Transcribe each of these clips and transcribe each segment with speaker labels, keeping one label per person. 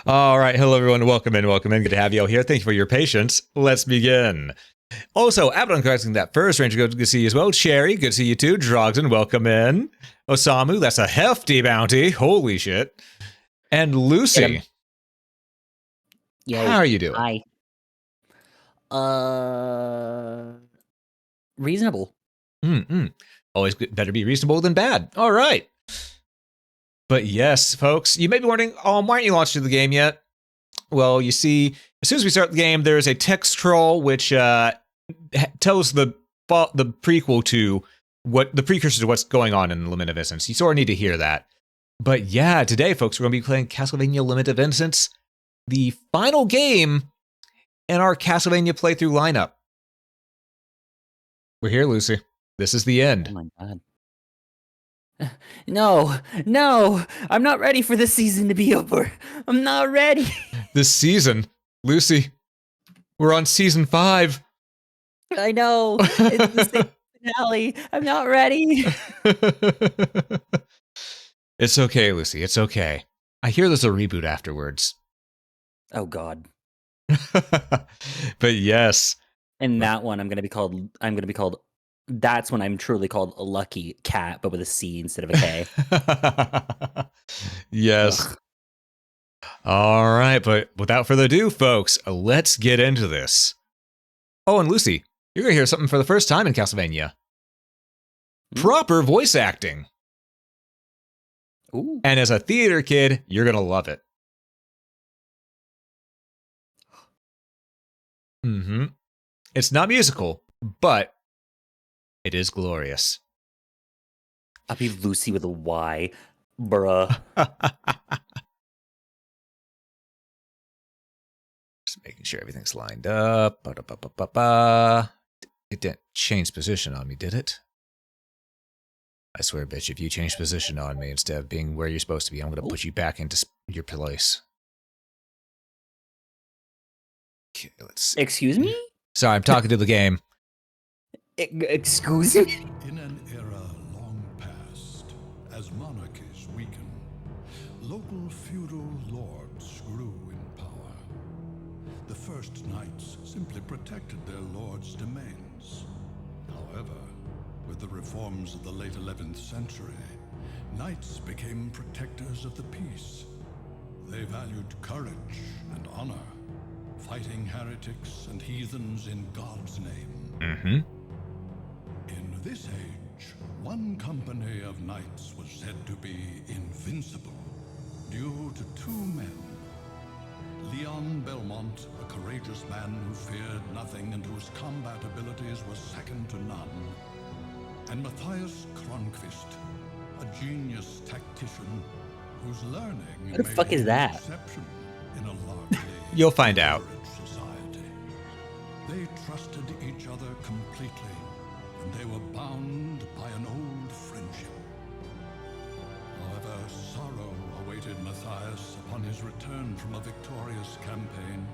Speaker 1: All right, hello everyone. Welcome in, welcome in. Good to have you all here. Thank you for your patience. Let's begin. Also, Abaddon correcting that first. Ranger, good to see you as well. Cherry, good to see you too. Drogden, welcome in. Osamu, that's a hefty bounty. Holy shit. And Lucy.
Speaker 2: Yo,
Speaker 1: how are you doing?
Speaker 2: Hi. Reasonable.
Speaker 1: Always better be reasonable than bad. All right. But yes, folks, you may be wondering, why aren't you launched to the game yet? Well, you see, as soon as we start the game, there's a text troll which tells the prequel to the precursor to what's going on in Lament of Innocence. You sort of need to hear that. But yeah, today, folks, we're going to be playing Castlevania Lament of Innocence, the final game in our Castlevania playthrough lineup. We're here, Lucy. This is the end.
Speaker 2: Oh my god. No, I'm not ready for this season to be over. I'm not ready.
Speaker 1: This season? Lucy, we're on season 5.
Speaker 2: I know. It's the same finale. I'm not ready.
Speaker 1: It's okay, Lucy. It's okay. I hear there's a reboot afterwards.
Speaker 2: Oh god.
Speaker 1: But yes.
Speaker 2: And that one I'm gonna be called that's when I'm truly called a Lucky Cat, but with a C instead of a K.
Speaker 1: Yes.
Speaker 2: Ugh.
Speaker 1: All right, but without further ado, folks, let's get into this. Oh, and Lucy, you're going to hear something for the first time in Castlevania. Proper voice acting.
Speaker 2: Ooh.
Speaker 1: And as a theater kid, you're going to love it. It's not musical, but it is glorious.
Speaker 2: I'll be Lucy with a Y, bruh.
Speaker 1: Just making sure everything's lined up. It didn't change position on me, did it? I swear, bitch, if you change position on me instead of being where you're supposed to be, I'm going to put you back into your place. Okay, let's see.
Speaker 2: Excuse me?
Speaker 1: Sorry, I'm talking to the game.
Speaker 2: Excuse me?
Speaker 3: In an era long past, as monarchies weaken, local feudal lords grew in power. The first knights simply protected their lords' domains. However, with the reforms of the late 11th century, knights became protectors of the peace. They valued courage and honor, fighting heretics and heathens in God's name. In this age, one company of knights was said to be invincible due to two men. Leon Belmont, a courageous man who feared nothing and whose combat abilities were second to none. And Matthias Kronqvist, a genius tactician whose learning
Speaker 2: What the fuck is that?
Speaker 3: exception in a largely
Speaker 1: You'll find out.
Speaker 3: society. They trusted each other completely, and they were bound by an old friendship. However, sorrow awaited Matthias upon his return from a victorious campaign.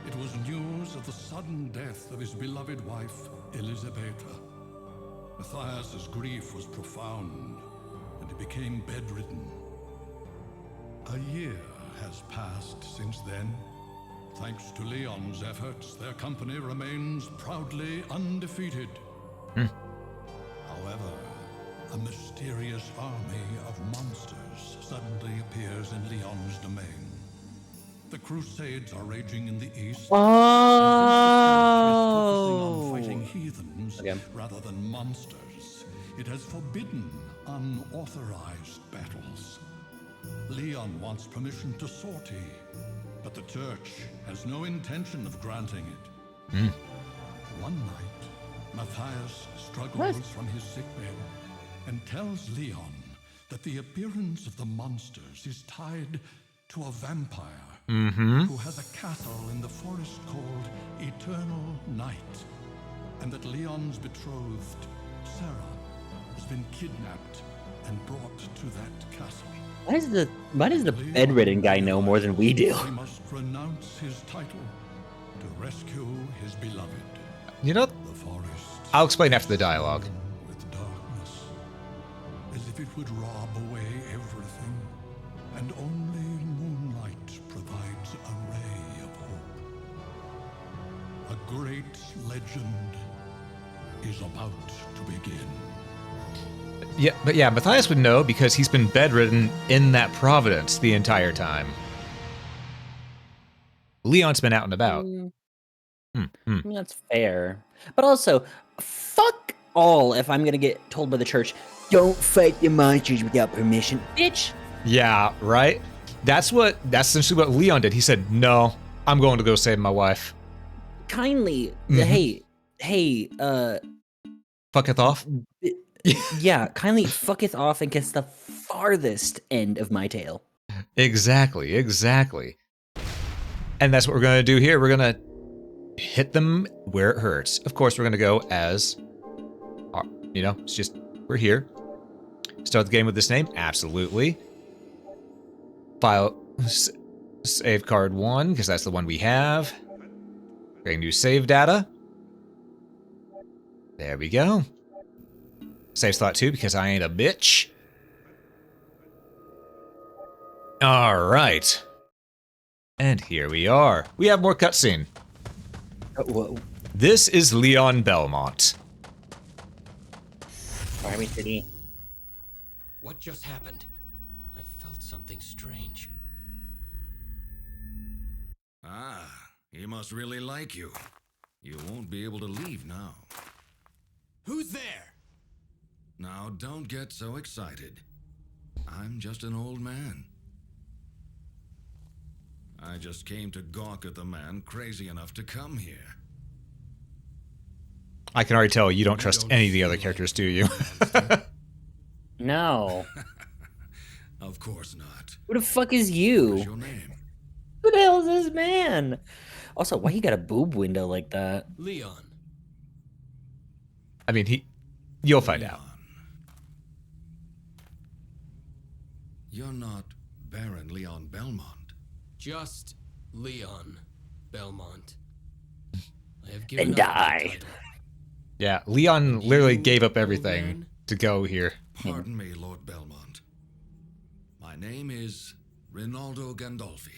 Speaker 3: It was news of the sudden death of his beloved wife, Elisabetta. Matthias's grief was profound, and he became bedridden. A year has passed since then. Thanks to Leon's efforts, their company remains proudly undefeated. However, a mysterious army of monsters suddenly appears in Leon's domain. The Crusades are raging in the east.
Speaker 2: Oh!
Speaker 3: And since the church is focusing on fighting heathens
Speaker 2: Again.
Speaker 3: rather than monsters, it has forbidden unauthorized battles. Leon wants permission to sortie, but the church has no intention of granting it. One night, Matthias struggles from his sickbed and tells Leon that the appearance of the monsters is tied to a vampire who has a castle in the forest called Eternal Night, and that Leon's betrothed, Sarah, has been kidnapped and brought to that castle.
Speaker 2: Why does the bedridden guy know more than we do?
Speaker 3: He must renounce his title to rescue his beloved.
Speaker 1: You know,
Speaker 3: The forest
Speaker 1: I'll explain after the dialogue.
Speaker 3: with darkness, as if it would rob away everything, and only moonlight great legend is about to begin.
Speaker 1: Yeah, but yeah, Matthias would know because he's been bedridden in that Providence the entire time. Leon's been out and about.
Speaker 2: I mean, that's fair. But also, fuck all if I'm gonna get told by the church, don't fight the monsters without permission. Bitch!
Speaker 1: Yeah, right? That's essentially what Leon did. He said, no, I'm going to go save my wife.
Speaker 2: Kindly,
Speaker 1: Mhm.
Speaker 2: hey,
Speaker 1: Fucketh off.
Speaker 2: yeah, kindly fucketh off and kiss the farthest end of my tail.
Speaker 1: Exactly. And that's what we're going to do here. We're going to hit them where it hurts. Of course, we're going to go as, it's just, we're here. Start the game with this name? Absolutely. File, save card 1, because that's the one we have. Create new save data. There we go. Save slot 2, because I ain't a bitch. All right. And here we are. We have more cutscene.
Speaker 2: Whoa.
Speaker 1: This is Leon Belmont.
Speaker 2: Army City.
Speaker 4: What just happened? I felt something strange.
Speaker 3: Ah, he must really like you. You won't be able to leave now.
Speaker 4: Who's there?
Speaker 3: Now, don't get so excited. I'm just an old man. I just came to gawk at the man crazy enough to come here.
Speaker 1: I can already tell you don't trust any of the other characters, do you?
Speaker 2: No.
Speaker 3: Of course not.
Speaker 2: Who the fuck is
Speaker 3: What's
Speaker 2: you?
Speaker 3: your name?
Speaker 2: Who the hell is this man? Also, why you got a boob window like that?
Speaker 4: Leon.
Speaker 1: I mean, you'll find out.
Speaker 3: Leon. You're not Baron Leon Belmont.
Speaker 4: Just Leon Belmont. I have given
Speaker 2: And
Speaker 4: up my
Speaker 2: die.
Speaker 4: title.
Speaker 1: Yeah, Leon literally gave up
Speaker 4: old
Speaker 1: everything
Speaker 4: man?
Speaker 1: to go here.
Speaker 3: Pardon me, Lord Belmont. My name is Rinaldo Gandolfi.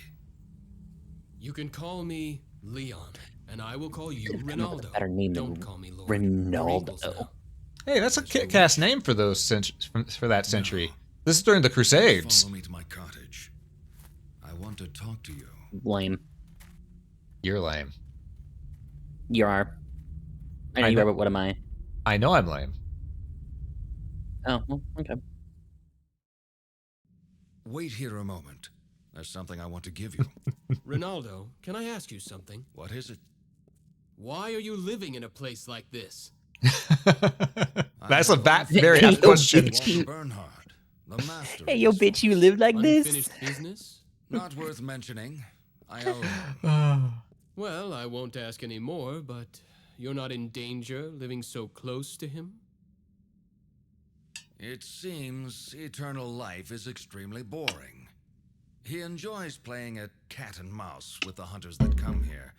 Speaker 4: You can call me Leon, and I will call you
Speaker 2: Come up with a
Speaker 4: Rinaldo.
Speaker 2: better name than
Speaker 4: Don't call me Lord.
Speaker 2: Rinaldo.
Speaker 4: We're equals now.
Speaker 1: Hey, that's a kick-ass name for for that century. This is during the Crusades.
Speaker 3: Follow me to my cottage. I want to talk to you.
Speaker 2: Lame.
Speaker 1: You're lame.
Speaker 2: You are. I know
Speaker 1: I
Speaker 2: you
Speaker 1: know.
Speaker 2: are, but what am I?
Speaker 1: I know I'm lame.
Speaker 2: Oh, well, okay.
Speaker 3: Wait here a moment. There's something I want to give you.
Speaker 4: Rinaldo, can I ask you something?
Speaker 3: What is it?
Speaker 4: Why are you living in a place like this?
Speaker 1: That's a very
Speaker 2: Hey,
Speaker 1: apt
Speaker 2: yo,
Speaker 1: question.
Speaker 2: bitch.
Speaker 3: Walter Bernhard, the master.
Speaker 2: Hey,
Speaker 3: of
Speaker 2: yo,
Speaker 3: this
Speaker 2: bitch, you
Speaker 3: forest.
Speaker 2: live like this?
Speaker 4: Unfinished business?
Speaker 3: Not worth mentioning. I owe.
Speaker 4: Well, I won't ask any more, but you're not in danger living so close to him?
Speaker 3: It seems eternal life is extremely boring. He enjoys playing at cat and mouse with the hunters that come here.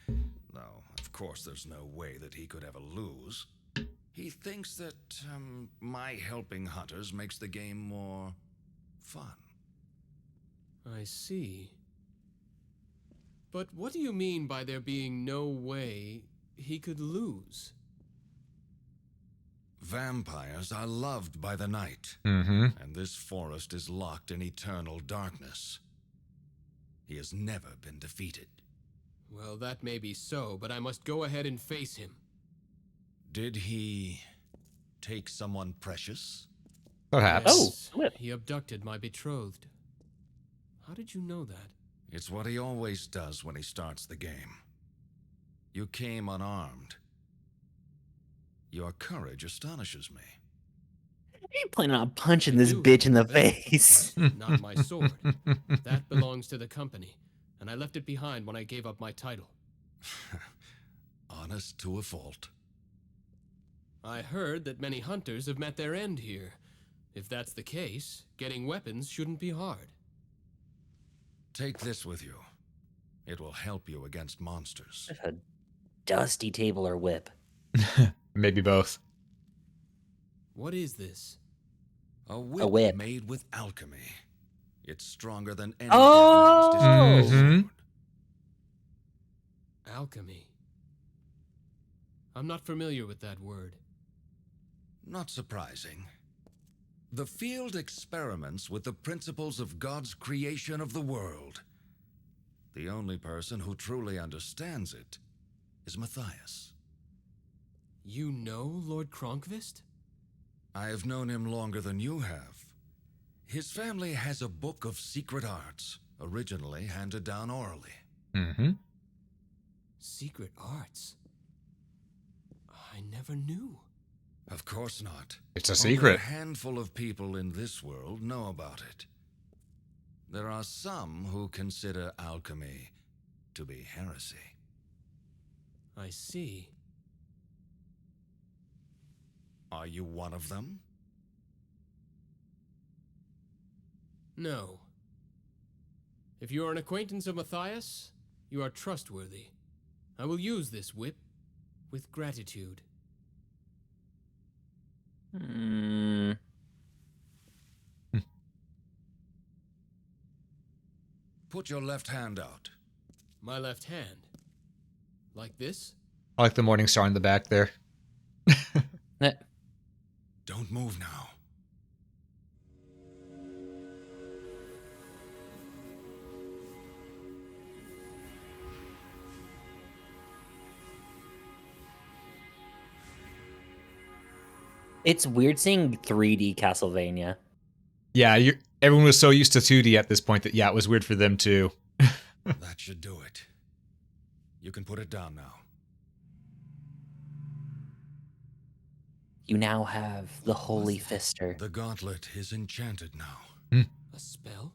Speaker 3: Though, of course, there's no way that he could ever lose. He thinks that my helping hunters makes the game more fun.
Speaker 4: I see. But what do you mean by there being no way he could lose?
Speaker 3: Vampires are loved by the night,
Speaker 1: Mm-hmm.
Speaker 3: and this forest is locked in eternal darkness. He has never been defeated.
Speaker 4: Well, that may be so, but I must go ahead and face him.
Speaker 3: Did he take someone precious?
Speaker 1: Perhaps.
Speaker 2: Oh,
Speaker 4: Yes,
Speaker 2: flip.
Speaker 4: he abducted my betrothed. How did you know that?
Speaker 3: It's what he always does when he starts the game. You came unarmed. Your courage astonishes me.
Speaker 2: You planning on punching
Speaker 4: I
Speaker 2: this
Speaker 4: do
Speaker 2: bitch
Speaker 4: have
Speaker 2: in
Speaker 4: a
Speaker 2: the
Speaker 4: belt,
Speaker 2: face?
Speaker 4: but not my sword. That belongs to the company, and I left it behind when I gave up my title.
Speaker 3: Honest to a fault.
Speaker 4: I heard that many hunters have met their end here. If that's the case, getting weapons shouldn't be hard.
Speaker 3: Take this with you. It will help you against monsters.
Speaker 2: A dusty table or whip.
Speaker 1: Maybe both.
Speaker 4: What is this?
Speaker 3: A whip,
Speaker 2: whip.
Speaker 3: made with alchemy. It's stronger than any
Speaker 2: Oh!
Speaker 3: dead man's disease
Speaker 1: Mhm.
Speaker 3: sword.
Speaker 4: Alchemy. I'm not familiar with that word.
Speaker 3: Not surprising. The field experiments with the principles of God's creation of the world. The only person who truly understands it is Matthias.
Speaker 4: You know Lord Kronkvist?
Speaker 3: I have known him longer than you have. His family has a book of secret arts, originally handed down orally.
Speaker 1: Mm-hmm.
Speaker 4: Secret arts? I never knew.
Speaker 3: Of course not.
Speaker 1: It's a
Speaker 3: Only
Speaker 1: secret.
Speaker 3: a handful of people in this world know about it. There are some who consider alchemy to be heresy.
Speaker 4: I see.
Speaker 3: Are you one of them?
Speaker 4: No. If you are an acquaintance of Matthias, you are trustworthy. I will use this whip with gratitude.
Speaker 3: Put your left hand out.
Speaker 4: My left hand. Like this?
Speaker 1: I like the morning star in the back there.
Speaker 3: Don't move now.
Speaker 2: It's weird seeing 3D Castlevania.
Speaker 1: Yeah, everyone was so used to 2D at this point that, yeah, it was weird for them too.
Speaker 3: That should do it. You can put it down now.
Speaker 2: You now have the Holy
Speaker 4: What's that?
Speaker 2: Fister.
Speaker 3: The gauntlet is enchanted now.
Speaker 4: A spell?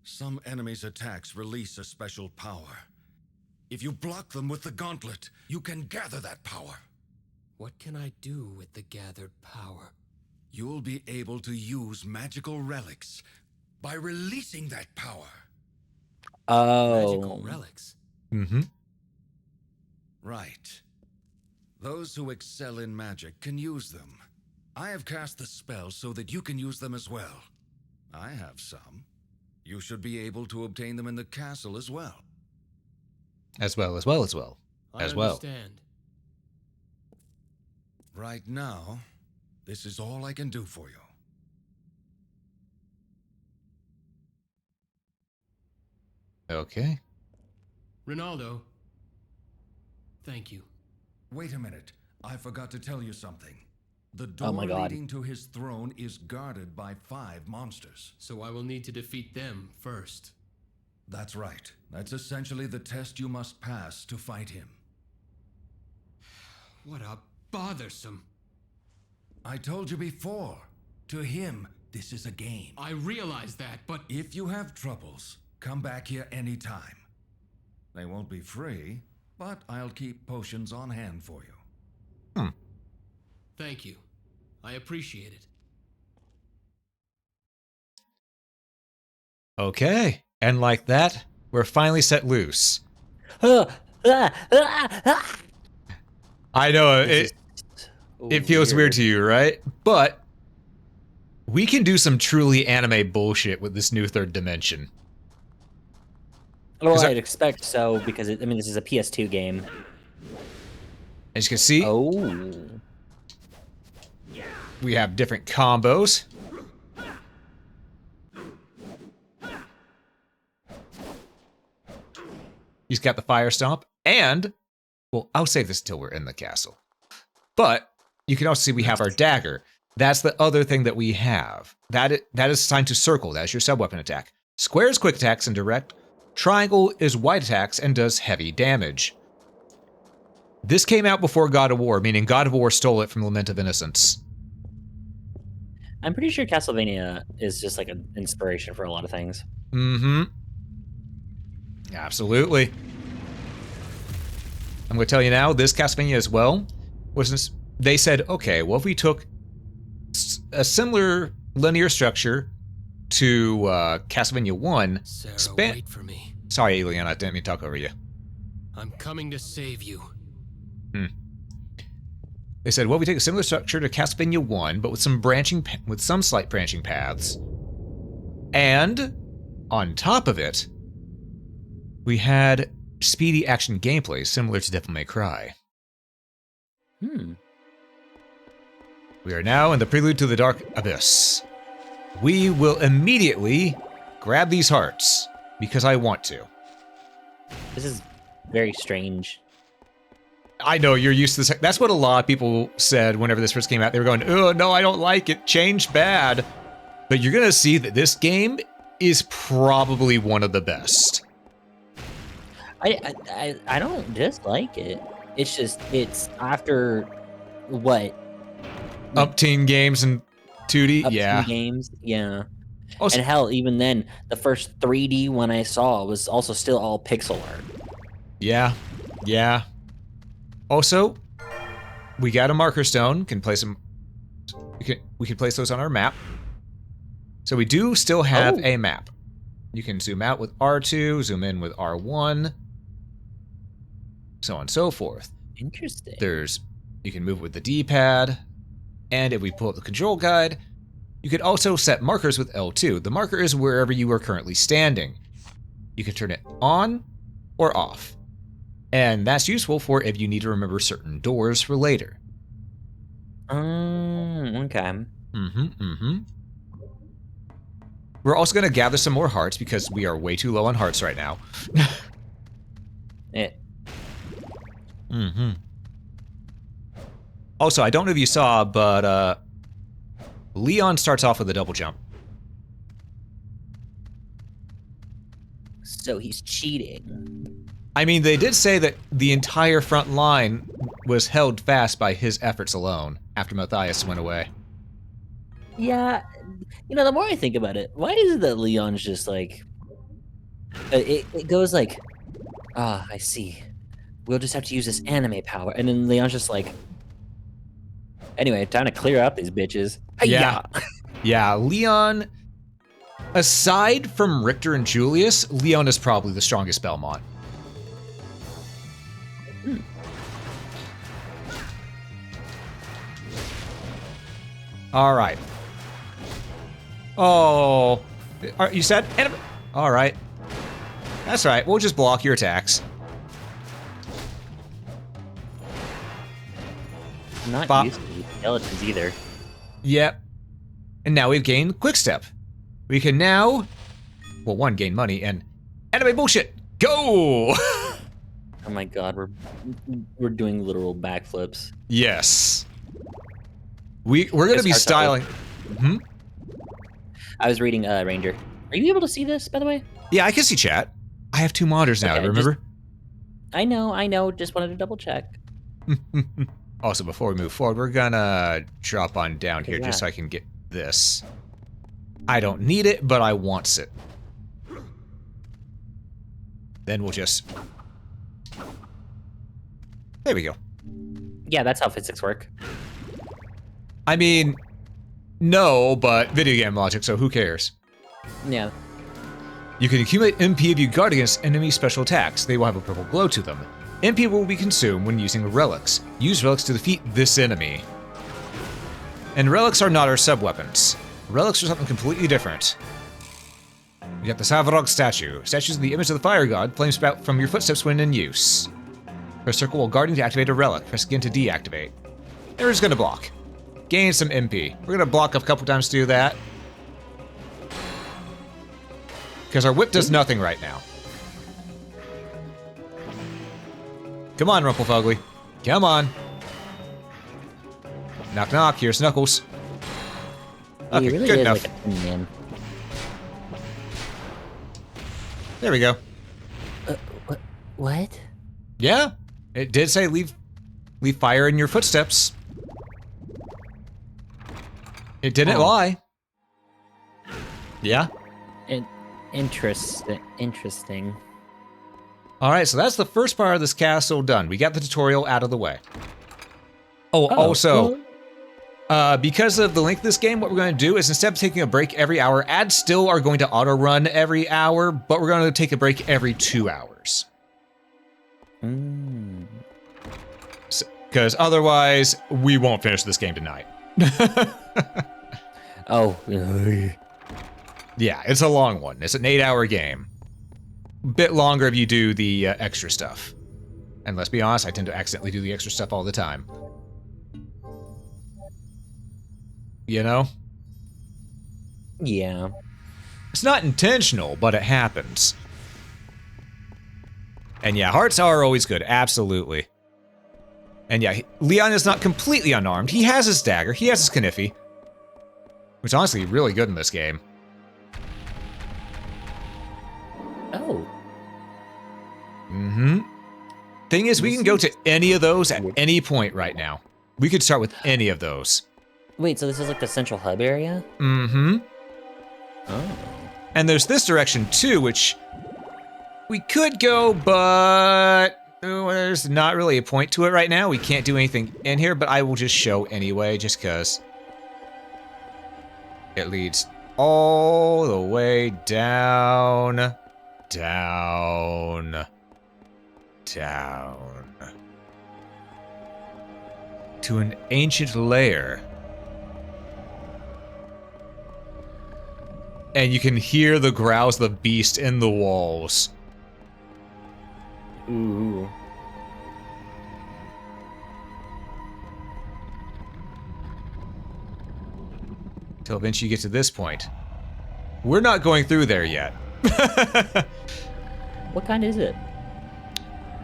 Speaker 3: Some enemies' attacks release a special power. If you block them with the gauntlet, you can gather that power.
Speaker 4: What can I do with the gathered power?
Speaker 3: You'll be able to use magical relics by releasing that power.
Speaker 4: Magical
Speaker 2: Oh.
Speaker 4: relics?
Speaker 1: Mm-hmm.
Speaker 3: Right. Those who excel in magic can use them. I have cast the spell so that you can use them as well. I have some. You should be able to obtain them in the castle as well.
Speaker 1: As well.
Speaker 4: I
Speaker 1: As well.
Speaker 4: understand.
Speaker 3: Right now, this is all I can do for you.
Speaker 1: Okay.
Speaker 4: Ronaldo. Thank you.
Speaker 3: Wait a minute. I forgot to tell you something. The
Speaker 2: Oh
Speaker 3: door
Speaker 2: my God.
Speaker 3: leading to his throne is guarded by 5 monsters.
Speaker 4: So I will need to defeat them first.
Speaker 3: That's right. That's essentially the test you must pass to fight him.
Speaker 4: What a bothersome.
Speaker 3: I told you before. To him, this is a game.
Speaker 4: I realize that, but
Speaker 3: If you have troubles, come back here anytime. They won't be free, but I'll keep potions on hand for you.
Speaker 4: thank you. I appreciate it.
Speaker 1: Okay. And like that, we're finally set loose.
Speaker 2: Weird.
Speaker 1: I know it feels weird to you, right? But we can do some truly anime bullshit with this new third dimension.
Speaker 2: Well,
Speaker 1: 'Cause
Speaker 2: I'd expect so because this is a PS2 game.
Speaker 1: As you can see,
Speaker 2: Oh.
Speaker 1: we have different combos. He's got the fire stomp, and, well, I'll save this till we're in the castle. But you can also see we have our dagger. That's the other thing that we have. That is assigned to circle. That's your sub-weapon attack. Square is quick attacks and direct. Triangle is wide attacks and does heavy damage. This came out before God of War, meaning God of War stole it from Lament of Innocence.
Speaker 2: I'm pretty sure Castlevania is just like an inspiration for a lot of things.
Speaker 1: Mm-hmm. Absolutely. I'm going to tell you now, this Castlevania as well, they said, okay, well, if we took a similar linear structure to Castlevania 1,
Speaker 4: Sarah, wait for me.
Speaker 1: Sorry, Alien, I didn't mean to talk over you.
Speaker 4: I'm coming to save you.
Speaker 1: They said, well, we take a similar structure to Castlevania 1, but with some slight branching paths. And on top of it, we had speedy action gameplay similar to Devil May Cry. We are now in the prelude to the Dark Abyss. We will immediately grab these hearts, because I want to.
Speaker 2: This is very strange.
Speaker 1: I know, you're used to this. That's what a lot of people said whenever this first came out. They were going, oh, no, I don't like it. Changed bad. But you're going to see that this game is probably one of the best.
Speaker 2: I don't dislike it. It's just, it's after, what?
Speaker 1: Umpteen games and 2D? Yeah.
Speaker 2: Games? Yeah.
Speaker 1: Also,
Speaker 2: And hell, even then, the first 3D one I saw was also still all pixel art.
Speaker 1: yeah. Yeah. Also, we got a marker stone. Can place them. We can place those on our map. So we do still have a map. You can zoom out with R2, zoom in with R1, so on and so forth.
Speaker 2: Interesting.
Speaker 1: You can move with the D-pad, and if we pull up the control guide, you could also set markers with L2. The marker is wherever you are currently standing. You can turn it on or off. And that's useful for if you need to remember certain doors for later.
Speaker 2: Okay.
Speaker 1: We're also going to gather some more hearts because we are way too low on hearts right now. Also, I don't know if you saw, but Leon starts off with a double jump.
Speaker 2: So he's cheating.
Speaker 1: I mean, they did say that the entire front line was held fast by his efforts alone after Matthias went away.
Speaker 2: Yeah, you know, the more I think about it, why is it that Leon's just like... It goes like, I see. We'll just have to use this anime power. And then Leon's just like... Anyway, time to clear out these bitches.
Speaker 1: Yeah. Yeah, Leon... Aside from Richter and Julius, Leon is probably the strongest Belmont. All right. Oh, you said? All right. That's right. We'll just block your attacks.
Speaker 2: I'm not used to these skeletons either.
Speaker 1: Yep. And now we've gained Quick Step. We can now, well, one, gain money, and anime bullshit. Go!
Speaker 2: Oh my god, we're doing literal backflips.
Speaker 1: Yes. We're gonna be styling.
Speaker 2: I was reading Ranger. Are you able to see this, by the way?
Speaker 1: Yeah, I can see chat. I have 2 monitors now, remember?
Speaker 2: I know, just wanted to double check.
Speaker 1: Also, before we move forward, we're gonna drop on down here just so I can get this. I don't need it, but I wants it. Then we'll just... There we go.
Speaker 2: Yeah, that's how physics work.
Speaker 1: I mean, no, but video game logic, so who cares?
Speaker 2: Yeah.
Speaker 1: You can accumulate MP if you guard against enemy special attacks. They will have a purple glow to them. MP will be consumed when using relics. Use relics to defeat this enemy. And relics are not our sub-weapons. Relics are something completely different. We got the Savarog statue. Statues of the image of the fire god. Flames spout from your footsteps when in use. Press circle while guarding to activate a relic. Press again to deactivate. And we're just gonna block. Gain some MP. We're gonna block a couple times to do that. Because our whip does nothing right now. Come on, Rumpelfugly. Come on. Knock knock, here's Knuckles. Okay,
Speaker 2: really
Speaker 1: good enough.
Speaker 2: Like a tin man.
Speaker 1: There we go.
Speaker 2: What?
Speaker 1: Yeah, it did say leave fire in your footsteps. It didn't lie. Yeah.
Speaker 2: Interesting.
Speaker 1: All right, so that's the first part of this castle done. We got the tutorial out of the way. Also, because of the length of this game, what we're going to do is instead of taking a break every hour, ads still are going to auto-run every hour, but we're going to take a break every 2 hours. Because otherwise, we won't finish this game tonight. Yeah, it's a long one. It's an 8-hour game. Bit longer if you do the extra stuff. And let's be honest, I tend to accidentally do the extra stuff all the time. you know?
Speaker 2: Yeah.
Speaker 1: It's not intentional, but it happens. And yeah, hearts are always good, absolutely. And yeah, Leon is not completely unarmed. He has his dagger, he has his kniffy. Which is honestly really good in this game.
Speaker 2: Oh.
Speaker 1: Mm-hmm. Thing is, we can go to any of those at any point right now. We could start with any of those.
Speaker 2: Wait, so this is like the central hub area?
Speaker 1: Mm-hmm.
Speaker 2: Oh.
Speaker 1: And there's this direction too, which we could go, but there's not really a point to it right now. We can't do anything in here, but I will just show anyway, just because it leads all the way down, down, down to an ancient lair. And you can hear the growls of the beast in the walls.
Speaker 2: Ooh.
Speaker 1: Till eventually you get to this point. We're not going through there yet.
Speaker 2: What kind is it?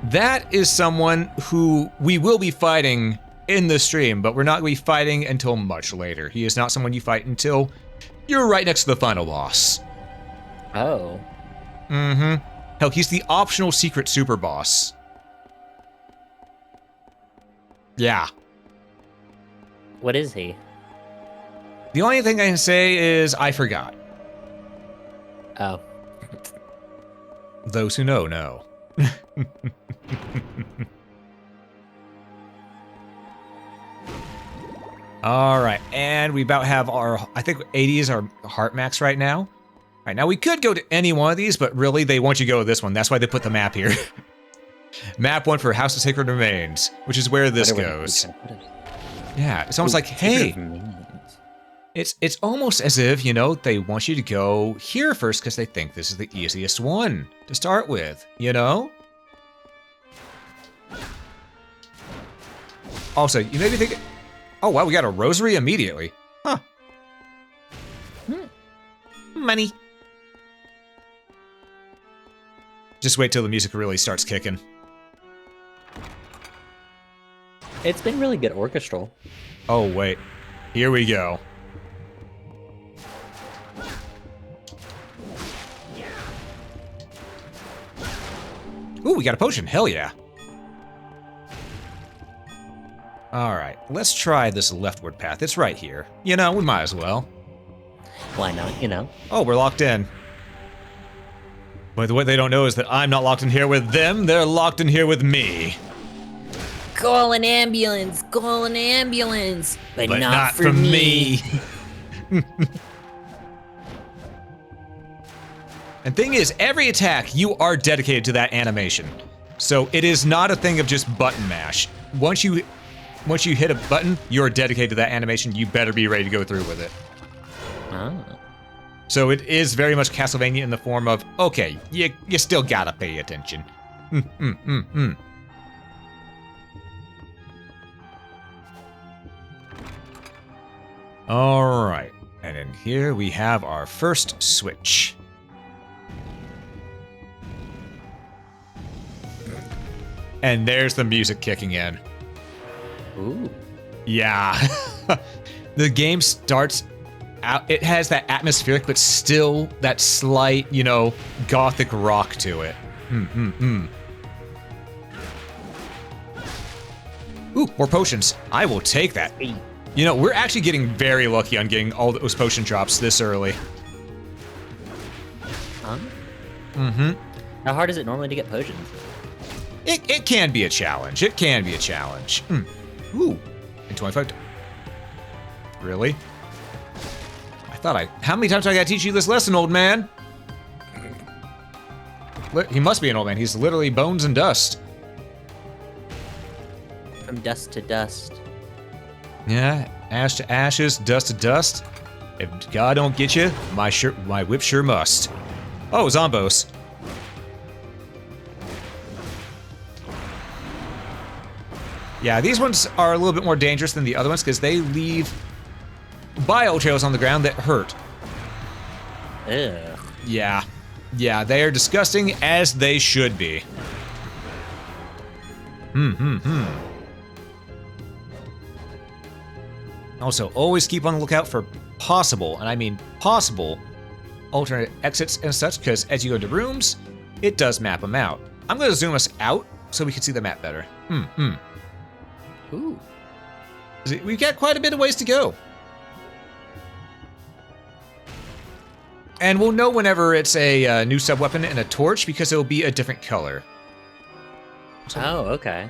Speaker 1: That is someone who we will be fighting in the stream, but we're not going to be fighting until much later. He is not someone you fight until you're right next to the final boss.
Speaker 2: Oh.
Speaker 1: Mm-hmm. Hell, he's the optional secret super boss. Yeah.
Speaker 2: What is he?
Speaker 1: The only thing I can say is I forgot.
Speaker 2: Oh.
Speaker 1: Those who know, know. All right, and we about have our, I think 80 is our heart max right now. All right, now we could go to any one of these, but really they want you to go to this one. That's why they put the map here. Map 1 for House of Sacred Remains, which is where this goes. Yeah, it's almost like, hey, it's almost as if, you know, they want you to go here first because they think this is the easiest one to start with, you know? Also, you may be thinking, oh wow, we got a rosary immediately. Huh. Money. Just wait till the music really starts kicking.
Speaker 2: It's been really good orchestral.
Speaker 1: Oh wait, here we go. Ooh, we got a potion, hell yeah. All right, let's try this leftward path. It's right here. You know, we might as well.
Speaker 2: Why not, you know?
Speaker 1: Oh, we're locked in. But what they don't know is that I'm not locked in here with them, they're locked in here with me.
Speaker 2: Call an ambulance! Call an ambulance! But not for
Speaker 1: from
Speaker 2: me.
Speaker 1: And thing is, every attack, you are dedicated to that animation. So it is not a thing of just button mash. Once you hit a button, you're dedicated to that animation. You better be ready to go through with it.
Speaker 2: Ah.
Speaker 1: So it is very much Castlevania in the form of, okay, you still gotta pay attention. All right, and in here we have our first switch. And there's the music kicking in.
Speaker 2: Ooh.
Speaker 1: Yeah. The game starts out, it has that atmospheric, but still that slight, you know, gothic rock to it. Ooh, more potions. I will take that. You know, we're actually getting very lucky on getting all those potion drops this early.
Speaker 2: Huh?
Speaker 1: Mm-hmm.
Speaker 2: How hard is it normally to get potions?
Speaker 1: It can be a challenge. It can be a challenge. Ooh, and 25. Really? How many times do I gotta teach you this lesson, old man? He must be an old man. He's literally bones and dust.
Speaker 2: From dust to dust.
Speaker 1: Yeah, ash to ashes, dust to dust. If God don't get you, my whip sure must. Oh, Zombos. Yeah, these ones are a little bit more dangerous than the other ones because they leave bile trails on the ground that hurt.
Speaker 2: Ugh.
Speaker 1: Yeah. Yeah, they are disgusting as they should be. Also, always keep on the lookout for possible, and I mean possible, alternate exits and such, because as you go into rooms, it does map them out. I'm going to zoom us out so we can see the map better.
Speaker 2: Ooh.
Speaker 1: We've got quite a bit of ways to go. And we'll know whenever it's a new sub-weapon and a torch because it'll be a different color.
Speaker 2: Oh, okay.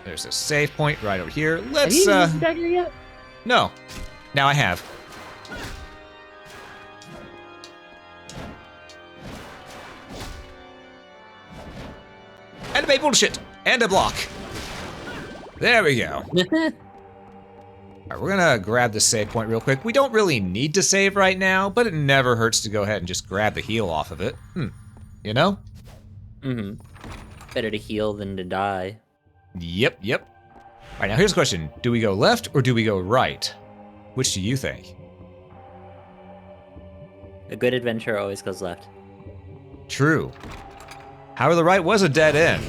Speaker 1: There's a save point right over here.
Speaker 2: Have
Speaker 1: Let's,
Speaker 2: you used the dagger yet?
Speaker 1: No. Now I have. Anime bullshit! And a block. There we go. Alright, we're gonna grab the save point real quick. We don't really need to save right now, but it never hurts to go ahead and just grab the heal off of it. You know?
Speaker 2: Better to heal than to die.
Speaker 1: Yep. Alright, now here's the question. Do we go left or do we go right? Which do you think?
Speaker 2: A good adventure always goes left.
Speaker 1: True. However, the right was a dead end.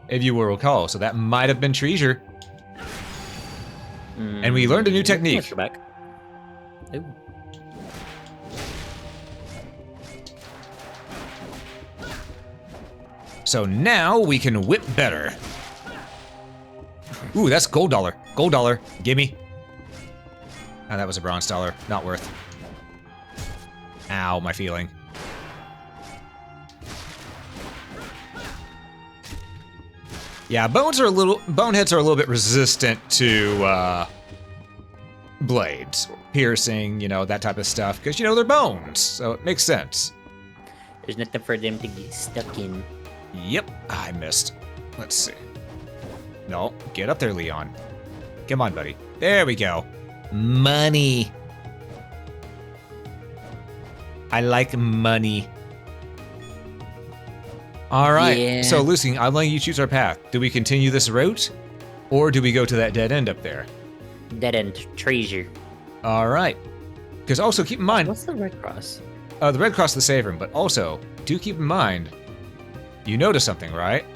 Speaker 1: If you will recall, so that might have been treasure. And we learned a new technique.
Speaker 2: Let's go back. Ooh.
Speaker 1: So now we can whip better. Ooh, that's gold dollar. Gold dollar. Gimme. Oh, that was a bronze dollar. Not worth. Ow, my feeling. Yeah, boneheads are a little bit resistant to blades, piercing, you know, that type of stuff, because you know they're bones, so it makes sense.
Speaker 2: There's nothing for them to get stuck in.
Speaker 1: Yep, I missed. Let's see. No, get up there, Leon. Come on, buddy. There we go. Money. I like money. All right,
Speaker 2: Yeah.
Speaker 1: So Lucy, I'm letting you choose our path. Do we continue this route, or do we go to that dead end up there?
Speaker 2: Dead end treasure.
Speaker 1: All right. Because also keep in mind,
Speaker 2: What's the Red Cross?
Speaker 1: the Red Cross is the save room, but also do keep in mind, you notice something, right?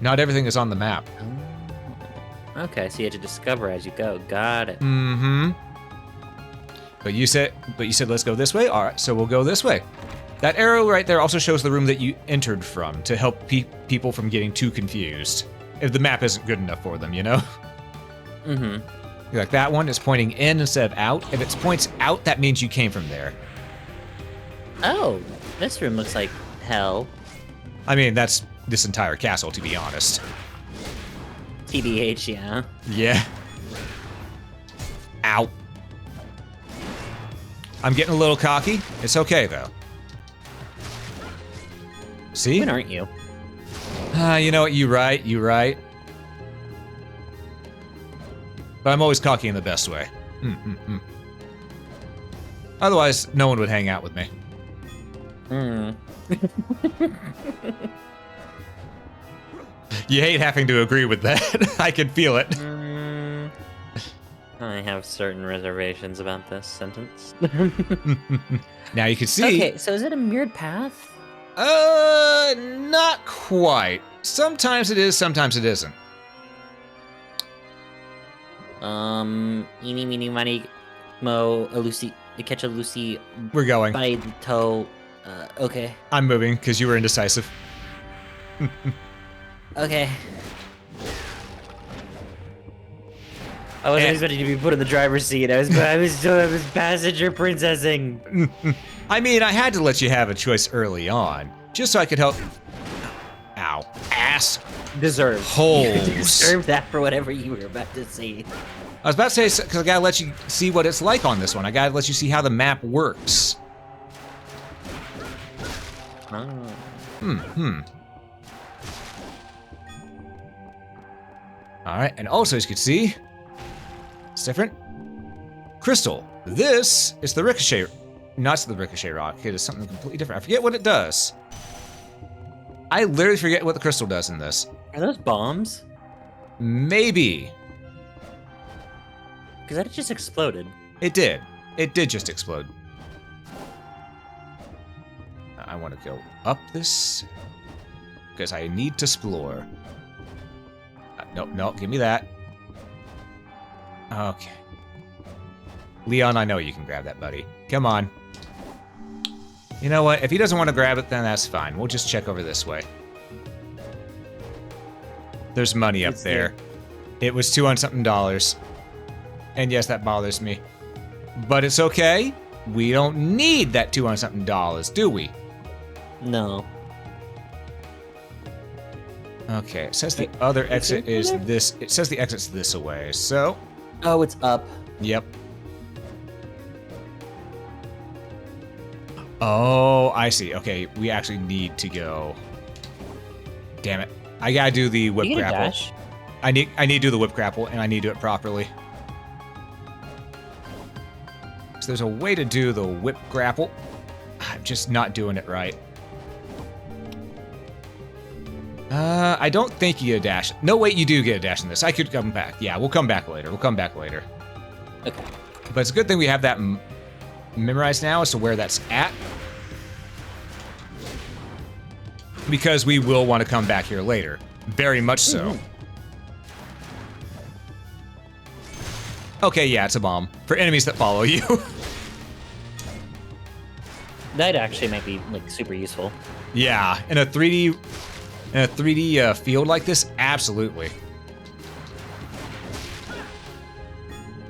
Speaker 1: Not everything is on the map.
Speaker 2: Oh. Okay, so you have to discover as you go. Got it.
Speaker 1: But you said let's go this way. All right, so we'll go this way. That arrow right there also shows the room that you entered from to help people from getting too confused. If the map isn't good enough for them, you know? Like that one is pointing in instead of out. If it points out, that means you came from there.
Speaker 2: Oh, this room looks like hell.
Speaker 1: I mean, that's this entire castle, to be honest.
Speaker 2: TBH, yeah.
Speaker 1: Yeah. Ow. I'm getting a little cocky. It's okay, though. See?
Speaker 2: When aren't you?
Speaker 1: You know what? You right. But I'm always cocky in the best way. Otherwise, no one would hang out with me. You hate having to agree with that. I can feel it.
Speaker 2: I have certain reservations about this sentence.
Speaker 1: Now you can see.
Speaker 2: Okay, so is it a mirrored path?
Speaker 1: Not quite. Sometimes it is, sometimes it isn't.
Speaker 2: Eeny, meeny, miny, mo, a Lucy, to catch a Lucy
Speaker 1: We're going.
Speaker 2: by the toe. Okay.
Speaker 1: I'm moving because you were indecisive.
Speaker 2: Okay. I wasn't expecting to be put in the driver's seat. I was passenger princessing.
Speaker 1: I mean, I had to let you have a choice early on, just so I could help. Ow. Ass.
Speaker 2: Deserved.
Speaker 1: Holes.
Speaker 2: You deserve that for whatever you were about to see.
Speaker 1: I was about to say, because I gotta let you see what it's like on this one. I gotta let you see how the map works. Alright, and also as you can see, it's different. Crystal. This is the ricochet, not the ricochet rock. It is something completely different. I forget what it does. I literally forget what the crystal does in this.
Speaker 2: Are those bombs?
Speaker 1: Maybe.
Speaker 2: Because that just exploded.
Speaker 1: It did. It did just explode. I want to go up this because I need to explore. No, give me that. Okay. Leon, I know you can grab that, buddy. Come on. You know what? If he doesn't want to grab it, then that's fine. We'll just check over this way. There's money up there. It was $200-something. And yes, that bothers me. But it's okay. We don't need that $200-something, do we?
Speaker 2: No.
Speaker 1: Okay, it says the other exit is this. It says the exit's this way, so...
Speaker 2: Oh, it's up.
Speaker 1: Yep. Oh, I see. Okay, we actually need to go... Damn it. I gotta do the whip
Speaker 2: You get a
Speaker 1: grapple.
Speaker 2: dash?
Speaker 1: I need to do the whip grapple, and I need to do it properly. So there's a way to do the whip grapple. I'm just not doing it right. I don't think you get a dash. No, wait, you do get a dash in this. I could come back. Yeah, we'll come back later.
Speaker 2: Okay.
Speaker 1: But it's a good thing we have that memorized now as to where that's at. Because we will want to come back here later. Very much so. Okay, yeah, it's a bomb. For enemies that follow you.
Speaker 2: That actually might be like super useful.
Speaker 1: Yeah, in a 3D field like this, absolutely.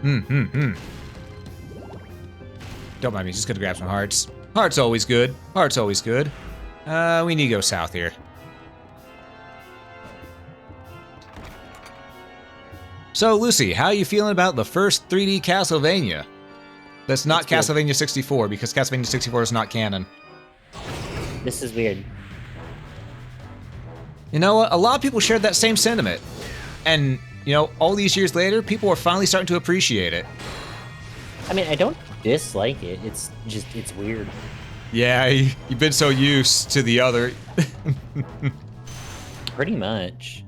Speaker 1: Don't mind me, just gonna grab some hearts. Hearts always good. We need to go south here. So, Lucy, how are you feeling about the first 3D Castlevania? That's not Castlevania 64, because Castlevania 64 is not canon.
Speaker 2: This is weird.
Speaker 1: You know what? A lot of people shared that same sentiment. And, you know, all these years later, people are finally starting to appreciate it.
Speaker 2: I mean, I don't dislike it. It's just, it's weird.
Speaker 1: Yeah, you've been so used to the other.
Speaker 2: Pretty much.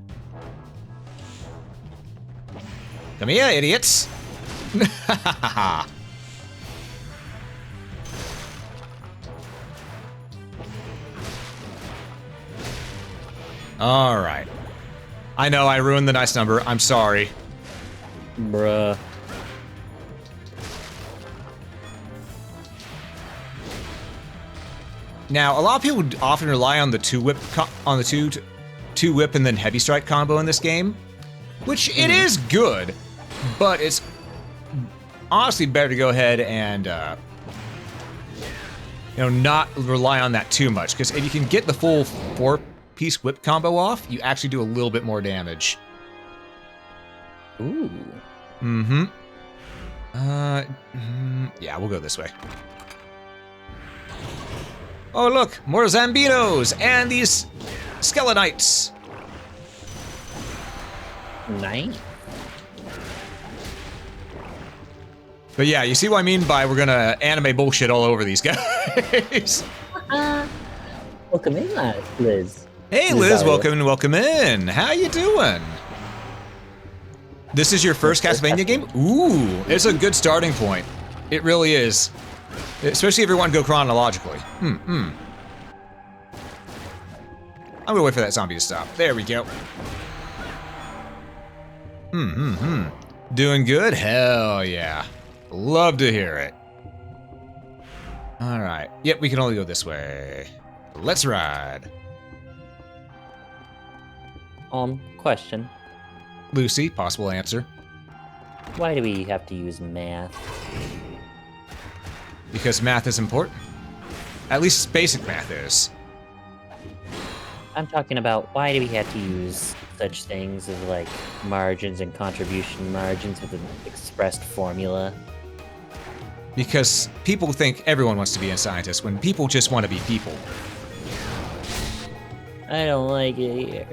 Speaker 1: Come here, idiots. All right. I know I ruined the nice number. I'm sorry.
Speaker 2: Bruh.
Speaker 1: Now, a lot of people often rely on the two whip and then heavy strike combo in this game, which it is good, but it's honestly better to go ahead and not rely on that too much, because if you can get the full 4-piece whip combo off, you actually do a little bit more damage.
Speaker 2: Ooh.
Speaker 1: Yeah, we'll go this way. Oh, look, more Zambinos and these Skeletites.
Speaker 2: Nice.
Speaker 1: But yeah, you see what I mean by we're gonna anime bullshit all over these guys.
Speaker 2: Welcome in, Liz.
Speaker 1: Hey, Liz, welcome in. How you doing? This is your first Castlevania game? Ooh, it's a good starting point. It really is. Especially if you want to go chronologically. I'm gonna wait for that zombie to stop. There we go. Doing good? Hell yeah. Love to hear it. All right. Yep, we can only go this way. Let's ride.
Speaker 2: Question.
Speaker 1: Lucy, possible answer.
Speaker 2: Why do we have to use math?
Speaker 1: Because math is important. At least basic math is.
Speaker 2: I'm talking about why do we have to use such things as like margins and contribution margins with an expressed formula?
Speaker 1: Because people think everyone wants to be a scientist when people just want to be people.
Speaker 2: I don't like it here.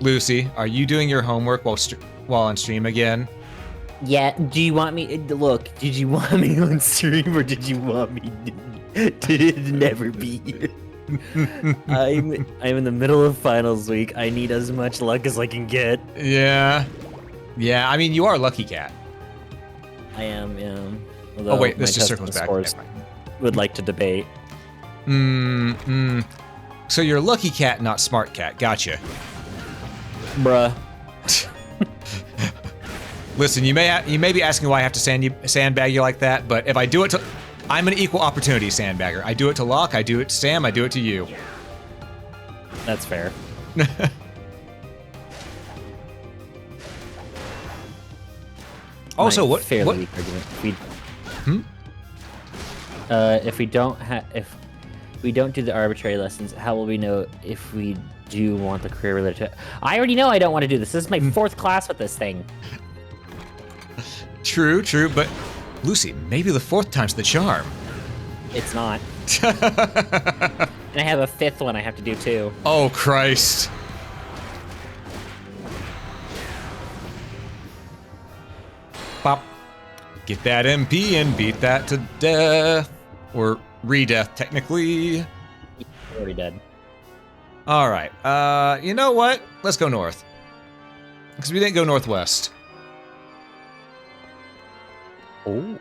Speaker 1: Lucy, are you doing your homework while on stream again?
Speaker 2: Yeah, do you want me... Look, did you want me on stream or did you want me to never be here? I'm in the middle of finals week. I need as much luck as I can get.
Speaker 1: Yeah. Yeah, I mean, you are a lucky cat.
Speaker 2: I am, yeah.
Speaker 1: Oh, wait, this
Speaker 2: my
Speaker 1: just circles
Speaker 2: testing
Speaker 1: back.
Speaker 2: scores
Speaker 1: Never
Speaker 2: would like to debate.
Speaker 1: So you're a lucky cat, not smart cat. Gotcha.
Speaker 2: Bruh.
Speaker 1: Listen, you may be asking why I have to sandbag you like that, but if I do it to... I'm an equal opportunity sandbagger. I do it to Locke, I do it to Sam, I do it to you.
Speaker 2: That's fair.
Speaker 1: Also,
Speaker 2: My
Speaker 1: what...
Speaker 2: fairly
Speaker 1: what
Speaker 2: weak argument. If we don't do the arbitrary lessons, how will we know if we do want the career related to... I already know I don't want to do this. This is my 4th class with this thing.
Speaker 1: True, but Lucy, maybe the 4th time's the charm.
Speaker 2: It's not. And I have a 5th one I have to do too.
Speaker 1: Oh, Christ. Pop. Get that MP and beat that to death. Or re-death, technically.
Speaker 2: Already dead.
Speaker 1: Alright, you know what? Let's go north. Because we didn't go northwest.
Speaker 2: Oh.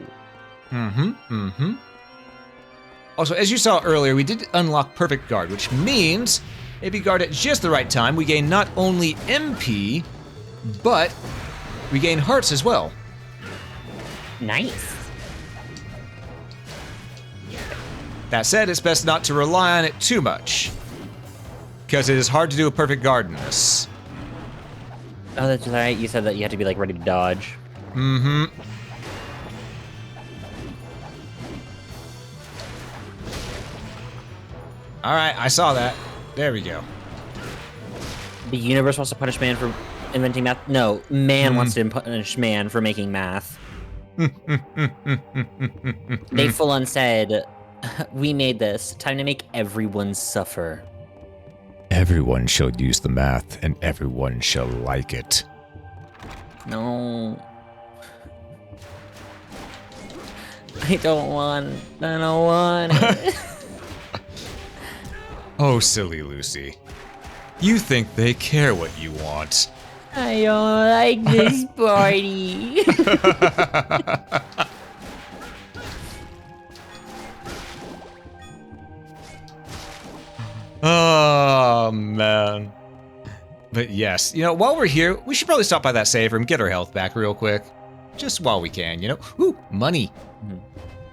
Speaker 1: Also, as you saw earlier, we did unlock Perfect Guard, which means if you guard at just the right time, we gain not only MP, but we gain hearts as well.
Speaker 2: Nice.
Speaker 1: That said, it's best not to rely on it too much, because it is hard to do a perfect guard in this.
Speaker 2: Oh, that's right. You said that you had to be like ready to dodge.
Speaker 1: Alright, I saw that. There we go.
Speaker 2: The universe wants to punish man for inventing math. No, man wants to punish man for making math. They full on said, "We made this. Time to make everyone suffer."
Speaker 1: Everyone shall use the math, and everyone shall like it.
Speaker 2: No. I don't want it.
Speaker 1: Oh, silly Lucy. You think they care what you want.
Speaker 2: I don't like this party.
Speaker 1: Oh, man. But yes, you know, while we're here, we should probably stop by that save room, get our health back real quick. Just while we can, you know? Ooh, money.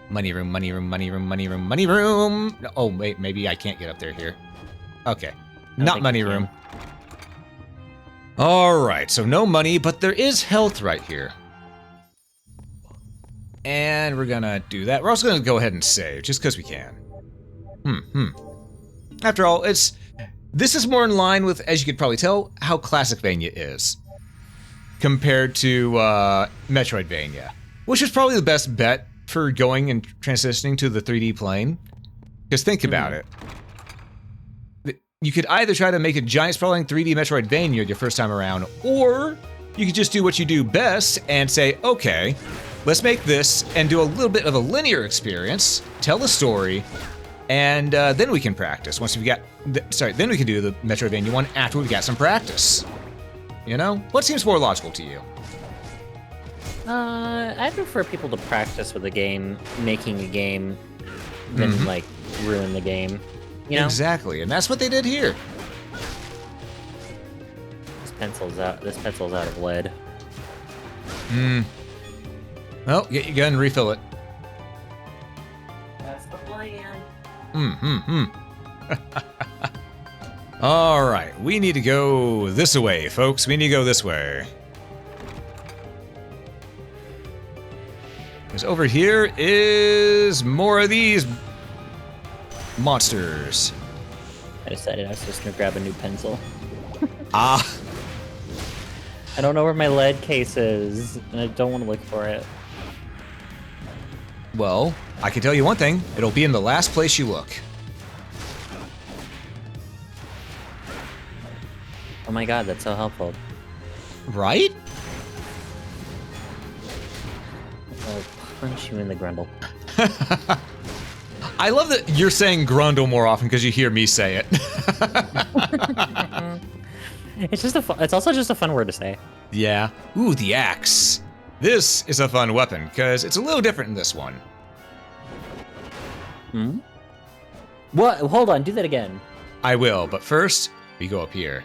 Speaker 1: Money room, money room, money room, money room, money room. Oh, wait, maybe I can't get up there here. Okay, not money room. All right, so no money, but there is health right here. And we're gonna do that. We're also gonna go ahead and save, just because we can. After all, this is more in line with, as you could probably tell, how Classicvania is. Compared to Metroidvania. Which is probably the best bet for going and transitioning to the 3D plane. Because think about it. You could either try to make a giant sprawling 3D Metroidvania your first time around, or you could just do what you do best and say, okay, let's make this and do a little bit of a linear experience, tell the story, and then we can practice. Once we've got, then we can do the Metroidvania one after we've got some practice. You know? What seems more logical to you?
Speaker 2: I prefer people to practice with a game, making a game, than like ruin the game. You know?
Speaker 1: Exactly, and that's what they did here.
Speaker 2: This pencil's out of lead.
Speaker 1: Well, get your gun and refill it.
Speaker 2: That's the plan.
Speaker 1: All right, we need to go this way, folks. We need to go this way. Because over here is more of these monsters.
Speaker 2: I decided I was just gonna grab a new pencil.
Speaker 1: Ah.
Speaker 2: I don't know where my lead case is, and I don't want to look for it.
Speaker 1: Well, I can tell you one thing. It'll be in the last place you look.
Speaker 2: Oh my god, that's so helpful.
Speaker 1: Right?
Speaker 2: I'll punch you in the grundle.
Speaker 1: I love that you're saying grundle more often because you hear me say it.
Speaker 2: It's also just a fun word to say.
Speaker 1: Yeah. Ooh, the axe. This is a fun weapon, because it's a little different in this one.
Speaker 2: Hmm? What? Hold on, do that again.
Speaker 1: I will, but first, we go up here.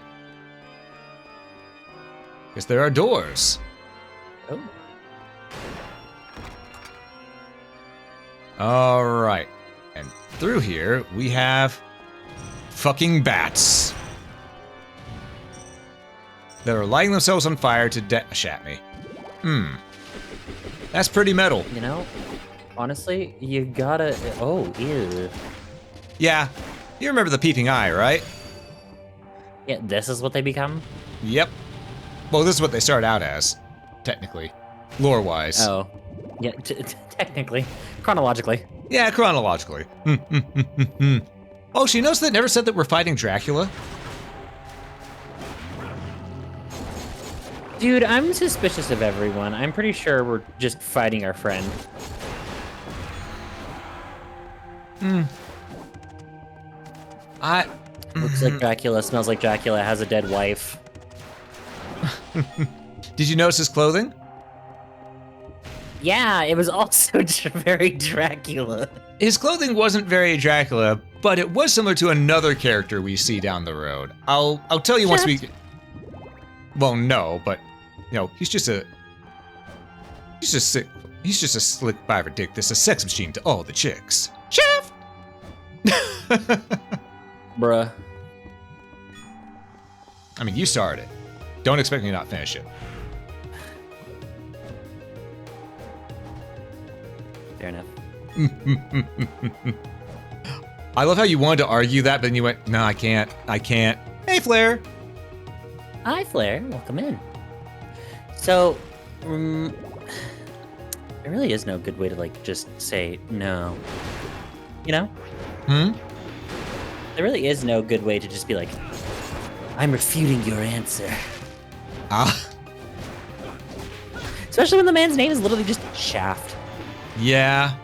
Speaker 1: Because there are doors.
Speaker 2: Oh.
Speaker 1: Alright. And through here, we have fucking bats. That are lighting themselves on fire to dash at me. That's pretty metal.
Speaker 2: You know, honestly, you gotta. Oh, ew.
Speaker 1: Yeah, you remember the peeping eye, right?
Speaker 2: Yeah, this is what they become?
Speaker 1: Yep. Well, this is what they start out as, technically. Lore-wise.
Speaker 2: Oh. Yeah, technically. Chronologically.
Speaker 1: Yeah, chronologically. Oh, she knows that never said that we're fighting Dracula?
Speaker 2: Dude, I'm suspicious of everyone. I'm pretty sure we're just fighting our friend. Looks like Dracula, smells like Dracula, has a dead wife.
Speaker 1: Did you notice his clothing?
Speaker 2: Yeah, it was also very Dracula.
Speaker 1: His clothing wasn't very Dracula, but it was similar to another character we see down the road. I'll tell you once we... Well, no, but, you know, he's just a slick private dick that's a sex machine to all the chicks. Chef!
Speaker 2: Bruh.
Speaker 1: I mean, you started it. Don't expect me to not finish it.
Speaker 2: Fair enough.
Speaker 1: I love how you wanted to argue that, but then you went, no, I can't. Hey, Flair!
Speaker 2: Hi, Flair. Welcome in. So, there really is no good way to, like, just say no. You know? There really is no good way to just be like, I'm refuting your answer. Especially when the man's name is literally just Shaft.
Speaker 1: Yeah.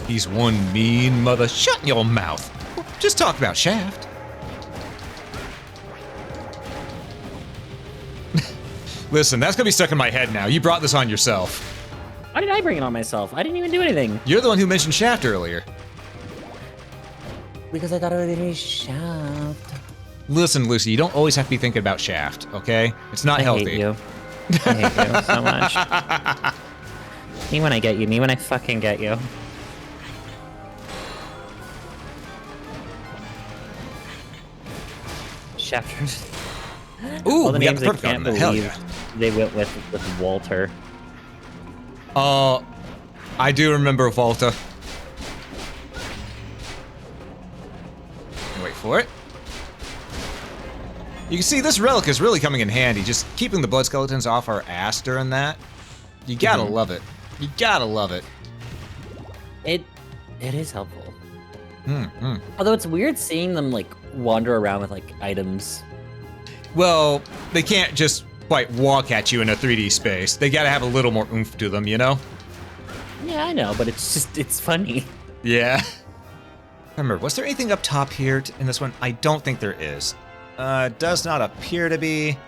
Speaker 1: He's one mean mother. Shut your mouth. Just talk about Shaft. Listen, that's gonna be stuck in my head now. You brought this on yourself.
Speaker 2: Why did I bring it on myself? I didn't even do anything.
Speaker 1: You're the one who mentioned Shaft earlier.
Speaker 2: Because I thought it would be Shaft.
Speaker 1: Listen, Lucy, you don't always have to be thinking about Shaft, okay? It's not healthy.
Speaker 2: I hate you. I hate you so much. Me when I get you. Me when I fucking get you. Shafters.
Speaker 1: Ooh,
Speaker 2: All the
Speaker 1: we got
Speaker 2: names
Speaker 1: the
Speaker 2: I
Speaker 1: perfect
Speaker 2: can't
Speaker 1: one. Hell
Speaker 2: believe
Speaker 1: yeah.
Speaker 2: they went with Walter.
Speaker 1: I do remember Volta. Wait for it. You can see this relic is really coming in handy, just keeping the blood skeletons off our ass during that. You gotta love it. You gotta love it.
Speaker 2: It is helpful. Although it's weird seeing them like wander around with like items.
Speaker 1: Well, they can't just quite walk at you in a 3D space. They gotta have a little more oomph to them, you know?
Speaker 2: Yeah, I know, but it's funny.
Speaker 1: Yeah. Remember, was there anything up top here in this one? I don't think there is. Does not appear to be.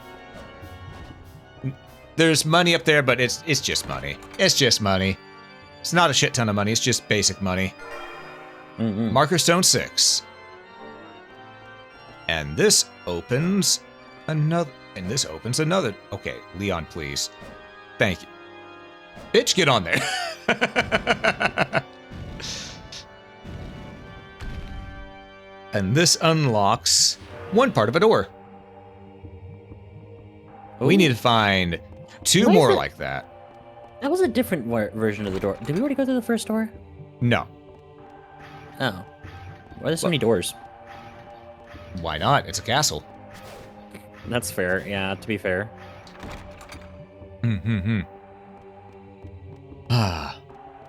Speaker 1: There's money up there, but it's just money. It's just money. It's not a shit ton of money. It's just basic money. Marker Stone 6. And this opens another. And this opens another. Okay, Leon, please. Thank you. Bitch, get on there. And this unlocks one part of a door. We need to find two
Speaker 2: Why is
Speaker 1: more
Speaker 2: it-
Speaker 1: like that.
Speaker 2: That was a different version of the door. Did we already go through the first door?
Speaker 1: No.
Speaker 2: Oh. Why are there so many doors?
Speaker 1: Why not? It's a castle.
Speaker 2: That's fair. Yeah, to be fair.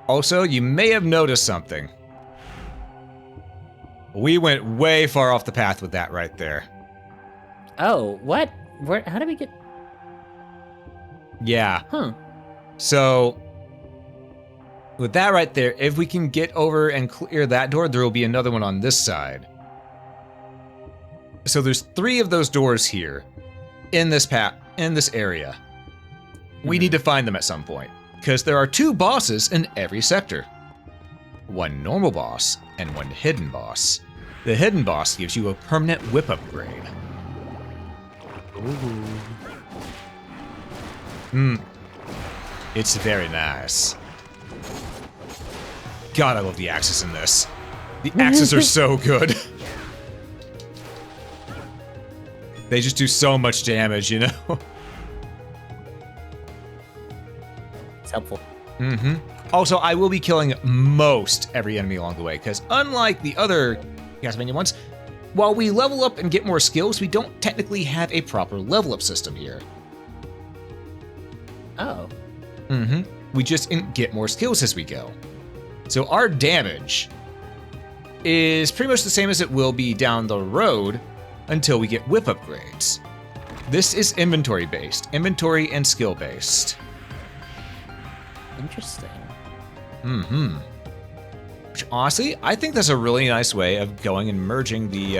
Speaker 1: Also, you may have noticed something. We went way far off the path with that right there.
Speaker 2: Oh, what? Where? How did we get?
Speaker 1: Yeah.
Speaker 2: Huh.
Speaker 1: So, with that right there, if we can get over and clear that door, there will be another one on this side. So there's 3 of those doors here in this area. We need to find them at some point, because there are 2 bosses in every sector. 1 normal boss and 1 hidden boss. The hidden boss gives you a permanent whip upgrade. It's very nice. God, I love the axes in this. The axes are so good. They just do so much damage, you know?
Speaker 2: It's helpful.
Speaker 1: Also, I will be killing most every enemy along the way, because unlike the other Castlevania ones, while we level up and get more skills, we don't technically have a proper level up system here.
Speaker 2: Oh.
Speaker 1: We just get more skills as we go. So our damage is pretty much the same as it will be down the road until we get whip upgrades. This is inventory based, inventory and skill based.
Speaker 2: Interesting.
Speaker 1: Which honestly, I think that's a really nice way of going and merging the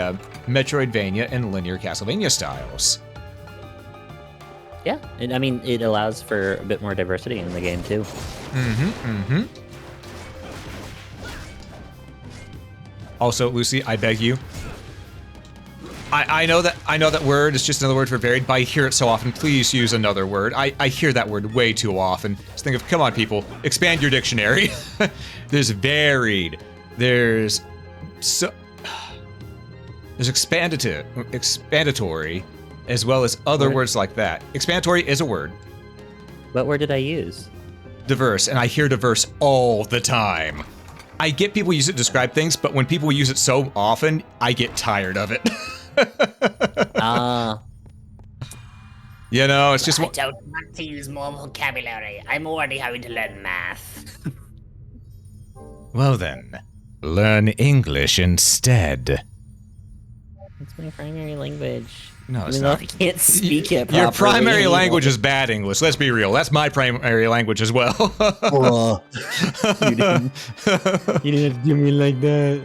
Speaker 1: Metroidvania and linear Castlevania styles.
Speaker 2: Yeah, and I mean, it allows for a bit more diversity in the game too.
Speaker 1: Also, Lucy, I beg you. I know that word is just another word for varied, but I hear it so often. Please use another word. I hear that word way too often. Just think of, come on, people, expand your dictionary. There's varied. There's expandatory, as well as other words like that. Expandatory is a word.
Speaker 2: What word did I use?
Speaker 1: Diverse, and I hear diverse all the time. I get people use it to describe things, but when people use it so often, I get tired of it. You know, it's just
Speaker 5: I don't want to use more vocabulary. I'm already having to learn math.
Speaker 1: Well then, learn English instead.
Speaker 2: It's my primary language.
Speaker 1: No, it's
Speaker 2: Even though
Speaker 1: not.
Speaker 2: I can't speak it properly.
Speaker 1: Your primary
Speaker 2: anymore.
Speaker 1: language is bad English. Let's be real. That's my primary language as well.
Speaker 2: You didn't have to do me like that.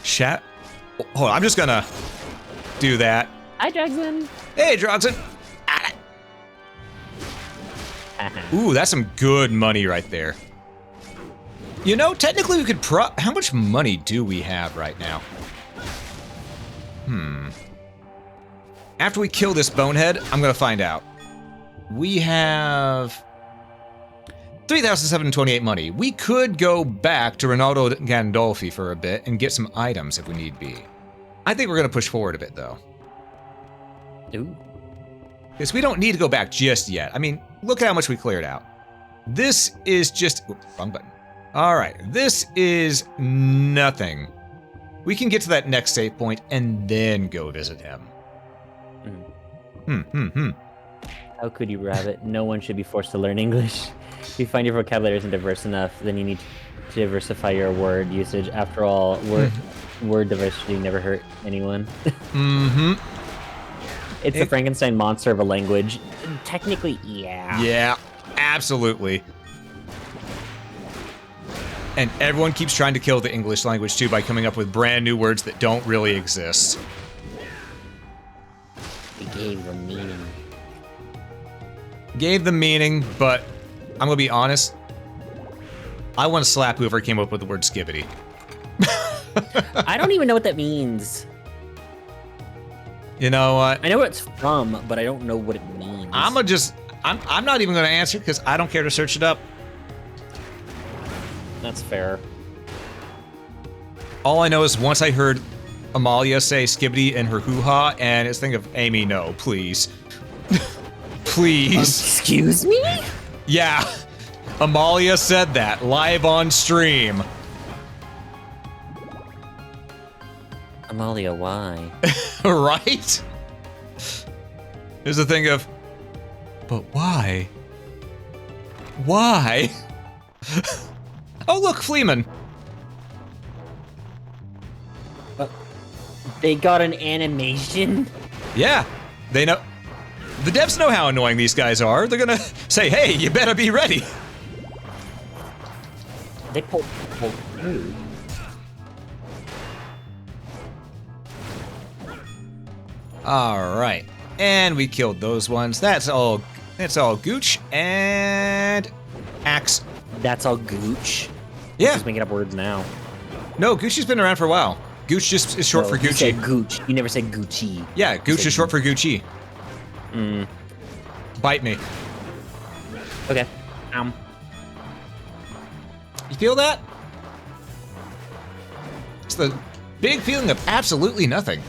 Speaker 1: Chat. Hold on, I'm just gonna do that.
Speaker 2: Hi, Drugson.
Speaker 1: Hey, Drogson. Ooh, that's some good money right there. You know, technically we could how much money do we have right now? After we kill this bonehead, I'm gonna find out. We have 3,728 money. We could go back to Ronaldo Gandolfi for a bit and get some items if we need be. I think we're gonna push forward a bit though.
Speaker 2: Ooh.
Speaker 1: Because we don't need to go back just yet. I mean, look at how much we cleared out. This is just, oops, wrong button. All right, this is nothing. We can get to that next save point and then go visit him.
Speaker 2: How could you, Rabbit? No one should be forced to learn English. If you find your vocabulary isn't diverse enough, then you need to diversify your word usage. After all, word diversity never hurt anyone. It's the Frankenstein monster of a language. Technically, yeah.
Speaker 1: Yeah, absolutely. And everyone keeps trying to kill the English language too by coming up with brand new words that don't really exist.
Speaker 2: We gave them meaning.
Speaker 1: Gave them meaning, but I'm gonna be honest. I want to slap whoever came up with the word skibbity.
Speaker 2: I don't even know what that means.
Speaker 1: You know what?
Speaker 2: I know what it's from, but I don't know what it means.
Speaker 1: I'm not even gonna answer because I don't care to search it up.
Speaker 2: That's fair.
Speaker 1: All I know is once I heard Amalia say skibbity in her hoo-ha, and it's thinking of Amy, no, please. Please.
Speaker 2: Excuse me?
Speaker 1: Yeah. Amalia said that live on stream.
Speaker 2: Amalia, why?
Speaker 1: Right? There's a thing of, but why? Why? Oh, look, Fleeman.
Speaker 2: They got an animation?
Speaker 1: Yeah, they know. The devs know how annoying these guys are. They're gonna say, hey, you better be ready.
Speaker 2: They pulled through.
Speaker 1: All right, and we killed those ones. That's all gooch and axe.
Speaker 2: That's all gooch.
Speaker 1: Yeah.
Speaker 2: Just making up words now.
Speaker 1: No, Gucci's been around for a while. Gooch just is short for
Speaker 2: You
Speaker 1: Gucci.
Speaker 2: said gooch. You never said Gucci.
Speaker 1: Yeah, Gooch is short for Gucci. Bite me.
Speaker 2: Okay.
Speaker 1: You feel that? It's the big feeling of absolutely nothing.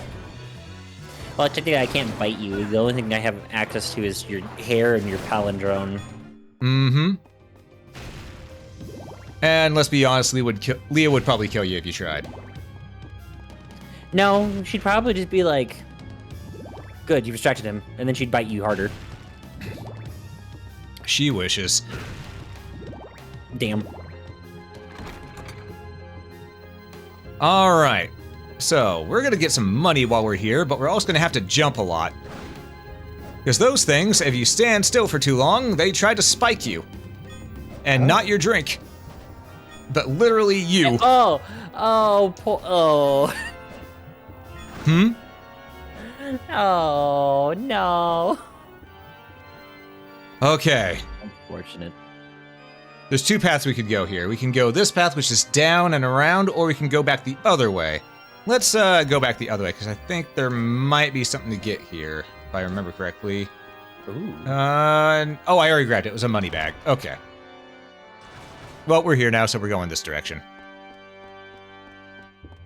Speaker 2: Well, technically, I can't bite you. The only thing I have access to is your hair and your palindrome.
Speaker 1: Mm-hmm. And let's be honest, Leah would probably kill you if you tried.
Speaker 2: No, she'd probably just be like, good, you distracted him. And then she'd bite you harder.
Speaker 1: She wishes.
Speaker 2: Damn.
Speaker 1: All right. So, we're going to get some money while we're here, but we're also going to have to jump a lot. Because those things, if you stand still for too long, they try to spike you. And not your drink. But literally you.
Speaker 2: Oh,
Speaker 1: Hmm?
Speaker 2: oh, no.
Speaker 1: Okay.
Speaker 2: Unfortunate.
Speaker 1: There's two paths we could go here. We can go this path, which is down and around, or we can go back the other way. Let's go back the other way, because I think there might be something to get here, if I remember correctly.
Speaker 2: Ooh.
Speaker 1: Oh, I already grabbed it. It was a money bag. Okay. Well, we're here now, so we're going this direction.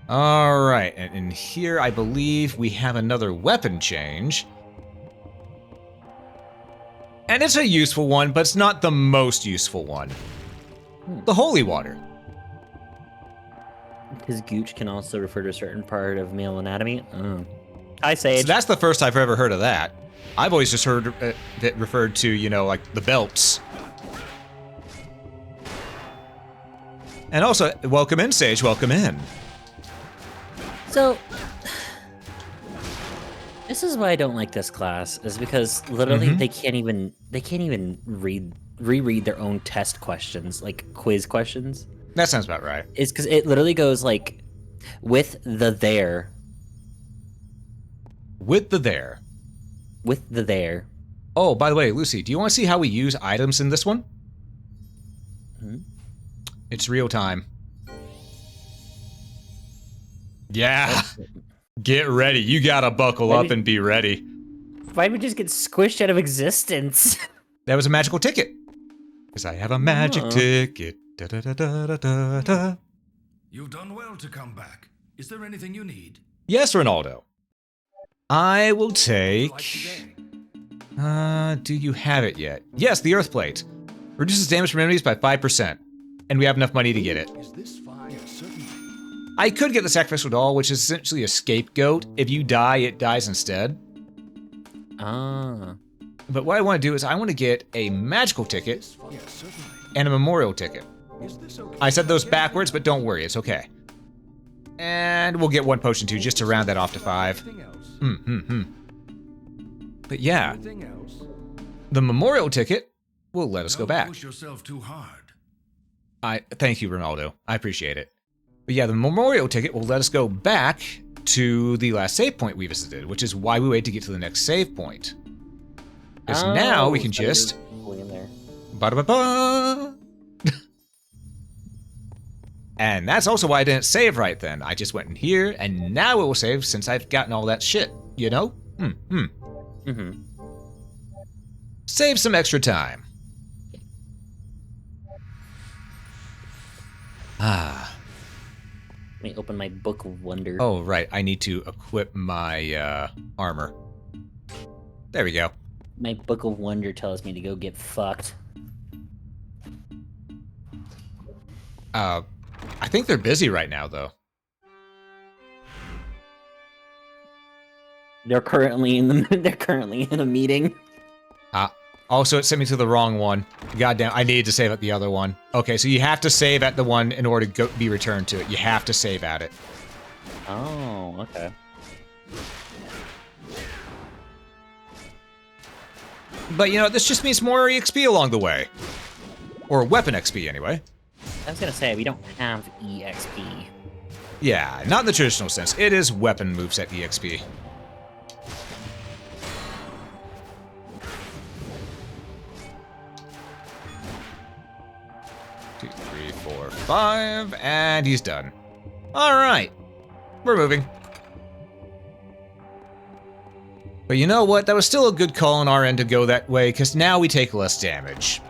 Speaker 1: All right, and in here, I believe we have another weapon change. And it's a useful one, but it's not the most useful one. The holy water.
Speaker 2: Because gooch can also refer to a certain part of male anatomy. Hi, Sage.
Speaker 1: So that's the first I've ever heard of that. I've always just heard it referred to, you know, like the belts. And also, welcome in, Sage, welcome in.
Speaker 2: So, this is why I don't like this class, is because literally they can't even reread their own test questions, like quiz questions.
Speaker 1: That sounds about right.
Speaker 2: It's because it literally goes like, with the there.
Speaker 1: With the there.
Speaker 2: With the there.
Speaker 1: Oh, by the way, Lucy, do you want to see how we use items in this one? It's real time. Yeah. Get ready. You gotta buckle up and be ready.
Speaker 2: Why would we just get squished out of existence?
Speaker 1: That was a magical ticket. Because I have a magic ticket. Da, da, da, da, da, da, da.
Speaker 3: You've done well to come back. Is there anything you need?
Speaker 1: Yes, Ronaldo. I will take... do you have it yet? Yes, the Earth Plate. Reduces damage from enemies by 5%. And we have enough money to get it.
Speaker 3: Is this fire certain?
Speaker 1: I could get the Sacrificial Doll, which is essentially a scapegoat. If you die, it dies instead. But what I want to do is I want to get a magical ticket and a memorial ticket. I said those backwards, but don't worry, it's okay. And we'll get one potion too, just to round that off to 5. But yeah, the memorial ticket will let us go back.
Speaker 3: Don't push yourself too hard.
Speaker 1: Thank you, Ronaldo. I appreciate it. But yeah, the memorial ticket will let us go back to the last save point we visited, which is why we wait to get to the next save point. Because now we can just... Ba-da-ba-ba! And that's also why I didn't save right then. I just went in here, and now it will save since I've gotten all that shit, you know? Save some extra time.
Speaker 2: Let me open my Book of Wonder.
Speaker 1: Oh, right. I need to equip my armor. There we go.
Speaker 2: My Book of Wonder tells me to go get fucked.
Speaker 1: I think they're busy right now, though.
Speaker 2: They're currently in a meeting.
Speaker 1: Also, it sent me to the wrong one. Goddamn, I needed to save at the other one. Okay, so you have to save at the one in order to be returned to it. You have to save at it.
Speaker 2: Oh, okay.
Speaker 1: But, you know, this just means more EXP along the way. Or weapon XP, anyway.
Speaker 2: I was gonna say, we don't have EXP.
Speaker 1: Yeah, not in the traditional sense. It is weapon moveset EXP. Two, three, four, five, and he's done. All right, we're moving. But you know what? That was still a good call on our end to go that way, because now we take less damage.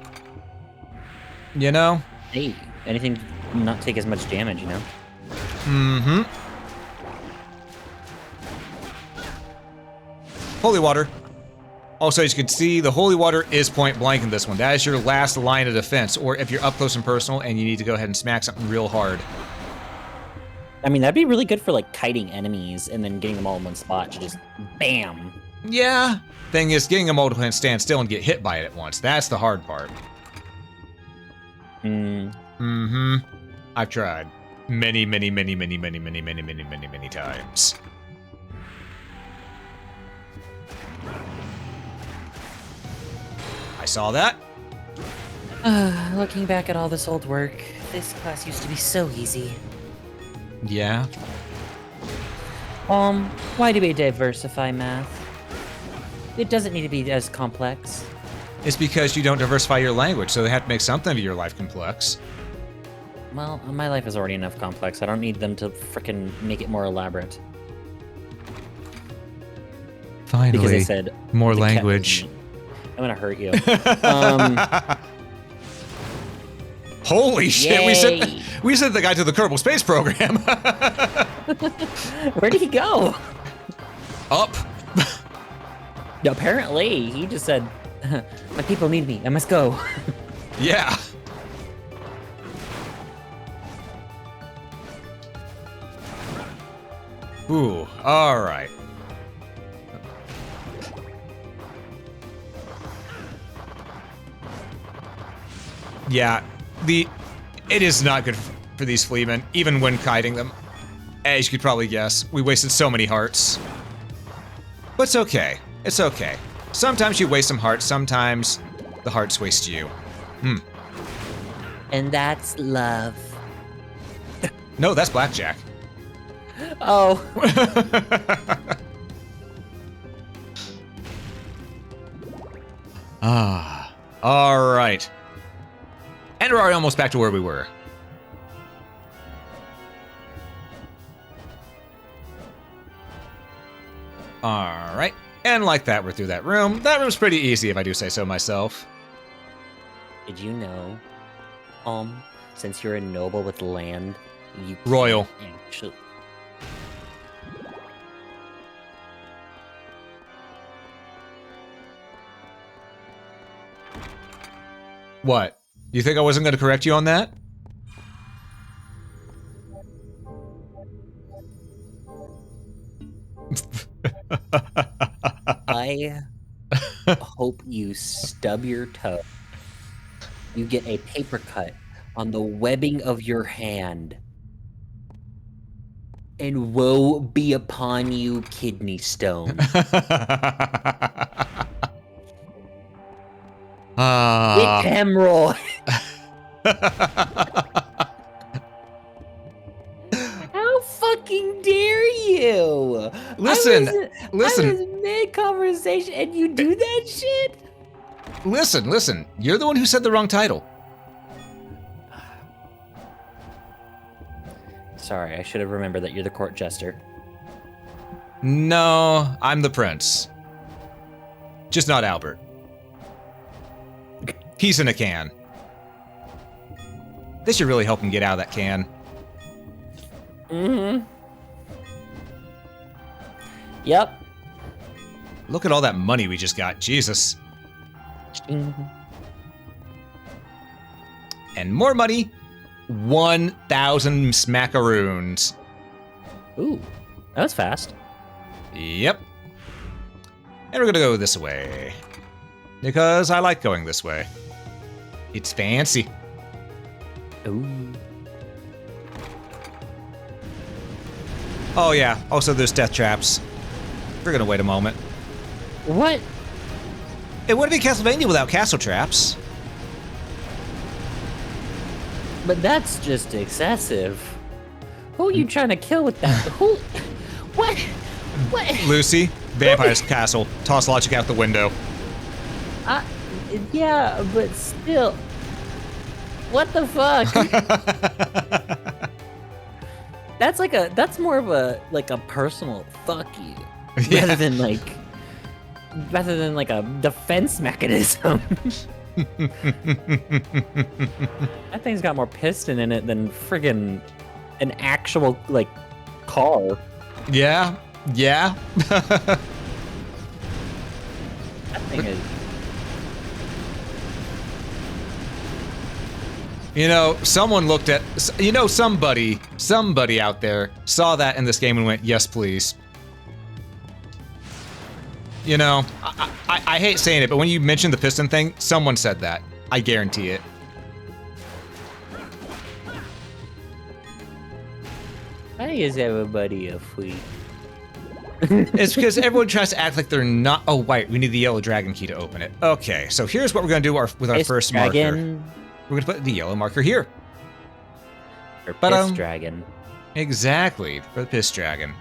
Speaker 1: You know?
Speaker 2: Hey, anything to not take as much damage, you know?
Speaker 1: Mm-hmm. Holy water. Also, as you can see, the holy water is point blank in this one. That is your last line of defense, or if you're up close and personal and you need to go ahead and smack something real hard.
Speaker 2: I mean, that'd be really good for, like, kiting enemies and then getting them all in one spot to just BAM!
Speaker 1: Yeah. Thing is, getting them all to stand still and get hit by it at once. That's the hard part. Mm-hmm. I've tried. Many times. I saw that.
Speaker 2: Looking back at all this old work, this class used to be so easy.
Speaker 1: Yeah.
Speaker 2: Why do we diversify math? It doesn't need to be as complex.
Speaker 1: It's because you don't diversify your language, so they have to make something of your life complex.
Speaker 2: Well, my life is already enough complex. I don't need them to frickin' make it more elaborate.
Speaker 1: Finally,
Speaker 2: Because I said
Speaker 1: more
Speaker 2: the cat
Speaker 1: language.
Speaker 2: was mean. I'm gonna hurt you.
Speaker 1: Holy shit!
Speaker 2: Yay.
Speaker 1: We sent the guy to the Kerbal Space Program.
Speaker 2: Where did he go?
Speaker 1: Up.
Speaker 2: Apparently, he just said, "My people need me. I must go."
Speaker 1: Yeah. Ooh. All right. Yeah, it is not good for these fleamen, even when kiting them. As you could probably guess, we wasted so many hearts. But it's okay. It's okay. Sometimes you waste some hearts, sometimes the hearts waste you.
Speaker 2: And that's love.
Speaker 1: No, that's blackjack.
Speaker 2: Oh.
Speaker 1: All right. And we're already almost back to where we were. All right. And like that, we're through that room. That room's pretty easy, if I do say so myself.
Speaker 2: Did you know, since you're a noble with land, you can't
Speaker 1: Royal.
Speaker 2: actually...
Speaker 1: What? You think I wasn't going to correct you on that?
Speaker 2: I hope you stub your toe. You get a paper cut on the webbing of your hand. And woe be upon you, kidney stone. It's hemorrhoid. How fucking dare you?
Speaker 1: Listen,
Speaker 2: I
Speaker 1: listen.
Speaker 2: was mid-conversation and you do that shit?
Speaker 1: Listen. You're the one who said the wrong title.
Speaker 2: Sorry, I should have remembered that you're the court jester.
Speaker 1: No, I'm the prince. Just not Albert. He's in a can. This should really help him get out of that can.
Speaker 2: Mm-hmm. Yep.
Speaker 1: Look at all that money we just got. Jesus. And more money. 1,000 smackaroons.
Speaker 2: Ooh, that was fast.
Speaker 1: Yep. And we're gonna go this way. Because I like going this way. It's fancy.
Speaker 2: Ooh.
Speaker 1: Oh yeah, also there's death traps. We're gonna wait a moment.
Speaker 2: What?
Speaker 1: It wouldn't be Castlevania without castle traps.
Speaker 2: But that's just excessive. Who are you trying to kill with that? Who? What? What?
Speaker 1: Lucy, Vampire's Castle. Toss logic out the window.
Speaker 2: Yeah, but still. What the fuck? That's more of a personal fuck you.
Speaker 1: Yeah.
Speaker 2: Rather than like a defense mechanism. That thing's got more piston in it than friggin' an actual car.
Speaker 1: Yeah. Yeah.
Speaker 2: That thing is.
Speaker 1: You know, someone looked at, somebody out there saw that in this game and went, yes, please. You know, I hate saying it, but when you mentioned the piston thing, someone said that. I guarantee it.
Speaker 2: Why is everybody a freak?
Speaker 1: It's because everyone tries to act like they're not. Oh, wait, we need the yellow dragon key to open it. Okay, so here's what we're going to do with our first marker. We're going to put the yellow marker here.
Speaker 2: Or piss dragon.
Speaker 1: Exactly, for the piss dragon.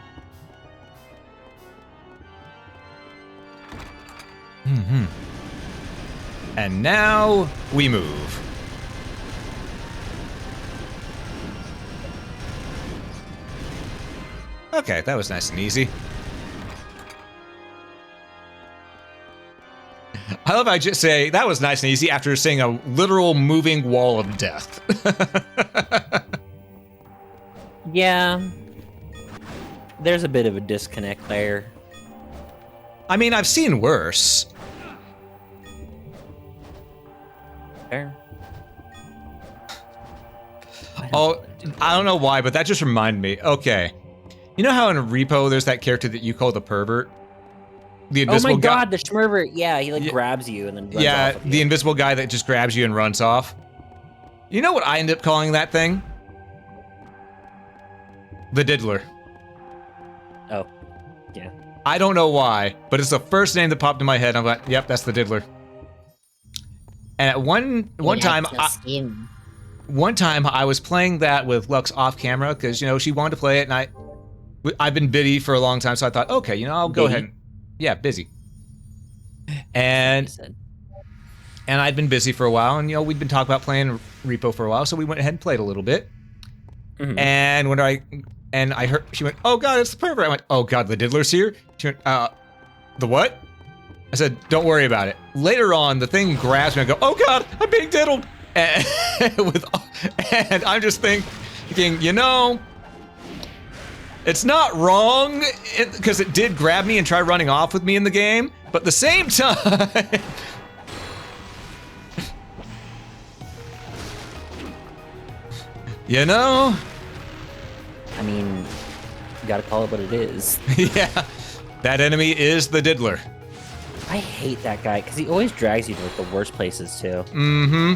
Speaker 1: And now we move. Okay, that was nice and easy. I love how I just say that was nice and easy after seeing a literal moving wall of death.
Speaker 2: Yeah. There's a bit of a disconnect there.
Speaker 1: I mean, I've seen worse.
Speaker 2: Fair.
Speaker 1: Oh, I don't know why, but that just reminded me. Okay. You know how in Repo there's that character that you call the pervert? The invisible
Speaker 2: oh my god, the Schmervert. Yeah, he grabs you and then runs off of
Speaker 1: the
Speaker 2: you.
Speaker 1: invisible guy that just grabs you and runs off. You know what I end up calling that thing? The Diddler.
Speaker 2: Oh, yeah.
Speaker 1: I don't know why, but it's the first name that popped in my head. I'm like, yep, that's the Diddler. And at one time I was playing that with Lux off camera because she wanted to play it, and I've been biddy for a long time, so I thought, okay, I'll go ahead. Yeah, busy. And I'd been busy for a while, and we'd been talking about playing Repo for a while, so we went ahead and played a little bit.
Speaker 2: Mm-hmm.
Speaker 1: And when I heard, she went, "Oh God, it's the pervert." I went, "Oh God, the Diddler's here." She went, "The what?" I said, "Don't worry about it." Later on, the thing grabs me and I go, "Oh God, I'm being diddled," and I'm just thinking, it's not wrong because it did grab me and try running off with me in the game, but at the same time,
Speaker 2: I mean, you gotta call it what it is.
Speaker 1: Yeah, that enemy is the Diddler.
Speaker 2: I hate that guy because he always drags you to the worst places too.
Speaker 1: Mm-hmm.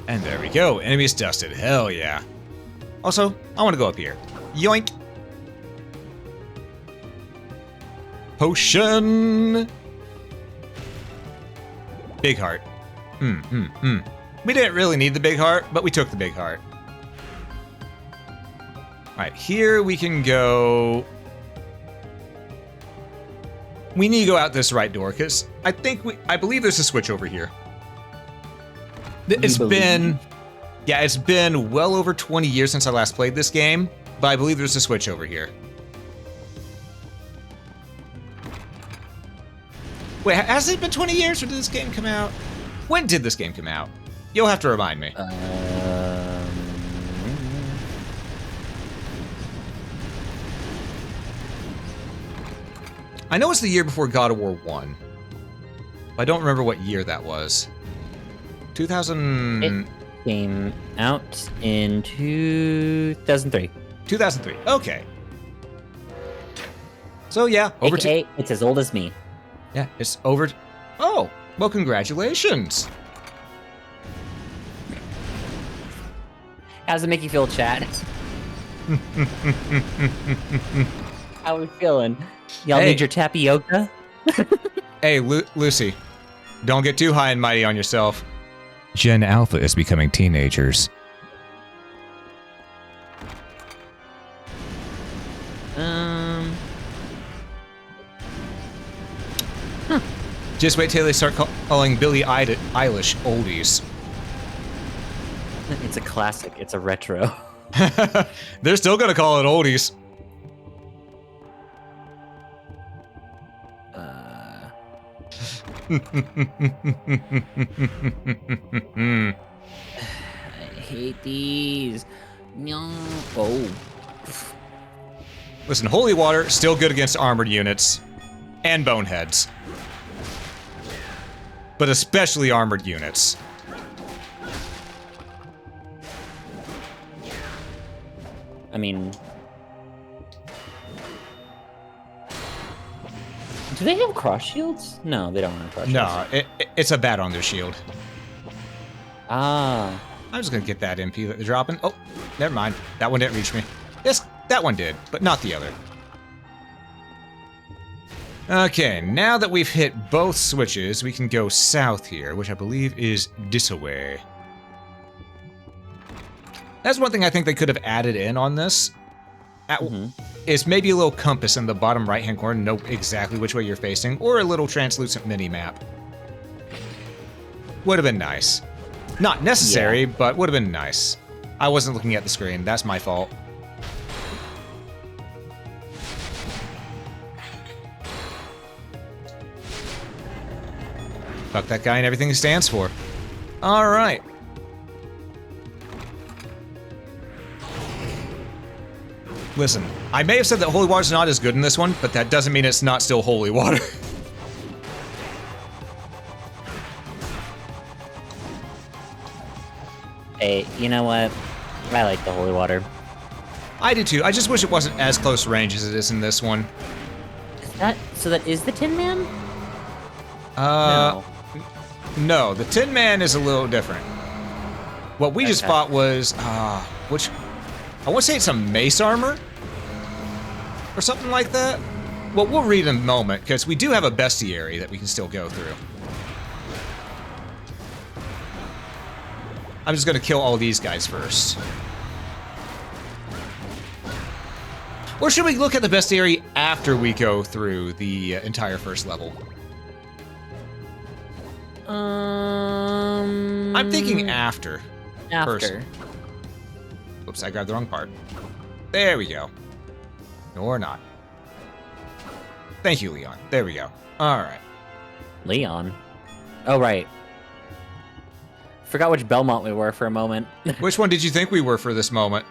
Speaker 1: And there we go. Enemies dusted. Hell yeah. Also, I want to go up here. Yoink. Potion. Big heart. We didn't really need the big heart, but we took the big heart. Alright, here we can go. We need to go out this right door, because I believe there's a switch over here. It's been well over 20 years since I last played this game, but I believe there's a switch over here. Wait, has it been 20 years or did this game come out? When did this game come out? You'll have to remind me. I know it's the year before God of War 1. But I don't remember what year that was. 2000...
Speaker 2: It came out in 2003.
Speaker 1: 2003, okay. So yeah, over
Speaker 2: AKA, it's as old as me.
Speaker 1: Yeah, it's over. Oh, well, congratulations.
Speaker 2: How does it make you feel, chat? How we feeling? Y'all
Speaker 1: Hey.
Speaker 2: need your tapioca?
Speaker 1: Hey, Lucy, don't get too high and mighty on yourself. Gen Alpha is becoming teenagers. Just wait till they start calling Billie Eilish oldies.
Speaker 2: It's a classic. It's a retro.
Speaker 1: They're still gonna call it oldies.
Speaker 2: I hate these. No. Oh.
Speaker 1: Listen, holy water, still good against armored units. And boneheads. But especially armored units.
Speaker 2: I mean... Do they have cross shields? No, they don't have cross shields.
Speaker 1: No, it's a bat on their shield.
Speaker 2: Ah.
Speaker 1: I'm just gonna get that MP that they're dropping. Oh, never mind. That one didn't reach me. Yes, that one did, but not the other. Okay, now that we've hit both switches, we can go south here, which I believe is this way. That's one thing I think they could have added in on this. Is maybe a little compass in the bottom right-hand corner to know exactly which way you're facing, or a little translucent mini-map. Would have been nice. Not necessary, but would have been nice. I wasn't looking at the screen. That's my fault. Fuck that guy and everything he stands for. Alright. Listen, I may have said that holy water's not as good in this one, but that doesn't mean it's not still holy water.
Speaker 2: Hey, you know what? I like the holy water.
Speaker 1: I do too. I just wish it wasn't as close range as it is in this one.
Speaker 2: Is that... So that is the Tin Man?
Speaker 1: No, the Tin Man is a little different. What we just fought was, which... I want to say it's some mace armor? Or something like that? Well, we'll read in a moment, because we do have a bestiary that we can still go through. I'm just going to kill all these guys first. Or should we look at the bestiary after we go through the entire first level? I'm thinking after.
Speaker 2: After.
Speaker 1: Oops, I grabbed the wrong part. There we go. Or not. Thank you, Leon. There we go. Alright.
Speaker 2: Leon? Oh, right. Forgot which Belmont we were for a moment.
Speaker 1: Which one did you think we were for this moment?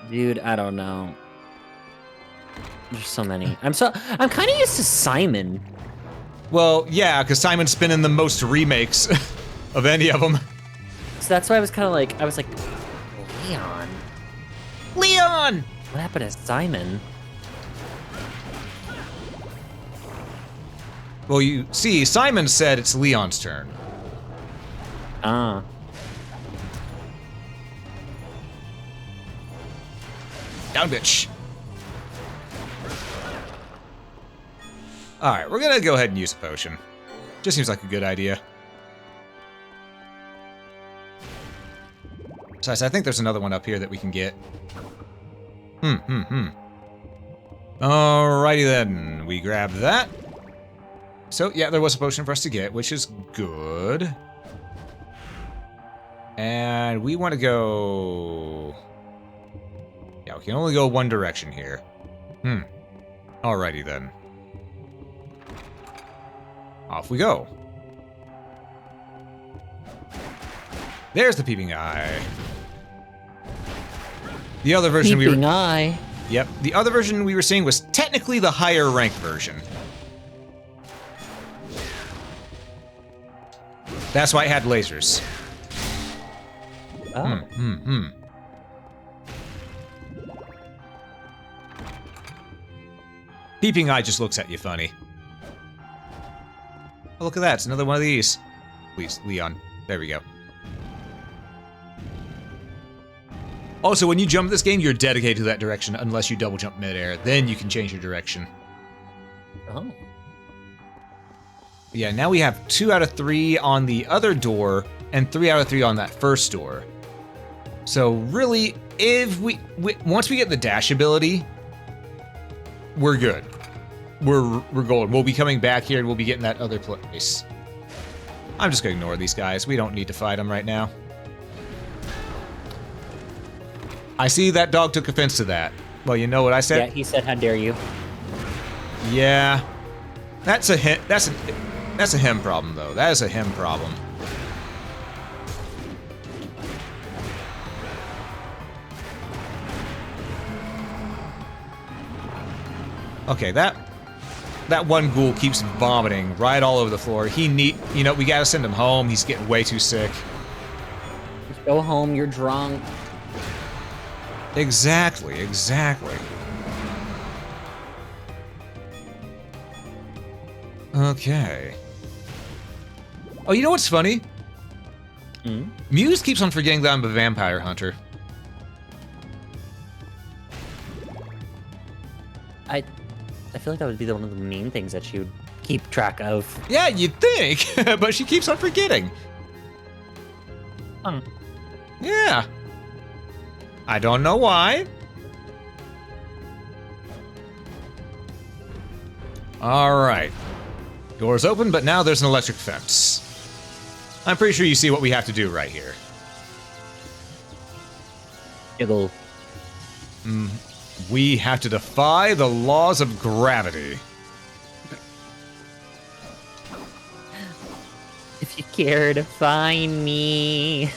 Speaker 2: Dude, I don't know. There's so many. I'm kind of used to Simon.
Speaker 1: Well, yeah, because Simon's been in the most remakes of any of them.
Speaker 2: So that's why I was kind of like, Leon.
Speaker 1: Leon!
Speaker 2: What happened to Simon?
Speaker 1: Well, you see, Simon said it's Leon's turn.
Speaker 2: Ah.
Speaker 1: Down, bitch. Alright, we're gonna go ahead and use a potion. Just seems like a good idea. Besides, I think there's another one up here that we can get. Alrighty then, we grab that. So, yeah, there was a potion for us to get, which is good. And we want to go... Yeah, we can only go one direction here. Alrighty then. Off we go. There's the peeping eye. The other version
Speaker 2: Peeping eye.
Speaker 1: Yep, the other version we were seeing was technically the higher rank version. That's why it had lasers.
Speaker 2: Oh.
Speaker 1: Peeping eye just looks at you funny. Oh, look at that, it's another one of these. Please, Leon. There we go. Also, when you jump this game, you're dedicated to that direction unless you double jump midair. Then you can change your direction.
Speaker 2: Oh.
Speaker 1: Yeah, now we have 2 out of 3 on the other door and 3 out of 3 on that first door. So really, if we once we get the dash ability, we're good. We're golden. We'll be coming back here and we'll be getting that other place. I'm just gonna ignore these guys. We don't need to fight them right now. I see that dog took offense to that. Well, you know what I said?
Speaker 2: Yeah, he said, "How dare you?"
Speaker 1: Yeah, that's a him. That's a him problem though. That is a him problem. Okay, that one ghoul keeps vomiting right all over the floor. You know, we gotta send him home. He's getting way too sick.
Speaker 2: Just go home. You're drunk.
Speaker 1: Exactly, exactly. Okay. Oh, you know what's funny? Muse keeps on forgetting that I'm a vampire hunter.
Speaker 2: I feel like that would be one of the main things that she would keep track of.
Speaker 1: Yeah, you'd think, but she keeps on forgetting. Yeah. I don't know why. All right. Door's open, but now there's an electric fence. I'm pretty sure you see what we have to do right here.
Speaker 2: Jiggle.
Speaker 1: We have to defy the laws of gravity.
Speaker 2: If you care to find me.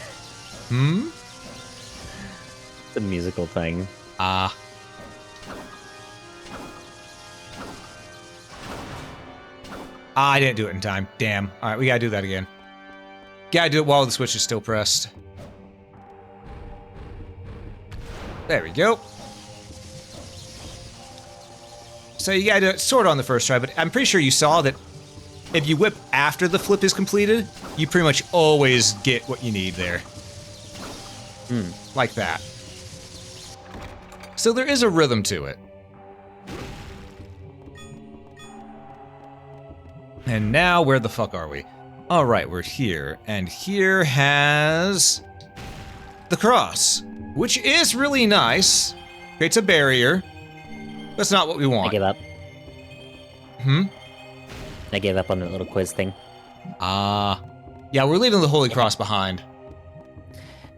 Speaker 2: It's a musical thing.
Speaker 1: I didn't do it in time. Damn. All right, we gotta do that again. Gotta do it while the switch is still pressed. There we go. So you gotta do it sort of on the first try, but I'm pretty sure you saw that if you whip after the flip is completed, you pretty much always get what you need there. Like that. So there is a rhythm to it. And now, where the fuck are we? All right, we're here. And here has the cross, which is really nice. Creates a barrier. That's not what we want.
Speaker 2: I give up. I gave up on the little quiz thing.
Speaker 1: Yeah, we're leaving the Holy Cross behind.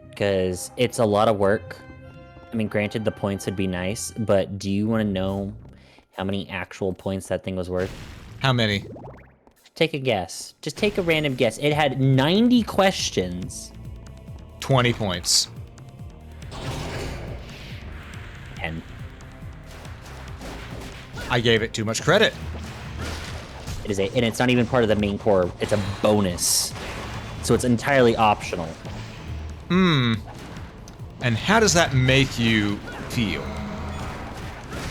Speaker 2: Because it's a lot of work. I mean, granted, the points would be nice, but do you want to know how many actual points that thing was worth?
Speaker 1: How many?
Speaker 2: Take a guess. Just take a random guess. It had 90 questions.
Speaker 1: 20 points.
Speaker 2: 10.
Speaker 1: I gave it too much credit.
Speaker 2: It is and it's not even part of the main core. It's a bonus. So it's entirely optional.
Speaker 1: And how does that make you feel?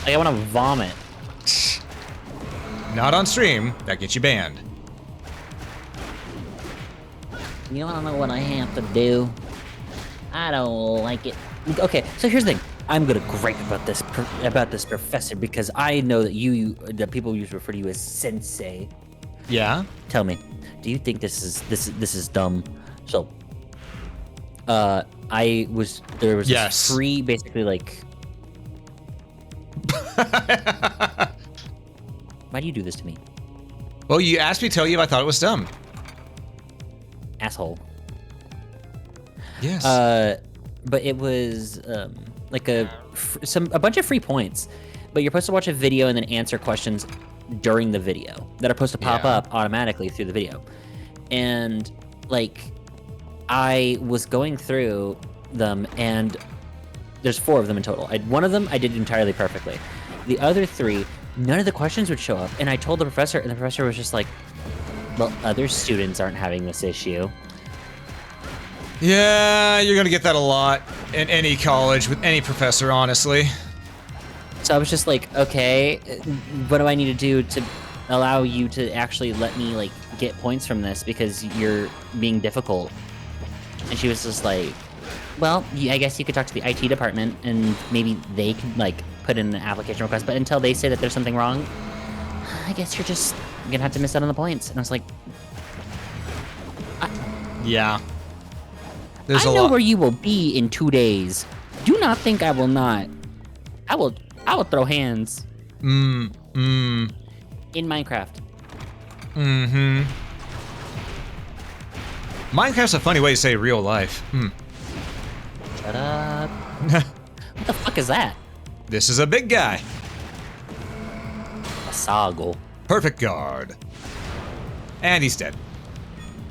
Speaker 2: Like, I want to vomit.
Speaker 1: Not on stream. That gets you banned.
Speaker 2: You wanna know what I have to do? I don't like it. Okay, so here's the thing. I'm gonna gripe about this professor because I know that people used to refer to you as sensei.
Speaker 1: Yeah?
Speaker 2: Tell me, do you think this is dumb? So, there was
Speaker 1: Yes.
Speaker 2: this free, basically, like. Why do you do this to me,
Speaker 1: Well, you asked me to tell you if I thought it was dumb.
Speaker 2: asshole?
Speaker 1: Yes.
Speaker 2: But it was like a bunch of free points, but you're supposed to watch a video and then answer questions during the video that are supposed to pop
Speaker 1: Yeah.
Speaker 2: up automatically through the video. And like, I was going through them, and there's 4 of them in total. One of them I did entirely perfectly. The other 3, none of the questions would show up, and I told the professor, and the professor was just like, "Well, other students aren't having this issue."
Speaker 1: Yeah, you're gonna get that a lot in any college with any professor, honestly.
Speaker 2: So I was just like, okay, what do I need to do to allow you to actually let me, like, get points from this because you're being difficult? And she was just like, Well, I guess you could talk to the IT department, and maybe they could, like, put in an application request, but until they say that there's something wrong, I guess you're just gonna have to miss out on the points. And I was like,
Speaker 1: Yeah.
Speaker 2: I know where you will be in 2 days. Do not think I will not. I will throw hands. In Minecraft.
Speaker 1: Mm-hmm. Minecraft's a funny way to say real life.
Speaker 2: Shut up. What the fuck is that?
Speaker 1: This is a big guy.
Speaker 2: A Soggle.
Speaker 1: Perfect guard. And he's dead.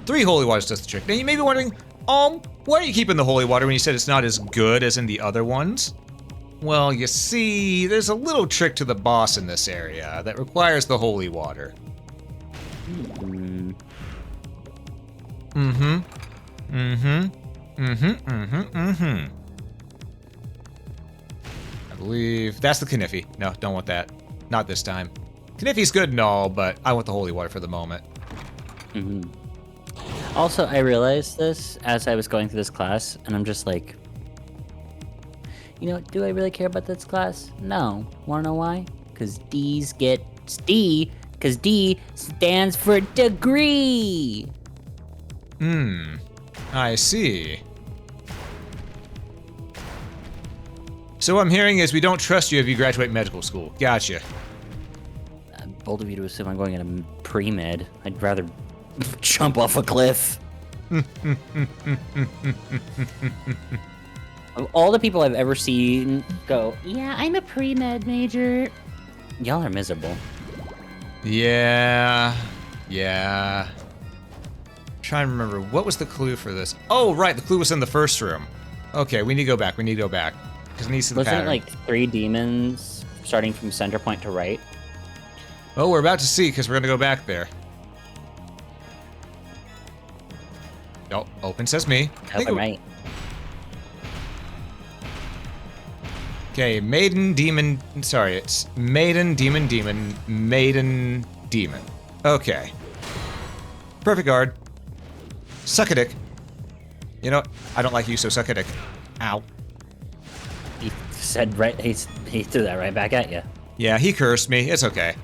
Speaker 1: 3 holy waters does the trick. Now you may be wondering, why are you keeping the holy water when you said it's not as good as in the other ones? Well, you see, there's a little trick to the boss in this area that requires the holy water. I believe that's the Kniffy. No, don't want that. Not this time. Kniffy's good and all, but I want the holy water for the moment.
Speaker 2: Also, I realized this as I was going through this class, and I'm just like, you know, do I really care about this class? No. Wanna know why? Because D stands for degree.
Speaker 1: I see. So what I'm hearing is we don't trust you if you graduate medical school. Gotcha.
Speaker 2: Bold of you to assume I'm going into pre-med. I'd rather jump off a cliff. Of all the people I've ever seen go, yeah, I'm a pre-med major, y'all are miserable.
Speaker 1: Yeah. Trying to remember, what was the clue for this? Oh, right, the clue was in the first room. Okay, we need to go back. Because I need to see the
Speaker 2: Wasn't
Speaker 1: pattern.
Speaker 2: it like 3 demons starting from center point to right?
Speaker 1: Oh, we're about to see, because we're going to go back there. Oh, open sesame.
Speaker 2: Open right.
Speaker 1: Okay, maiden, demon... Sorry, it's maiden, demon, demon, maiden, demon. Okay. Perfect guard. Suck a dick. You know what? I don't like you, so suck a dick. Ow.
Speaker 2: He said right, he threw that right back at you.
Speaker 1: Yeah, he cursed me. It's okay.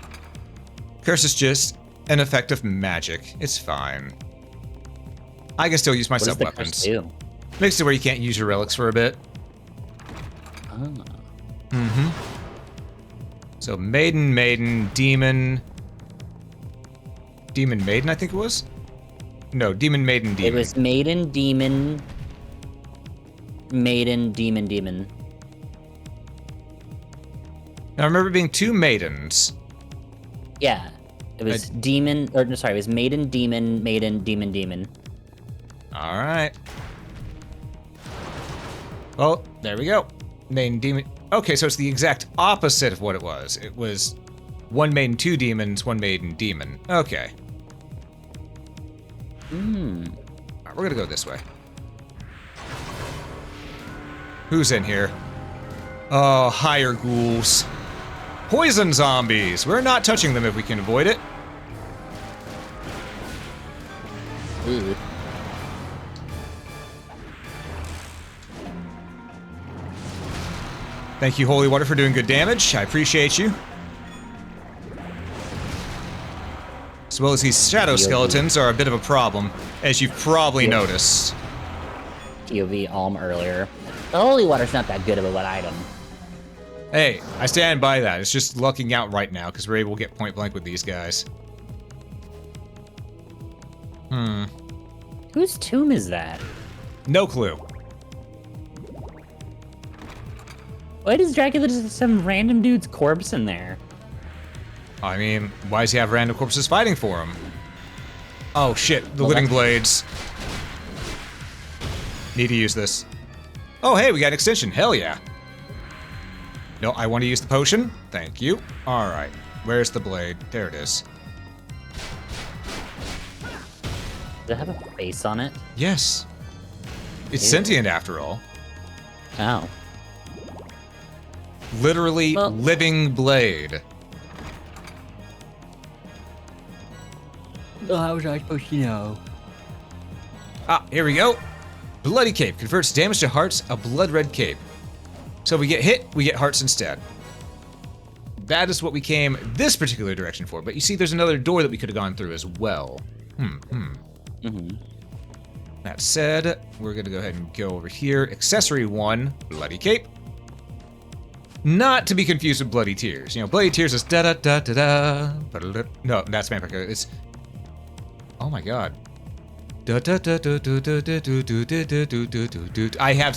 Speaker 1: Curse is just an effect of magic. It's fine. I can still use my
Speaker 2: What does the curse
Speaker 1: sub-weapons.
Speaker 2: do?
Speaker 1: Makes it where you can't use your relics for a bit.
Speaker 2: Oh.
Speaker 1: So maiden, demon... Demon maiden, I think it was? No, demon, maiden, demon.
Speaker 2: It was maiden, demon, demon.
Speaker 1: Now, I remember being 2 maidens.
Speaker 2: Yeah. It was demon, or no, sorry, it was maiden, demon, demon.
Speaker 1: Alright. Oh, there we go. Maiden, demon... Okay, so it's the exact opposite of what it was. It was 1 maiden, 2 demons, 1 maiden, demon. Okay. Alright, we're gonna go this way. Who's in here? Oh, higher ghouls. Poison zombies! We're not touching them if we can avoid it.
Speaker 2: Ooh.
Speaker 1: Thank you, Holy Water, for doing good damage. I appreciate you. As well as these shadow skeletons are a bit of a problem, as you've probably noticed.
Speaker 2: POV Alm earlier. The holy water's not that good of a wet item.
Speaker 1: Hey, I stand by that. It's just lucking out right now, because we're able to get point blank with these guys.
Speaker 2: Whose tomb is that?
Speaker 1: No clue.
Speaker 2: Why does Dracula just have some random dude's corpse in there?
Speaker 1: I mean, why does he have random corpses fighting for him? Oh shit, the living blades. Need to use this. Oh hey, we got an extension, hell yeah. No, I want to use the potion. Thank you. Alright, where's the blade? There it is.
Speaker 2: Does it have a face on it?
Speaker 1: Yes. It's
Speaker 2: Ew.
Speaker 1: sentient after all.
Speaker 2: Oh.
Speaker 1: Literally
Speaker 2: Well-
Speaker 1: living blade.
Speaker 2: Oh, how was I supposed to know?
Speaker 1: Ah, here we go. Bloody Cape converts damage to hearts, a blood red cape. So if we get hit, we get hearts instead. That is what we came this particular direction for, but you see there's another door that we could have gone through as well. That said, we're gonna go ahead and go over here. Accessory 1, Bloody Cape. Not to be confused with Bloody Tears. You know, Bloody Tears is da-da-da-da-da. No, that's Vampire. It's... Oh my god. I have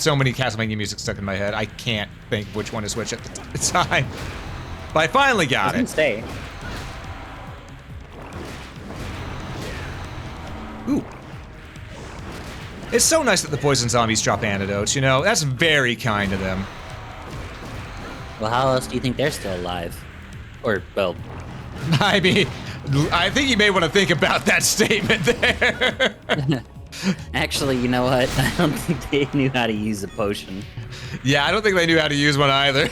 Speaker 1: so many Castlevania music stuck in my head, I can't think which one is which at the time. But I finally got it.
Speaker 2: Stay.
Speaker 1: Ooh. It's so nice that the poison zombies drop antidotes, you know? That's very kind of them.
Speaker 2: Well, how else do you think they're still alive? Or, well...
Speaker 1: I mean, I think you may want to think about that statement there.
Speaker 2: Actually, you know what? I don't think they knew how to use a potion.
Speaker 1: Yeah, I don't think they knew how to use one either.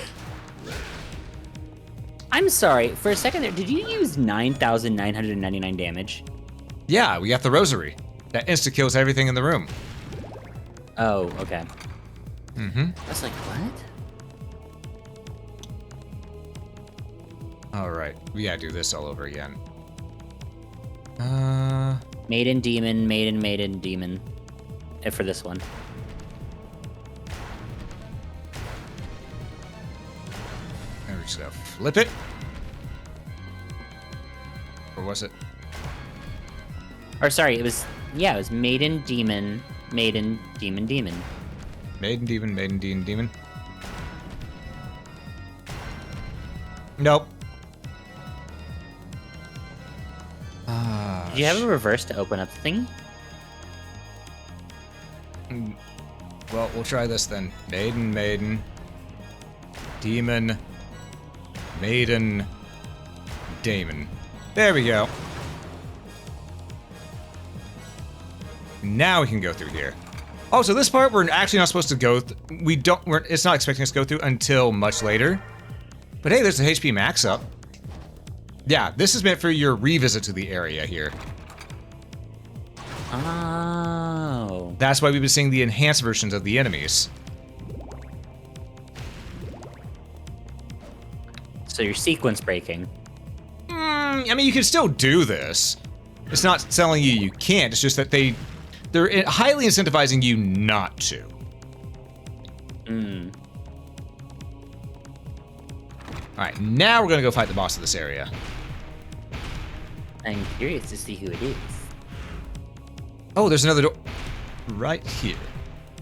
Speaker 2: I'm sorry, for a second there, did you use 9,999 damage?
Speaker 1: Yeah, we got the rosary. That insta-kills everything in the room.
Speaker 2: Oh, okay.
Speaker 1: Mm-hmm.
Speaker 2: I was like, what?
Speaker 1: Alright, we gotta do this all over again.
Speaker 2: Maiden, demon, maiden, maiden, demon. And for this one.
Speaker 1: There we just gotta flip it. Or was it?
Speaker 2: Or sorry, it was maiden, demon, maiden, demon, demon.
Speaker 1: Maiden, demon, maiden, demon, demon. Nope.
Speaker 2: Do you have a reverse to open up the thing?
Speaker 1: Well, we'll try this then. Maiden, maiden. Demon. Maiden. Damon. There we go. Now we can go through here. Oh, so this part we're actually not supposed to go. It's not expecting us to go through until much later. But hey, there's the HP max up. Yeah, this is meant for your revisit to the area here.
Speaker 2: Oh.
Speaker 1: That's why we've been seeing the enhanced versions of the enemies.
Speaker 2: So you're sequence breaking.
Speaker 1: I mean, you can still do this. It's not telling you you can't. It's just that they're highly incentivizing you not to. All right, now we're gonna go fight the boss of this area.
Speaker 2: I'm curious to see who it is.
Speaker 1: Oh, there's another door right here.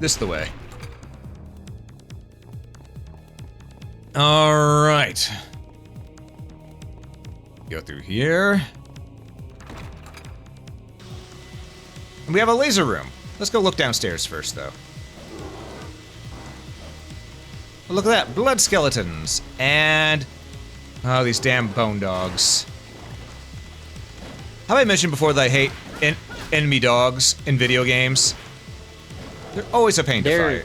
Speaker 1: This is the way. All right. Go through here. And we have a laser room. Let's go look downstairs first, though. Look at that, blood skeletons. And, oh, these damn bone dogs. Have I mentioned before that I hate enemy dogs in video games? They're always a pain to fight.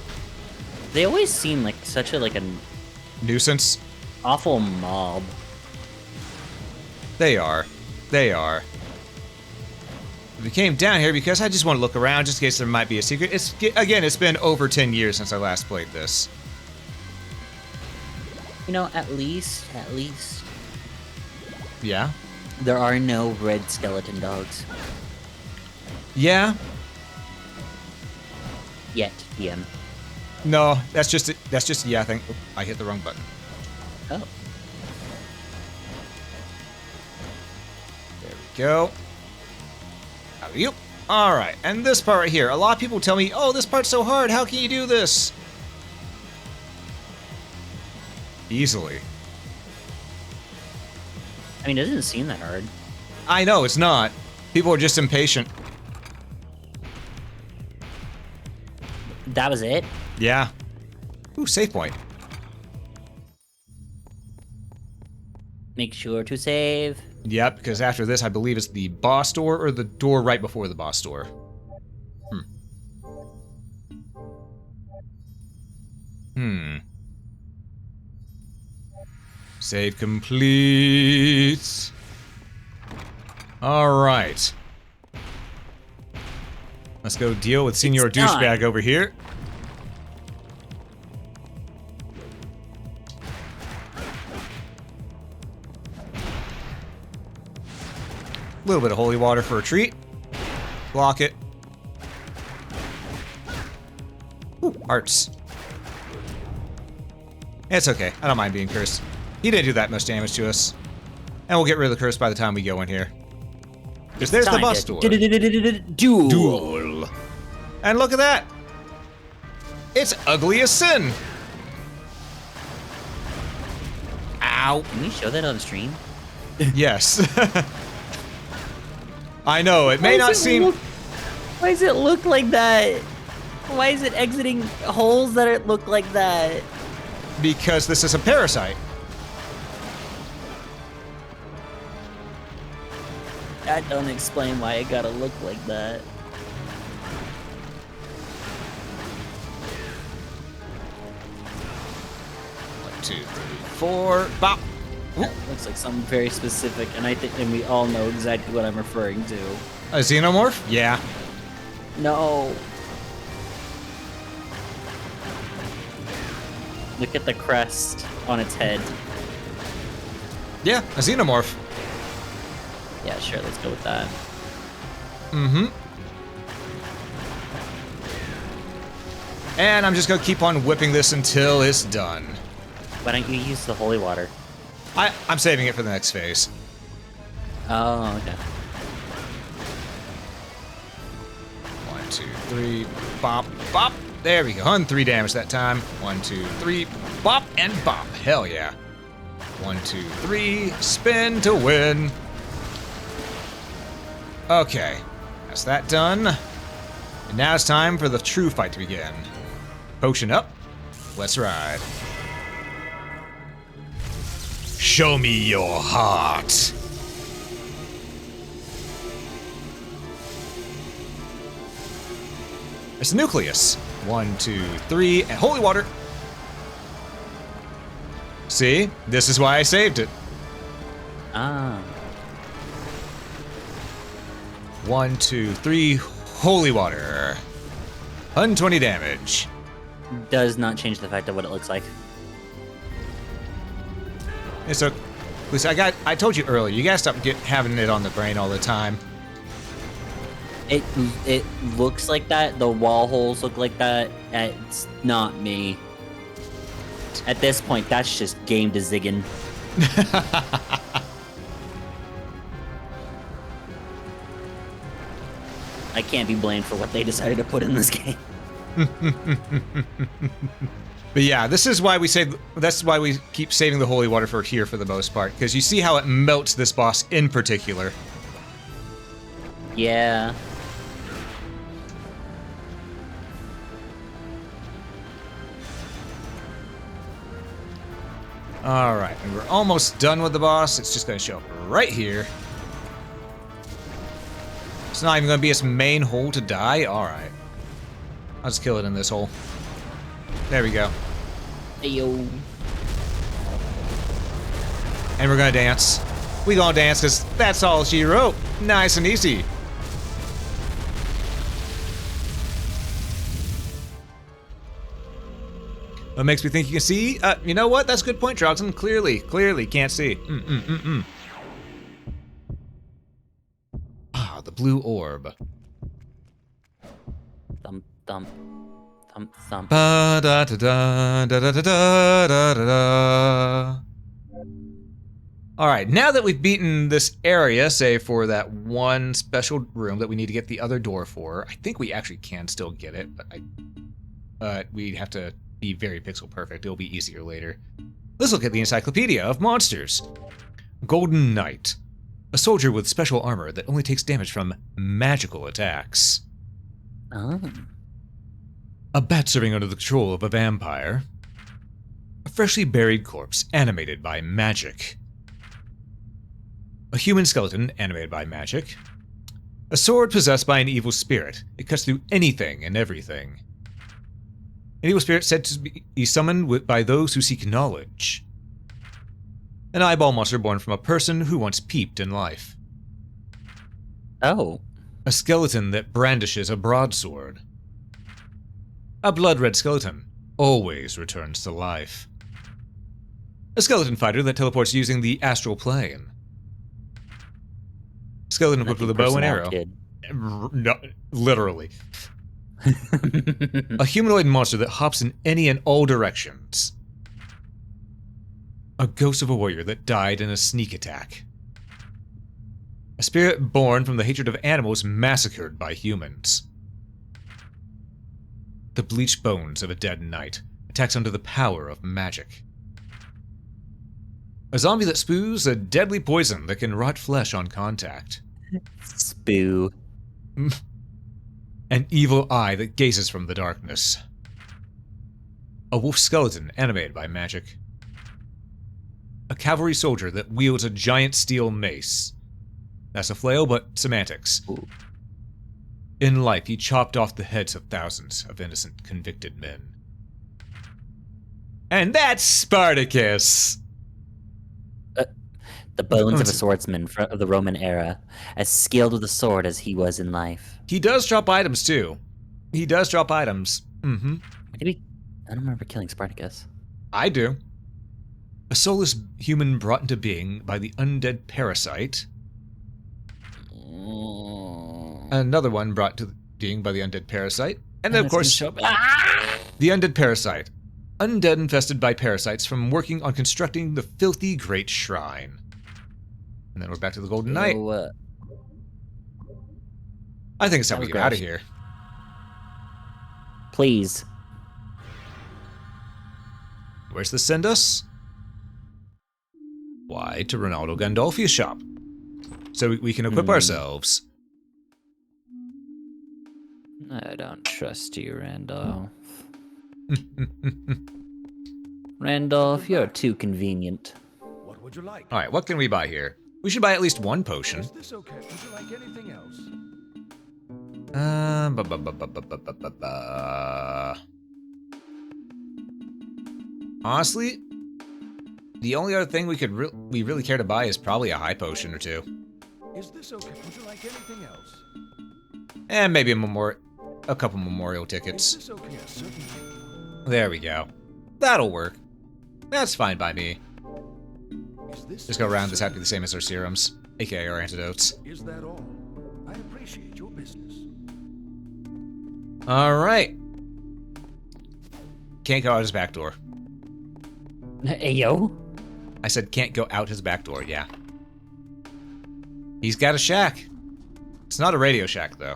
Speaker 2: They always seem like such a
Speaker 1: Nuisance?
Speaker 2: awful mob.
Speaker 1: They are. They are. We came down here because I just want to look around just in case there might be a secret. Again, it's been over 10 years since I last played this.
Speaker 2: You know, at least,
Speaker 1: Yeah?
Speaker 2: there are no red skeleton dogs.
Speaker 1: Yeah?
Speaker 2: Yet, DM.
Speaker 1: No, that's just yeah, I think I hit the wrong button.
Speaker 2: Oh.
Speaker 1: There we go. Yep. All right, and this part right here. A lot of people tell me, "Oh, this part's so hard. How can you do this?" Easily.
Speaker 2: I mean, it doesn't seem that hard.
Speaker 1: I know it's not. People are just impatient.
Speaker 2: That was it?
Speaker 1: Yeah. Ooh, save point.
Speaker 2: Make sure to save.
Speaker 1: Yep, because after this, I believe it's the boss door or the door right before the boss door. Save complete. All right. Let's go deal with Senor
Speaker 2: It's time.
Speaker 1: Douchebag over here. A little bit of holy water for a treat. Block it. Ooh, hearts. It's okay. I don't mind being cursed. He didn't do that much damage to us. And we'll get rid of the curse by the time we go in here. Because there's the bus door.
Speaker 2: Duel.
Speaker 1: Duel. And look at that. It's ugly as sin. Ow.
Speaker 2: Can we show that on the stream?
Speaker 1: Yes. I know, it may not seem...
Speaker 2: Why does it look like that? Why is it exiting holes that look like that?
Speaker 1: Because this is a parasite.
Speaker 2: That don't explain why it gotta look like that.
Speaker 1: One, two, three, four, bop.
Speaker 2: That looks like something very specific, and and we all know exactly what I'm referring to.
Speaker 1: A xenomorph? Yeah.
Speaker 2: No. Look at the crest on its head.
Speaker 1: Yeah, a xenomorph.
Speaker 2: Yeah, sure, let's go with that.
Speaker 1: Mm-hmm. And I'm just gonna keep on whipping this until it's done.
Speaker 2: Why don't you use the holy water?
Speaker 1: I'm saving it for the next phase.
Speaker 2: Oh, okay.
Speaker 1: 1, 2, 3, bop, bop. There we go. 103 damage that time. 1, 2, 3, bop and bop. Hell yeah. 1, 2, 3, spin to win. Okay, that's that done. And now it's time for the true fight to begin. Potion up. Let's ride. Show me your heart. It's the nucleus. 1, 2, 3, and holy water. See? This is why I saved it.
Speaker 2: Ah.
Speaker 1: 1, 2, 3, holy water. 120 damage.
Speaker 2: Does not change the fact of what it looks like.
Speaker 1: And so, listen, I told you earlier, you gotta stop having it on the brain all the time.
Speaker 2: It looks like that. The wall holes look like that. It's not me. At this point, that's just game to ziggin. I can't be blamed for what they decided to put in this game.
Speaker 1: But yeah, this is why we save. That's why we keep saving the holy water for here for the most part, because you see how it melts this boss in particular.
Speaker 2: Yeah.
Speaker 1: All right, and we're almost done with the boss. It's just gonna show up right here. It's not even gonna be its main hole to die. All right, I'll just kill it in this hole. There we go.
Speaker 2: Ayo.
Speaker 1: And we're gonna dance. We gonna dance because that's all she wrote. Nice and easy. What makes me think you can see? You know what? That's a good point, Trogson. Clearly can't see. Ah, the blue orb.
Speaker 2: Thump, thump. Thump, thump.
Speaker 1: Ba da da da da da da da da da. All right, now that we've beaten this area, save for that one special room that we need to get the other door for, I think we actually can still get it, but we'd have to be very pixel perfect. It'll be easier later. Let's look at the Encyclopedia of Monsters. Golden Knight, a soldier with special armor that only takes damage from magical attacks.
Speaker 2: Oh.
Speaker 1: A bat serving under the control of a vampire. A freshly buried corpse animated by magic. A human skeleton animated by magic. A sword possessed by an evil spirit. It cuts through anything and everything. An evil spirit said to be summoned by those who seek knowledge. An eyeball monster born from a person who once peeped in life.
Speaker 2: Oh.
Speaker 1: A skeleton that brandishes a broadsword. A blood-red skeleton always returns to life. A skeleton fighter that teleports using the astral plane. Skeleton equipped with a bow and arrow.
Speaker 2: Kid.
Speaker 1: No, literally. A humanoid monster that hops in any and all directions. A ghost of a warrior that died in a sneak attack. A spirit born from the hatred of animals massacred by humans. The bleached bones of a dead knight attacks under the power of magic. A zombie that spews a deadly poison that can rot flesh on contact.
Speaker 2: Spoo.
Speaker 1: An evil eye that gazes from the darkness. A wolf skeleton animated by magic. A cavalry soldier that wields a giant steel mace. That's a flail, but semantics.
Speaker 2: Ooh.
Speaker 1: In life, he chopped off the heads of thousands of innocent, convicted men. And that's Spartacus!
Speaker 2: The bones of a swordsman of the Roman era, as skilled with a sword as he was in life.
Speaker 1: He does drop items, too. He does drop items. Mm-hmm.
Speaker 2: Maybe I don't remember killing Spartacus.
Speaker 1: I do. A soulless human brought into being by the undead parasite. Another one brought to being by the undead parasite. And then, of course, the undead parasite. Undead infested by parasites from working on constructing the filthy great shrine. And then we're back to the Golden Knight. I think it's time we get out of here.
Speaker 2: Please.
Speaker 1: Where's this send us? Why, to Ronaldo Gandolfi's shop. So we can equip ourselves.
Speaker 2: I don't trust you, Randolph. Randolph, you're too convenient.
Speaker 3: What would you like?
Speaker 1: Alright, what can we buy here? We should buy at least one potion.
Speaker 3: Is this okay? Would you like anything else?
Speaker 1: Honestly, the only other thing we really care to buy is probably a high potion or two.
Speaker 3: Is this okay? Would you like anything else?
Speaker 1: And maybe a couple memorial tickets.
Speaker 3: Is this okay? Certainly.
Speaker 1: There we go. That'll work. That's fine by me.
Speaker 3: Is this
Speaker 1: Just go around this happy the same as our serums, aka our antidotes.
Speaker 3: Is that all? I appreciate your business.
Speaker 1: Alright. Can't go out his back door.
Speaker 2: Hey, yo.
Speaker 1: I said can't go out his back door, yeah. He's got a shack. It's not a Radio Shack, though.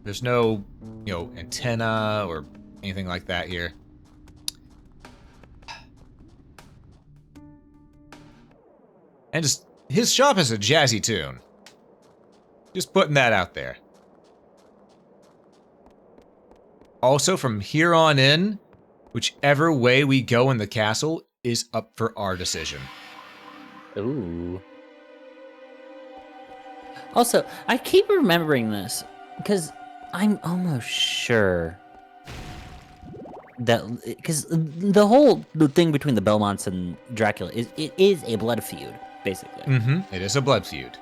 Speaker 1: There's no, antenna or anything like that here. And just, his shop has a jazzy tune. Just putting that out there. Also, from here on in, whichever way we go in the castle is up for our decision.
Speaker 2: Ooh. Also, I keep remembering this because I'm almost sure that because the thing between the Belmonts and Dracula is a blood feud, basically.
Speaker 1: Mm-hmm. It is a blood feud.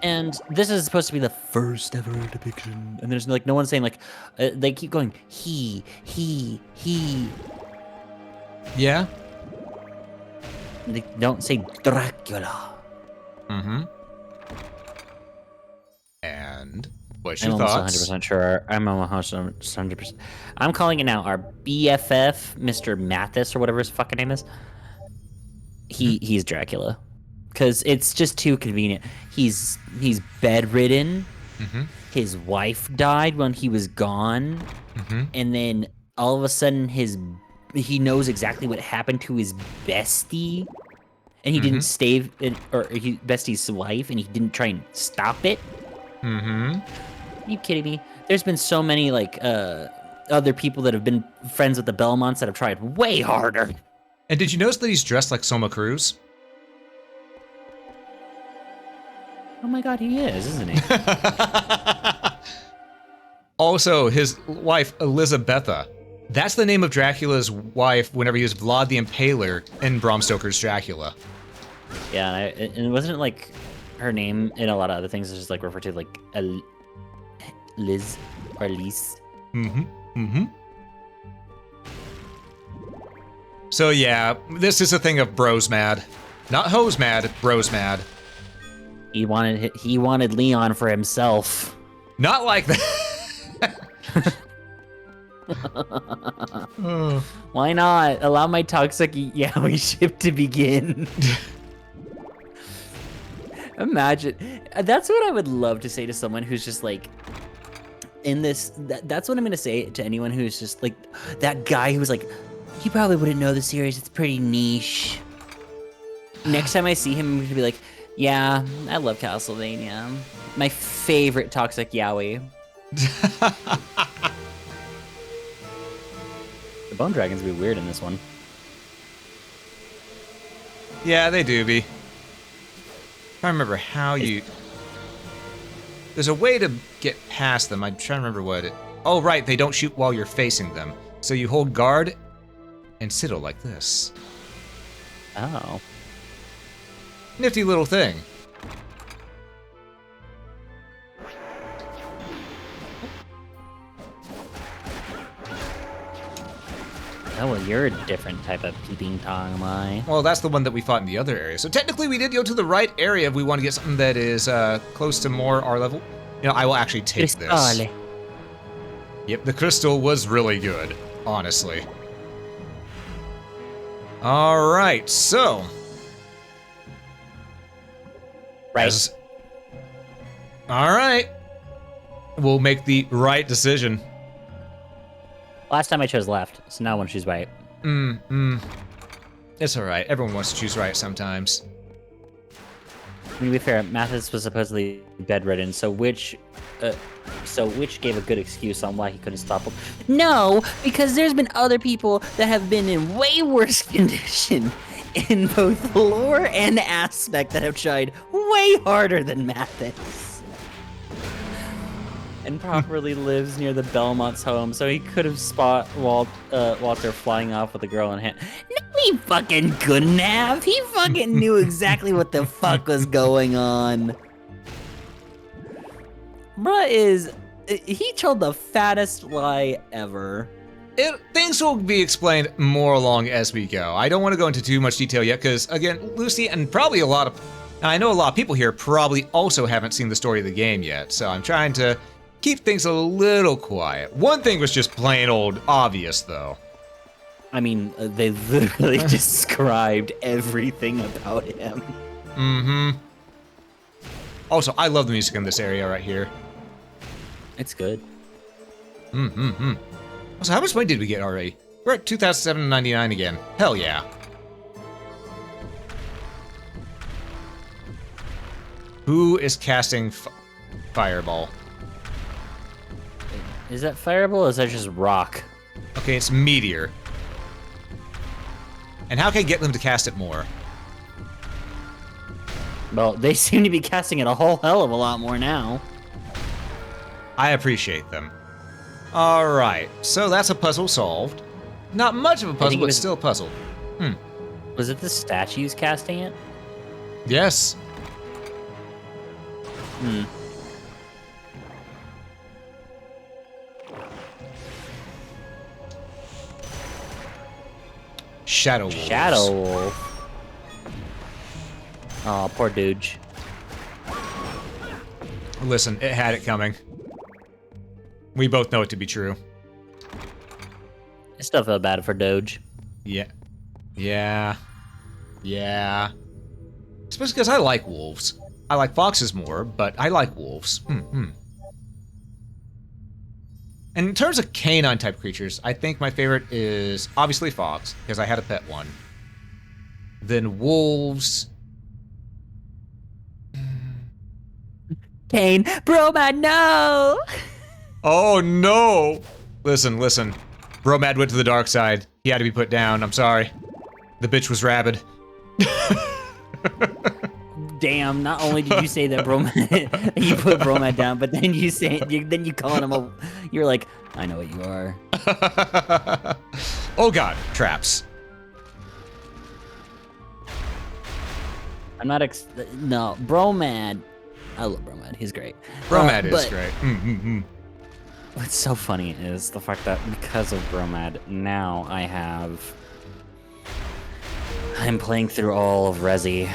Speaker 2: And this is supposed to be the first ever depiction. And there's like no one saying like they keep going he.
Speaker 1: Yeah.
Speaker 2: They don't say Dracula.
Speaker 1: Mm-hmm. And what's
Speaker 2: I'm
Speaker 1: your thoughts?
Speaker 2: almost 100% sure. I'm almost 100%. I'm calling it now. Our BFF, Mr. Mathis or whatever his fucking name is. He's Dracula, because it's just too convenient. He's bedridden.
Speaker 1: Mm-hmm.
Speaker 2: His wife died when he was gone, and then all of a sudden he knows exactly what happened to his bestie, and he didn't stave it, or bestie's wife, and he didn't try and stop it.
Speaker 1: Mm-hmm.
Speaker 2: Are you kidding me? There's been so many like other people that have been friends with the Belmonts that have tried way harder.
Speaker 1: And did you notice that he's dressed like Soma Cruz?
Speaker 2: Oh my god, he is, isn't he?
Speaker 1: Also, his wife, Elizabetha. That's the name of Dracula's wife whenever he was Vlad the Impaler in Bram Stoker's Dracula.
Speaker 2: Yeah, and wasn't it like her name in a lot of other things is just like referred to like Liz or Lise.
Speaker 1: So yeah, this is a thing of bros mad. Not hoes mad, bros mad.
Speaker 2: He wanted Leon for himself.
Speaker 1: Not like that.
Speaker 2: Why not? Allow my toxic yaoi ship to begin. Imagine. That's what I would love to say to someone who's just like, in this, that's what I'm gonna say to anyone who's just like, that guy who's like, you probably wouldn't know the series, it's pretty niche. Next time I see him, I'm gonna be like, yeah, I love Castlevania. My favorite toxic yaoi. The Bone Dragons would be weird in this one.
Speaker 1: Yeah, they do be. I remember how you... There's a way to get past them. I'm trying to remember what it... Oh, right, they don't shoot while you're facing them. So you hold guard and sidle like this.
Speaker 2: Oh.
Speaker 1: Nifty little thing.
Speaker 2: Oh, well, you're a different type of peeping Tom, am I?
Speaker 1: Well, that's the one that we fought in the other area. So technically we did go to the right area if we want to get something that is close to more our level. You know, I will actually take this.
Speaker 2: Cristale.
Speaker 1: Yep, the crystal was really good, honestly. All right, so...
Speaker 2: Right.
Speaker 1: All right. We'll make the right decision.
Speaker 2: Last time I chose left, so now I want to choose right.
Speaker 1: It's all right. Everyone wants to choose right sometimes.
Speaker 2: I mean, to be fair, Mathis was supposedly bedridden, so which gave a good excuse on why he couldn't stop him. No, because there's been other people that have been in way worse condition in both lore and aspect that have tried way harder than Mathis. And properly lives near the Belmont's home, so he could have spot Walter flying off with a girl in hand. No, he fucking couldn't have. He fucking knew exactly what the fuck was going on. He told the fattest lie ever.
Speaker 1: Things will be explained more along as we go. I don't want to go into too much detail yet, because again, Lucy and probably I know a lot of people here probably also haven't seen the story of the game yet, so I'm trying to keep things a little quiet. One thing was just plain old obvious, though.
Speaker 2: I mean, they literally described everything about him.
Speaker 1: Also, I love the music in this area right here.
Speaker 2: It's good.
Speaker 1: So how much money did we get already? We're at 2,799 again. Hell yeah. Who is casting Fireball?
Speaker 2: Is that fireball or is that just rock?
Speaker 1: Okay, it's Meteor. And how can I get them to cast it more?
Speaker 2: Well, they seem to be casting it a whole hell of a lot more now.
Speaker 1: I appreciate them. Alright, so that's a puzzle solved. Not much of a puzzle, but still a puzzle.
Speaker 2: Was it the statues casting it?
Speaker 1: Yes. Shadow Wolves.
Speaker 2: Shadow Wolf. Oh, poor Dooge.
Speaker 1: Listen, it had it coming. We both know it to be true.
Speaker 2: I still feel bad for Doge.
Speaker 1: Yeah. Especially because I like wolves. I like foxes more, but I like wolves. And in terms of canine type creatures, I think my favorite is obviously fox, because I had a pet one. Then wolves.
Speaker 2: Kane, Bromad, no!
Speaker 1: Oh no! Listen. Bromad went to the dark side. He had to be put down. I'm sorry. The bitch was rabid.
Speaker 2: Damn, not only did you say that Bromad, you put Bromad down, but then you calling him a, you're like, I know what you are.
Speaker 1: Oh god, traps.
Speaker 2: I'm not no, Bromad. I love Bromad, he's great.
Speaker 1: Bromad is great.
Speaker 2: what's so funny is the fact that because of Bromad, now I'm playing through all of Resi.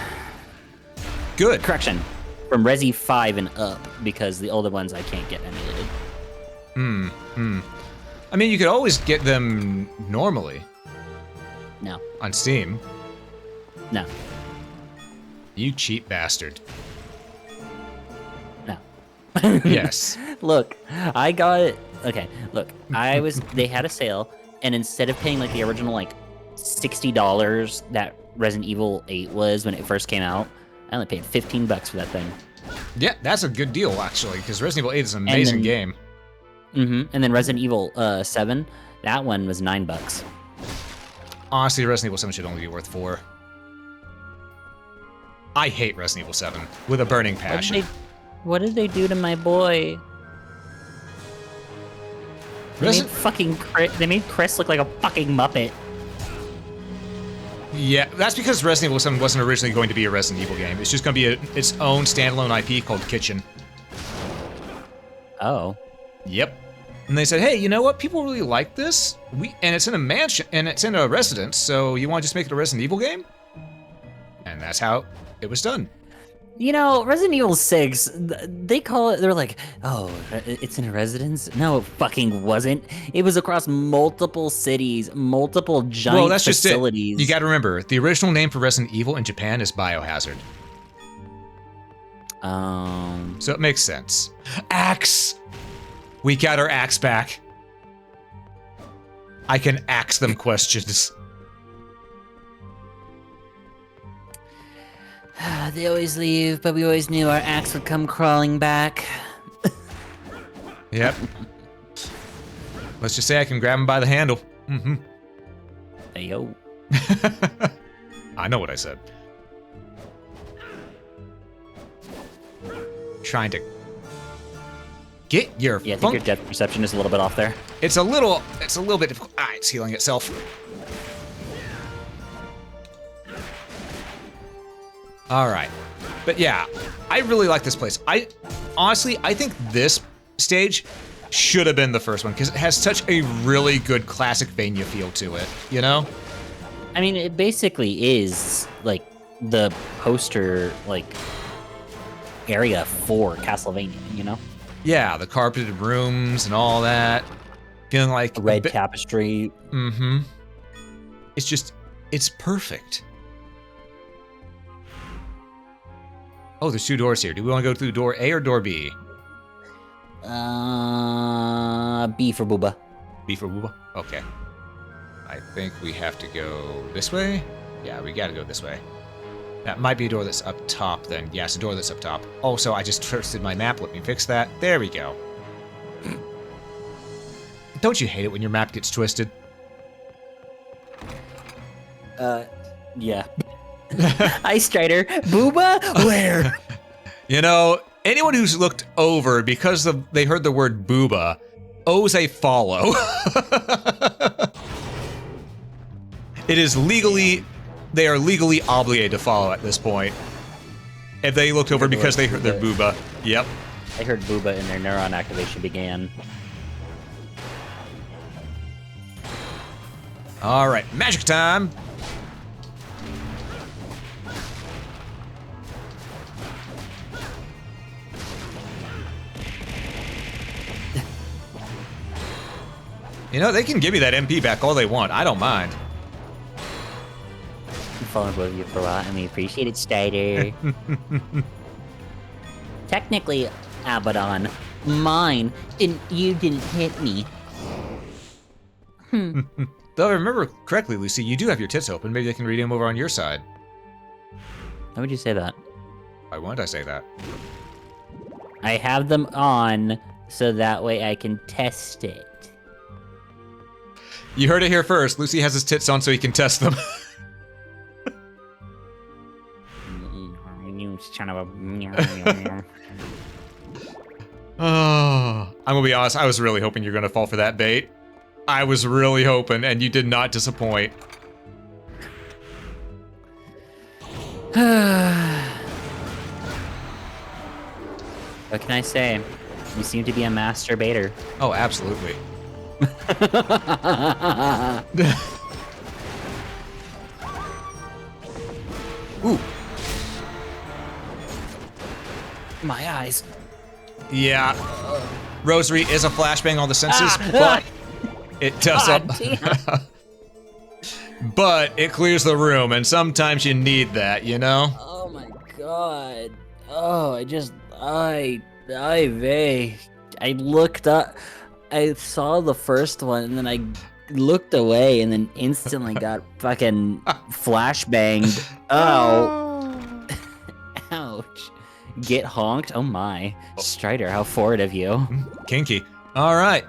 Speaker 1: Good.
Speaker 2: Correction, from Resi 5 and up, because the older ones I can't get emulated.
Speaker 1: I mean, you could always get them normally
Speaker 2: No,
Speaker 1: on Steam.
Speaker 2: no,
Speaker 1: You cheap bastard.
Speaker 2: no.
Speaker 1: Yes.
Speaker 2: Look, I got it. Okay, look, they had a sale, and instead of paying like the original like $60 that Resident Evil 8 was when it first came out, I only paid $15 for that thing.
Speaker 1: Yeah, that's a good deal, actually, because Resident Evil 8 is an amazing game.
Speaker 2: And then Resident Evil 7, that one was $9.
Speaker 1: Honestly, Resident Evil 7 should only be worth $4. I hate Resident Evil 7 with a burning passion.
Speaker 2: What did they do to my boy? They made Chris look like a fucking Muppet.
Speaker 1: Yeah, that's because Resident Evil 7 wasn't originally going to be a Resident Evil game. It's just going to be its own standalone IP called Kitchen.
Speaker 2: Oh.
Speaker 1: Yep. And they said, hey, you know what? People really like this. And it's in a mansion, and it's in a residence, so you want to just make it a Resident Evil game? And that's how it was done.
Speaker 2: You know, Resident Evil 6, they're like, oh, it's in a residence? No, it fucking wasn't. It was across multiple cities, multiple giant facilities.
Speaker 1: Just it. You gotta remember, the original name for Resident Evil in Japan is Biohazard. So it makes sense. Axe! We got our axe back. I can axe them questions.
Speaker 2: They always leave, but we always knew our axe would come crawling back.
Speaker 1: Yep. Let's just say I can grab him by the handle. Mm-hmm.
Speaker 2: Hey, yo.
Speaker 1: I know what I said. Trying to get your
Speaker 2: Yeah, I think your depth perception is a little bit off there.
Speaker 1: It's a little bit difficult. Ah, it's healing itself. All right. But yeah, I really like this place. Honestly, I think this stage should have been the first one because it has such a really good Classicvania feel to it, you know?
Speaker 2: I mean, it basically is like the poster like area for Castlevania, you know?
Speaker 1: Yeah, the carpeted rooms and all that. Feeling like
Speaker 2: red tapestry.
Speaker 1: Mm-hmm. It's perfect. Oh, there's two doors here. Do we want to go through door A or door B?
Speaker 2: B for Booba.
Speaker 1: B for Booba? Okay. I think we have to go this way? Yeah, we gotta go this way. That might be a door that's up top then. Yeah, it's a door that's up top. Also, I just twisted my map. Let me fix that. There we go. Don't you hate it when your map gets twisted?
Speaker 2: Yeah. Ice Strider. Booba? Where?
Speaker 1: You know, anyone who's looked over because they heard the word booba owes a follow. They are legally obligated to follow at this point. If they looked over because they heard their booba. Yep.
Speaker 2: They heard booba and their neuron activation began.
Speaker 1: All right, magic time. You know, they can give me that MP back all they want. I don't mind.
Speaker 2: I'm falling with you for a while, and we appreciate it, Strider. Technically, Abaddon, mine, and you didn't hit me.
Speaker 1: Though if I remember correctly, Lucy, you do have your tits open. Maybe they can read them over on your side.
Speaker 2: Why would you say that?
Speaker 1: Why wouldn't I say that?
Speaker 2: I have them on, so that way I can test it.
Speaker 1: You heard it here first. Lucy has his tits on so he can test them.
Speaker 2: You son of a...
Speaker 1: Oh, I'm gonna be honest. I was really hoping you're gonna fall for that bait. I was really hoping, and you did not disappoint.
Speaker 2: What can I say? You seem to be a masturbator.
Speaker 1: Oh, absolutely. Ooh.
Speaker 2: My eyes.
Speaker 1: Yeah. Rosary is a flashbang on the senses, but it does
Speaker 2: God
Speaker 1: but it clears the room, and sometimes you need that, you know?
Speaker 2: Oh my god. Oh, I looked up, I saw the first one, and then I looked away, and then instantly got fucking flashbanged. Oh. Ouch. Get honked? Oh my. Strider, how forward of you.
Speaker 1: Kinky. All right.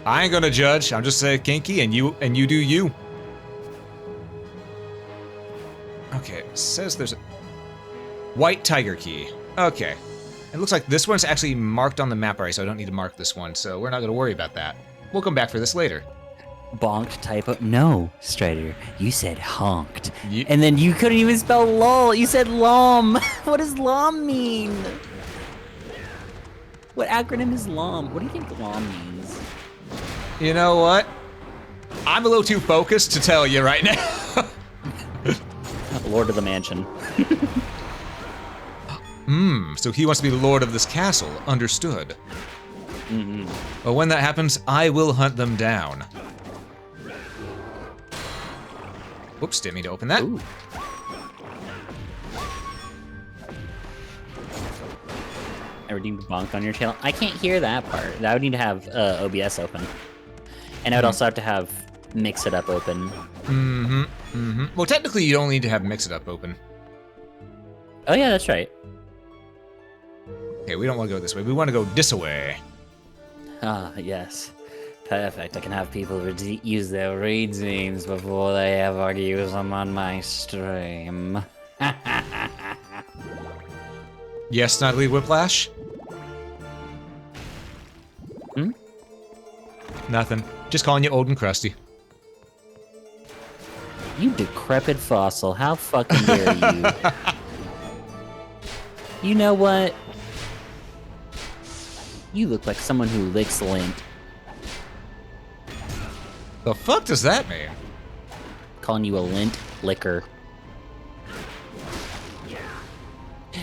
Speaker 1: I ain't gonna judge. I'm just saying kinky, and you do you. Okay, it says there's a white tiger key. Okay. It looks like this one's actually marked on the map already, so I don't need to mark this one, so we're not gonna worry about that. We'll come back for this later.
Speaker 2: Bonked typo. No, Strider, you said honked.
Speaker 1: You-
Speaker 2: And then you couldn't even spell lol. You said lom. What does lom mean? What acronym is lom? What do you think lom means?
Speaker 1: You know what? I'm a little too focused to tell you right now.
Speaker 2: Lord of the Mansion.
Speaker 1: So he wants to be the lord of this castle. Understood.
Speaker 2: Mm-hmm.
Speaker 1: Well, when that happens, I will hunt them down. Whoops, didn't mean to open that.
Speaker 2: Ooh. I redeemed bonk on your channel. I can't hear that part. I would need to have OBS open. And I would also have to have Mix It Up open.
Speaker 1: Well, technically, you don't need to have Mix It Up open.
Speaker 2: Oh yeah, that's right.
Speaker 1: Okay, we don't want to go this way. We want to go this way.
Speaker 2: Ah, yes. Perfect. I can have people use their raid names before they ever use them on my stream.
Speaker 1: Yes, Natalie Whiplash?
Speaker 2: Hmm?
Speaker 1: Nothing. Just calling you old and crusty.
Speaker 2: You decrepit fossil. How fucking dare you? You know what? You look like someone who licks lint.
Speaker 1: The fuck does that mean?
Speaker 2: Calling you a lint licker.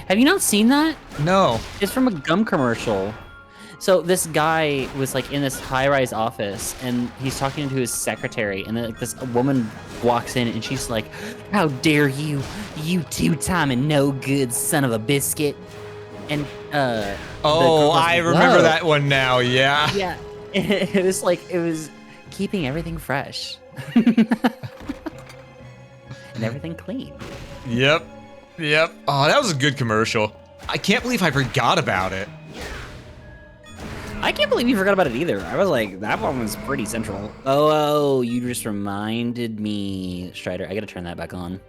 Speaker 2: Have you not seen that?
Speaker 1: No.
Speaker 2: It's from a gum commercial. So this guy was like in this high-rise office, and he's talking to his secretary, and then like this woman walks in, and she's like, "How dare you, you two-time and no good son of a biscuit!" And
Speaker 1: Oh, I remember that one now. Yeah.
Speaker 2: Yeah, it was like it was keeping everything fresh and everything clean.
Speaker 1: Yep. Oh, that was a good commercial. I can't believe I forgot about it.
Speaker 2: I can't believe you forgot about it either. I was like, that one was pretty central. Oh, you just reminded me, Strider. I gotta turn that back on.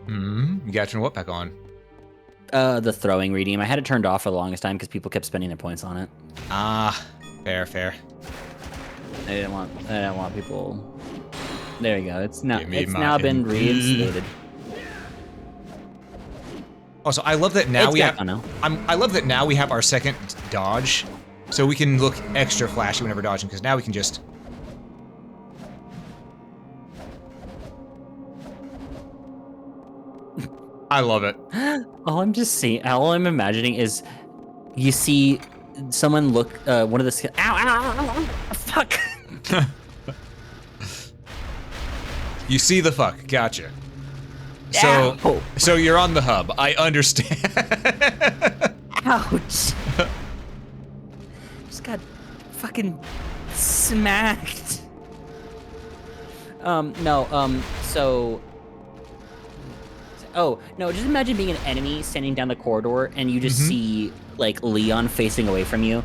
Speaker 1: You gotta turn what back on?
Speaker 2: The throwing redeem. I had it turned off for the longest time because people kept spending their points on it.
Speaker 1: Ah, fair.
Speaker 2: I didn't want people. There you go. It's now
Speaker 1: Give me
Speaker 2: it's
Speaker 1: my
Speaker 2: now been
Speaker 1: MP.
Speaker 2: reinstated.
Speaker 1: Also, I love that now
Speaker 2: It's
Speaker 1: we
Speaker 2: got-
Speaker 1: have.
Speaker 2: oh, no.
Speaker 1: I love that now we have our second dodge, so we can look extra flashy whenever dodging. Because now we can just. I love it.
Speaker 2: All I'm imagining is you see someone look one of the ow, fuck.
Speaker 1: You see the fuck. Gotcha.
Speaker 2: Ow.
Speaker 1: So you're on the hub. I understand.
Speaker 2: Ouch. Just got fucking smacked. Oh, no, just imagine being an enemy standing down the corridor and you just see, like, Leon facing away from you.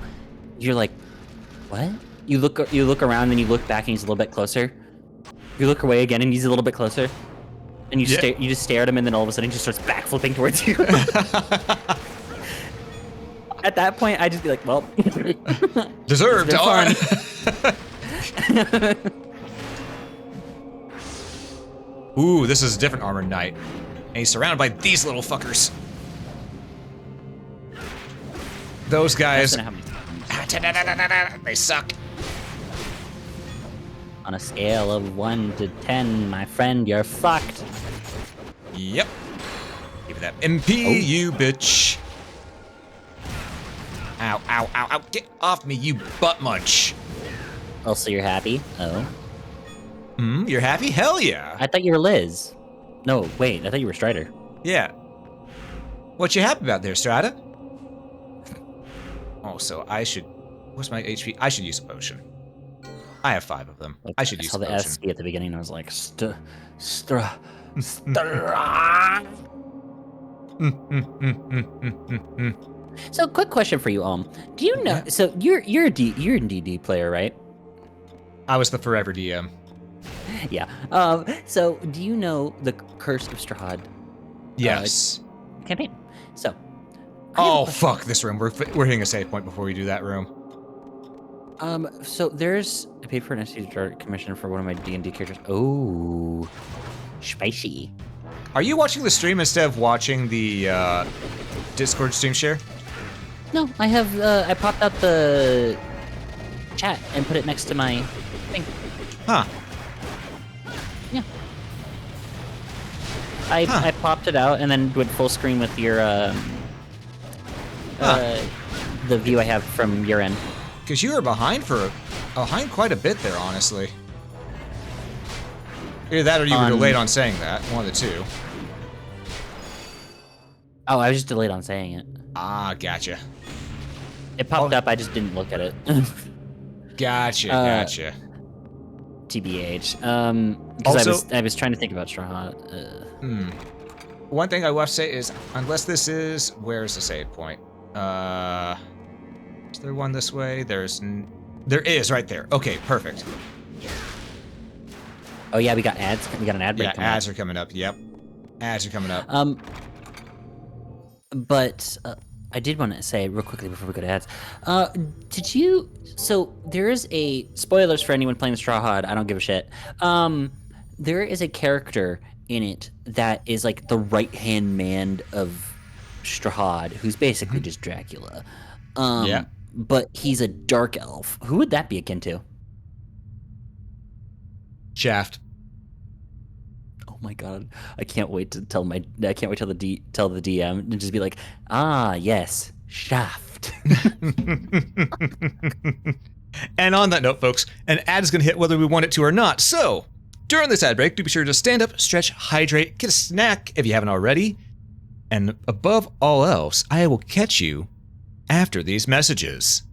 Speaker 2: You're like, what? You look around and you look back and he's a little bit closer. You look away again and he's a little bit closer. And you just stare at him and then all of a sudden he just starts backflipping towards you. At that point, I'd just be like, well.
Speaker 1: Deserved.
Speaker 2: It's
Speaker 1: All
Speaker 2: been
Speaker 1: right. Ooh, this is a different armored knight. And he's surrounded by these little fuckers. Those guys,
Speaker 2: Less than how many-
Speaker 1: they suck.
Speaker 2: On a scale of 1 to 10, my friend, you're fucked.
Speaker 1: Yep. Give me that MP, you bitch. Ow, ow, ow, ow. Get off me, you butt munch.
Speaker 2: Also, you're happy? Oh.
Speaker 1: You're happy? Hell yeah.
Speaker 2: I thought you were Liz. No, wait, I thought you were Strider.
Speaker 1: Yeah. What you happy about there, Strata? Oh, so I should... What's my HP? I should use a potion. I have 5 of them. I should use
Speaker 2: saw
Speaker 1: a
Speaker 2: the
Speaker 1: potion.
Speaker 2: SC at the beginning and I was like, So, quick question for you, do you know?
Speaker 1: Yeah.
Speaker 2: So you're a D&D player, right?
Speaker 1: I was the forever DM.
Speaker 2: Yeah. So do you know the Curse of Strahd
Speaker 1: Yes.
Speaker 2: campaign? So. I have a
Speaker 1: Oh,
Speaker 2: question.
Speaker 1: fuck this room. We're hitting a save point before we do that room.
Speaker 2: So there's I paid for an SC art commission for one of my D&D characters. Oh, spicy.
Speaker 1: Are you watching the stream instead of watching the Discord stream share?
Speaker 2: No, I have. I popped out the chat and put it next to my thing.
Speaker 1: Huh.
Speaker 2: Yeah. I popped it out and then went full screen with your the view I have from your end.
Speaker 1: Because you were behind behind quite a bit there, honestly. Either that or you were delayed on saying that. One of the two.
Speaker 2: Oh, I was just delayed on saying it.
Speaker 1: Ah, gotcha.
Speaker 2: It popped up. I just didn't look at it.
Speaker 1: Gotcha.
Speaker 2: TBH. Because
Speaker 1: Also-
Speaker 2: I was trying to think about Strahd.
Speaker 1: One thing I will have to say is, unless this is... Where's the save point? Is there one this way? There is, right there. Okay, perfect.
Speaker 2: Oh yeah, we got ads. We got an ad break.
Speaker 1: Yeah,
Speaker 2: coming up.
Speaker 1: ads are coming up. Yep. Ads are coming up.
Speaker 2: But I did want to say real quickly before we go to ads. Did you? So there is a spoilers for anyone playing Strahd. I don't give a shit. There is a character in it that is like the right-hand man of Strahd, who's basically just Dracula.
Speaker 1: Yeah.
Speaker 2: But he's a dark elf. Who would that be akin to?
Speaker 1: Shaft.
Speaker 2: Oh my god! I can't wait to tell the DM and just be like, ah, yes, Shaft.
Speaker 1: And on that note, folks, an ad is going to hit whether we want it to or not. So, during this ad break, do be sure to stand up, stretch, hydrate, get a snack if you haven't already. And above all else, I will catch you after these messages.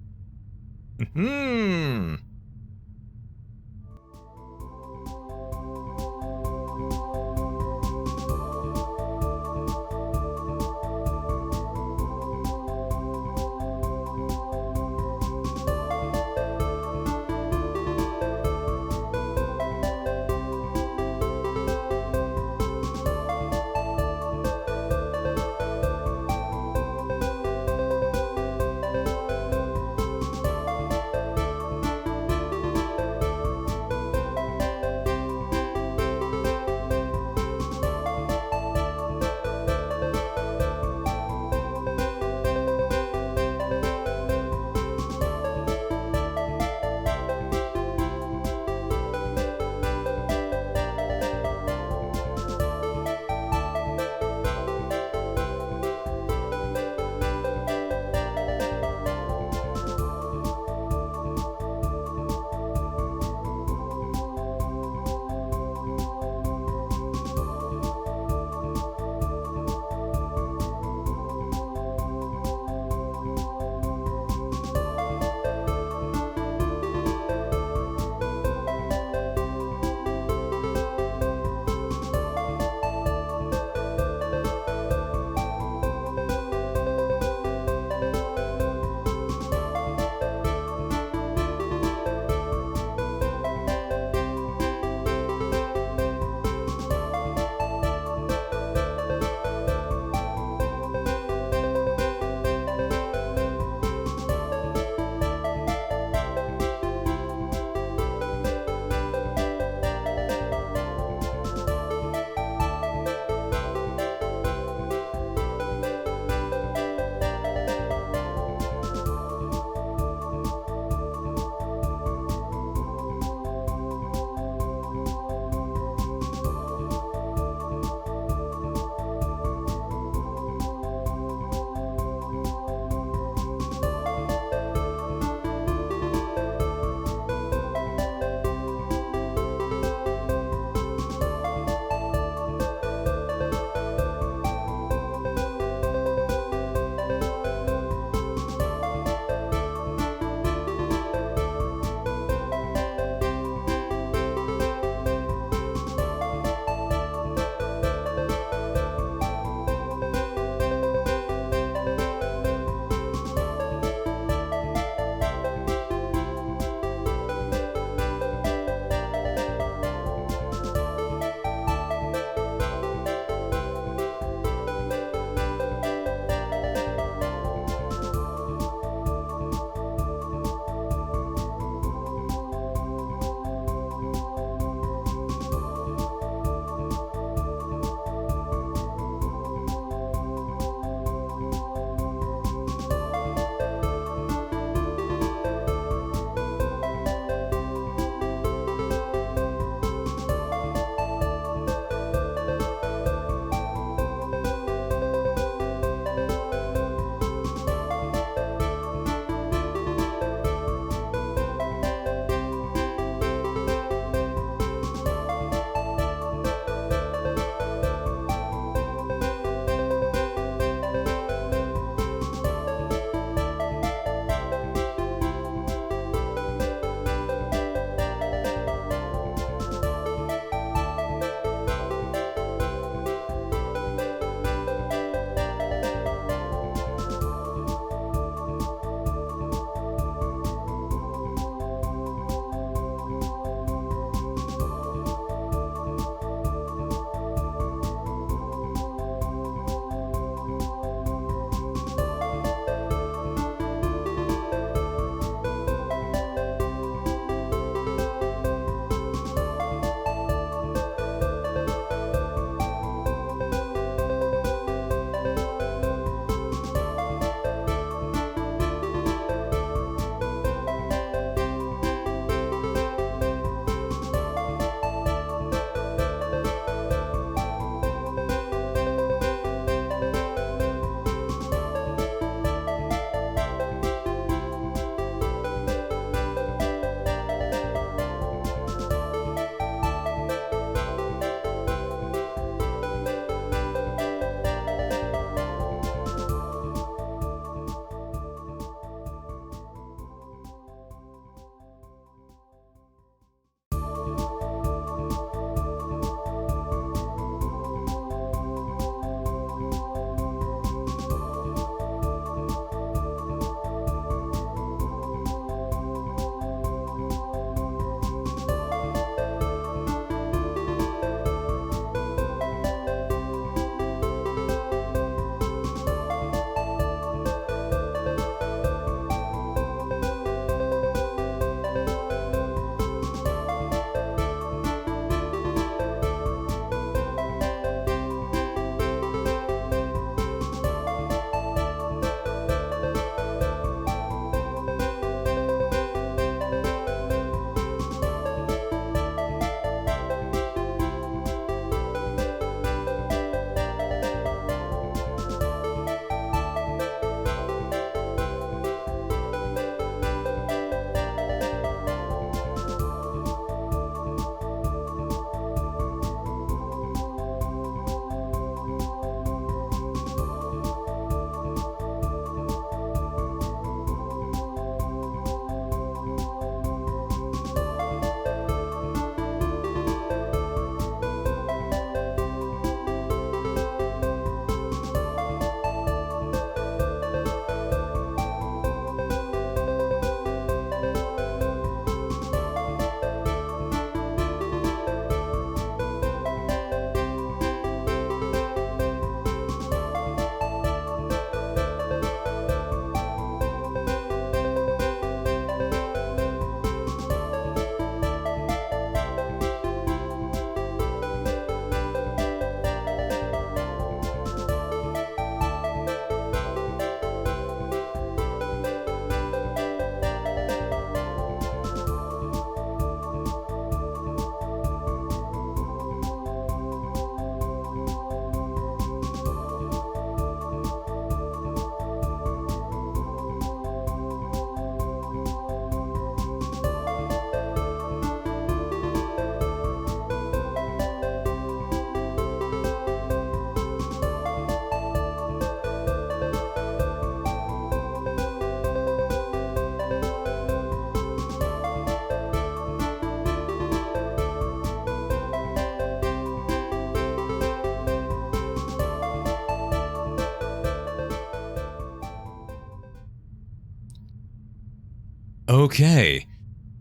Speaker 1: Okay.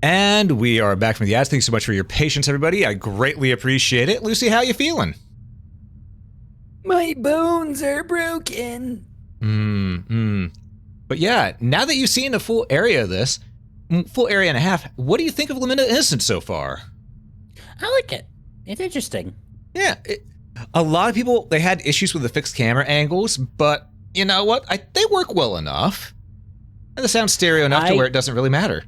Speaker 1: And we are back from the ads. Thanks so much for your patience, everybody. I greatly appreciate it. Lucy, how you feeling?
Speaker 2: My bones are broken.
Speaker 1: But yeah, now that you've seen a full area of this, full area and a half, what do you think of Lament of Innocence so far?
Speaker 2: I like it. It's interesting.
Speaker 1: Yeah, a lot of people, they had issues with the fixed camera angles, but you know what? They work well enough. And the sound's stereo enough to where it doesn't really matter.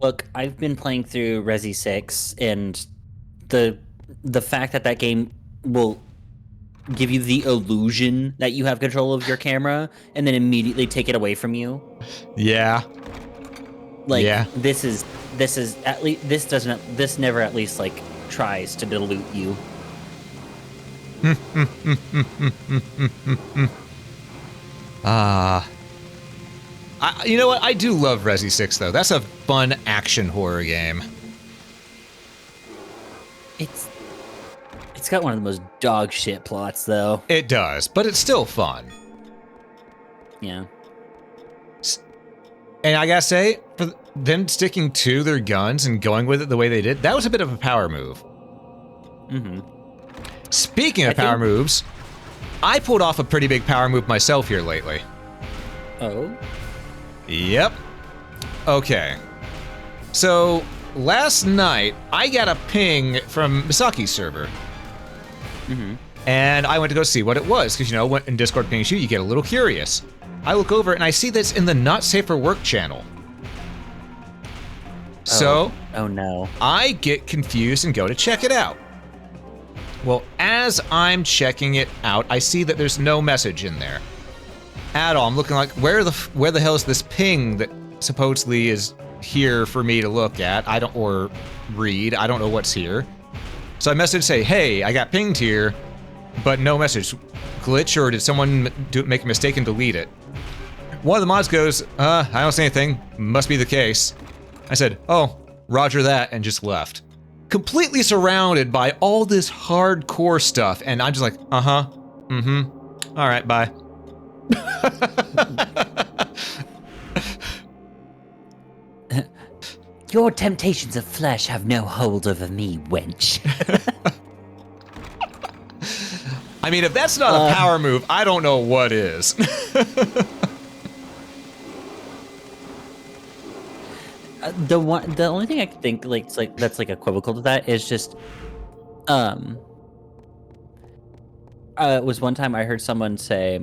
Speaker 2: Look, I've been playing through Resi 6, and the fact that game will give you the illusion that you have control of your camera and then immediately take it away from you.
Speaker 1: Yeah.
Speaker 2: Like,
Speaker 1: yeah.
Speaker 2: this is at least, this never at least, like, tries to dilute you.
Speaker 1: You know what? I do love Resi 6, though. That's a fun action horror game.
Speaker 2: It's got one of the most dog shit plots, though.
Speaker 1: It does, but it's still fun.
Speaker 2: Yeah.
Speaker 1: And I gotta say, for them sticking to their guns and going with it the way they did, that was a bit of a power move.
Speaker 2: Mm-hmm.
Speaker 1: Speaking of power moves, I pulled off a pretty big power move myself here lately.
Speaker 2: Oh?
Speaker 1: Yep. Okay. So, last night, I got a ping from Misaki's server.
Speaker 2: Mm-hmm.
Speaker 1: And I went to go see what it was, because, you know, when in Discord pings you get a little curious. I look over and I see this in the Not Safe for Work channel. So,
Speaker 2: oh no.
Speaker 1: I get confused and go to check it out. Well, as I'm checking it out, I see that there's no message in there at all. I'm looking like, where the hell is this ping that supposedly is here for me to look at? Or read. I don't know what's here. So I message say, hey, I got pinged here, but no message. Glitch, or did someone make a mistake and delete it? One of the mods goes, I don't see anything. Must be the case. I said, oh, roger that, and just left. Completely surrounded by all this hardcore stuff, and I'm just like, all right, bye.
Speaker 2: Your temptations of flesh have no hold over me, wench.
Speaker 1: I mean, if that's not a power move, I don't know what is.
Speaker 2: The only thing I can think that's like equivocal to that is just, it was one time I heard someone say,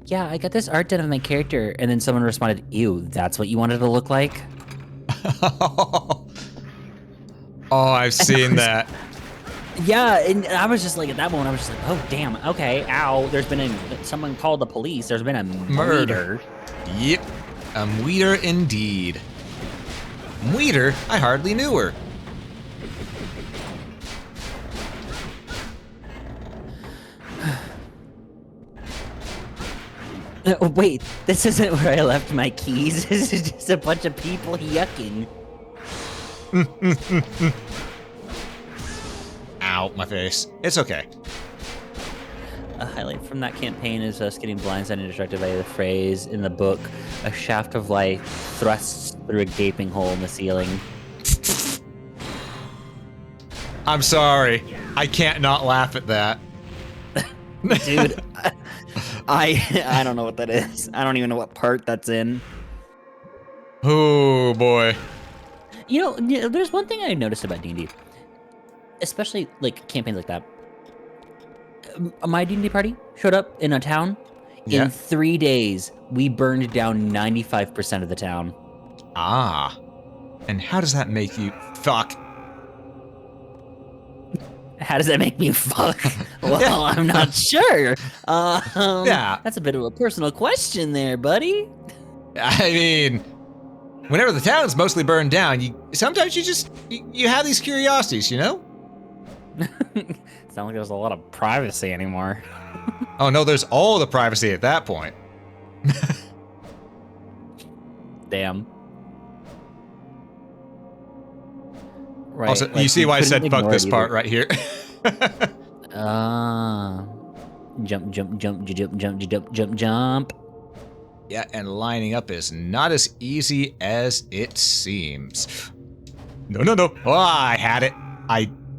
Speaker 2: "Yeah, I got this art done of my character," and then someone responded, "Ew, that's what you wanted to look like?"
Speaker 1: Oh, I've seen that.
Speaker 2: Yeah, and I was just like, at that moment, I was just like, oh damn, okay, ow. There's been someone called the police. There's been a murder.
Speaker 1: Yep, a murder indeed. Murder? I hardly knew her.
Speaker 2: Wait, this isn't where I left my keys. This is just a bunch of people yucking.
Speaker 1: Ow, my face. It's okay.
Speaker 2: A highlight from that campaign is us getting blindsided and distracted by the phrase in the book, "A shaft of light thrusts through a gaping hole in the ceiling."
Speaker 1: I'm sorry. I can't not laugh at that.
Speaker 2: Dude, I don't know what that is. I don't even know what part that's in.
Speaker 1: Oh, boy.
Speaker 2: You know, there's one thing I noticed about D&D, especially like campaigns like that. My D&D party showed up in a town.
Speaker 1: Yeah.
Speaker 2: In 3 days, we burned down 95% of the town.
Speaker 1: Ah. And how does that make you... Fuck.
Speaker 2: How does that make me fuck? Well,
Speaker 1: Yeah.
Speaker 2: I'm not sure.
Speaker 1: Yeah.
Speaker 2: That's a bit of a personal question there, buddy.
Speaker 1: I mean, whenever the town's mostly burned down, sometimes you just you have these curiosities, you know?
Speaker 2: It's not like there's a lot of privacy anymore.
Speaker 1: Oh no, there's all the privacy at that point.
Speaker 2: Damn. Right.
Speaker 1: Also, you see why I said fuck this part right here.
Speaker 2: Jump, jump, jump, jump, jump, jump, jump, jump, jump.
Speaker 1: Yeah, and lining up is not as easy as it seems. No, no, no. Oh, I had it.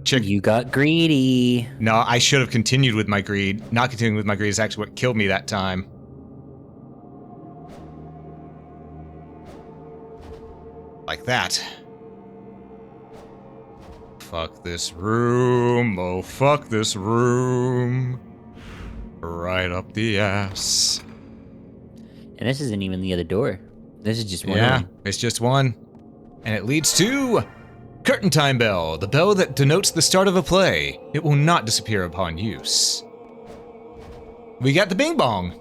Speaker 2: You got greedy.
Speaker 1: No, I should have continued with my greed. Not continuing with my greed is actually what killed me that time. Like that. Fuck this room. Oh, fuck this room. Right up the ass.
Speaker 2: And this isn't even the other door. This is just one
Speaker 1: Yeah,
Speaker 2: room.
Speaker 1: it's just one. And it leads to Curtain Time Bell, the bell that denotes the start of a play. It will not disappear upon use. We got the Bing Bong.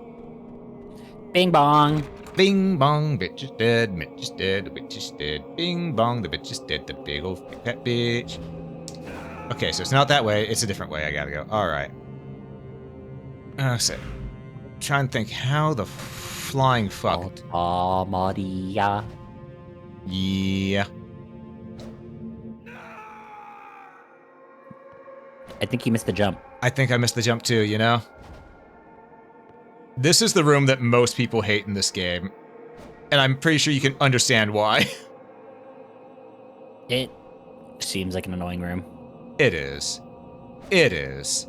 Speaker 2: Bing bong.
Speaker 1: Bing bong, bitch is dead, Mitch is dead, the bitch is dead. Bing bong, the bitch is dead, the big old fat bitch. Okay, so it's not that way, it's a different way I gotta go. Alright. So, try and think how the flying fuck.
Speaker 2: Maria.
Speaker 1: Yeah.
Speaker 2: I think you missed the jump.
Speaker 1: I think I missed the jump too, you know? This is the room that most people hate in this game. And I'm pretty sure you can understand why.
Speaker 2: It seems like an annoying room.
Speaker 1: It is. It is.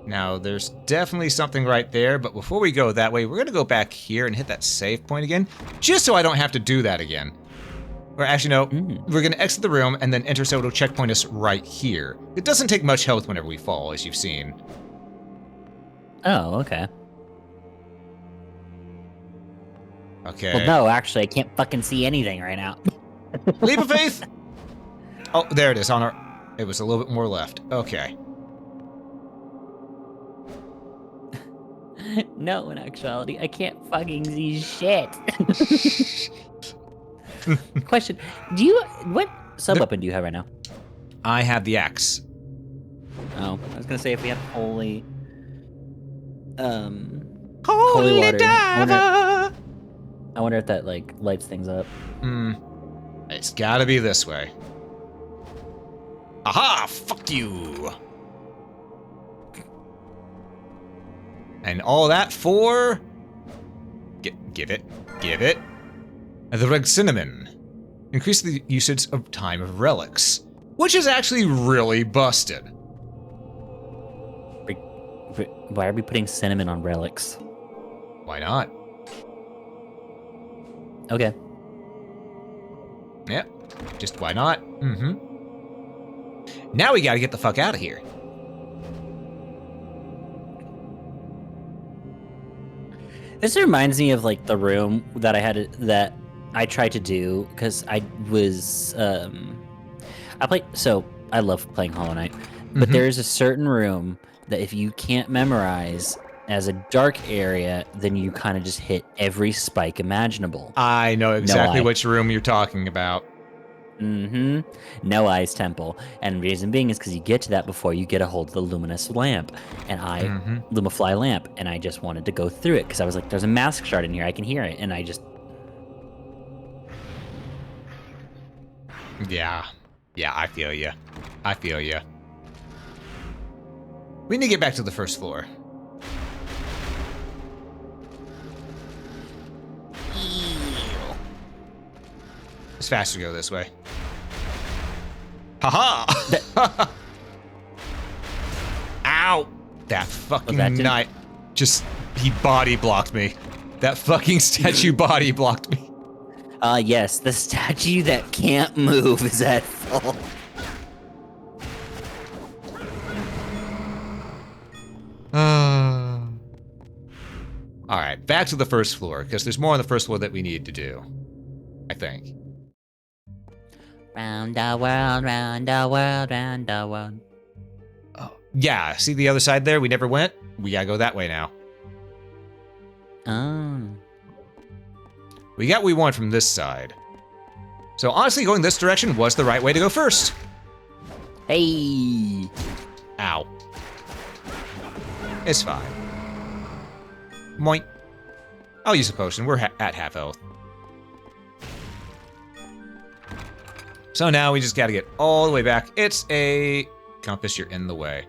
Speaker 1: Now, there's definitely something right there, but before we go that way, we're going to go back here and hit that save point again, just so I don't have to do that again. Or actually, no, we're going to exit the room and then enter so it'll checkpoint us right here. It doesn't take much health whenever we fall, as you've seen.
Speaker 2: Oh, okay.
Speaker 1: Okay.
Speaker 2: Well, no, actually, I can't fucking see anything right now.
Speaker 1: Leap of faith! Oh, there it is on our... It was a little bit more left. Okay.
Speaker 2: No, in actuality, I can't fucking see shit. Question: what sub-weapon do you have right now?
Speaker 1: I have the axe.
Speaker 2: Oh, I was gonna say if we have holy water. I wonder if that like lights things up.
Speaker 1: It's gotta be this way. Aha! Fuck you! And all that for... Give it. The Reg Cinnamon. Increase the usage of time of relics. Which is actually really busted.
Speaker 2: Why are we putting cinnamon on relics?
Speaker 1: Why not?
Speaker 2: Okay.
Speaker 1: Yeah, just why not? Now we gotta get the fuck out of here.
Speaker 2: This reminds me of like the room that I tried to do because I was I love playing Hollow Knight, but there is a certain room that if you can't memorize as a dark area, then you kind of just hit every spike imaginable.
Speaker 1: I know exactly which room you're talking about.
Speaker 2: No Eyes Temple. And reason being is because you get to that before you get a hold of the luminous lamp. And Lumafly lamp. And I just wanted to go through it because I was like, there's a mask shard in here. I can hear it. And I just...
Speaker 1: Yeah, I feel you. We need to get back to the first floor. It's faster to go this way. Haha! Ow! That fucking knight he body blocked me. That fucking statue body blocked me.
Speaker 2: Yes, the statue that can't move is at full.
Speaker 1: Alright, back to the first floor, because there's more on the first floor that we need to do. I think.
Speaker 2: Round the world, round the world, round the world.
Speaker 1: Oh, yeah, see the other side there? We never went? We gotta go that way now.
Speaker 2: Oh.
Speaker 1: We got what we want from this side. So honestly, going this direction was the right way to go first.
Speaker 2: Hey!
Speaker 1: Ow. It's fine. Moink. I'll use a potion. We're at half health. So now we just gotta get all the way back. It's a compass, you're in the way.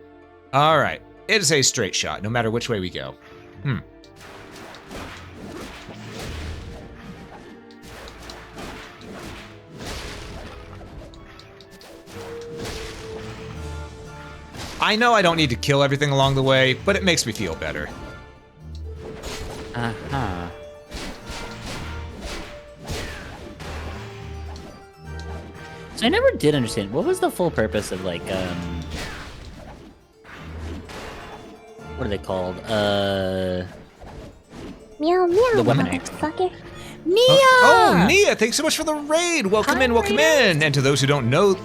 Speaker 1: All right, It is a straight shot, no matter which way we go. I know I don't need to kill everything along the way, but it makes me feel better.
Speaker 2: Uh-huh. So I never did understand, what was the full purpose of, like, what are they called?
Speaker 6: Meow meow,
Speaker 2: The weapon axe.
Speaker 6: motherfucker.
Speaker 2: Nia!
Speaker 1: Oh, Nia, thanks so much for the raid. Welcome
Speaker 2: Hi,
Speaker 1: in, welcome in. And to those who don't know,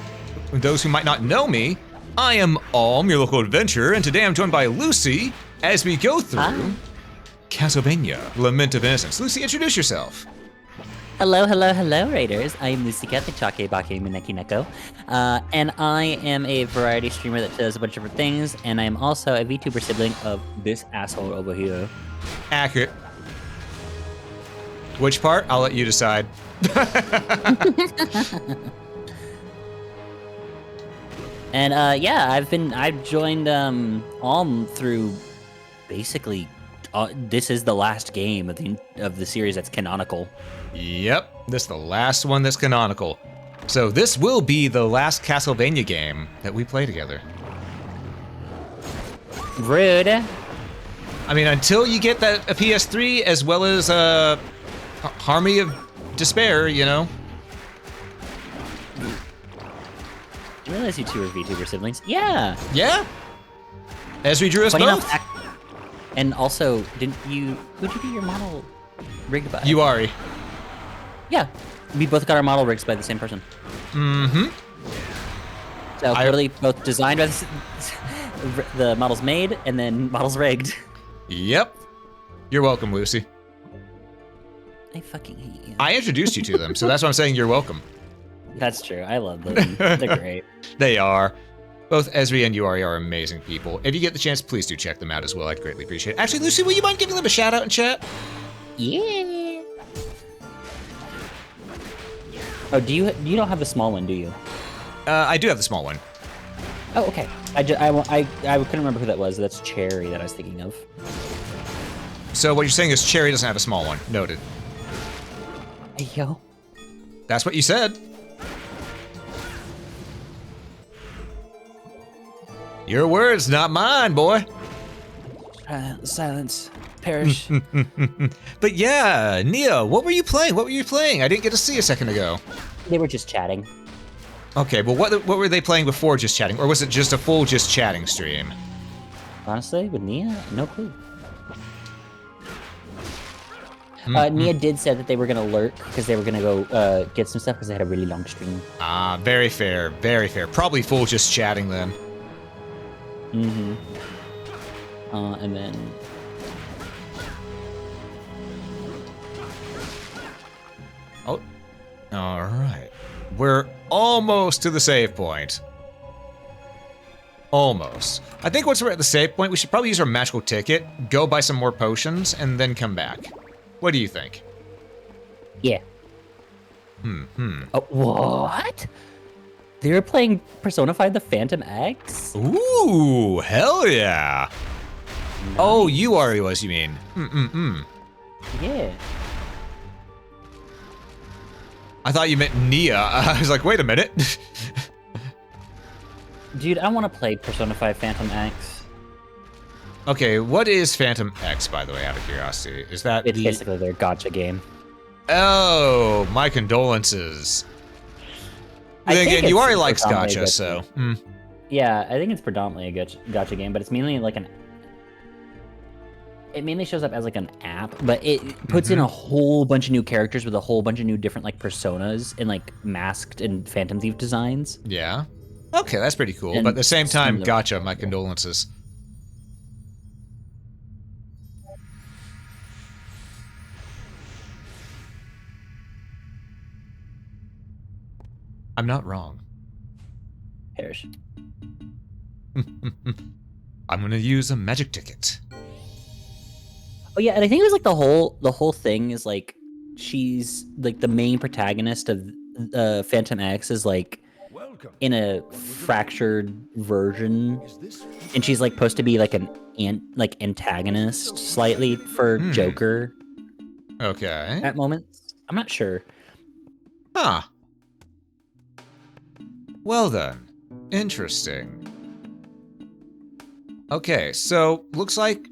Speaker 1: those who might not know me, I am Alm, your local adventurer, and today I'm joined by Lucy as we go through
Speaker 2: Hi.
Speaker 1: Castlevania, Lament of Innocence. Lucy, introduce yourself.
Speaker 2: Hello, hello, hello, Raiders. I am Lucy the Chake Bake Mineki Neko. And I am a variety streamer that does a bunch of different things, and I am also a VTuber sibling of this asshole over here.
Speaker 1: Accurate. Which part? I'll let you decide.
Speaker 2: And yeah, I've joined Alm through basically this is the last game of the series that's canonical.
Speaker 1: Yep, this is the last one that's canonical. So this will be the last Castlevania game that we play together.
Speaker 2: Rude.
Speaker 1: I mean, until you get that a PS3 as well as Harmony of Despair, you know.
Speaker 2: Do you realize you two are VTuber siblings? Yeah.
Speaker 1: Yeah. As we drew us
Speaker 2: Funny
Speaker 1: both.
Speaker 2: enough, and also, who'd you get your model rigged by?
Speaker 1: Uari.
Speaker 2: Yeah. We both got our model rigged by the same person.
Speaker 1: Mm-hmm.
Speaker 2: So clearly both designed by the models made and then models rigged.
Speaker 1: Yep. You're welcome, Lucy.
Speaker 2: I fucking hate you.
Speaker 1: I introduced you to them, so that's why I'm saying you're welcome.
Speaker 2: That's true. I love them. They're great.
Speaker 1: They are. Both Esri and Uari are amazing people. If you get the chance, please do check them out as well. I'd greatly appreciate it. Actually, Lucy, will you mind giving them a shout out in chat?
Speaker 2: Yeah. Oh, you don't have the small one, do you?
Speaker 1: I do have the small one.
Speaker 2: Oh, okay. I couldn't remember who that was. That's Cherry that I was thinking of.
Speaker 1: So what you're saying is Cherry doesn't have a small one. Noted.
Speaker 2: Hey, yo.
Speaker 1: That's what you said. Your words, not mine, boy.
Speaker 2: Silence. Perish.
Speaker 1: But yeah, Nia, what were you playing? What were you playing? I didn't get to see a second ago.
Speaker 2: They were just chatting.
Speaker 1: Okay, well, what were they playing before just chatting? Or was it just a full just chatting stream?
Speaker 2: Honestly, with Nia, no clue. Nia did say that they were gonna lurk because they were gonna go get some stuff because they had a really long stream.
Speaker 1: Ah, very fair, very fair. Probably full just chatting then.
Speaker 2: Mm-hmm. And then...
Speaker 1: Oh, all right. We're almost to the save point. Almost. I think once we're at the save point, we should probably use our magical ticket, go buy some more potions, and then come back. What do you think?
Speaker 2: Yeah. Oh, what? They were playing Persona 5 The Phantom X?
Speaker 1: Ooh, hell yeah.
Speaker 2: Nice.
Speaker 1: Oh, Uari was, you mean?
Speaker 2: Yeah.
Speaker 1: I thought you meant Nia. I was like, wait a minute.
Speaker 2: Dude, I want to play Persona 5 Phantom X.
Speaker 1: Okay, what is Phantom X, by the way, out of curiosity? Is that
Speaker 2: It's basically their gacha game.
Speaker 1: Oh, my condolences. Then again, Uari likes gacha, so...
Speaker 2: Yeah, I think it's predominantly a gacha game, but it's mainly like an... It mainly shows up as like an app, but it puts in a whole bunch of new characters with a whole bunch of new different like personas and like masked and Phantom Thief designs.
Speaker 1: Yeah. Okay, that's pretty cool.
Speaker 2: And
Speaker 1: But at the same time,
Speaker 2: similar-
Speaker 1: gacha, my condolences. I'm not wrong.
Speaker 2: Perish.
Speaker 1: I'm gonna use a magic ticket.
Speaker 2: Oh yeah, and I think it was like the whole thing is like she's like the main protagonist of Phantom X is like in a fractured version, and she's like supposed to be like like antagonist slightly for Joker
Speaker 1: Okay.
Speaker 2: at moments. I'm not sure.
Speaker 1: Huh. Well then. Interesting. Okay, so looks like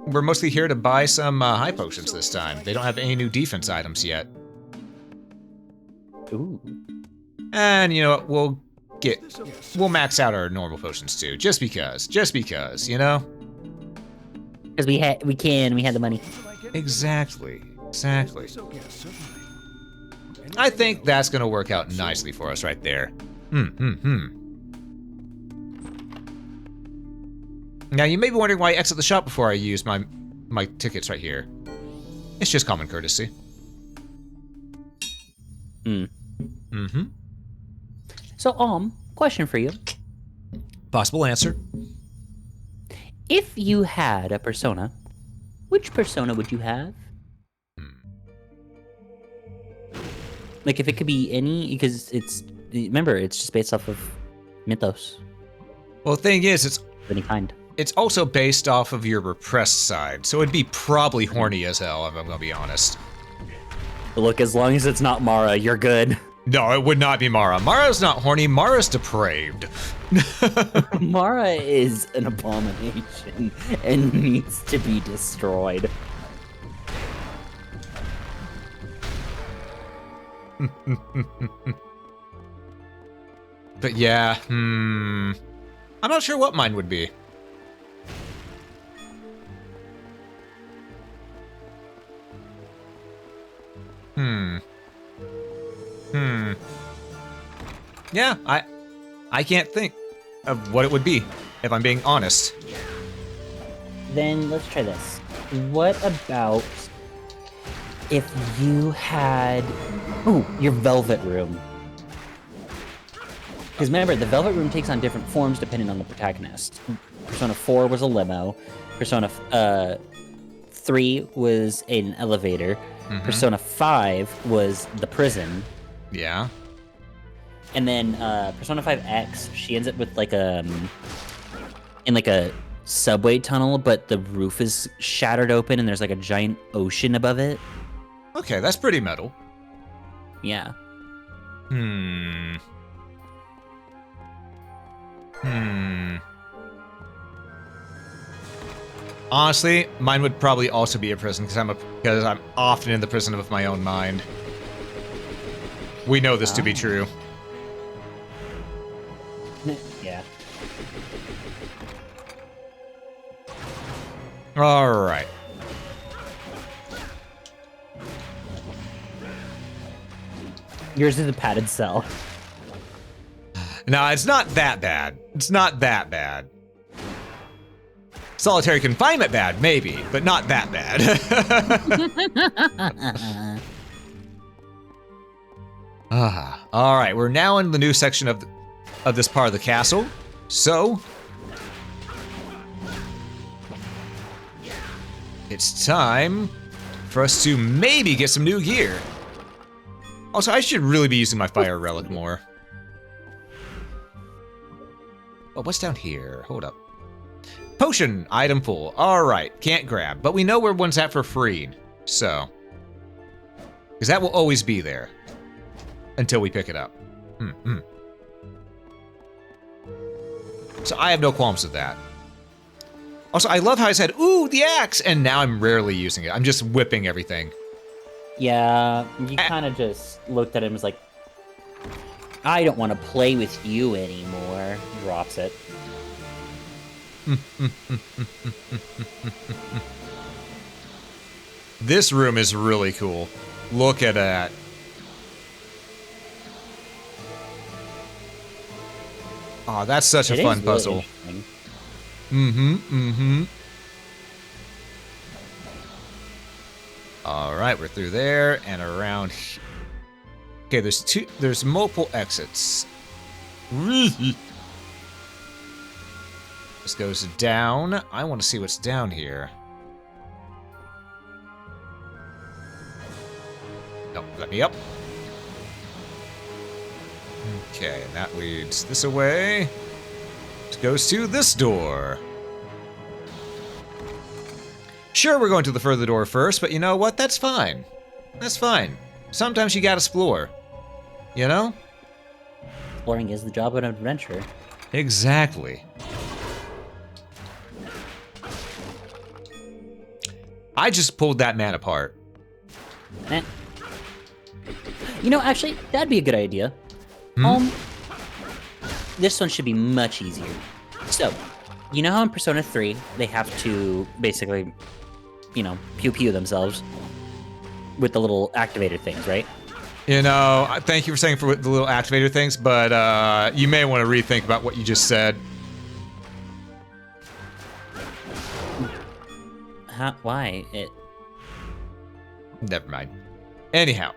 Speaker 1: we're mostly here to buy some high potions this time. They don't have any new defense items yet.
Speaker 2: Ooh.
Speaker 1: And you know what, we'll max out our normal potions too, just because, you know?
Speaker 2: Because we had the money.
Speaker 1: Exactly. I think that's gonna work out nicely for us right there. Now you may be wondering why I exit the shop before I use my tickets right here. It's just common courtesy.
Speaker 2: So, question for you.
Speaker 1: Possible answer.
Speaker 2: If you had a persona, which persona would you have? Like, if it could be any, because remember, it's just based off of mythos
Speaker 1: Well, the thing is,
Speaker 2: of any kind.
Speaker 1: it's also based off of your repressed side, so it'd be probably horny as hell, if I'm gonna be honest.
Speaker 2: Look, as long as it's not Mara, you're good.
Speaker 1: No, it would not be Mara. Mara's not horny, Mara's depraved.
Speaker 2: Mara is an abomination and needs to be destroyed.
Speaker 1: But yeah, I'm not sure what mine would be. Yeah, I can't think of what it would be, if I'm being honest.
Speaker 2: Then let's try this. What about if you had your Velvet Room? Because remember, the Velvet Room takes on different forms depending on the protagonist. Persona 4 was a limo. Persona 3 was an elevator. Persona 5 was the prison.
Speaker 1: Yeah.
Speaker 2: And then Persona 5X, she ends up with like in like a subway tunnel, but the roof is shattered open and there's like a giant ocean above it.
Speaker 1: Okay, that's pretty metal.
Speaker 2: Yeah.
Speaker 1: Honestly, mine would probably also be a prison because I'm often in the prison of my own mind. We know this to be true.
Speaker 2: Yeah.
Speaker 1: All right.
Speaker 2: Yours is a padded cell.
Speaker 1: No, it's not that bad. It's not that bad. Solitary confinement bad, maybe, but not that bad. All right, we're now in the new section of this part of the castle. So, it's time for us to maybe get some new gear. Also, I should really be using my fire relic more. Oh, what's down here? Hold up. Potion, item full. All right, can't grab, but we know where one's at for free. So, because that will always be there until we pick it up. So I have no qualms with that. Also, I love how I said, ooh, the axe, and now I'm rarely using it. I'm just whipping everything.
Speaker 2: Yeah, you kind of just looked at him and was like, I don't want to play with you anymore. Drops it.
Speaker 1: This room is really cool. Look at that. Oh, that's such a
Speaker 2: It
Speaker 1: fun
Speaker 2: is really
Speaker 1: puzzle.
Speaker 2: interesting.
Speaker 1: All right, we're through there and around. Okay, there's multiple exits. This goes down. I want to see what's down here. No, let me up. Okay, and that leads this away. It goes to this door. Sure, we're going to the further door first, but you know what? That's fine. That's fine. Sometimes you gotta explore. You know?
Speaker 2: Exploring is the job of an adventurer.
Speaker 1: Exactly. I just pulled that man apart.
Speaker 2: Eh. You know, actually, that'd be a good idea. This one should be much easier. So, you know how in Persona 3, they have to basically, you know, pew-pew themselves with the little activator things, right?
Speaker 1: You know, thank you for saying for the little activator things, but you may want to rethink about what you just said.
Speaker 2: Why?
Speaker 1: Never mind. Anyhow.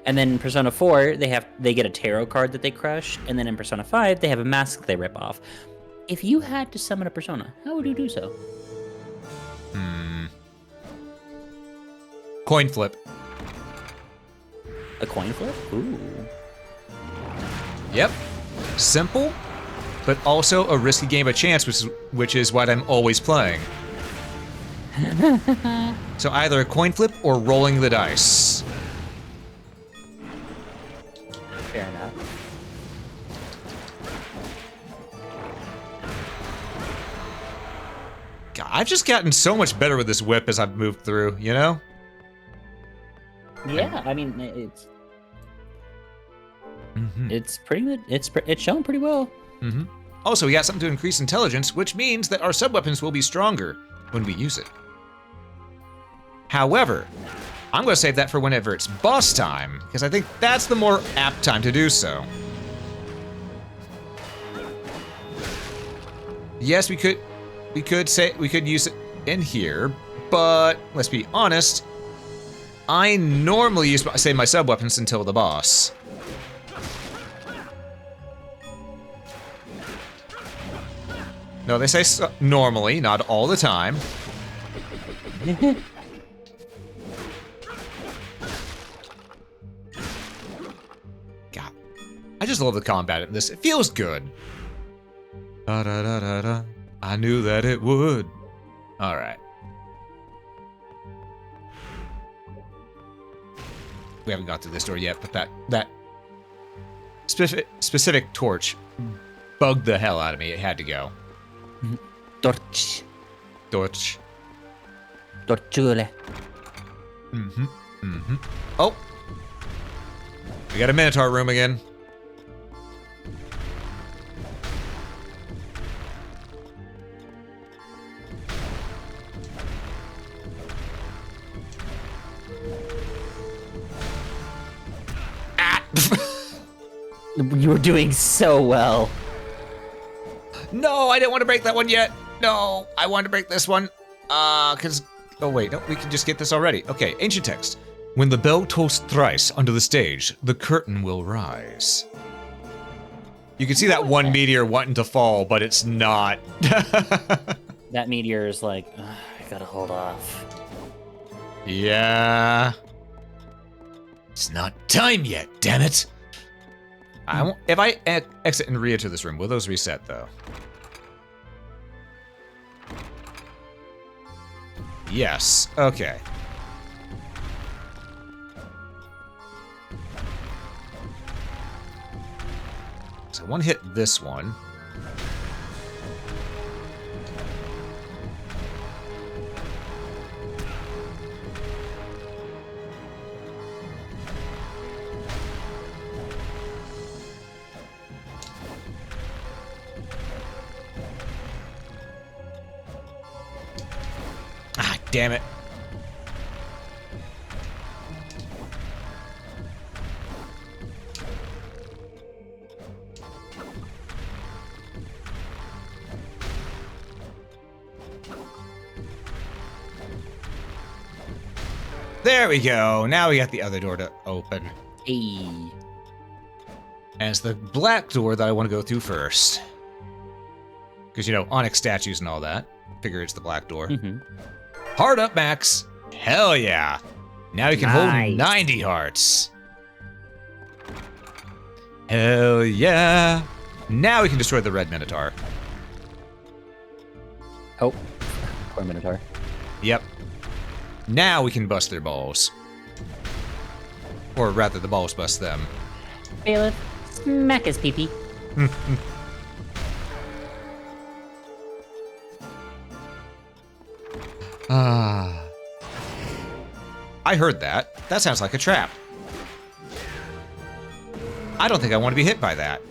Speaker 2: And then in Persona 4, they get a tarot card that they crush, and then in Persona 5, they have a mask they rip off. If you had to summon a Persona, how would you do so?
Speaker 1: Coin flip.
Speaker 2: A coin flip? Ooh.
Speaker 1: Yep. Simple, but also a risky game of chance, which is what I'm always playing. So either a coin flip or rolling the dice.
Speaker 2: Fair enough.
Speaker 1: God, I've just gotten so much better with this whip as I've moved through, you know?
Speaker 2: Yeah, I mean, it's pretty good. It's shown pretty well.
Speaker 1: Also, we got something to increase intelligence, which means that our sub-weapons will be stronger when we use it. However, I'm going to save that for whenever it's boss time, because I think that's the more apt time to do so. Yes, we could use it in here, but let's be honest, I normally save my sub-weapons until the boss. No, they say normally, not all the time. God, I just love the combat in this. It feels good. Da da da da da. I knew that it would. All right. We haven't got to this door yet, but that specific torch bugged the hell out of me. It had to go.
Speaker 2: Torch.
Speaker 1: Torch.
Speaker 2: Torture.
Speaker 1: Oh! We got a Minotaur room again.
Speaker 2: You were doing so well.
Speaker 1: No, I didn't want to break that one yet. No, I wanted to break this one. Cause, oh wait, no, we can just get this already. Okay, ancient text. When the bell tolls thrice under the stage, the curtain will rise. You can see that one meteor wanting to fall, but it's not.
Speaker 2: That meteor is like, I gotta hold off.
Speaker 1: Yeah. It's not time yet, damn it. I won't, if I exit and re-enter this room, will those reset though? Yes, okay. So one hit this one. Ah, damn it. There we go. Now we got the other door to open.
Speaker 2: Hey.
Speaker 1: And it's the black door that I want to go through first. Because, you know, onyx statues and all that. Figure it's the black door. Heart up, Max. Hell yeah. Now you can hold 90 hearts. Hell yeah. Now we can destroy the red Minotaur.
Speaker 2: Oh, poor Minotaur.
Speaker 1: Yep. Now we can bust their balls. Or rather, the balls bust them.
Speaker 5: Bailiff, smack his pee-pee.
Speaker 1: Ah. I heard that. That sounds like a trap. I don't think I want to be hit by that.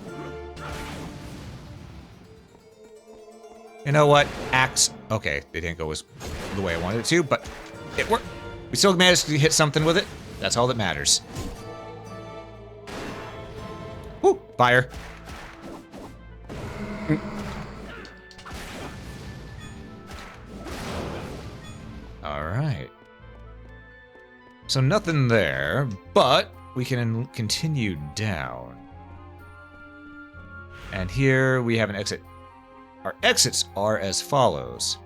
Speaker 1: You know what? Axe. Okay, they didn't go as the way I wanted it to, but it worked. We still managed to hit something with it. That's all that matters. Woo! Fire. Alright. So nothing there, but we can continue down. And here we have an exit. Our exits are as follows.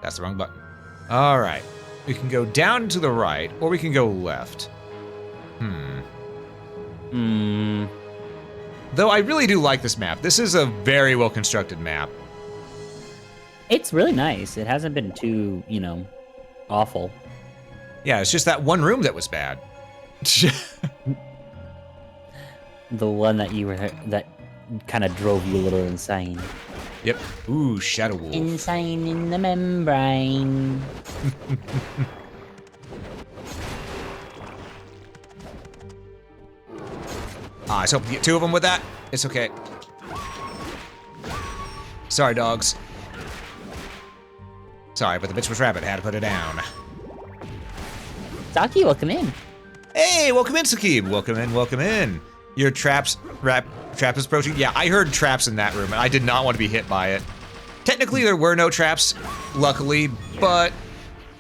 Speaker 1: That's the wrong button. Alright. We can go down to the right, or we can go left. Though I really do like this map. This is a very well constructed map.
Speaker 2: It's really nice. It hasn't been too, awful.
Speaker 1: Yeah, it's just that one room that was bad.
Speaker 2: The one that kind of drove you a little insane.
Speaker 1: Yep. Ooh, Shadow Wolf.
Speaker 2: Insane in the membrane.
Speaker 1: I was hoping to get two of them with that. It's okay. Sorry, dogs. Sorry, but the bitch was rabbit. Had to put it down.
Speaker 2: Saki, welcome in.
Speaker 1: Hey, welcome in, Sakib. Welcome in, welcome in. Your trap is approaching. Yeah, I heard traps in that room, and I did not want to be hit by it. Technically, there were no traps, luckily, but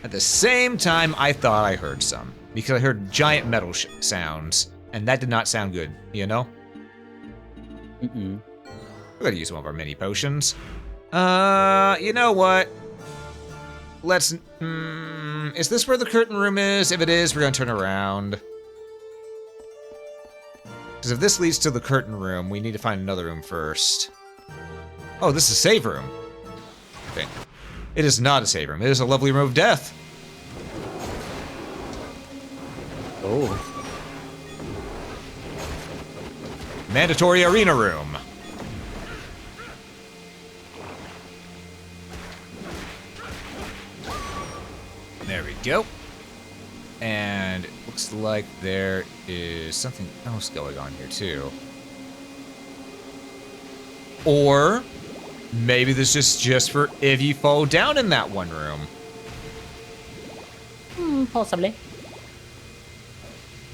Speaker 1: at the same time, I thought I heard some. Because I heard giant metal sounds, and that did not sound good, you know?
Speaker 2: Mm-mm.
Speaker 1: We're gonna use one of our mini potions. You know what? Let's, is this where the curtain room is? If it is, we're gonna turn around. Because if this leads to the curtain room, we need to find another room first. Oh, this is a save room. Okay. It is not a save room. It is a lovely room of death.
Speaker 2: Oh.
Speaker 1: Mandatory arena room. There we go. And it looks like there is something else going on here too. Or maybe this is just for if you fall down in that one room.
Speaker 2: Possibly.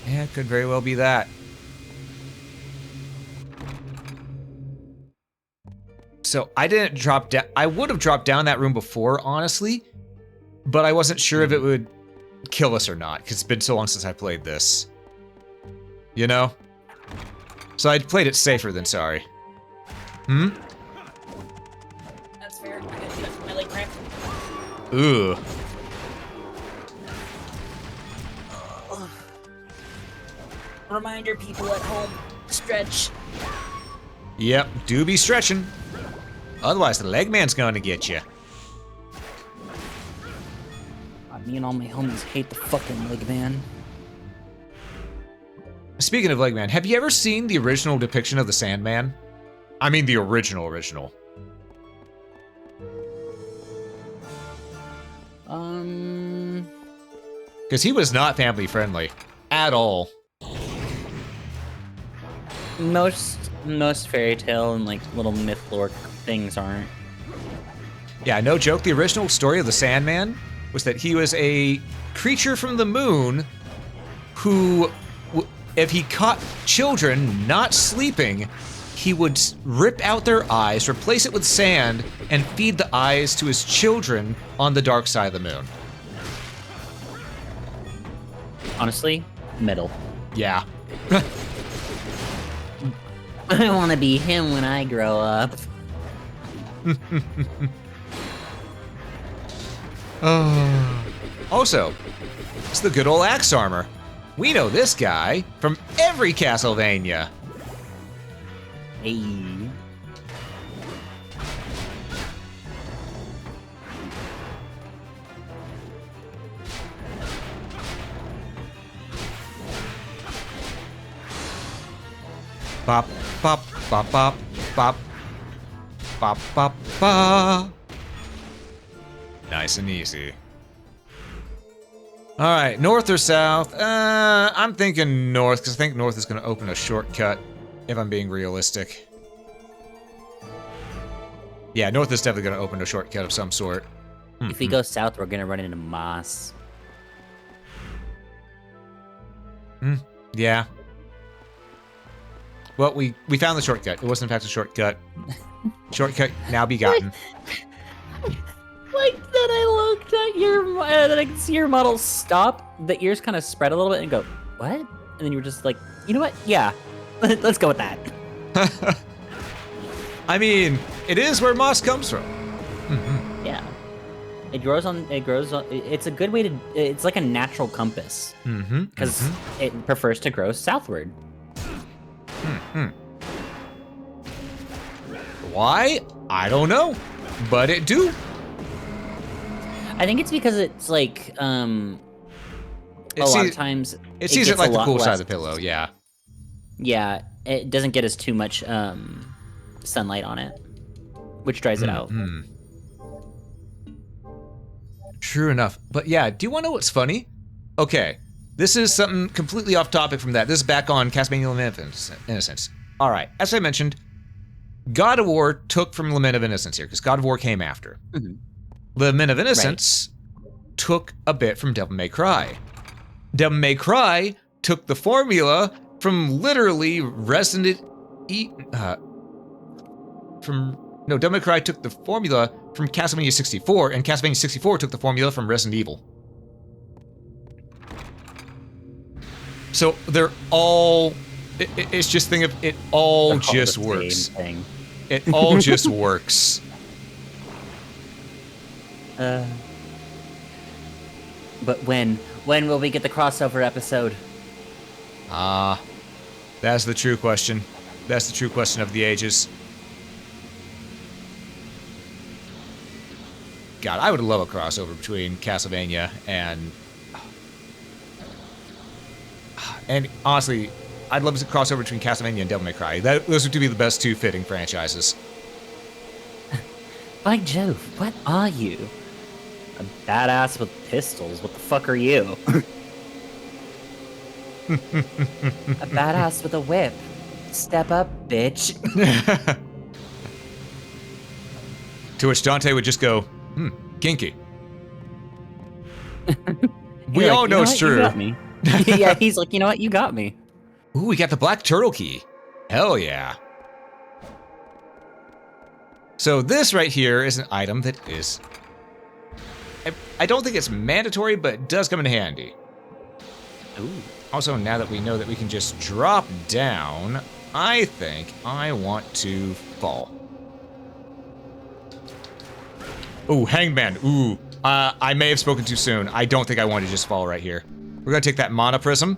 Speaker 1: Yeah, it could very well be that. So I didn't drop down. I would have dropped down that room before, honestly, but I wasn't sure if it would kill us or not, because it's been so long since I played this. You know? So I played it safer than sorry.
Speaker 2: That's fair. I gotta do that for my leg cramp.
Speaker 1: Ooh.
Speaker 2: Reminder, people at home, stretch.
Speaker 1: Yep, do be stretching. Otherwise, the leg man's gonna get you.
Speaker 2: Me and all my homies hate the fucking leg man.
Speaker 1: Speaking of leg man, have you ever seen the original depiction of the Sandman? I mean the original. Because he was not family friendly at all.
Speaker 2: Most fairy tale and like little myth lore things aren't.
Speaker 1: Yeah, no joke. The original story of the Sandman was that he was a creature from the moon who, if he caught children not sleeping, he would rip out their eyes, replace it with sand, and feed the eyes to his children on the dark side of the moon.
Speaker 2: Honestly, metal.
Speaker 1: Yeah.
Speaker 2: I want to be him when I grow up.
Speaker 1: Also, it's the good old axe armor. We know this guy from every Castlevania.
Speaker 2: Hey.
Speaker 1: Bop, bop, bop, bop, bop. Bop, bop, bop. Nice and easy. All right, north or south? I'm thinking north, because I think north is going to open a shortcut, if I'm being realistic. Yeah, north is definitely going to open a shortcut of some sort.
Speaker 2: If we go south, we're gonna run into moss.
Speaker 1: Yeah. Well, we found the shortcut. It wasn't in fact a shortcut. Shortcut now be gotten.
Speaker 2: Like that, I looked at your, that I could see your model stop. The ears kind of spread a little bit and go, what? And then you were just like, you know what? Yeah, let's go with that.
Speaker 1: I mean, it is where moss comes from.
Speaker 2: Yeah, it grows on. It's a good way to. It's like a natural compass because it prefers to grow southward.
Speaker 1: Why? I don't know, but it do.
Speaker 2: I think it's because it's like a lot of times
Speaker 1: it sees
Speaker 2: gets
Speaker 1: it like
Speaker 2: a
Speaker 1: the
Speaker 2: lot
Speaker 1: cool side
Speaker 2: less-
Speaker 1: of the pillow. Yeah.
Speaker 2: Yeah, it doesn't get as too much sunlight on it, which dries it out.
Speaker 1: True enough. But yeah, do you want to know what's funny? Okay, this is something completely off topic from that. This is back on Castlevania Lament of Innocence. All right, as I mentioned, God of War took from Lament of Innocence here, because God of War came after. Lament of Innocence took a bit from Devil May Cry. Devil May Cry took the formula from literally Resident Devil May Cry took the formula from Castlevania 64, and Castlevania 64 took the formula from Resident Evil. So they're all, it's just think of it all
Speaker 2: They're called
Speaker 1: just
Speaker 2: the same
Speaker 1: works.
Speaker 2: thing.
Speaker 1: It all just works.
Speaker 2: But when will we get the crossover episode?
Speaker 1: That's the true question. That's the true question of the ages. God, I would love a crossover between Castlevania and honestly, I'd love a crossover between Castlevania and Devil May Cry. Those would be the best two fitting franchises.
Speaker 2: By Jove, what are you? A badass with pistols. What the fuck are you? A badass with a whip. Step up, bitch.
Speaker 1: To which Dante would just go, kinky. We
Speaker 2: You're
Speaker 1: all
Speaker 2: like,
Speaker 1: know
Speaker 2: "You
Speaker 1: it's
Speaker 2: what?
Speaker 1: true.
Speaker 2: You got me." Yeah, he's like, you know what? You got me.
Speaker 1: Ooh, we got the black turtle key. Hell yeah. So this right here is an item that is... I don't think it's mandatory, but it does come in handy.
Speaker 2: Ooh.
Speaker 1: Also, now that we know that we can just drop down, I think I want to fall. Ooh, Hangman. Ooh, I may have spoken too soon. I don't think I want to just fall right here. We're gonna take that mana prism,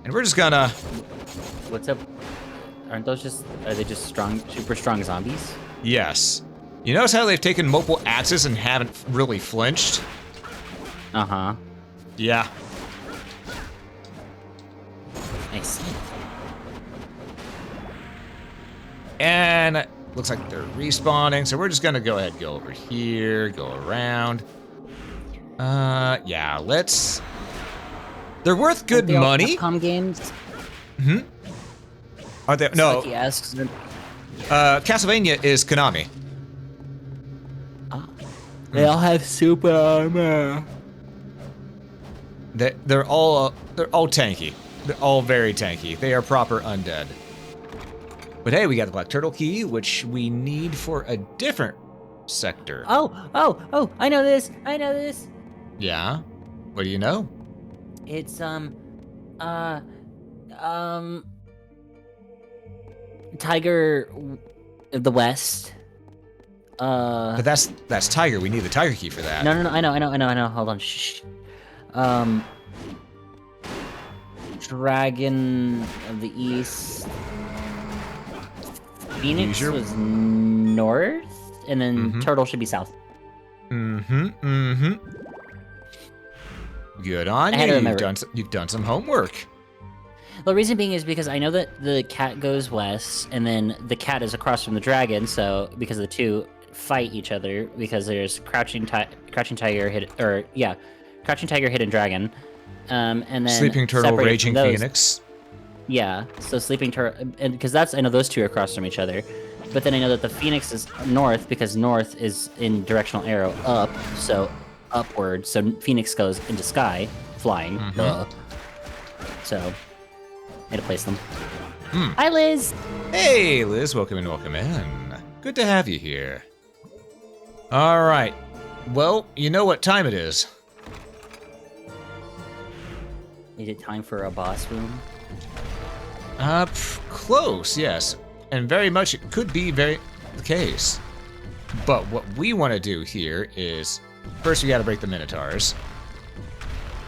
Speaker 1: and we're just gonna...
Speaker 2: What's up? Are they just super strong zombies?
Speaker 1: Yes. You notice how they've taken multiple axes and haven't really flinched?
Speaker 2: Uh-huh.
Speaker 1: Yeah.
Speaker 2: I see.
Speaker 1: And looks like they're respawning, so we're just gonna go ahead and go over here, go around. Yeah, let's... They're worth good
Speaker 2: Are they all
Speaker 1: money.
Speaker 2: Capcom games?
Speaker 1: Are they? No.
Speaker 2: Like he asks.
Speaker 1: Castlevania is Konami.
Speaker 2: They all have super armor.
Speaker 1: They're all tanky. They're all very tanky. They are proper undead. But hey, we got the black turtle key, which we need for a different sector.
Speaker 2: Oh! I know this.
Speaker 1: Yeah. What do you know?
Speaker 2: It's Tiger of the West.
Speaker 1: But that's Tiger. We need the Tiger key for that.
Speaker 2: No, I know. Hold on. Shh. Dragon of the East. Phoenix
Speaker 1: your-
Speaker 2: was north, and then
Speaker 1: Mhm.
Speaker 2: Turtle should be south.
Speaker 1: Mm-hmm. Good on
Speaker 2: I had to
Speaker 1: you.
Speaker 2: remember.
Speaker 1: You've done some homework.
Speaker 2: The reason being is because I know that the cat goes west, and then the cat is across from the dragon. So because the two fight each other, because there's crouching tiger, crouching tiger, hidden dragon, and then
Speaker 1: Sleeping turtle,
Speaker 2: separated from
Speaker 1: raging
Speaker 2: those-
Speaker 1: phoenix.
Speaker 2: Yeah, so sleeping turtle, and because I know those two are across from each other, but then I know that the phoenix is north because north is in directional arrow up, so upward. So phoenix goes into sky, flying. Duh. So, I had to place them. Hi, Liz.
Speaker 1: Hey, Liz, welcome in, welcome in. Good to have you here. All right. Well, you know what time it is.
Speaker 2: Is it time for a boss room?
Speaker 1: Close, yes. And very much it could be the case. But what we want to do here is, first we gotta break the Minotaurs.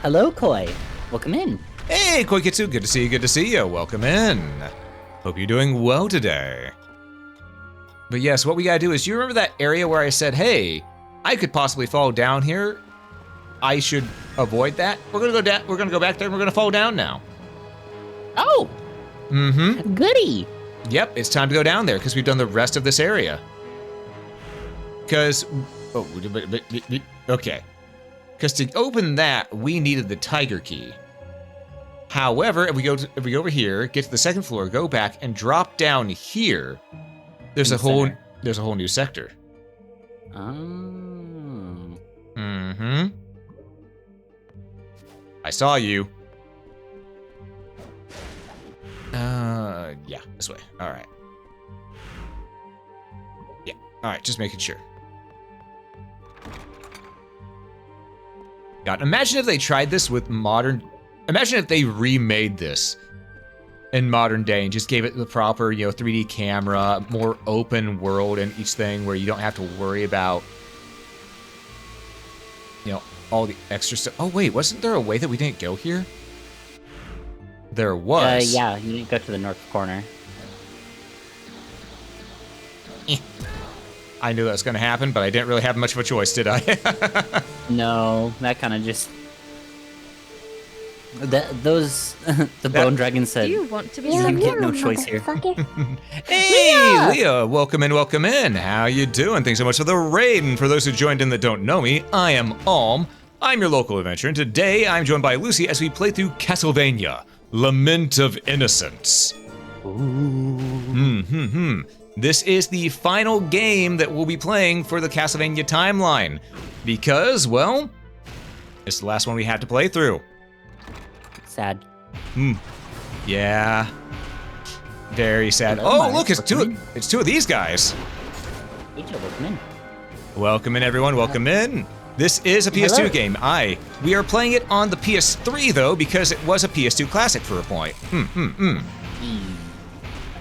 Speaker 2: Hello, Koi. Welcome in.
Speaker 1: Hey, Koikitsu, good to see you. Welcome in. Hope you're doing well today. But yes, what we gotta do is, you remember that area where I said, hey, I could possibly fall down here? I should avoid that? We're gonna go down, we're gonna go back there and we're gonna fall down now.
Speaker 2: Oh,
Speaker 1: Mm-hmm.
Speaker 2: goody.
Speaker 1: Yep, it's time to go down there because we've done the rest of this area. Because, okay. Because to open that, we needed the tiger key. However, if we go over here, get to the second floor, go back, and drop down here, there's
Speaker 2: In
Speaker 1: a
Speaker 2: the
Speaker 1: whole
Speaker 2: center.
Speaker 1: new sector.
Speaker 2: Oh.
Speaker 1: Mm-hmm. I saw you. Yeah, this way. All right. Yeah, all right, just making sure. God, imagine if they tried this with imagine if they remade this in modern day and just gave it the proper, 3D camera, more open world in each thing where you don't have to worry about, all the extra stuff. Oh, wait, wasn't there a way that we didn't go here? There was.
Speaker 2: Yeah, you need to go to the north corner.
Speaker 1: I knew that was going to happen, but I didn't really have much of a choice, did I?
Speaker 2: No, that kind of just... the bone dragon said,
Speaker 6: You want to be
Speaker 2: You
Speaker 6: sucked
Speaker 2: get
Speaker 6: in?
Speaker 2: no choice here.
Speaker 1: Hey, Leah, welcome in. How you doing? Thanks so much for the raid. And for those who joined in that don't know me, I am Alm. I'm your local adventurer, and today I'm joined by Lucy as we play through Castlevania, Lament of Innocence. This is the final game that we'll be playing for the Castlevania timeline, because, well, it's the last one we had to play through.
Speaker 2: sad.
Speaker 1: Yeah. Very sad.
Speaker 2: Hello,
Speaker 1: Oh,
Speaker 2: Myers.
Speaker 1: look,
Speaker 2: Welcome
Speaker 1: it's two of these guys.
Speaker 2: Hey, Joe, welcome in.
Speaker 1: Welcome in, everyone. Welcome in. This is a PS2
Speaker 2: Hello.
Speaker 1: game. We are playing it on the PS3 though, because it was a PS2 classic for a point.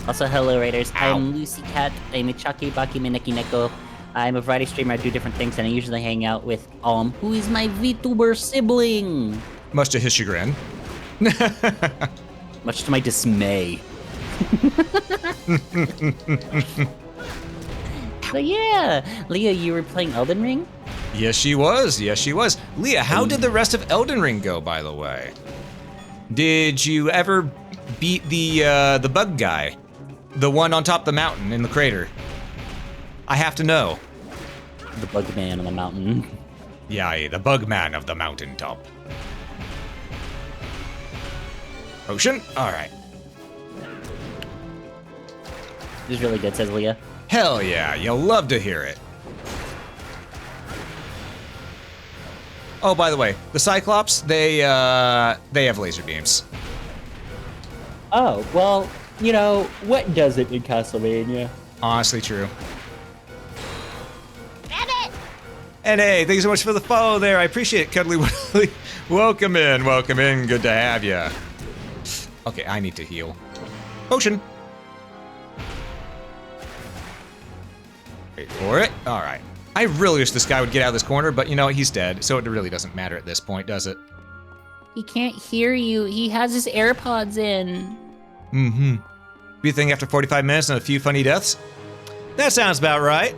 Speaker 2: Also, hello, Raiders.
Speaker 1: Ow.
Speaker 2: I'm Lucy Cat. I'm a Chucky Baki Mineki Neko. I'm a variety streamer. I do different things, and I usually hang out with who is my VTuber sibling.
Speaker 1: Much to his chagrin.
Speaker 2: Much to my dismay. But yeah, Leah, you were playing Elden Ring?
Speaker 1: Yes, she was. Yes, she was. Leah, how did the rest of Elden Ring go, by the way? Did you ever beat the bug guy? The one on top of the mountain in the crater? I have to know.
Speaker 2: The bug man on the mountain.
Speaker 1: Yeah, the bug man of the mountaintop. Ocean? Alright.
Speaker 2: This is really good, says Leah.
Speaker 1: Hell yeah, you'll love to hear it. Oh, by the way, the Cyclops, they have laser beams.
Speaker 2: Oh, well, what does it in Castlevania?
Speaker 1: Honestly true. And hey, thank you so much for the follow there. I appreciate it, Cuddly Woodley. Welcome in, welcome in. Good to have you. Okay, I need to heal. Potion. Wait for it. All right. I really wish this guy would get out of this corner, but he's dead, so it really doesn't matter at this point, does it?
Speaker 2: He can't hear you. He has his AirPods in.
Speaker 1: Be a thing after 45 minutes and a few funny deaths? That sounds about right.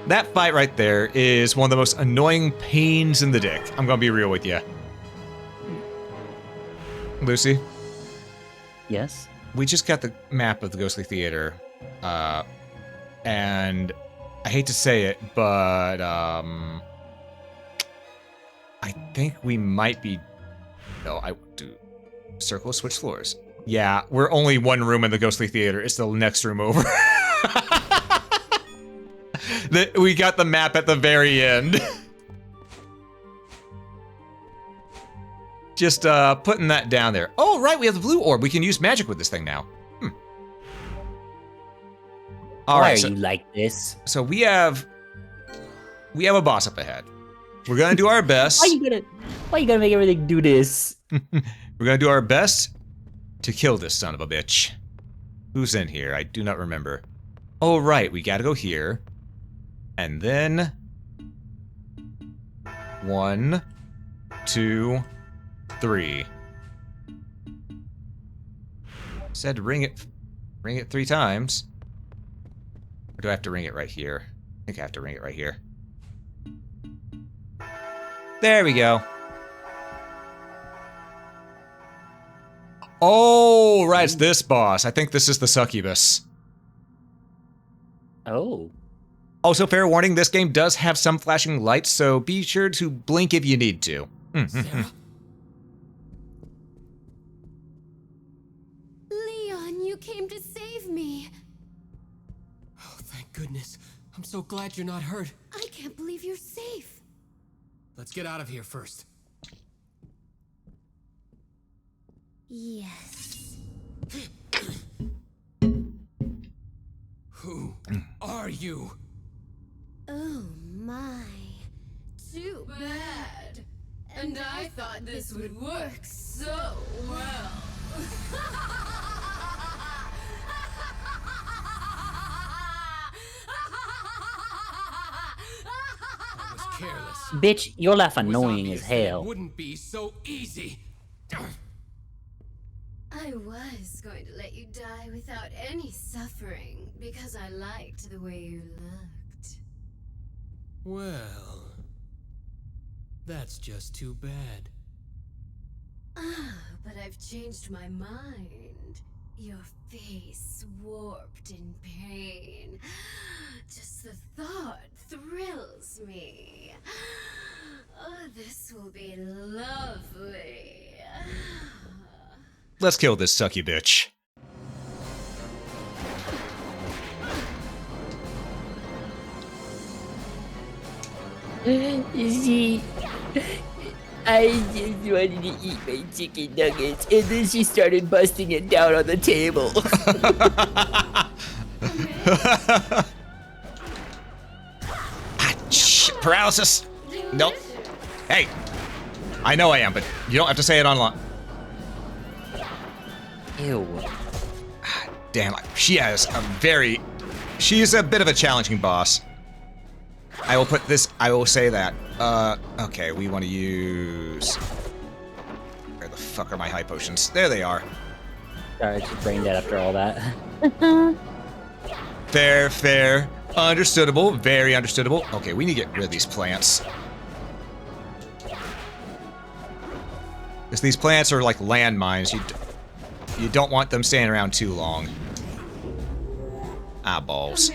Speaker 1: That fight right there is one of the most annoying pains in the dick. I'm gonna be real with you. Lucy?
Speaker 2: Yes?
Speaker 1: We just got the map of the Ghostly Theater. And I hate to say it, but I think we might be... No, I do... Circle, switch floors. Yeah, we're only one room in the Ghostly Theater. It's the next room over. We got the map at the very end. Just putting that down there. Oh, right, we have the blue orb. We can use magic with this thing now. All
Speaker 2: Why
Speaker 1: right,
Speaker 2: are
Speaker 1: so,
Speaker 2: you like this?
Speaker 1: so we have a boss up ahead. We're gonna do our best.
Speaker 2: Why you gonna make everything do this?
Speaker 1: We're gonna do our best to kill this son of a bitch. Who's in here? I do not remember. Oh, right, we gotta go here. And then... 1, 2, 3. Said ring it 3 times. Or do I have to ring it right here? I think I have to ring it right here. There we go. Oh, right, it's this boss. I think this is the succubus.
Speaker 2: Oh.
Speaker 1: Also, fair warning, this game does have some flashing lights, so be sure to blink if you need to.
Speaker 4: Sarah?
Speaker 6: Leon, you came to save me.
Speaker 4: Oh, thank goodness. I'm so glad you're not hurt.
Speaker 6: I can't believe you're safe.
Speaker 4: Let's get out of here first.
Speaker 6: Yes.
Speaker 4: Who are you?
Speaker 6: Oh my. Too bad. And I thought this would work so well.
Speaker 4: I was careless.
Speaker 2: Bitch, your laugh
Speaker 4: It was
Speaker 2: annoying
Speaker 4: obvious
Speaker 2: as
Speaker 4: that it
Speaker 2: hell.
Speaker 4: wouldn't be so easy.
Speaker 6: I was going to let you die without any suffering because I liked the way you looked.
Speaker 4: Well, that's just too bad.
Speaker 6: Ah, but I've changed my mind. Your face warped in pain. Just the thought thrills me. Oh, this will be lovely.
Speaker 1: Let's kill this sucky bitch.
Speaker 2: See, I just wanted to eat my chicken nuggets, and then she started busting it down on the table.
Speaker 1: Shit, paralysis. Nope. Hey, I know I am, but you don't have to say it online.
Speaker 2: Ew.
Speaker 1: Damn, she's a bit of a challenging boss. I will say that. Okay, we want to use... Where the fuck are my high potions? There they are.
Speaker 2: Sorry, she's brain dead after all that.
Speaker 1: Fair. Understandable, very understandable. Okay, we need to get rid of these plants. Because these plants are like landmines. You don't want them staying around too long. Ah, balls.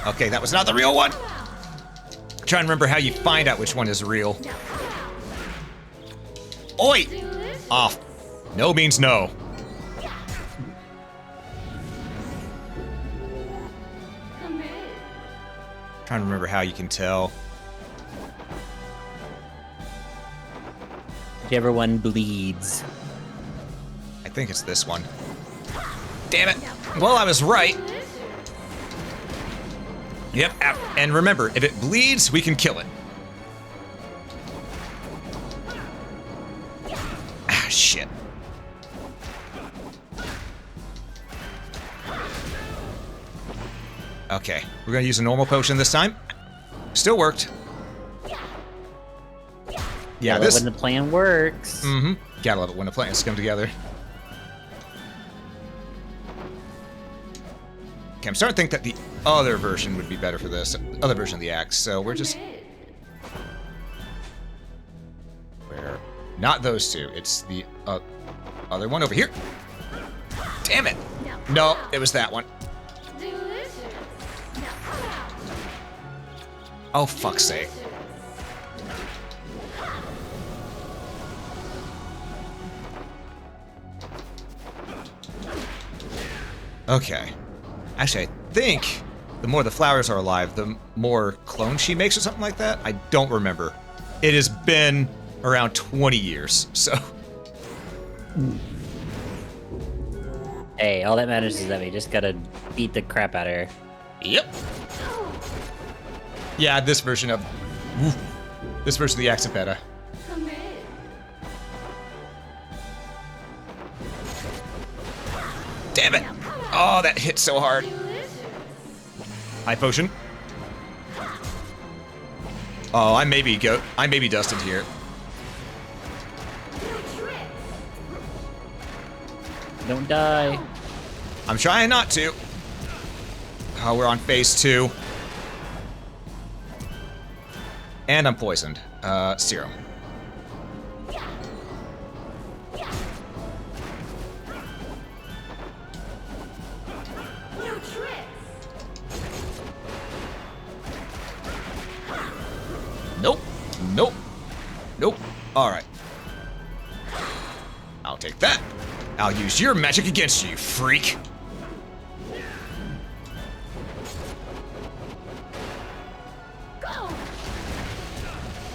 Speaker 1: Okay, that was not the real one. I'm trying to remember how you find out which one is real. Oi! Off. No means no. Trying to remember how you can tell.
Speaker 2: Whichever one bleeds.
Speaker 1: I think it's this one. Damn it. Well, I was right. Yep, and remember, if it bleeds, we can kill it. Ah, shit. Okay, we're gonna use a normal potion this time. Still worked. Yeah,
Speaker 2: When the plan works.
Speaker 1: Mm-hmm. Gotta love it when the plans come together. Okay, I'm starting to think that the other version would be better for this. Other version of the axe, so we're just... Where? Not those two. It's the other one over here. Damn it! No, it was that one. Oh, fuck's sake. Okay. Actually, I think the more the flowers are alive, the more clones she makes or something like that. I don't remember. It has been around 20 years, so...
Speaker 2: Hey, all that matters is that we just gotta beat the crap out of her.
Speaker 1: Yep. Yeah, this version of... Oof, this version of the axe is better. Damn it! Oh, that hit so hard. High potion. Oh, I may be dusted here.
Speaker 2: Don't die.
Speaker 1: I'm trying not to. Oh, we're on phase 2. And I'm poisoned. Serum. Nope. Nope. Nope. Alright. I'll take that. I'll use your magic against you, freak.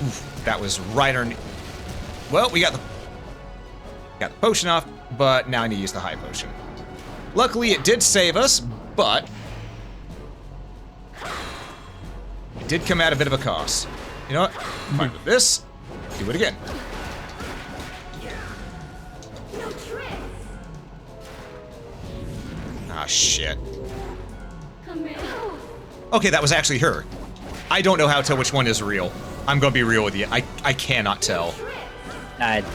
Speaker 1: Oof, that was right on. Well, we got the potion off, but now I need to use the high potion. Luckily, it did save us, but it did come at a bit of a cost. You know what? Fine with this. Do it again. Ah, shit. Okay, that was actually her. I don't know how to tell which one is real. I'm gonna be real with you. I cannot tell.
Speaker 2: I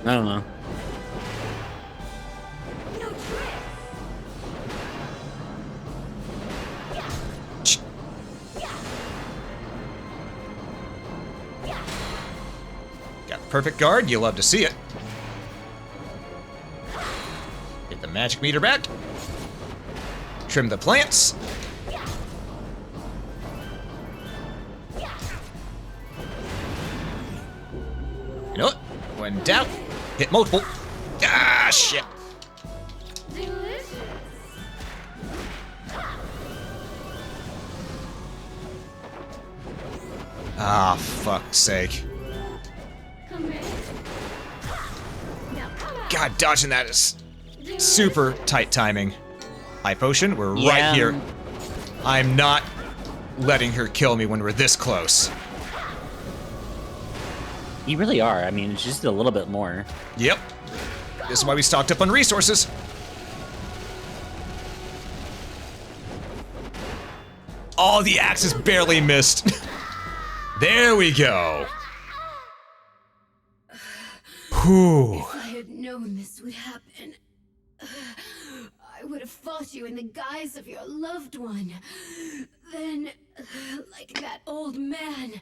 Speaker 2: don't know.
Speaker 1: Got the perfect guard. You love to see it. Get the magic meter back. Trim the plants. You know what? When in doubt, hit multiple. Ah, shit. Ah, fuck's sake. God, dodging that is super tight timing. High potion, we're right here. I'm not letting her kill me when we're this close.
Speaker 2: You really are. I mean, it's just a little bit more.
Speaker 1: Yep. This is why we stocked up on resources. Oh, the axe is barely missed. There we go. Whew.
Speaker 6: If I had known this would happen, I would have fought you in the guise of your loved one. Then, like that old man,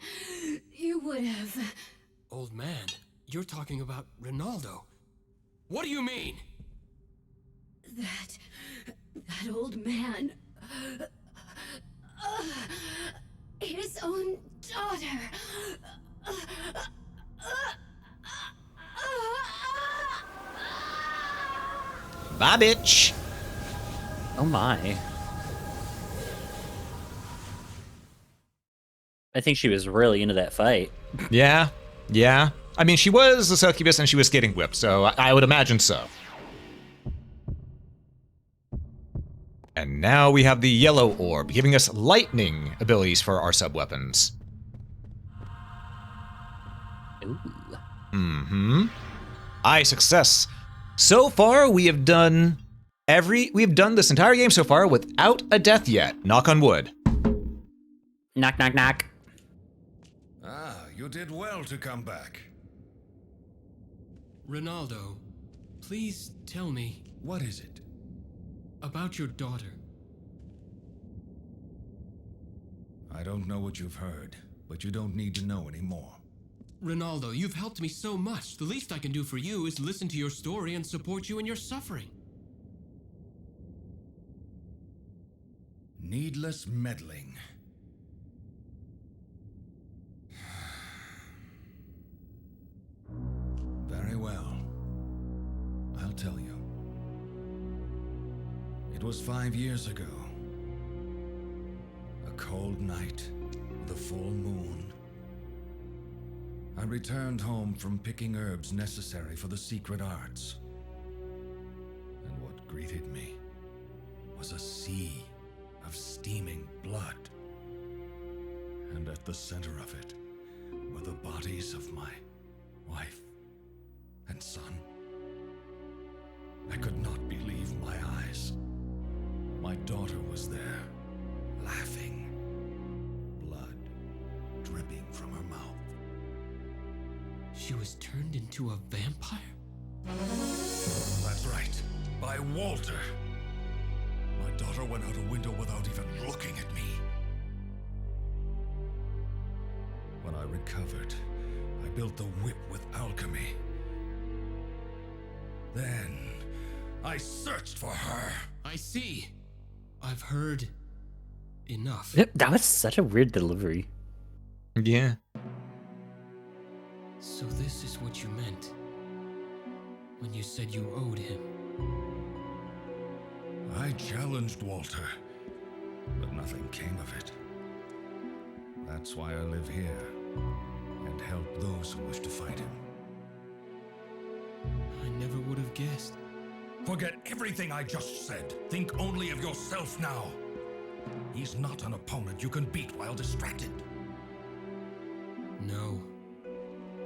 Speaker 6: you would have...
Speaker 4: Old man? You're talking about Ronaldo. What do you mean?
Speaker 6: That old man... his own daughter...
Speaker 1: Bye, bitch.
Speaker 2: Oh my. I think she was really into that fight.
Speaker 1: Yeah, yeah. I mean, she was a succubus and she was getting whipped, so I would imagine so. And now we have the yellow orb, giving us lightning abilities for our sub-weapons.
Speaker 2: Ooh.
Speaker 1: Mm-hmm. Aye, success. So far, we have done this entire game so far without a death yet. Knock on wood.
Speaker 2: Knock, knock, knock.
Speaker 3: Ah, you did well to come back.
Speaker 4: Ronaldo, please tell me
Speaker 3: What is it?
Speaker 4: about your daughter.
Speaker 3: I don't know what you've heard, but you don't need to know anymore.
Speaker 4: Ronaldo, you've helped me so much. The least I can do for you is listen to your story and support you in your suffering.
Speaker 3: Needless meddling. Very well. I'll tell you. It was 5 years ago. A cold night with a full moon. I returned home from picking herbs necessary for the secret arts. And what greeted me was a sea of steaming blood. And at the center of it were the bodies of my wife and son. I could not believe my eyes. My daughter was there, laughing, blood dripping from her mouth.
Speaker 4: She was turned into a vampire?
Speaker 3: That's right, by Walter. My daughter went out a window without even looking at me. When I recovered, I built the whip with alchemy. Then, I searched for her.
Speaker 4: I see. I've heard enough.
Speaker 2: That was such a weird delivery.
Speaker 1: Yeah.
Speaker 4: So this is what you meant when you said you owed him.
Speaker 3: I challenged Walter, but nothing came of it. That's why I live here and help those who wish to fight him.
Speaker 4: I never would have guessed.
Speaker 3: Forget everything I just said. Think only of yourself now. He's not an opponent you can beat while distracted.
Speaker 4: No,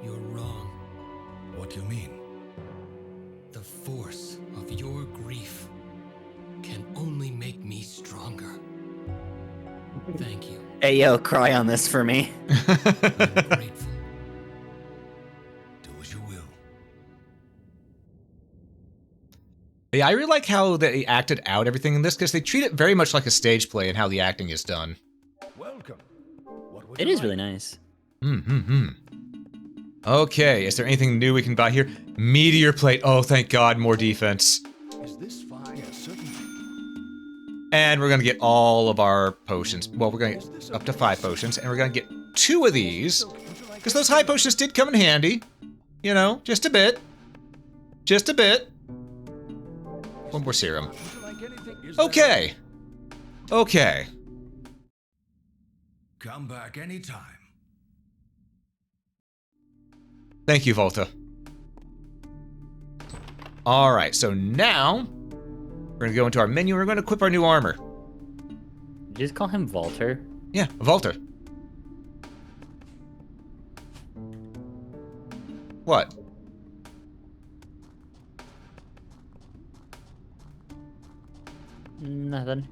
Speaker 4: you're wrong.
Speaker 3: What do you mean?
Speaker 4: The force of your grief can only make me stronger. Thank you.
Speaker 2: Hey, yo, cry on this for me.
Speaker 4: I'm grateful.
Speaker 3: Do as you will.
Speaker 1: Yeah, I really like how they acted out everything in this, because they treat it very much like a stage play and how the acting is done.
Speaker 3: Welcome. What would
Speaker 2: It
Speaker 3: you
Speaker 2: is
Speaker 3: like?
Speaker 2: really nice.
Speaker 1: Okay, is there anything new we can buy here? Meteor plate. Oh, thank God, more defense.
Speaker 3: Is this fine? A certain...
Speaker 1: And we're gonna get all of our potions. Well, we're gonna get up to 5 potions, and we're gonna get 2 of these, because those high potions did come in handy. You know, just a bit. Just a bit. One more serum.
Speaker 3: Would you like anything? Is there-
Speaker 1: Okay. Okay.
Speaker 3: Come back anytime.
Speaker 1: Thank you, Volta. All right, so now we're gonna go into our menu. We're gonna equip our new armor.
Speaker 2: Did you just call him Walter?
Speaker 1: Yeah, Volta. What?
Speaker 2: Nothing.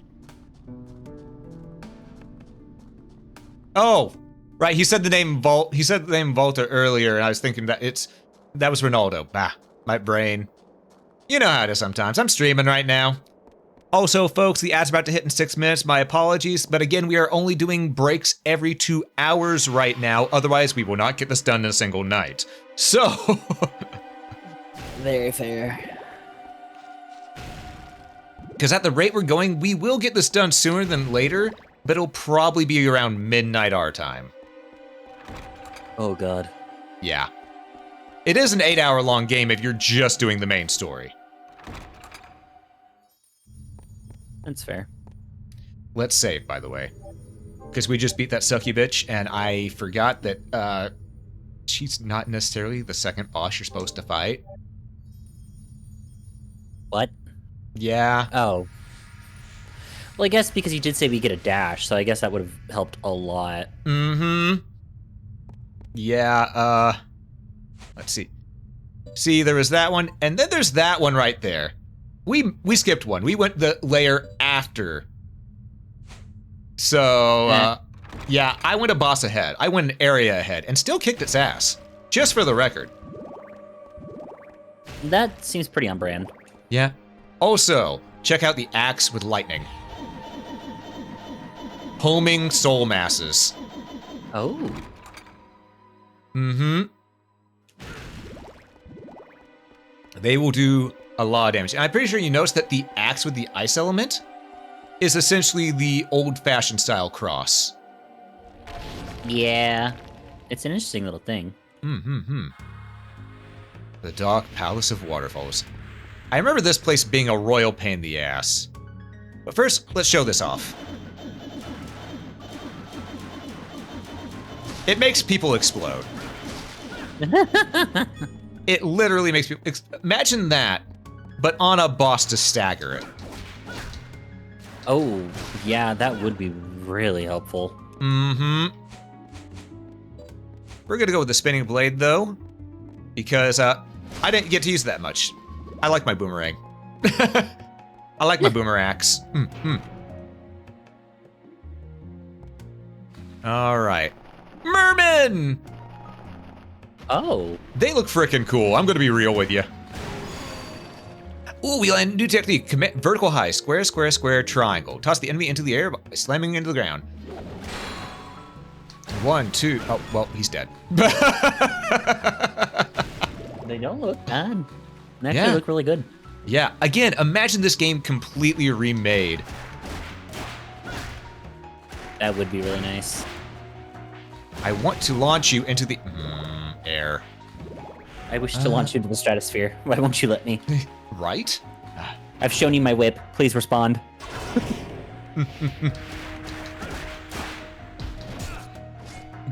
Speaker 1: Oh, right. He said the name He said the name Volta earlier, and I was thinking that that was Ronaldo. Bah, my brain. You know how it is sometimes. I'm streaming right now. Also, folks, the ad's about to hit in 6 minutes. My apologies, but again, we are only doing breaks every 2 hours right now. Otherwise, we will not get this done in a single night. So,
Speaker 2: Very fair.
Speaker 1: because at the rate we're going, we will get this done sooner than later, but it'll probably be around midnight our time.
Speaker 2: Oh, God.
Speaker 1: Yeah. It is an 8-hour-long game if you're just doing the main story.
Speaker 2: That's fair.
Speaker 1: Let's save, by the way. Because we just beat that sucky bitch, and I forgot that she's not necessarily the second boss you're supposed to fight.
Speaker 2: What?
Speaker 1: Yeah.
Speaker 2: Oh. Well, I guess because you did say we get a dash, so I guess that would have helped a lot.
Speaker 1: Mm-hmm. Yeah, let's see. See, there was that one, and then there's that one right there. We skipped one. We went the layer after. So, yeah, I went a boss ahead. I went an area ahead and still kicked its ass. Just for the record.
Speaker 2: That seems pretty on brand.
Speaker 1: Yeah. Also, check out the axe with lightning. Homing soul masses.
Speaker 2: Oh.
Speaker 1: Mm-hmm. They will do a lot of damage. And I'm pretty sure you noticed that the axe with the ice element is essentially the old-fashioned style cross.
Speaker 2: Yeah. It's an interesting little thing.
Speaker 1: The Dark Palace of Waterfalls. I remember this place being a royal pain in the ass. But first, let's show this off. It makes people explode. It literally makes people... Imagine that, but on a boss to stagger it.
Speaker 2: Oh, yeah, that would be really helpful.
Speaker 1: Mm-hmm. We're gonna go with the spinning blade, though, because I didn't get to use that much. I like my boomerang. I like my boomerangs. All right. Mermen!
Speaker 2: Oh.
Speaker 1: They look frickin' cool. I'm gonna be real with you. Ooh, we learned a new technique. Commit vertical high. Square, square, square, triangle. Toss the enemy into the air by slamming into the ground. 1, 2. Oh, well, he's dead.
Speaker 2: They don't look bad. They actually
Speaker 1: Yeah.
Speaker 2: look really good.
Speaker 1: Yeah, again, imagine this game completely remade.
Speaker 2: That would be really nice.
Speaker 1: I want to launch you into the air.
Speaker 2: I wish to launch you into the stratosphere. Why won't you let me?
Speaker 1: Right?
Speaker 2: I've shown you my whip. Please respond.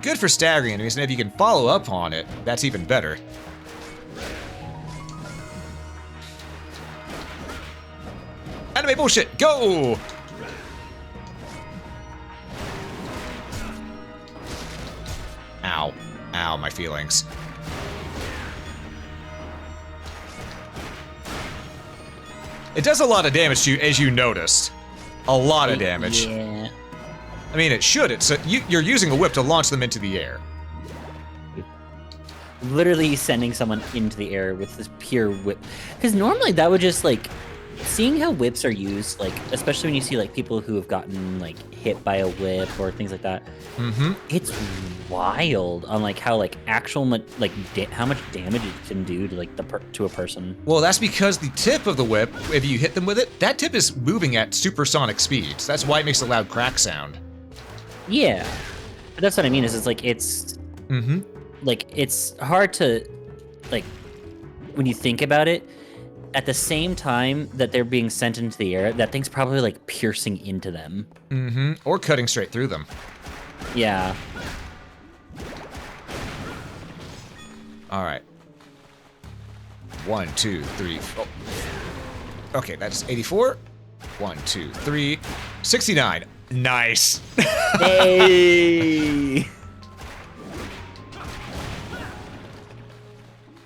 Speaker 1: Good for staggering enemies, and if you can follow up on it, that's even better. Anime bullshit, go! Ow. Ow, my feelings. It does a lot of damage to you, as you noticed. A lot of damage.
Speaker 2: Yeah.
Speaker 1: I mean, it should. You're using a whip to launch them into the air.
Speaker 2: Literally sending someone into the air with this pure whip. Because normally that would just, like, seeing how whips are used, like, especially when you see, like, people who have gotten, like, hit by a whip or things like that.
Speaker 1: Mm-hmm.
Speaker 2: It's wild on, like, how, like, actual, like, how much damage it can do to, like, to a person.
Speaker 1: Well, that's because the tip of the whip, if you hit them with it, that tip is moving at supersonic speeds. That's why it makes a loud crack sound.
Speaker 2: Yeah. But that's what I mean, is it's, like, it's...
Speaker 1: Mm-hmm.
Speaker 2: Like, it's hard to, like, when you think about it, at the same time that they're being sent into the air, that thing's probably, like, piercing into them.
Speaker 1: Mm-hmm. Or cutting straight through them.
Speaker 2: Yeah.
Speaker 1: All right. 1, 2, 3. Oh. Okay, that's 84. 1, 2, 3. 69. Nice.
Speaker 2: Hey!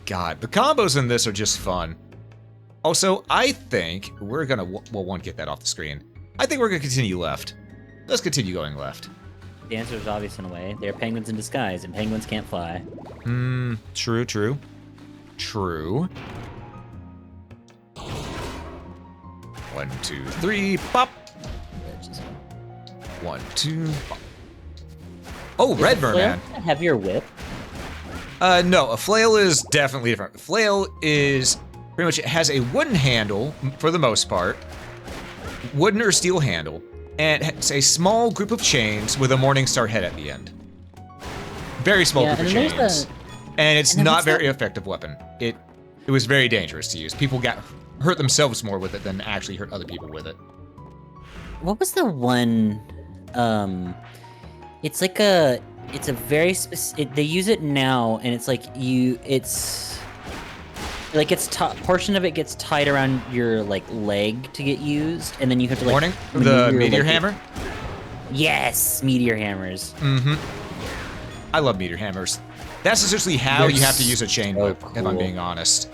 Speaker 1: God, the combos in this are just fun. Also, I think we're gonna, well, one, get that off the screen. I think we're gonna continue left. Let's continue going left.
Speaker 2: The answer is obvious in a way. They're penguins in disguise, and penguins can't fly.
Speaker 1: True, true. True. 1, 2, 3, pop. 1, 2, pop. Oh, red merman.
Speaker 2: A heavier whip.
Speaker 1: No, a flail is definitely different. Flail is pretty much, it has a wooden handle for the most part, wooden or steel handle, and it's a small group of chains with a Morningstar head at the end. Very small group of chains. And it's not very effective weapon. It was very dangerous to use. People got hurt themselves more with it than actually hurt other people with it.
Speaker 2: What was the one? It's like a. It's a very specific. They use it now, and it's like it's like portion of it gets tied around your like leg to get used, and then you have to like.
Speaker 1: The meteor hammer.
Speaker 2: Yes, meteor hammers.
Speaker 1: Mm-hmm. I love meteor hammers. That's essentially how you have to use a chain whip, if I'm being honest,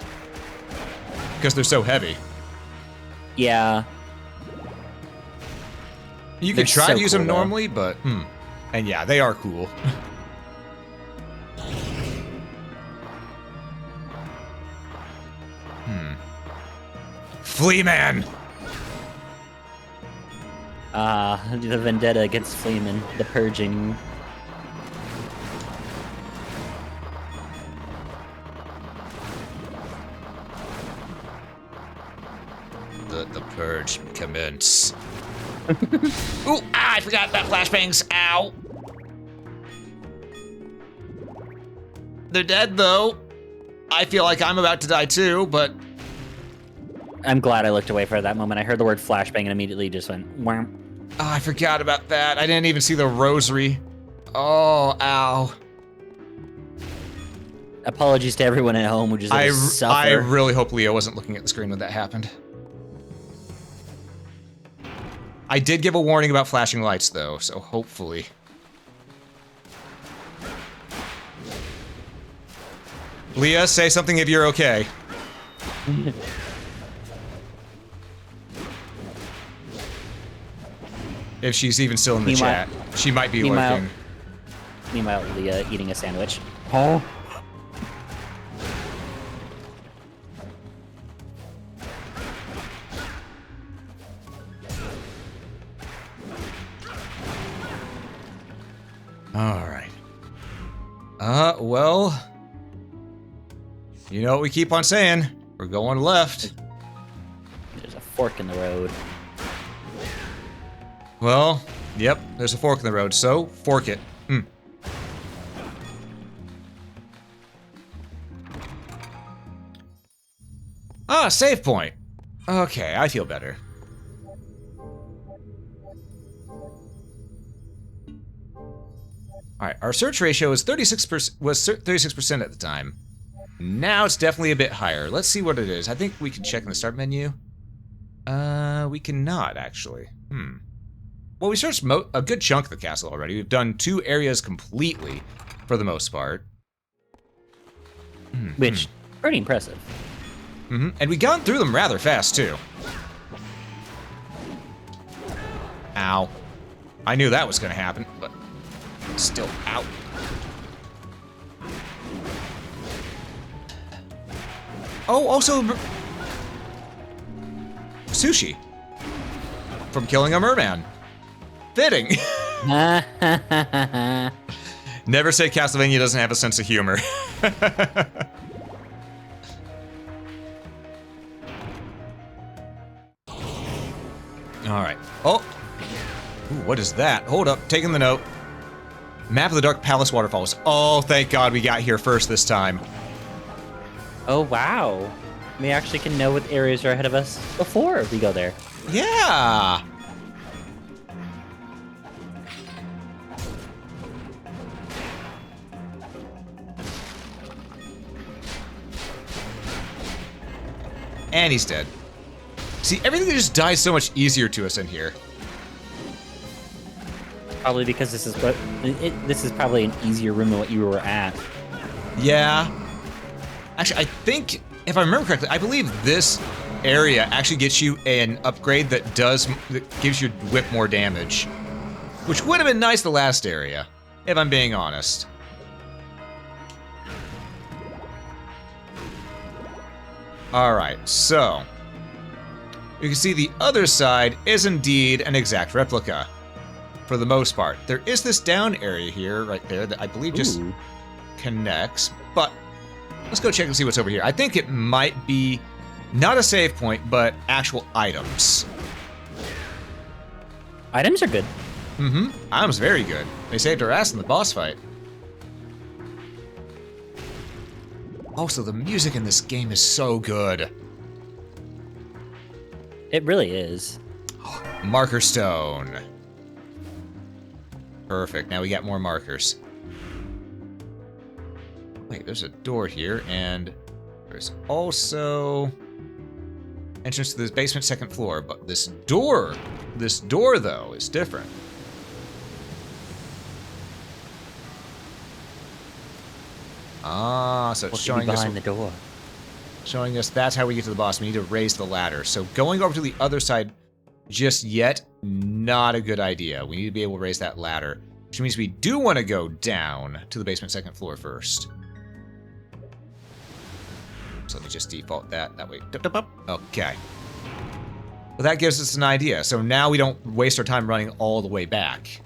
Speaker 1: because they're so heavy.
Speaker 2: Yeah.
Speaker 1: You can try to use them normally, but and yeah, they are cool. Flea Man!
Speaker 2: The vendetta against Fleeman, the purging.
Speaker 1: The purge commence. Ooh, I forgot about flashbangs. Ow. They're dead, though. I feel like I'm about to die, too, but...
Speaker 2: I'm glad I looked away for that moment. I heard the word flashbang and immediately just went, wham.
Speaker 1: Oh, I forgot about that. I didn't even see the rosary. Oh, ow.
Speaker 2: Apologies to everyone at home who just had to suffer.
Speaker 1: I really hope Leo wasn't looking at the screen when that happened. I did give a warning about flashing lights, though, so hopefully. Leah, say something if you're okay. If she's even still in the chat. She might be lurking.
Speaker 2: Meanwhile, Leah eating a sandwich. Oh.
Speaker 1: Alright. Well... You know what we keep on saying. We're going left.
Speaker 2: There's a fork in the road.
Speaker 1: Well, yep, there's a fork in the road, so fork it. Ah, save point. Okay, I feel better. Alright, our search ratio is 36%, was 36% at the time. Now it's definitely a bit higher. Let's see what it is. I think we can check in the start menu. We cannot, actually. Well, we searched a good chunk of the castle already. We've done 2 areas completely, for the most part.
Speaker 2: Which, pretty impressive.
Speaker 1: And we gone through them rather fast, too. Ow. I knew that was gonna happen, but still, ow. Oh, also... Sushi. From killing a merman. Fitting. Never say Castlevania doesn't have a sense of humor. Alright. Oh! Ooh, what is that? Hold up, taking the note. Map of the Dark Palace Waterfalls. Oh, thank God we got here first this time.
Speaker 2: Oh, wow. We actually can know what areas are ahead of us before we go there.
Speaker 1: Yeah! And he's dead. See, everything just dies so much easier to us in here.
Speaker 2: Probably because this is probably an easier room than what you were at.
Speaker 1: Yeah. Actually, I think, if I remember correctly, I believe this area actually gets you an upgrade that gives your whip more damage. Which would have been nice the last area, if I'm being honest. Alright, so... You can see the other side is indeed an exact replica. For the most part. There is this down area here, right there, that I believe just connects, but let's go check and see what's over here. I think it might be not a save point, but actual items.
Speaker 2: Items are good.
Speaker 1: Items very good. They saved our ass in the boss fight. Also, the music in this game is so good.
Speaker 2: It really is.
Speaker 1: Marker stone. Perfect. Now we got more markers. Wait, there's a door here, and there's also entrance to this basement second floor, but this door though is different. Ah, so it's showing us
Speaker 2: behind the door.
Speaker 1: Showing us that's how we get to the boss. We need to raise the ladder. So going over to the other side just yet, not a good idea. We need to be able to raise that ladder, which means we do want to go down to the basement second floor first. So let me just default that way. Okay. Well, that gives us an idea. So now we don't waste our time running all the way back.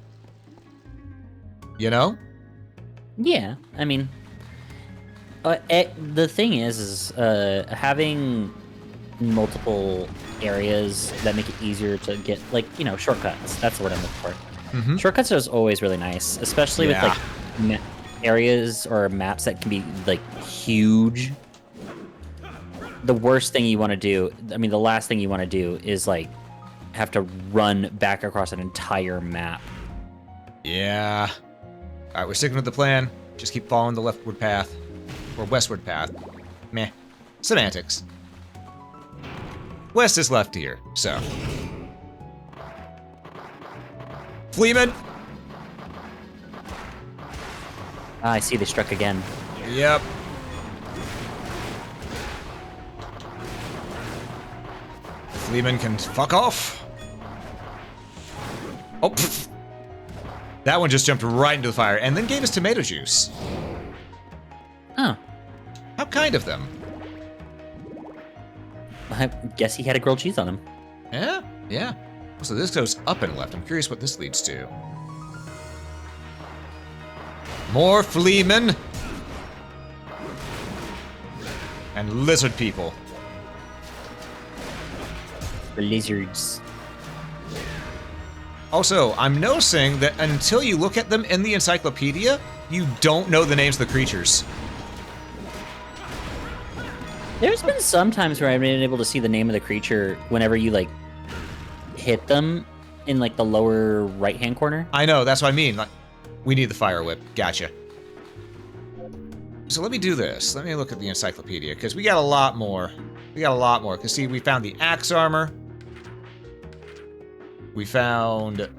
Speaker 1: You know?
Speaker 2: Yeah, I mean, the thing is having multiple areas that make it easier to get, like, you know, shortcuts. That's the word I'm looking for. Shortcuts is always really nice, especially with like areas or maps that can be like huge. The worst thing you want to do, I mean, the last thing you want to do is like have to run back across an entire map.
Speaker 1: Yeah. All right, we're sticking with the plan. Just keep following the leftward path. Or westward path. Meh. Semantics. West is left here, so. Fleeman!
Speaker 2: I see they struck again.
Speaker 1: Yep. Fleeman can fuck off. Oh, pff. That one just jumped right into the fire and then gave us tomato juice.
Speaker 2: Oh.
Speaker 1: How kind of them.
Speaker 2: I guess he had a grilled cheese on him.
Speaker 1: Yeah, yeah. So this goes up and left. I'm curious what this leads to. More fleamen. And lizard people.
Speaker 2: Lizards.
Speaker 1: Also, I'm noticing that until you look at them in the encyclopedia, you don't know the names of the creatures.
Speaker 2: There's been some times where I've been able to see the name of the creature whenever you, like, hit them in, like, the lower right-hand corner.
Speaker 1: I know, that's what I mean. Like, we need the fire whip. Gotcha. So let me do this. Let me look at the encyclopedia, because we got a lot more. We got a lot more. Because, see, we found the axe armor. We found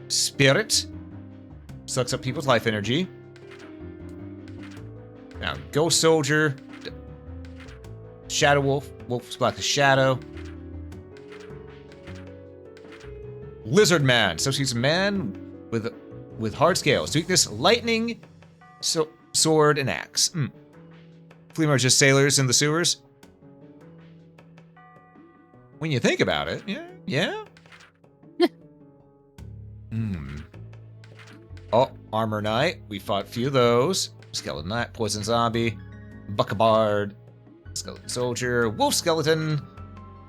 Speaker 1: Spirit. Sucks up people's life energy. Now, Ghost Soldier. Shadow Wolf. Wolf's Black as Shadow. Lizard Man. So she's a man with hard scales. Weakness, lightning, sword, and axe. Fleemen are just sailors in the sewers. When you think about it, yeah. Oh, Armor Knight. We fought a few of those. Skeleton Knight, Poison Zombie, Buckabard, Skeleton Soldier, Wolf Skeleton,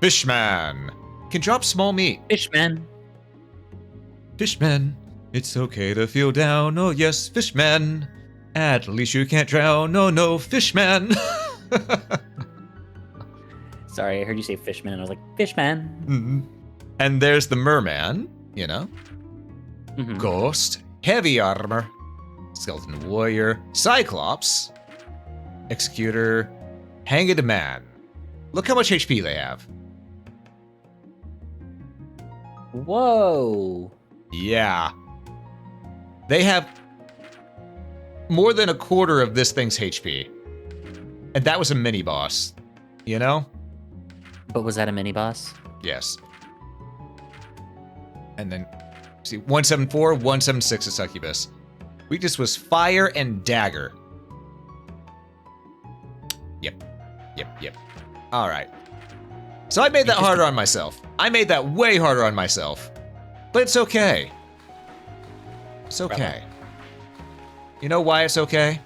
Speaker 1: Fishman. Can drop small meat.
Speaker 2: Fishman.
Speaker 1: Fishman, it's okay to feel down. Oh yes, Fishman. At least you can't drown. Oh no, Fishman.
Speaker 2: Sorry, I heard you say Fishman, and I was like, Fishman.
Speaker 1: And there's the Merman, you know. Ghost, Heavy Armor, Skeleton Warrior, Cyclops, Executor, Hanged Man. Look how much HP they have.
Speaker 2: Whoa.
Speaker 1: Yeah. They have more than a quarter of this thing's HP. And that was a mini-boss, you know?
Speaker 2: But was that a mini-boss?
Speaker 1: Yes. And then, see, 174, 176 is Succubus. Weakness was Fire and Dagger. Yep. Alright. So I made that harder on myself. I made that way harder on myself. But it's okay. It's okay. You know why it's okay?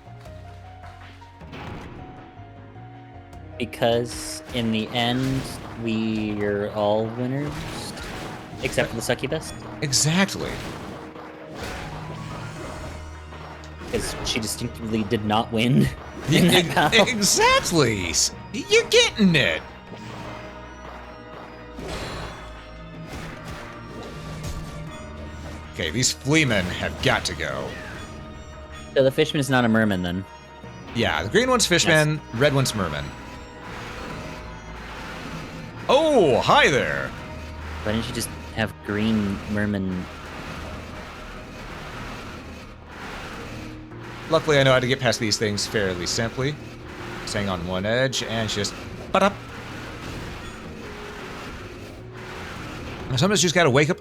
Speaker 2: Because in the end, we're all winners, except for the Succubus.
Speaker 1: Exactly.
Speaker 2: Because she distinctly did not win in that battle.
Speaker 1: Exactly. You're getting it. Okay, these fleamen have got to go.
Speaker 2: So the Fishman is not a merman, then?
Speaker 1: Yeah, the green one's Fishman, red one's Merman. Oh, hi there.
Speaker 2: Why didn't you just have green merman?
Speaker 1: Luckily, I know how to get past these things fairly simply. Staying on one edge and just up. Sometimes you just gotta wake up,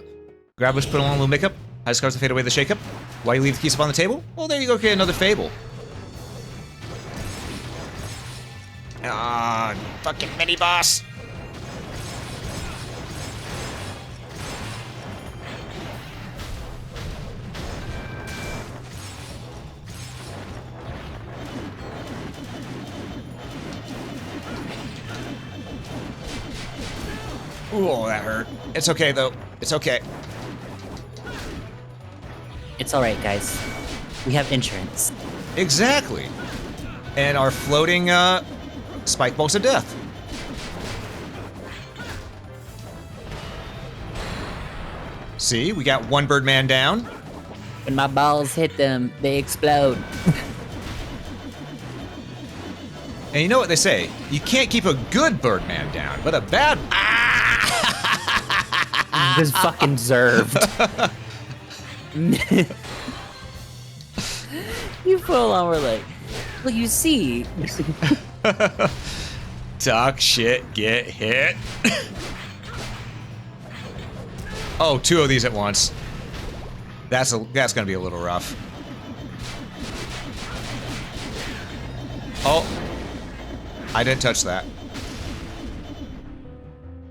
Speaker 1: grab us, put on a little makeup, high scars to fade away the shake-up. Why you leave the keys up on the table? Well, there you go, create another fable.
Speaker 5: Fucking mini boss.
Speaker 1: Oh, that hurt. It's okay, though. It's okay.
Speaker 2: It's all right, guys. We have insurance.
Speaker 1: Exactly. And our floating spike balls of death. See, we got one Birdman down.
Speaker 2: When my balls hit them, they explode.
Speaker 1: And you know what they say? You can't keep a good Birdman down, but a bad...
Speaker 2: This fucking deserved. You full on were like, well, you see.
Speaker 1: Talk shit, get hit. Oh, two of these at once. That's gonna be a little rough. Oh, I didn't touch that.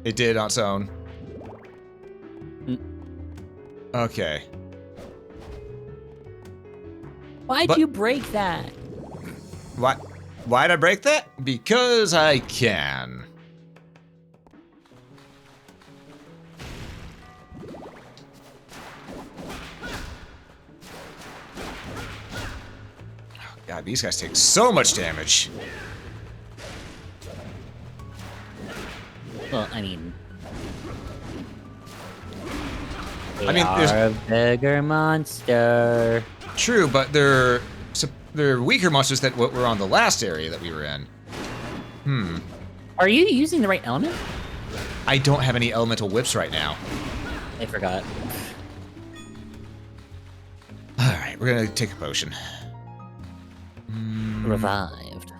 Speaker 1: It did on its own. Okay.
Speaker 2: Why'd you break that?
Speaker 1: What? Why'd I break that? Because I can. Oh, God, these guys take so much damage.
Speaker 2: Well, I mean...
Speaker 1: I mean, there's
Speaker 2: a bigger monster.
Speaker 1: True, but they're weaker monsters than what were on the last area that we were in.
Speaker 2: Are you using the right element?
Speaker 1: I don't have any elemental whips right now.
Speaker 2: I forgot.
Speaker 1: Alright, we're gonna take a potion.
Speaker 2: Revived.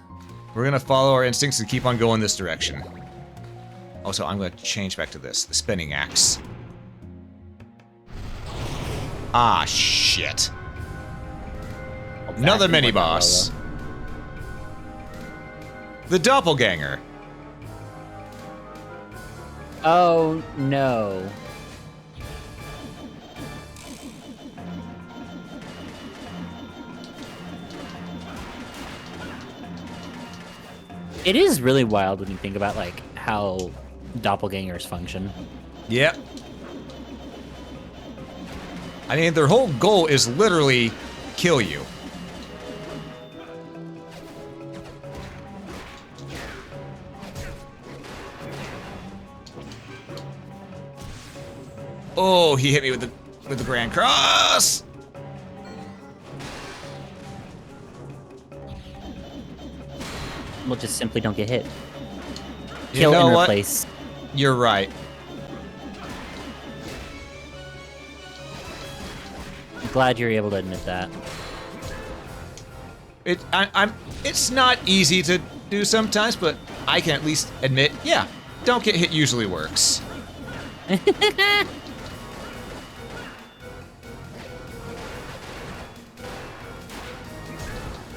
Speaker 1: We're gonna follow our instincts and keep on going this direction. Also, I'm gonna change back to this, the spinning axe. Ah, shit. Another mini-boss. The doppelganger.
Speaker 2: Oh, no. It is really wild when you think about, like, how doppelgangers function.
Speaker 1: Yep. I mean, their whole goal is literally kill you. Oh, he hit me with the Grand Cross.
Speaker 2: We'll just simply don't get hit.
Speaker 1: You
Speaker 2: Kill
Speaker 1: know
Speaker 2: and
Speaker 1: what?
Speaker 2: replace.
Speaker 1: You're right.
Speaker 2: I'm glad you're able to admit that.
Speaker 1: It's not easy to do sometimes, but I can at least admit, yeah, don't get hit usually works.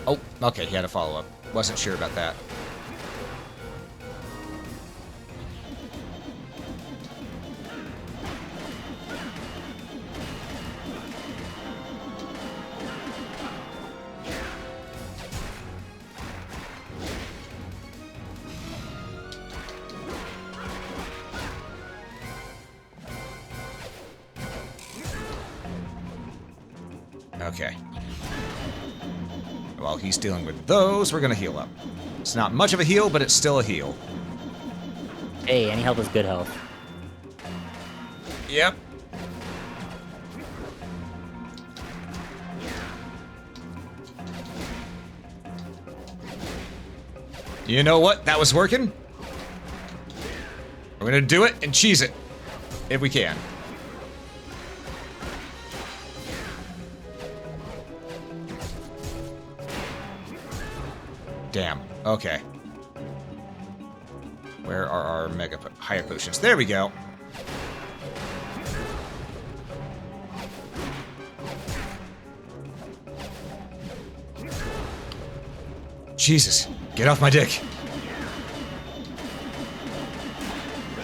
Speaker 1: Oh, okay, he had a follow-up. Wasn't sure about that. Okay. While he's dealing with those, we're gonna heal up. It's not much of a heal, but it's still a heal.
Speaker 2: Hey, any help is good health.
Speaker 1: Yep. You know what? That was working. We're gonna do it and cheese it. If we can. Damn. Okay. Where are our mega higher potions? There we go. Jesus, get off my dick.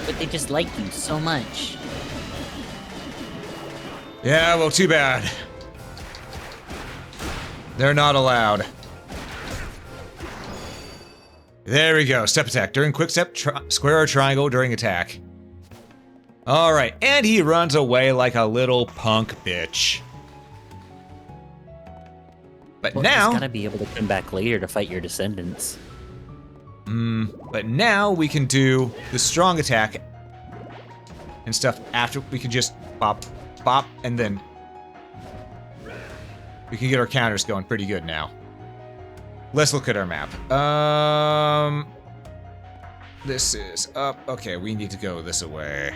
Speaker 2: But they just like you so much.
Speaker 1: Yeah, well, too bad. They're not allowed. There we go. Step attack. During quick step, square or triangle during attack. All right, and he runs away like a little punk bitch. But
Speaker 2: Well,
Speaker 1: now,
Speaker 2: he's gotta be able to come back later to fight your descendants.
Speaker 1: but now we can do the strong attack and stuff after. We can just bop, bop, and then we can get our counters going pretty good now. Let's look at our map. This is up. Okay, we need to go this way.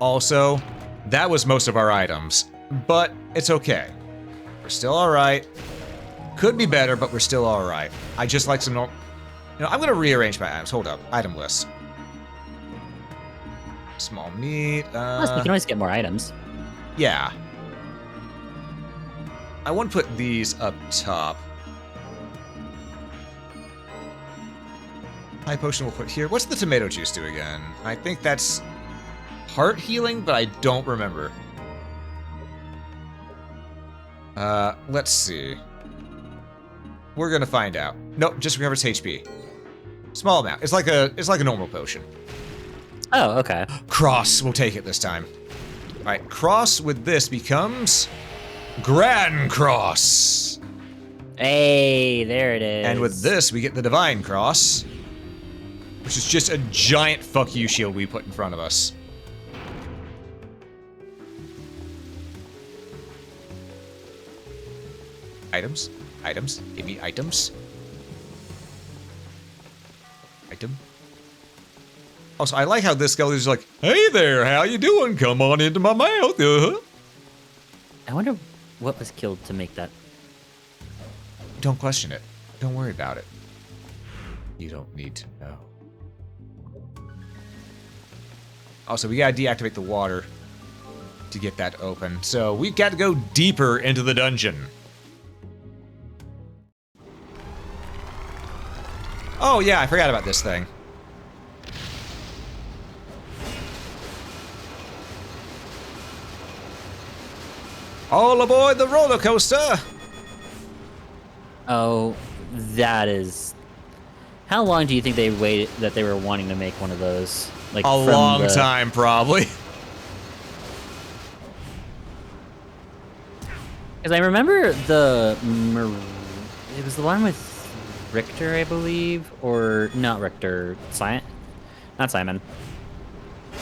Speaker 1: Also, that was most of our items, but it's okay. We're still all right. Could be better, but we're still all right. I just like some normal. You know, I'm gonna rearrange my items. Hold up, item list. Small meat.
Speaker 2: Plus, we can always get more items.
Speaker 1: Yeah. I want to put these up top. High potion we'll put here. What's the tomato juice do again? I think that's heart healing, but I don't remember. Let's see. We're gonna find out. Nope, just recovers HP. Small amount. It's like a normal potion.
Speaker 2: Oh, okay.
Speaker 1: Cross, we'll take it this time. All right, cross with this becomes Grand Cross.
Speaker 2: Hey, there it is.
Speaker 1: And with this, we get the Divine Cross, which is just a giant fuck you shield we put in front of us. Items, items, give me items. Item. Also, I like how this skeleton's like, hey there, how you doing? Come on into my mouth.
Speaker 2: I wonder what was killed to make that.
Speaker 1: Don't question it. Don't worry about it. You don't need to know. Also, we gotta deactivate the water to get that open. So we've got to go deeper into the dungeon. Oh yeah, I forgot about this thing. All aboard the roller coaster!
Speaker 2: Oh, that is. How long do you think they waited that they were wanting to make one of those? Like
Speaker 1: A
Speaker 2: from
Speaker 1: long
Speaker 2: the-
Speaker 1: time, probably.
Speaker 2: Because I remember it was the one with Richter, I believe, or not Richter, not Simon.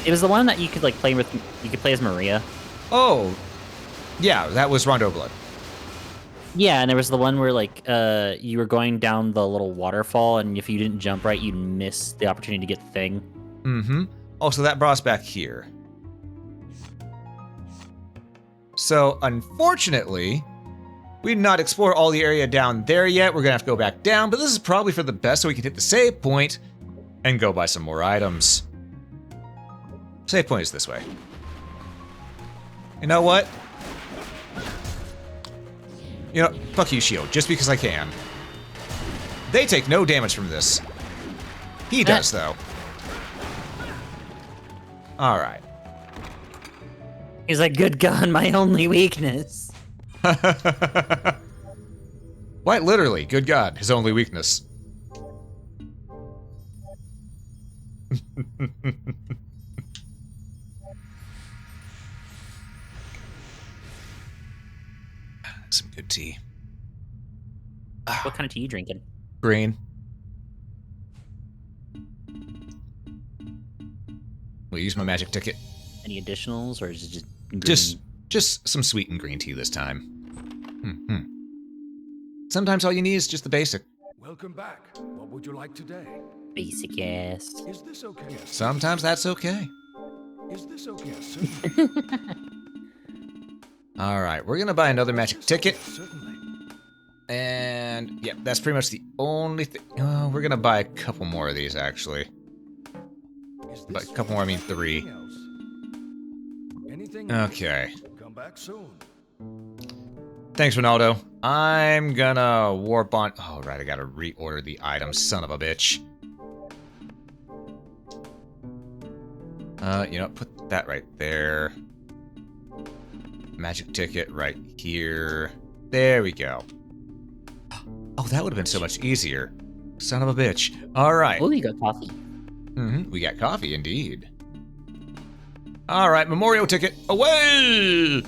Speaker 2: It was the one that you could like play with. You could play as Maria.
Speaker 1: Oh, yeah, that was Rondo Blood.
Speaker 2: Yeah, and there was the one where like you were going down the little waterfall, and if you didn't jump right, you'd miss the opportunity to get the thing.
Speaker 1: Mm-hmm. Also, that brought us back here. So, unfortunately, we did not explore all the area down there yet. We're gonna have to go back down, but this is probably for the best so we can hit the save point and go buy some more items. Save point is this way. You know what? You know, fuck you, shield, just because I can. They take no damage from this. He does, though. Alright.
Speaker 2: He's like, good God, my only weakness.
Speaker 1: Quite literally, good God, his only weakness. Some good tea.
Speaker 2: What kind of tea you drinking?
Speaker 1: Green. We'll use my magic ticket.
Speaker 2: Any additionals, or is it just green?
Speaker 1: Just some sweetened green tea this time. Sometimes all you need is just the basic.
Speaker 3: Welcome back. What would you like today?
Speaker 2: Basic ass.
Speaker 3: Is this okay?
Speaker 1: Sometimes that's okay.
Speaker 3: Is this okay, sir?
Speaker 1: All right, we're gonna buy another magic ticket.
Speaker 3: Certainly.
Speaker 1: And yeah, that's pretty much the only thing. We're gonna buy a couple more of these actually.
Speaker 3: Is
Speaker 1: But
Speaker 3: this
Speaker 1: a couple more, I mean
Speaker 3: anything
Speaker 1: 3.
Speaker 3: else? Anything?
Speaker 1: Okay.
Speaker 3: Come back soon.
Speaker 1: Thanks, Ronaldo. I'm gonna warp on. Oh, right, I gotta reorder the items, son of a bitch. You know, put that right there. Magic ticket right here. There we go. Oh, that would have been so much easier. Son of a bitch. All right.
Speaker 2: Oh, you got coffee.
Speaker 1: We got coffee, indeed. All right, memorial ticket away.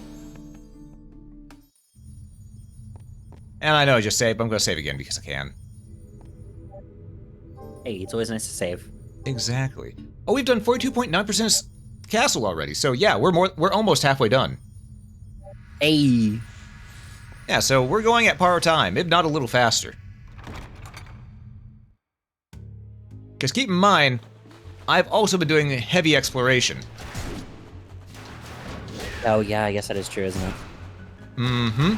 Speaker 1: And I know I just saved, but I'm going to save again because I can.
Speaker 2: Hey, it's always nice to save.
Speaker 1: Exactly. Oh, we've done 42.9% castle already. So yeah, we're almost halfway done.
Speaker 2: Hey.
Speaker 1: Yeah, so we're going at par time, if not a little faster. Because keep in mind, I've also been doing heavy exploration.
Speaker 2: Oh yeah, I guess that is true, isn't it?
Speaker 1: Mm-hmm.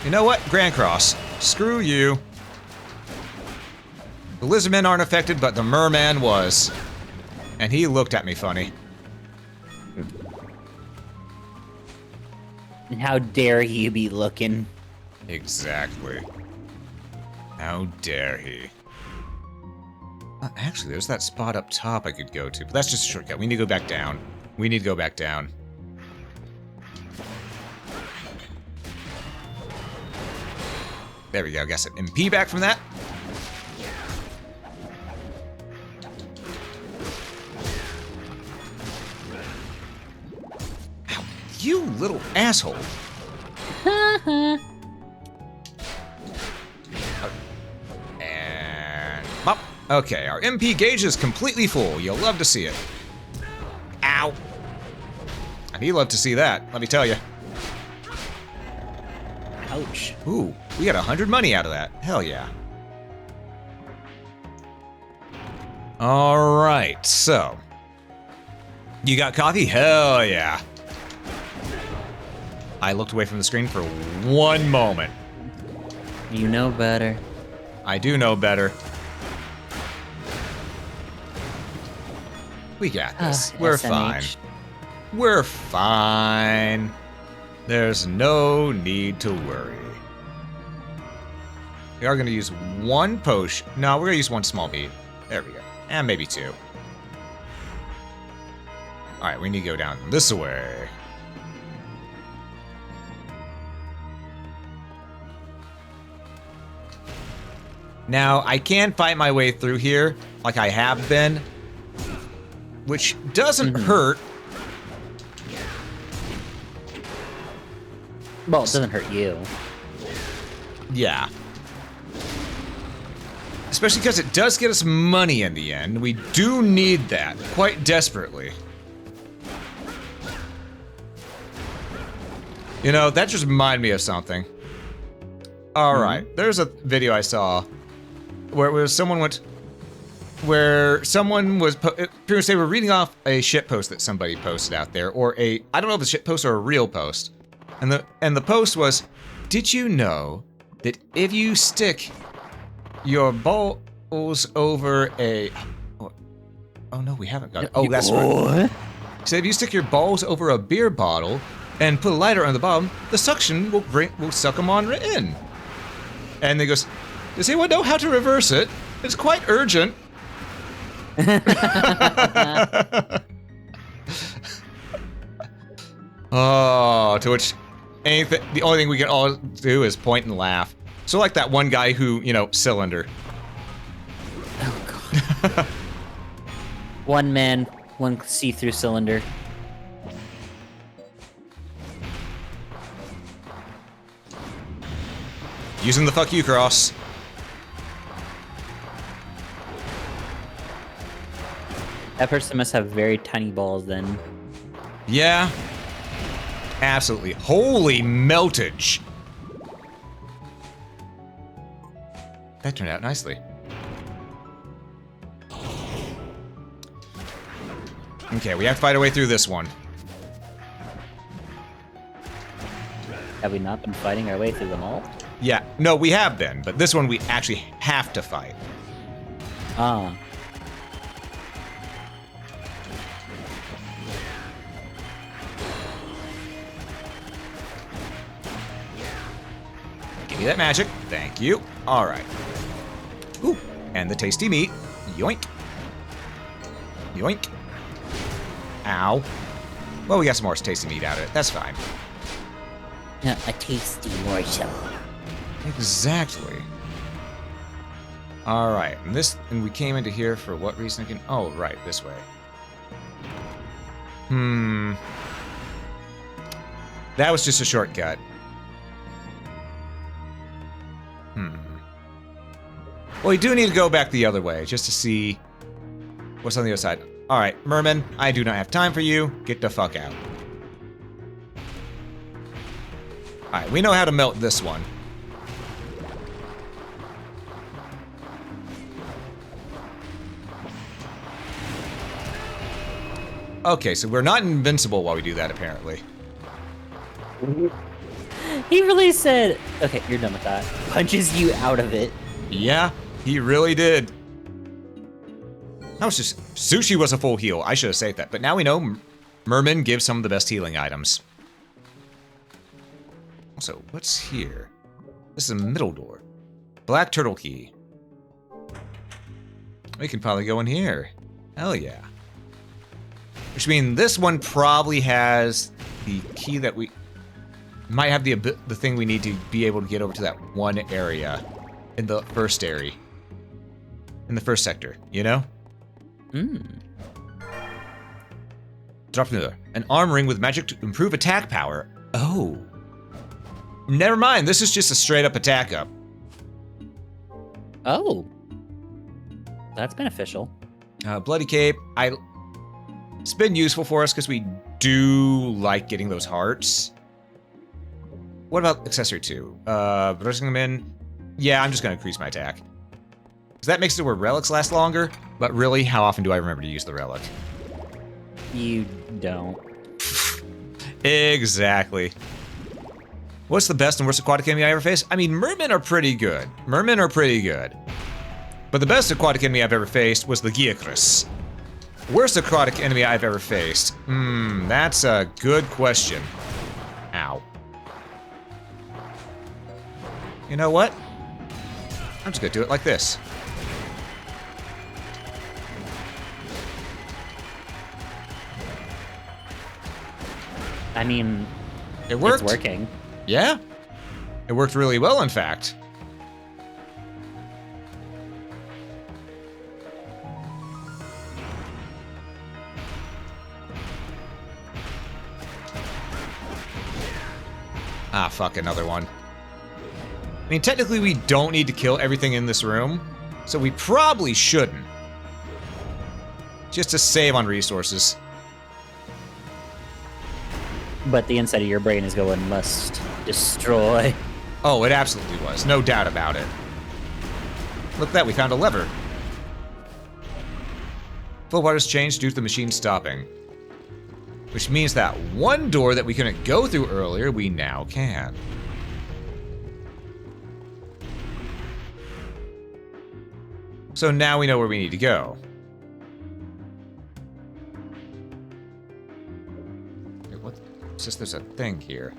Speaker 1: You know what? Grand Cross. Screw you. The lizardmen aren't affected, but the merman was. And he looked at me funny.
Speaker 2: And how dare he be looking?
Speaker 1: Exactly. How dare he? Actually, there's that spot up top I could go to, but that's just a shortcut. We need to go back down. We need to go back down. There we go. Got some MP back from that. Ow, you little asshole. And bop. Okay, our MP gauge is completely full. You'll love to see it. Ow. And he loved to see that, let me tell you.
Speaker 2: Ouch.
Speaker 1: Ooh, we got 100 money out of that. Hell yeah. All right, so. You got coffee? Hell yeah. I looked away from the screen for one moment.
Speaker 2: You know better.
Speaker 1: I do know better. We got this. We're fine.
Speaker 2: SMH.
Speaker 1: We're fine. There's no need to worry. We are going to use one potion. No, we're going to use one small bead. There we go. And maybe two. Alright, we need to go down this way. Now, I can fight my way through here, like I have been, which doesn't hurt.
Speaker 2: Well, it doesn't hurt you.
Speaker 1: Yeah. Especially because it does get us money in the end. We do need that, quite desperately. You know, that just reminded me of something. Alright, there's a video I saw where it was someone was pretty much they were reading off a shitpost that somebody posted out there, or I don't know if it's a shitpost or a real post. And the post was, did you know that if you stick your balls over a... Oh no, we haven't got it. Oh, that's right. So if you stick your balls over a beer bottle and put a lighter on the bottom, the suction will suck them on in. And they goes, does anyone know how to reverse it? It's quite urgent. Oh, to which the only thing we can all do is point and laugh. So like that one guy who, cylinder.
Speaker 2: Oh god. One man, one see-through cylinder.
Speaker 1: Using the fuck you cross.
Speaker 2: That person must have very tiny balls then.
Speaker 1: Yeah. Absolutely. Holy meltage. That turned out nicely. Okay, we have to fight our way through this one.
Speaker 2: Have we not been fighting our way through them all?
Speaker 1: Yeah, no, we have been, but this one we actually have to fight.
Speaker 2: Ah.
Speaker 1: Give me that magic. Thank you. All right. Ooh, and the tasty meat. Yoink. Yoink. Ow. Well, we got some more tasty meat out of it. That's fine.
Speaker 2: A tasty morsel.
Speaker 1: Exactly. All right, and we came into here for what reason again? Oh, right, this way. That was just a shortcut. Well, we do need to go back the other way just to see what's on the other side. All right, Merman, I do not have time for you. Get the fuck out. All right, we know how to melt this one. Okay, so we're not invincible while we do that, apparently.
Speaker 2: He really said, okay, you're done with that. Punches you out of it.
Speaker 1: Yeah, he really did. That was just... Sushi was a full heal. I should have saved that. But now we know Merman gives some of the best healing items. Also, what's here? This is a middle door. Black turtle key. We can probably go in here. Hell yeah. Which means this one probably has the key that we... Might have the thing we need to be able to get over to that one area. In the first area. In the first sector, you know? Drop another. An arm ring with magic to improve attack power. Oh. Never mind, this is just a straight up attack up.
Speaker 2: Oh. That's beneficial.
Speaker 1: Bloody cape. It's been useful for us because we do like getting those hearts. What about accessory 2? Brushing them in. Yeah, I'm just gonna increase my attack. Because that makes it where relics last longer, but really, how often do I remember to use the relic?
Speaker 2: You don't.
Speaker 1: Exactly. What's the best and worst aquatic enemy I ever faced? I mean, mermen are pretty good. Mermen are pretty good. But the best aquatic enemy I've ever faced was the Giacris. Worst aquatic enemy I've ever faced? That's a good question. Ow. You know what? I'm just gonna do it like this.
Speaker 2: I mean,
Speaker 1: It worked.
Speaker 2: it's working.
Speaker 1: Yeah. It worked really well, in fact. Ah, fuck, another one. I mean, technically we don't need to kill everything in this room, so we probably shouldn't. Just to save on resources.
Speaker 2: But the inside of your brain is going, must destroy.
Speaker 1: Oh, it absolutely was. No doubt about it. Look at that, we found a lever. Flow water's changed due to the machine stopping. Which means that one door that we couldn't go through earlier, we now can. So now we know where we need to go. Wait, what? It's just there's a thing here.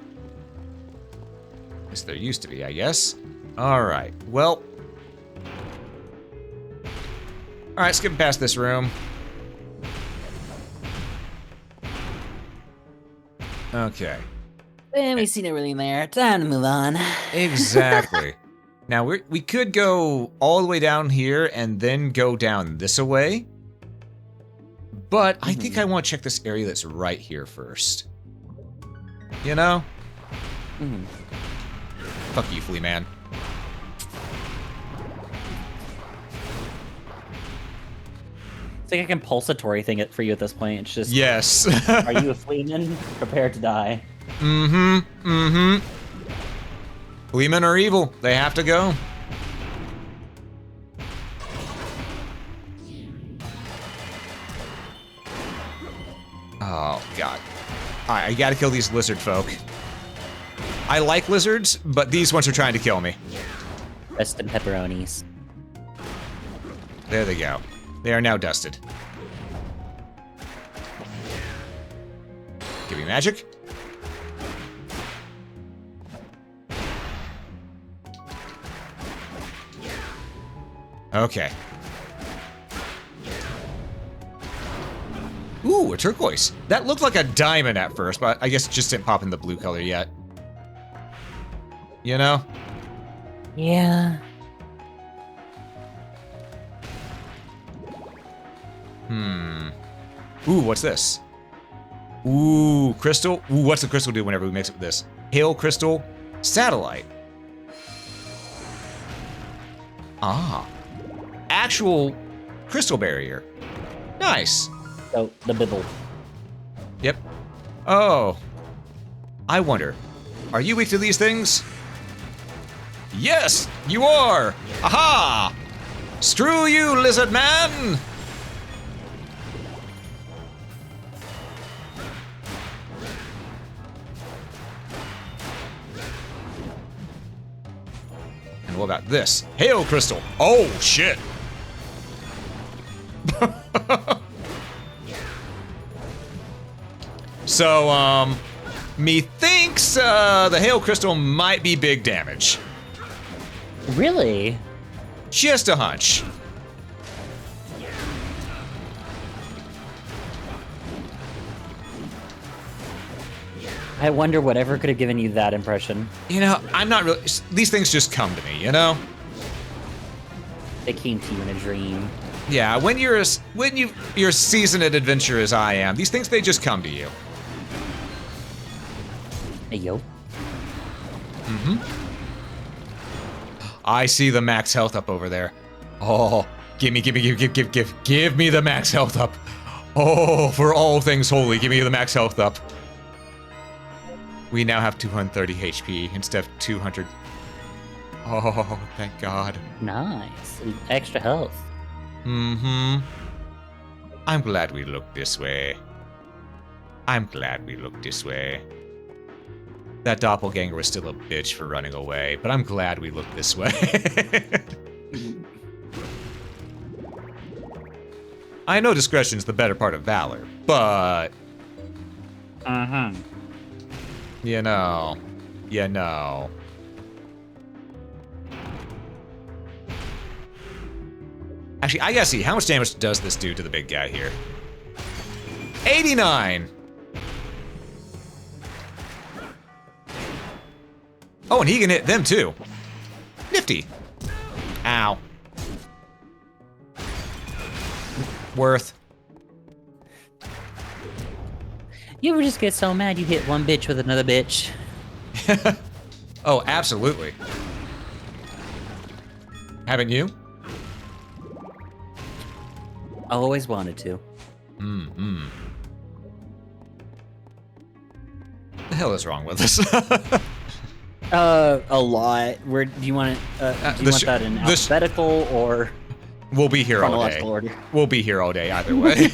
Speaker 1: Yes, there used to be, I guess. Alright, well. Alright, skipping past this room. Okay.
Speaker 2: And we've seen everything there. Time to move on.
Speaker 1: Exactly. Now, we could go all the way down here and then go down this way. But I think I want to check this area that's right here first. You know? Fuck you, Flea Man.
Speaker 2: It's like a compulsory thing for you at this point. It's just,
Speaker 1: Yes.
Speaker 2: are you a fleeman? Prepare to die.
Speaker 1: Fleamen are evil. They have to go. Oh, God. Alright, I gotta kill these lizard folk. I like lizards, but these ones are trying to kill me.
Speaker 2: Rest in pepperonis.
Speaker 1: There they go. They are now dusted. Give me magic. Okay. Ooh, a turquoise. That looked like a diamond at first, but I guess it just didn't pop in the blue color yet. You know?
Speaker 2: Yeah.
Speaker 1: Ooh, what's this? Ooh, crystal. Ooh, what's the crystal do whenever we mix it with this? Hail crystal satellite. Ah, actual crystal barrier. Nice.
Speaker 2: Oh, the bibble.
Speaker 1: Yep. Oh, I wonder, are you weak to these things? Yes, you are. Aha! Screw you, lizard man! And what about this? Hail crystal. Oh, shit. So, methinks the hail crystal might be big damage.
Speaker 2: Really?
Speaker 1: Just a hunch.
Speaker 2: I wonder whatever could have given you that impression.
Speaker 1: You know, I'm not really. These things just come to me, you know?
Speaker 2: They came to you in a dream.
Speaker 1: Yeah, when you're seasoned at adventure as I am, these things, they just come to you.
Speaker 2: Hey, yo.
Speaker 1: I see the max health up over there. Oh, give me the max health up. Oh, for all things holy, give me the max health up. We now have 230 HP instead of 200. Oh, thank God.
Speaker 2: Nice. Extra health.
Speaker 1: I'm glad we looked this way. I'm glad we looked this way. That doppelganger was still a bitch for running away, but I'm glad we looked this way. I know discretion's the better part of valor, but... You know. Actually, I gotta see, how much damage does this do to the big guy here? 89! Oh, and he can hit them too. Nifty. Ow. Worth.
Speaker 2: You ever just get so mad you hit one bitch with another bitch?
Speaker 1: Oh, absolutely. Haven't you?
Speaker 2: I always wanted to.
Speaker 1: The hell is wrong with us?
Speaker 2: A lot. Where do you want it? Do you want that in alphabetical or
Speaker 1: We'll be here all day.
Speaker 2: chronological order?
Speaker 1: We'll be here all day either way.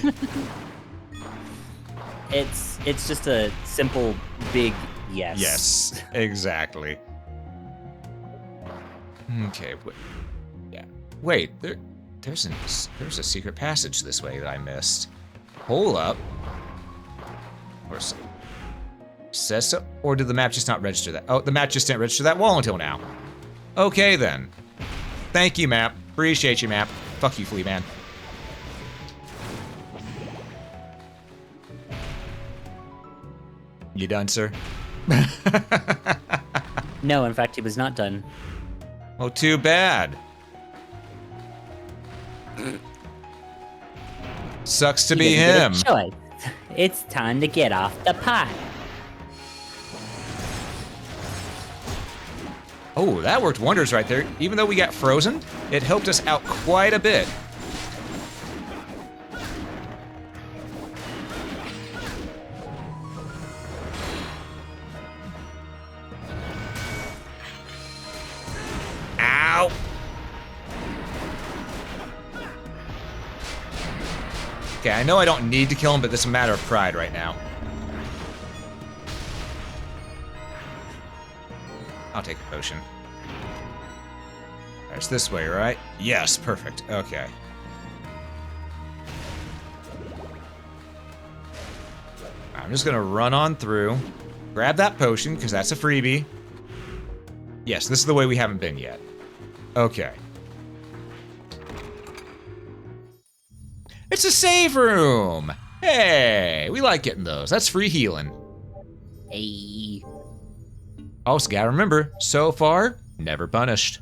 Speaker 2: It's just a simple big yes.
Speaker 1: Yes, exactly. Okay, yeah. Wait, there's a secret passage this way that I missed. Hold up. Where's it? Says so, or did the map just not register that? Oh, the map just didn't register that wall until now. Okay then. Thank you, map. Appreciate you, map. Fuck you, flea man. You done, sir?
Speaker 2: No, in fact, he was not done.
Speaker 1: Oh, too bad. Sucks to be
Speaker 2: He didn't
Speaker 1: him.
Speaker 2: get a choice. It's time to get off the pot.
Speaker 1: Oh, that worked wonders right there. Even though we got frozen, it helped us out quite a bit. Ow! Okay, I know I don't need to kill him, but this is a matter of pride right now. I'll take a potion. It's this way, right? Yes, perfect. Okay. I'm just gonna run on through, grab that potion, because that's a freebie. Yes, this is the way we haven't been yet. Okay. It's a save room! Hey, we like getting those. That's free healing.
Speaker 2: Hey.
Speaker 1: Also, gotta remember, so far, never punished.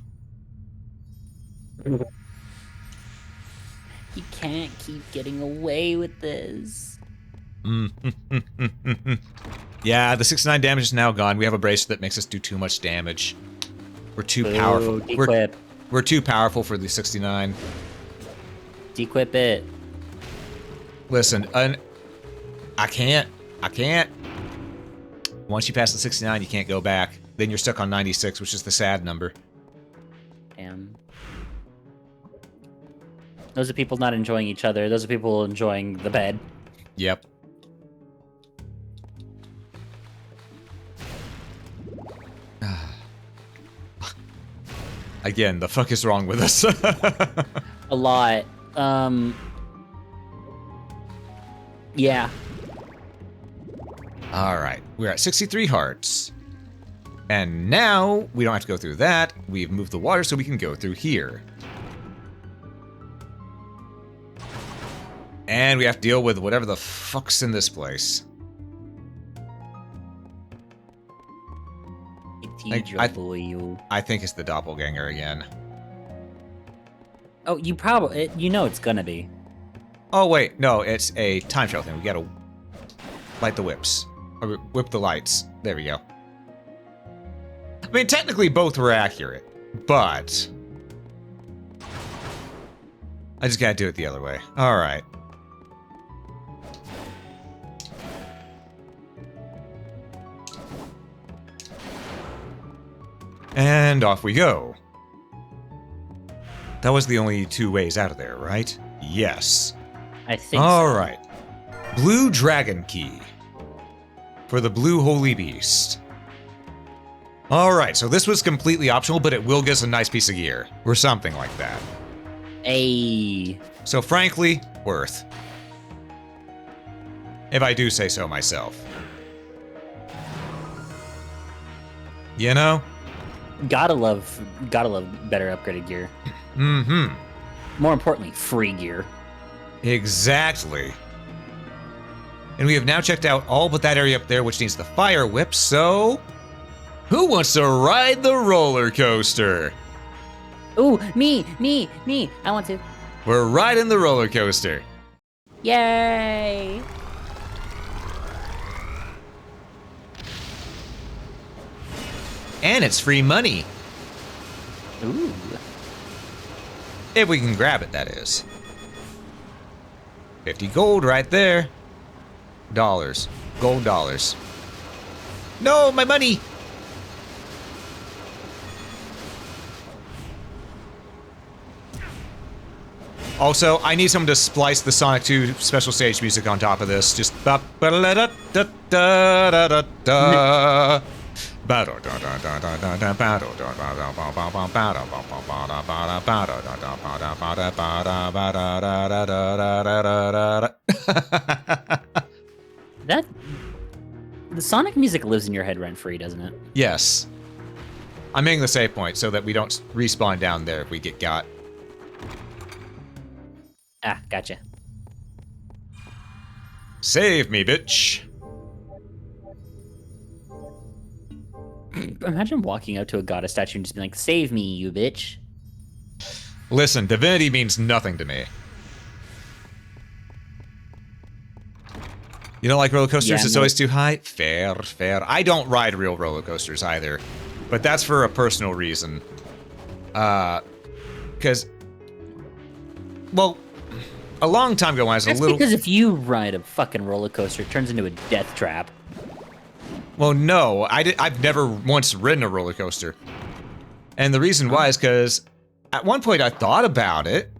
Speaker 2: You can't keep getting away with this.
Speaker 1: Yeah, the 69 damage is now gone. We have a bracelet that makes us do too much damage. We're too powerful.
Speaker 2: Dequip.
Speaker 1: We're too powerful for the 69.
Speaker 2: Dequip it.
Speaker 1: Listen, I can't. Once you pass the 69, you can't go back. Then you're stuck on 96, which is the sad number.
Speaker 2: Damn. Those are people not enjoying each other. Those are people enjoying the bed.
Speaker 1: Yep. Again, the fuck is wrong with us?
Speaker 2: A lot. Yeah.
Speaker 1: Alright, we're at 63 hearts. And now, we don't have to go through that. We've moved the water so we can go through here. And we have to deal with whatever the fuck's in this place. I think it's the doppelganger again.
Speaker 2: Oh, you probably... You know it's gonna be.
Speaker 1: Oh, wait. No, it's a time travel thing. We gotta light the whips. Or whip the lights. There we go. I mean, technically both were accurate, but... I just gotta do it the other way. Alright. And off we go. That was the only two ways out of there, right? Yes.
Speaker 2: I think
Speaker 1: Alright. Blue Dragon Key. For the Blue Holy Beast. Alright, so this was completely optional, but it will get us a nice piece of gear. Or something like that.
Speaker 2: Ayy.
Speaker 1: So frankly, worth. If I do say so myself. You know?
Speaker 2: Gotta love better upgraded gear.
Speaker 1: Mm-hmm.
Speaker 2: More importantly, free gear.
Speaker 1: Exactly. And we have now checked out all but that area up there, which needs the fire whip, so... Who wants to ride the roller coaster?
Speaker 2: Ooh, me! I want to.
Speaker 1: We're riding the roller coaster.
Speaker 2: Yay!
Speaker 1: And it's free money.
Speaker 2: Ooh.
Speaker 1: If we can grab it, that is. 50 gold right there. Dollars. Gold dollars. No, my money! Also, I need someone to splice the Sonic 2 special stage music on top of this. Just ba ba da da da da da da.
Speaker 2: That the Sonic music lives in your head rent free, doesn't it?
Speaker 1: Yes. I'm making the save point so that we don't respawn down there if we get got.
Speaker 2: Ah, gotcha.
Speaker 1: Save me, bitch.
Speaker 2: Imagine walking up to a goddess statue and just being like, "Save me, you bitch."
Speaker 1: Listen, divinity means nothing to me. You don't like roller coasters?
Speaker 2: Yeah,
Speaker 1: It's always too high? Fair, fair. I don't ride real roller coasters either. But that's for a personal reason. Because... Well, a long time ago when I was
Speaker 2: That's
Speaker 1: a little...
Speaker 2: because if you ride a fucking roller coaster, it turns into a death trap.
Speaker 1: Well, no. I've never once ridden a roller coaster. And the reason why is because at one point I thought about it.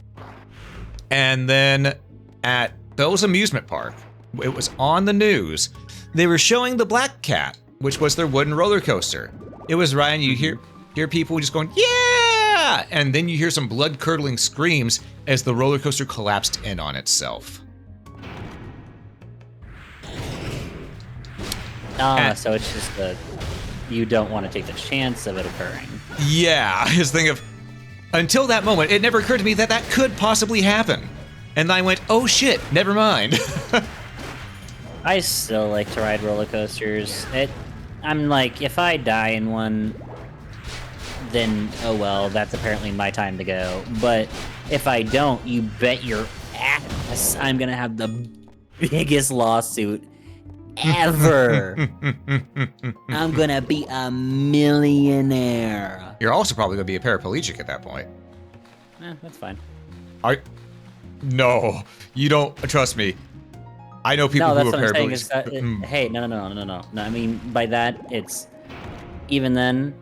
Speaker 1: And then at Bell's Amusement Park, it was on the news. They were showing the Black Cat, which was their wooden roller coaster. It was Ryan, you hear people just going, yeah! And then you hear some blood-curdling screams as the roller coaster collapsed in on itself.
Speaker 2: So it's just that you don't want to take the chance of it occurring.
Speaker 1: Yeah, his thing of, until that moment, it never occurred to me that that could possibly happen. And I went, oh shit, never mind.
Speaker 2: I still like to ride roller coasters. I'm like, if I die in one, then oh well, that's apparently my time to go. But if I don't, you bet your ass. I'm gonna have the biggest lawsuit ever. I'm gonna be a millionaire.
Speaker 1: You're also probably going to be a paraplegic at that point.
Speaker 2: That's fine.
Speaker 1: No, you don't. Trust me. I know people
Speaker 2: No, that's
Speaker 1: who are
Speaker 2: what I'm saying.
Speaker 1: paraplegics.
Speaker 2: Is that hey, no. I mean, by that, it's even then,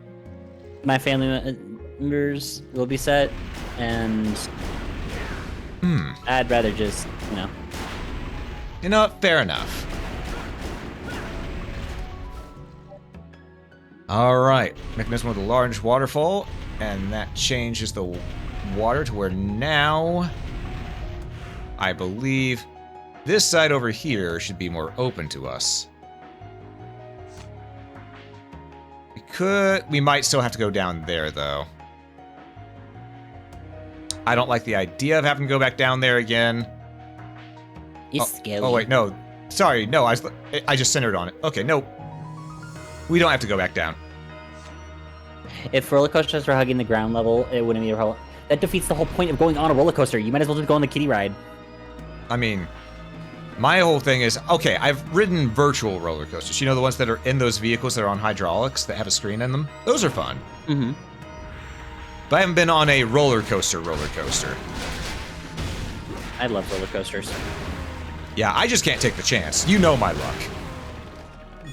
Speaker 2: my family members will be set, and I'd rather just,
Speaker 1: Fair enough. All right, mechanism with a large waterfall, and that changes the water to where now, I believe, this side over here should be more open to us. We might still have to go down there, though. I don't like the idea of having to go back down there again.
Speaker 2: it's scary.
Speaker 1: Oh, wait, no. Sorry, no, I just centered on it. Okay, no. We don't have to go back down.
Speaker 2: If roller coasters were hugging the ground level, it wouldn't be a problem. That defeats the whole point of going on a roller coaster. You might as well just go on the kiddie ride.
Speaker 1: I mean, my whole thing is, okay, I've ridden virtual roller coasters. You know, the ones that are in those vehicles that are on hydraulics that have a screen in them? Those are fun.
Speaker 2: Mm-hmm.
Speaker 1: But I haven't been on a roller coaster.
Speaker 2: I love roller coasters.
Speaker 1: Yeah, I just can't take the chance. You know my luck.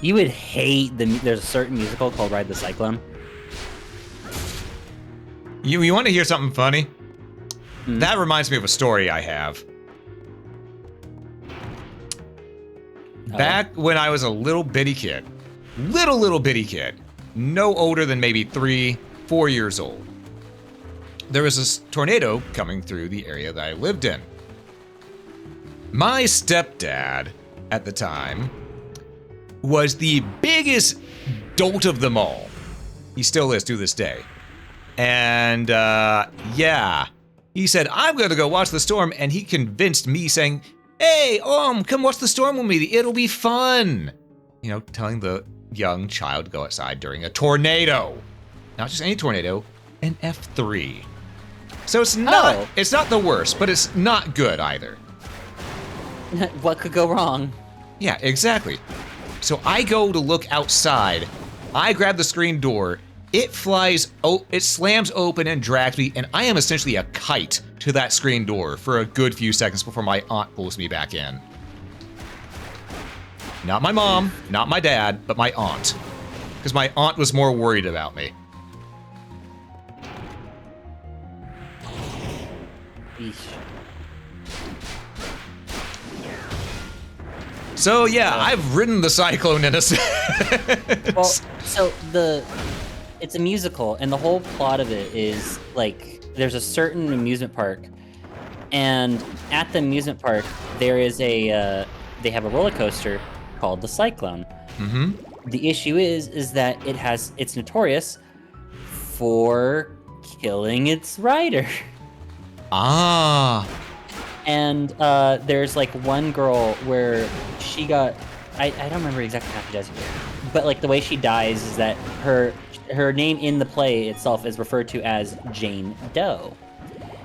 Speaker 2: You would hate there's a certain musical called Ride the Cyclone.
Speaker 1: You want to hear something funny? That reminds me of a story I have. Back when I was a little bitty kid, little bitty kid, no older than maybe 3-4 years old, there was this tornado coming through the area that I lived in. My stepdad, at the time, was the biggest dolt of them all. He still is to this day. And, yeah, he said, I'm going to go watch the storm, and he convinced me, saying, hey, come watch the storm with me, it'll be fun. You know, telling the young child to go outside during a tornado. Not just any tornado, an F3. So it's not the worst, but it's not good either.
Speaker 2: What could go wrong?
Speaker 1: Yeah, exactly. So I go to look outside, I grab the screen door, it slams open and drags me, and I am essentially a kite to that screen door for a good few seconds before my aunt pulls me back in. Not my mom, not my dad, but my aunt. Because my aunt was more worried about me.
Speaker 2: Eesh.
Speaker 1: So yeah, I've ridden the Cyclone Innocence.
Speaker 2: Well, so it's a musical, and the whole plot of it is like there's a certain amusement park, and at the amusement park there is they have a roller coaster called the Cyclone.
Speaker 1: Mm-hmm.
Speaker 2: The issue is that it's notorious for killing its rider.
Speaker 1: Ah.
Speaker 2: And there's like one girl where she got, I don't remember exactly how she does it, but like the way she dies is that her name in the play itself is referred to as Jane Doe.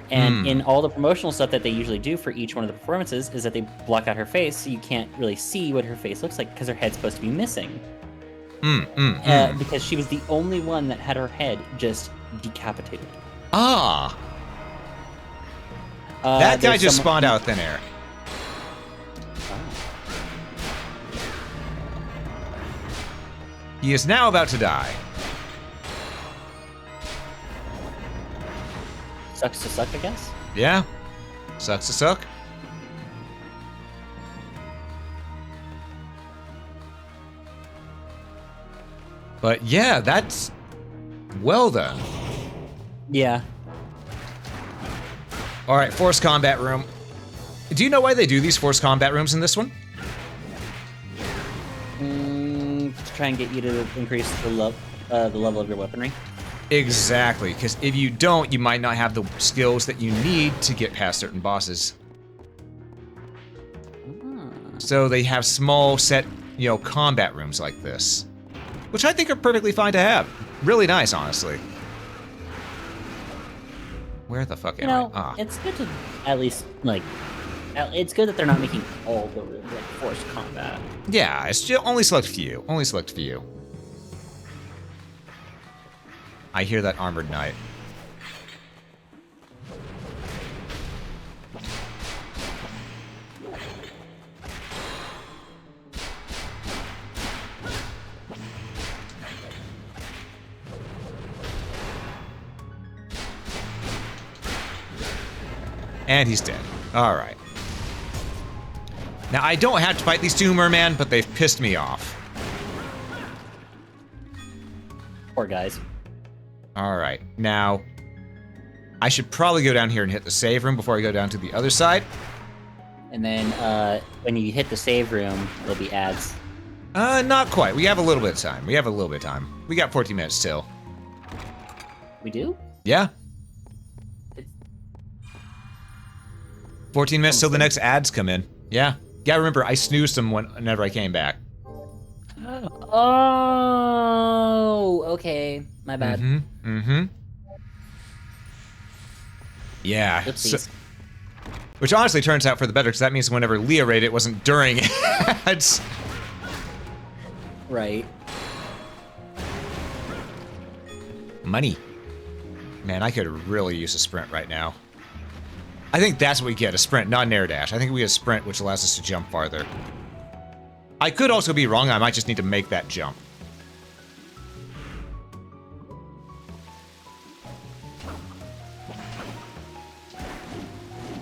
Speaker 2: And in all the promotional stuff that they usually do for each one of the performances is that they block out her face so you can't really see what her face looks like because her head's supposed to be missing. Because she was the only one that had her head just decapitated.
Speaker 1: Ah. That guy just spawned out of thin air. He is now about to die.
Speaker 2: Sucks to suck, I guess?
Speaker 1: Yeah. Sucks to suck. But yeah, that's well done.
Speaker 2: Yeah.
Speaker 1: All right, forced combat room. Do you know why they do these forced combat rooms in this one?
Speaker 2: To try and get you to increase the level of your weaponry.
Speaker 1: Exactly, because if you don't, you might not have the skills that you need to get past certain bosses. So they have small set, combat rooms like this, which I think are perfectly fine to have. Really nice, honestly. Where the fuck am I?
Speaker 2: It's good to at least, It's good that they're not making all the like forced combat.
Speaker 1: Yeah, it's just only select few. Only select few. I hear that armored knight. And he's dead. All right. Now, I don't have to fight these two mermen, but they've pissed me off.
Speaker 2: Poor guys.
Speaker 1: All right. Now, I should probably go down here and hit the save room before I go down to the other side.
Speaker 2: And then when you hit the save room, there'll be ads.
Speaker 1: Not quite. We have a little bit of time. We got 14 minutes still.
Speaker 2: We do?
Speaker 1: Yeah. 14 minutes till the next ads come in. Yeah. Gotta remember, I snoozed them whenever I came back.
Speaker 2: Oh, okay. My bad.
Speaker 1: Yeah.
Speaker 2: Oopsies.
Speaker 1: Which honestly turns out for the better, because that means whenever Leah raided, it wasn't during ads.
Speaker 2: Right.
Speaker 1: Money. Man, I could really use a sprint right now. I think that's what we get, a sprint, not an air dash. I think we get a sprint, which allows us to jump farther. I could also be wrong. I might just need to make that jump.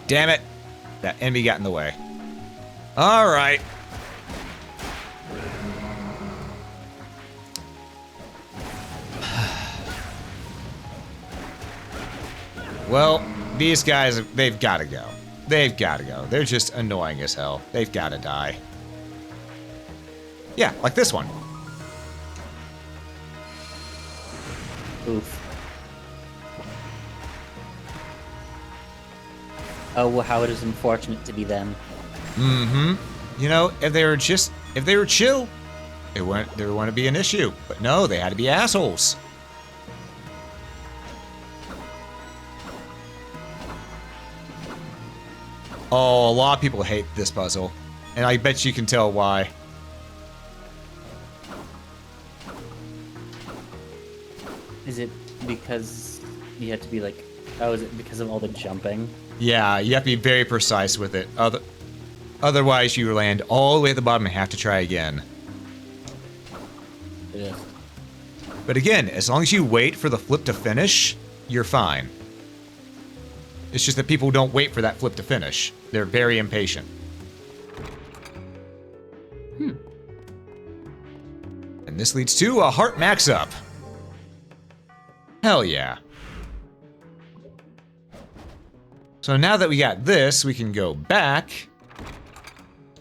Speaker 1: Damn it. That enemy got in the way. All right. Well, these guys, they've got to go. They've got to go. They're just annoying as hell. They've got to die. Yeah, like this one.
Speaker 2: Oof. Oh, well, how it is unfortunate to be them.
Speaker 1: Mm-hmm. You know, if they were chill, there wouldn't be an issue. But no, they had to be assholes. Oh, a lot of people hate this puzzle. And I bet you can tell why.
Speaker 2: Is it because you have to be like, oh, is it because of all the jumping?
Speaker 1: Yeah, you have to be very precise with it. Otherwise, you land all the way at the bottom and have to try again.
Speaker 2: Yeah.
Speaker 1: But again, as long as you wait for the flip to finish, you're fine. It's just that people don't wait for that flip to finish. They're very impatient. And this leads to a heart max up. Hell yeah. So now that we got this, we can go back.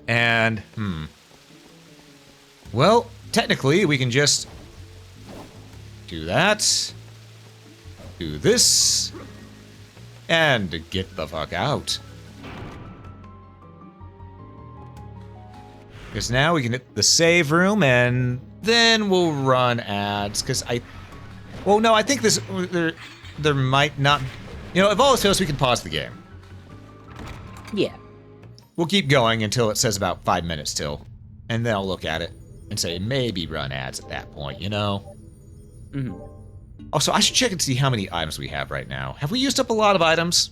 Speaker 1: And, well, technically, we can just do that. Do this. And get the fuck out. Because now we can hit the save room and then we'll run ads. Because well, no, I think there might not, you know, if all else fails, we can pause the game.
Speaker 2: Yeah.
Speaker 1: We'll keep going until it says about 5 minutes till. And then I'll look at it and say maybe run ads at that point, you know? Also, I should check and see how many items we have right now. Have we used up a lot of items?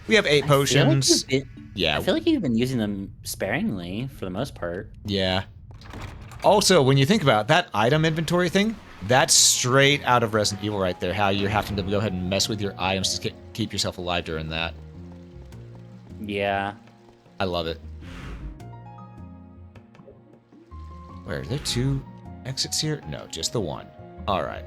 Speaker 1: We have 8 potions. Yeah.
Speaker 2: I feel like you've been using them sparingly for the most part.
Speaker 1: Yeah. Also, when you think about it, that item inventory thing, that's straight out of Resident Evil right there. How you're having to go ahead and mess with your items to keep yourself alive during that.
Speaker 2: Yeah.
Speaker 1: I love it. Where, are there 2 exits here? No, just the one. Alright.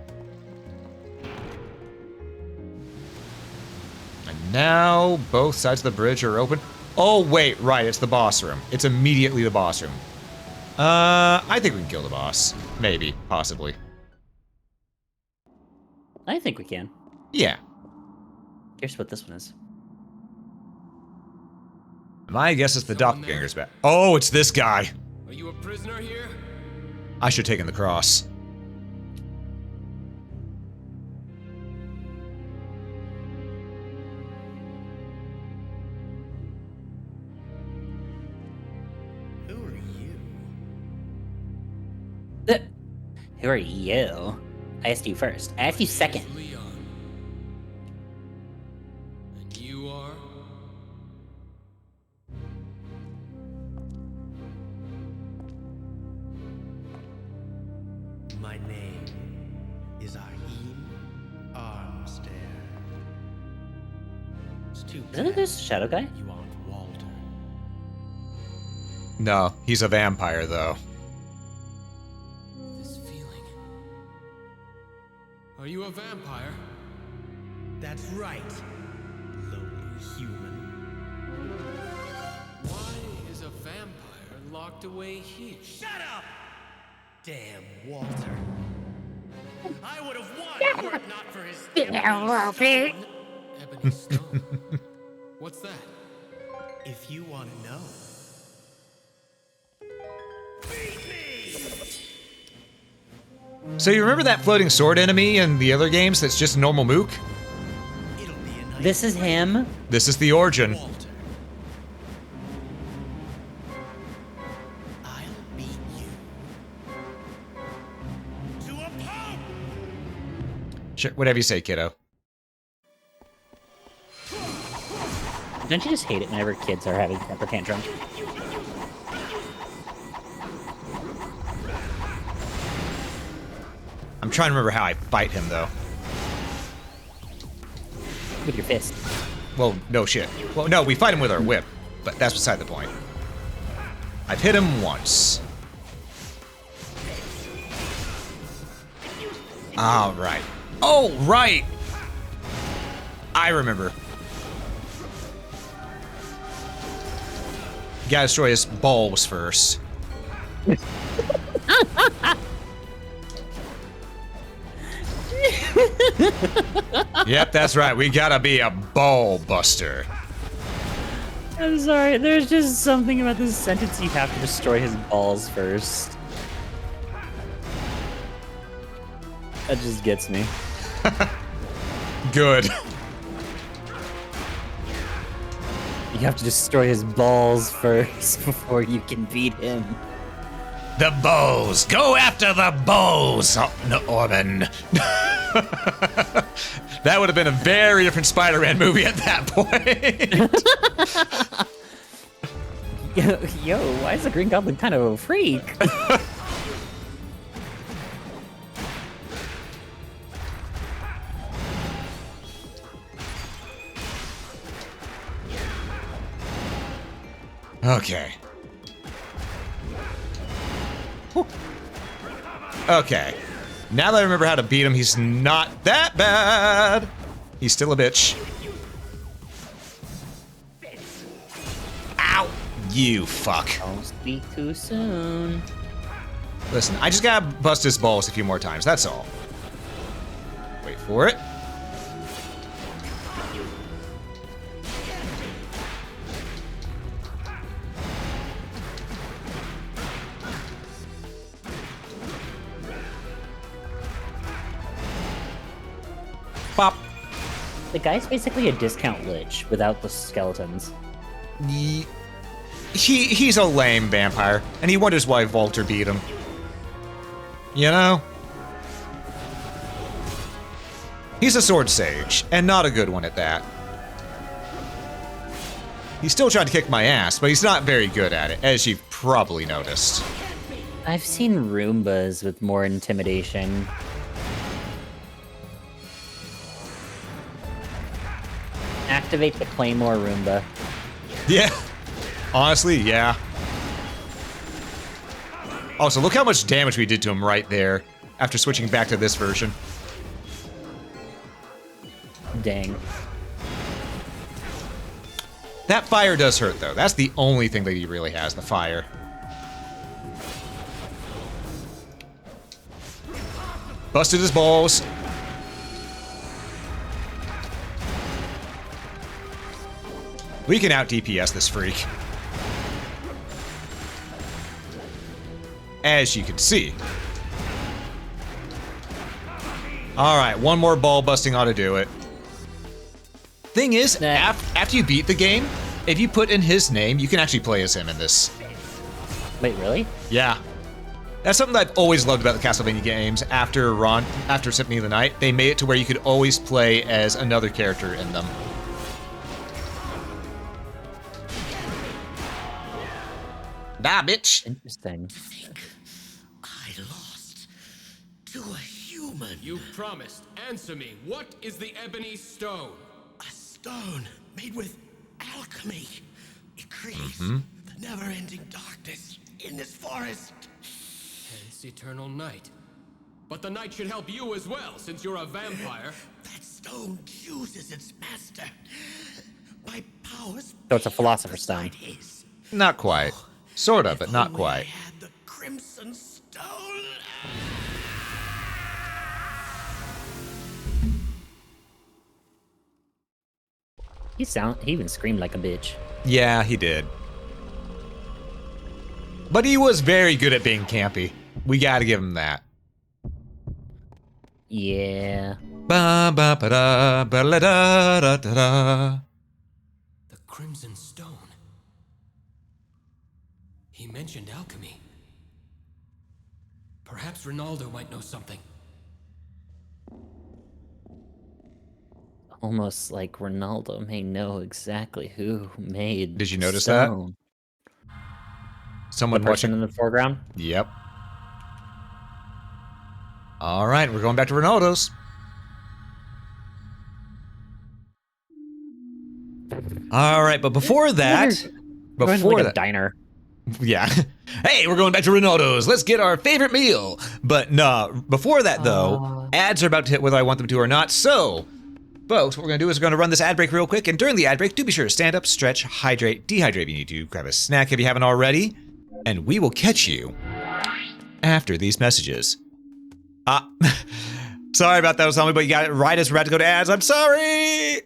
Speaker 1: And now both sides of the bridge are open. Oh, wait, right, it's the boss room. It's immediately the boss room. I think we can kill the boss. Maybe, possibly.
Speaker 2: I think we can.
Speaker 1: Yeah.
Speaker 2: Here's what this one is.
Speaker 1: My guess is the doppelganger's back. Oh, it's this guy.
Speaker 4: Are you a prisoner here?
Speaker 1: I should have taken the cross.
Speaker 2: Who are you? I asked you first. I asked you second.
Speaker 4: Leon. And you are?
Speaker 7: My name is Ahim Armstead. It's too
Speaker 2: Isn't it
Speaker 7: bad
Speaker 2: this Shadow guy?
Speaker 7: you aren't Walter.
Speaker 1: No, he's a vampire, though.
Speaker 4: This feeling. Are you a vampire?
Speaker 7: That's right, lowly human.
Speaker 4: Why is a vampire locked away here?
Speaker 7: Shut up! Damn Walter. I would have won were it not for his
Speaker 4: Ebony stone. What's that?
Speaker 7: If you want to know.
Speaker 1: So you remember that floating sword enemy in the other games that's just a normal mook?
Speaker 7: It'll be a nice
Speaker 2: This is him.
Speaker 1: This is the origin.
Speaker 7: Walter. I'll beat you. To a pulp!
Speaker 1: Sure, whatever you say, kiddo.
Speaker 2: Don't you just hate it whenever kids are having temper tantrums?
Speaker 1: I'm trying to remember how I fight him, though.
Speaker 2: With your fist.
Speaker 1: Well, no shit. Well, no, we fight him with our whip, but that's beside the point. I've hit him once. All right. Oh, right! I remember. You gotta destroy his balls first. Yep, that's right. We gotta be a ball buster.
Speaker 2: I'm sorry, there's just something about this sentence. You have to destroy his balls first. That just gets me.
Speaker 1: Good.
Speaker 2: You have to destroy his balls first before you can beat him.
Speaker 1: The bows! Go after the bows! Oh, no, Orban. That would have been a very different Spider-Man movie at that point.
Speaker 2: Yo, why is the Green Goblin kind of a freak?
Speaker 1: Okay. Okay. Now that I remember how to beat him, he's not that bad. He's still a bitch. Ow! You fuck.
Speaker 2: Don't speak too soon.
Speaker 1: Listen, I just gotta bust his balls a few more times, that's all. Wait for it. Bop.
Speaker 2: The guy's basically a discount lich without the skeletons.
Speaker 1: He's a lame vampire, and he wonders why Walter beat him. You know? He's a sword sage, and not a good one at that. He's still trying to kick my ass, but he's not very good at it, as you've probably noticed.
Speaker 2: I've seen Roombas with more intimidation. Activate the Claymore Roomba.
Speaker 1: Yeah. Honestly, yeah. Also, look how much damage we did to him right there after switching back to this version.
Speaker 2: Dang.
Speaker 1: That fire does hurt, though. That's the only thing that he really has, the fire. Busted his balls. We can out DPS this freak. As you can see. Alright, one more ball busting ought to do it. Thing is, after you beat the game, if you put in his name, you can actually play as him in this.
Speaker 2: Wait, really?
Speaker 1: Yeah. That's something that I've always loved about the Castlevania games. After Symphony of the Night, they made it to where you could always play as another character in them. Die, bitch.
Speaker 2: Interesting.
Speaker 7: I lost to a human.
Speaker 4: You promised. Answer me. What is the ebony stone?
Speaker 7: A stone made with alchemy. It creates the never-ending darkness in this forest.
Speaker 4: Hence eternal night. But the night should help you as well, since you're a vampire.
Speaker 7: That stone chooses its master. My powers.
Speaker 2: So it's a philosopher's stone.
Speaker 7: beside his.
Speaker 1: Not quite. Sort of, but not
Speaker 7: Only I
Speaker 1: quite.
Speaker 7: had the crimson stone.
Speaker 2: He even screamed like a bitch.
Speaker 1: Yeah, he did. But he was very good at being campy. We gotta give him that.
Speaker 2: Yeah.
Speaker 1: Ba ba ba da ba la da da da da.
Speaker 4: The crimson stone. He mentioned alchemy. Perhaps Ronaldo might know something.
Speaker 2: Almost like Ronaldo may know exactly who made.
Speaker 1: Did you notice
Speaker 2: stone.
Speaker 1: that? Someone
Speaker 2: The person
Speaker 1: watching.
Speaker 2: in the foreground.
Speaker 1: Yep. All right, we're going back to Ronaldo's. All right, but before that,
Speaker 2: We're going to
Speaker 1: before
Speaker 2: like a
Speaker 1: that,
Speaker 2: diner.
Speaker 1: yeah. Hey, we're going back to Ronaldo's. Let's get our favorite meal. But no, before that though, ads are about to hit whether I want them to or not. So, folks, what we're gonna do is we're gonna run this ad break real quick. And during the ad break, do be sure to stand up, stretch, hydrate, dehydrate if you need to, grab a snack if you haven't already, and we will catch you after these messages. Sorry about that, Osami, but you got it right as we're about to go to ads. I'm sorry.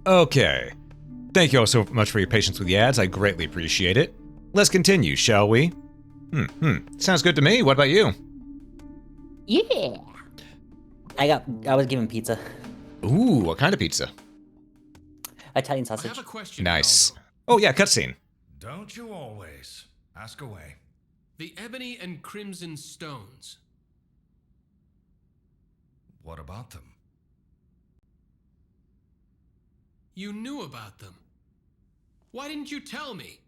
Speaker 1: Okay. Thank you all so much for your patience with the ads. I greatly appreciate it. Let's continue, shall we? Sounds good to me. What about you?
Speaker 2: Yeah. I was given pizza.
Speaker 1: Ooh, what kind of pizza?
Speaker 2: Italian
Speaker 4: I
Speaker 2: sausage.
Speaker 4: have a question.
Speaker 1: Nice.
Speaker 4: Ronaldo.
Speaker 1: Oh yeah, cutscene.
Speaker 3: Don't you always? Ask away.
Speaker 4: The ebony and crimson stones.
Speaker 3: What about them?
Speaker 4: You knew about them. Why didn't you tell me?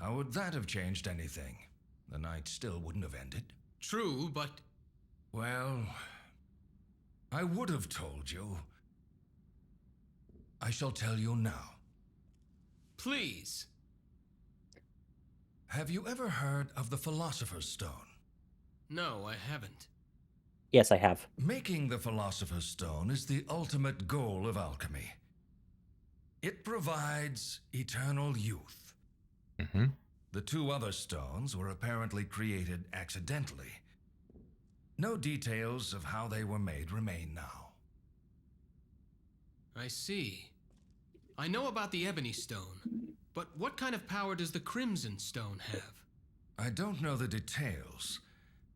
Speaker 3: How would that have changed anything? The night still wouldn't have ended.
Speaker 4: True, but
Speaker 3: Well, I would have told you. I shall tell you now.
Speaker 4: please.
Speaker 3: Have you ever heard of the Philosopher's Stone?
Speaker 4: No, I haven't.
Speaker 2: Yes, I have.
Speaker 3: Making the Philosopher's Stone is the ultimate goal of alchemy. It provides eternal youth. The two other stones were apparently created accidentally. No details of how they were made remain now.
Speaker 4: I see. I know about the ebony stone, but what kind of power does the crimson stone have?
Speaker 3: I don't know the details.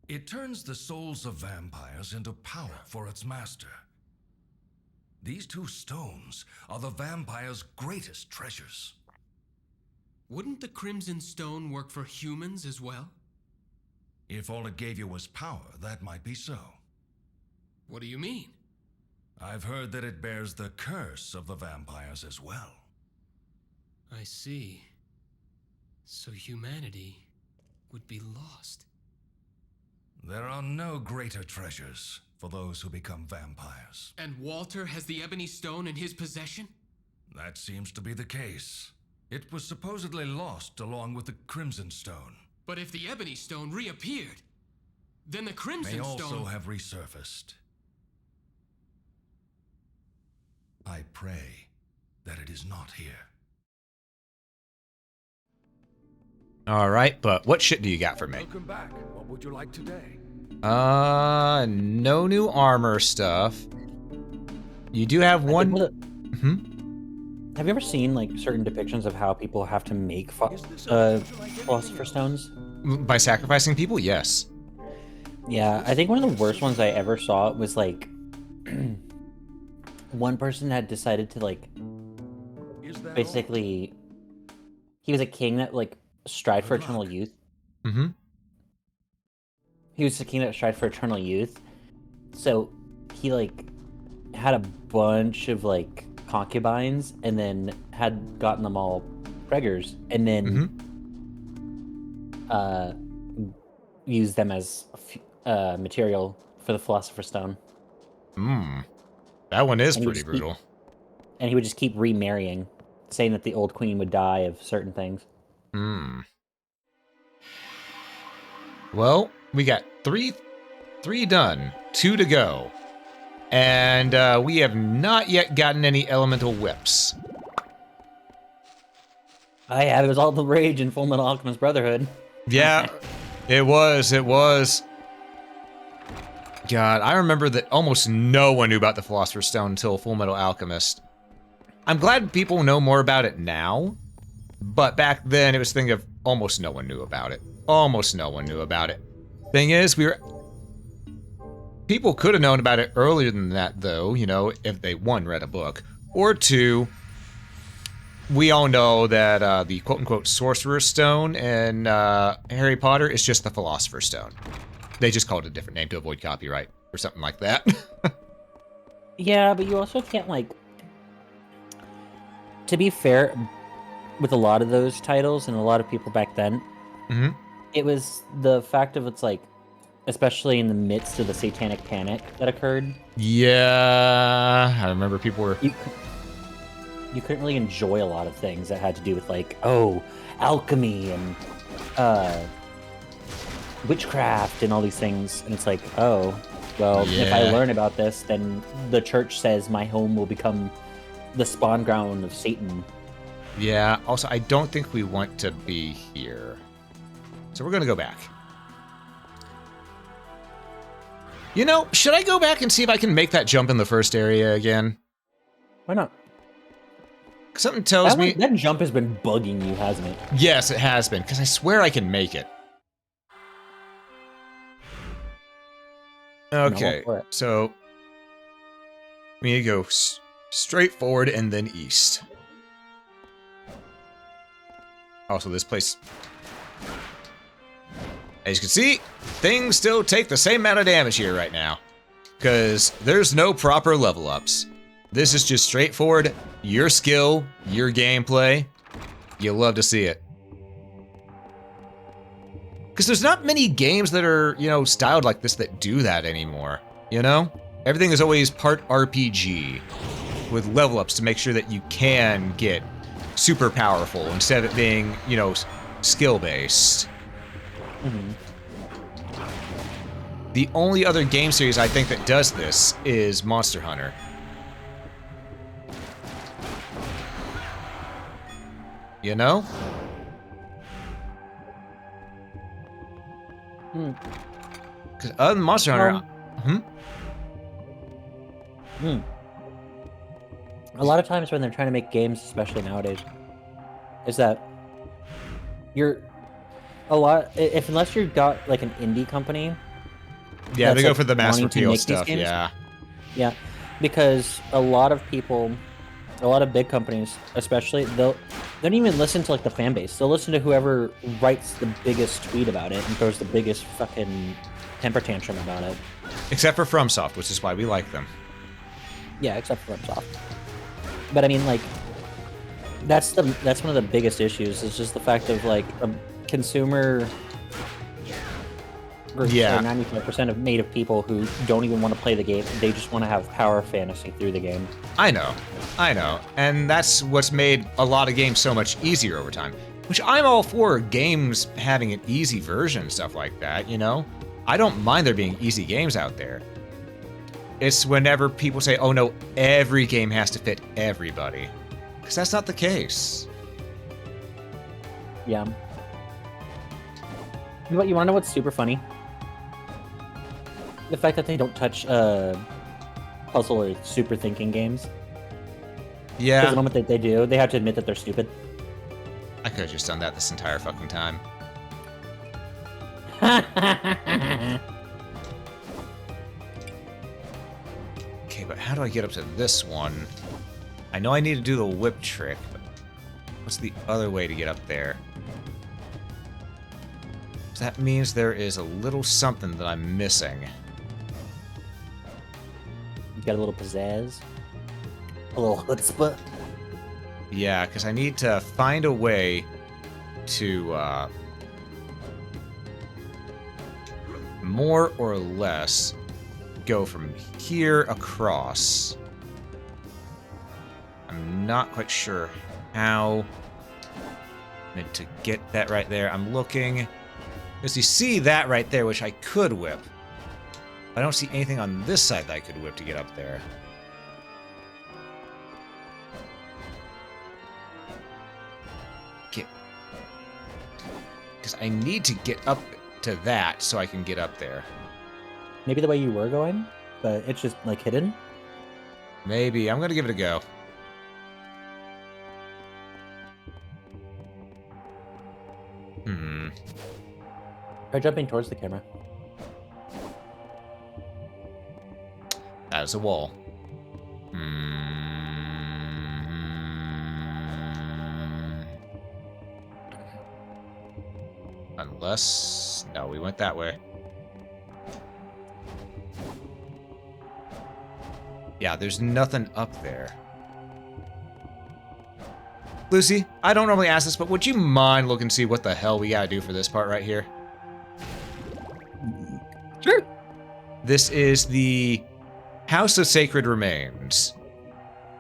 Speaker 3: It turns the souls of vampires into power for its master. These two stones are the vampire's greatest treasures.
Speaker 4: Wouldn't the crimson stone work for humans as well?
Speaker 3: If all it gave you was power, that might be so.
Speaker 4: What do you mean?
Speaker 3: I've heard that it bears the curse of the vampires as well.
Speaker 4: I see. So humanity would be lost.
Speaker 3: There are no greater treasures for those who become vampires.
Speaker 4: And Walter has the ebony stone in his possession?
Speaker 3: That seems to be the case. It was supposedly lost along with the Crimson Stone.
Speaker 4: But if the ebony stone reappeared, then the crimson
Speaker 3: May also
Speaker 4: stone...
Speaker 3: have resurfaced. I pray that it is not here.
Speaker 1: All right, but what shit do you got for me?
Speaker 8: Welcome back. What would you like today?
Speaker 1: No new armor stuff. You do have one.
Speaker 2: Have you ever seen like certain depictions of how people have to make philosopher's stones?
Speaker 1: By sacrificing people? Yes.
Speaker 2: Yeah, I think one of the worst ones I ever saw was like one person had decided to like
Speaker 8: Is that
Speaker 2: basically he was a king that like strived for eternal youth. He was a king that strived for eternal youth. So he like had a bunch of like concubines and then had gotten them all preggers and then used them as material for the Philosopher's Stone.
Speaker 1: That one is
Speaker 2: And he
Speaker 1: pretty
Speaker 2: just
Speaker 1: brutal.
Speaker 2: And he would just keep remarrying, saying that the old queen would die of certain things.
Speaker 1: Well, we got three done, 2 to go. And we have not yet gotten any elemental whips.
Speaker 2: It was all the rage in Full Metal Alchemist Brotherhood.
Speaker 1: Yeah, it was. God, I remember that almost no one knew about the Philosopher's Stone until Full Metal Alchemist. I'm glad people know more about it now, but back then it was a thing of almost no one knew about it. Almost no one knew about it. Thing is, people could have known about it earlier than that, though, you know, if they, 1, read a book, or 2, we all know that the quote-unquote Sorcerer's Stone in Harry Potter is just the Philosopher's Stone. They just called it a different name to avoid copyright, or something like that.
Speaker 2: Yeah, but you also can't, like... To be fair, with a lot of those titles and a lot of people back then, it was the fact of it's like, especially in the midst of the satanic panic that occurred.
Speaker 1: Yeah, I remember people were...
Speaker 2: You couldn't really enjoy a lot of things that had to do with, like, alchemy and witchcraft and all these things. And it's like, if I learn about this, then the church says my home will become the spawn ground of Satan.
Speaker 1: Yeah, also, I don't think we want to be here. So we're going to go back. You know, should I go back and see if I can make that jump in the first area again?
Speaker 2: Why not?
Speaker 1: Something tells me...
Speaker 2: That jump has been bugging you, hasn't it?
Speaker 1: Yes, it has been, because I swear I can make it. Okay, so we need to go straight forward and then east. Also, this place... As you can see, things still take the same amount of damage here right now. Because there's no proper level ups. This is just straightforward, your skill, your gameplay. You'll love to see it. Because there's not many games that are, you know, styled like this that do that anymore, you know? Everything is always part RPG with level ups to make sure that you can get super powerful instead of it being, you know, skill-based.
Speaker 2: Mm-hmm.
Speaker 1: The only other game series I think that does this is Monster Hunter. You know? Because other than Monster Hunter...
Speaker 2: A lot of times when they're trying to make games, especially nowadays, is that unless you've got like an indie company.
Speaker 1: Yeah, they go for the mass
Speaker 2: wanting to
Speaker 1: appeal
Speaker 2: make
Speaker 1: stuff,
Speaker 2: these games.
Speaker 1: yeah.
Speaker 2: Yeah, because a lot of people, a lot of big companies, especially, they don't even listen to like the fan base. They'll listen to whoever writes the biggest tweet about it and throws the biggest fucking temper tantrum about it.
Speaker 1: Except for FromSoft, which is why we like them.
Speaker 2: Yeah, except for FromSoft. But I mean, like, that's one of the biggest issues. Is just the fact of like a consumer.
Speaker 1: Yeah.
Speaker 2: 95% of native people who don't even want to play the game. They just want to have power fantasy through the game.
Speaker 1: I know. And that's what's made a lot of games so much easier over time. Which I'm all for games having an easy version and stuff like that, you know? I don't mind there being easy games out there. It's whenever people say, oh no, every game has to fit everybody. Because that's not the case.
Speaker 2: Yeah. But you want to know what's super funny? The fact that they don't touch puzzle or super thinking games.
Speaker 1: Yeah.
Speaker 2: Because the moment that they do, they have to admit that they're stupid.
Speaker 1: I could have just done that this entire fucking time. Okay, but how do I get up to this one? I know I need to do the whip trick, but what's the other way to get up there? That means there is a little something that I'm missing.
Speaker 2: You got a little pizzazz? A little chutzpah?
Speaker 1: Yeah, because I need to find a way to, more or less go from here across. I'm not quite sure how meant to get that right there. I'm looking... Because you see that right there, which I could whip. I don't see anything on this side that I could whip to get up there. Because I need to get up to that so I can get up there.
Speaker 2: Maybe the way you were going, but it's just like hidden?
Speaker 1: Maybe. I'm going to give it a go.
Speaker 2: Try jumping towards the camera.
Speaker 1: That is a wall. Unless... No, we went that way. Yeah, there's nothing up there. Lucy, I don't normally ask this, but would you mind looking to see what the hell we gotta do for this part right here?
Speaker 2: Sure.
Speaker 1: This is the House of Sacred Remains.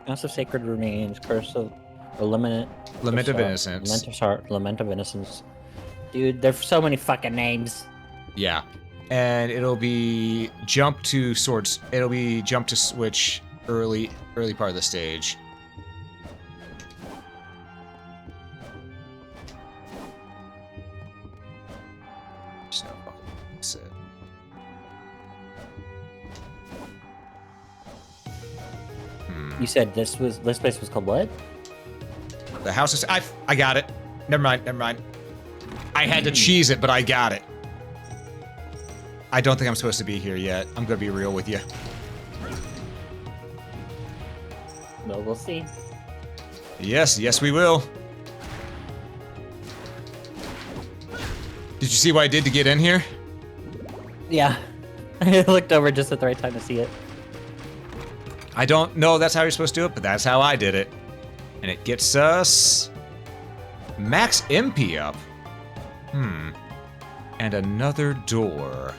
Speaker 2: House of Sacred Remains, Curse of... Or Lament
Speaker 1: of Innocence.
Speaker 2: Lament of Innocence. Dude, there's so many fucking names.
Speaker 1: Yeah. And it'll be jump to swords. It'll be jump to switch early part of the stage. So, that's it.
Speaker 2: You said this place was called what?
Speaker 1: The house is. I got it. Never mind. I had to cheese it, but I got it. I don't think I'm supposed to be here yet. I'm gonna be real with you.
Speaker 2: Well, we'll see.
Speaker 1: Yes, we will. Did you see what I did to get in here?
Speaker 2: Yeah. I looked over just at the right time to see it.
Speaker 1: I don't know that's how you're supposed to do it, but that's how I did it. And it gets us max MP up. And another door.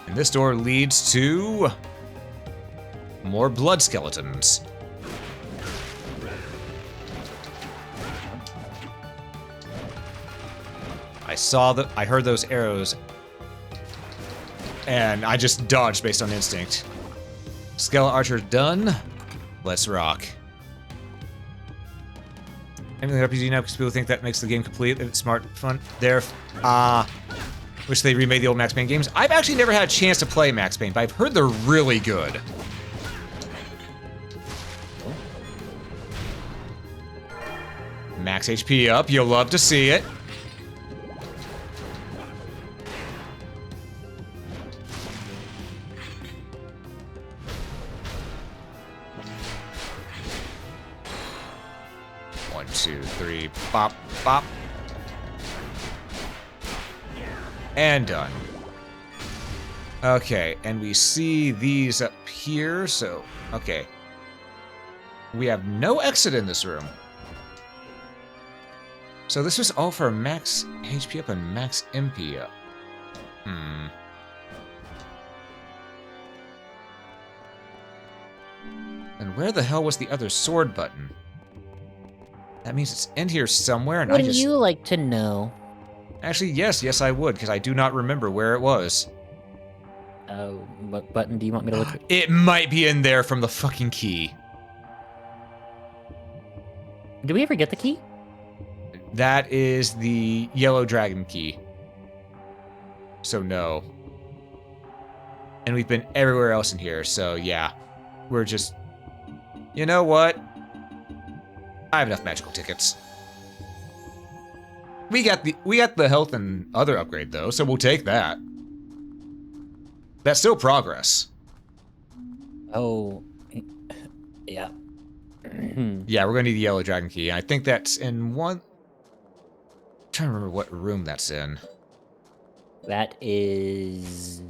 Speaker 1: And this door leads to more blood skeletons. I heard those arrows, and I just dodged based on instinct. Skeleton Archer done. Let's rock. Anything up easy now because people think that makes the game complete. It's smart, fun. There. Wish they remade the old Max Payne games. I've actually never had a chance to play Max Payne, but I've heard they're really good. Max HP up. You'll love to see it. One, two, three, bop, bop. And done. Okay, and we see these up here, so, okay. We have no exit in this room. So this was all for max HP up and max MP up. And where the hell was the other sword button? That means it's in here somewhere, and
Speaker 2: Wouldn't you like to know?
Speaker 1: Actually, yes, I would, because I do not remember where it was.
Speaker 2: Oh, what button do you want me to look at?
Speaker 1: It might be in there from the fucking key.
Speaker 2: Did we ever get the key?
Speaker 1: That is the yellow dragon key. So no. And we've been everywhere else in here, so yeah. We're just... You know what? I have enough magical tickets. We got the health and other upgrade though, so we'll take that. That's still progress.
Speaker 2: Oh, yeah.
Speaker 1: Yeah, we're gonna need the yellow dragon key. I think that's in one... I'm trying to remember what room that's in.
Speaker 2: That is...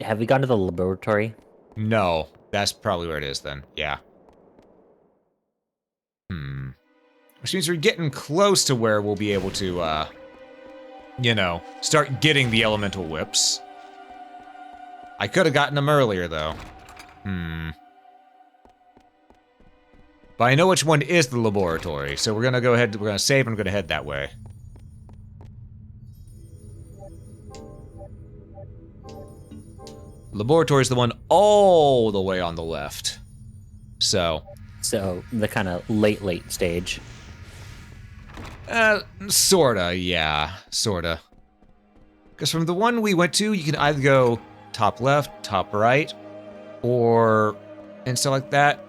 Speaker 2: Have we gone to the laboratory?
Speaker 1: No, that's probably where it is then. Yeah. Which means we're getting close to where we'll be able to, you know, start getting the elemental whips. I could have gotten them earlier, though. But I know which one is the laboratory, so we're gonna go ahead, we're gonna save and we're gonna head that way. Laboratory is the one all the way on the left. So
Speaker 2: the kind of late stage.
Speaker 1: Sorta, yeah, sorta. Because from the one we went to, you can either go top left, top right, or and stuff like that.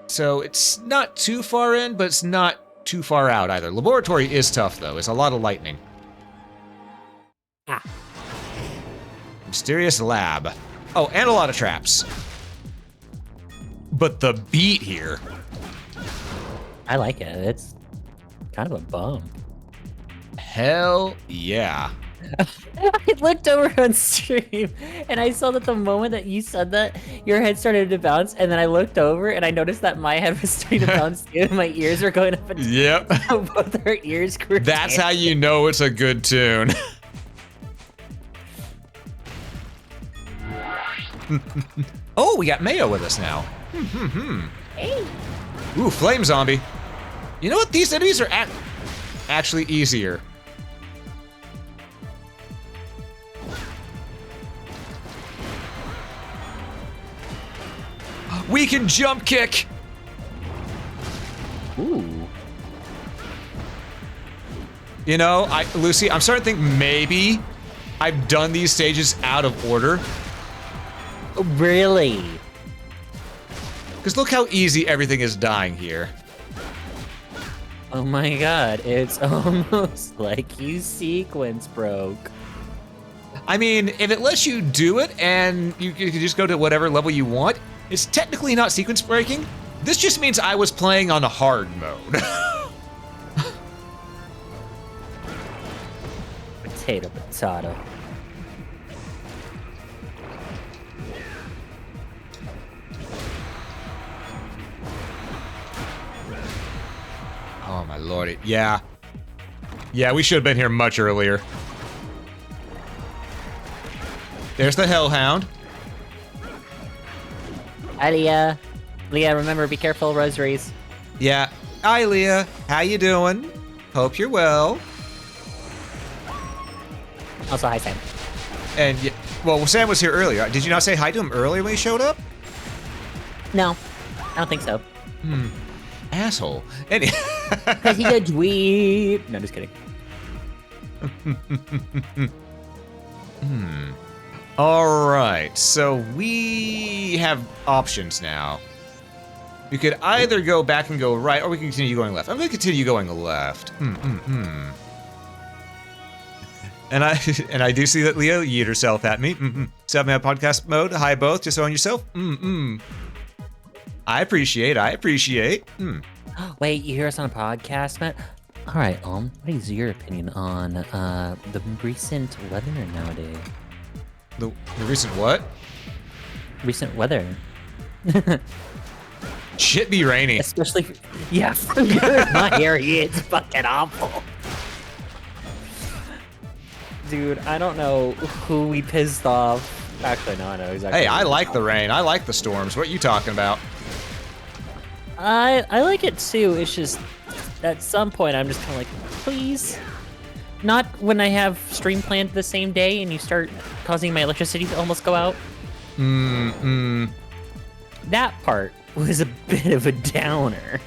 Speaker 1: So it's not too far in, but it's not too far out either. Laboratory is tough though. It's a lot of lightning. Mysterious lab. Oh, and a lot of traps. But the beat here.
Speaker 2: I like it. It's kind of a bum.
Speaker 1: Hell yeah.
Speaker 2: I looked over on stream and I saw that the moment that you said that, your head started to bounce, and then I looked over and I noticed that my head was starting to bounce too, and my ears were going up and
Speaker 1: yep.
Speaker 2: Both our ears grew.
Speaker 1: That's how you know it's a good tune. Oh, we got Mayo with us now.
Speaker 2: Hey.
Speaker 1: Ooh, flame zombie. You know what? These enemies are actually easier. We can jump kick.
Speaker 2: Ooh.
Speaker 1: You know, Lucy, I'm starting to think maybe I've done these stages out of order.
Speaker 2: Really?
Speaker 1: Because look how easy everything is dying here.
Speaker 2: Oh my god, it's almost like you sequence broke.
Speaker 1: I mean, if it lets you do it and you can just go to whatever level you want, it's technically not sequence breaking. This just means I was playing on a hard mode.
Speaker 2: Potato.
Speaker 1: Oh my lordy. Yeah. Yeah, we should have been here much earlier. There's the Hellhound.
Speaker 2: Hi, Leah. Leah, remember, be careful, rosaries.
Speaker 1: Yeah. Hi, Leah. How you doing? Hope you're well.
Speaker 2: Also, hi, Sam.
Speaker 1: And, well, Sam was here earlier. Did you not say hi to him earlier when he showed up?
Speaker 2: No, I don't think so.
Speaker 1: Asshole. Any
Speaker 2: Because he's a dweeb. No, just kidding.
Speaker 1: All right, so we have options now. We could either go back and go right, or we can continue going left. I'm going to continue going left. And I do see that Leah yeet herself at me. 7-man podcast mode. Hi both. Just on yourself. I appreciate.
Speaker 2: Wait, you hear us on a podcast, Matt? All right, what is your opinion on the recent weather nowadays?
Speaker 1: The recent what?
Speaker 2: Recent weather.
Speaker 1: Shit be rainy.
Speaker 2: Especially, yeah, for my area, it's fucking awful. Dude, I don't know who we pissed off. Actually, no, I know exactly.
Speaker 1: Hey, I like the rain. I like the storms. What are you talking about?
Speaker 2: I like it too. It's just at some point I'm just kind of like, please. Not when I have stream planned the same day and you start causing my electricity to almost go out. That part was a bit of a downer.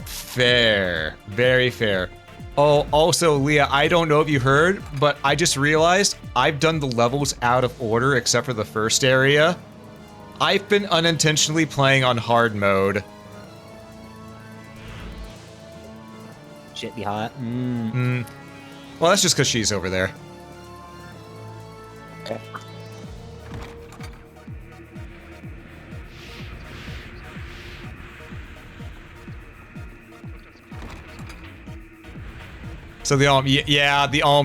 Speaker 1: Fair. Very fair. Oh, also, Leah, I don't know if you heard, but I just realized I've done the levels out of order except for the first area. I've been unintentionally playing on hard mode.
Speaker 2: Shit be hot.
Speaker 1: Well, that's just because she's over there.
Speaker 2: Okay.
Speaker 1: So the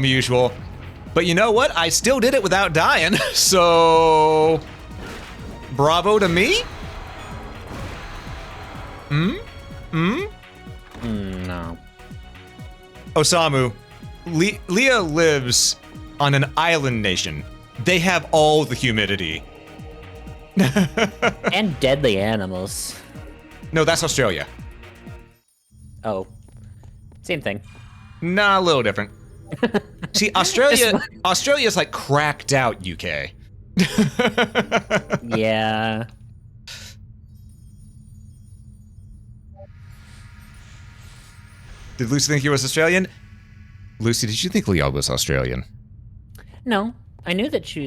Speaker 1: usual. But you know what? I still did it without dying, so bravo to me.
Speaker 2: No.
Speaker 1: Osamu, Leah lives on an island nation. They have all the humidity.
Speaker 2: And deadly animals.
Speaker 1: No, that's Australia.
Speaker 2: Oh. Same thing.
Speaker 1: Nah, a little different. See, Australia's like cracked out UK.
Speaker 2: Yeah.
Speaker 1: Did Lucy think he was Australian? Lucy, did you think Leah was Australian?
Speaker 2: No. I knew that she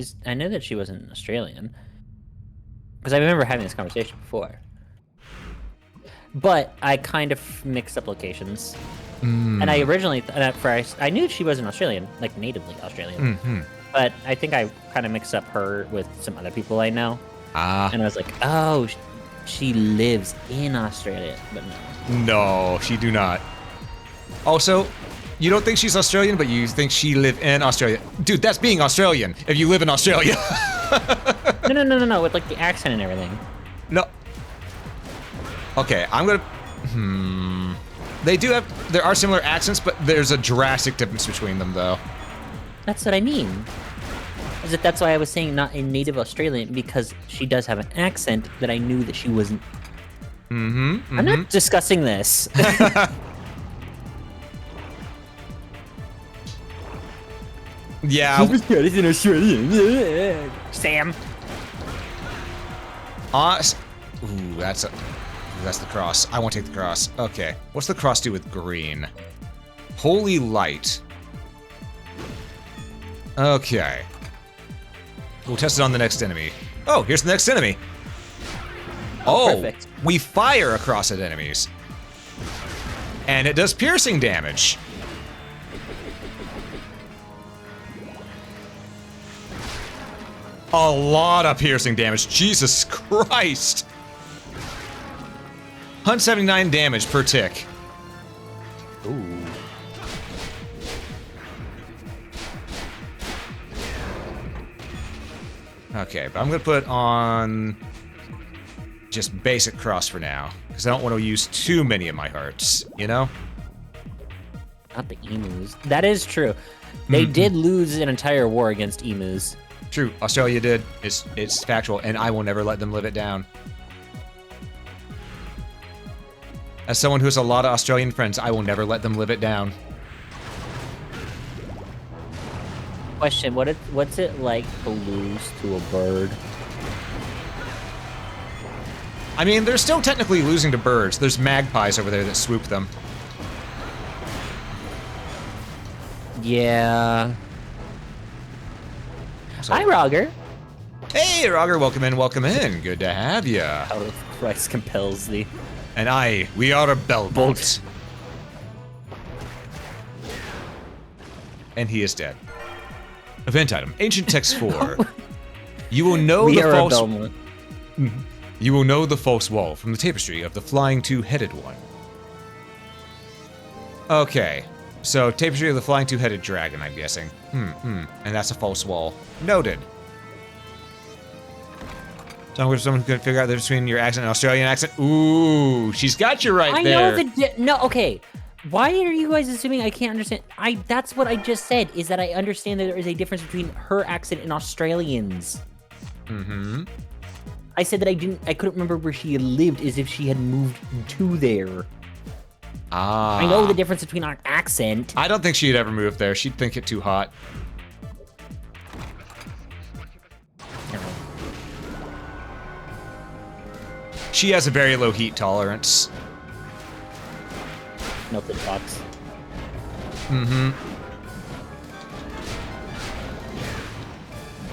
Speaker 2: wasn't Australian. Because I remember having this conversation before. But I kind of mixed up locations. And I originally, at first, I knew she wasn't Australian, like natively Australian. But I think I kind of mixed up her with some other people I know. And I was like, oh, she lives in Australia. But no.
Speaker 1: No, she do not. Also, you don't think she's Australian, but you think she live in Australia. Dude, that's being Australian if you live in Australia.
Speaker 2: No, with like the accent and everything.
Speaker 1: No. Okay, I'm gonna... There are similar accents, but there's a drastic difference between them, though.
Speaker 2: That's what I mean. That's why I was saying not a native Australian, because she does have an accent that I knew that she wasn't. I'm not discussing this.
Speaker 1: Yeah.
Speaker 2: It's an Australian. Sam.
Speaker 1: Ooh, that's the cross. I won't take the cross. Okay. What's the cross do with green? Holy light. Okay. We'll test it on the next enemy. Oh, here's the next enemy. Oh.
Speaker 2: Perfect.
Speaker 1: we fire across at enemies. And it does piercing damage. A lot of piercing damage. Jesus Christ. 179 damage per tick.
Speaker 2: Ooh.
Speaker 1: Okay, but I'm gonna put on just basic cross for now, because I don't want to use too many of my hearts, you know?
Speaker 2: Not the emus. That is true. They did lose an entire war against emus.
Speaker 1: True, Australia did. It's factual, and I will never let them live it down. As someone who has a lot of Australian friends, I will never let them live it down.
Speaker 2: Question, what's it like to lose to a bird?
Speaker 1: I mean, they're still technically losing to birds. There's magpies over there that swoop them.
Speaker 2: Yeah.
Speaker 1: So-
Speaker 2: Hi, Roger.
Speaker 1: Hey, Roger, welcome in, welcome in. Good to have ya.
Speaker 2: Out of Christ compels thee.
Speaker 1: And we are a Belbolt. And he is dead. Event item, Ancient Text 4. You will know
Speaker 2: We
Speaker 1: the
Speaker 2: are a
Speaker 1: false...
Speaker 2: Belmont.
Speaker 1: You will know the false wall from the tapestry of the flying two-headed one. Okay, so tapestry of the flying two-headed dragon, I'm guessing. And that's a false wall. Noted. So I'm someone who can figure out the difference between your accent and Australian accent. Ooh, she's got you right there.
Speaker 2: I know no, okay. Why are you guys assuming I can't understand? That's what I just said, is that I understand that there is a difference between her accent and Australians. I said that I couldn't remember where she had lived, as if she had moved to there.
Speaker 1: Ah.
Speaker 2: I know the difference between our accent.
Speaker 1: I don't think she'd ever move there. She'd think it too hot. She has a very low heat tolerance.
Speaker 2: Melted box.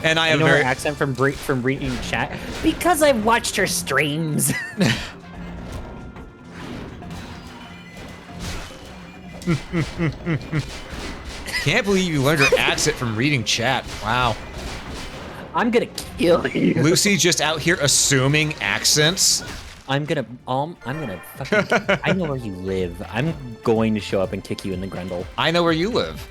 Speaker 1: And I have
Speaker 2: You know
Speaker 1: very
Speaker 2: her accent from reading chat? Because I've watched her streams.
Speaker 1: Can't believe you learned her accent from reading chat. Wow.
Speaker 2: I'm gonna kill you.
Speaker 1: Lucy just out here assuming accents.
Speaker 2: I'm gonna fucking. I know where you live. I'm going to show up and kick you in the grundle.
Speaker 1: I know where you live.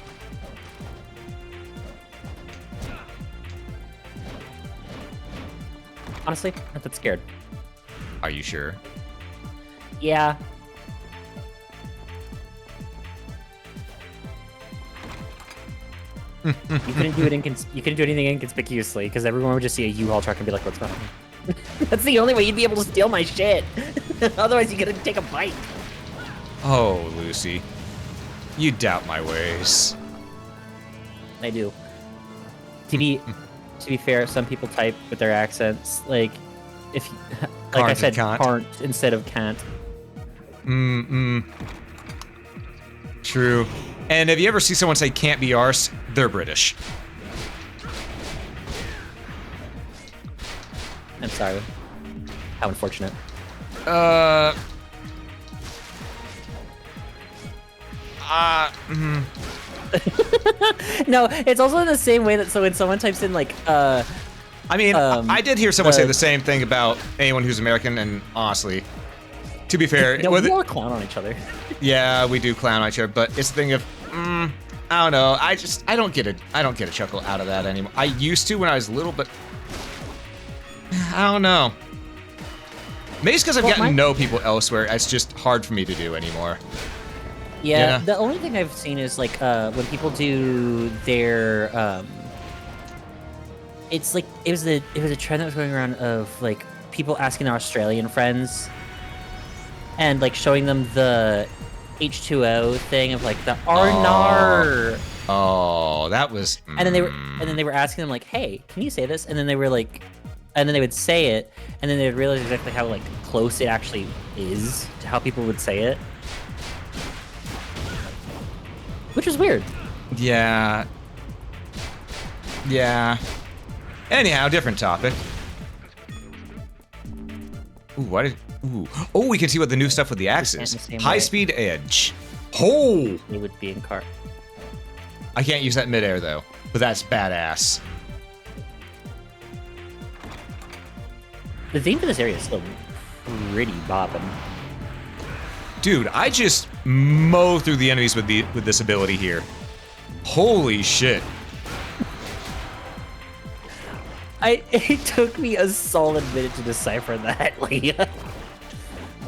Speaker 2: Honestly, not that scared.
Speaker 1: Are you sure?
Speaker 2: Yeah. You couldn't do anything inconspicuously because everyone would just see a U-Haul truck and be like, "What's wrong?" That's the only way you'd be able to steal my shit. Otherwise, you gotta take a bite.
Speaker 1: Oh, Lucy. You doubt my ways.
Speaker 2: I do. To be fair, some people type with their accents. Like, if like I said, can't instead of can't.
Speaker 1: True. And if you ever see someone say "can't be arsed," they're British.
Speaker 2: I'm sorry. How unfortunate. No, it's also in the same way that when someone types in like
Speaker 1: I mean, I did hear someone say the same thing about anyone who's American, and honestly, to be fair,
Speaker 2: no, we all clown on each other.
Speaker 1: Yeah, we do clown on each other, but it's the thing of, I don't know. I don't get a chuckle out of that anymore. I used to when I was little, but I don't know. Maybe it's because I've gotten to know people elsewhere. It's just hard for me to do anymore.
Speaker 2: Yeah, the only thing I've seen is like when people do their it's like it was a trend that was going around of like people asking their Australian friends and like showing them the H2O thing of like the Arnar.
Speaker 1: Oh, that was.
Speaker 2: And then they were asking them like, "Hey, can you say this?" And then they were like, and then they would say it, and then they would realize exactly how like close it actually is to how people would say it, which was weird.
Speaker 1: Yeah. Yeah. Anyhow, different topic. Ooh, Ooh. Oh, we can see what the new stuff with the axe
Speaker 2: Can't
Speaker 1: is.
Speaker 2: the same
Speaker 1: High
Speaker 2: way.
Speaker 1: speed edge. Oh!
Speaker 2: He would be in car.
Speaker 1: I can't use that midair though, but that's badass.
Speaker 2: The theme for this area is still pretty bopping.
Speaker 1: Dude, I just mow through the enemies with this ability here. Holy shit.
Speaker 2: It took me a solid minute to decipher that, Leah.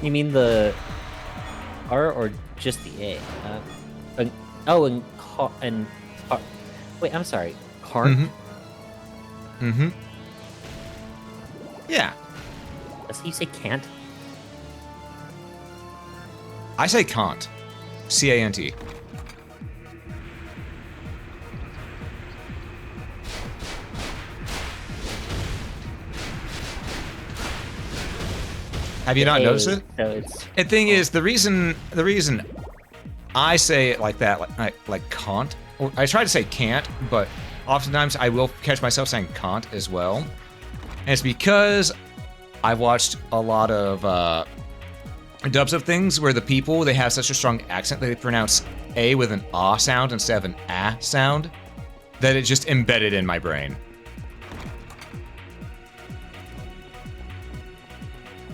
Speaker 2: You mean the R or just the A? Wait, I'm sorry. Cart?
Speaker 1: Mm-hmm. Yeah.
Speaker 2: Does he say can't?
Speaker 1: I say can't. C-A-N-T. Have you not noticed it?
Speaker 2: So it's
Speaker 1: The thing is, the reason I say it like that, like can't, or I try to say can't, but oftentimes I will catch myself saying can't as well. And it's because I've watched a lot of dubs of things where the people, they have such a strong accent that they pronounce A with an ah sound instead of an ah sound, that it just embedded in my brain.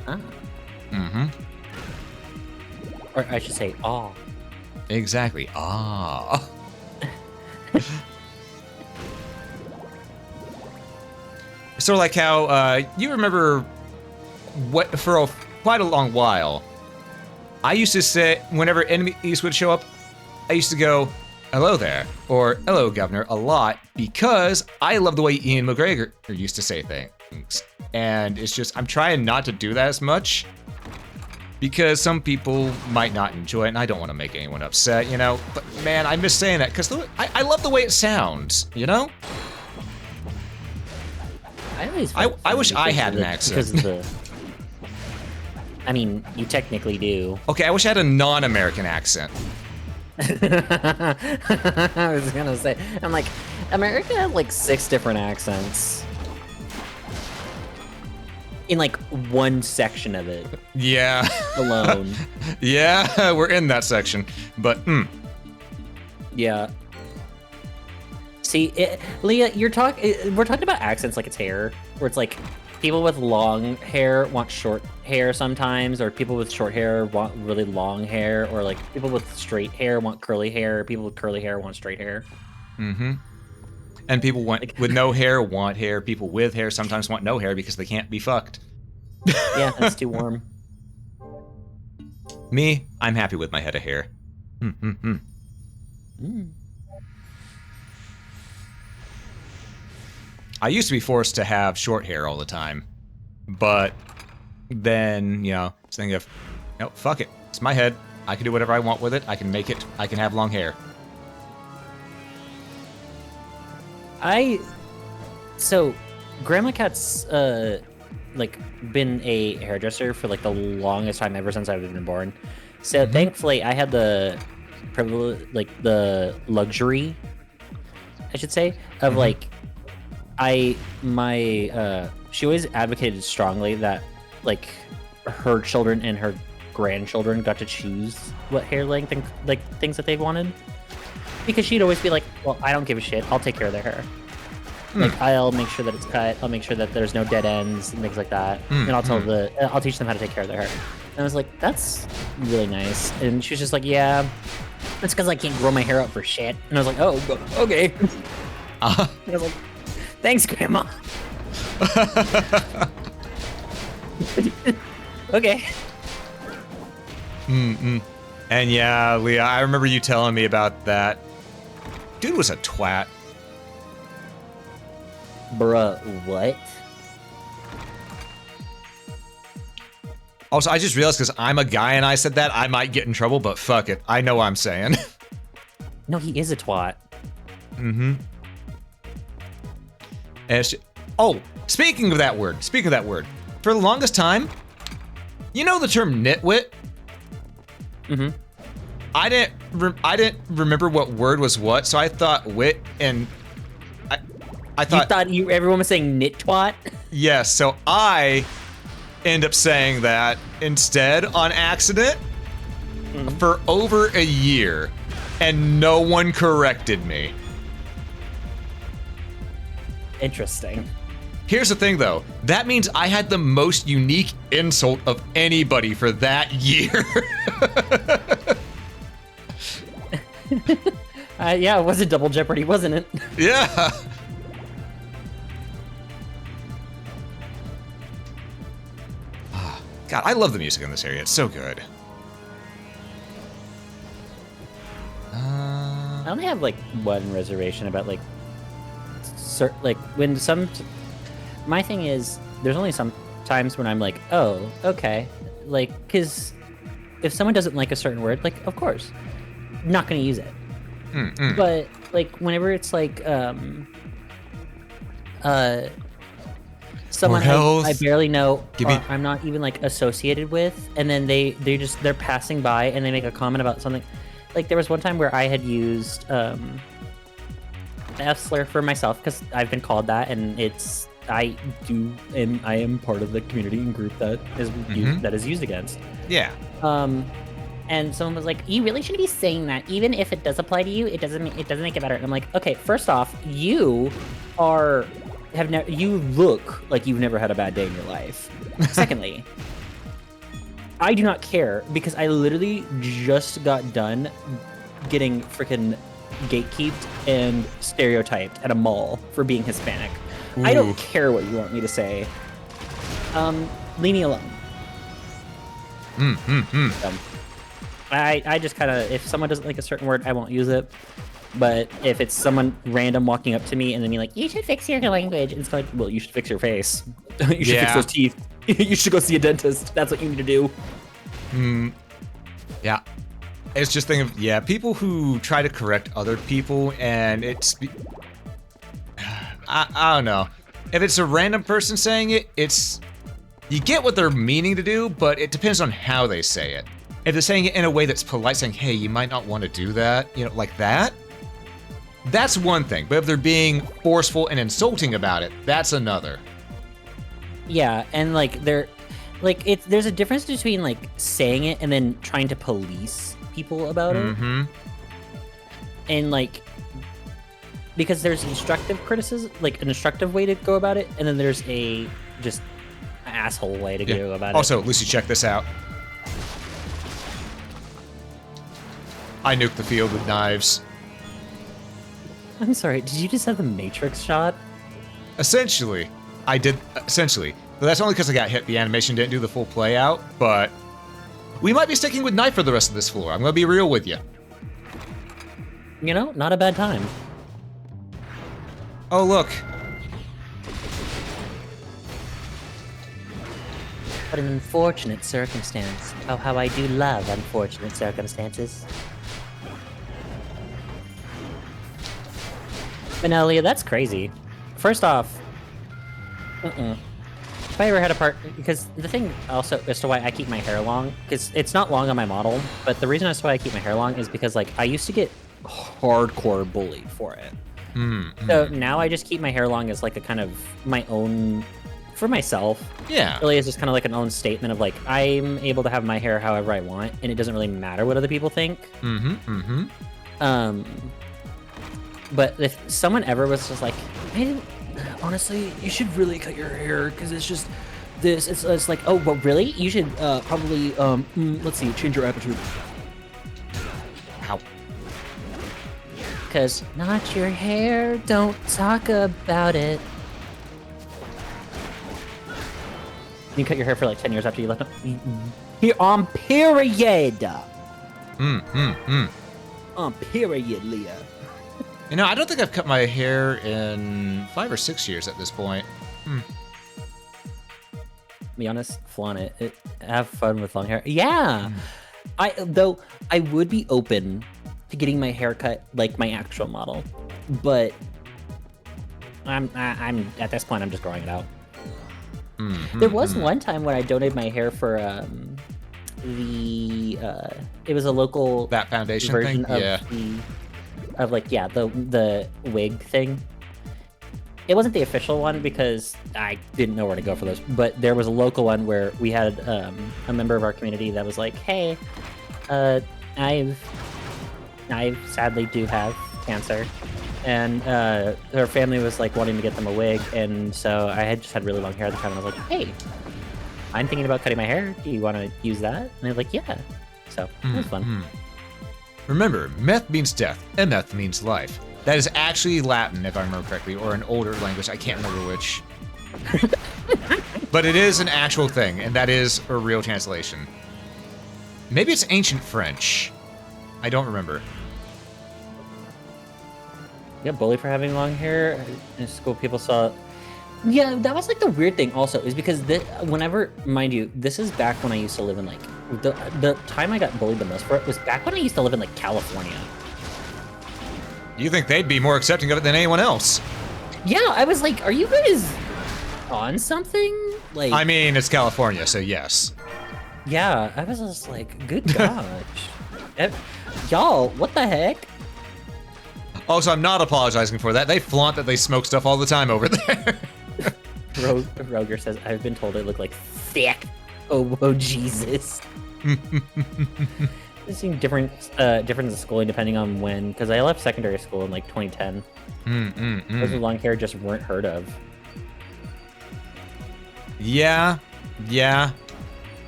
Speaker 2: ah.
Speaker 1: Mm-hmm.
Speaker 2: Or I should say aw.
Speaker 1: Exactly. Ah. Sort of like how you remember what for quite a long while, I used to say whenever enemies would show up, I used to go, "Hello there," or "Hello, Governor," a lot because I love the way Ian McGregor used to say things, and it's just I'm trying not to do that as much because some people might not enjoy it, and I don't want to make anyone upset, you know. But man, I miss saying that because I love the way it sounds, you know. I wish I had an accent.
Speaker 2: Because of the. I mean, you technically do.
Speaker 1: Okay, I wish I had a non-American accent.
Speaker 2: I was gonna say, I'm like, America had like 6 different accents. In like one section of it
Speaker 1: Yeah.
Speaker 2: alone.
Speaker 1: Yeah, we're in that section. But,
Speaker 2: Yeah. See, Leah, we're talking about accents like it's hair, where it's like people with long hair want short hair sometimes, or people with short hair want really long hair, or like people with straight hair want curly hair, people with curly hair want straight hair.
Speaker 1: mm-hmm. And people with no hair want hair. People with hair sometimes want no hair because they can't be fucked.
Speaker 2: Yeah, that's too warm.
Speaker 1: Me, I'm happy with my head of hair.
Speaker 2: Mm.
Speaker 1: I used to be forced to have short hair all the time, but then, you know, just think of, no, fuck it. It's my head. I can do whatever I want with it. I can make it. I can have long hair.
Speaker 2: So, Grandma Cat's, like, been a hairdresser for, like, the longest time ever since I've been born. So, thankfully, I had the privilege, like, the luxury, I should say, of, like, she always advocated strongly that, like, her children and her grandchildren got to choose what hair length and, like, things that they wanted. Because she'd always be like, well, I don't give a shit. I'll take care of their hair. Like, I'll make sure that it's cut. I'll make sure that there's no dead ends and things like that. And I'll teach them how to take care of their hair. And I was like, that's really nice. And she was just like, yeah, it's because I can't grow my hair out for shit. And I was like, oh, okay. And I was like, thanks, Grandma. Okay.
Speaker 1: And yeah, Leah, I remember you telling me about that. Dude was a twat.
Speaker 2: Bruh, what?
Speaker 1: Also, I just realized because I'm a guy and I said that, I might get in trouble, but fuck it. I know what I'm saying.
Speaker 2: No, he is a twat.
Speaker 1: Mm-hmm. Oh, speaking of that word, for the longest time, you know the term nitwit?
Speaker 2: Mm-hmm.
Speaker 1: I didn't remember what word was what, so I thought wit and I thought
Speaker 2: everyone was saying nit twat?
Speaker 1: yes. So I end up saying that instead on accident for over a year, and no one corrected me.
Speaker 2: Interesting.
Speaker 1: Here's the thing, though. That means I had the most unique insult of anybody for that year.
Speaker 2: Yeah, it was a double jeopardy, wasn't it?
Speaker 1: Yeah. God, I love the music in this area. It's so good.
Speaker 2: I only have like one reservation about like when some. My thing is, there's only some times when I'm like, oh, okay, like, because if someone doesn't like a certain word, like, of course, I'm not gonna use it. But like, whenever it's like, someone I barely know, or I'm not even like associated with, and then they're passing by and they make a comment about something. Like there was one time where I had used an F slur for myself because I've been called that, and I am part of the community and group that is used against.
Speaker 1: Yeah.
Speaker 2: And someone was like, "You really shouldn't be saying that. Even if it does apply to you, it doesn't make it better." And I'm like, "Okay, first off, you look like you've never had a bad day in your life. Secondly, I do not care because I literally just got done getting freaking gatekeeped and stereotyped at a mall for being Hispanic. Ooh. I don't care what you want me to say. Leave me alone." I just kind of, if someone doesn't like a certain word, I won't use it. But if it's someone random walking up to me and then be like, "You should fix your language," and it's like, well, you should fix your face. You should fix those teeth. You should go see a dentist. That's what you need to do.
Speaker 1: Yeah. It's just thing of, people who try to correct other people, and it's, I don't know. If it's a random person saying it, you get what they're meaning to do, but it depends on how they say it. If they're saying it in a way that's polite, saying, "Hey, you might not want to do that," like that, that's one thing. But if they're being forceful and insulting about it, that's another.
Speaker 2: Yeah, and like there's a difference between like saying it and then trying to police people about it. And like, because there's instructive criticism, like an instructive way to go about it, and then there's a just asshole way to go about it.
Speaker 1: Also, Lucy, check this out. I nuked the field with knives.
Speaker 2: I'm sorry, did you just have the Matrix shot?
Speaker 1: Essentially. I did, essentially. But that's only because I got hit. The animation didn't do the full play out, but we might be sticking with knife for the rest of this floor. I'm going to be real with you.
Speaker 2: Not a bad time.
Speaker 1: Oh, look.
Speaker 2: What an unfortunate circumstance. Oh, how I do love unfortunate circumstances. Benelia, that's crazy. First off, if I ever had a part, because the thing also as to why I keep my hair long, because it's not long on my model, but the reason as to why I keep my hair long is because like I used to get hardcore bullied for it. So now I just keep my hair long as like a kind of my own, for myself.
Speaker 1: Yeah.
Speaker 2: Really is just kind of like an own statement of like, I'm able to have my hair however I want, and it doesn't really matter what other people think. But if someone ever was just like, "Hey, honestly, you should really cut your hair because it's just this," it's like, "Oh, well, really? You should probably let's see, change your attitude."
Speaker 1: How?
Speaker 2: Because not your hair, don't talk about it. You cut your hair for like 10 years after you left it. Here on period. On period, Leah.
Speaker 1: I don't think I've cut my hair in 5 or 6 years at this point.
Speaker 2: Be honest, flaunt it. Have fun with long hair. Yeah. I would be open to getting my hair cut like my actual model, but I'm at this point I'm just growing it out. There was one time when I donated my hair for it was a local
Speaker 1: that foundation
Speaker 2: version
Speaker 1: thing.
Speaker 2: of the wig thing. it wasn't the official one because I didn't know where to go for those. But there was a local one where we had a member of our community that was like, "Hey, I sadly do have cancer," and her family was like wanting to get them a wig, and so I had just had really long hair at the time, and I was like, "Hey, I'm thinking about cutting my hair. Do you want to use that?" And they're like, "Yeah." So it was fun.
Speaker 1: Remember, meth means death, and meth means life. That is actually Latin, if I remember correctly, or an older language. I can't remember which. But it is an actual thing, and that is a real translation. Maybe it's ancient French. I don't remember.
Speaker 2: Yeah, bullied for having long hair in school. People saw. Yeah, that was like the weird thing. Also, is because whenever, mind you, this is back when I used to live in like the time I got bullied the most for it was back when I used to live in like California.
Speaker 1: You think they'd be more accepting of it than anyone else?
Speaker 2: Yeah, I was like, are you guys on something? Like,
Speaker 1: I mean, it's California, so yes.
Speaker 2: Yeah, I was just like, good gosh. Y'all, what the heck?
Speaker 1: Also, I'm not apologizing for that. They flaunt that they smoke stuff all the time over there.
Speaker 2: Roger says, I've been told I look like thick. Oh Jesus. I've seen difference in schooling depending on when, because I left secondary school in like 2010. Those with long hair just weren't heard of.
Speaker 1: Yeah.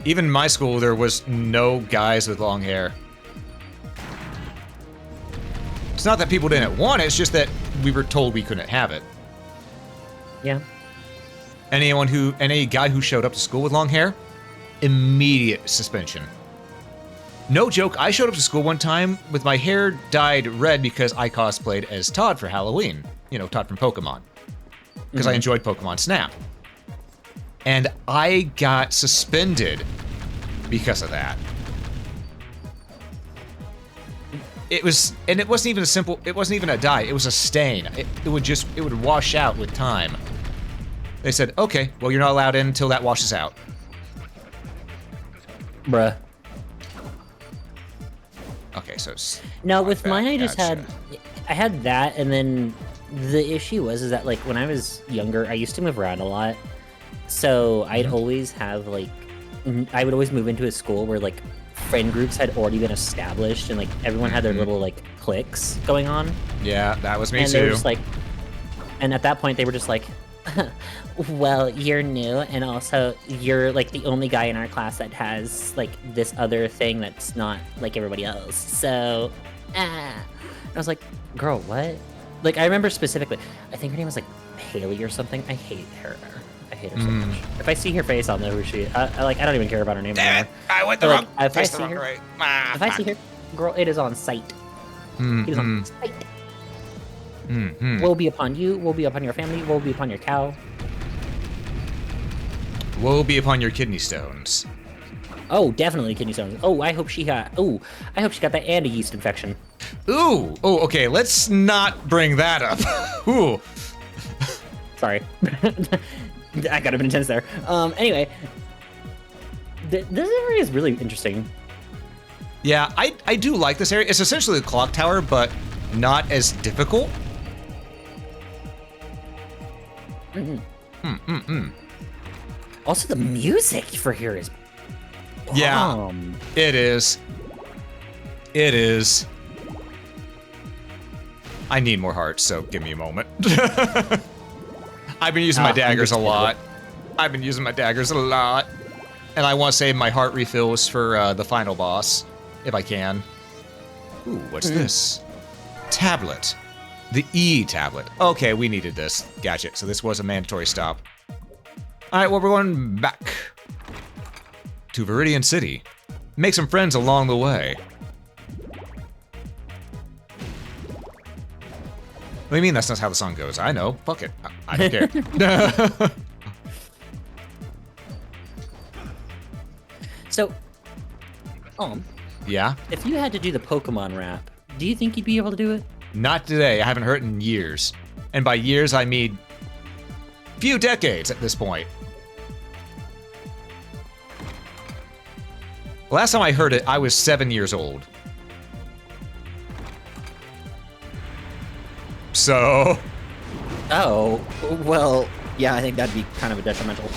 Speaker 1: Even in my school, there was no guys with long hair. It's not that people didn't want it, it's just that we were told we couldn't have it.
Speaker 2: Yeah.
Speaker 1: Any guy who showed up to school with long hair, immediate suspension. No joke, I showed up to school one time with my hair dyed red because I cosplayed as Todd for Halloween. You know, Todd from Pokemon. Because I enjoyed Pokemon Snap. And I got suspended because of that. It wasn't even a dye, it was a stain. It would wash out with time. They said, okay, well, you're not allowed in until that washes out.
Speaker 2: Bruh.
Speaker 1: Okay, so it's
Speaker 2: no, with mine, I
Speaker 1: gotcha.
Speaker 2: had that, and then the issue was that like when I was younger, I used to move around a lot, so I'd always have like, I would always move into a school where like friend groups had already been established, and like everyone had their little like cliques going on.
Speaker 1: Yeah, that was me
Speaker 2: and
Speaker 1: too.
Speaker 2: They were just like, and at that point they were just like, well, you're new, and also you're like the only guy in our class that has like this other thing that's not like everybody else. So, I was like, girl, what? Like, I remember specifically, I think her name was like Haley or something. I hate her. I hate her so much. If I see her face, I'll know who she is. I don't even care about her name anymore.
Speaker 1: I went the
Speaker 2: But,
Speaker 1: wrong.
Speaker 2: like, if I
Speaker 1: pressed the
Speaker 2: see
Speaker 1: wrong
Speaker 2: her,
Speaker 1: right.
Speaker 2: if I see her, girl, it is on sight. It is on sight. Woe be upon you, woe be upon your family, woe be upon your cow.
Speaker 1: Woe be upon your kidney stones.
Speaker 2: Oh, definitely kidney stones. Oh, I hope she got that and a yeast infection.
Speaker 1: Ooh. Oh, okay. Let's not bring that up. Ooh.
Speaker 2: Sorry. I got a bit intense there. Anyway. This area is really interesting.
Speaker 1: Yeah, I do like this area. It's essentially a clock tower, but not as difficult.
Speaker 2: Also, the music for here is bomb.
Speaker 1: Yeah, it is. It is. I need more hearts, so give me a moment. I've been using my daggers a lot. And I want to save my heart refills for the final boss, if I can. Ooh, what's this? Tablet. The E tablet. Okay, we needed this. Gotcha. So this was a mandatory stop. Alright, well, we're going back to Viridian City. Make some friends along the way. What do you mean that's not how the song goes? I know. Fuck it. I don't care.
Speaker 2: So,
Speaker 1: Yeah?
Speaker 2: if you had to do the Pokemon rap, do you think you'd be able to do it?
Speaker 1: Not today. I haven't heard it in years. And by years, I mean few decades at this point. Last time I heard it, I was 7 years old. So...
Speaker 2: Oh, well, yeah, I think that'd be kind of a detrimental.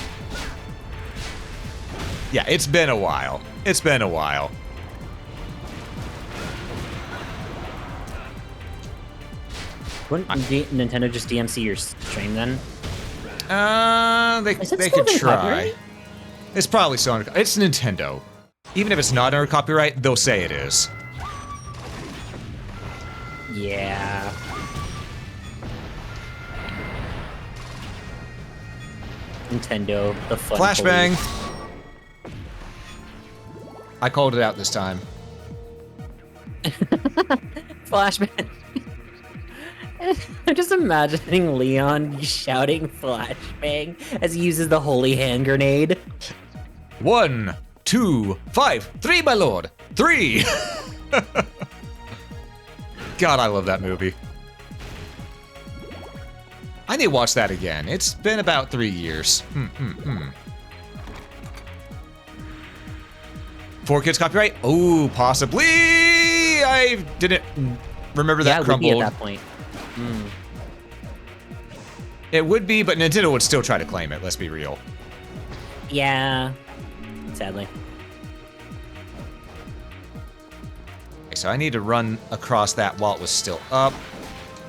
Speaker 1: Yeah, it's been a while. It's been a while.
Speaker 2: Wouldn't Nintendo just DMC your stream then?
Speaker 1: They
Speaker 2: Is it
Speaker 1: they
Speaker 2: still
Speaker 1: could
Speaker 2: in
Speaker 1: try.
Speaker 2: copyright?
Speaker 1: It's probably still under. It's Nintendo. Even if it's not under copyright, they'll say it is.
Speaker 2: Yeah. Nintendo, the fun
Speaker 1: Flashbang.
Speaker 2: police.
Speaker 1: I called it out this time.
Speaker 2: Flashbang. I'm just imagining Leon shouting flashbang as he uses the holy hand grenade.
Speaker 1: 1, 2, 5, 3, my lord. 3. God, I love that movie. I need to watch that again. It's been about 3 years. 4Kids copyright? Oh, possibly. I didn't remember that
Speaker 2: Yeah, it would be
Speaker 1: crumbled.
Speaker 2: at that point.
Speaker 1: It would be, but Nintendo would still try to claim it. Let's be real.
Speaker 2: Yeah. Sadly.
Speaker 1: Okay, so I need to run across that while it was still up.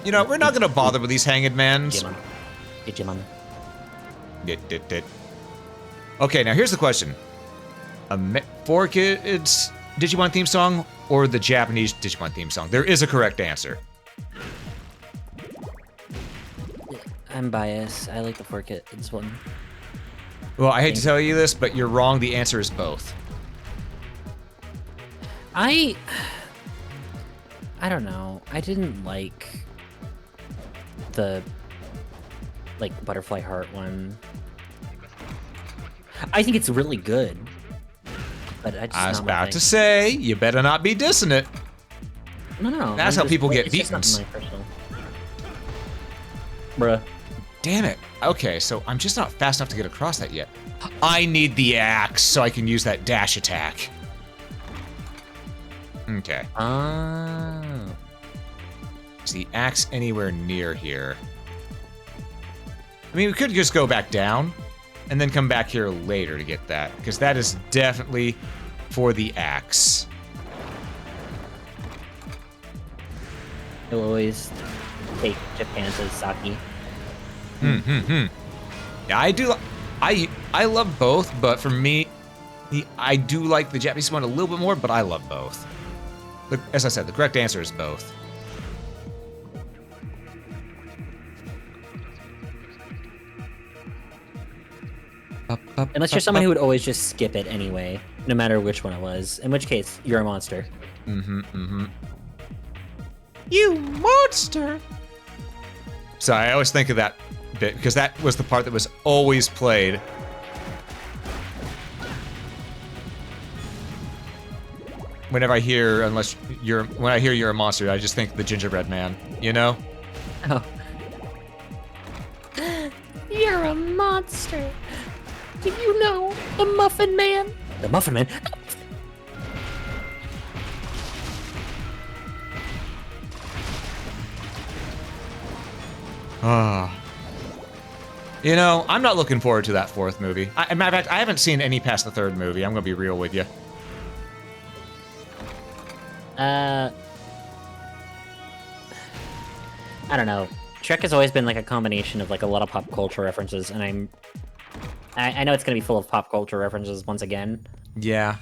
Speaker 1: You know, we're not gonna bother with these hanged mans.
Speaker 2: Digimon.
Speaker 1: Dit. Okay, now here's the question: 4Kids Digimon theme song or the Japanese Digimon theme song? There is a correct answer.
Speaker 2: I'm biased. I like the 4Kids one.
Speaker 1: Well, I hate to tell you this, but you're wrong. The answer is both.
Speaker 2: I don't know. I didn't like the Butterfly Heart one. I think it's really good. But
Speaker 1: I was about to say, you better not be dissing it.
Speaker 2: No.
Speaker 1: That's how people get
Speaker 2: it's just not
Speaker 1: beatings.
Speaker 2: my personal. Bruh.
Speaker 1: Damn it. Okay, so I'm just not fast enough to get across that yet. I need the axe so I can use that dash attack. Okay.
Speaker 2: Oh.
Speaker 1: Is the axe anywhere near here? I mean, we could just go back down and then come back here later to get that, because that is definitely for the axe.
Speaker 2: He'll always take Japan to Saki.
Speaker 1: Yeah, I love both, but for me, I do like the Japanese one a little bit more, but I love both. Look, as I said, the correct answer is both.
Speaker 2: Unless you're someone who would always just skip it anyway, no matter which one it was. In which case, you're a monster.
Speaker 1: You monster! So I always think of that bit because that was the part that was always played. Whenever I hear, when I hear you're a monster, I just think the gingerbread man, you know?
Speaker 2: Oh. You're a monster. Do you know the Muffin Man? The Muffin Man?
Speaker 1: You know, I'm not looking forward to that fourth movie. Matter of fact, I haven't seen any past the third movie. I'm gonna be real with you.
Speaker 2: I don't know. Shrek has always been like a combination of like a lot of pop culture references, and I know it's gonna be full of pop culture references once again,
Speaker 1: Yeah.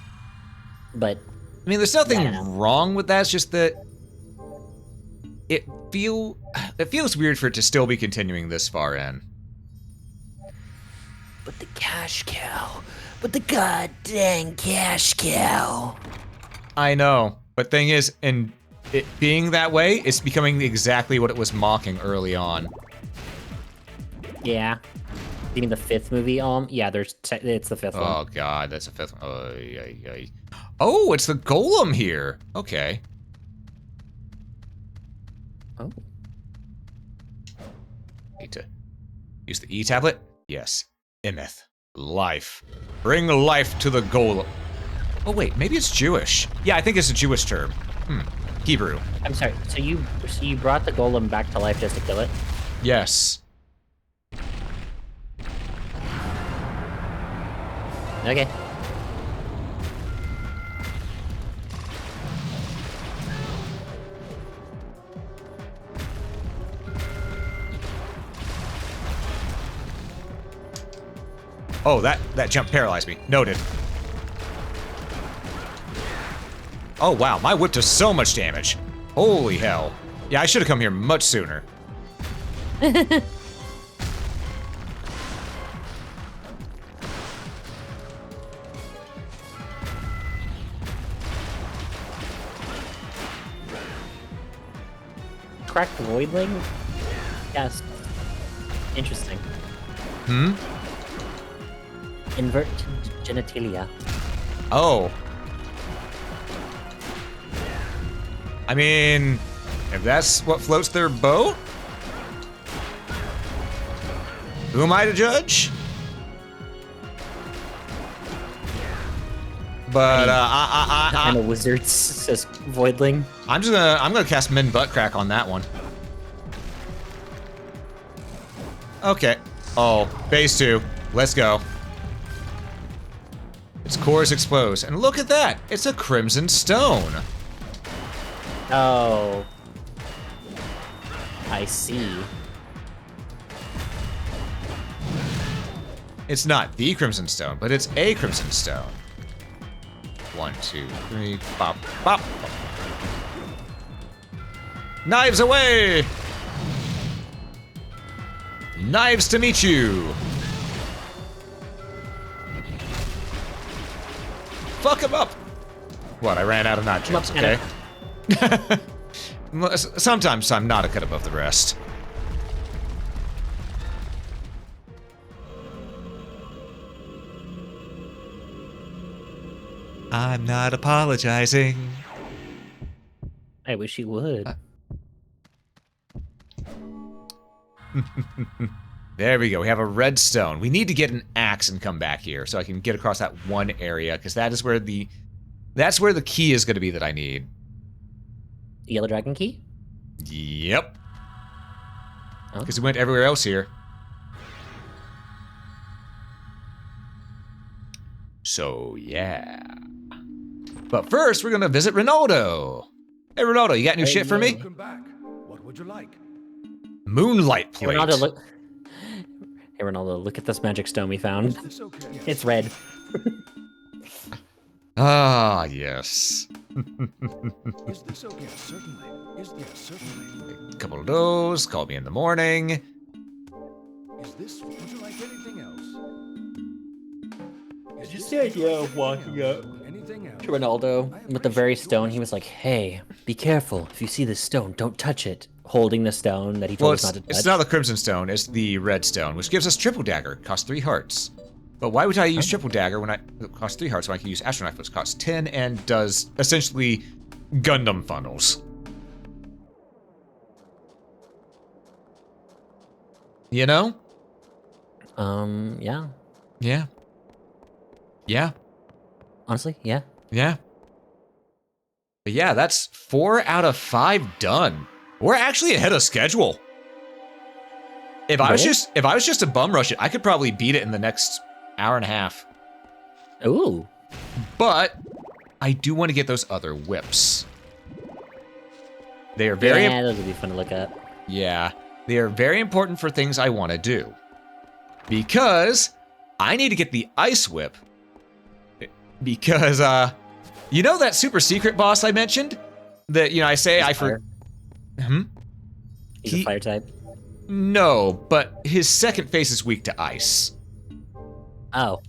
Speaker 2: but
Speaker 1: I mean, there's nothing wrong with that. It's just that it feels weird for it to still be continuing this far in.
Speaker 2: but the cash cow, but the goddamn cash cow.
Speaker 1: I know, but thing is, in it being that way, it's becoming exactly what it was mocking early on.
Speaker 2: Yeah. You mean the fifth movie? Yeah, it's the fifth one.
Speaker 1: Oh god, that's a fifth one. Oh, it's the golem here. Okay.
Speaker 2: Oh.
Speaker 1: Need to use the E tablet? Yes. Imeth. Life. Bring life to the golem. Oh wait, maybe it's Jewish. Yeah, I think it's a Jewish term. Hebrew.
Speaker 2: I'm sorry. So you brought the golem back to life just to kill it?
Speaker 1: Yes.
Speaker 2: Okay.
Speaker 1: Oh, that jump paralyzed me. Noted. Oh, wow. My whip does so much damage. Holy hell. Yeah, I should have come here much sooner.
Speaker 2: Cracked Voidling? Yes. Interesting.
Speaker 1: Hmm?
Speaker 2: Invert genitalia.
Speaker 1: Oh. I mean, if that's what floats their boat, who am I to judge? But
Speaker 2: I'm a wizard, says Voidling.
Speaker 1: I'm gonna cast Min Butt Crack on that one. Okay. Oh, phase 2. Let's go. Its cores exposed, and look at that! It's a Crimson Stone.
Speaker 2: Oh. I see.
Speaker 1: It's not the Crimson Stone, but it's a Crimson Stone. 1, 2, 3, bop, bop. Knives away! Knives to meet you! Fuck him up! What, I ran out of knot jumps, okay? Sometimes I'm not a cut above the rest. I'm not apologizing.
Speaker 2: I wish you would.
Speaker 1: There we go. We have a redstone. We need to get an axe and come back here so I can get across that one area, because that's where the key is going to be that I need.
Speaker 2: The Yellow Dragon Key?
Speaker 1: Yep.
Speaker 2: Oh.
Speaker 1: Because we went everywhere else here. So, yeah. But first, we're going to visit Ronaldo. Hey, Ronaldo, you got new shit for me?
Speaker 8: Welcome back. What would you like?
Speaker 1: Moonlight
Speaker 2: Hey,
Speaker 1: plate.
Speaker 2: Ronaldo, look. Hey, Ronaldo, look at this magic stone we found.
Speaker 8: It's okay.
Speaker 2: It's red.
Speaker 1: Ah, yes.
Speaker 8: Is this okay? Certainly. Is yes, certainly.
Speaker 1: A couple of those. Call me in the morning.
Speaker 8: Is this? Would you like anything else? Is
Speaker 2: Just
Speaker 8: this
Speaker 2: the idea of
Speaker 8: anything
Speaker 2: walking
Speaker 8: else?
Speaker 2: up
Speaker 8: Anything else?
Speaker 2: to Ronaldo with the very stone. He was like, hey, be careful. If you see this stone, don't touch it. Holding the stone that he told
Speaker 1: Well,
Speaker 2: us not to touch.
Speaker 1: it's not the Crimson Stone, it's the Red Stone, which gives us Triple Dagger. Costs 3 hearts. But why would I use Triple Dagger when it costs 3 hearts when I can use Astronite, which costs 10 and does essentially Gundam funnels? You know?
Speaker 2: Yeah.
Speaker 1: Yeah. Yeah.
Speaker 2: Honestly, yeah.
Speaker 1: Yeah. But yeah, that's 4 out of 5 done. We're actually ahead of schedule. If I was just to bum rush it, I could probably beat it in the next hour and a half.
Speaker 2: Ooh.
Speaker 1: But I do want to get those other whips. They are very
Speaker 2: Yeah, those would be fun to look at.
Speaker 1: Yeah, they are very important for things I want to do. Because I need to get the ice whip. Because you know that super secret boss I mentioned? That I say
Speaker 2: He's
Speaker 1: I
Speaker 2: fire. He's a fire type.
Speaker 1: No, but his second face is weak to ice.
Speaker 2: Oh.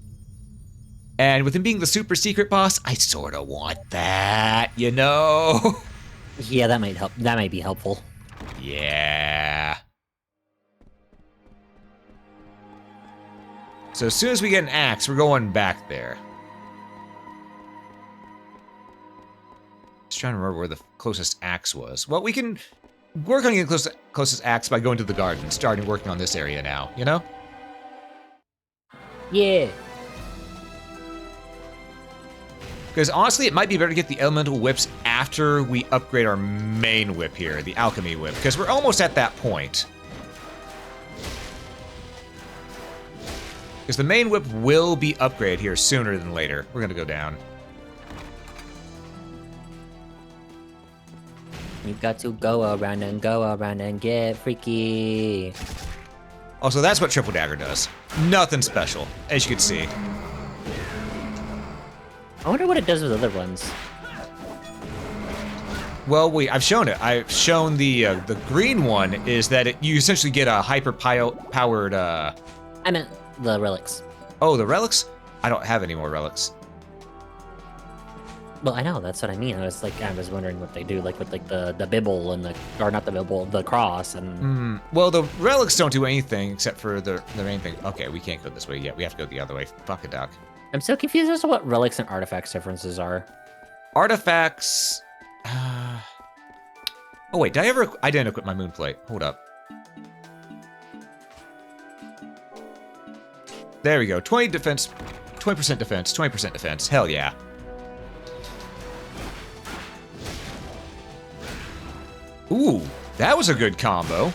Speaker 1: And with him being the super secret boss, I sort of want that, you know?
Speaker 2: Yeah, that might help. That might be helpful.
Speaker 1: Yeah. So as soon as we get an axe, we're going back there. Just trying to remember where the closest axe was. Well, we can work on getting closest axe by going to the garden, starting working on this area now, you know?
Speaker 2: Yeah.
Speaker 1: Because honestly, it might be better to get the elemental whips after we upgrade our main whip here, the alchemy whip, because we're almost at that point. Because the main whip will be upgraded here sooner than later. We're gonna go down.
Speaker 2: You got to go around and get freaky.
Speaker 1: Also, that's what Triple Dagger does. Nothing special, as you can see.
Speaker 2: I wonder what it does with other ones.
Speaker 1: Well, I've shown it. I've shown the green one is that you essentially get a hyper-powered,
Speaker 2: I meant the relics.
Speaker 1: Oh, the relics? I don't have any more relics.
Speaker 2: Well, I know, that's what I mean. I was wondering what they do, like with like the bibble and or not the bibble, the cross and...
Speaker 1: Well, the relics don't do anything except for the main thing. Okay, we can't go this way yet. We have to go the other way. Fuck a duck.
Speaker 2: I'm so confused as to what relics and artifacts differences are.
Speaker 1: Artifacts... Oh wait, I didn't equip my moon plate. Hold up. There we go. 20% defense, 20% defense. Hell yeah. Ooh, that was a good combo.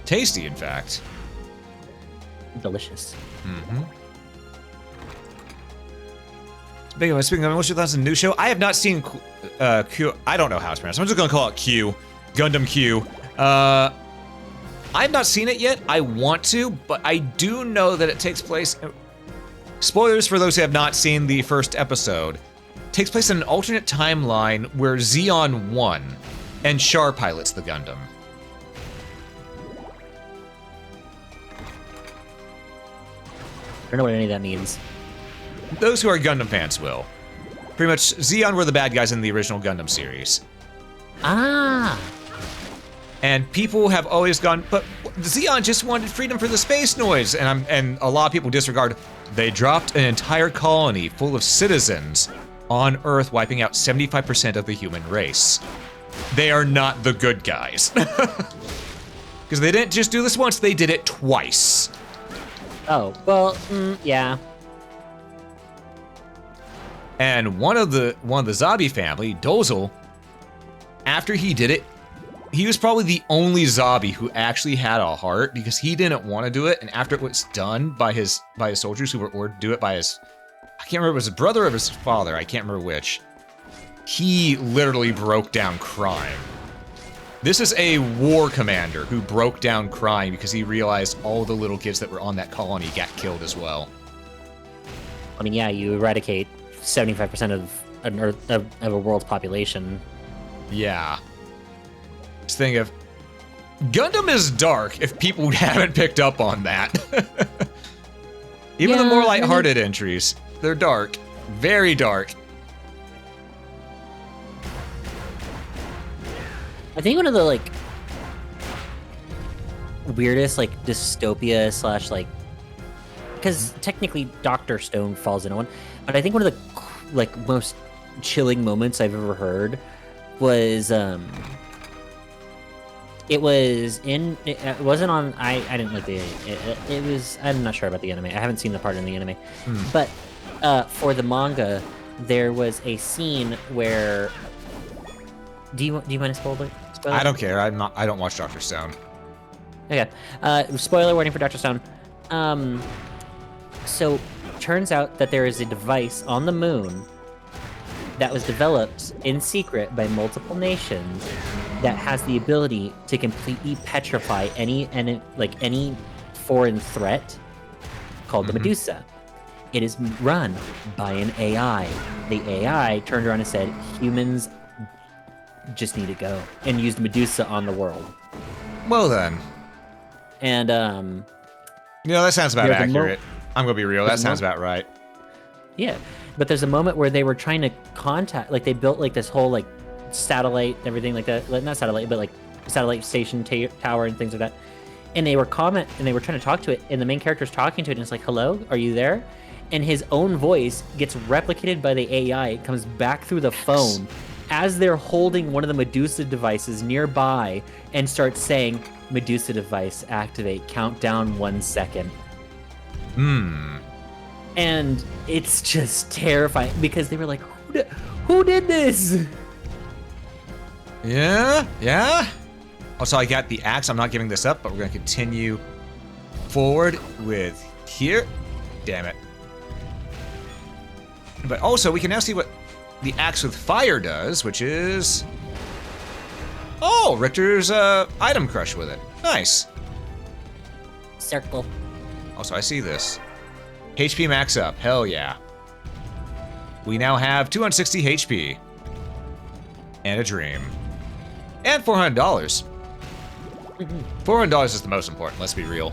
Speaker 1: Tasty, in fact.
Speaker 2: Delicious.
Speaker 1: Speaking of, what's your thoughts on the new show? I have not seen Q. I don't know how it's pronounced. I'm just gonna call it Q. Gundam Q. I have not seen it yet. I want to, but I do know that it takes place. Spoilers for those who have not seen the first episode. Takes place in an alternate timeline where Xeon won, and Char pilots the Gundam.
Speaker 2: I don't know what any of that means.
Speaker 1: Those who are Gundam fans will. Pretty much, Xeon were the bad guys in the original Gundam series.
Speaker 2: Ah!
Speaker 1: And people have always gone, but Xeon just wanted freedom for the space noise, and a lot of people disregard. They dropped an entire colony full of citizens on Earth, wiping out 75% of the human race. They are not the good guys. Because they didn't just do this once, they did it twice.
Speaker 2: Oh, well, yeah.
Speaker 1: And one of the Zabi family, Dozel, after he did it, he was probably the only Zabi who actually had a heart, because he didn't want to do it, and after it was done by his soldiers who were ordered to do it by his, I can't remember if it was his brother or his father, I can't remember which, he literally broke down crying. This is a war commander who broke down crying because he realized all the little kids that were on that colony got killed as well.
Speaker 2: I mean, yeah, you eradicate 75% of a world's population.
Speaker 1: Yeah. This thing of Gundam is dark if people haven't picked up on that. Even the more lighthearted entries, they're dark. Very dark.
Speaker 2: I think one of the weirdest dystopia slash because technically Dr. Stone falls into one, but I think one of the most chilling moments I've ever heard was it wasn't on, I didn't like it was, I'm not sure about the anime. I haven't seen the part in the anime. But for the manga, there was a scene where, do you mind to spoil it?
Speaker 1: I don't care. I don't watch Dr. Stone.
Speaker 2: Okay. Spoiler warning for Dr. Stone. So turns out that there is a device on the moon that was developed in secret by multiple nations that has the ability to completely petrify any foreign threat called the Medusa. It is run by an AI. The AI turned around and said, humans just need to go, and used Medusa on the world.
Speaker 1: Well then.
Speaker 2: And
Speaker 1: that sounds about accurate. I'm gonna be real, that sounds about right.
Speaker 2: Yeah. But there's a moment where they were trying to contact, they built this whole satellite, everything like that. Not satellite, but satellite station tower and things like that. And they were trying to talk to it, and the main character's talking to it, and it's like, hello, are you there? And his own voice gets replicated by the AI. It comes back through the phone as they're holding one of the Medusa devices nearby and starts saying, Medusa device activate, countdown 1 second. And it's just terrifying because they were like, who did this?
Speaker 1: Yeah. Also, I got the axe. I'm not giving this up, but we're going to continue forward with here. Damn it. But also, we can now see what the axe with fire does, which is... Oh, Richter's item crush with it. Nice.
Speaker 2: Circle.
Speaker 1: Also, I see this. HP max up. Hell yeah. We now have 260 HP. And a dream. And $400. $400 is the most important, let's be real.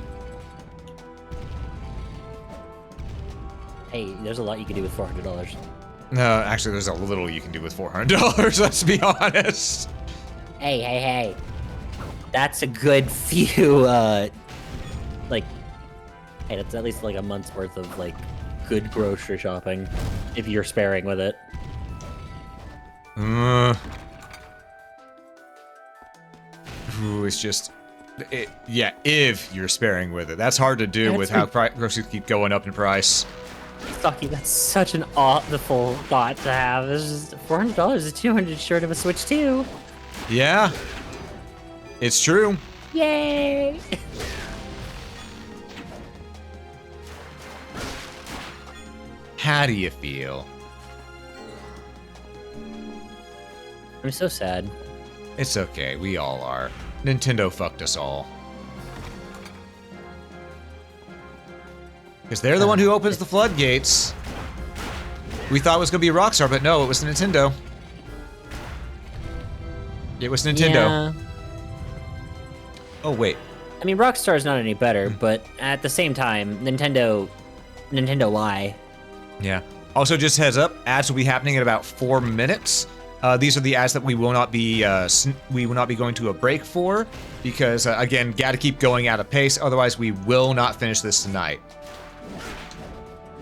Speaker 2: Hey, there's a lot you can do with $400.
Speaker 1: No, actually, there's a little you can do with $400, let's be honest.
Speaker 2: Hey. That's a good few, like, hey, that's at least like a month's worth of, like, good grocery shopping, if you're sparing with it.
Speaker 1: Ooh, it's just... yeah, if you're sparing with it. That's hard to do with how groceries keep going up in price.
Speaker 2: Sucky, that's such an awful thought to have. It's just $400 is $200 short of a Switch 2.
Speaker 1: Yeah. It's true.
Speaker 2: Yay!
Speaker 1: How do you feel?
Speaker 2: I'm so sad.
Speaker 1: It's okay, we all are. Nintendo fucked us all. Because they're the one who opens the floodgates. We thought it was going to be Rockstar, but no, it was Nintendo. It was Nintendo.
Speaker 2: Yeah.
Speaker 1: Oh, wait.
Speaker 2: I mean, Rockstar is not any better, but at the same time, Nintendo lie.
Speaker 1: Yeah. Also, just heads up, ads will be happening in about 4 minutes. These are the ads that we will not be going to a break for, because again, gotta keep going at a pace. Otherwise, we will not finish this tonight.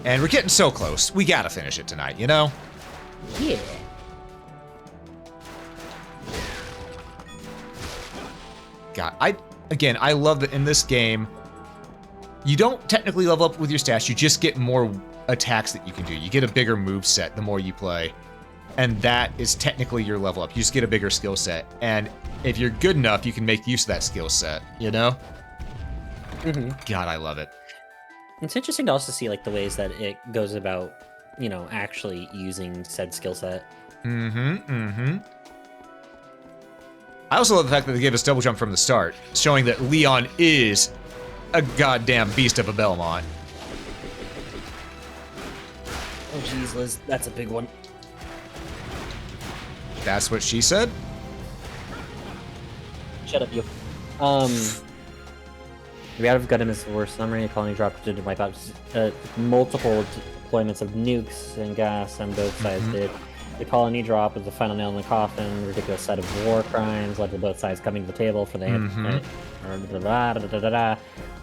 Speaker 1: And we're getting so close. We gotta finish it tonight, you know?
Speaker 2: Yeah.
Speaker 1: God, I love that in this game, you don't technically level up with your stats. You just get more attacks that you can do. You get a bigger move set the more you play. And that is technically your level up. You just get a bigger skill set. And if you're good enough, you can make use of that skill set, you know? God, I love it.
Speaker 2: It's interesting to also see like the ways that it goes about, you know, actually using said skill set.
Speaker 1: I also love the fact that they gave us double jump from the start, showing that Leon is a goddamn beast of a Belmont.
Speaker 2: Oh jeez, Liz, that's a big one.
Speaker 1: That's what she said?
Speaker 2: Shut up, you. The out of Gundam is the worst summary. A colony dropped to wipe out multiple deployments of nukes and gas on both sides did. The colony drop was the final nail in the coffin. Ridiculous set of war crimes led to both sides coming to the table for the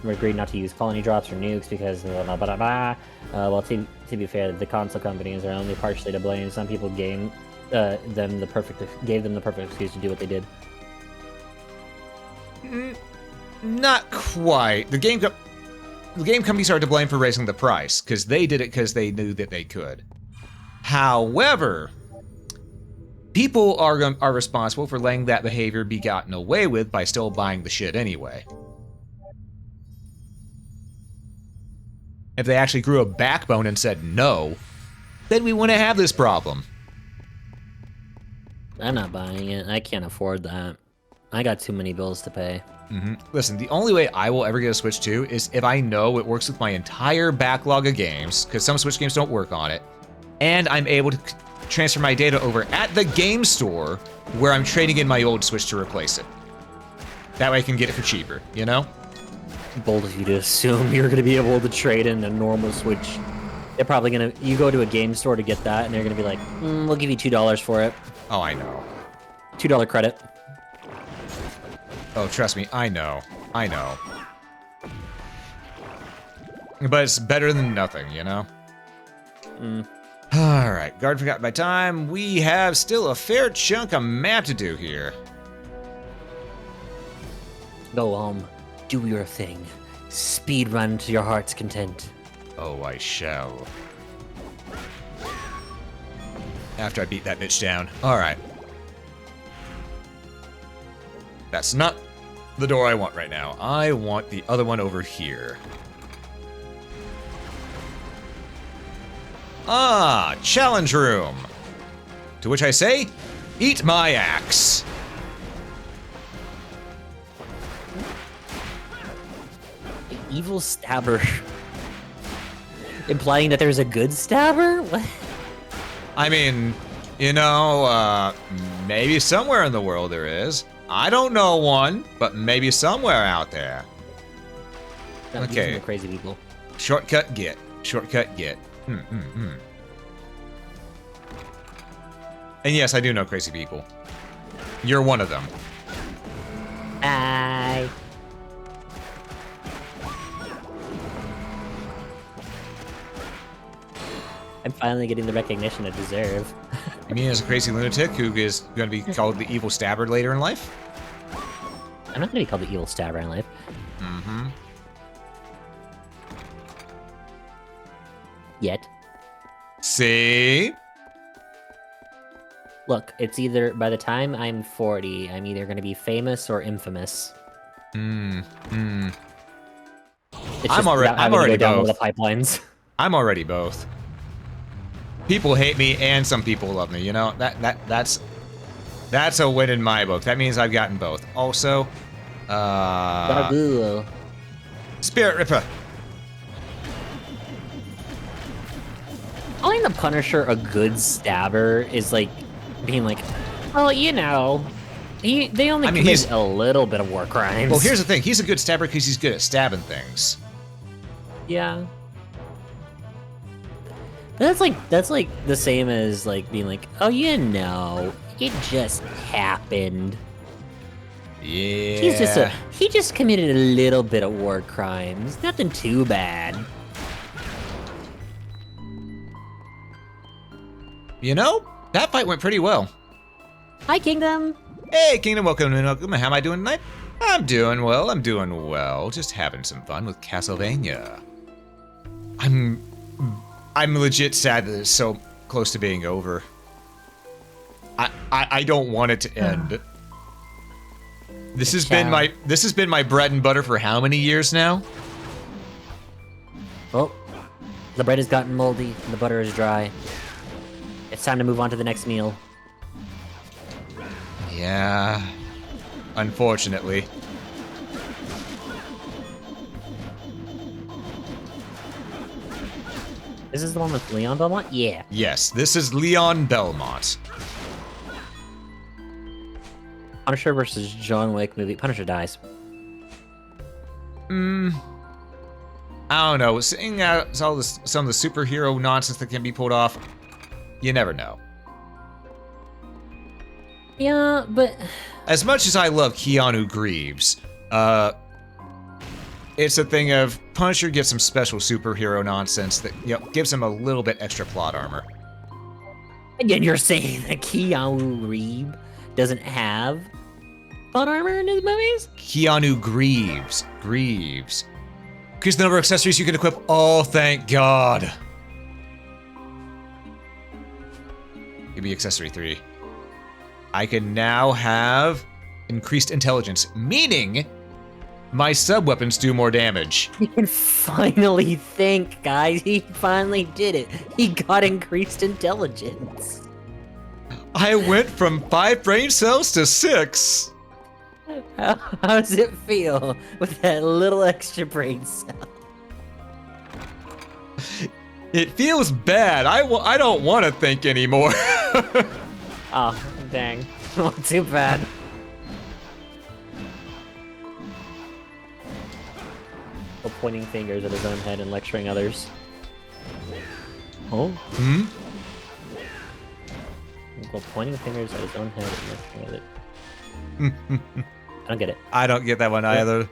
Speaker 2: we agreed not to use colony drops or nukes because well, to be fair, the console companies are only partially to blame. Some people gave them the perfect excuse to do what they did.
Speaker 1: Not quite. The game companies are to blame for raising the price, because they did it because they knew that they could. However, people are responsible for letting that behavior be gotten away with by still buying the shit anyway. If they actually grew a backbone and said no, then we wouldn't have this problem.
Speaker 2: I'm not buying it. I can't afford that. I got too many bills to pay.
Speaker 1: Listen, the only way I will ever get a Switch 2 is if I know it works with my entire backlog of games, because some Switch games don't work on it, and I'm able to transfer my data over at the game store where I'm trading in my old Switch to replace it. That way I can get it for cheaper, you know?
Speaker 2: Bold of you to assume you're going to be able to trade in a normal Switch. They're probably going to... You go to a game store to get that, and they're going to be like, we'll give you $2 for it.
Speaker 1: Oh, I know.
Speaker 2: $2 credit.
Speaker 1: Oh, trust me, I know. I know. But it's better than nothing, you know? Alright, guard forgot my time. We have still a fair chunk of map to do here.
Speaker 2: Go home. Do your thing. Speed run to your heart's content.
Speaker 1: Oh, I shall. After I beat that bitch down. Alright. That's not the door I want right now. I want the other one over here. Ah, challenge room. To which I say, eat my axe.
Speaker 2: Evil stabber. Implying that there's a good stabber? What?
Speaker 1: I mean, you know, maybe somewhere in the world there is. I don't know one, but maybe somewhere out there.
Speaker 2: No, these
Speaker 1: Okay.
Speaker 2: are the crazy people.
Speaker 1: Shortcut get. Shortcut get. And yes, I do know crazy people. You're one of them.
Speaker 2: Bye. I'm finally getting the recognition I deserve.
Speaker 1: You mean as a crazy lunatic who is going to be called the evil stabber later in life?
Speaker 2: I'm not gonna be called the evil stabber in life.
Speaker 1: Mm-hmm.
Speaker 2: Yet.
Speaker 1: See?
Speaker 2: Look, it's either, by the time I'm 40, I'm either gonna be famous or infamous. It's
Speaker 1: I'm
Speaker 2: just
Speaker 1: already-
Speaker 2: about
Speaker 1: I'm
Speaker 2: having to
Speaker 1: already
Speaker 2: go down one
Speaker 1: both.
Speaker 2: of the pipelines.
Speaker 1: I'm already both. People hate me and some people love me, you know? That's a win in my book. That means I've gotten both. Also,
Speaker 2: Gargoyle.
Speaker 1: Spirit Ripper.
Speaker 2: Calling the Punisher a good stabber is like being like, well, you know, they only
Speaker 1: I mean,
Speaker 2: commit
Speaker 1: he's-
Speaker 2: a little bit of war crimes.
Speaker 1: Well, here's the thing. He's a good stabber because he's good at stabbing things.
Speaker 2: Yeah. But that's like the same as like being like, oh, you know, it just happened.
Speaker 1: Yeah.
Speaker 2: He just committed a little bit of war crimes. Nothing too bad.
Speaker 1: You know, that fight went pretty well.
Speaker 2: Hi, Kingdom.
Speaker 1: Hey, Kingdom, welcome to welcome. How am I doing tonight? I'm doing well. I'm doing well. Just having some fun with Castlevania. I'm legit sad that it's so close to being over. I don't want it to end. This has been my bread and butter for how many years now?
Speaker 2: Well, the bread has gotten moldy and the butter is dry. It's time to move on to the next meal.
Speaker 1: Yeah. Unfortunately.
Speaker 2: This is the one with Leon Belmont? Yeah.
Speaker 1: Yes, this is Leon Belmont.
Speaker 2: Punisher versus John Wick movie. Punisher dies.
Speaker 1: I don't know. Seeing out some of the superhero nonsense that can be pulled off, you never know.
Speaker 2: Yeah, but
Speaker 1: As much as I love Keanu Reeves, it's a thing of Punisher gets some special superhero nonsense that gives him a little bit extra plot armor.
Speaker 2: again, you're saying that Keanu Reeves doesn't have plot armor in his movies?
Speaker 1: Keanu Greaves. Increase the number of accessories you can equip. Oh, thank God. Give me accessory 3. I can now have increased intelligence, meaning my sub-weapons do more damage.
Speaker 2: He can finally think, guys. He finally did it. He got increased intelligence.
Speaker 1: I went from 5 brain cells to 6.
Speaker 2: How does it feel with that little extra brain cell?
Speaker 1: It feels bad. I don't want to think anymore.
Speaker 2: Oh, dang. Well, too bad. Or pointing fingers at his own head and lecturing others. Oh? Well, pointing fingers at his own head and lecturing others. I don't get it.
Speaker 1: I don't get that one either.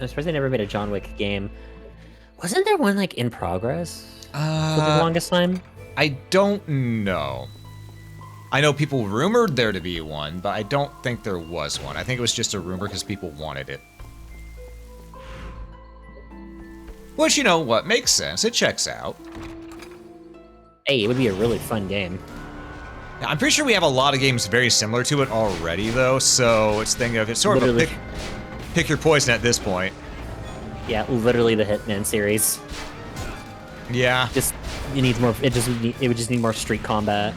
Speaker 2: I'm surprised they never made a John Wick game. Wasn't there one, like, in progress for the longest time?
Speaker 1: I don't know. I know people rumored there to be one, but I don't think there was one. I think it was just a rumor because people wanted it. Which, you know what, makes sense. It checks out.
Speaker 2: Hey, it would be a really fun game.
Speaker 1: Now, I'm pretty sure we have a lot of games very similar to it already, though, so it's thinking of it's sort of a
Speaker 2: Literally.
Speaker 1: pick your poison at this point.
Speaker 2: Yeah, literally the Hitman series.
Speaker 1: Yeah.
Speaker 2: Just it needs more. It would just need more street combat.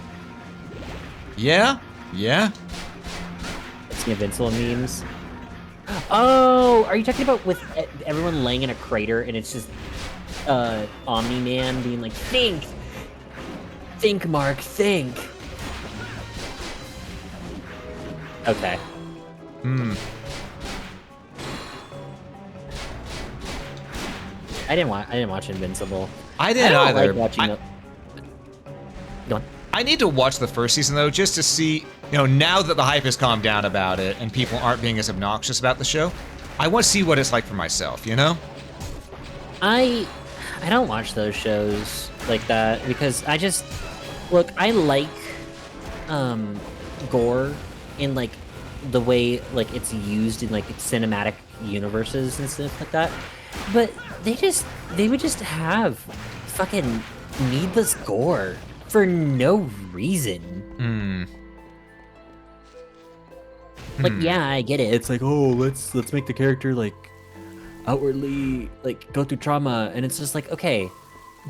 Speaker 1: Yeah. Yeah.
Speaker 2: It's the Invincible memes. Oh, are you talking about with everyone laying in a crater and it's just Omni-Man being like, think, Mark, think. Okay.
Speaker 1: Hmm.
Speaker 2: I didn't watch Invincible.
Speaker 1: I didn't
Speaker 2: don't
Speaker 1: either.
Speaker 2: Like watching Go on.
Speaker 1: I need to watch the first season though, just to see, now that the hype has calmed down about it and people aren't being as obnoxious about the show, I want to see what it's like for myself,
Speaker 2: I don't watch those shows like that because I like gore in like the way like it's used in like cinematic universes and stuff like that. But they would just have fucking needless gore for no reason. Like, yeah, I get it. It's like, oh, let's make the character like outwardly like go through trauma, and it's just like, okay,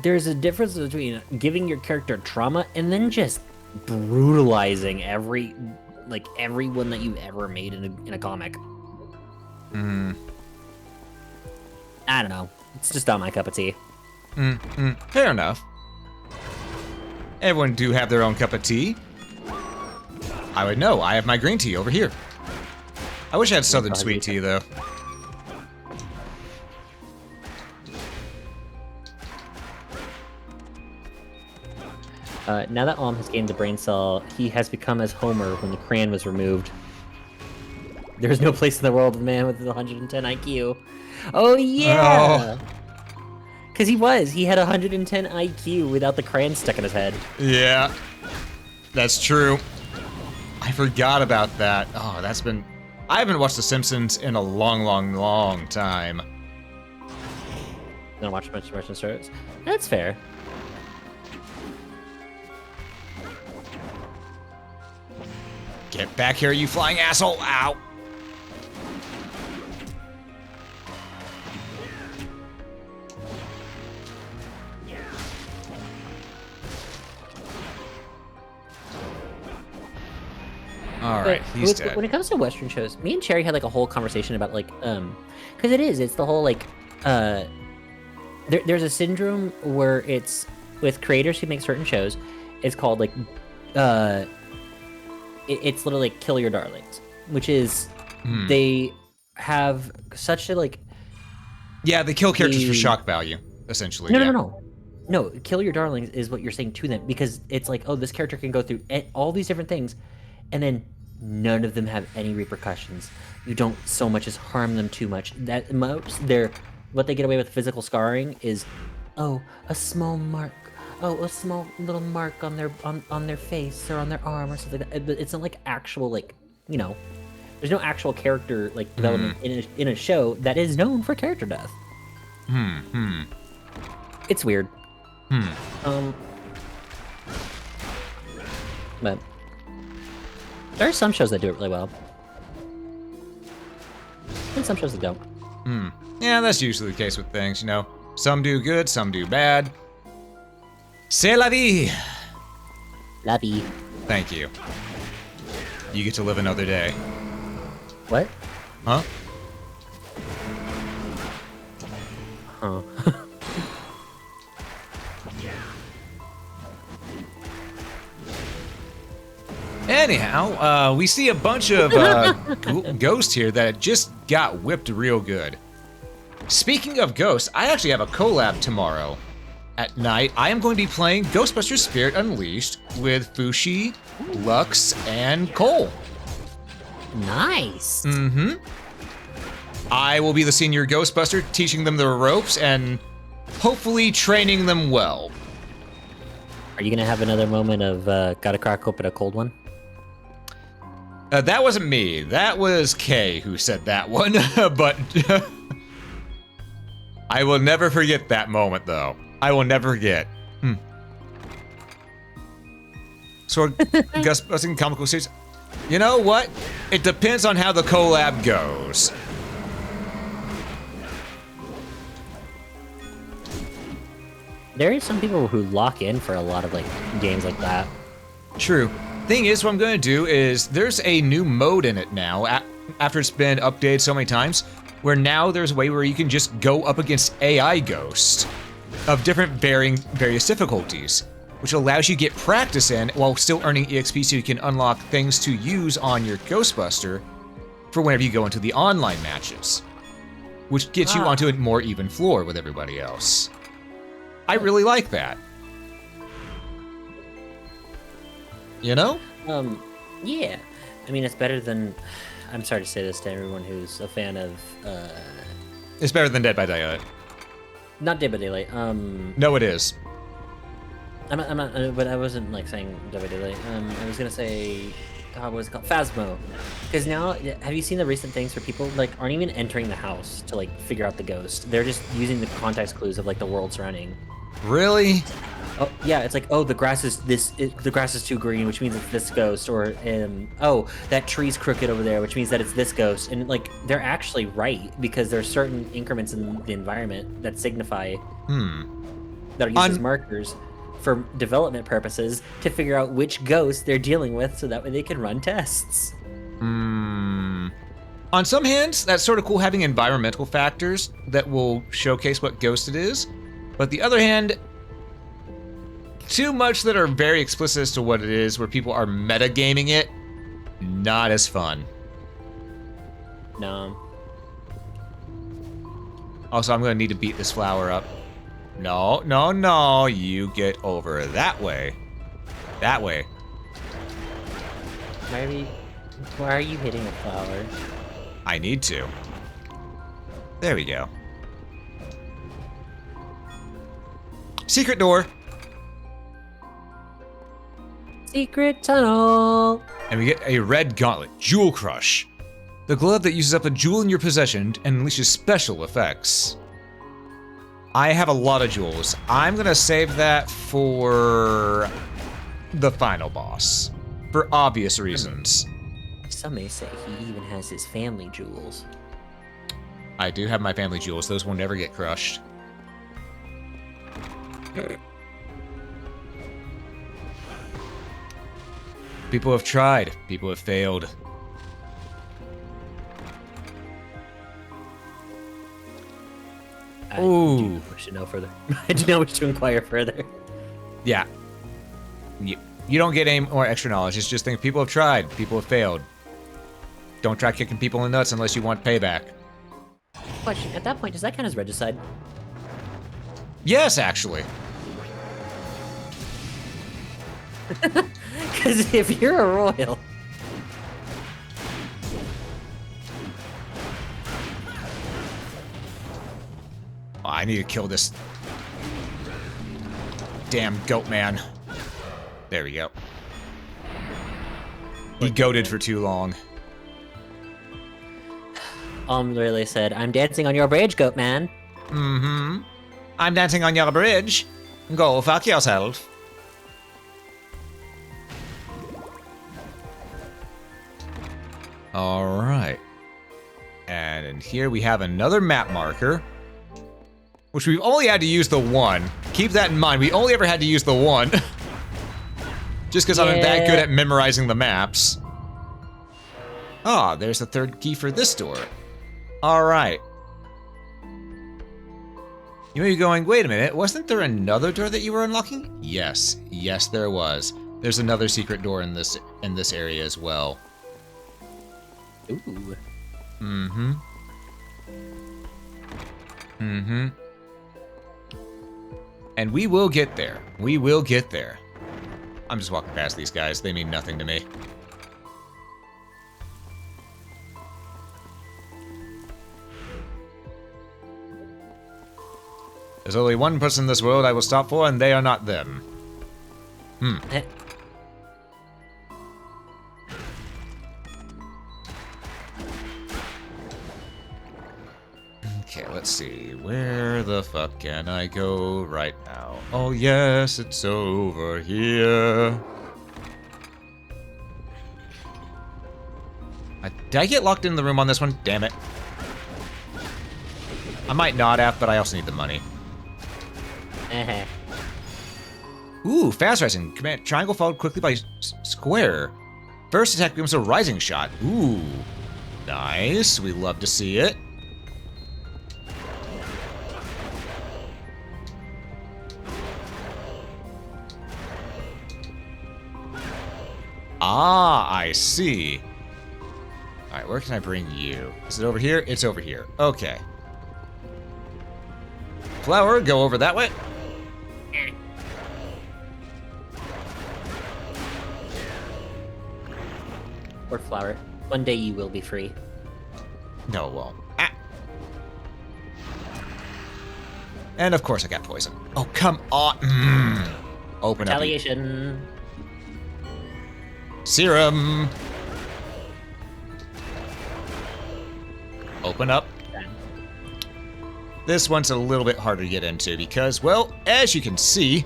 Speaker 2: there's a difference between giving your character trauma and then just brutalizing everyone that you've ever made in a comic. I don't know. It's just not my cup of tea.
Speaker 1: Fair enough. Everyone do have their own cup of tea. I would know. I have my green tea over here. I wish I had southern sweet tea, though.
Speaker 2: Now that Alm has gained the brain cell, he has become as Homer when the crayon was removed. There's no place in the world of man with 110 IQ. Oh, yeah! Because he had 110 IQ without the crayon stuck in his head.
Speaker 1: Yeah, that's true. I forgot about that. Oh, I haven't watched The Simpsons in a long, long, long time.
Speaker 2: Don't watch much shows. That's fair.
Speaker 1: Get back here, you flying asshole! Ow! All right, he's dead.
Speaker 2: When it comes to Western shows, me and Cherry had like a whole conversation about like, because it's the whole like, there's a syndrome where it's with creators who make certain shows. It's called like, it's literally like kill your darlings, which is they have such a like.
Speaker 1: Yeah, they kill characters for shock value, essentially.
Speaker 2: No, kill your darlings is what you're saying to them because it's like, oh, this character can go through all these different things, and then none of them have any repercussions. You don't so much as harm them too much. That most what they get away with physical scarring is, oh, a small mark. Oh, a small little mark on their face or on their arm or something like that. But it's not like actual like, there's no actual character like development in a show that is known for character death. It's weird. But there are some shows that do it really well, and some shows that don't.
Speaker 1: Yeah, that's usually the case with things, Some do good, some do bad. C'est la vie!
Speaker 2: La vie.
Speaker 1: Thank you. You get to live another day.
Speaker 2: What?
Speaker 1: Huh?
Speaker 2: Huh.
Speaker 1: Anyhow, we see a bunch of ghosts here that just got whipped real good. Speaking of ghosts, I actually have a collab tomorrow. At night, I am going to be playing Ghostbusters Spirit Unleashed with Fushi, Lux, and Cole.
Speaker 2: Nice.
Speaker 1: I will be the senior Ghostbuster, teaching them the ropes and hopefully training them well.
Speaker 2: Are you gonna have another moment of gotta crack open a cold one?
Speaker 1: That wasn't me. That was Kay who said that one, but I will never forget that moment, though. I will never forget. So, Ghostbusting comical series. You know what? It depends on how the collab goes.
Speaker 2: There are some people who lock in for a lot of like games like that.
Speaker 1: True. Thing is, what I'm going to do is there's a new mode in it now, after it's been updated so many times, where now there's a way where you can just go up against AI ghosts of different various difficulties, which allows you to get practice in while still earning EXP so you can unlock things to use on your Ghostbuster for whenever you go into the online matches, which gets you onto a more even floor with everybody else. I really like that. You know?
Speaker 2: Yeah. I mean, it's better than... I'm sorry to say this to everyone who's a fan of,
Speaker 1: It's better than Dead by Daylight.
Speaker 2: not Dead by Daylight,
Speaker 1: No, it is.
Speaker 2: I'm not, but I wasn't, like, saying Dead by Daylight, I was gonna say, God, what was it called? Phasmo. Because now, have you seen the recent things where people, like, aren't even entering the house to, like, figure out the ghost? They're just using the context clues of, like, the world surrounding.
Speaker 1: Really?
Speaker 2: Oh, yeah, it's like, oh, the grass is the grass is too green, which means it's this ghost, or, oh, that tree's crooked over there, which means that it's this ghost, and, like, they're actually right, because there are certain increments in the environment that signify, that are used as markers for development purposes to figure out which ghost they're dealing with, so that way they can run tests.
Speaker 1: On some hands, that's sort of cool having environmental factors that will showcase what ghost it is, but the other hand, too much that are very explicit as to what it is, where people are metagaming it, not as fun.
Speaker 2: No.
Speaker 1: Also, I'm gonna need to beat this flower up. No, no, no, you get over that way. That way.
Speaker 2: Why are you hitting a flower?
Speaker 1: I need to. There we go. Secret door.
Speaker 2: Secret tunnel!
Speaker 1: And we get a red gauntlet, Jewel Crush. The glove that uses up a jewel in your possession and unleashes special effects. I have a lot of jewels. I'm gonna save that for the final boss, for obvious reasons.
Speaker 2: Some may say he even has his family jewels.
Speaker 1: I do have my family jewels. Those will never get crushed. People have tried. People have failed.
Speaker 2: I
Speaker 1: Ooh.
Speaker 2: do wish to know further. I do not wish to inquire further.
Speaker 1: Yeah. You don't get any more extra knowledge. It's just things people have tried. People have failed. Don't try kicking people in the nuts unless you want payback.
Speaker 2: Question, at that point, does that count as regicide?
Speaker 1: Yes, actually.
Speaker 2: Because if you're a royal...
Speaker 1: Oh, I need to kill this damn goat man. There we go. He goated for too long.
Speaker 2: Literally said, I'm dancing on your bridge, goat man.
Speaker 1: Mm-hmm. I'm dancing on your bridge. Go fuck yourself. Alright. And in here we have another map marker. Which we've only had to use the one. Keep that in mind, we only ever had to use the one. Just because I'm that good at memorizing the maps. Ah, there's the third key for this door. Alright. You may be going, wait a minute, wasn't there another door that you were unlocking? Yes, yes there was. There's another secret door in this area as well.
Speaker 2: Ooh.
Speaker 1: Mm-hmm. Mm-hmm. And we will get there. We will get there. I'm just walking past these guys. They mean nothing to me. There's only one person in this world I will stop for, and they are not them. Okay, let's see. Where the fuck can I go right now? Oh yes, it's over here. Did I get locked in the room on this one? Damn it. I might not have, but I also need the money. Ooh, fast rising. Command triangle followed quickly by square. First attack becomes a rising shot. Ooh, nice. We love to see it. Ah, I see. All right, where can I bring you? Is it over here? It's over here. Okay. Flower, go over that way.
Speaker 2: Or flower. One day you will be free.
Speaker 1: No, it won't. Ah. And of course I got poison. Oh, come on. Open up.
Speaker 2: Retaliation.
Speaker 1: Serum. Open up. This one's a little bit harder to get into because, well, as you can see...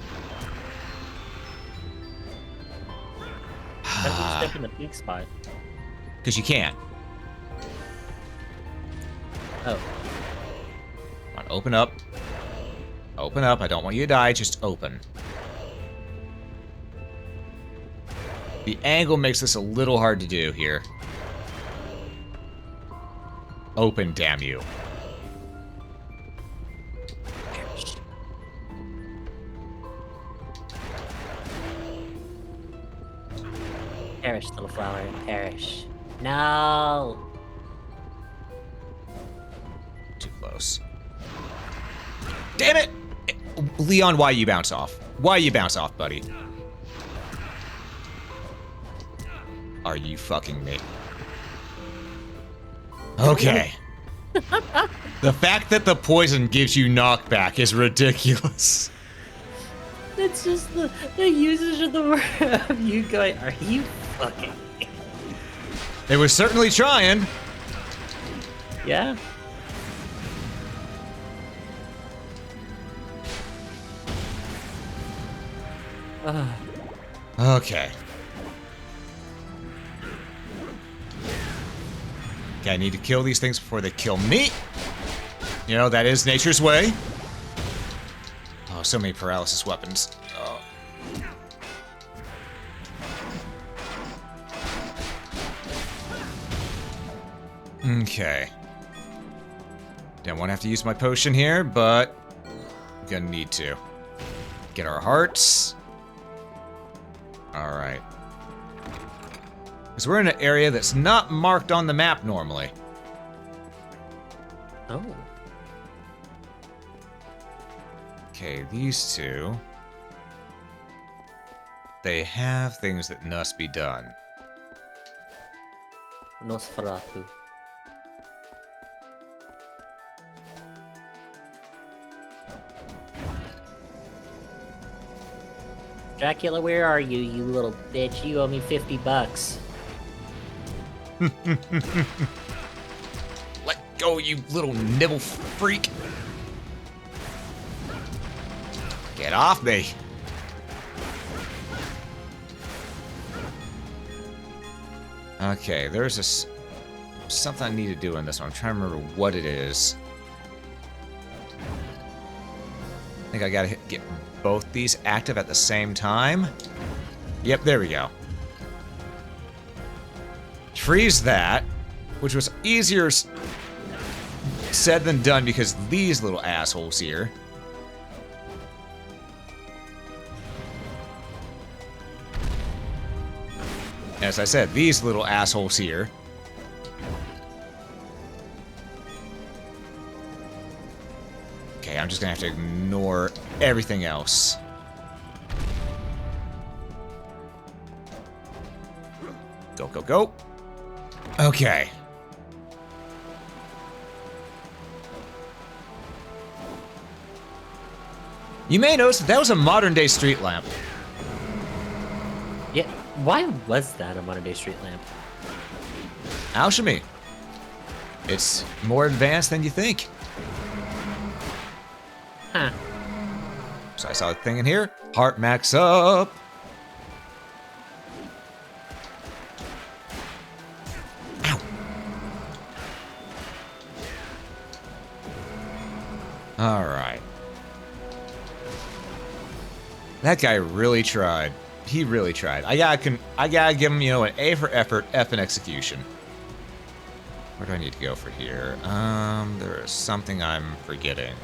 Speaker 2: Don't step in the pink spot.
Speaker 1: Because you can't.
Speaker 2: Oh.
Speaker 1: Come on, open up. Open up. I don't want you to die. Just open. The angle makes this a little hard to do here. Open, damn you.
Speaker 2: Perish, little flower. Perish. No!
Speaker 1: Too close. Damn it! Leon, why you bounce off? Why you bounce off, buddy? Are you fucking me? Okay. The fact that the poison gives you knockback is ridiculous.
Speaker 2: It's just the usage of the word of you going, are you fucking...
Speaker 1: They were certainly trying.
Speaker 2: Yeah?
Speaker 1: Okay. Okay, I need to kill these things before they kill me. You know, that is nature's way. Oh, so many paralysis weapons. Oh. Okay. Don't want to have to use my potion here, but I'm gonna need to. Get our hearts. Alright. Because we're in an area that's not marked on the map normally.
Speaker 2: Oh.
Speaker 1: Okay, these two. They have things that must be done.
Speaker 2: Nosferatu. Dracula, where are you, you little bitch? You owe me $50.
Speaker 1: Let go, you little nibble freak. Get off me. Okay, there's this something I need to do in this one. I'm trying to remember what it is. I think I gotta get both these active at the same time. Yep, there we go. Freeze that, which was easier said than done because these little assholes here. As I said, these little assholes here. Okay, I'm just gonna have to ignore everything else. Go, go, go. Okay. You may notice that was a modern-day street lamp.
Speaker 2: Yeah, why was that a modern-day street lamp?
Speaker 1: Alchemy. It's more advanced than you think.
Speaker 2: Huh.
Speaker 1: So I saw a thing in here. Heart max up. Ow. All right. That guy really tried. He really tried. I gotta give him, an A for effort, F in execution. Where do I need to go for here? There is something I'm forgetting.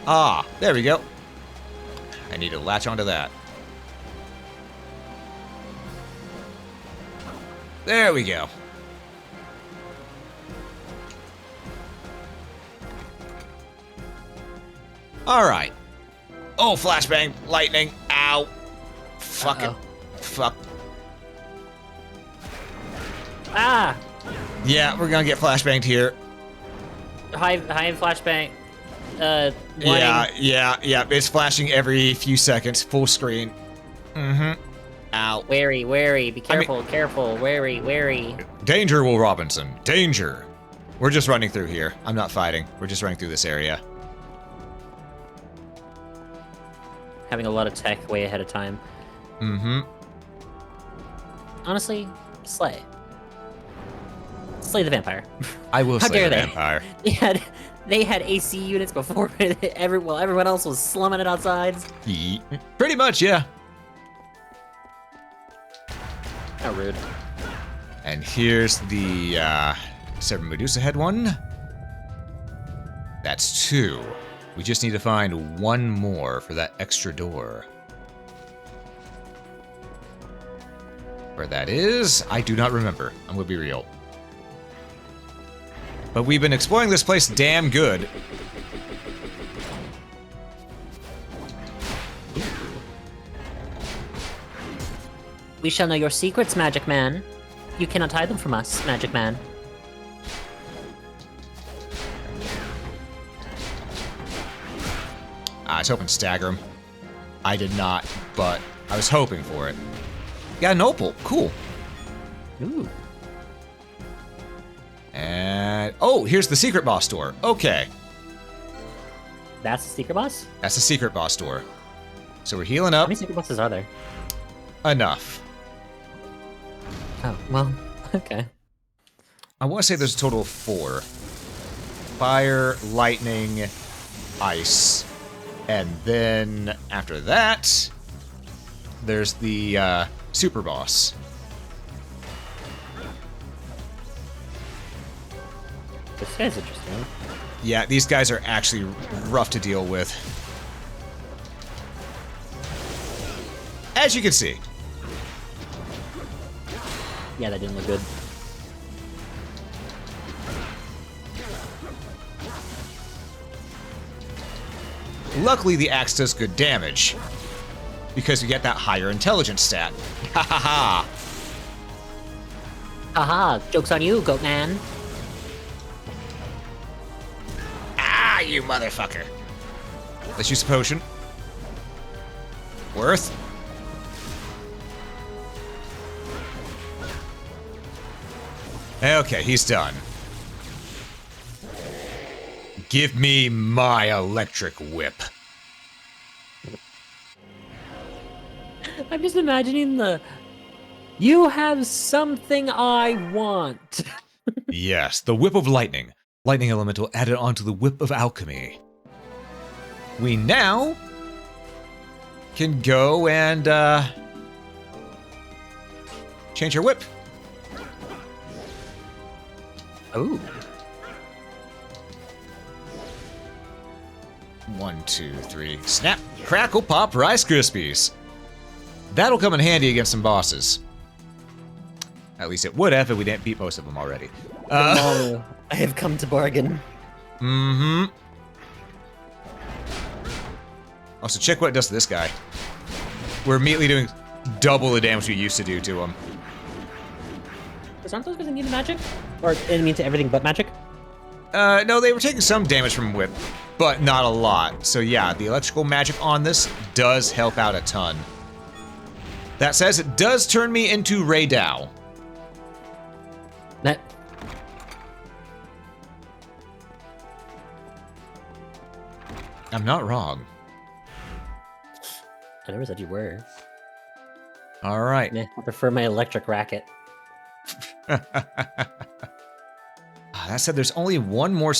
Speaker 1: Ah, there we go. I need to latch onto that. There we go. All right. Oh, flashbang, lightning, ow. Fuck it. Fuck.
Speaker 2: Ah!
Speaker 1: Yeah, we're gonna get flashbanged here.
Speaker 2: High flashbang.
Speaker 1: Yeah. It's flashing every few seconds, full screen. Mm-hmm. Ow.
Speaker 2: Wary. Be careful, careful. Wary.
Speaker 1: Danger, Will Robinson. Danger. We're just running through here. I'm not fighting. We're just running through this area.
Speaker 2: Having a lot of tech way ahead of time.
Speaker 1: Mm-hmm.
Speaker 2: Honestly, slay. Slay the vampire.
Speaker 1: I will
Speaker 2: How
Speaker 1: slay
Speaker 2: dare
Speaker 1: the
Speaker 2: they?
Speaker 1: vampire.
Speaker 2: They had AC units before everyone else was slumming it outside.
Speaker 1: Pretty much, yeah.
Speaker 2: How rude.
Speaker 1: And here's the Seven Medusa head one. That's 2. We just need to find one more for that extra door. Where that is, I do not remember. I'm gonna be real. But we've been exploring this place damn good.
Speaker 2: We shall know your secrets, Magic Man. You cannot hide them from us, Magic Man.
Speaker 1: I was hoping to stagger him. I did not, but I was hoping for it. Got an opal. Cool.
Speaker 2: Ooh.
Speaker 1: And oh, here's the secret boss door. Okay.
Speaker 2: That's the secret boss?
Speaker 1: That's the secret boss door. So we're healing
Speaker 2: How
Speaker 1: up
Speaker 2: many secret bosses are there?
Speaker 1: enough.
Speaker 2: Oh, well, okay.
Speaker 1: I want to say there's a total of 4. Fire, lightning, ice. And then after that, there's the super boss.
Speaker 2: This guy's interesting.
Speaker 1: Yeah, these guys are actually rough to deal with. As you can see.
Speaker 2: Yeah, that didn't look good.
Speaker 1: Luckily, the axe does good damage. Because you get that higher intelligence stat. Ha ha ha!
Speaker 2: Haha, joke's on you, Goat Man.
Speaker 1: Ah, you motherfucker. Let's use a potion. Worth. Okay, he's done. Give me my electric whip.
Speaker 2: I'm just imagining you have something I want.
Speaker 1: Yes, the whip of lightning. Lightning elemental added onto the whip of alchemy. We now can go and change our whip.
Speaker 2: Ooh.
Speaker 1: 1, 2, 3. Snap, crackle, pop, Rice Krispies. That'll come in handy against some bosses. At least it would have if we didn't beat most of them already.
Speaker 2: I have come to bargain.
Speaker 1: Mm-hmm. Also, check what it does to this guy. We're immediately doing double the damage we used to do to him.
Speaker 2: Aren't those guys immune to magic? Or immune to everything but magic?
Speaker 1: No, they were taking some damage from whip, but not a lot. So yeah, the electrical magic on this does help out a ton. That says it does turn me into Ray Dow.
Speaker 2: That.
Speaker 1: I'm not wrong.
Speaker 2: I never said you were.
Speaker 1: All right.
Speaker 2: Yeah, I prefer my electric racket.
Speaker 1: That said, there's only one more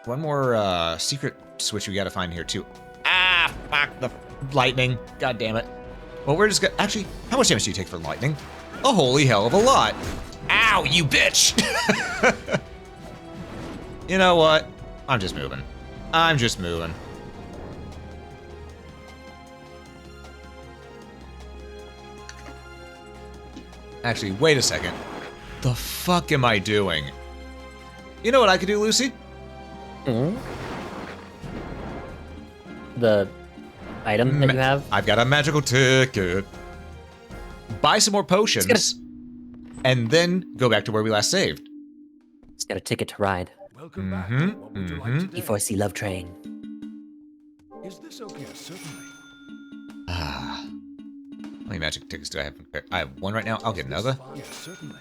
Speaker 1: One more secret switch we gotta find here too. Ah, fuck the lightning. God damn it. Well, we're just gonna, actually, how much damage do you take for lightning? A holy hell of a lot. Ow, you bitch! You know what? I'm just moving. I'm just moving. Actually, wait a second. The fuck am I doing? You know what I could do, Lucy?
Speaker 2: Hmm? The item that you have?
Speaker 1: I've got a magical ticket. Buy some more potions, and then go back to where we last saved.
Speaker 2: It's got a ticket to ride.
Speaker 8: Welcome back. What would you like today?
Speaker 2: E4C Love Train.
Speaker 8: Is this okay? Yes, certainly.
Speaker 1: Ah. How many magic tickets do I have? I have one right now. I'll get another.
Speaker 8: Yes, certainly.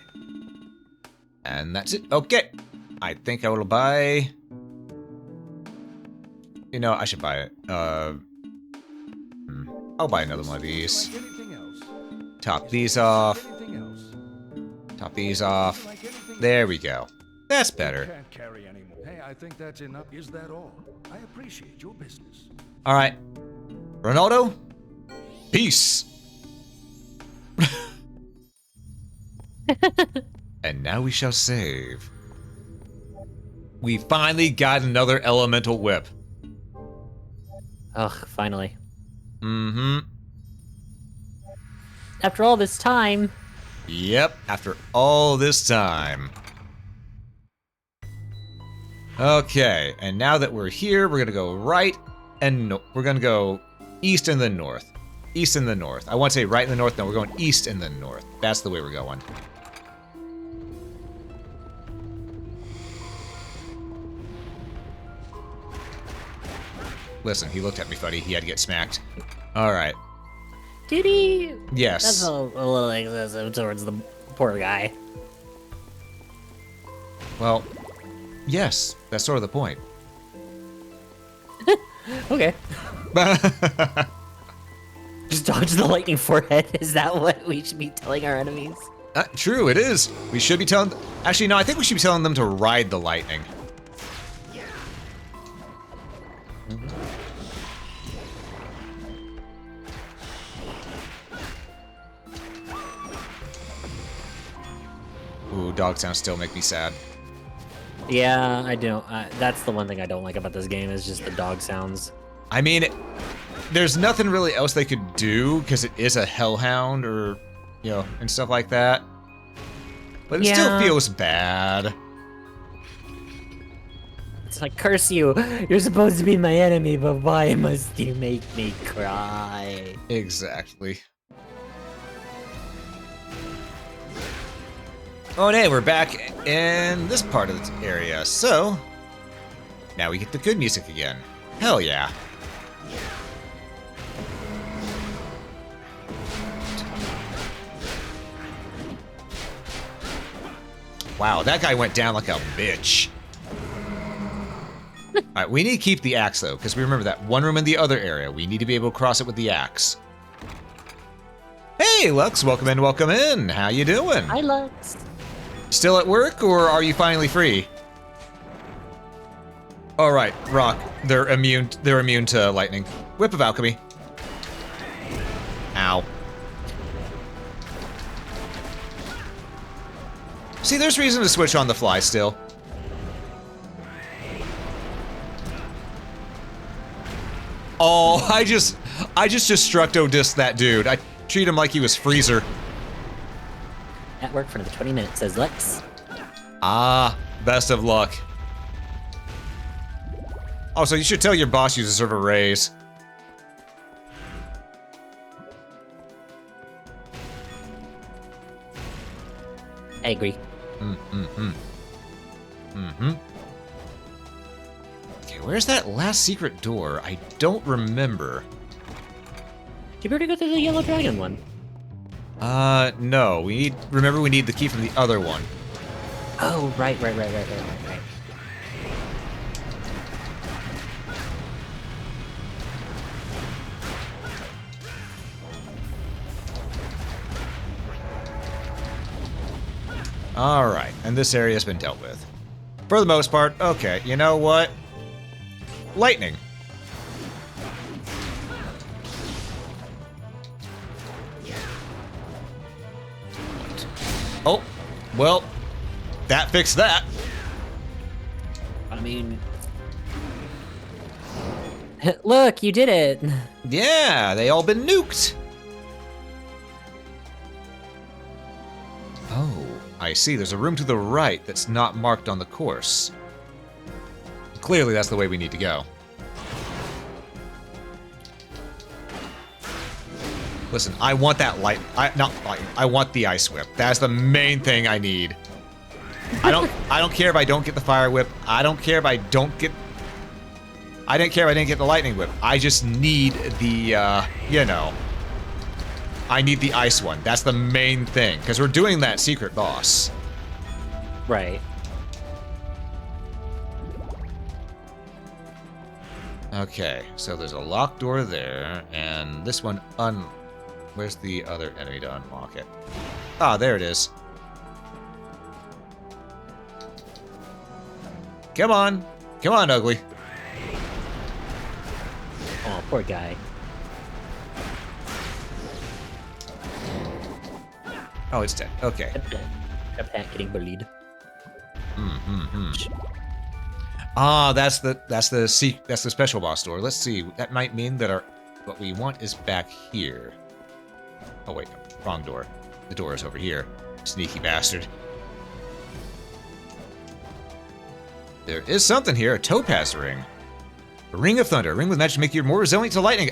Speaker 1: And that's it. Okay. I think I will buy... You know, I should buy it. I'll buy another one of these.
Speaker 8: Like anything else?
Speaker 1: Top these off.
Speaker 8: Anything else?
Speaker 1: Top these off.
Speaker 8: Like anything
Speaker 1: There we go. That's
Speaker 8: else?
Speaker 1: better.
Speaker 8: Can't carry anymore. Hey, I think that's enough. Is that all? I appreciate your business.
Speaker 1: All right. Ronaldo, peace. And now we shall save. We finally got another elemental whip.
Speaker 2: Ugh, finally.
Speaker 1: Mm-hmm.
Speaker 2: After all this time.
Speaker 1: Yep, after all this time. Okay, and now that we're here, we're gonna go right and we're gonna go east and then north. East and then north. I want to say right in the north, no, we're going east and then north. That's the way we're going. Listen, he looked at me funny. He had to get smacked. All right.
Speaker 2: Did he?
Speaker 1: Yes.
Speaker 2: That's a little excessive towards the poor guy.
Speaker 1: Well, yes, that's sort of the point.
Speaker 2: Okay. Just dodge the lightning forehead. Is that what we should be telling our enemies?
Speaker 1: True, it is. We should be telling... Actually, no, I think we should be telling them to ride the lightning. Ooh, dog sounds still make me sad.
Speaker 2: Yeah, I don't. That's the one thing I don't like about this game is just the dog sounds.
Speaker 1: I mean, there's nothing really else they could do because it is a hellhound or, you know, and stuff like that. But it still feels bad.
Speaker 2: It's like, curse you. You're supposed to be my enemy, but why must you make me cry?
Speaker 1: Exactly. Oh, and hey, we're back in this part of the area, so now we get the good music again. Hell yeah. Wow, that guy went down like a bitch. Alright, we need to keep the axe, though, because we remember that one room in the other area. We need to be able to cross it with the axe. Hey, Lux, welcome in, welcome in. How you doing?
Speaker 2: Hi, Lux.
Speaker 1: Still at work, or are you finally free? All right, Rock. They're immune to lightning. Whip of Alchemy. Ow. See, there's reason to switch on the fly still. Oh, I just destructo dissed that dude. I treat him like he was Freezer.
Speaker 2: At work for another 20 minutes, says Lex.
Speaker 1: Ah, best of luck. Also, you should tell your boss you deserve a raise.
Speaker 2: I agree.
Speaker 1: Okay, where's that last secret door? I don't remember.
Speaker 2: Did you already go through the yellow dragon one?
Speaker 1: No. Remember, we need the key from the other one.
Speaker 2: Oh, right.
Speaker 1: Alright, and this area has been dealt with. For the most part, okay, you know what? lightning. Oh, well, that fixed that.
Speaker 2: I mean, look, you did it.
Speaker 1: Yeah, they all been nuked. Oh, I see. There's a room to the right that's not marked on the course. Clearly, that's the way we need to go. Listen, I want that light. I want the ice whip. That's the main thing I need. I don't care if I don't get the fire whip. I don't care if I don't get. I didn't care if I didn't get the lightning whip. I just need the, you know. I need the ice one. That's the main thing, because we're doing that secret boss.
Speaker 2: Right.
Speaker 1: Okay, so there's a locked door there, and this one Where's the other enemy to unlock it? Ah, there it is. Come on. Come on, ugly.
Speaker 2: Oh, poor guy.
Speaker 1: Oh, it's dead. Okay.
Speaker 2: Kept getting bullied.
Speaker 1: Ah, that's the special boss door. Let's see. That might mean that what we want is back here. Oh wait, wrong door. The door is over here. Sneaky bastard. There is something here. A topaz ring. A ring of thunder. A ring with magic to make you more resilient to lightning.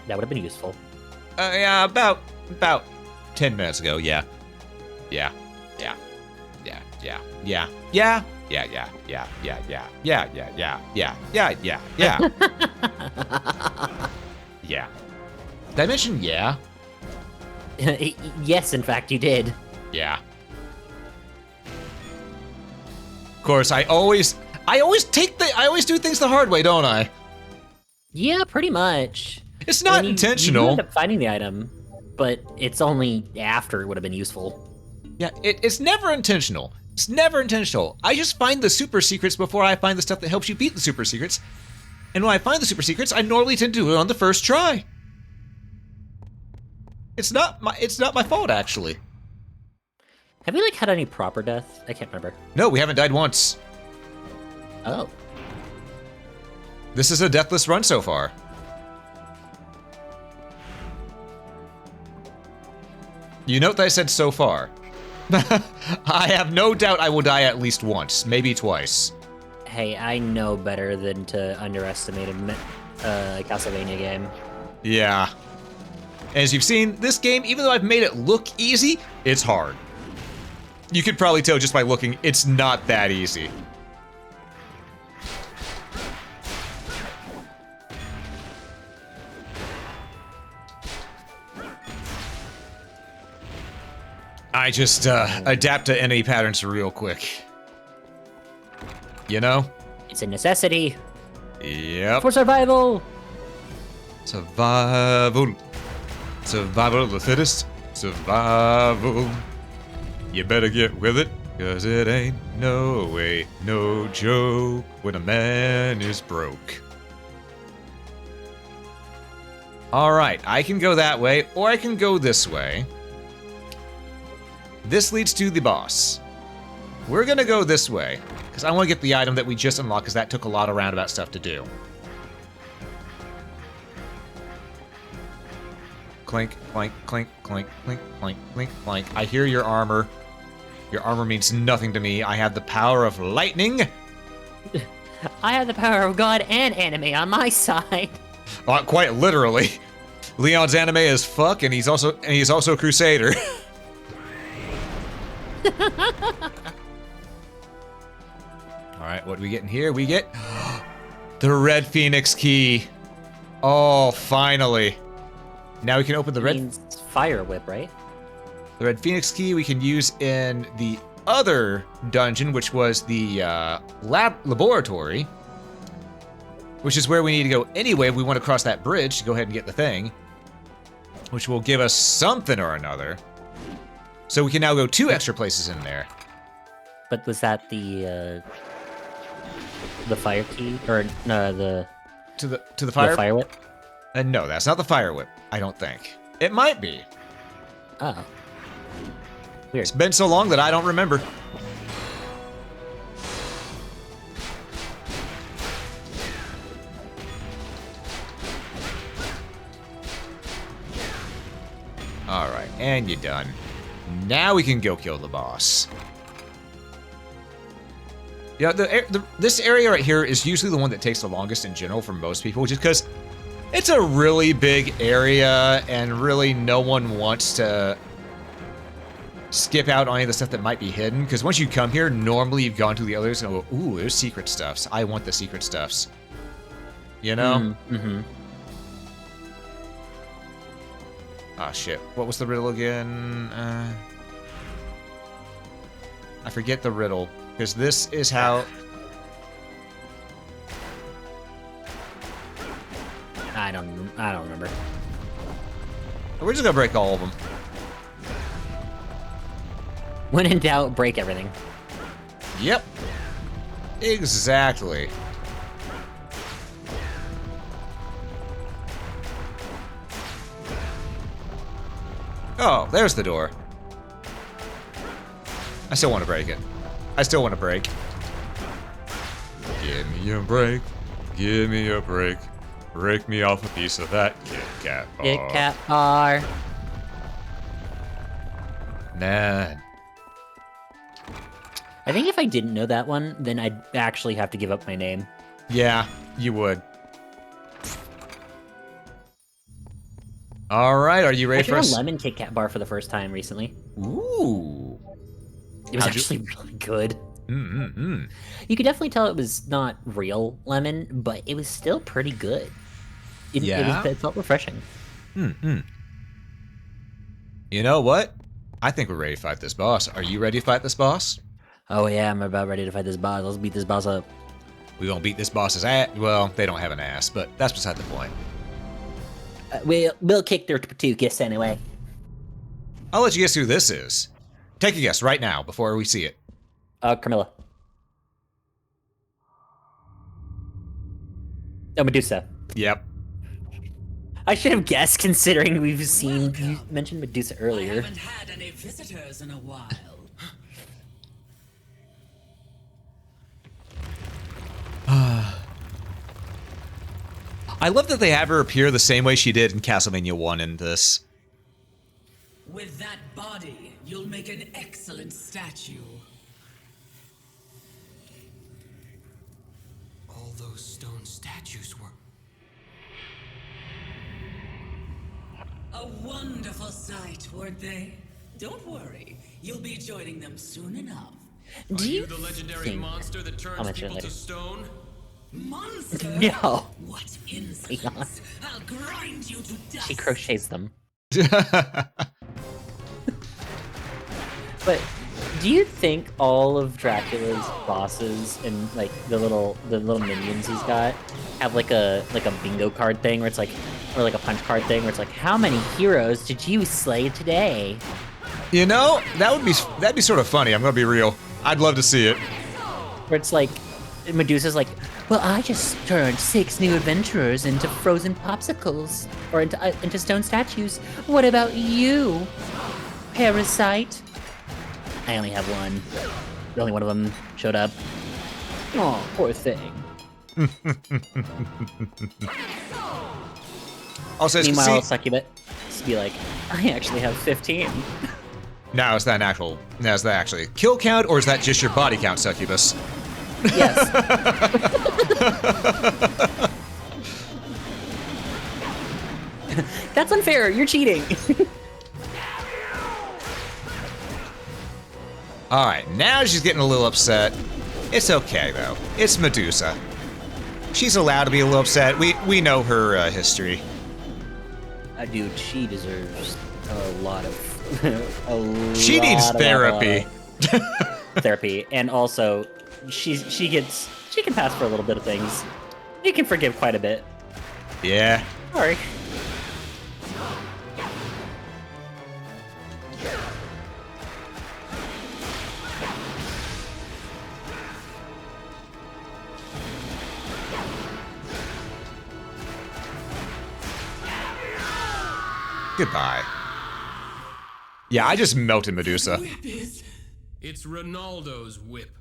Speaker 2: That would have been useful.
Speaker 1: Yeah, about 10 minutes ago. Yeah. Yeah. Yeah. Yeah. Yeah. Yeah. Yeah. Yeah, yeah, yeah, yeah, yeah, yeah, yeah, yeah, yeah, yeah, yeah, yeah. Yeah. Did I mention yeah?
Speaker 2: Yes, in fact, you did.
Speaker 1: Yeah. Of course, I always do things the hard way, don't I?
Speaker 2: Yeah, pretty much.
Speaker 1: It's not
Speaker 2: You
Speaker 1: intentional.
Speaker 2: end up finding the item, but it's only after it would have been useful.
Speaker 1: Yeah, it's never intentional. It's never intentional. I just find the super secrets before I find the stuff that helps you beat the super secrets. And when I find the super secrets, I normally tend to do it on the first try. It's not my fault, actually.
Speaker 2: Have we, like, had any proper death? I can't remember.
Speaker 1: No, we haven't died once.
Speaker 2: Oh.
Speaker 1: This is a deathless run so far. You note that I said so far. I have no doubt I will die at least once, maybe twice.
Speaker 2: Hey, I know better than to underestimate a Castlevania game.
Speaker 1: Yeah. As you've seen, this game, even though I've made it look easy, it's hard. You could probably tell just by looking, it's not that easy. I just adapt to enemy patterns real quick. You know?
Speaker 2: It's a necessity.
Speaker 1: Yep.
Speaker 2: For survival!
Speaker 1: Survival. Survival of the fittest. Survival. You better get with it, cause it ain't no joke when a man is broke. Alright, I can go that way, or I can go this way. This leads to the boss. We're gonna go this way, because I want to get the item that we just unlocked, because that took a lot of roundabout stuff to do. Clink, clink, clink, clink, clink, clink, clink, clink. I hear your armor. Your armor means nothing to me. I have the power of lightning.
Speaker 2: I have the power of God and anime on my side.
Speaker 1: Quite literally. Leon's anime as fuck, and he's also a crusader. Alright, what do we get in here? We get the Red Phoenix key. Oh, finally. Now we can open the
Speaker 2: Means fire whip, right?
Speaker 1: The Red Phoenix key we can use in the other dungeon, which was the laboratory, which is where we need to go anyway if we want to cross that bridge to go ahead and get the thing, which will give us something or another. So we can now go 2 extra places in there.
Speaker 2: But was that the fire key or the
Speaker 1: To the fire.
Speaker 2: the fire whip?
Speaker 1: No, that's not the fire whip. I don't think. It might be.
Speaker 2: Oh, weird.
Speaker 1: It's been so long that I don't remember. Alright, and you're done. Now we can go kill the boss. Yeah, this area right here is usually the one that takes the longest in general for most people, just because it's a really big area, and really no one wants to skip out on any of the stuff that might be hidden, because once you come here, normally you've gone to the others and go, ooh, there's secret stuffs. I want the secret stuffs. You know?
Speaker 2: Mm-hmm.
Speaker 1: Ah, shit. What was the riddle again? I forget the riddle, because this is how...
Speaker 2: I don't remember.
Speaker 1: We're just gonna break all of them.
Speaker 2: When in doubt, break everything.
Speaker 1: Yep. Exactly. Oh, there's the door. I still want to break it. I still want to break. Give me a break. Give me a break. Break me off a piece of that Kit Kat bar.
Speaker 2: Kit Kat bar.
Speaker 1: Man.
Speaker 2: I think if I didn't know that one, then I'd actually have to give up my name.
Speaker 1: Yeah, you would. All right, are you ready
Speaker 2: I
Speaker 1: for
Speaker 2: tried
Speaker 1: us?
Speaker 2: a lemon Kit Kat bar for the first time recently.
Speaker 1: Ooh.
Speaker 2: It was
Speaker 1: How'd you-
Speaker 2: actually really good.
Speaker 1: Mm-mm-mm.
Speaker 2: You could definitely tell it was not real lemon, but it was still pretty good.
Speaker 1: Yeah?
Speaker 2: It felt refreshing.
Speaker 1: Mm-mm. You know what? I think we're ready to fight this boss. Are you ready to fight this boss?
Speaker 2: Oh yeah, I'm about ready to fight this boss. Let's beat this boss up.
Speaker 1: We gonna beat this boss's ass. Well, they don't have an ass, but that's beside the point.
Speaker 2: We'll kick their patukas anyway.
Speaker 1: I'll let you guess who this is. Take a guess right now before we see it.
Speaker 2: Carmilla. Oh, Medusa.
Speaker 1: Yep.
Speaker 2: I should have guessed considering we've seen you mentioned Medusa
Speaker 9: I
Speaker 2: earlier.
Speaker 9: haven't had any visitors in a while.
Speaker 1: I love that they have her appear the same way she did in Castlevania 1 in this.
Speaker 9: With that body, you'll make an excellent statue.
Speaker 4: All those stone statues were...
Speaker 9: A wonderful sight, weren't they? Don't worry, you'll be joining them soon enough.
Speaker 2: Do
Speaker 4: Are
Speaker 2: you
Speaker 4: you the legendary
Speaker 2: think...
Speaker 4: monster that
Speaker 2: I'll
Speaker 4: turns
Speaker 2: mention it
Speaker 4: people to
Speaker 2: later.
Speaker 4: stone?
Speaker 9: Monster?
Speaker 2: No.
Speaker 9: What insolence! I'll grind you to dust.
Speaker 2: She crochets them. But do you think all of Dracula's bosses and like the little minions he's got have like a bingo card thing where it's like, or like a punch card thing where it's like, how many heroes did you slay today?
Speaker 1: You know, that'd be sort of funny. I'm gonna be real. I'd love to see it.
Speaker 2: Where it's like, Medusa's like, well, I just turned 6 new adventurers into frozen popsicles or into stone statues. What about you, parasite? I only have one. Only one of them showed up. Oh, poor thing.
Speaker 1: Also, it's
Speaker 2: Meanwhile,
Speaker 1: see,
Speaker 2: Succubus be like, I actually have 15.
Speaker 1: now is that actually a kill count, or is that just your body count, Succubus?
Speaker 2: Yes. That's unfair. You're cheating.
Speaker 1: All right, now she's getting a little upset. It's okay though. It's Medusa. She's allowed to be a little upset. We know her history.
Speaker 2: Dude, she deserves a lot of.
Speaker 1: She needs therapy.
Speaker 2: Therapy, and also, she can pass for a little bit of things. You can forgive quite a bit.
Speaker 1: Yeah.
Speaker 2: Sorry.
Speaker 1: Goodbye. Yeah, I just melted Medusa.
Speaker 9: Whip is.
Speaker 4: It's Ronaldo's whip.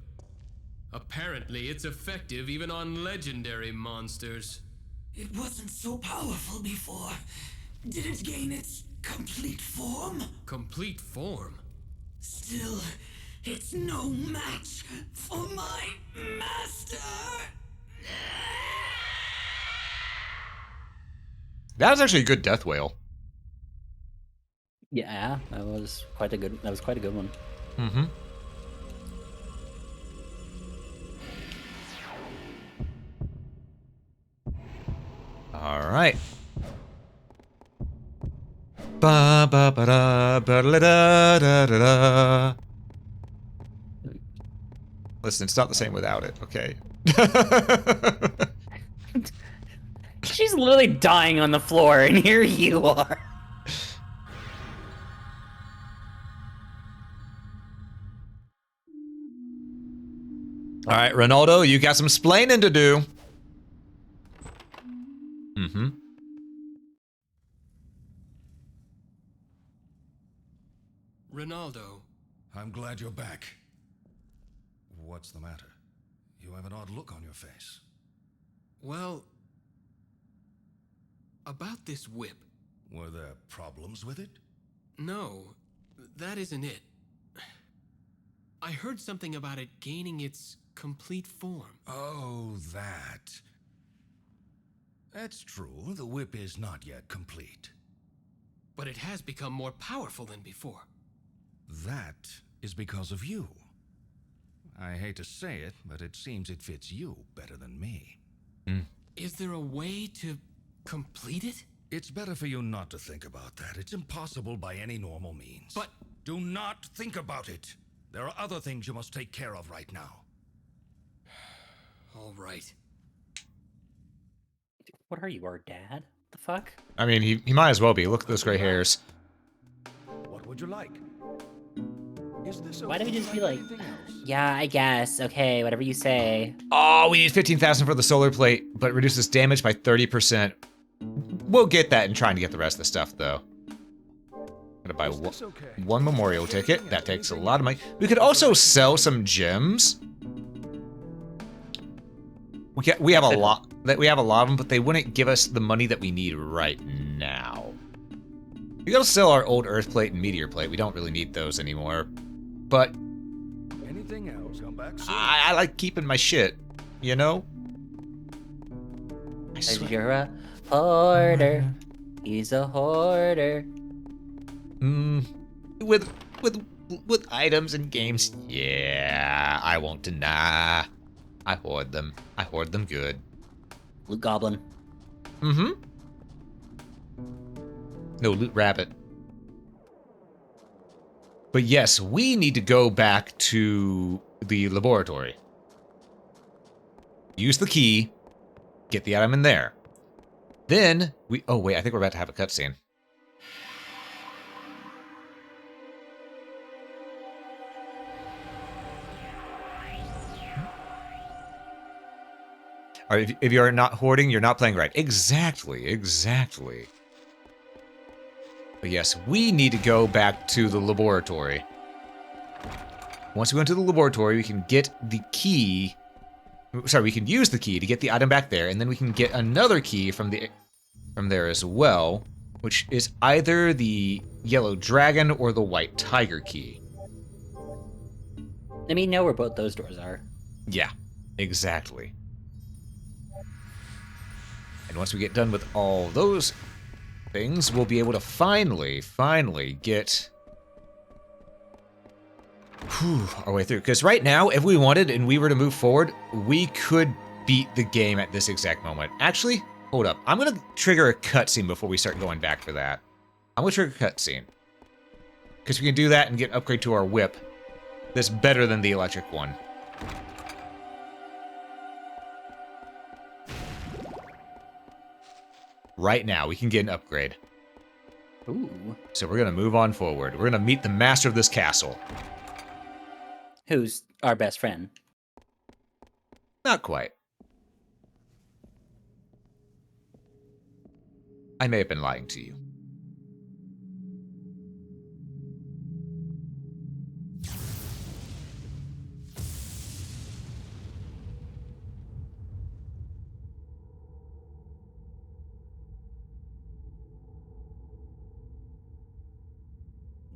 Speaker 4: Apparently, it's effective even on legendary monsters.
Speaker 9: It wasn't so powerful before. Did it gain its complete form?
Speaker 4: Complete form?
Speaker 9: Still, it's no match for my master.
Speaker 1: That was actually a good death wail.
Speaker 2: Yeah, that was quite a good one.
Speaker 1: Mm-hmm. All right. Ba ba ba da ba da da da da da. Listen, it's not the same without it, okay?
Speaker 2: She's literally dying on the floor, and here you are.
Speaker 1: All right, Ronaldo, you got some splaining to do. Mm-hmm.
Speaker 4: Ronaldo,
Speaker 3: I'm glad you're back. What's the matter? You have an odd look on your face.
Speaker 4: well, about this whip.
Speaker 3: Were there problems with it?
Speaker 4: No, that isn't it. I heard something about it gaining its complete form.
Speaker 3: Oh, that. That's true. The whip is not yet complete.
Speaker 4: But it has become more powerful than before.
Speaker 3: That is because of you. I hate to say it, but it seems it fits you better than me.
Speaker 4: Is there a way to complete it?
Speaker 3: It's better for you not to think about that. It's impossible by any normal means.
Speaker 4: But
Speaker 3: do not think about it. There are other things you must take care of right now.
Speaker 4: all right.
Speaker 2: What are you, our dad? The fuck?
Speaker 1: I mean, he might as well be. Look at those gray hairs.
Speaker 8: What would you like? Is this
Speaker 2: Why don't we
Speaker 8: okay
Speaker 2: just be like,
Speaker 8: anything else?
Speaker 2: yeah, I guess. Okay, whatever you say.
Speaker 1: Oh, we need 15,000 for the solar plate, but reduces damage by 30%. We'll get that and trying to get the rest of the stuff, though. Gonna buy
Speaker 8: Is this okay?
Speaker 1: one memorial ticket. That takes a lot of money. We could also sell some gems. We have a lot of them, but they wouldn't give us the money that we need right now. We gotta sell our old Earth plate and meteor plate. We don't really need those anymore. But
Speaker 8: Anything else? Come back soon.
Speaker 1: I like keeping my shit, you know? I
Speaker 2: Cause
Speaker 1: swear.
Speaker 2: you're a hoarder. He's a hoarder.
Speaker 1: With items and games, yeah, I won't deny. I hoard them. I hoard them good.
Speaker 2: Loot Goblin.
Speaker 1: Mm-hmm. No, Loot Rabbit. But yes, we need to go back to the laboratory. Use the key. Get the item in there. Then we... Oh, wait, I think we're about to have a cutscene. All right, if you're not hoarding, you're not playing right. Exactly. But yes, we need to go back to the laboratory. Once we go into the laboratory, we can get the key. Sorry, we can use the key to get the item back there, and then we can get another key from there as well, which is either the yellow dragon or the white tiger key.
Speaker 2: Let me know where both those doors are.
Speaker 1: Yeah, exactly. And once we get done with all those things, we'll be able to finally get our way through. Because right now, if we wanted and we were to move forward, we could beat the game at this exact moment. Actually, hold up. I'm going to trigger a cutscene before we start going back for that. I'm going to trigger a cutscene. Because we can do that and get an upgrade to our whip that's better than the electric one. Right now, we can get an upgrade.
Speaker 2: Ooh.
Speaker 1: So we're going to move on forward. We're going to meet the master of this castle.
Speaker 2: Who's our best friend?
Speaker 1: Not quite. I may have been lying to you.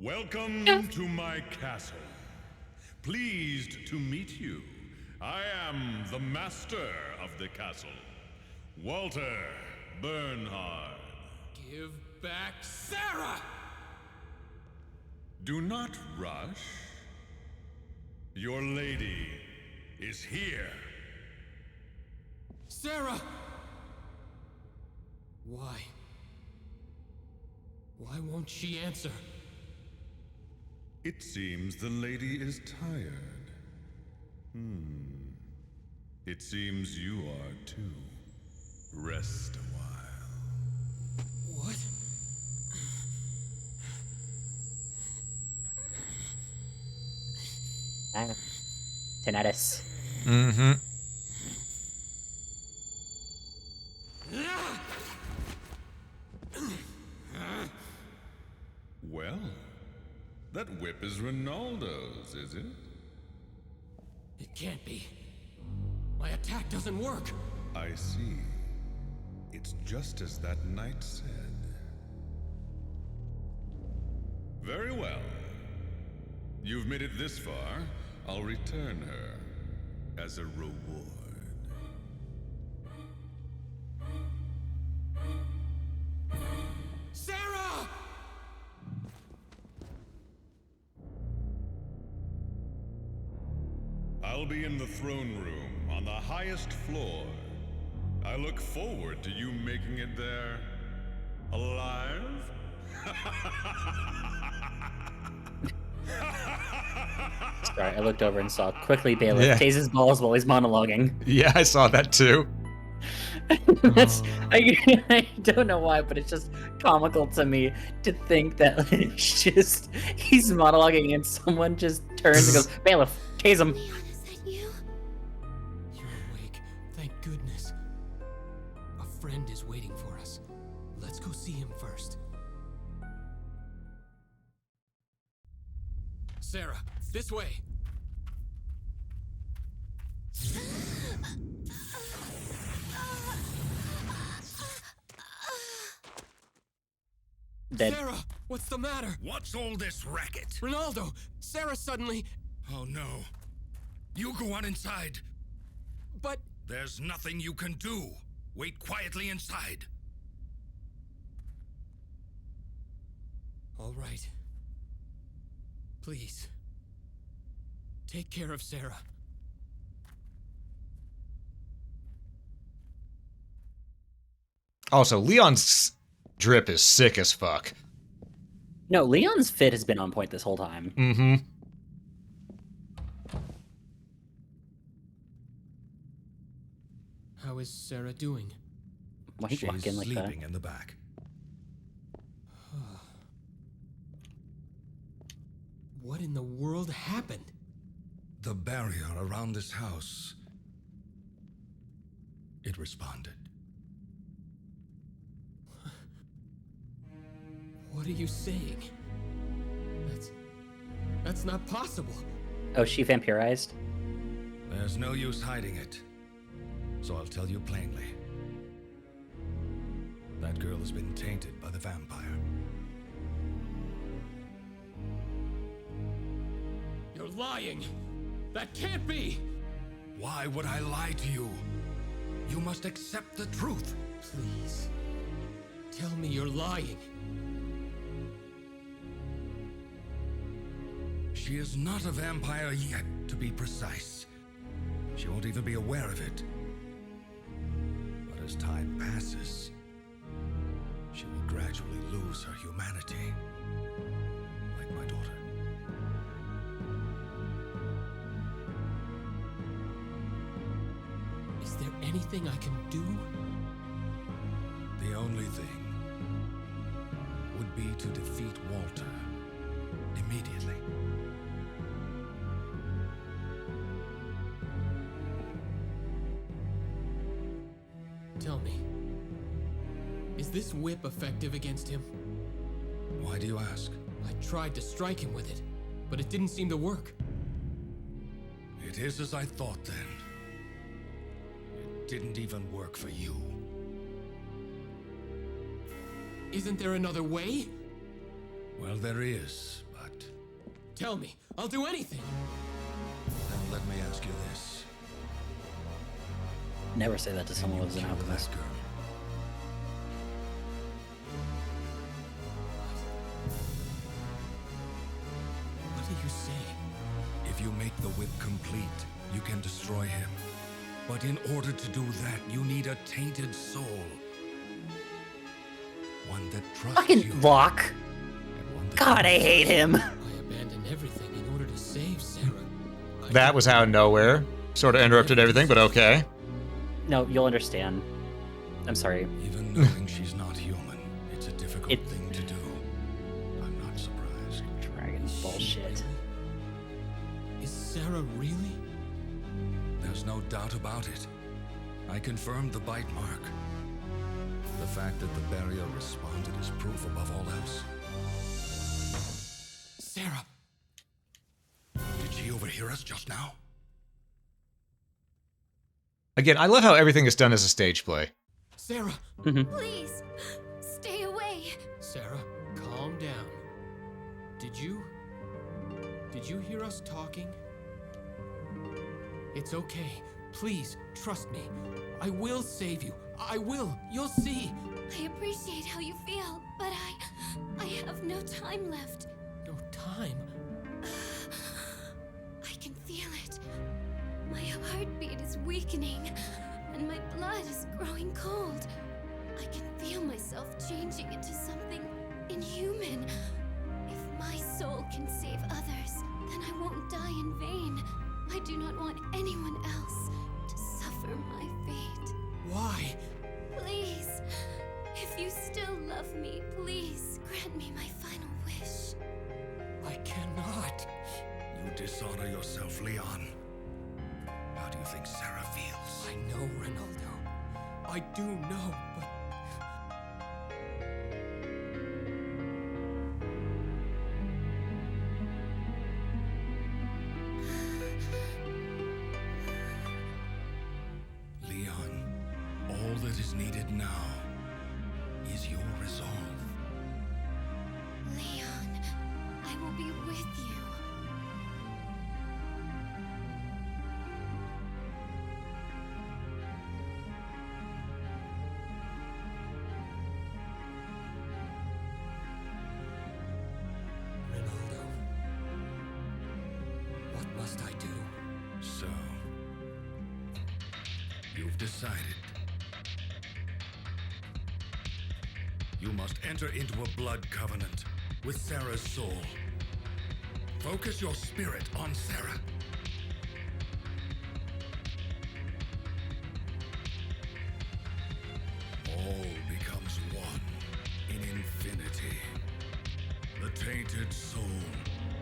Speaker 3: Welcome to my castle. Pleased to meet you. I am the master of the castle, Walter Bernhard.
Speaker 4: Give back Sarah!
Speaker 3: Do not rush. Your lady is here.
Speaker 4: Sarah! Why? Why won't she answer?
Speaker 3: It seems the lady is tired. It seems you are too. Rest a while.
Speaker 4: What?
Speaker 2: Tinnitus.
Speaker 1: Mm-hmm.
Speaker 3: Well, that whip is Ronaldo's, is it?
Speaker 4: It can't be. My attack doesn't work.
Speaker 3: I see. It's just as that knight said. Very well. You've made it this far. I'll return her as a reward.
Speaker 4: Sarah!
Speaker 3: I'll be in the throne room on the highest floor. I look forward to you making it there alive.
Speaker 2: Sorry, I looked over and saw quickly Bailiff
Speaker 1: Yeah.
Speaker 2: tase his balls while he's monologuing.
Speaker 1: Yeah, I saw that too.
Speaker 2: I don't know why, but it's just comical to me to think that it's just he's monologuing and someone just turns and goes, Bailiff, tase him.
Speaker 6: Leon, is that you?
Speaker 4: You're awake. Thank goodness. A friend is waiting for us. Let's go see him first. Sarah, this way.
Speaker 2: Dead.
Speaker 4: Sarah, what's the matter?
Speaker 7: What's all this racket?
Speaker 4: Ronaldo, Sarah suddenly...
Speaker 7: Oh no. You go on inside.
Speaker 4: But...
Speaker 7: There's nothing you can do. Wait quietly inside.
Speaker 4: All right. Please. Take care of Sarah.
Speaker 1: Also, Leon's drip is sick as fuck.
Speaker 2: No, Leon's fit has been on point this whole time.
Speaker 1: Mm-hmm.
Speaker 4: How is Sarah doing?
Speaker 2: Why he walk in like that?
Speaker 7: Sleeping in the back.
Speaker 4: What in the world happened?
Speaker 7: The barrier around this house. It responded.
Speaker 4: What are you saying? That's not possible.
Speaker 2: Oh, she vampirized?
Speaker 7: There's no use hiding it. So I'll tell you plainly. That girl has been tainted by the vampire.
Speaker 4: You're lying. That can't be.
Speaker 7: Why would I lie to you? You must accept the truth.
Speaker 4: Please. Tell me you're lying.
Speaker 7: She is not a vampire yet, to be precise. She won't even be aware of it. But as time passes, she will gradually lose her humanity. Like my daughter.
Speaker 4: Is there anything I can do?
Speaker 7: The only thing would be to defeat Walter immediately.
Speaker 4: Tell me, is this whip effective against him?
Speaker 7: Why do you ask?
Speaker 4: I tried to strike him with it, but it didn't seem to work.
Speaker 7: It is as I thought then. It didn't even work for you.
Speaker 4: Isn't there another way?
Speaker 7: Well, there is, but
Speaker 4: Tell me. I'll do anything.
Speaker 7: Then let me ask you this.
Speaker 2: Never say that to
Speaker 7: Can
Speaker 2: someone
Speaker 7: you
Speaker 2: who's an
Speaker 7: kill
Speaker 2: alchemist.
Speaker 7: that girl?
Speaker 4: What are you saying?
Speaker 7: If you make the whip complete, you can destroy him. But in order to do that, you need a tainted soul. One that trusts you.
Speaker 2: Fucking Locke.
Speaker 7: And one that
Speaker 2: God, I hate him.
Speaker 4: I abandoned everything in order to save Sarah.
Speaker 1: That was out of nowhere. Sort of interrupted everything, but okay.
Speaker 2: No, you'll understand. I'm sorry.
Speaker 7: Even knowing she's not human, it's a difficult thing to do. I'm not surprised.
Speaker 2: Dragon bullshit.
Speaker 4: Is Sarah really?
Speaker 7: There's no doubt about it. I confirmed the bite mark. The fact that the barrier responded is proof above all else.
Speaker 4: Sarah.
Speaker 7: Did she overhear us just now?
Speaker 1: Again, I love how everything is done as a stage play.
Speaker 4: Sarah.
Speaker 6: Please, stay away.
Speaker 4: Sarah, calm down. Did you hear us talking? It's okay. Please, trust me. I will save you. I will. You'll see.
Speaker 6: I appreciate how you feel, but I have no time left.
Speaker 4: No time.
Speaker 6: I can feel it. My heartbeat is weakening, and my blood is growing cold. I can feel myself changing into something inhuman. If my soul can save others, then I won't die in vain. I do not want anyone else to suffer my fate.
Speaker 4: Why?
Speaker 6: Please, if you still love me, please grant me my final wish.
Speaker 4: I cannot.
Speaker 7: You dishonor yourself, Leon. How do you think Sarah feels?
Speaker 4: I know, Ronaldo. I do know, but...
Speaker 7: Leon, all that is needed now is your resolve.
Speaker 6: Leon, I will be with you.
Speaker 4: Ronaldo. What must I do?
Speaker 7: So, you've decided. You must enter into a blood covenant with Sarah's soul. Focus your spirit on Sarah. All becomes one in infinity. The tainted soul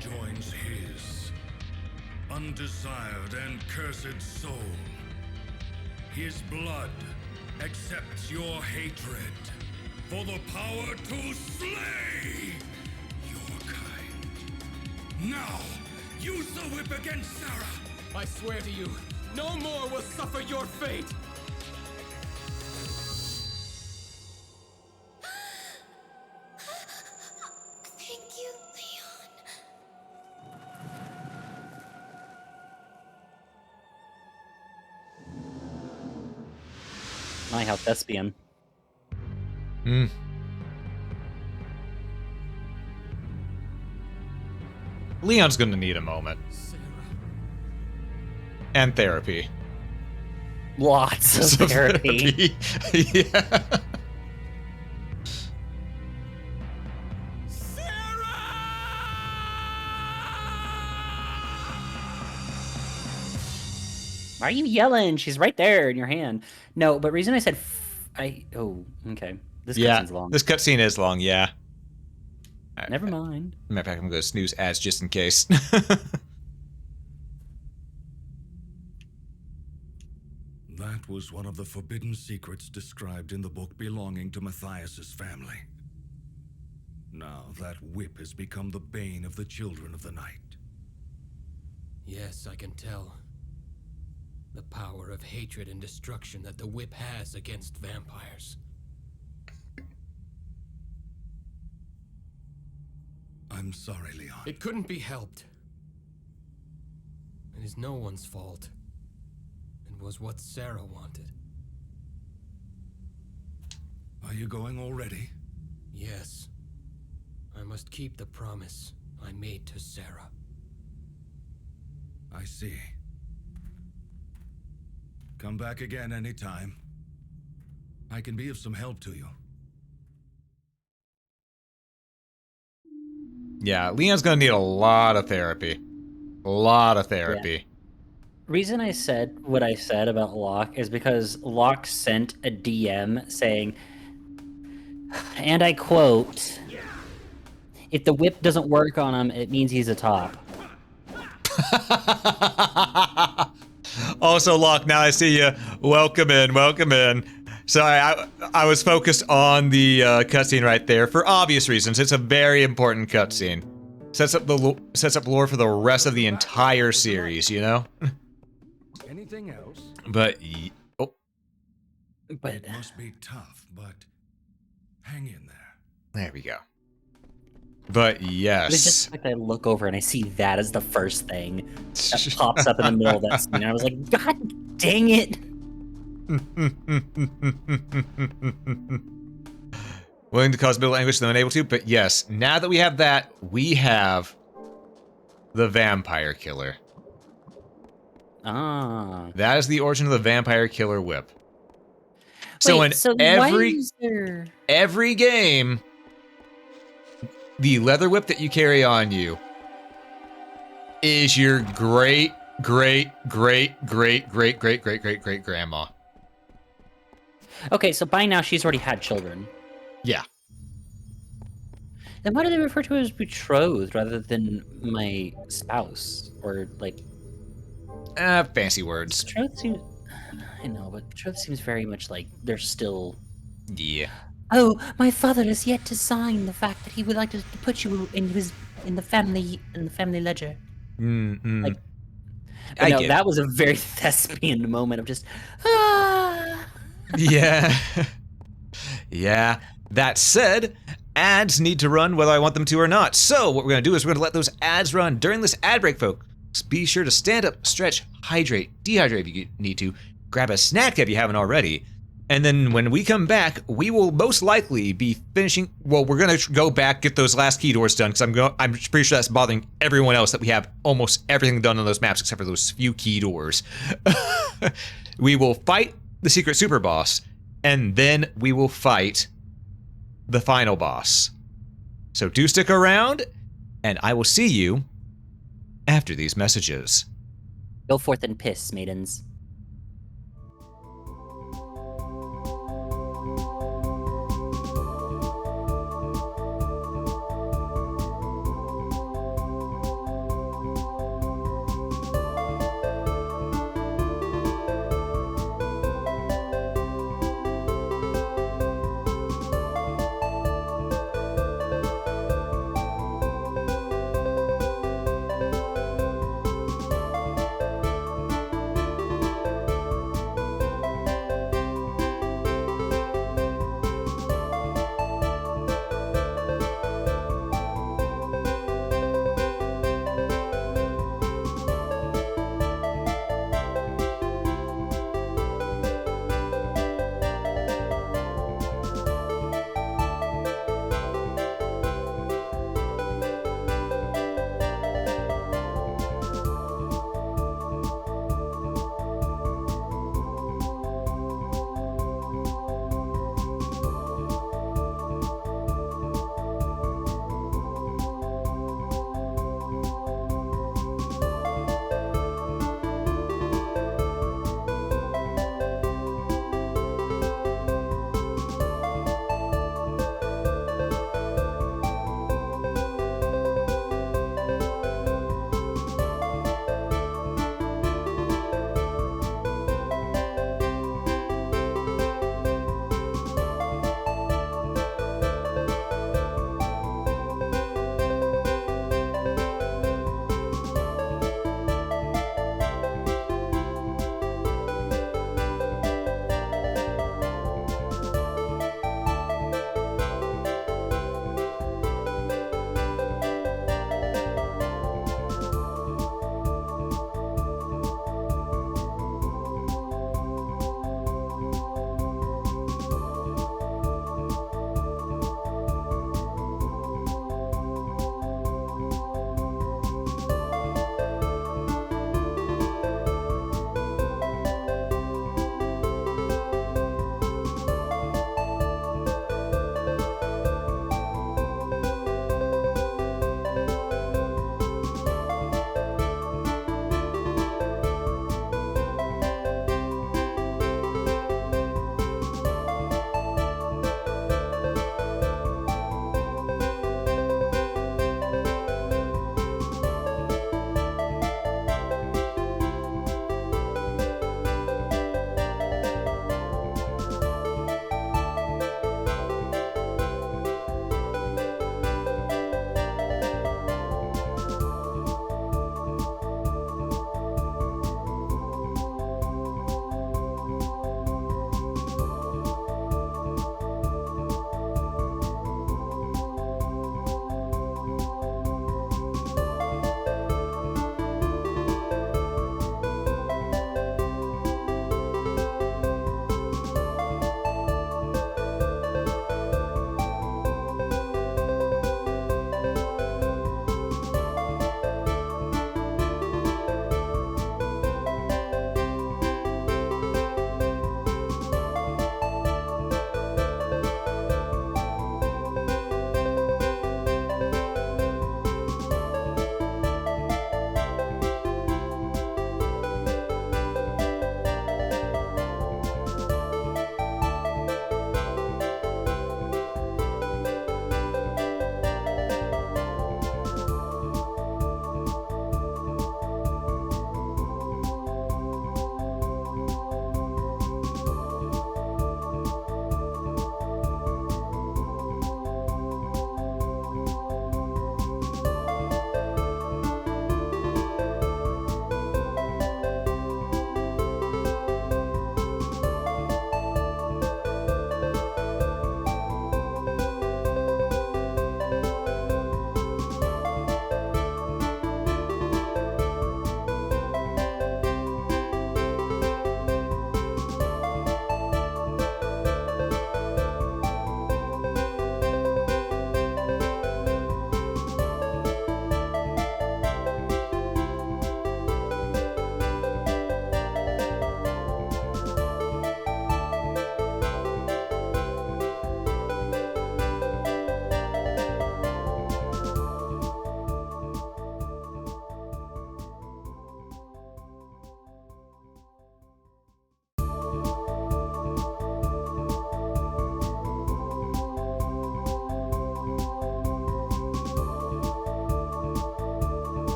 Speaker 7: joins his undesired and cursed soul. His blood accepts your hatred for the power to slay your kind. Now, use the whip against Sarah!
Speaker 4: I swear to you, no more will suffer your fate!
Speaker 6: Thank you, Leon.
Speaker 2: My, how thespian.
Speaker 1: Leon's gonna need a moment.
Speaker 4: Sarah.
Speaker 1: And therapy.
Speaker 2: Lots of
Speaker 1: Some
Speaker 2: therapy.
Speaker 1: Yeah.
Speaker 2: Why are you yelling? She's right there in your hand. No, but reason I said oh, okay. This
Speaker 1: Yeah,
Speaker 2: cutscene's long.
Speaker 1: this cutscene is long, yeah.
Speaker 2: Never mind.
Speaker 1: Matter of fact, I'm gonna go snooze ads just in case.
Speaker 7: That was one of the forbidden secrets described in the book belonging to Matthias's family. Now that whip has become the bane of the children of the night.
Speaker 4: Yes, I can tell. The power of hatred and destruction that the whip has against vampires.
Speaker 7: I'm sorry, Leon.
Speaker 4: It couldn't be helped. It is no one's fault. It was what Sarah wanted.
Speaker 7: Are you going already?
Speaker 4: Yes. I must keep the promise I made to Sarah.
Speaker 7: I see. Come back again anytime. I can be of some help to you.
Speaker 1: Yeah, Leon's gonna need a lot of therapy. A lot of therapy.
Speaker 2: Reason I said what I said about Locke is because Locke sent a DM saying, and I quote, "If the whip doesn't work on him, it means he's a top."
Speaker 1: Also, Locke, now I see you. Welcome in, welcome in. Sorry, I was focused on the cutscene right there for obvious reasons. It's a very important cutscene. Sets up lore for the rest of the entire series, you know?
Speaker 8: Anything else?
Speaker 1: But
Speaker 2: But
Speaker 7: It must be tough, but hang in there.
Speaker 1: there we go. But
Speaker 2: it's
Speaker 1: yes.
Speaker 2: just like I look over and I see that as the first thing that pops up in the middle of that scene. And I was like, God dang it!
Speaker 1: Willing to cause mental anguish though unable to, but yes, now that we have that, we have the vampire killer.
Speaker 2: Ah.
Speaker 1: That is the origin of the vampire killer whip. So
Speaker 2: Wait,
Speaker 1: in
Speaker 2: so why
Speaker 1: every
Speaker 2: is there...
Speaker 1: every game, the leather whip that you carry on you is your great grandma.
Speaker 2: Okay, so by now she's already had children.
Speaker 1: Yeah.
Speaker 2: Then why do they refer to her as betrothed rather than my spouse? Or, like...
Speaker 1: Fancy words.
Speaker 2: Betrothed seems... I know, but betrothed seems very much like they're still...
Speaker 1: Yeah.
Speaker 2: Oh, my father has yet to sign the fact that he would like to put you in the family ledger. Like,
Speaker 1: I
Speaker 2: know,
Speaker 1: get
Speaker 2: that was a very thespian moment of just, ah.
Speaker 1: Yeah. Yeah. That said, ads need to run whether I want them to or not. So what we're going to do is we're going to let those ads run during this ad break, folks. Be sure to stand up, stretch, hydrate, dehydrate if you need to, grab a snack if you haven't already. And then when we come back, we will most likely be finishing. Well, we're going to go back, get those last key doors done, because I'm pretty sure that's bothering everyone else that we have almost everything done on those maps except for those few key doors. We will fight the secret super boss, and then we will fight the final boss. So do stick around, and I will see you after these messages.
Speaker 2: Go forth and piss, maidens.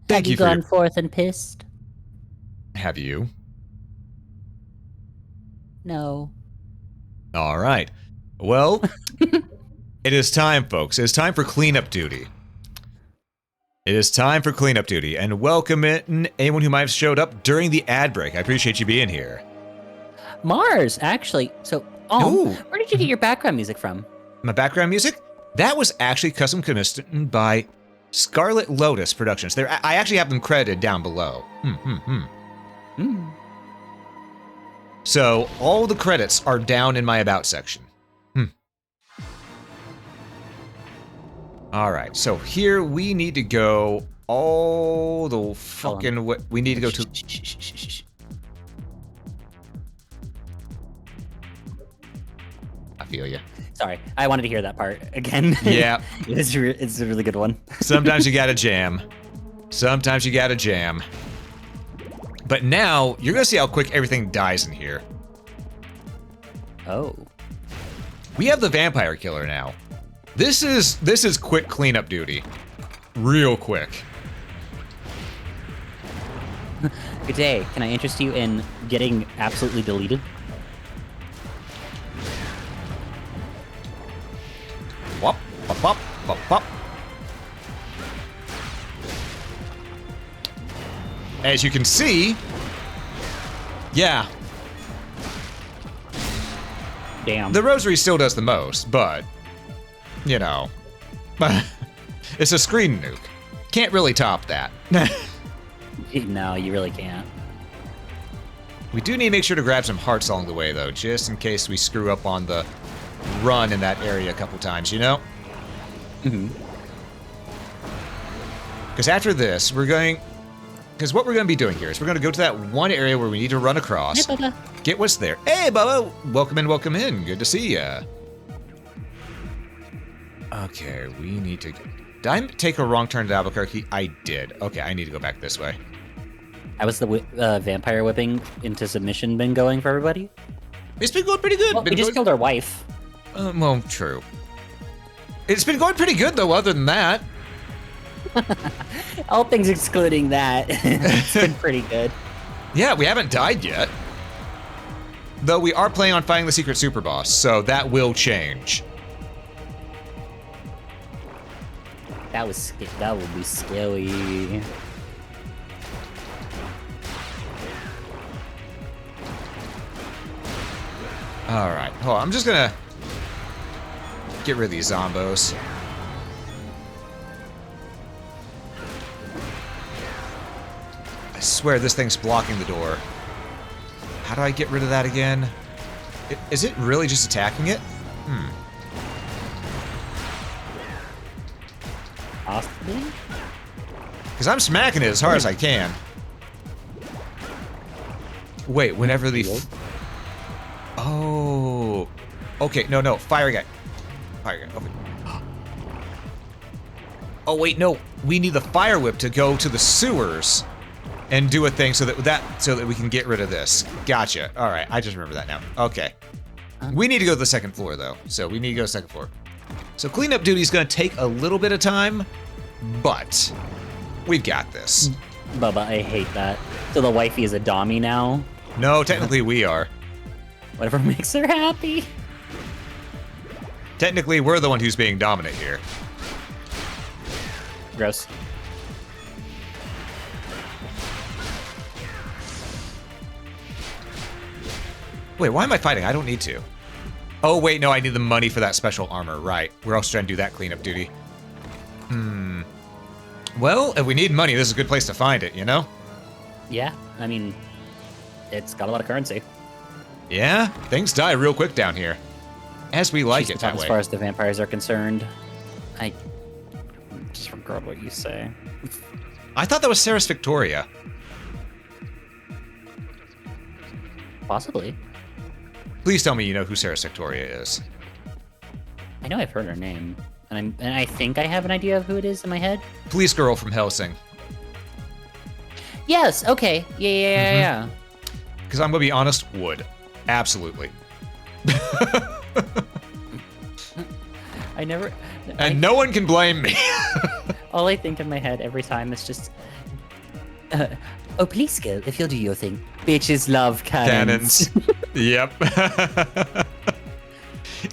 Speaker 1: Thank you for
Speaker 2: gone forth and pissed?
Speaker 1: Have you?
Speaker 2: No.
Speaker 1: All right. Well, it is time, folks. It is time for cleanup duty. It is time for cleanup duty, and welcome in anyone who might have showed up during the ad break. I appreciate you being here.
Speaker 2: Mars, actually. So,
Speaker 1: Ooh.
Speaker 2: where did you get your background music from?
Speaker 1: My background music? That was actually custom commissioned by Scarlet Lotus Productions. I actually have them credited down below. So all the credits are down in my About section. All right, so here we need to go all the fucking way. We need to go to... I feel you.
Speaker 2: Sorry, I wanted to hear that part again.
Speaker 1: Yeah.
Speaker 2: it's a really good one.
Speaker 1: Sometimes you gotta jam. Sometimes you gotta jam. But now, you're gonna see how quick everything dies in here.
Speaker 2: Oh.
Speaker 1: We have the vampire killer now. This is quick cleanup duty. Real quick.
Speaker 2: Good day. Can I interest you in getting absolutely deleted?
Speaker 1: Wop, wop, wop, wop, wop. As you can see, yeah.
Speaker 2: Damn.
Speaker 1: The rosary still does the most, but, you know, it's a screen nuke. Can't really top that.
Speaker 2: No, you really can't.
Speaker 1: We do need to make sure to grab some hearts along the way, though, just in case we screw up on the run in that area a couple times, you know? Because after this, because what we're going to be doing here is we're going to go to that one area where we need to run across.
Speaker 2: Hey, Bubba.
Speaker 1: Get what's there. Hey, Bubba! Welcome in, welcome in. Good to see ya. Okay, we need to... Did I take a wrong turn to Albuquerque? I did. Okay, I need to go back this way.
Speaker 2: How was the vampire whipping into submission been going for everybody?
Speaker 1: It's been going pretty good.
Speaker 2: Well, we just killed our wife.
Speaker 1: Well, true. It's been going pretty good, though, other than that.
Speaker 2: All things excluding that, it's been pretty good.
Speaker 1: Yeah, we haven't died yet. Though we are planning on fighting the secret super boss, so that will change.
Speaker 2: That would be scary.
Speaker 1: All right, hold on. I'm just gonna get rid of these zombos. I swear this thing's blocking the door. How do I get rid of that again? Is it really just attacking it?
Speaker 2: Possibly?
Speaker 1: Because I'm smacking it as hard as I can. Wait, whenever the... Oh. Okay, no. Fire guy. Fire guy. Okay. Oh, wait, no. We need the fire whip to go to the sewers and do a thing so that we can get rid of this. Gotcha. All right, I just remember that now. Okay. We need to go to the second floor, though. So we need to go to the second floor. So cleanup duty is going to take a little bit of time, but we've got this.
Speaker 2: Bubba, I hate that. So the wifey is a dommy now?
Speaker 1: No, technically we are.
Speaker 2: Whatever makes her happy.
Speaker 1: Technically, we're the one who's being dominant here.
Speaker 2: Gross.
Speaker 1: Wait, why am I fighting? I don't need to. Oh, wait, no, I need the money for that special armor. Right. We're also trying to do that cleanup duty. Well, if we need money, this is a good place to find it, you know?
Speaker 2: Yeah, I mean, it's got a lot of currency.
Speaker 1: Yeah, things die real quick down here. As we like it that way.
Speaker 2: As far as the vampires are concerned, I just regard what you say.
Speaker 1: I thought that was Ceres Victoria.
Speaker 2: Possibly.
Speaker 1: Please tell me you know who Ceres Victoria is.
Speaker 2: I know I've heard her name, and I think I have an idea of who it is in my head.
Speaker 1: Police girl from Helsing.
Speaker 2: Yes. Okay. Yeah.
Speaker 1: Because I'm gonna be honest, would. Absolutely.
Speaker 2: I never.
Speaker 1: And no one can blame me.
Speaker 2: All I think in my head every time is just, oh, please go if you'll do your thing. Bitches love cannons.
Speaker 1: Yep.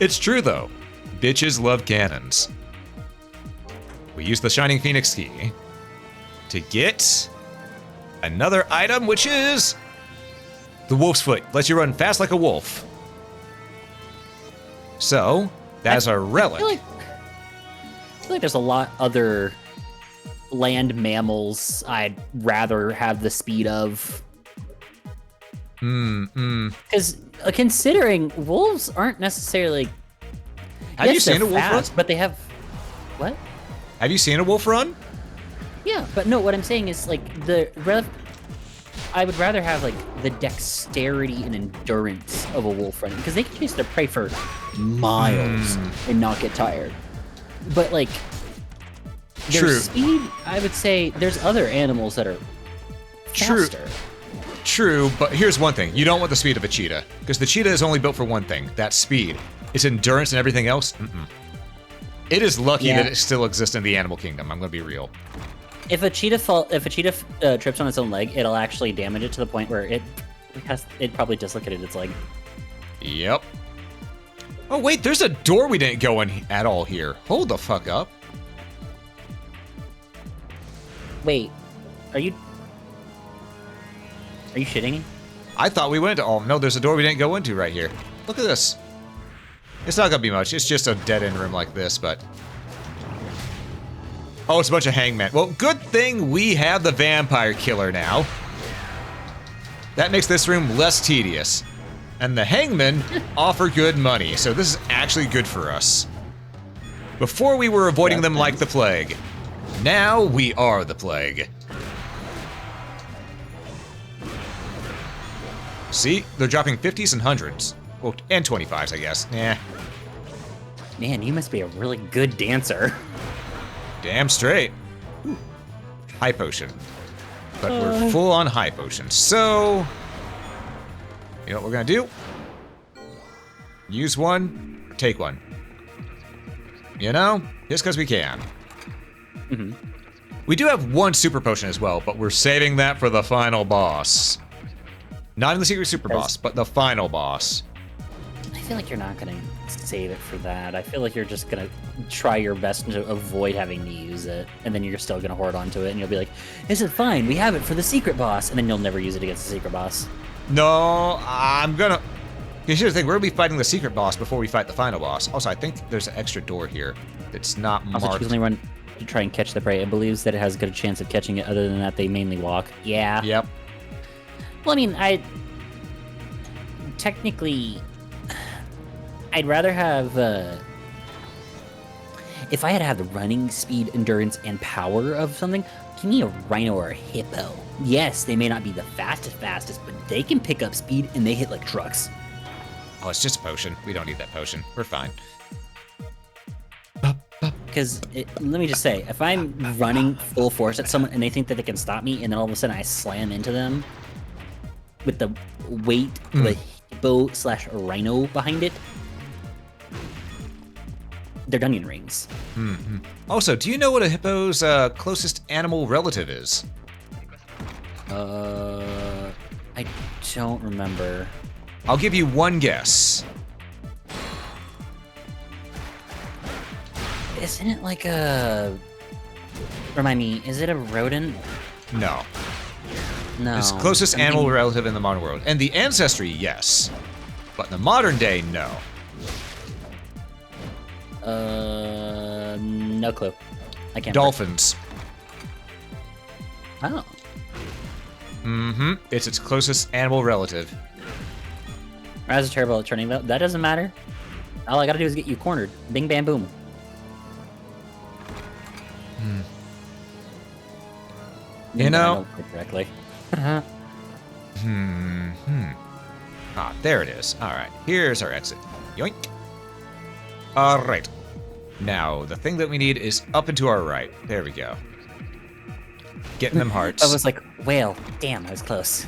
Speaker 1: It's true, though. Bitches love cannons. We use the Shining Phoenix key to get another item, which is the Wolf's Foot. Lets you run fast like a wolf. So, that's a relic.
Speaker 2: I feel like there's a lot other land mammals I'd rather have the speed of. Because considering wolves aren't necessarily.
Speaker 1: Have you seen a wolf run?
Speaker 2: But they have. What?
Speaker 1: Have you seen a wolf run?
Speaker 2: Yeah, but no, what I'm saying is, like, I would rather have, like, the dexterity and endurance of a wolf running, because they can chase their prey for miles and not get tired. But, like, their speed, I would say there's other animals that are faster.
Speaker 1: True, but here's one thing. You don't want the speed of a cheetah, because the cheetah is only built for one thing, that's speed. Its endurance and everything else, It is lucky that it still exists in the animal kingdom, I'm gonna be real.
Speaker 2: If a cheetah trips on its own leg, it'll actually damage it to the point where it probably dislocated its leg.
Speaker 1: Yep. Oh wait, there's a door we didn't go in at all here. Hold the fuck up.
Speaker 2: Wait, are you shitting me?
Speaker 1: I thought we went to, oh no, there's a door we didn't go into right here. Look at this. It's not gonna be much, it's just a dead-end room like this, but... Oh, it's a bunch of hangmen. Well, good thing we have the vampire killer now. That makes this room less tedious. And the hangmen offer good money, so this is actually good for us. Before we were avoiding them like the plague. Now we are the plague. See, they're dropping 50s and 100s. Well, and 25s, I guess. Yeah.
Speaker 2: Man, you must be a really good dancer.
Speaker 1: Damn straight. Ooh. High potion. But we're full on high potion. So, you know what we're gonna do? Use one, take one. You know, just because we can. We do have one super potion as well, but we're saving that for the final boss. Not in the secret super boss, but the final boss.
Speaker 2: I feel like you're not gonna save it for that. I feel like you're just gonna try your best to avoid having to use it, and then you're still gonna hoard onto it, and you'll be like, "Is it fine? We have it for the secret boss," and then you'll never use it against the secret boss.
Speaker 1: No, I'm gonna. Here's the thing: we're gonna be fighting the secret boss before we fight the final boss. Also, I think there's an extra door here that's not marked.
Speaker 2: Also, choose only run to try and catch the prey. It believes that it has a good chance of catching it. Other than that, they mainly walk. Yeah.
Speaker 1: Yep.
Speaker 2: Well, I mean, technically, I'd rather have, if I had to have the running speed, endurance, and power of something, give me a rhino or a hippo. Yes, they may not be the fastest, but they can pick up speed and they hit like trucks.
Speaker 1: Oh, it's just a potion. We don't need that potion. We're fine.
Speaker 2: Because, let me just say, if I'm running full force at someone and they think that they can stop me, and then all of a sudden I slam into them with the weight of a hippo/rhino behind it, they're Dunyan rings.
Speaker 1: Also, do you know what a hippo's closest animal relative is?
Speaker 2: I don't remember.
Speaker 1: I'll give you one guess.
Speaker 2: Isn't it like a... Remind me, is it a rodent?
Speaker 1: No.
Speaker 2: No.
Speaker 1: It's closest animal relative in the modern world. And the ancestry, yes. But in the modern day, no.
Speaker 2: No clue. I can't.
Speaker 1: Dolphins.
Speaker 2: Oh.
Speaker 1: It's its closest animal relative.
Speaker 2: I was terrible at turning that. That doesn't matter. All I gotta do is get you cornered. Bing, bam, boom.
Speaker 1: You know.
Speaker 2: I don't play correctly.
Speaker 1: Ah, there it is. All right, here's our exit. Yoink. All right. Now, the thing that we need is up and to our right. There we go. Getting them hearts.
Speaker 2: I was like, whale. Damn, I was close.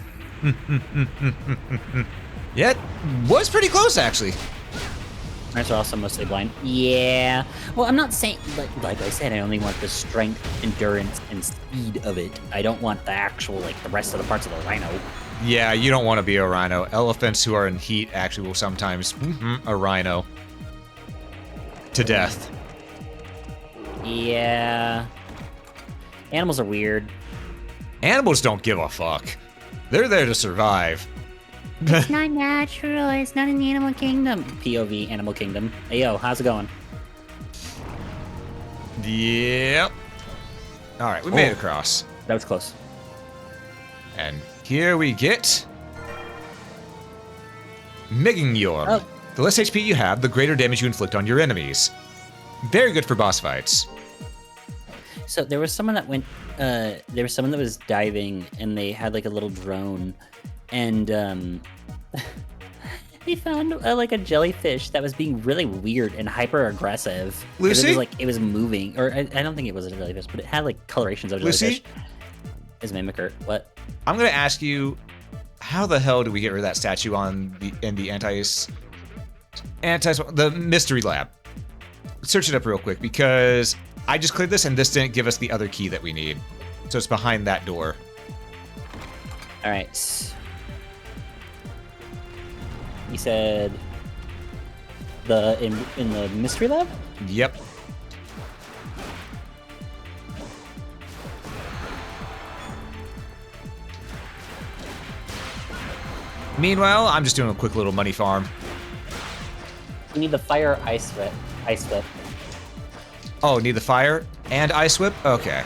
Speaker 1: Yeah, it was pretty close, actually.
Speaker 2: Mice are also mostly blind. Yeah. Well, I'm not saying, like I said, I only want the strength, endurance, and speed of it. I don't want the actual, like, the rest of the parts of the rhino.
Speaker 1: Yeah, you don't want to be a rhino. Elephants who are in heat actually will sometimes a rhino to death.
Speaker 2: Yeah. Animals are weird.
Speaker 1: Animals don't give a fuck. They're there to survive.
Speaker 2: It's not natural. It's not in the animal kingdom. POV, animal kingdom. Hey, yo, how's it going?
Speaker 1: Yep. All right, we made it across.
Speaker 2: That was close.
Speaker 1: And here we get Meginyor.
Speaker 2: Oh.
Speaker 1: The less HP you have, the greater damage you inflict on your enemies. Very good for boss fights.
Speaker 2: So there was someone that went. There was someone that was diving, and they had like a little drone, and they found like a jellyfish that was being really weird and hyper aggressive.
Speaker 1: Lucy?
Speaker 2: It was like it was moving, or I don't think it was a jellyfish, but it had like colorations of jellyfish.
Speaker 1: Lucy?
Speaker 2: Is Mimicker what?
Speaker 1: I'm gonna ask you, how the hell do we get rid of that statue on the the mystery lab? Search it up real quick because I just cleared this and this didn't give us the other key that we need. So it's behind that door.
Speaker 2: All right. You said in the mystery lab?
Speaker 1: Yep. Meanwhile, I'm just doing a quick little money farm.
Speaker 2: You need the fire ice whip.
Speaker 1: Oh, need the fire and ice whip? Okay.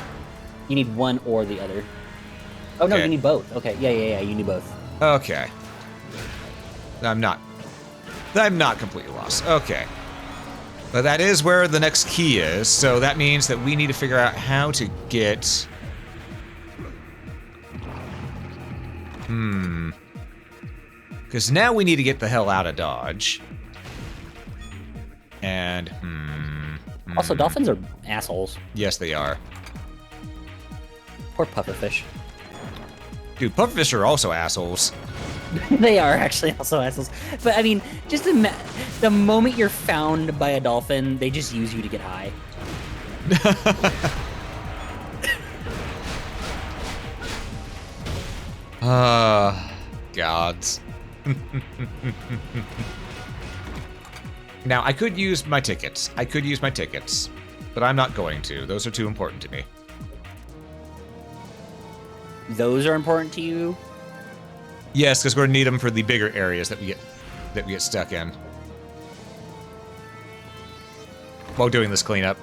Speaker 2: You need one or the other. Oh no,
Speaker 1: Okay.
Speaker 2: you need both. Okay, yeah, you need both.
Speaker 1: Okay. I'm not completely lost. Okay. But that is where the next key is, so that means that we need to figure out how to get... Because now we need to get the hell out of Dodge. And,
Speaker 2: Also, dolphins are assholes.
Speaker 1: Yes, they are.
Speaker 2: Poor pufferfish.
Speaker 1: Dude, pufferfish are also assholes.
Speaker 2: They are actually also assholes. But I mean, just the moment you're found by a dolphin, they just use you to get high.
Speaker 1: Gods. Now, I could use my tickets. But I'm not going to. Those are too important to me.
Speaker 2: Those are important to you?
Speaker 1: Yes, because we're gonna need them for the bigger areas that we get stuck in. While doing this cleanup.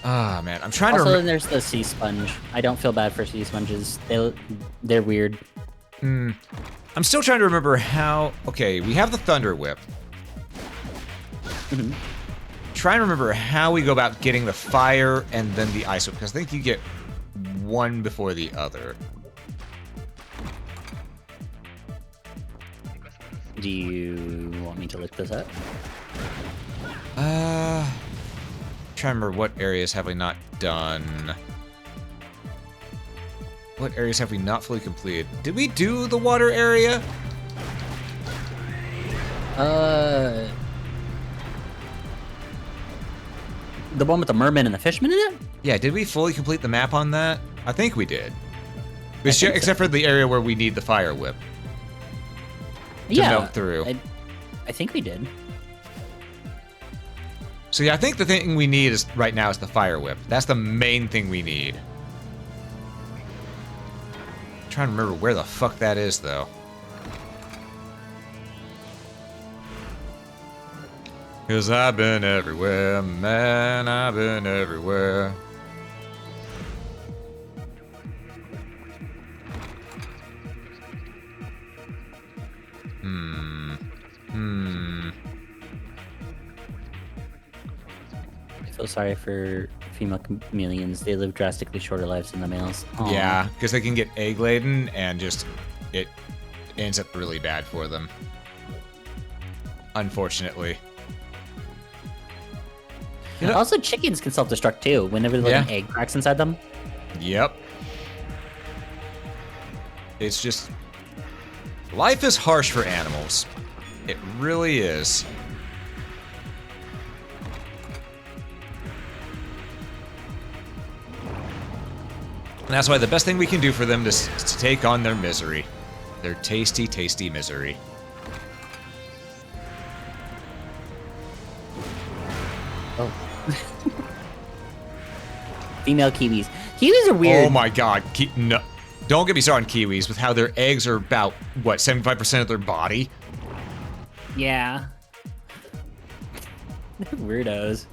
Speaker 1: Ah, man, I'm trying to
Speaker 2: Also,
Speaker 1: remember.
Speaker 2: then there's the sea sponge. I don't feel bad for sea sponges. They're weird.
Speaker 1: I'm still trying to remember how... Okay, we have the Thunder Whip. Trying to remember how we go about getting the fire and then the ice whip, because I think you get one before the other.
Speaker 2: Do you want me to look this up?
Speaker 1: Trying to remember what areas have we not done. What areas have we not fully completed? Did we do the water area?
Speaker 2: The one with the merman and the fishman in it?
Speaker 1: Yeah, did we fully complete the map on that? I think we did.
Speaker 2: I think
Speaker 1: Except for the area where we need the fire whip to melt through.
Speaker 2: I think we did.
Speaker 1: So yeah, I think the thing we need is right now is the fire whip. That's the main thing we need. I'm trying to remember where the fuck that is though. Cause I've been everywhere, man, I've been everywhere.
Speaker 2: I feel sorry for female chameleons. They live drastically shorter lives than the males. Aw.
Speaker 1: Yeah, because they can get egg laden and just it ends up really bad for them. Unfortunately. You know-
Speaker 2: Also, chickens can self-destruct too whenever like an egg cracks inside them.
Speaker 1: Yep. It's just... Life is harsh for animals. It really is. And that's why the best thing we can do for them is to take on their misery. Their tasty, tasty misery.
Speaker 2: Oh. Female kiwis. Kiwis are weird.
Speaker 1: Oh my god. No. Don't get me started on kiwis with how their eggs are about, what, 75% of their body?
Speaker 2: Yeah. They're weirdos.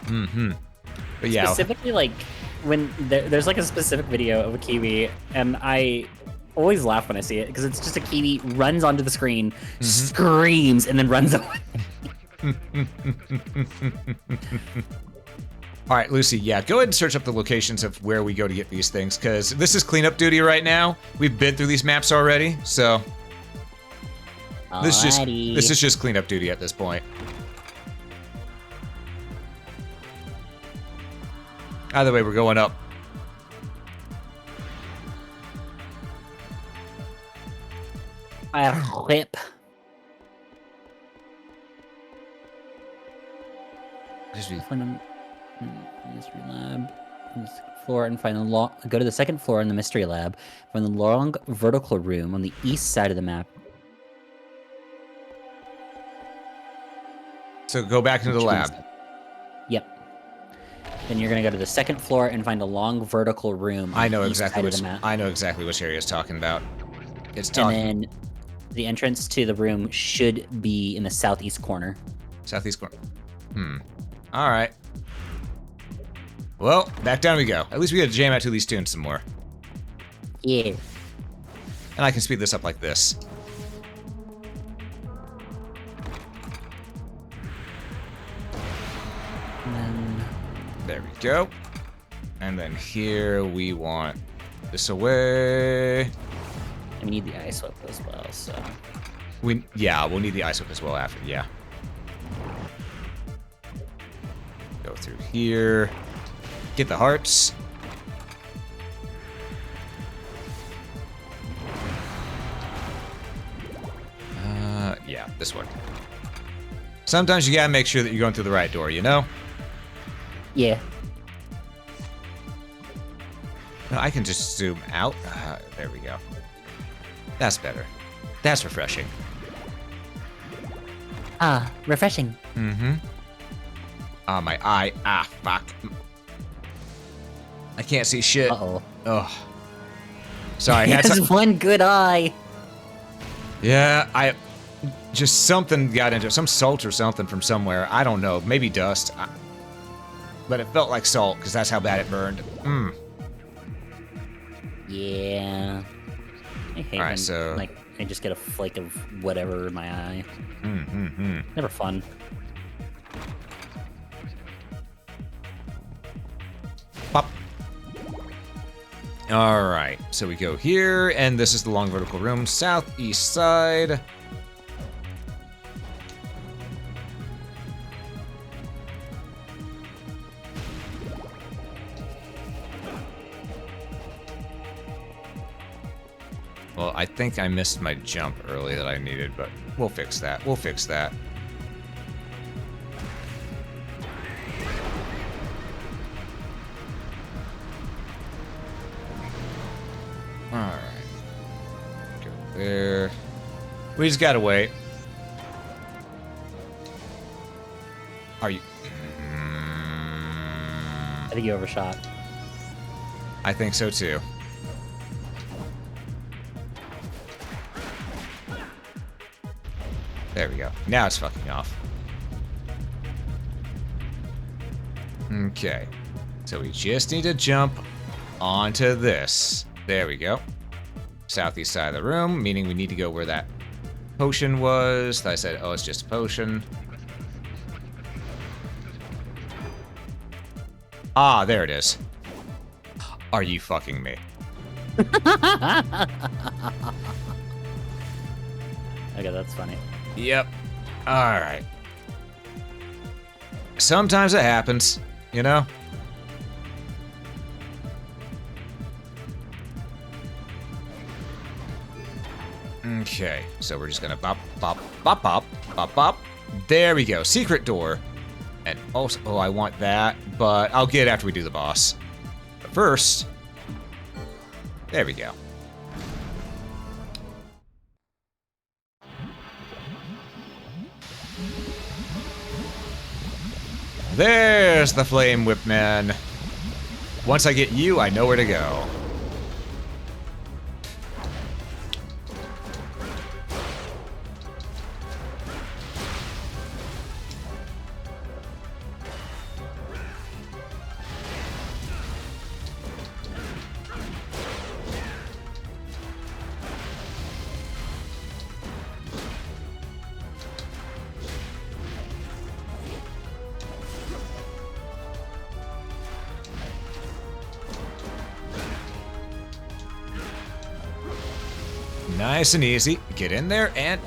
Speaker 1: Mm-hmm. But yeah.
Speaker 2: Specifically, like, when there's like a specific video of a kiwi, and I always laugh when I see it, because it's just a kiwi runs onto the screen, screams, and then runs away.
Speaker 1: All right, Lucy, yeah, go ahead and search up the locations of where we go to get these things, because this is cleanup duty right now. We've been through these maps already, so this is just cleanup duty at this point. Either way, we're going up.
Speaker 2: I whip. Find a mystery lab on the second floor and find the long. Go to the second floor in the mystery lab. Find the long vertical room on the east side of the map.
Speaker 1: So go back into the lab.
Speaker 2: Yep. Then you're gonna go to the second floor and find a long vertical room.
Speaker 1: I know exactly which area it's talking about. It's talking.
Speaker 2: And then the entrance to the room should be in the southeast corner.
Speaker 1: Southeast corner. All right. Well, back down we go. At least we got to jam out to these tunes some more.
Speaker 2: Yeah.
Speaker 1: And I can speed this up like this.
Speaker 2: And then
Speaker 1: there we go. And then here we want this away.
Speaker 2: and we need the ice whip as well, so.
Speaker 1: We'll need the ice whip as well after, yeah. Go through here. Get the hearts. Yeah, this one. Sometimes you gotta make sure that you're going through the right door, you know?
Speaker 2: Yeah.
Speaker 1: No, I can just zoom out. There we go. That's better. That's refreshing.
Speaker 2: Ah, refreshing.
Speaker 1: Mm-hmm. My eye. Ah, fuck. I can't see shit.
Speaker 2: Uh-oh.
Speaker 1: Ugh. Sorry,
Speaker 2: He
Speaker 1: I had
Speaker 2: has one good eye.
Speaker 1: Yeah, just something got into it. Some salt or something from somewhere. I don't know. Maybe dust. But it felt like salt, because that's how bad it burned.
Speaker 2: Yeah. I hate
Speaker 1: Alright,
Speaker 2: when,
Speaker 1: so...
Speaker 2: like, I just get a flake of whatever in my eye. Never fun.
Speaker 1: Pop. Alright, so we go here, and this is the long vertical room, southeast side. Well, I think I missed my jump early that I needed, but we'll fix that. We'll fix that. Alright. Go there. We just gotta wait. Are you...
Speaker 2: I think you overshot.
Speaker 1: I think so too. There we go. Now it's fucking off. Okay. So we just need to jump onto this. There we go. Southeast side of the room, meaning we need to go where that potion was. I said, oh, it's just a potion. Ah, there it is. Are you fucking me?
Speaker 2: Okay, that's funny.
Speaker 1: Yep. Alright. Sometimes it happens, you know? Okay, so we're just gonna bop, bop, bop, bop, bop, bop. There we go, secret door. And also, oh, I want that, but I'll get it after we do the boss. But first, there we go. There's the Flame Whip Man. Once I get you, I know where to go. Nice and easy. Get in there and...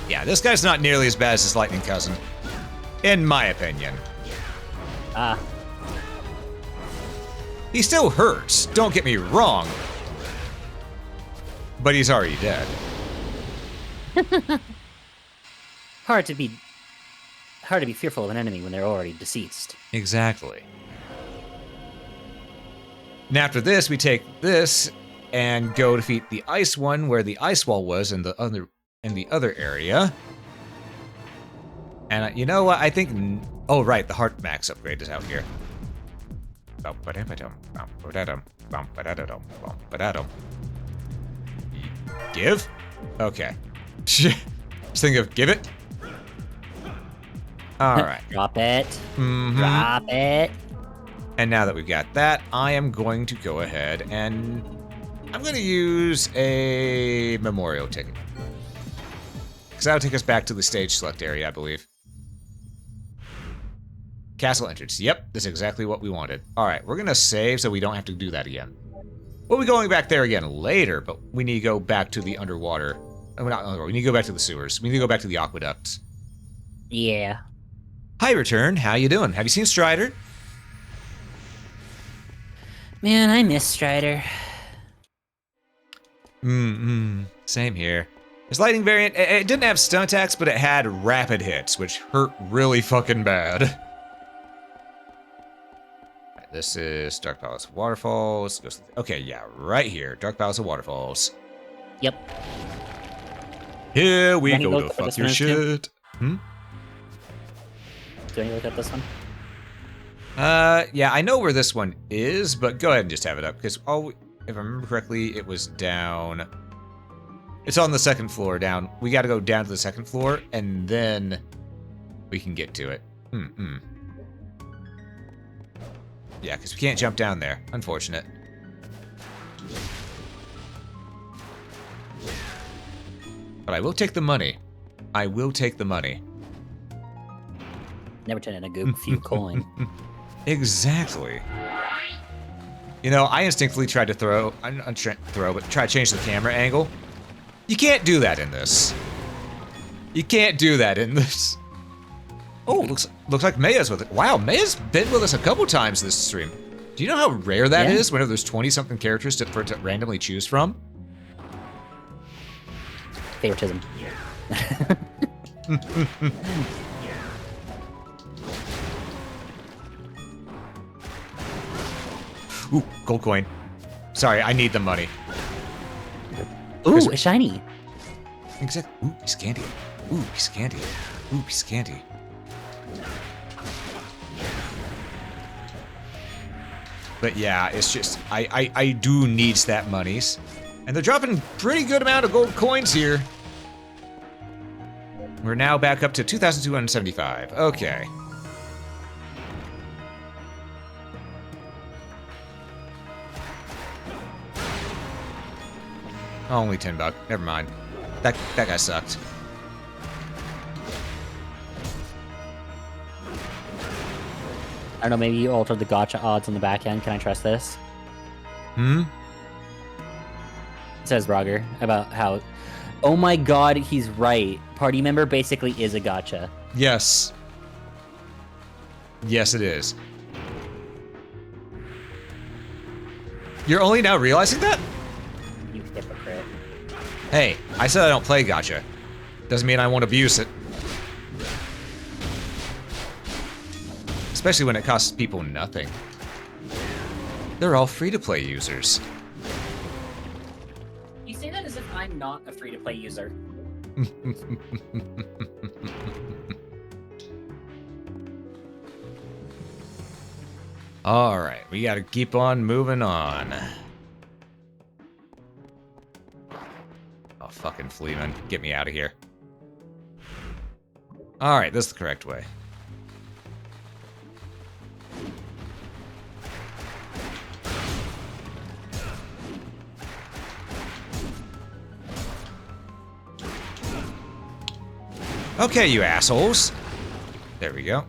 Speaker 1: yeah, this guy's not nearly as bad as his lightning cousin. In my opinion.
Speaker 2: Ah.
Speaker 1: He still hurts, don't get me wrong. But he's already dead.
Speaker 2: Hard to be fearful of an enemy when they're already deceased.
Speaker 1: Exactly. And after this, we take this and go defeat the ice one where the ice wall was in the other area. And you know what? I think... oh, right. The heart max upgrade is out here. Give? Okay. Just think of give it. All right.
Speaker 2: Drop it.
Speaker 1: Mm-hmm.
Speaker 2: Drop it.
Speaker 1: And now that we've got that, I am going to go ahead and... I'm going to use a memorial ticket. Because that'll take us back to the stage select area, I believe. Castle entrance. Yep, that's exactly what we wanted. All right, we're going to save so we don't have to do that again. We'll be going back there again later, but we need to go back to the underwater. Oh, not underwater. We need to go back to the sewers. We need to go back to the aqueducts.
Speaker 2: Yeah.
Speaker 1: Hi, Return. How you doing? Have you seen Strider?
Speaker 2: Man, I miss Strider.
Speaker 1: Same here. His lightning variant, it didn't have stun attacks, but it had rapid hits, which hurt really fucking bad. Right, this is Dark Palace Waterfalls. Okay, yeah, right here. Dark Palace of Waterfalls.
Speaker 2: Yep.
Speaker 1: Here we
Speaker 2: Can you
Speaker 1: go
Speaker 2: look
Speaker 1: to
Speaker 2: up
Speaker 1: fuck
Speaker 2: this
Speaker 1: your
Speaker 2: one too?
Speaker 1: shit. Hmm?
Speaker 2: Do you look at this one?
Speaker 1: Yeah, I know where this one is, but go ahead and just have it up, because if I remember correctly, it was down... it's on the second floor down. We gotta go down to the second floor, and then we can get to it. Yeah, because we can't jump down there. Unfortunate. But I will take the money. I will take the money.
Speaker 2: Never turn in a goop few coin.
Speaker 1: Exactly. You know, I instinctively tried to throw, but try to change the camera angle. You can't do that in this. You can't do that in this. Oh, looks like Maya's with it. Wow, Maya's been with us a couple times this stream. Do you know how rare that is whenever there's 20-something characters for it to randomly choose from?
Speaker 2: Favoritism.
Speaker 1: Ooh, gold coin. Sorry, I need the money.
Speaker 2: Ooh, a shiny.
Speaker 1: Exactly. Ooh, piece of candy. Ooh, piece of candy. Ooh, piece of candy. But yeah, it's just, I do need that monies. And they're dropping pretty good amount of gold coins here. We're now back up to 2,275. Okay. Only $10. Never mind. That guy sucked.
Speaker 2: I don't know, maybe you altered the gacha odds on the back end. Can I trust this?
Speaker 1: Hmm?
Speaker 2: Says Roger about how, oh my god, he's right. Party member basically is a gacha.
Speaker 1: Yes. Yes, it is. You're only now realizing that?
Speaker 2: You hypocrite.
Speaker 1: Hey, I said I don't play gacha. Doesn't mean I won't abuse it. Especially when it costs people nothing. They're all free-to-play users.
Speaker 2: You say that as if I'm not a free-to-play user.
Speaker 1: Alright, we gotta keep on moving on. Oh, fucking Fleeman. Get me out of here. Alright, this is the correct way. Okay, you assholes. There we go.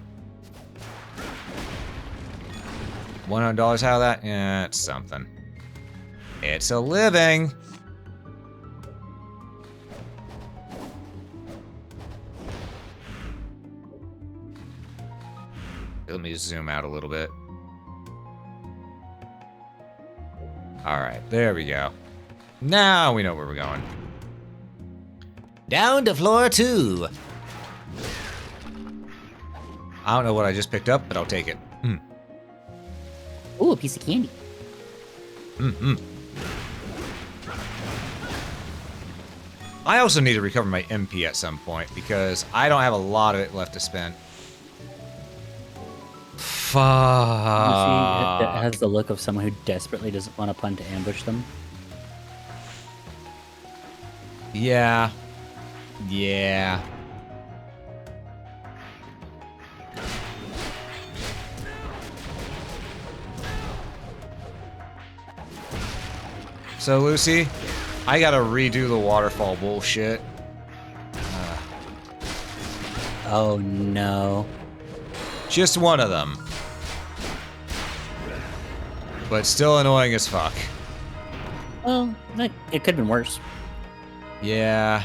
Speaker 1: $100 out of that? Yeah, it's something. It's a living. Let me zoom out a little bit. Alright, there we go. Now we know where we're going. Down to floor 2. I don't know what I just picked up, but I'll take it.
Speaker 2: Ooh, a piece of candy.
Speaker 1: I also need to recover my MP at some point because I don't have a lot of it left to spend. Fuck.
Speaker 2: You see, it has the look of someone who desperately doesn't want a pun to ambush them.
Speaker 1: Yeah. Yeah. So, Lucy, I gotta redo the waterfall bullshit.
Speaker 2: Oh no.
Speaker 1: Just one of them. But still annoying as fuck.
Speaker 2: Well, it could have been worse.
Speaker 1: Yeah.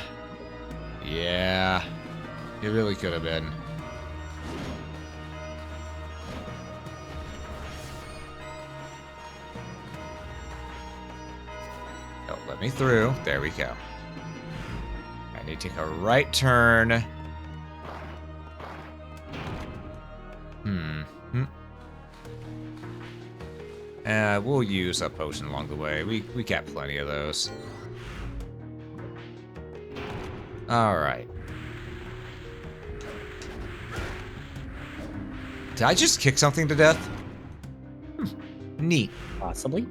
Speaker 1: Yeah. It really could have been. Oh, let me through. There we go. I need to take a right turn. We'll use a potion along the way. We got plenty of those. Alright. Did I just kick something to death? Neat.
Speaker 2: Possibly.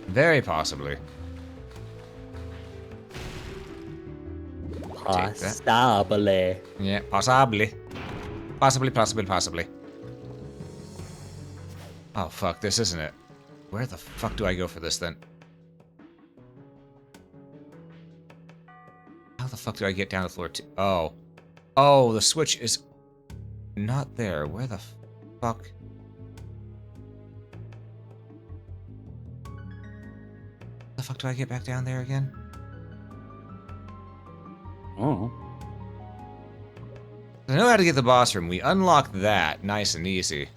Speaker 1: Very possibly.
Speaker 2: Possibly.
Speaker 1: Yeah, possibly. Possibly. Oh, fuck, this isn't it. Where the fuck do I go for this, then? How the fuck do I get down to floor 2? Oh. Oh, the switch is not there. Where the fuck? The fuck do I get back down there again?
Speaker 2: Oh.
Speaker 1: I know how to get the boss room. We unlock that nice and easy.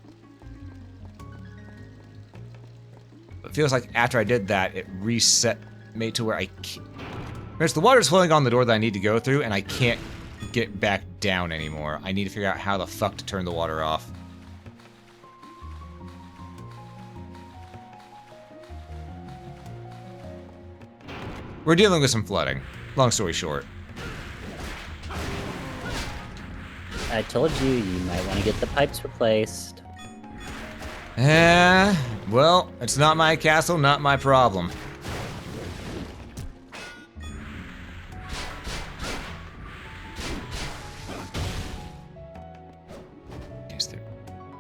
Speaker 1: It feels like after I did that, it reset, made to where I can't. There's the water's flowing on the door that I need to go through, and I can't get back down anymore. I need to figure out how the fuck to turn the water off. We're dealing with some flooding. Long story short.
Speaker 2: I told you, you might want to get the pipes replaced.
Speaker 1: Well, it's not my castle, not my problem.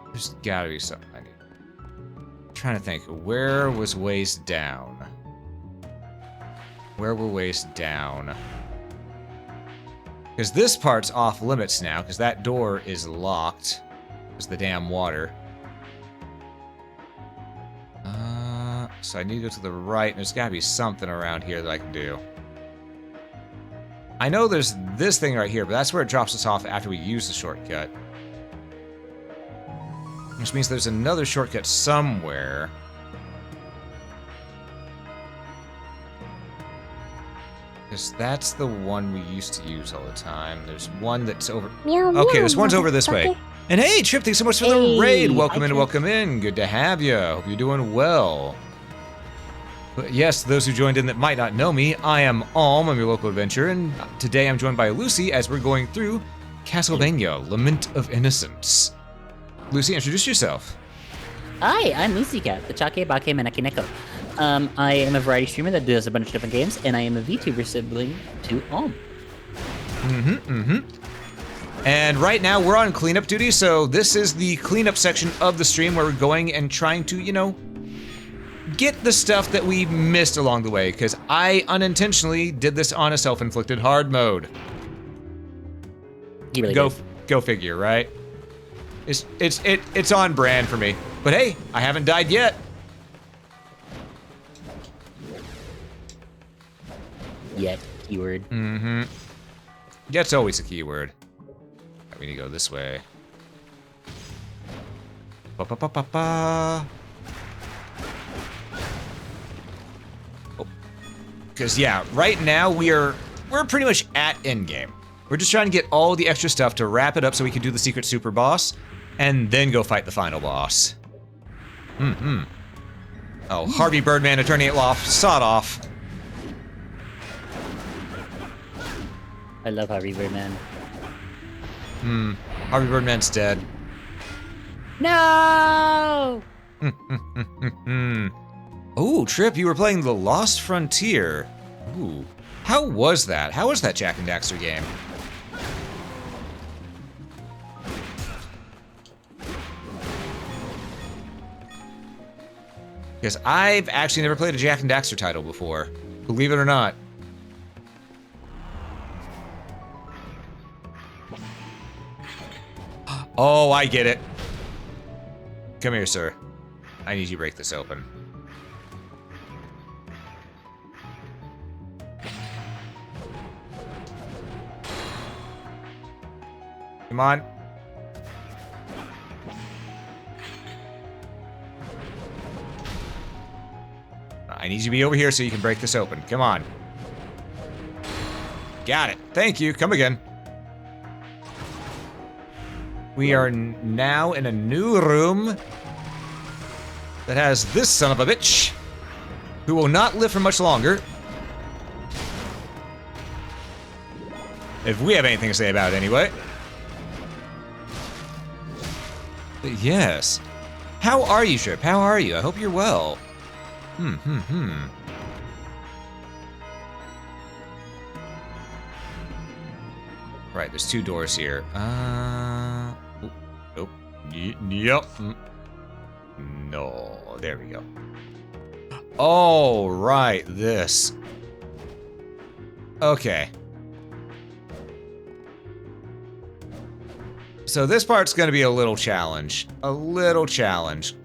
Speaker 1: There's gotta be something I need. I'm trying to think, where was ways down? Where were ways down? Because this part's off limits now, because that door is locked. There's the damn water. So I need to go to the right, and there's gotta be something around here that I can do. I know there's this thing right here, but that's where it drops us off after we use the shortcut. Which means there's another shortcut somewhere. Because that's the one we used to use all the time. There's one that's over...
Speaker 10: Meow,
Speaker 1: Okay,
Speaker 10: meow,
Speaker 1: this one's over this way.
Speaker 10: motherfucker.
Speaker 1: And hey, Trip, thanks so much for the raid.
Speaker 2: Hey,
Speaker 1: Welcome
Speaker 2: hi,
Speaker 1: in,
Speaker 2: Trip.
Speaker 1: welcome in. Good to have you. Hope you're doing well. But yes, those who joined in that might not know me, I am Alm, I'm your local adventurer, and today I'm joined by Lucy as we're going through Castlevania, Lament of Innocence. Lucy, introduce yourself.
Speaker 2: Hi, I'm Lucy Cat, the Chake Bake Menaki Neko. I am a variety streamer that does a bunch of different games, and I am a VTuber sibling to Alm.
Speaker 1: And right now we're on cleanup duty, so this is the cleanup section of the stream where we're going and trying to, you know, get the stuff that we missed along the way, because I unintentionally did this on a self-inflicted hard mode.
Speaker 2: He really
Speaker 1: Go
Speaker 2: did.
Speaker 1: figure, right? It's on brand for me. But hey, I haven't died yet.
Speaker 2: Yet, keyword.
Speaker 1: Yeah, it's always a keyword. We need to go this way. Ba-ba-ba-ba-ba. Oh. Because yeah, right now we're pretty much at endgame. We're just trying to get all the extra stuff to wrap it up so we can do the secret super boss and then go fight the final boss. Oh, Harvey Birdman, Attorney at Law, sawed off.
Speaker 2: I love Harvey Birdman.
Speaker 1: Harvey Birdman's dead.
Speaker 2: No!
Speaker 1: Oh, Trip, you were playing The Lost Frontier. Ooh. How was that? How was that Jak and Daxter game? Because I've actually never played a Jak and Daxter title before. Believe it or not. Oh, I get it. Come here, sir. I need you to break this open. Come on. I need you to be over here so you can break this open. Come on. Got it. Thank you. Come again. We are now in a new room that has this son of a bitch who will not live for much longer. If we have anything to say about it anyway. But yes. How are you, Trip? How are you? I hope you're well. Right, there's two doors here. Nope. Yep. No, there we go. Oh, right, this. Okay. So this part's gonna be a little challenge. A little challenge.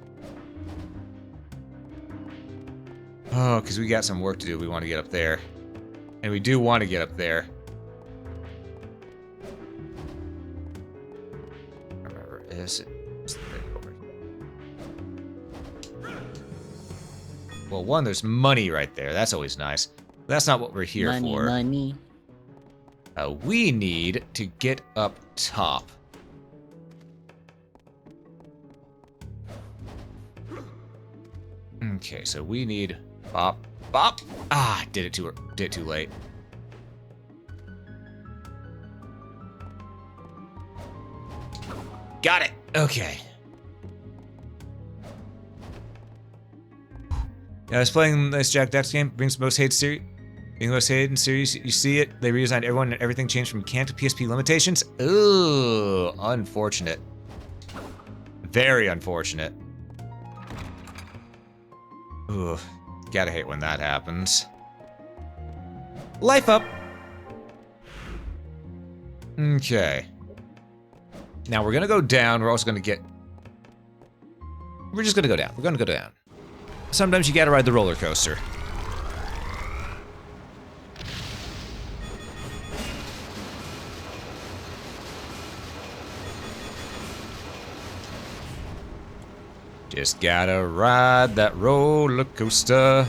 Speaker 1: Oh, because we got some work to do. We want to get up there. And we do want to get up there. Remember, is it? Well, one, there's money right there. That's always nice. That's not what we're here for.
Speaker 2: Money.
Speaker 1: We need to get up top. Okay, so we need bop, bop. Ah, did it too late. Got it. Okay. Yeah, I was playing this Jak Daxter game. Brings the most hate series. Being the most hated in series, you see it. They redesigned everyone and everything changed from can't to PSP limitations. Ooh, unfortunate. Very unfortunate. Ooh, gotta hate when that happens. Life up. Okay. Now we're gonna go down. We're also gonna get... We're just gonna go down. We're gonna go down. Sometimes you gotta ride the roller coaster. Just gotta ride that roller coaster.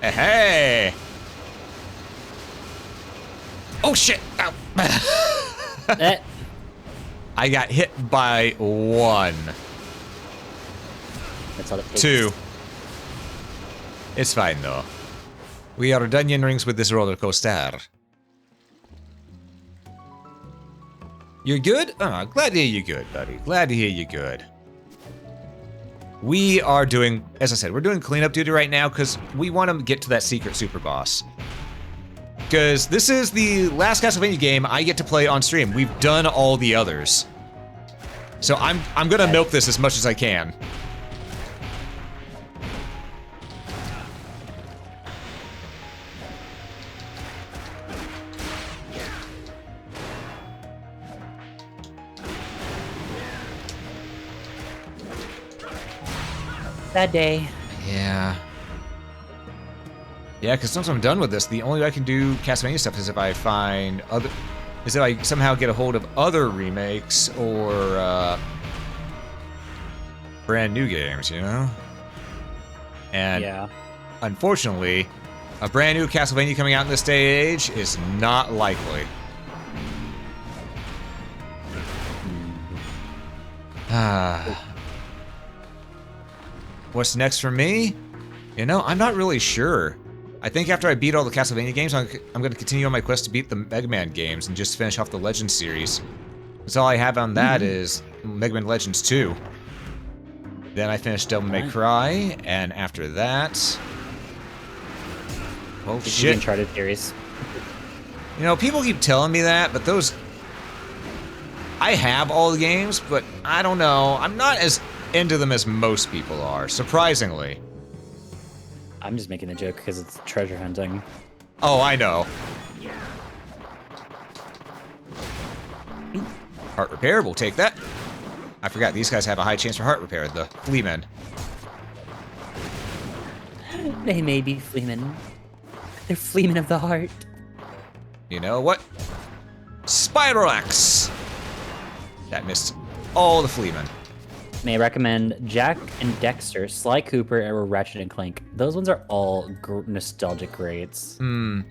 Speaker 1: Hey! Oh shit! Ow. I got hit by 1.
Speaker 2: That's all it takes.
Speaker 1: 2. It's fine though. We are onion rings with this roller coaster. You're good? Oh, glad to hear you good, buddy. Glad to hear you good. We are doing, as I said, we're doing cleanup duty right now because we want to get to that secret super boss. Because this is the last Castlevania game I get to play on stream. We've done all the others. So I'm gonna milk this as much as I can.
Speaker 2: Bad day.
Speaker 1: Yeah. Yeah, because once I'm done with this, the only way I can do Castlevania stuff is if I find other... is if I somehow get a hold of other remakes or brand new games, you know? And
Speaker 2: Yeah.
Speaker 1: unfortunately, a brand new Castlevania coming out in this day and age is not likely. What's next for me? You know, I'm not really sure. I think after I beat all the Castlevania games, I'm going to continue on my quest to beat the Mega Man games and just finish off the Legends series. That's all I have on that is Mega Man Legends 2. Then I finished Devil May Cry, and after that... oh
Speaker 2: The
Speaker 1: shit.
Speaker 2: Uncharted series.
Speaker 1: You know, people keep telling me that, but those... I have all the games, but I don't know. I'm not as into them as most people are, surprisingly.
Speaker 2: I'm just making a joke because it's treasure hunting.
Speaker 1: Oh, I know. Heart repair, we'll take that. I forgot, these guys have a high chance for heart repair, the Fleamen.
Speaker 2: They may be Fleamen. They're Fleamen of the heart.
Speaker 1: You know what? Spiral Axe! That missed all the Fleamen.
Speaker 2: May I recommend Jack and Dexter, Sly Cooper, or Ratchet and Clank. Those ones are all nostalgic greats.
Speaker 1: They're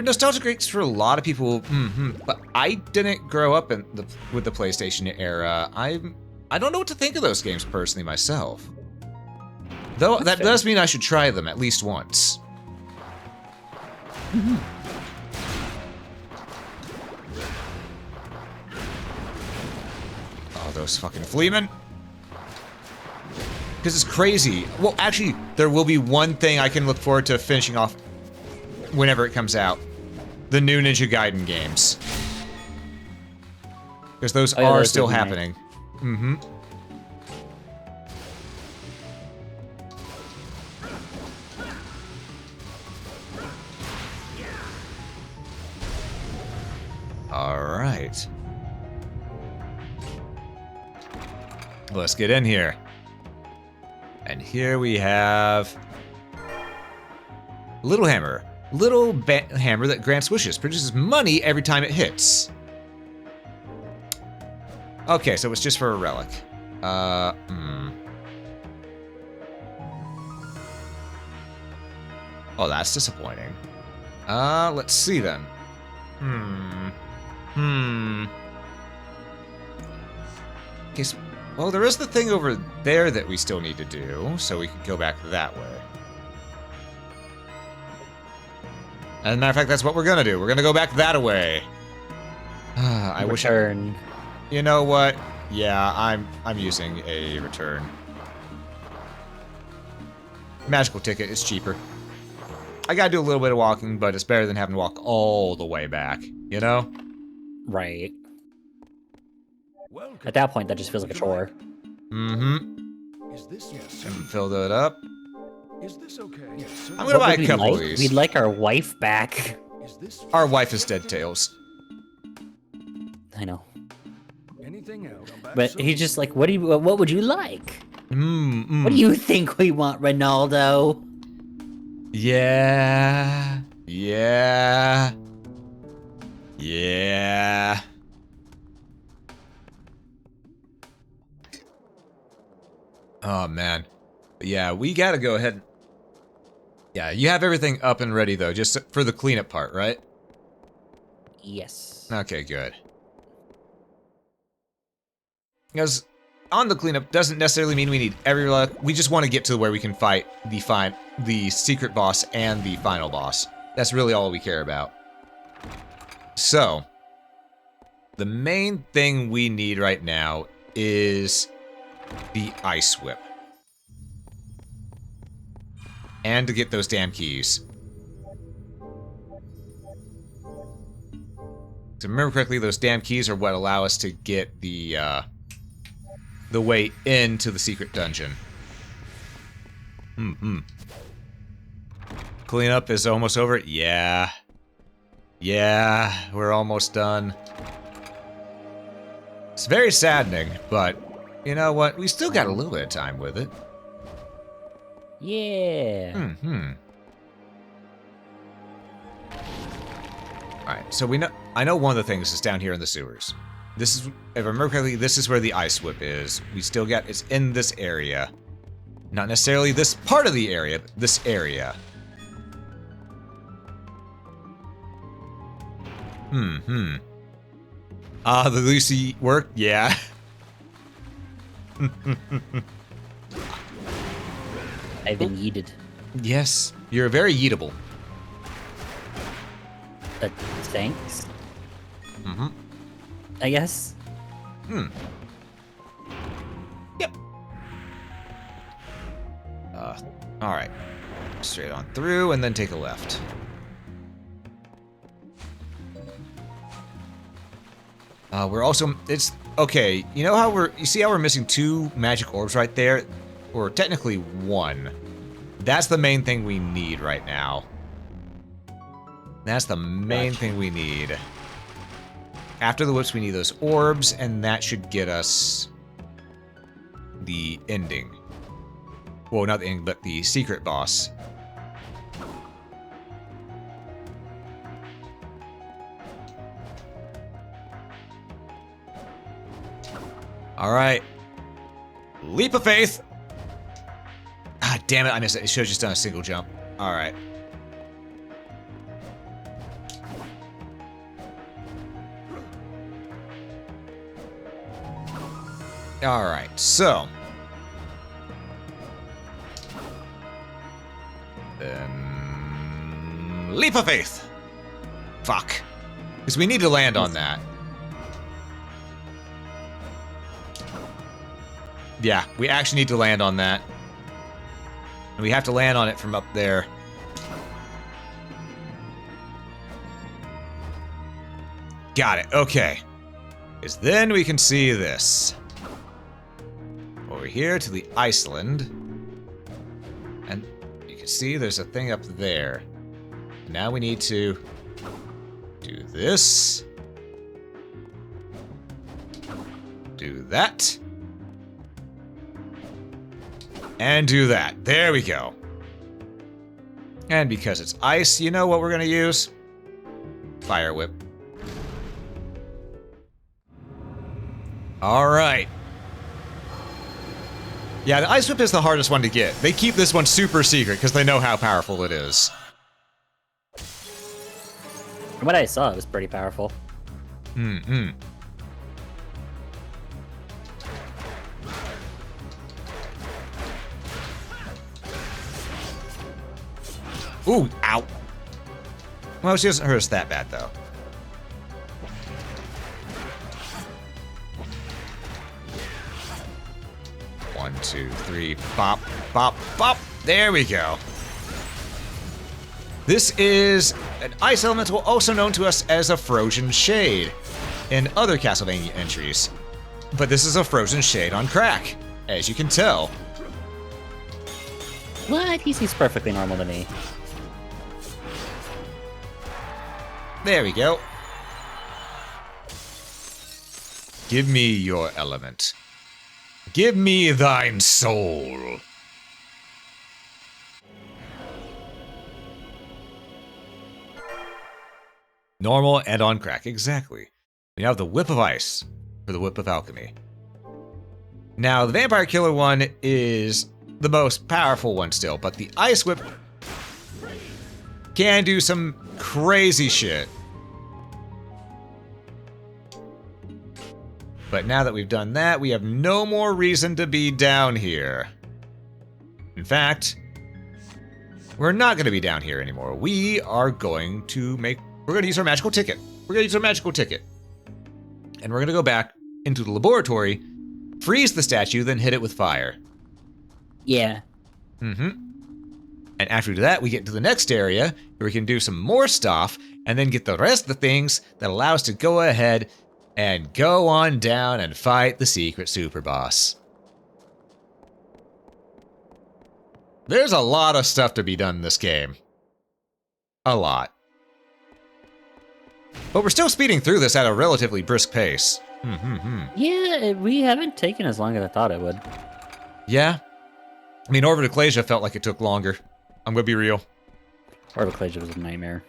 Speaker 1: nostalgic greats for a lot of people, but I didn't grow up with the PlayStation era. I don't know what to think of those games personally myself. Though that does mean I should try them at least once. Oh, those fucking Fleamen. Because it's crazy. Well, actually, there will be one thing I can look forward to finishing off whenever it comes out. The new Ninja Gaiden games. Because those are still happening. Alright. Let's get in here. And here we have... Little Hammer. Little hammer that grants wishes. Produces money every time it hits. Okay, so it's just for a relic. Oh, that's disappointing. Let's see then. Okay, so, well, there is the thing over there that we still need to do, so we can go back that way. As a matter of fact, that's what we're gonna do. We're gonna go back that way. I wish
Speaker 2: Return.
Speaker 1: You know what? Yeah, I'm using a return. Magical ticket is cheaper. I gotta do a little bit of walking, but it's better than having to walk all the way back, you know?
Speaker 2: Right. At that point, that just feels like a chore.
Speaker 8: Is this
Speaker 1: Fill that up.
Speaker 8: Is this okay?
Speaker 1: I'm gonna buy
Speaker 2: What
Speaker 1: a
Speaker 2: would
Speaker 1: couple
Speaker 2: we
Speaker 1: of
Speaker 2: like?
Speaker 1: these.
Speaker 2: We'd like our wife back.
Speaker 8: Is this
Speaker 1: Our wife is dead, Tails.
Speaker 2: I know.
Speaker 8: anything else?
Speaker 2: But he's just like, what would you like?
Speaker 1: What
Speaker 2: What do you think we want, Ronaldo?
Speaker 1: Yeah. Yeah. Yeah. Oh, man. But yeah, we gotta go ahead. Yeah, you have everything up and ready, though, just for the cleanup part, right?
Speaker 2: Yes.
Speaker 1: Okay, good. Because on the cleanup doesn't necessarily mean we need every luck. We just want to get to where we can fight the secret boss and the final boss. That's really all we care about. So, the main thing we need right now is the Ice Whip. And to get those damn keys. To remember correctly, those damn keys are what allow us to get the way into the secret dungeon. Cleanup is almost over. Yeah, we're almost done. It's very saddening, but you know what? We still got a little bit of time with it.
Speaker 2: Yeah.
Speaker 1: Alright, so I know one of the things is down here in the sewers. This is, if I remember correctly, this is where the Ice Whip is. We still got, it's in this area. Not necessarily this part of the area, but this area. The Lucy worked? Yeah.
Speaker 2: I've been yeeted.
Speaker 1: Yes, you're very yeetable.
Speaker 2: Thanks. I guess.
Speaker 1: Yep. Alright. Straight on through and then take a left. We're also, it's, okay, you know how you see how we're missing 2 magic orbs right there? Or technically 1. That's the main thing we need right now. That's the main thing we need. After the whips, we need those orbs, and that should get us the ending. Well, not the ending, but the secret boss. Alright. Leap of faith! Ah, damn it, I missed it. It should have just done a single jump. Alright. Alright, so. Then. Leap of faith! Fuck. Because we need to land on that. Yeah, we actually need to land on that. And we have to land on it from up there. Got it, okay. Because then we can see this. Over here to the Iceland. And you can see there's a thing up there. Now we need to do this. Do that. And do that. There we go. And because it's ice, you know what we're going to use? Fire Whip. Alright. Yeah, the Ice Whip is the hardest one to get. They keep this one super secret because they know how powerful it is.
Speaker 2: From what I saw, it was pretty powerful. Ooh, ow. Well, she doesn't hurt us that bad, though. One, two, three, bop, bop, bop. There we go. This is an ice elemental, also known to us as a Frozen Shade in other Castlevania entries. But this is a Frozen Shade on crack, as you can tell. What? He seems perfectly normal to me.
Speaker 1: There we go. Give me your element. Give me thine soul. Normal and on crack, exactly. We have the Whip of Ice for the Whip of Alchemy. Now, the Vampire Killer one is the most powerful one still, but the Ice Whip can do some crazy shit. But now that we've done that, we have no more reason to be down here. In fact, we're not going to be down here anymore. We are going to use our magical ticket. We're going to use our magical ticket. And we're going to go back into the laboratory, freeze the statue, then hit it with fire.
Speaker 2: Yeah.
Speaker 1: Mm-hmm. And after that, we get to the next area where we can do some more stuff and then get the rest of the things that allow us to go ahead and go on down and fight the secret super boss. There's a lot of stuff to be done in this game. A lot. But we're still speeding through this at a relatively brisk pace.
Speaker 2: Yeah, we haven't taken as long as I thought it would.
Speaker 1: Yeah. I mean, Orb of Ecclesia felt like it took longer. I'm gonna be real.
Speaker 2: Orb of Ecclesia was a nightmare.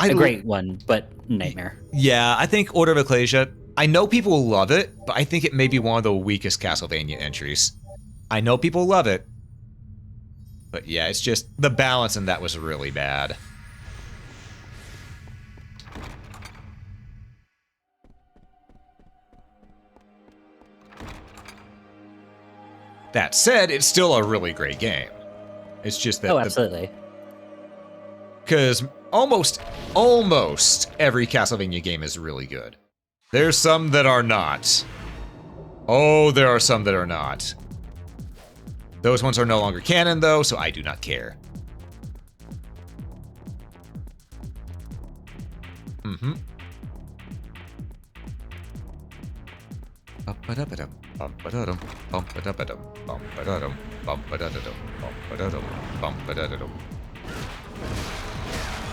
Speaker 1: A
Speaker 2: great one, but nightmare.
Speaker 1: Yeah, I think Order of Ecclesia, I know people will love it, but I think it may be one of the weakest Castlevania entries. I know people love it, but yeah, it's just the balance in that was really bad. That said, it's still a really great game. It's just that
Speaker 2: Absolutely.
Speaker 1: Because almost every Castlevania game is really good. There's some that are not. Oh, there are some that are not. Those ones are no longer canon, though, so I do not care.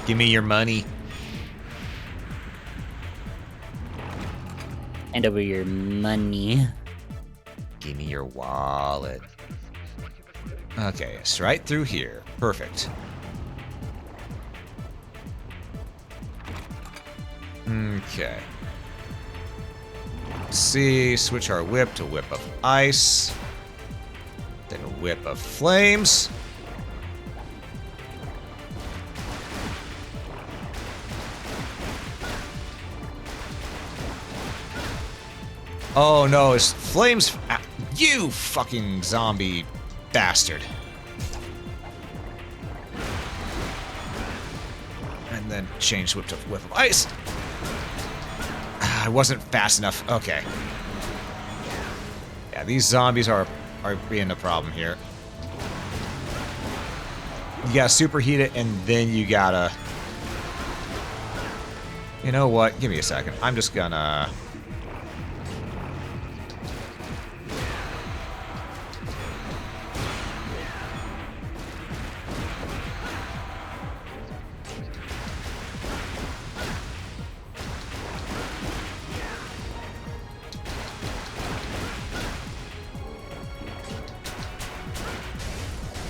Speaker 1: Give me your money.
Speaker 2: Hand over your money.
Speaker 1: Give me your wallet. Okay, it's right through here. Perfect. Okay. Let's see, switch our whip to Whip of Ice. Then a Whip of Flames. Oh no, his flames. You fucking zombie bastard. And then change whip to Whip of Ice. I wasn't fast enough. Okay. Yeah, these zombies are being a problem here. You gotta superheat it, and then you gotta... You know what? Give me a second. I'm just gonna...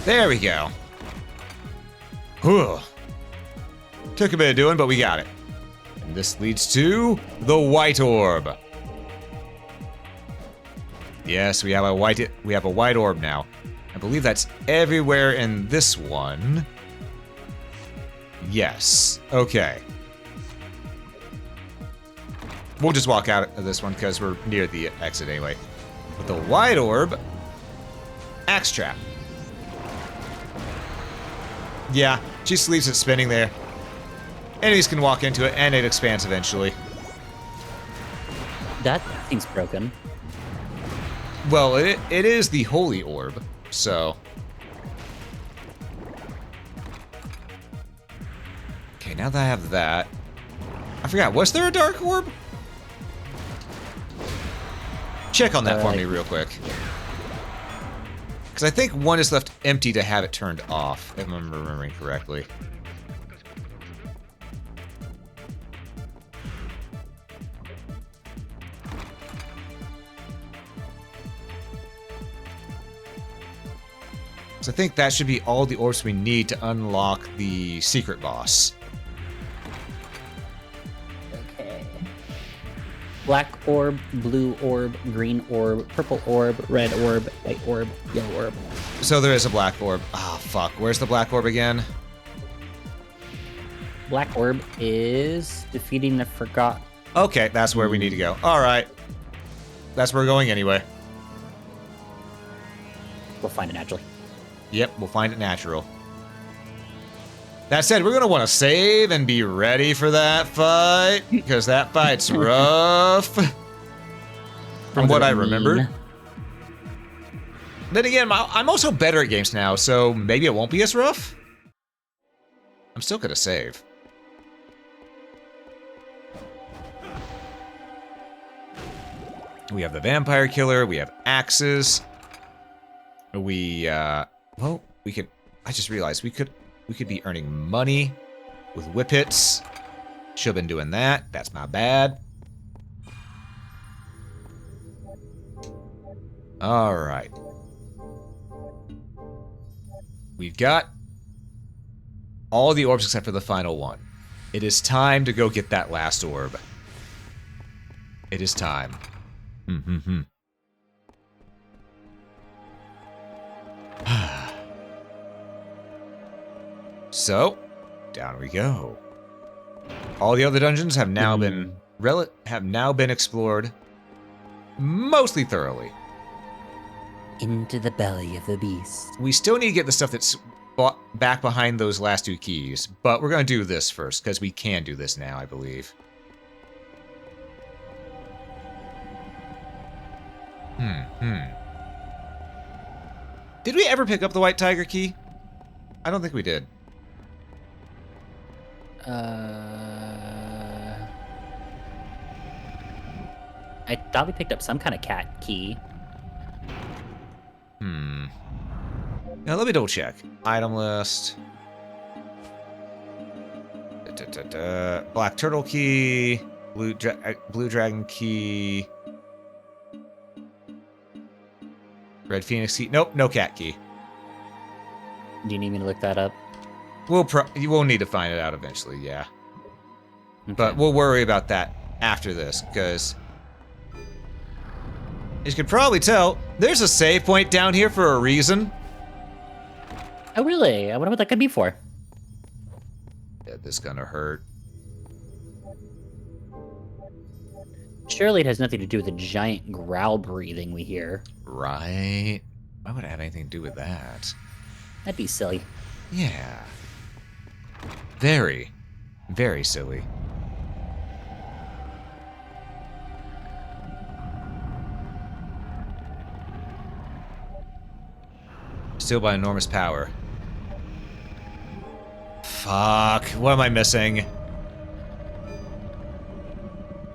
Speaker 1: There we go. Whew. Took a bit of doing, but we got it. And this leads to the White Orb. Yes, we have a white orb now. I believe that's everywhere in this one. Yes. Okay. We'll just walk out of this one because we're near the exit anyway. With the White Orb, Axe Trap. Yeah, just leaves it spinning there. Enemies can walk into it, and it expands eventually.
Speaker 2: That thing's broken.
Speaker 1: Well, it is the Holy Orb, so... Okay, now that I have that... I forgot, was there a Dark Orb? Check on that for me real quick. Because I think one is left empty to have it turned off, if I'm remembering correctly. So I think that should be all the orbs we need to unlock the secret boss.
Speaker 2: Okay. Black orb, blue orb, green orb, purple orb, red orb, white orb, yellow orb.
Speaker 1: So there is a black orb. Oh, fuck. Where's the black orb again?
Speaker 2: Black orb is defeating the forgot.
Speaker 1: Okay, that's where we need to go. All right. That's where we're going anyway.
Speaker 2: We'll find it naturally.
Speaker 1: Yep, we'll find it natural. That said, we're going to want to save and be ready for that fight, because that fight's rough. From what I remember. Then again, I'm also better at games now, so maybe it won't be as rough. I'm still going to save. We have the vampire killer, we have axes. Well, we could, I just realized we could be earning money with whip hits. Should have been doing that. That's my bad. All right. We've got all the orbs except for the final one. It is time to go get that last orb. It is time. So, down we go. All the other dungeons have now been explored mostly thoroughly.
Speaker 2: Into the belly of the beast.
Speaker 1: We still need to get the stuff that's back behind those last 2 keys, but we're going to do this first because we can do this now, I believe. Did we ever pick up the white tiger key? I don't think we did.
Speaker 2: I thought we picked up some kind of cat key.
Speaker 1: Now let me double check. Item list. Black turtle key. Blue dragon key. Red phoenix key. Nope, no cat key.
Speaker 2: Do you need me to look that up?
Speaker 1: You will need to find it out eventually, yeah.
Speaker 2: Okay.
Speaker 1: But we'll worry about that after this, because as you can probably tell, there's a save point down here for a reason.
Speaker 2: Oh, really? I wonder what that could be for.
Speaker 1: Yeah, this is gonna hurt.
Speaker 2: Surely it has nothing to do with the giant growl breathing we hear.
Speaker 1: Right? Why would it have anything to do with that?
Speaker 2: That'd be silly.
Speaker 1: Yeah. Very, very silly. Still by enormous power. Fuck, what am I missing?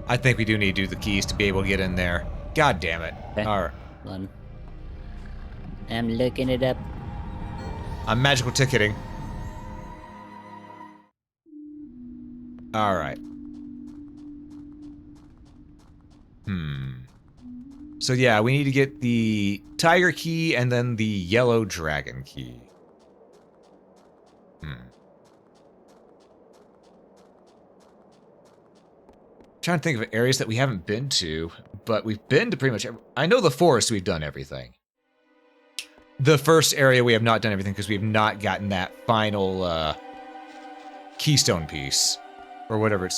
Speaker 1: I think we do need to do the keys to be able to get in there. God damn it.
Speaker 2: Okay.
Speaker 1: Alright.
Speaker 2: Hold on. I'm looking it up.
Speaker 1: I'm magical ticketing. Alright. So yeah, we need to get the tiger key and then the yellow dragon key. Trying to think of areas that we haven't been to, but we've been to pretty much I know the forest, we've done everything. The first area we have not done everything because we have not gotten that final keystone piece. Or whatever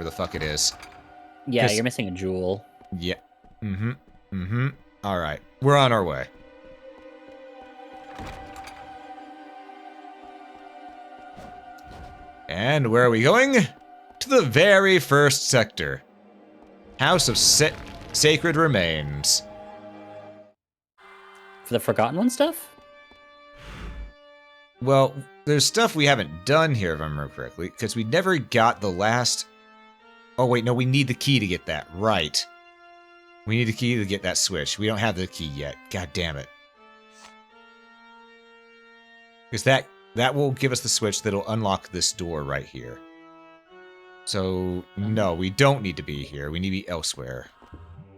Speaker 1: the fuck it is.
Speaker 2: Yeah, you're missing a jewel.
Speaker 1: Yeah. Alright. We're on our way. And where are we going? To the very first sector. House of Sacred Remains.
Speaker 2: For the Forgotten One stuff?
Speaker 1: Well, there's stuff we haven't done here, if I remember correctly, because we never got the last... Oh, wait, no, we need the key to get that. Right. We need the key to get that switch. We don't have the key yet. God damn it. Because that will give us the switch that'll unlock this door right here. So, no, we don't need to be here. We need to be elsewhere.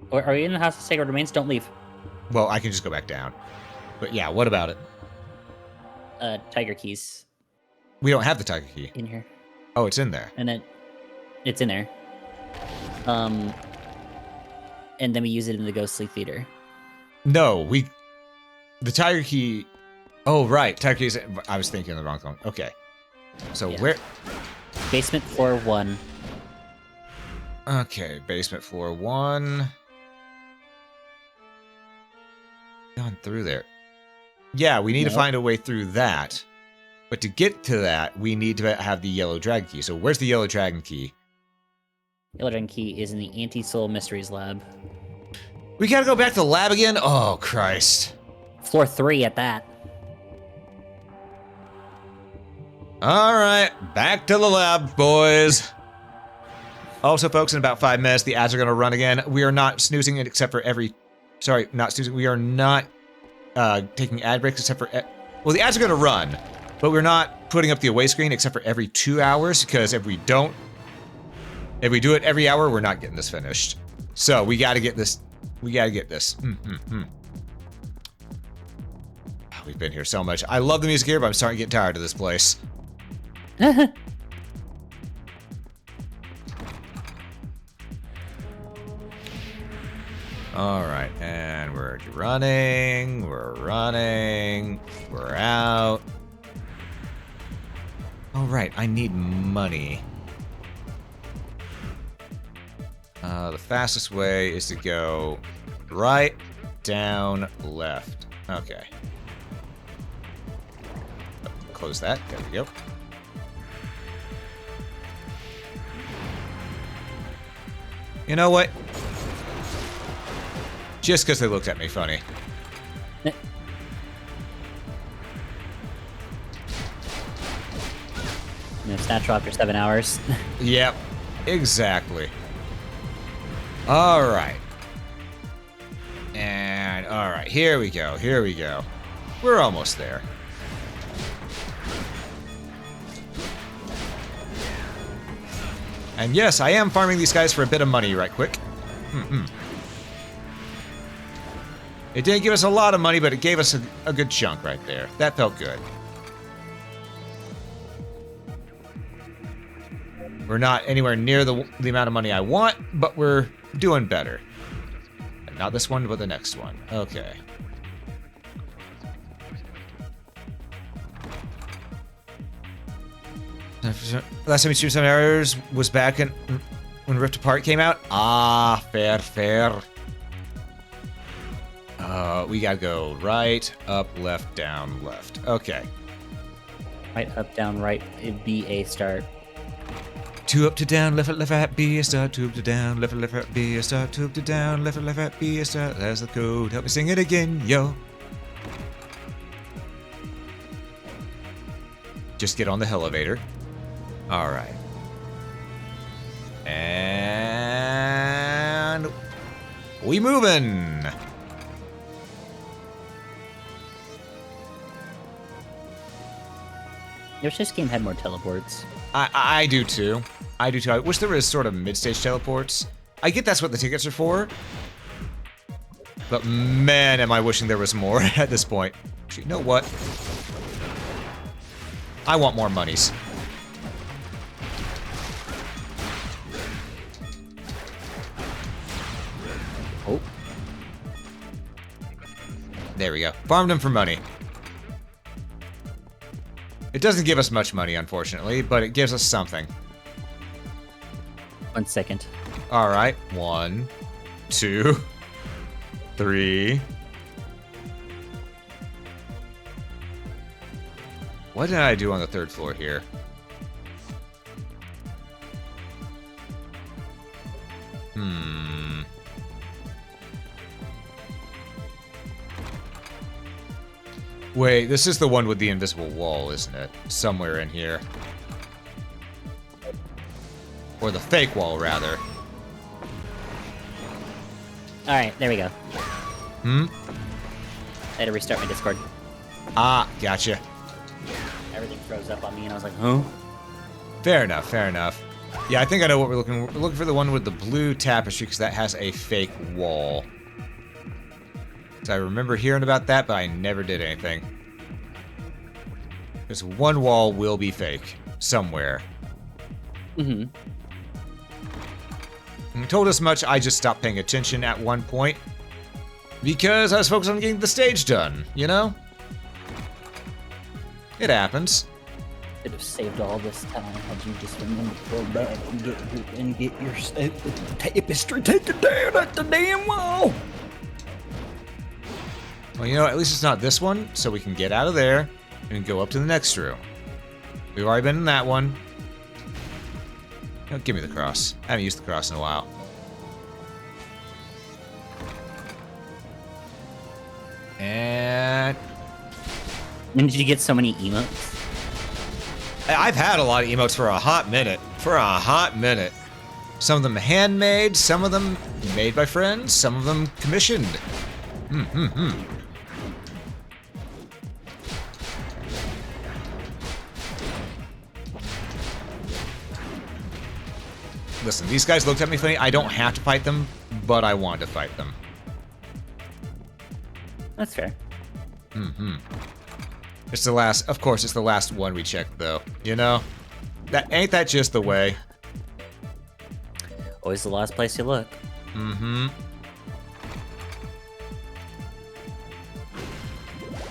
Speaker 2: Or are you in the House of Sacred Remains? Don't leave.
Speaker 1: Well, I can just go back down. But yeah, what about it?
Speaker 2: Tiger keys.
Speaker 1: We don't have the tiger key.
Speaker 2: In here.
Speaker 1: Oh, it's in there.
Speaker 2: And it's in there. And then we use it in the Ghostly Theater.
Speaker 1: No, the tiger key... Oh, right. Tiger key is... I was thinking the wrong thing. Okay. So
Speaker 2: Yeah.
Speaker 1: where...
Speaker 2: Basement floor 1.
Speaker 1: Okay, basement floor 1. Gone through there. Yeah, we need to find a way through that. But to get to that, we need to have the yellow dragon key. So where's the yellow dragon key?
Speaker 2: Yellow dragon key is in the Anti-Soul Mysteries lab.
Speaker 1: We gotta go back to the lab again? Oh, Christ.
Speaker 2: Floor 3 at that.
Speaker 1: All right, back to the lab, boys. Also, folks, in about 5 minutes, the ads are gonna run again. We are not snoozing it except for every... Sorry, not snoozing. We are not taking ad breaks except for... Well, the ads are gonna run, but we're not putting up the away screen except for every 2 hours, because if we do it every hour, we're not getting this finished. So we gotta get this. We gotta get this. We've been here so much. I love the music here, but I'm starting to get tired of this place. All right, and we're running, we're out. All right, I need money. The fastest way is to go right, down, left. Okay. Close that, there we go. You know what? Just because they looked at me funny.
Speaker 2: Snatch after 7 hours.
Speaker 1: Yep, exactly. All right. And, all right, here we go, here we go. We're almost there. And yes, I am farming these guys for a bit of money right quick. It didn't give us a lot of money, but it gave us a good chunk right there. That felt good. We're not anywhere near the amount of money I want, but we're doing better. And not this one, but the next one. Okay. Last time we streamed 7 hours was back when Rift Apart came out. Ah, fair. We gotta go right, up, left, down, left. Okay.
Speaker 2: Right, up, down, right. It'd be a start.
Speaker 1: 2 up to down, left at B a start. 2 up to down, left at B a start. 2 up to down, left at B a start. There's the code. Help me sing it again, yo. Just get on the elevator. All right. And we moving.
Speaker 2: I wish this game had more teleports.
Speaker 1: I do too. I wish there was sort of mid-stage teleports. I get that's what the tickets are for. But man, am I wishing there was more at this point. Actually, you know what? I want more monies.
Speaker 2: Oh.
Speaker 1: There we go. Farmed them for money. It doesn't give us much money, unfortunately, but it gives us something.
Speaker 2: 1 second.
Speaker 1: All right. 1, 2, 3. What did I do on the 3rd floor here? Wait, this is the one with the invisible wall, isn't it? Somewhere in here. Or the fake wall, rather.
Speaker 2: Alright, there we go.
Speaker 1: I
Speaker 2: had to restart my Discord.
Speaker 1: Ah, gotcha.
Speaker 2: Everything froze up on me and I was like, huh?
Speaker 1: Fair enough, fair enough. Yeah, I think I know what we're looking for. We're looking for the one with the blue tapestry, because that has a fake wall. So I remember hearing about that, but I never did anything. Because one wall will be fake. Somewhere.
Speaker 2: Mm-hmm.
Speaker 1: And told us much, I just stopped paying attention at one point. Because I was focused on getting the stage done, you know? It happens.
Speaker 2: Could have saved all this time had you just remembered to go back and get your tapestry taken down at the damn wall.
Speaker 1: Well, you know, at least it's not this one, so we can get out of there and go up to the next room. We've already been in that one. You know, give me the cross. I haven't used the cross in a while. And
Speaker 2: When did you get so many emotes?
Speaker 1: I've had a lot of emotes for a hot minute. Some of them handmade, some of them made by friends, some of them commissioned. Listen, these guys looked at me funny. I don't have to fight them, but I want to fight them.
Speaker 2: That's fair.
Speaker 1: It's the last, of course, it's the last one we checked, though. You know? Ain't that just the way?
Speaker 2: Always the last place you look.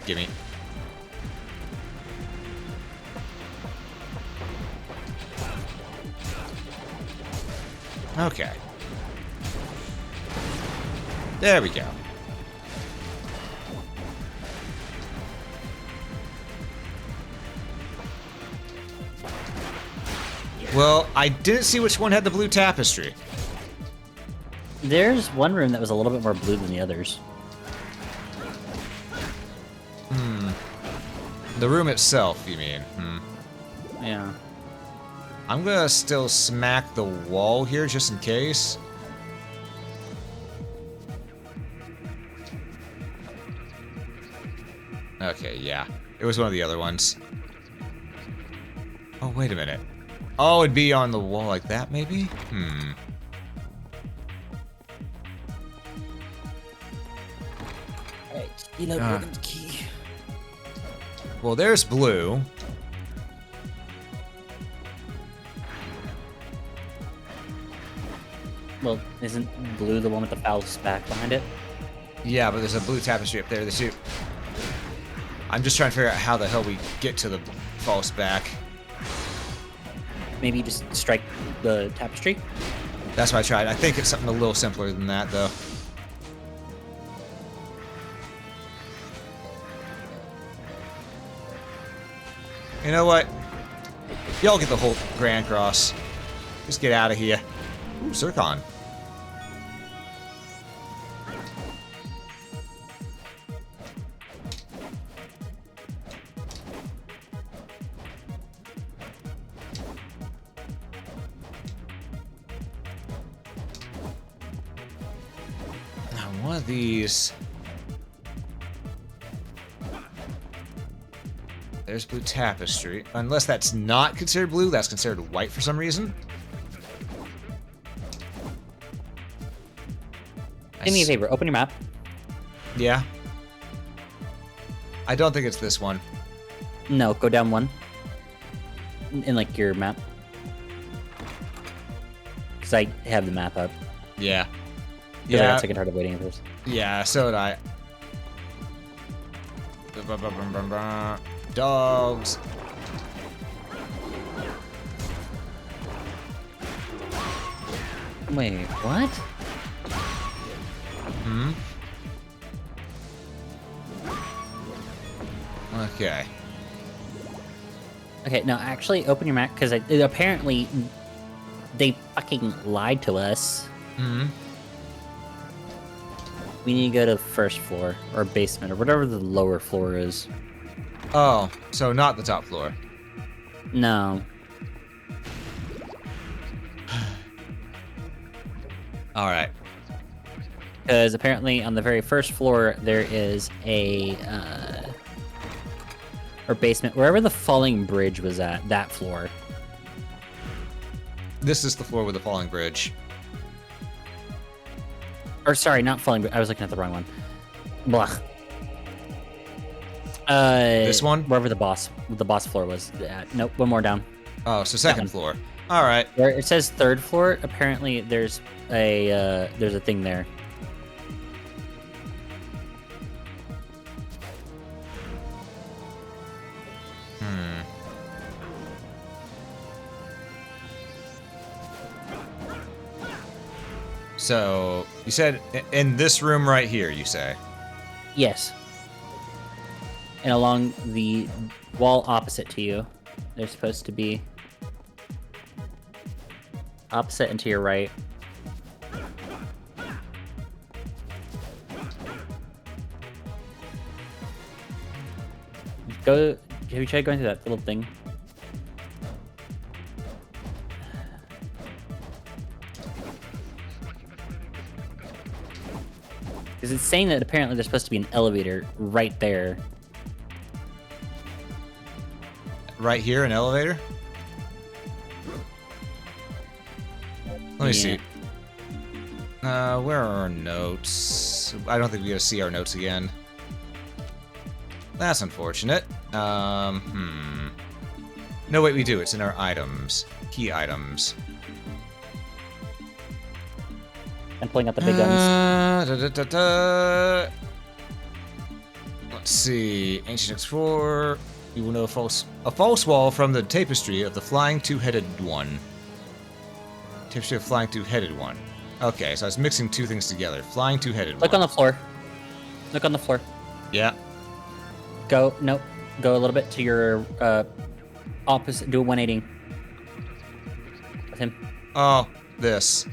Speaker 1: Gimme. Okay. There we go. Well, I didn't see which one had the blue tapestry.
Speaker 2: There's one room that was a little bit more blue than the others.
Speaker 1: The room itself, you mean?
Speaker 2: Yeah.
Speaker 1: I'm gonna still smack the wall here just in case. Okay, yeah. It was one of the other ones. Oh, wait a minute. Oh, it'd be on the wall like that, maybe?
Speaker 2: Alright, key.
Speaker 1: Well, there's blue.
Speaker 2: Well, isn't blue the one with the false back behind it?
Speaker 1: Yeah, but there's a blue tapestry up there. I'm just trying to figure out how the hell we get to the false back.
Speaker 2: Maybe just strike the tapestry?
Speaker 1: That's what I tried. I think it's something a little simpler than that, though. You know what? Y'all get the whole Grand Cross. Just get out of here. Ooh, Zircon. Now, one of these... There's blue tapestry. Unless that's not considered blue, that's considered white for some reason.
Speaker 2: Do me a favor, open your map.
Speaker 1: Yeah. I don't think it's this one.
Speaker 2: No, go down one. In like your map. Because I have the map up.
Speaker 1: Yeah.
Speaker 2: I got sick and tired of waiting for this.
Speaker 1: Yeah, so did I. Dogs.
Speaker 2: Wait, what?
Speaker 1: Okay.
Speaker 2: Okay, no, actually, open your map, because apparently they fucking lied to us. We need to go to first floor, or basement, or whatever the lower floor is.
Speaker 1: Oh, so not the top floor.
Speaker 2: No.
Speaker 1: Alright.
Speaker 2: Because apparently on the very first floor, there is a, or basement, wherever the falling bridge was at, that floor.
Speaker 1: This is the floor with the falling bridge.
Speaker 2: Or sorry, not falling bridge, I was looking at the wrong one. Blah.
Speaker 1: This one?
Speaker 2: Wherever the boss floor was at. Nope, one more down.
Speaker 1: Oh, so second floor. Alright.
Speaker 2: Where it says third floor, apparently there's a thing there.
Speaker 1: So, you said in this room right here, you say?
Speaker 2: Yes. And along the wall opposite to you, there's supposed to be opposite and to your right. Go. Have you tried going through that little thing? Because it's saying that apparently there's supposed to be an elevator right there.
Speaker 1: Right here, an elevator? Let me see. Where are our notes? I don't think we gotta see our notes again. That's unfortunate. No, wait, we do. It's in our items. Key items.
Speaker 2: I'm pulling out the big guns.
Speaker 1: Let's see. Ancient X4. You will know a false wall from the tapestry of the flying two-headed one. Tapestry of flying two-headed one. Okay, so I was mixing two things together. Flying two-headed one.
Speaker 2: Look on the floor. Look on the floor.
Speaker 1: Yeah.
Speaker 2: Go, nope. Go a little bit to your opposite. Do a 180. With him.
Speaker 1: Oh, this.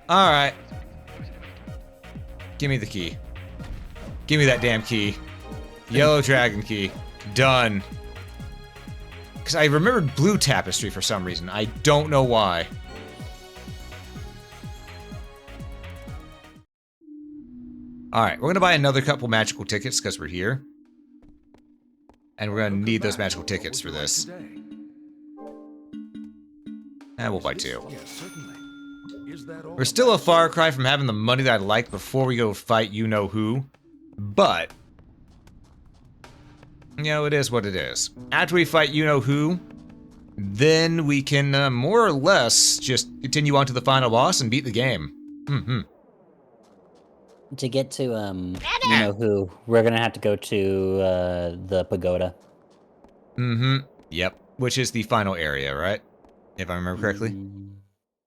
Speaker 1: Alright. Give me the key. Give me that damn key. Yellow dragon key. Done. Because I remembered blue tapestry for some reason. I don't know why. Alright, we're going to buy another couple magical tickets because we're here. And we're going to need those magical tickets for this. And we'll buy two. We're still a far cry from having the money that I'd like before we go fight you-know-who. But, you know, it is what it is. After we fight you-know-who, then we can more or less just continue on to the final boss and beat the game.
Speaker 2: To get to, you-know-who, we're gonna have to go to the pagoda.
Speaker 1: Yep. Which is the final area, right? If I remember correctly.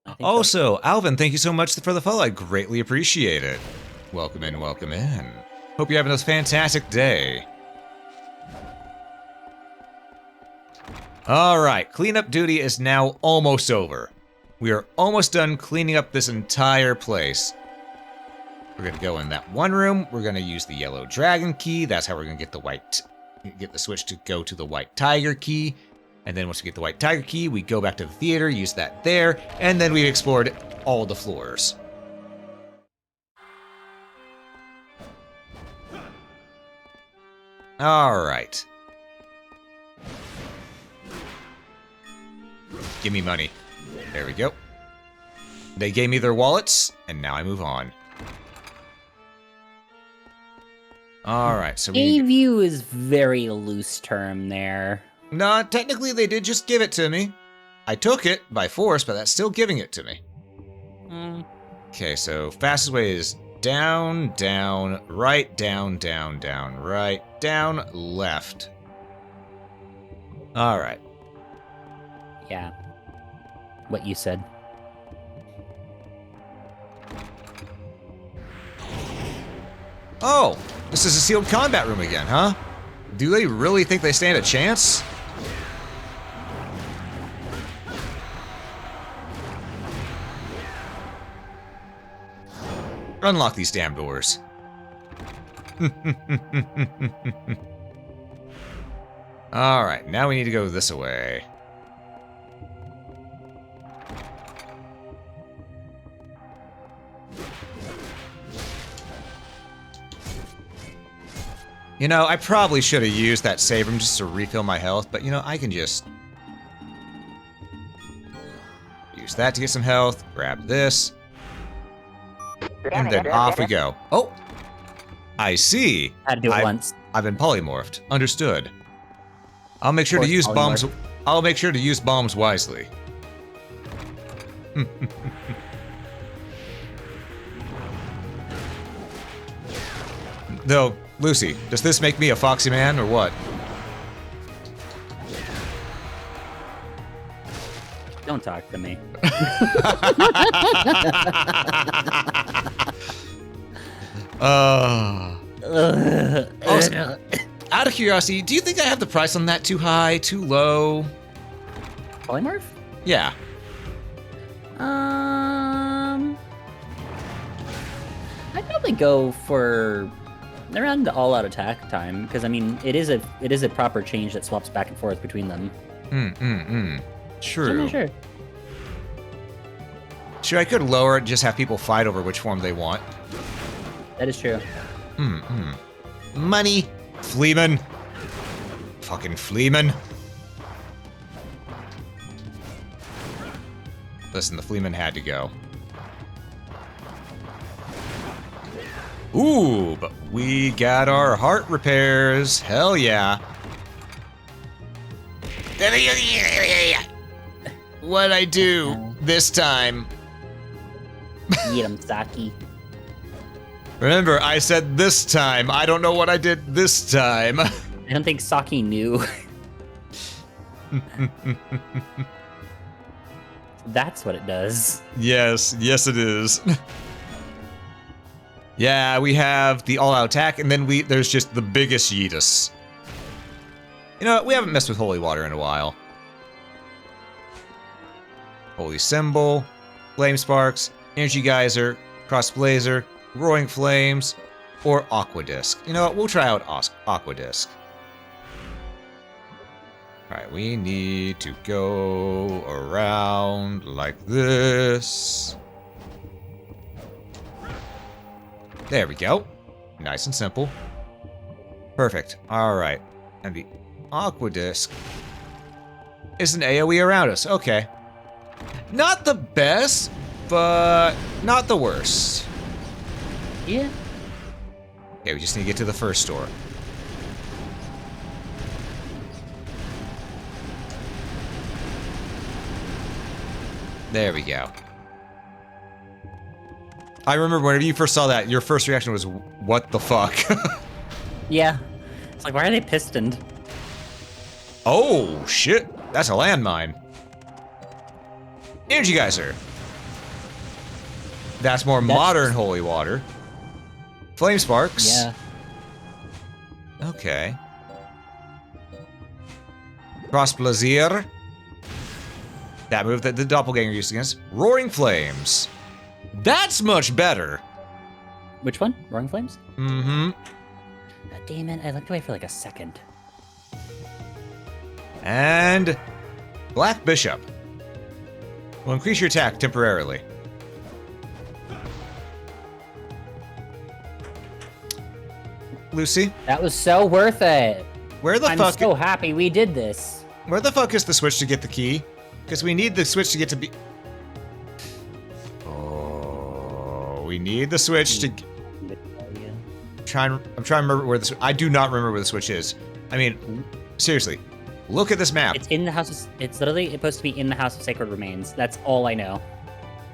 Speaker 2: I think
Speaker 1: Also, Alvin, thank you so much for the follow. I greatly appreciate it. Welcome in, welcome in. Hope you're having a fantastic day. Alright, cleanup duty is now almost over. We are almost done cleaning up this entire place. We're gonna go in that one room. We're gonna use the yellow dragon key. That's how we're gonna get the switch to go to the white tiger key. And then once we get the white tiger key, we go back to the theater, use that there, and then we've explored all the floors. Alright. Give me money. There we go. They gave me their wallets, and now I move on. Alright, so we...
Speaker 2: Gave you is very loose term there.
Speaker 1: No, technically they did just give it to me. I took it by force, but that's still giving it to me. Okay, so fastest way is down, down, right, down, down, down, right, down, left. Alright.
Speaker 2: Yeah. What you said.
Speaker 1: Oh, this is a sealed combat room again, huh? Do they really think they stand a chance? Unlock these damn doors. Alright, now we need to go this way. You know, I probably should have used that save room just to refill my health, but you know, I can just use that to get some health, grab this, and then off we go. Oh! I see.
Speaker 2: Had to do it once.
Speaker 1: I've been polymorphed. Understood. I'll make sure to use bombs. I'll make sure to use bombs wisely. Though, Lucy, does this make me a foxy man or what?
Speaker 2: Don't talk to me.
Speaker 1: Also, out of curiosity, do you think I have the price on that too high, too low?
Speaker 2: Polymorph?
Speaker 1: Yeah.
Speaker 2: I'd probably go for around the all-out attack time, because I mean, it is a proper change that swaps back and forth between them.
Speaker 1: True.
Speaker 2: So I'm not sure.
Speaker 1: Sure, I could lower it, just have people fight over which form they want.
Speaker 2: That is true.
Speaker 1: Money. Fleeman. Fucking Fleeman. Listen, the Fleeman had to go. Ooh, but we got our heart repairs. Hell yeah. What'd I do this time?
Speaker 2: Eat 'em, Saki.
Speaker 1: Remember, I said this time. I don't know what I did this time.
Speaker 2: I don't think Saki knew. That's what it does.
Speaker 1: Yes, it is. Yeah, we have the all-out attack, and then there's just the biggest Yeetus. You know what? We haven't messed with holy water in a while. Holy symbol, flame sparks, energy geyser, cross blazer, roaring flames, or aqua disc. You know what? We'll try out aqua disc. All right, we need to go around like this. There we go. Nice and simple. Perfect. All right. And the aqua disc is an AoE around us. Okay. Not the best, but not the worst.
Speaker 2: Yeah.
Speaker 1: Okay, we just need to get to the first store. There we go. I remember whenever you first saw that, your first reaction was, what the fuck?
Speaker 2: Yeah. It's like, why are they pistoned?
Speaker 1: Oh, shit. That's a landmine. Energy geyser. That's more modern holy water. Flame sparks.
Speaker 2: Yeah.
Speaker 1: Okay. Cross blazer. That move that the doppelganger used against. Roaring flames. That's much better.
Speaker 2: Which one? Roaring Flames?
Speaker 1: Mm-hmm.
Speaker 2: God damn it, I looked away for like a second.
Speaker 1: And Black Bishop will increase your attack temporarily. Lucy,
Speaker 2: That was so worth it.
Speaker 1: where the
Speaker 2: I'm
Speaker 1: fuck?
Speaker 2: so happy we did this.
Speaker 1: Where the fuck is the switch to get the key? Because we need the switch to get to be. Oh, we need the switch to. I'm trying to remember where the. I do not remember where the switch is. I mean, seriously, look at this map.
Speaker 2: It's in the house. It's literally supposed to be in the House of Sacred Remains. That's all I know.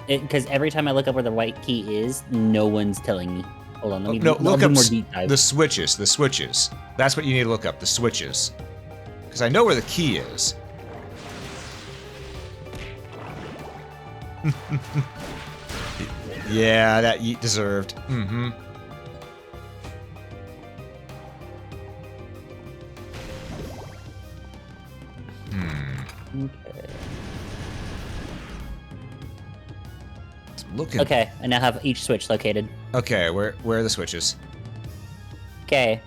Speaker 2: Because every time I look up where the white key is, no one's telling me. Hold on, let me
Speaker 1: look
Speaker 2: do
Speaker 1: up
Speaker 2: more deep dive.
Speaker 1: the switches. The switches. That's what you need to look up. The switches. Because I know where the key is. Yeah, that yeet deserved. Mm-hmm.
Speaker 2: Okay.
Speaker 1: It's looking.
Speaker 2: Okay, I now have each switch located.
Speaker 1: Okay, where are the switches?
Speaker 2: Okay.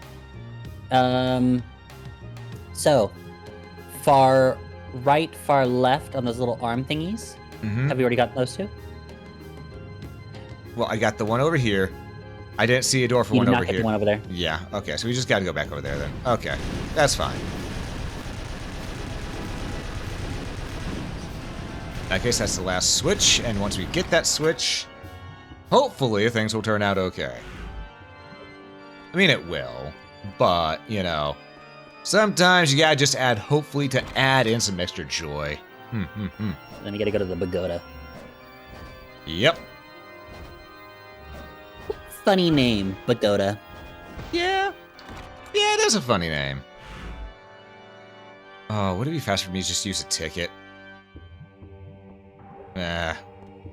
Speaker 2: So, far right, far left on those little arm thingies.
Speaker 1: Mm-hmm.
Speaker 2: Have you already got those two?
Speaker 1: Well, I got the one over here. I didn't see a door for
Speaker 2: You
Speaker 1: one
Speaker 2: did not
Speaker 1: over
Speaker 2: get
Speaker 1: here.
Speaker 2: the one over there.
Speaker 1: Yeah, okay, so we just gotta go back over there then. Okay, that's fine. In that case, that's the last switch, and once we get that switch, hopefully things will turn out okay. I mean, it will, but, you know, sometimes you gotta just add hopefully to add in some extra joy.
Speaker 2: Then you gotta go to the pagoda.
Speaker 1: Yep.
Speaker 2: Funny name, pagoda.
Speaker 1: Yeah. Yeah, it is a funny name. Oh, would it be faster for me to just use a ticket?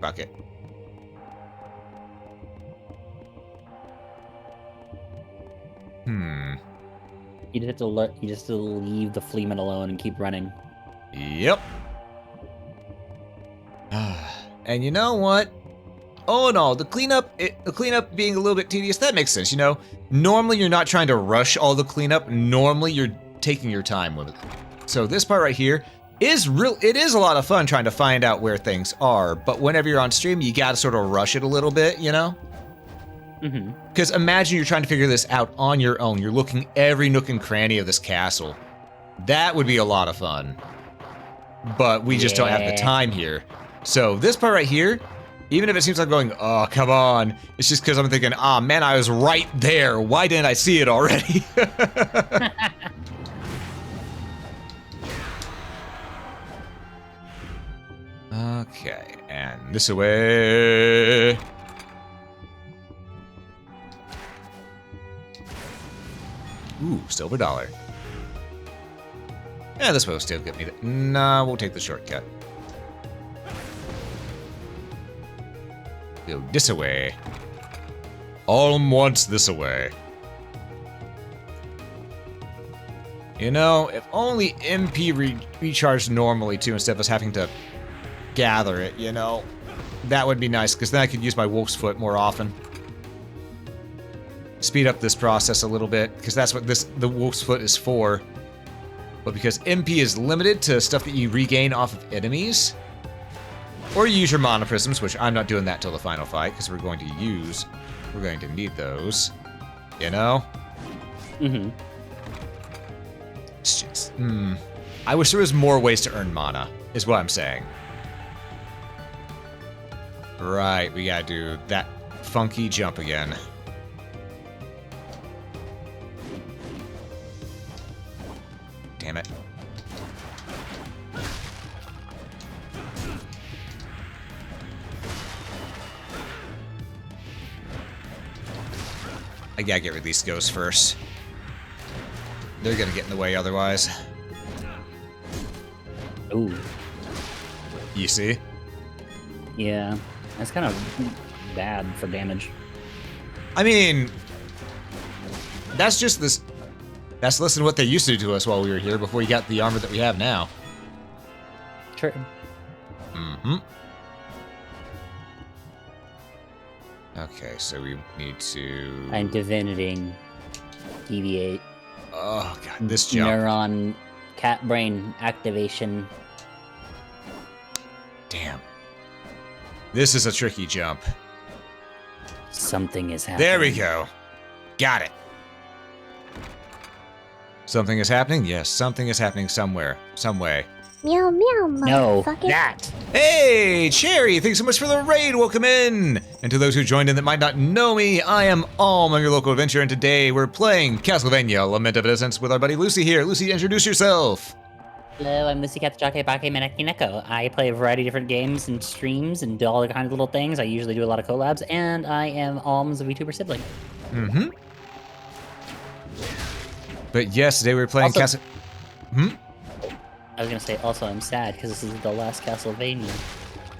Speaker 1: Fuck it.
Speaker 2: You just have to leave the Fleeman alone and keep running.
Speaker 1: Yep. And you know what? Oh no, the cleanup being a little bit tedious, that makes sense, you know? Normally you're not trying to rush all the cleanup, normally you're taking your time with it. So this part right here is it is a lot of fun trying to find out where things are, but whenever you're on stream, you gotta sort of rush it a little bit, you know? Because imagine you're trying to figure this out on your own. You're looking every nook and cranny of this castle. That would be a lot of fun. But we just don't have the time here. So this part right here, even if it seems like going, oh, come on, it's just because I'm thinking, ah, man, I was right there. Why didn't I see it already? Okay, and this away. Ooh, silver dollar. Yeah, this will still get me. Nah, we'll take the shortcut. Go this away. Alm wants this away. You know, if only MP recharged normally too, instead of us having to gather it, you know, that would be nice, because then I could use my wolf's foot more often. Speed up this process a little bit, because that's what the wolf's foot is for. But because MP is limited to stuff that you regain off of enemies, or you use your mana prisms, which I'm not doing that till the final fight, because we're going to need those, you know? It's just, I wish there was more ways to earn mana, is what I'm saying. Right, we gotta do that funky jump again. Damn it. I gotta get rid of these ghosts first. They're gonna get in the way otherwise.
Speaker 2: Ooh.
Speaker 1: You see?
Speaker 2: Yeah, that's kind of bad for damage.
Speaker 1: I mean, that's just this. That's less than what they used to do to us while we were here before we got the armor that we have now.
Speaker 2: True.
Speaker 1: Okay, so we need to.
Speaker 2: And diviniting, deviate.
Speaker 1: Oh god, this jump.
Speaker 2: Neuron, cat brain activation.
Speaker 1: Damn. This is a tricky jump.
Speaker 2: Something is happening.
Speaker 1: There we go. Got it. Something is happening? Yes, something is happening somewhere. Some way.
Speaker 10: Meow meow,
Speaker 2: No,
Speaker 10: motherfucker.
Speaker 2: that.
Speaker 1: Hey, Cherry, thanks so much for the raid. Welcome in. And to those who joined in that might not know me, I am Alm, I'm your local adventurer, and today we're playing Castlevania, Lament of Innocence with our buddy Lucy here. Lucy, introduce yourself.
Speaker 2: Hello, I'm Lucy Katsujake Bake Menakineko. I play a variety of different games and streams and do all the kinds of little things. I usually do a lot of collabs, and I am Alm's VTuber sibling.
Speaker 1: But yes, today we're playing
Speaker 2: Also- I was gonna say, also, I'm sad because this is the last Castlevania.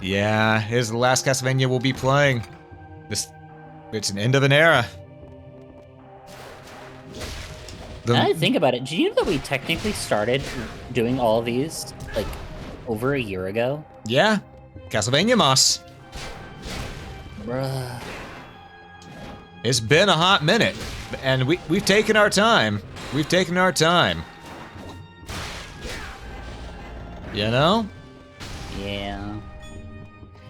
Speaker 1: Yeah, here's the last Castlevania we'll be playing. It's an end of an era.
Speaker 2: Now that I think about it, do you know that we technically started doing all of these, like, over a year ago?
Speaker 1: Yeah, Castlevania Moss.
Speaker 2: Bruh.
Speaker 1: It's been a hot minute, and we've taken our time. We've taken our time. You know?
Speaker 2: Yeah.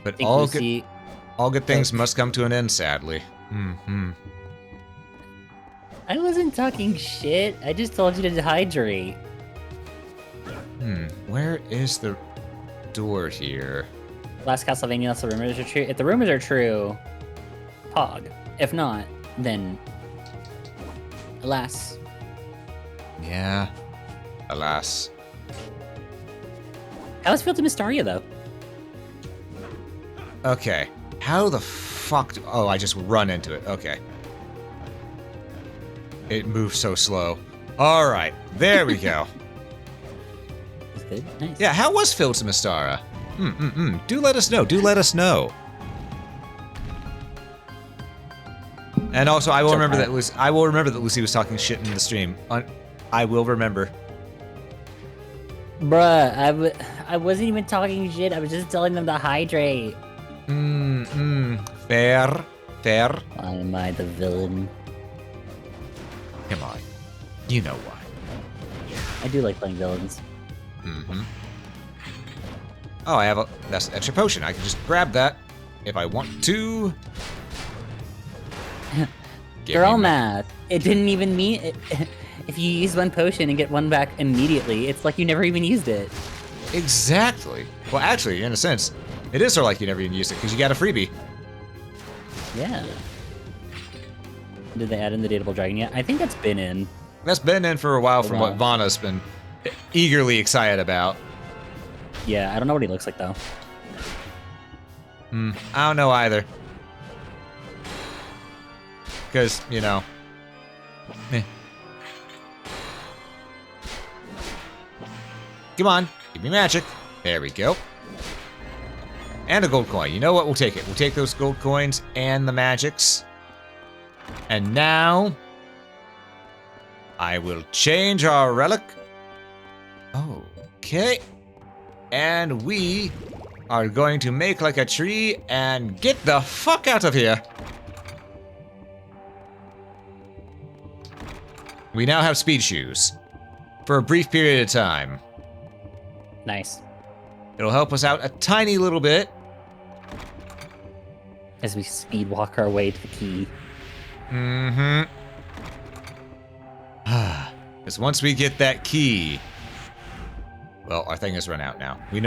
Speaker 1: But
Speaker 2: Think
Speaker 1: all
Speaker 2: Lucy-
Speaker 1: good things must come to an end, sadly.
Speaker 2: I wasn't talking shit. I just told you to hydrate.
Speaker 1: Where is the door here?
Speaker 2: Last Castlevania, unless the rumors are true. If the rumors are true, Pog. If not, then alas.
Speaker 1: Yeah. Alas.
Speaker 2: How's Field to Mystaria, though?
Speaker 1: Okay. How the fuck do... Oh, I just run into it. Okay. It moves so slow. Alright. There we go.
Speaker 2: That's good. Nice.
Speaker 1: Yeah, how was Phil to Mystara? Do let us know. Do let us know. And also, I will remember that Lucy was talking shit in the stream. I will remember.
Speaker 2: Bruh, I wasn't even talking shit. I was just telling them to hydrate.
Speaker 1: Fair.
Speaker 2: Why am I the villain?
Speaker 1: Come on. You know why.
Speaker 2: I do like playing villains.
Speaker 1: Oh, that's an extra potion. I can just grab that if I want to.
Speaker 2: Girl math. It didn't even mean it. If you use one potion and get one back immediately, it's like you never even used it.
Speaker 1: Exactly. Well, actually, in a sense, it is sort of like you never even used it because you got a freebie.
Speaker 2: Yeah. Did they add in the dateable dragon yet? I think that's been in.
Speaker 1: That's been in for a while from what Vanna's been eagerly excited about.
Speaker 2: Yeah, I don't know what he looks like though.
Speaker 1: I don't know either. Because, you know. Come on, give me magic. There we go. And a gold coin. You know what? We'll take it. We'll take those gold coins and the magics. And now, I will change our relic. Okay. And we are going to make like a tree and get the fuck out of here. We now have speed shoes. For a brief period of time.
Speaker 2: Nice.
Speaker 1: It'll help us out a tiny little bit.
Speaker 2: As we speed walk our way to the key.
Speaker 1: Because once we get that key, well, our thing has run out now. We're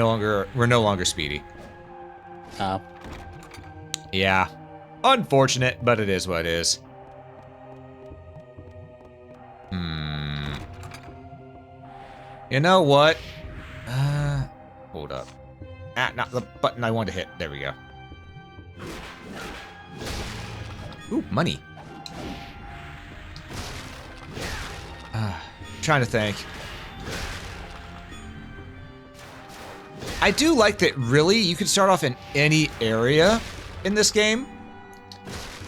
Speaker 1: no longer speedy.
Speaker 2: Oh.
Speaker 1: Yeah. Unfortunate, but it is what it is. You know what? Hold up. Not the button I wanted to hit. There we go. Ooh, money. Trying to think. I do like that, really, you can start off in any area in this game.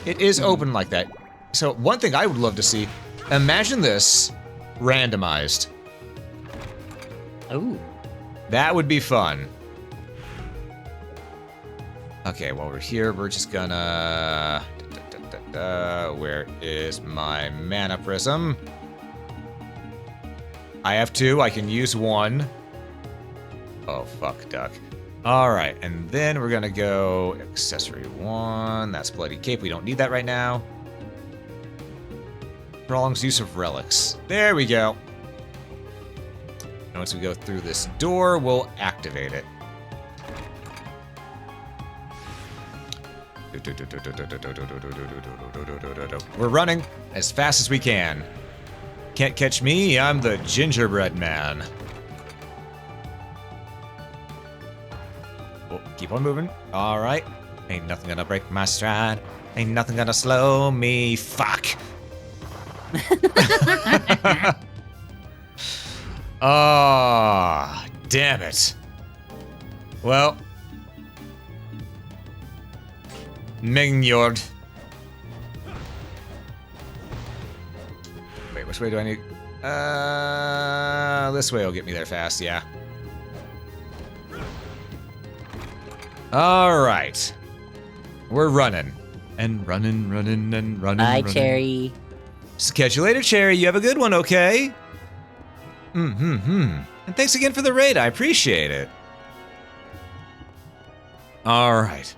Speaker 1: It is open like that. So one thing I would love to see, imagine this randomized.
Speaker 2: Ooh.
Speaker 1: That would be fun. Okay, while we're here, we're just gonna... Where is my mana prism? I have 2, I can use 1. Oh, fuck, duck. Alright, and then we're gonna go accessory 1. That's bloody cape, we don't need that right now. Prolongs use of relics. There we go. And once we go through this door, we'll activate it. We're running as fast as we can. Can't catch me, I'm the gingerbread man. Oh, keep on moving. Alright. Ain't nothing gonna break my stride. Ain't nothing gonna slow me. Fuck. Ah, damn it. Well. Mingyord. Wait, which way do I need? This way will get me there fast, yeah. Alright. We're running. And running.
Speaker 2: Bye, Cherry.
Speaker 1: Catch you later, Cherry. You have a good one, okay? And thanks again for the raid. I appreciate it. Alright.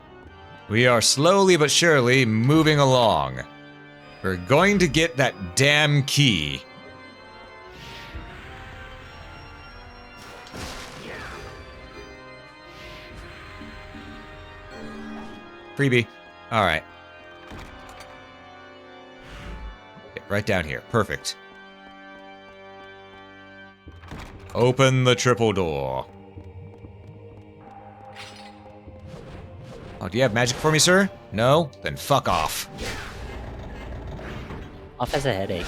Speaker 1: We are slowly but surely moving along. We're going to get that damn key. Freebie. Alright. Right down here. Perfect. Open the triple door. Oh, do you have magic for me, sir? No? Then fuck off.
Speaker 2: Off has a headache.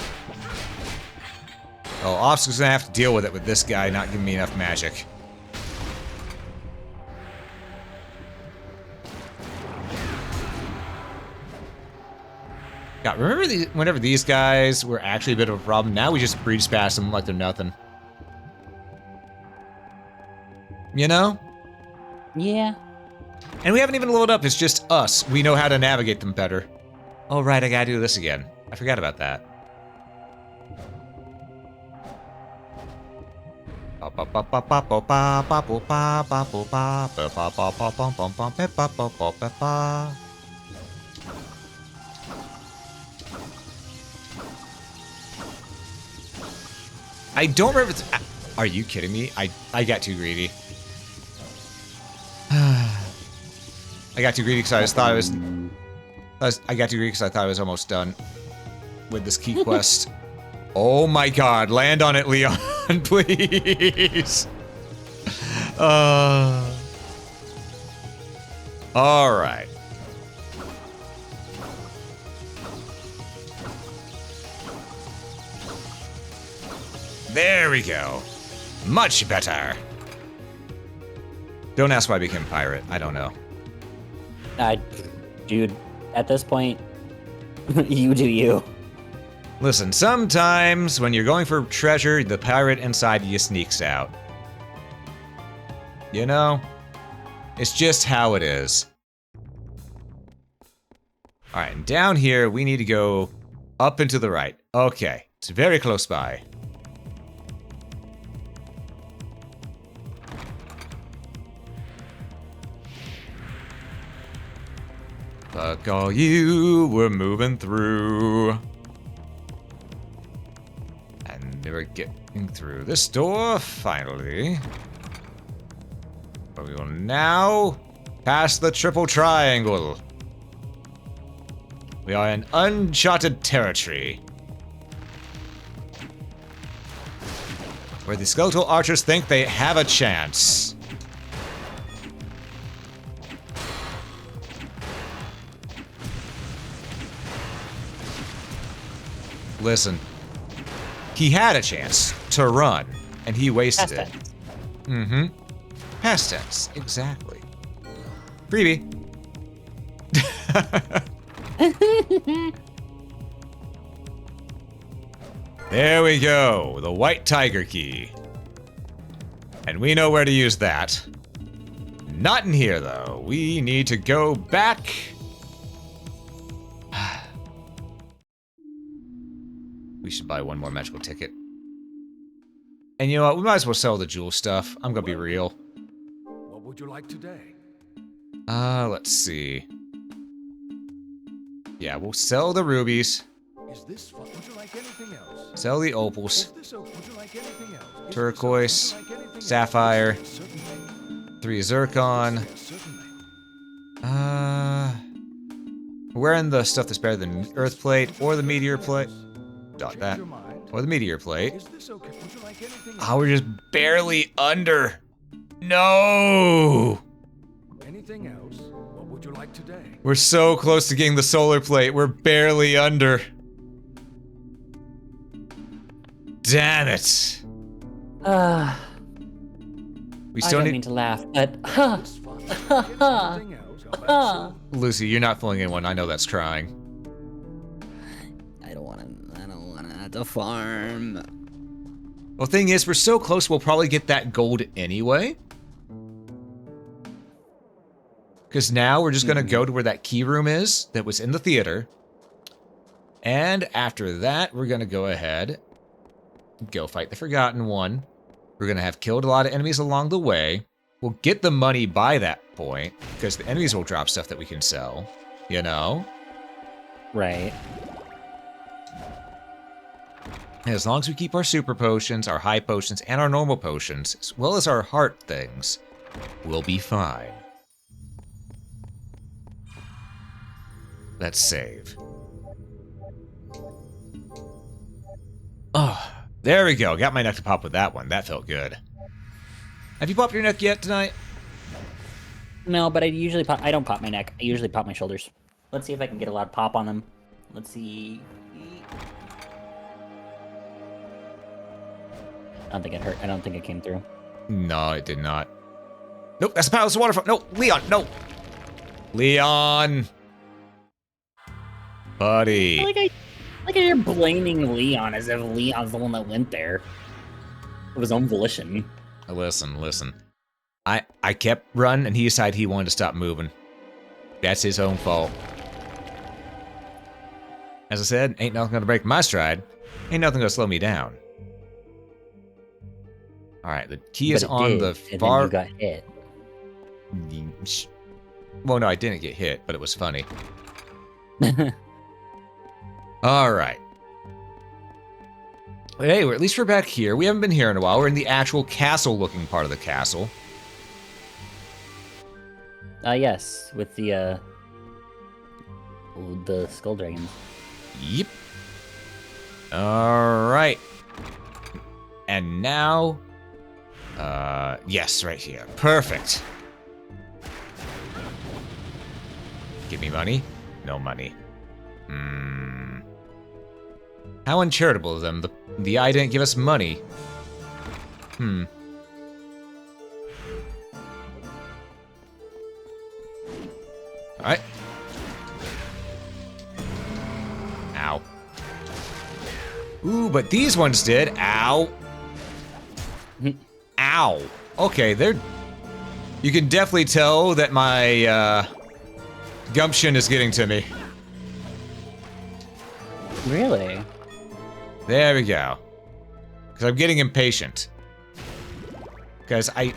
Speaker 1: Oh, Off's gonna have to deal with it with this guy not giving me enough magic. God, remember whenever these guys were actually a bit of a problem? Now we just breeze past them like they're nothing. You know?
Speaker 2: Yeah.
Speaker 1: And we haven't even loaded up, it's just us. We know how to navigate them better. Oh, right, I gotta do this again. I forgot about that. I don't remember. Are you kidding me? I got too greedy. I got too greedy because I just thought I got too greedy because I thought I was almost done with this key quest. Oh my God! Land on it, Leon, please. All right. There we go. Much better. Don't ask why I became pirate. I don't know.
Speaker 2: Dude, at this point, you do you.
Speaker 1: Listen, sometimes when you're going for treasure, the pirate inside you sneaks out. You know? It's just how it is. Alright, and down here, we need to go up and to the right. Okay, it's very close by. Fuck all you, we're moving through. And we're getting through this door, finally. But we will now pass the triple triangle. We are in uncharted territory. Where the skeletal archers think they have a chance. Listen, he had a chance to run, and he wasted it. Mm-hmm. Past tense, exactly. Freebie. There we go, the white tiger key. And we know where to use that. Not in here, though. We need to go back. We should buy one more magical ticket. And you know what? We might as well sell the jewel stuff. I'm gonna be real.
Speaker 8: What would you like today?
Speaker 1: Let's see. Yeah, we'll sell the rubies.
Speaker 8: Is this fun? Would you like anything else?
Speaker 1: Sell the opals.
Speaker 8: Is this would you like anything else? Is
Speaker 1: Turquoise.
Speaker 8: this would you like anything
Speaker 1: Sapphire.
Speaker 8: else? Certainly.
Speaker 1: 3 zircon.
Speaker 8: Certainly.
Speaker 1: We're wearing the stuff that's better than earth plate or the meteor plate. Dot
Speaker 8: Change
Speaker 1: that.
Speaker 8: your mind.
Speaker 1: Or the meteor plate.
Speaker 8: Is this okay? Would you like anything else?
Speaker 1: Oh, we're just barely under. No!
Speaker 8: Anything else? What would you like today?
Speaker 1: We're so close to getting the solar plate. We're barely under. Damn it. We
Speaker 2: I
Speaker 1: still
Speaker 2: don't
Speaker 1: need.
Speaker 2: mean to laugh, but
Speaker 8: This fun. Anything else? Oh, absolutely.
Speaker 1: Lucy, you're not fooling anyone. I know that's trying.
Speaker 2: I don't want to have to farm.
Speaker 1: Well, thing is, we're so close, we'll probably get that gold anyway. Because now we're just going to go to where that key room is that was in the theater. And after that, we're going to go ahead, go fight the Forgotten One. We're going to have killed a lot of enemies along the way. We'll get the money by that point, because the enemies will drop stuff that we can sell, you know?
Speaker 2: Right.
Speaker 1: As long as we keep our super potions, our high potions, and our normal potions, as well as our heart things, we'll be fine. Let's save. Oh, there we go. Got my neck to pop with that one. That felt good. Have you popped your neck yet tonight?
Speaker 2: No, but I don't pop my neck. I usually pop my shoulders. Let's see if I can get a lot of pop on them. Let's see. I don't think it hurt. I don't think it came through.
Speaker 1: No, it did not. Nope, that's a palace waterfall. No, Leon, no. Leon. Buddy.
Speaker 2: Like you're blaming Leon as if Leon's the one that went there of his own volition.
Speaker 1: Listen. I kept running, and he decided he wanted to stop moving. That's his own fault. As I said, ain't nothing gonna break my stride. Ain't nothing gonna slow me down. Alright, the key is on the far...
Speaker 2: And then you got hit.
Speaker 1: Well, no, I didn't get hit, but it was funny. Alright. Hey, at least we're back here. We haven't been here in a while. We're in the actual castle-looking part of the castle.
Speaker 2: Yes, with the skull dragons.
Speaker 1: Yep. Alright. And now... yes, right here. Perfect. Give me money? No money. How uncharitable of them. The eye didn't give us money. Alright. Ow. Ooh, but these ones did. Ow. Ow. Okay, they're... You can definitely tell that my, gumption is getting to me.
Speaker 2: Really?
Speaker 1: There we go. Because I'm getting impatient. Because I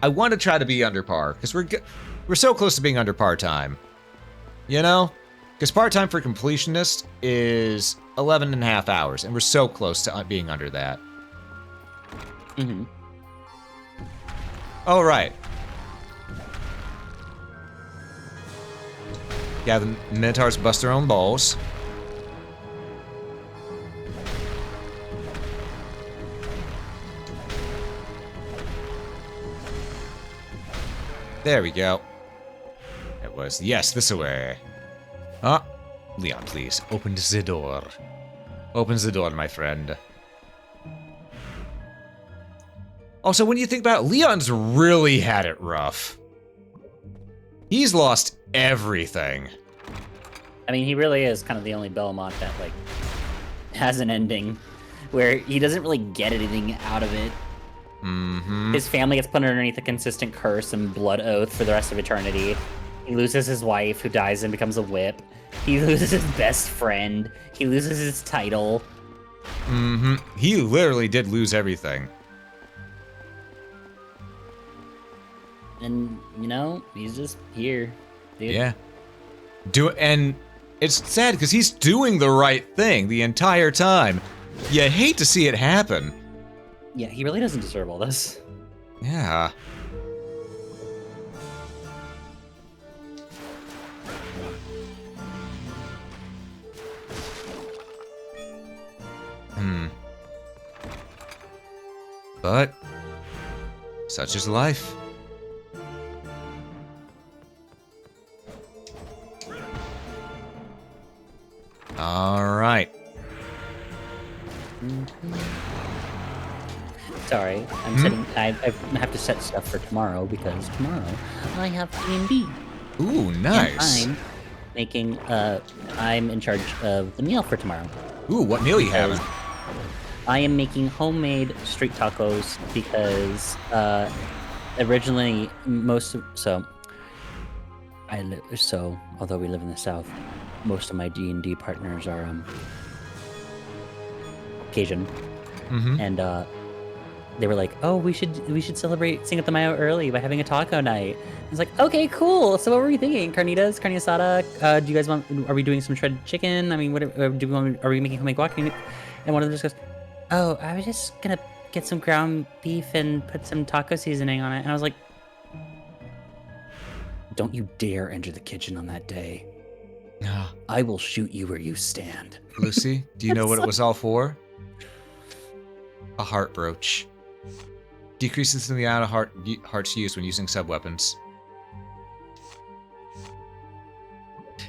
Speaker 1: want to try to be under par. Because we're so close to being under par time. You know? Because par time for completionist is 11.5 hours. And we're so close to being under that.
Speaker 2: Mm-hmm.
Speaker 1: Oh, right. Yeah, the Minotaurs bust their own balls. There we go. It was, yes, this way. Ah, Leon, please, open the door. Open the door, my friend. Also, when you think about it, Leon's really had it rough. He's lost everything.
Speaker 2: I mean, he really is kind of the only Belmont that, like, has an ending where he doesn't really get anything out of it.
Speaker 1: Mm-hmm.
Speaker 2: His family gets put underneath a consistent curse and blood oath for the rest of eternity. He loses his wife, who dies and becomes a whip. He loses his best friend. He loses his title.
Speaker 1: Mm-hmm. He literally did lose everything.
Speaker 2: And, you know, he's just here, dude.
Speaker 1: Yeah. And it's sad because he's doing the right thing the entire time. You hate to see it happen.
Speaker 2: Yeah, he really doesn't deserve all this.
Speaker 1: Yeah. But such is life. All right.
Speaker 2: Sorry, I'm setting. I have to set stuff for tomorrow because tomorrow I have D&D.
Speaker 1: Ooh, nice.
Speaker 2: And I'm making. I'm in charge of the meal for tomorrow.
Speaker 1: Ooh, what meal you having?
Speaker 2: I am making homemade street tacos because originally although we live in the South, most of my D&D partners are Cajun, and they were like, "Oh, we should celebrate Cinco de Mayo early by having a taco night." I was like, "Okay, cool. So what were you thinking? Carnitas, carne asada? Do you guys want? Are we doing some shredded chicken? I mean, what do we want? Are we making homemade guac?" And one of them just goes, "Oh, I was just gonna get some ground beef and put some taco seasoning on it." And I was like, "Don't you dare enter the kitchen on that day. I will shoot you where you stand."
Speaker 1: Lucy, do you know what it was all for? A heart brooch. Decreases in the amount of hearts used when using sub-weapons.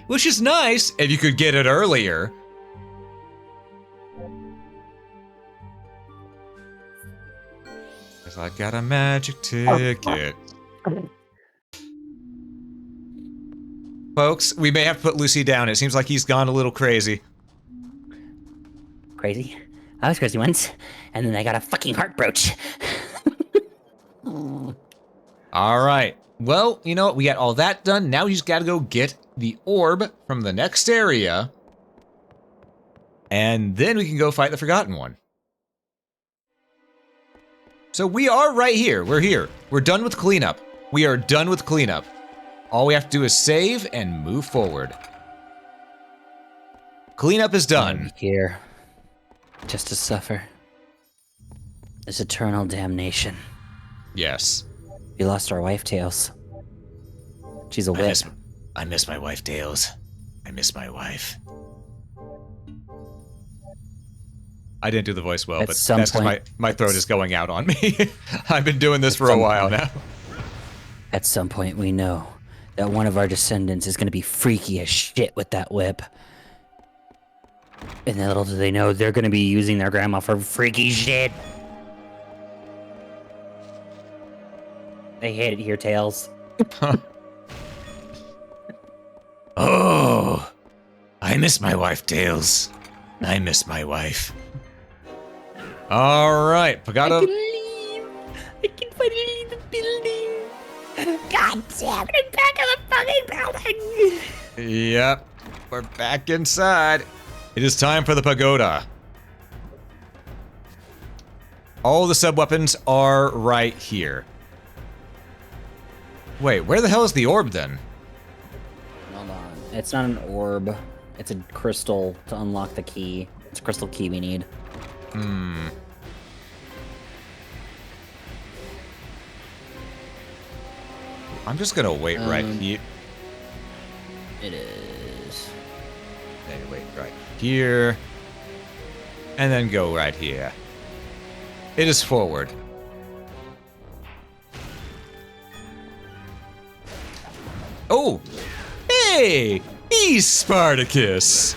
Speaker 1: Which is nice if you could get it earlier. Cause I got a magic ticket. Folks, we may have to put Lucy down. It seems like he's gone a little crazy.
Speaker 2: Crazy? I was crazy once, and then I got a fucking heart brooch.
Speaker 1: All right. Well, you know what? We got all that done. Now we just got to go get the orb from the next area. And then we can go fight the Forgotten One. So we are right here. We're here. We're done with cleanup. We are done with cleanup. All we have to do is save and move forward. Cleanup is done.
Speaker 2: Here, just to suffer this eternal damnation.
Speaker 1: Yes.
Speaker 2: We lost our wife, Tails. She's a whip.
Speaker 1: I miss my wife, Tails. I miss my wife. I didn't do the voice well,
Speaker 2: At
Speaker 1: but
Speaker 2: some
Speaker 1: that's because
Speaker 2: point-
Speaker 1: my throat is going out on me. I've been doing this for a while now.
Speaker 2: At some point, we know that one of our descendants is going to be freaky as shit with that whip. And little do they know, they're going to be using their grandma for freaky shit. They hate it here, Tails.
Speaker 1: Oh, I miss my wife, Tails. I miss my wife. All right, Pagata.
Speaker 2: leave. I can finally leave the building. God damn it, I'm back in the fucking building.
Speaker 1: Yep, we're back inside. It is time for the pagoda. All the sub-weapons are right here. Wait, where the hell is the orb then?
Speaker 2: Hold on. It's not an orb. It's a crystal to unlock the key. It's a crystal key we need.
Speaker 1: Hmm. I'm just gonna wait right here.
Speaker 2: It is.
Speaker 1: Then wait right here. And then go right here. It is forward. Oh! Hey! He's Spartacus!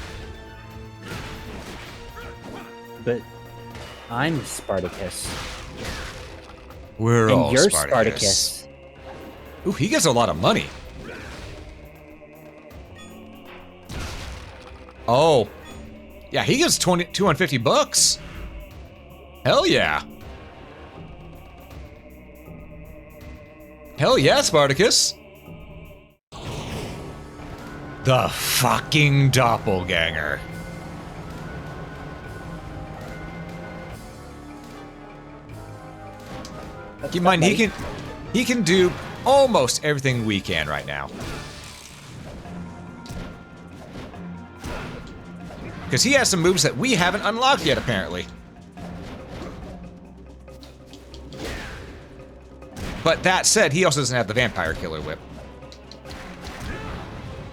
Speaker 2: But I'm Spartacus.
Speaker 1: We're
Speaker 2: And
Speaker 1: all
Speaker 2: you're
Speaker 1: Spartacus. Ooh, he gets a lot of money. Oh. Yeah, he gets 250 bucks. Hell yeah. Hell yeah, Spartacus. The fucking doppelganger. Keep in mind, he can do almost everything we can right now. Because he has some moves that we haven't unlocked yet, apparently. But that said, he also doesn't have the Vampire Killer Whip.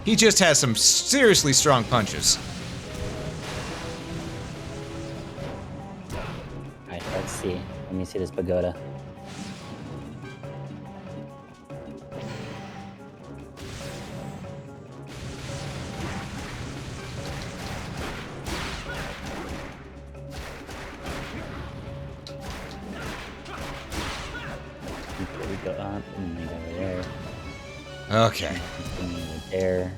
Speaker 1: He just has some seriously strong punches.
Speaker 2: Alright, let's see. Let me see this pagoda. We go up and then go over there.
Speaker 1: Okay.
Speaker 2: Continue with there.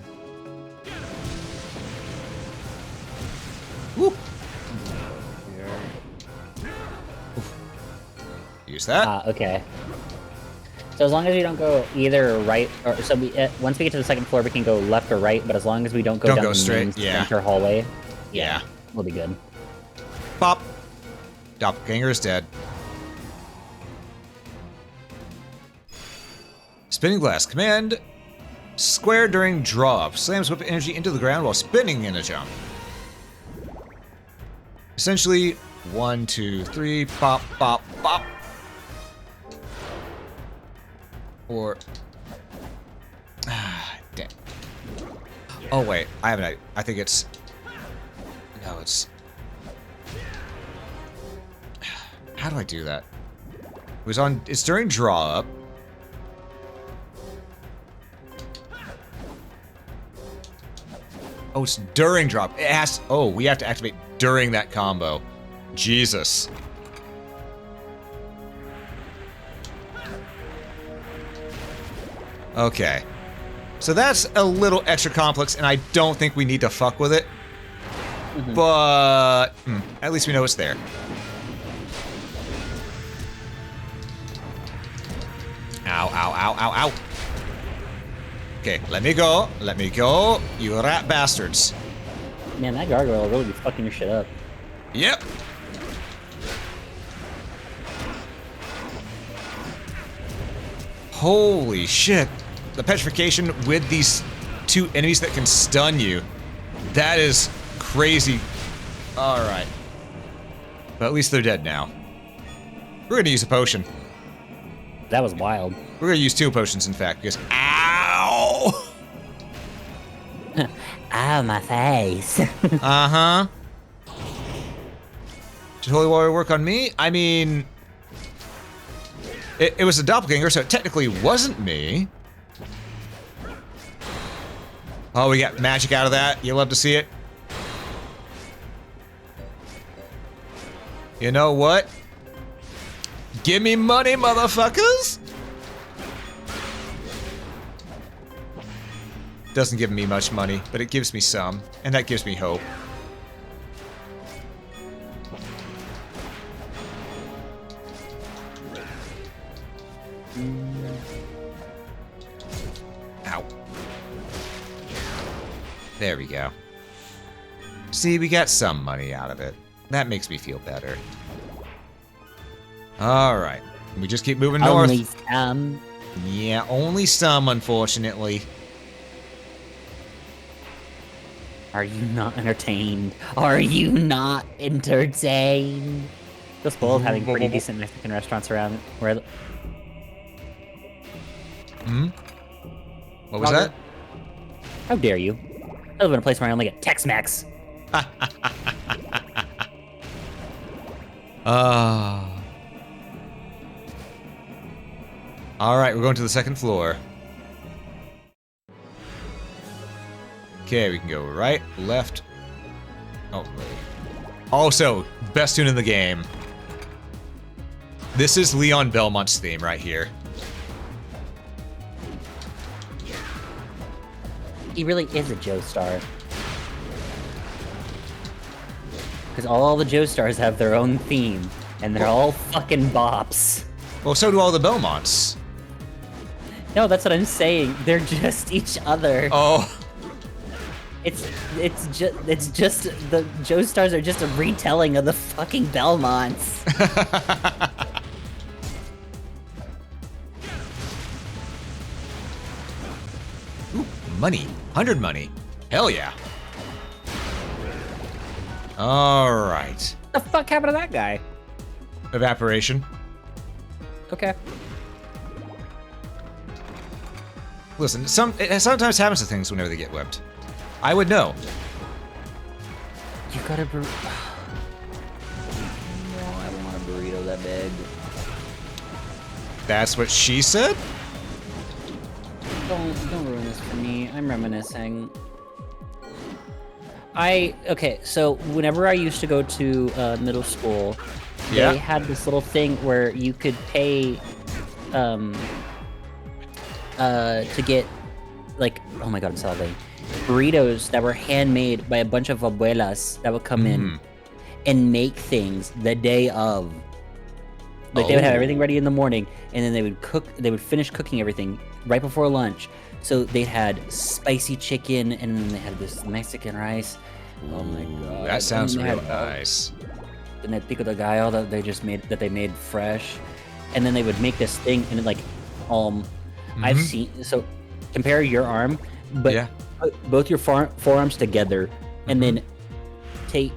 Speaker 1: Woo. Use that.
Speaker 2: Okay. So as long as we don't go either right or so we once we get to the second floor we can go left or right, but as long as we don't go down the
Speaker 1: straight.
Speaker 2: main
Speaker 1: Yeah.
Speaker 2: center hallway,
Speaker 1: Yeah.
Speaker 2: we'll be good.
Speaker 1: Pop. Doppelganger is dead. Spinning Blast. Command square during draw up. Slams whip energy into the ground while spinning in a jump. Essentially, 1, 2, 3, pop, pop, pop. Or... damn. Oh, wait. I have an idea. I think it's... No, it's... How do I do that? It was on... It's during draw up. Oh, it's during drop. It has... Oh, we have to activate during that combo. Jesus. Okay. So that's a little extra complex, and I don't think we need to fuck with it. But at least we know it's there. Ow, ow, ow, ow, ow. Okay, let me go. Let me go, you rat bastards.
Speaker 2: Man, that gargoyle will really be fucking your shit up.
Speaker 1: Yep. Holy shit. The petrification with these 2 enemies that can stun you. That is crazy. Alright. But at least they're dead now. We're gonna use a potion.
Speaker 2: That was wild.
Speaker 1: We're gonna use 2 potions, in fact, because ow!
Speaker 2: Ow, my face.
Speaker 1: Uh-huh. Did Holy Warrior work on me? I mean... It was a doppelganger, so it technically wasn't me. Oh, we got magic out of that. You love to see it. You know what? Give me money, motherfuckers! Doesn't give me much money, but it gives me some, and that gives me hope. Ow. There we go. See, we got some money out of it. That makes me feel better. Alright. We just keep moving north.
Speaker 2: Only some.
Speaker 1: Yeah, only some, unfortunately.
Speaker 2: Are you not entertained? Are you not entertained? Feel spoiled having pretty decent Mexican restaurants around where...
Speaker 1: What was that?
Speaker 2: How dare you? I live in a place where I only get Tex-Mex.
Speaker 1: Alright, we're going to the 2nd floor. Okay, we can go right, left. Oh, wait. Also, best tune in the game. This is Leon Belmont's theme right here.
Speaker 2: He really is a Joestar. Because all the Joestars have their own theme, and they're all fucking bops.
Speaker 1: Well, so do all the Belmonts.
Speaker 2: No, that's what I'm saying. They're just each other.
Speaker 1: Oh.
Speaker 2: It's just the Joestars are just a retelling of the fucking Belmonts.
Speaker 1: Ooh, money. 100 money. Hell yeah. Alright.
Speaker 2: What the fuck happened to that guy?
Speaker 1: Evaporation.
Speaker 2: Okay.
Speaker 1: Listen, it sometimes happens to things whenever they get whipped. I would know.
Speaker 2: You got a burrito. No, I don't want a burrito that big.
Speaker 1: That's what she said?
Speaker 2: Don't ruin this for me. I'm reminiscing. Okay, so whenever I used to go to middle school, they had this little thing where you could pay to get, like, oh my god, I'm salivating, burritos that were handmade by a bunch of abuelas that would come in and make things the day of. Like, they would have everything ready in the morning, and then they would finish cooking everything right before lunch. So they had spicy chicken, and then they had this Mexican rice. Oh my god.
Speaker 1: That sounds real nice.
Speaker 2: And that pico de gallo that they made fresh. And then they would make this thing, and it, like, I've seen, so compare your arm, but put both your forearms together, and then put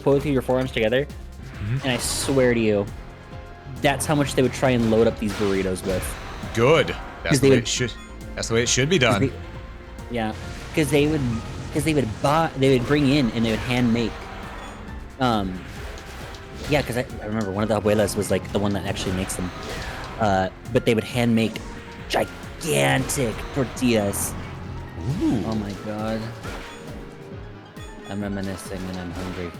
Speaker 2: both of your forearms together, and I swear to you, that's how much they would try and load up these burritos with.
Speaker 1: Good. That's the way it should. That's the way it should be done.
Speaker 2: Because they would bring in and they would hand make. Because I remember one of the abuelas was like the one that actually makes them. But they would hand make gigantic tortillas.
Speaker 1: Ooh.
Speaker 2: Oh my god. I'm reminiscing and I'm hungry.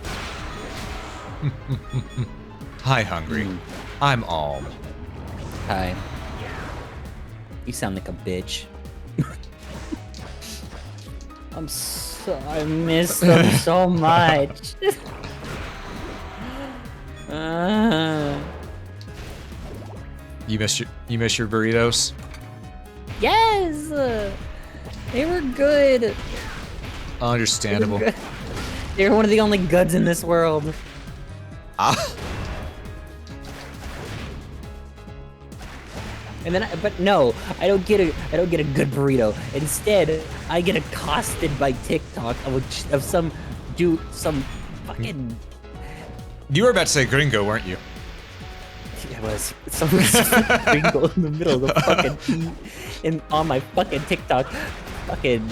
Speaker 1: Hi, hungry. I'm Alm.
Speaker 2: Hi. You sound like a bitch. I miss them so much.
Speaker 1: You miss your burritos?
Speaker 2: Yes! They were good.
Speaker 1: Understandable.
Speaker 2: They were one of the only goods in this world. And then, but no, I don't get a good burrito. Instead, I get accosted by TikTok of some fucking.
Speaker 1: You were about to say gringo, weren't you?
Speaker 2: I was some gringo in the middle of the fucking and on my fucking TikTok, fucking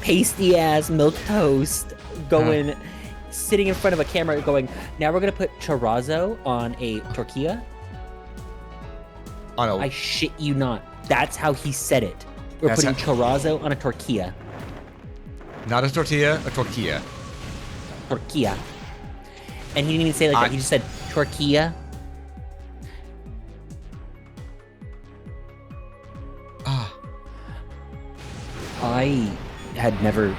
Speaker 2: pasty ass milk toast going, sitting in front of a camera going, now we're gonna put chorizo on a tortilla. I shit you not. That's how he said it. We're putting chorizo on a tortilla.
Speaker 1: Not a tortilla, a torquilla.
Speaker 2: Tortilla. And he didn't even say it like that. He just said tortilla. I had never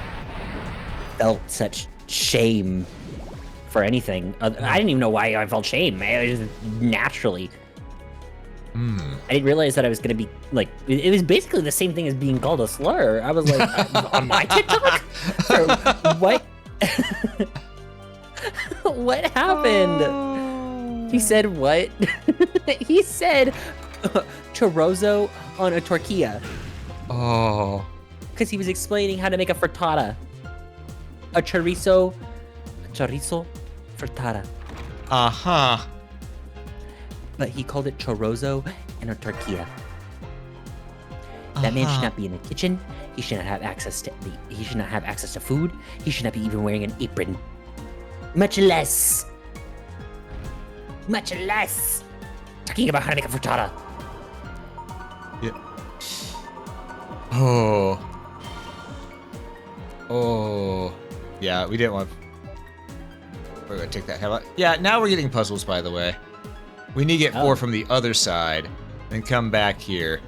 Speaker 2: felt such shame for anything. I didn't even know why I felt shame. It was just naturally. I didn't realize that I was gonna be like. It was basically the same thing as being called a slur. I was like, on my TikTok. What? What happened? He said what? He said chorizo on a tortilla.
Speaker 1: Oh.
Speaker 2: Because he was explaining how to make a frittata. A chorizo frittata.
Speaker 1: Uh-huh.
Speaker 2: But he called it chorizo and a tortilla. That man should not be in the kitchen. He should not have access to food. He should not be even wearing an apron. Much less talking about how to make a frittata.
Speaker 1: Yeah. Oh. Yeah, we didn't want. We're gonna take that headlight. Yeah, now we're getting puzzles, by the way. We need to get 4 from the other side, then come back here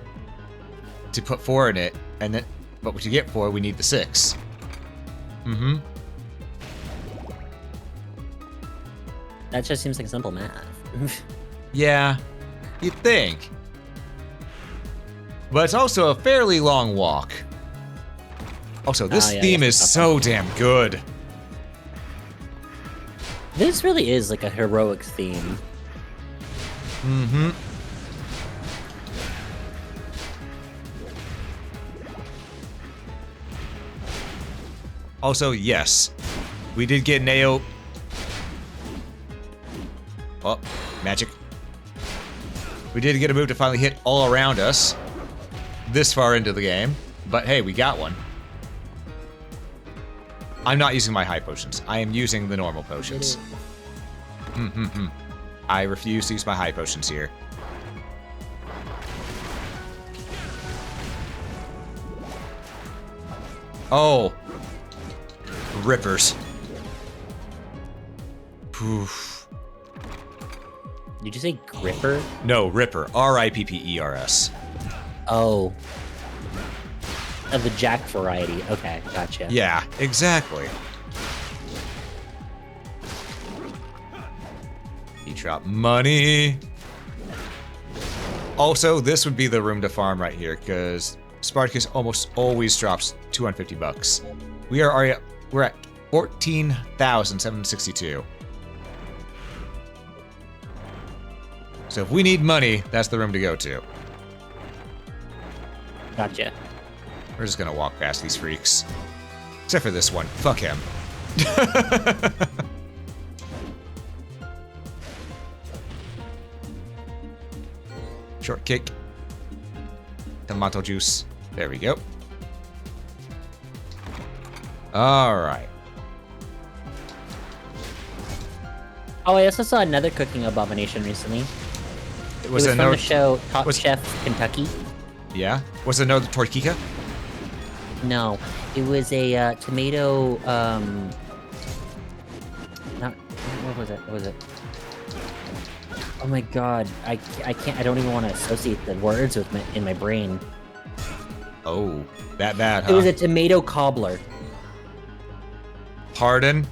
Speaker 1: to put 4 in it, and then. But to get 4, we need the 6. Mm-hmm.
Speaker 2: That just seems like simple math.
Speaker 1: Yeah, you'd think. But it's also a fairly long walk. Also, this theme is so damn good.
Speaker 2: This really is like a heroic theme.
Speaker 1: Mm-hmm. Also, yes, we did get Neo. Oh, magic. We did get a move to finally hit all around us this far into the game, but hey, we got one. I'm not using my high potions. I am using the normal potions. I refuse to use my high potions here. Oh. Rippers. Poof.
Speaker 2: Did you say gripper?
Speaker 1: No, Ripper. R-I-P-P-E-R-S.
Speaker 2: Oh. Of the Jack variety. Okay, gotcha.
Speaker 1: Yeah, exactly. He dropped money. Also, this would be the room to farm right here, because Spartacus almost always drops 250 bucks. We're at 14,762. So if we need money, that's the room to go to.
Speaker 2: Gotcha.
Speaker 1: We're just gonna walk past these freaks. Except for this one. Fuck him. Short kick. Tomato juice. There we go. Alright.
Speaker 2: Oh, I also saw another cooking abomination recently. It was from the show Top Chef Kentucky.
Speaker 1: Yeah? Was it another tortilla?
Speaker 2: No, it was a tomato. Not what was it? What was it? Oh my god, I can't. I don't even want to associate the words with in my brain.
Speaker 1: Oh, that bad, huh?
Speaker 2: It was a tomato cobbler.
Speaker 1: Pardon?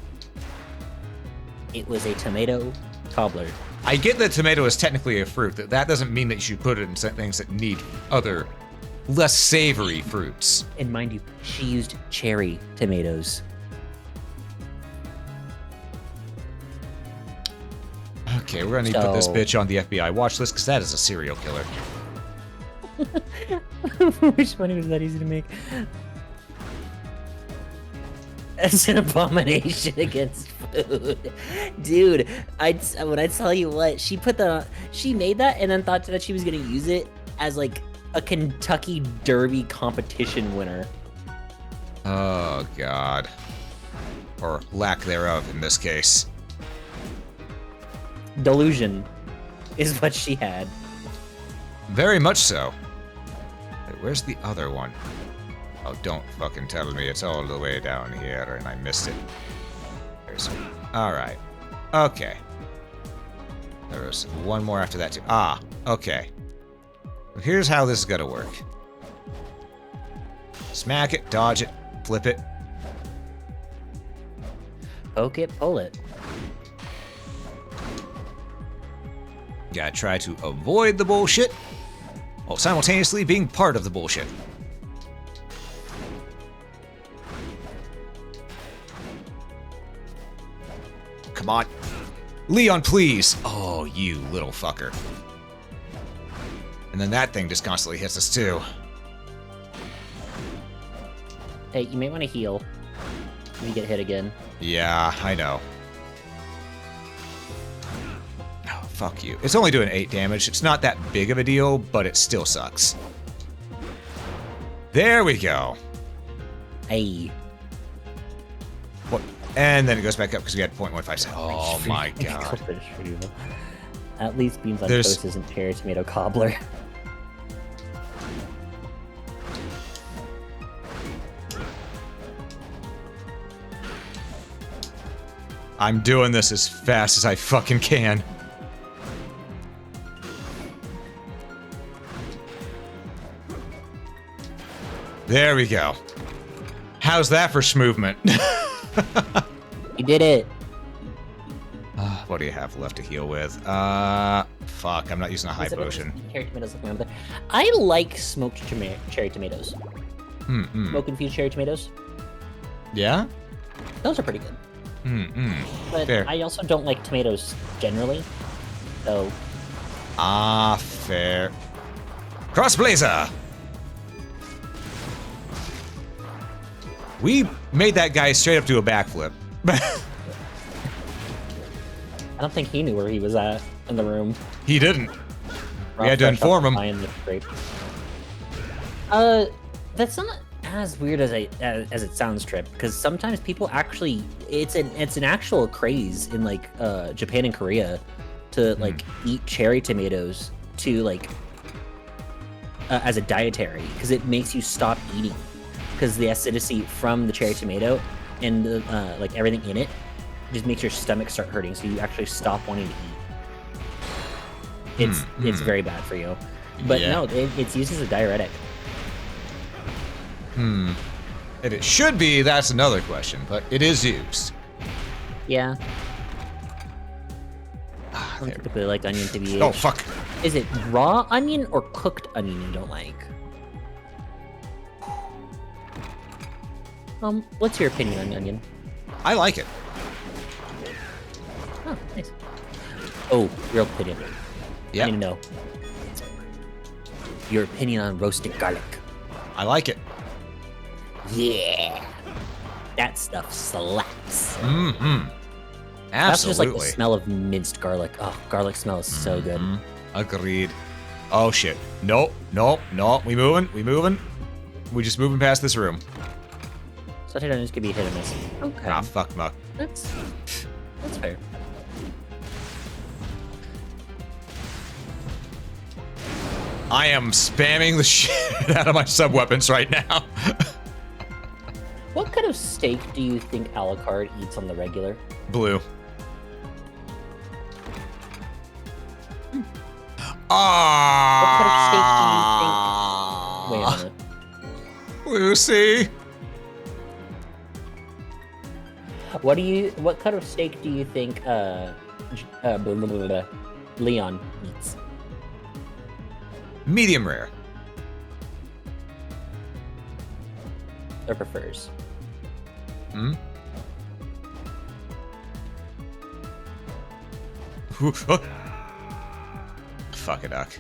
Speaker 2: It was a tomato cobbler.
Speaker 1: I get that tomato is technically a fruit. That doesn't mean that you should put it in things that need other, less savory fruits.
Speaker 2: And mind you, she used cherry tomatoes.
Speaker 1: Okay, we're gonna need to put this bitch on the FBI watch list because that is a serial killer.
Speaker 2: Which one was that easy to make? It's an abomination against food, dude. When I tell you what, she made that and then thought that she was gonna use it as like a Kentucky Derby competition winner.
Speaker 1: Oh god, or lack thereof in this case.
Speaker 2: Delusion is what she had.
Speaker 1: Very much so. Wait, where's the other one? Oh, don't fucking tell me it's all the way down here and I missed it. There's one. Alright. Okay. There was one more after that too. Ah, okay. Here's how this is gonna work. Smack it, dodge it, flip it.
Speaker 2: Poke it, pull it.
Speaker 1: Gotta try to avoid the bullshit while simultaneously being part of the bullshit. Come on. Leon, please. Oh, you little fucker. And then that thing just constantly hits us too.
Speaker 2: Hey, you may want to heal when you get hit again.
Speaker 1: Yeah, I know. Oh, fuck you. It's only doing 8 damage. It's not that big of a deal, but it still sucks. There we go.
Speaker 2: Hey.
Speaker 1: What? And then it goes back up because we had 0.15 seconds. Oh my god.
Speaker 2: At least Beans on
Speaker 1: There's-
Speaker 2: Toast isn't cherry tomato cobbler.
Speaker 1: I'm doing this as fast as I fucking can. There we go. How's that for schmovement?
Speaker 2: You did it.
Speaker 1: What do you have left to heal with? Fuck, I'm not using a high potion.
Speaker 2: Cherry tomatoes looking over there. I like smoked cherry tomatoes. Smoke infused cherry tomatoes.
Speaker 1: Yeah?
Speaker 2: Those are pretty good. But
Speaker 1: Fair.
Speaker 2: I also don't like tomatoes generally. So
Speaker 1: Fair. Crossblazer! We made that guy straight up do a backflip.
Speaker 2: I don't think he knew where he was at in the room.
Speaker 1: He didn't. We had to inform him.
Speaker 2: That's not as weird as it sounds, Trip. Because sometimes people actually, it's an actual craze in like Japan and Korea to like eat cherry tomatoes to like as a dietary because it makes you stop eating because the acidity from the cherry tomato and the, like everything in it just makes your stomach start hurting, so you actually stop wanting to eat. It's very bad for you. But
Speaker 1: Yeah.
Speaker 2: no, it's used as a diuretic.
Speaker 1: If it should be, that's another question, but it is used.
Speaker 2: Yeah.
Speaker 1: Ah,
Speaker 2: I don't
Speaker 1: there.
Speaker 2: typically like onion to be aged.
Speaker 1: Oh, fuck.
Speaker 2: Is it raw onion or cooked onion you don't like? What's your opinion on onion?
Speaker 1: I like it.
Speaker 2: Oh, nice. Oh, real opinion.
Speaker 1: Yeah,
Speaker 2: I need to know. Your opinion on roasted garlic.
Speaker 1: I like it.
Speaker 2: Yeah. That stuff slaps.
Speaker 1: Absolutely.
Speaker 2: That's just like the smell of minced garlic. Oh, garlic smell is so good.
Speaker 1: Agreed. Oh shit. Nope. We moving. We just moving past this room.
Speaker 2: Saute onions could be hit or miss. Okay.
Speaker 1: Ah, fuck muck.
Speaker 2: That's fair.
Speaker 1: I am spamming the shit out of my sub-weapons right now.
Speaker 2: What kind of steak do you think Alucard eats on the regular?
Speaker 1: Blue. Ah.
Speaker 2: Wait a minute.
Speaker 1: Lucy.
Speaker 2: What cut of steak do you think Leon eats?
Speaker 1: Medium rare.
Speaker 2: Or prefers?
Speaker 1: Hmm? Oh. Fuck it, duck.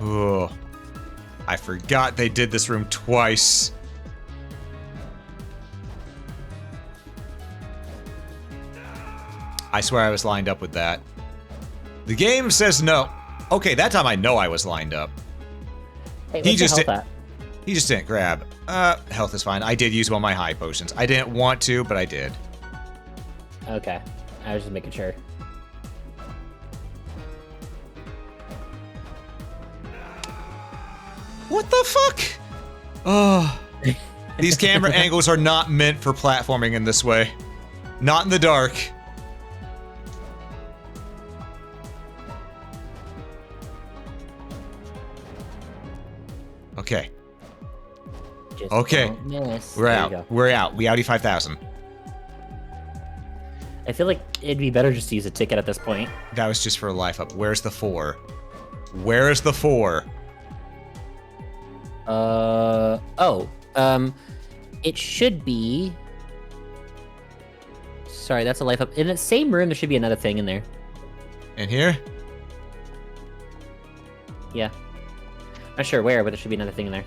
Speaker 1: Oh. I forgot they did this room twice. I swear I was lined up with that. The game says no. Okay, that time I know I was lined up.
Speaker 2: Hey,
Speaker 1: He
Speaker 2: what's
Speaker 1: just
Speaker 2: your
Speaker 1: did-
Speaker 2: health at?
Speaker 1: He just didn't grab. Health is fine. I did use one of my high potions. I didn't want to, but I did.
Speaker 2: Okay. I was just making sure.
Speaker 1: What the fuck? Oh. These camera angles are not meant for platforming in this way. Not in the dark. Okay.
Speaker 2: Just
Speaker 1: Okay.
Speaker 2: don't miss.
Speaker 1: We're
Speaker 2: There you
Speaker 1: out.
Speaker 2: go.
Speaker 1: We're out. We outie 5,000.
Speaker 2: I feel like it'd be better just to use a ticket at this point.
Speaker 1: That was just for a life up. Where's the 4? Where is the 4?
Speaker 2: It should be. Sorry, that's a life up. In the same room, there should be another thing in there.
Speaker 1: In here?
Speaker 2: Yeah. Not sure where, but there should be another thing in there.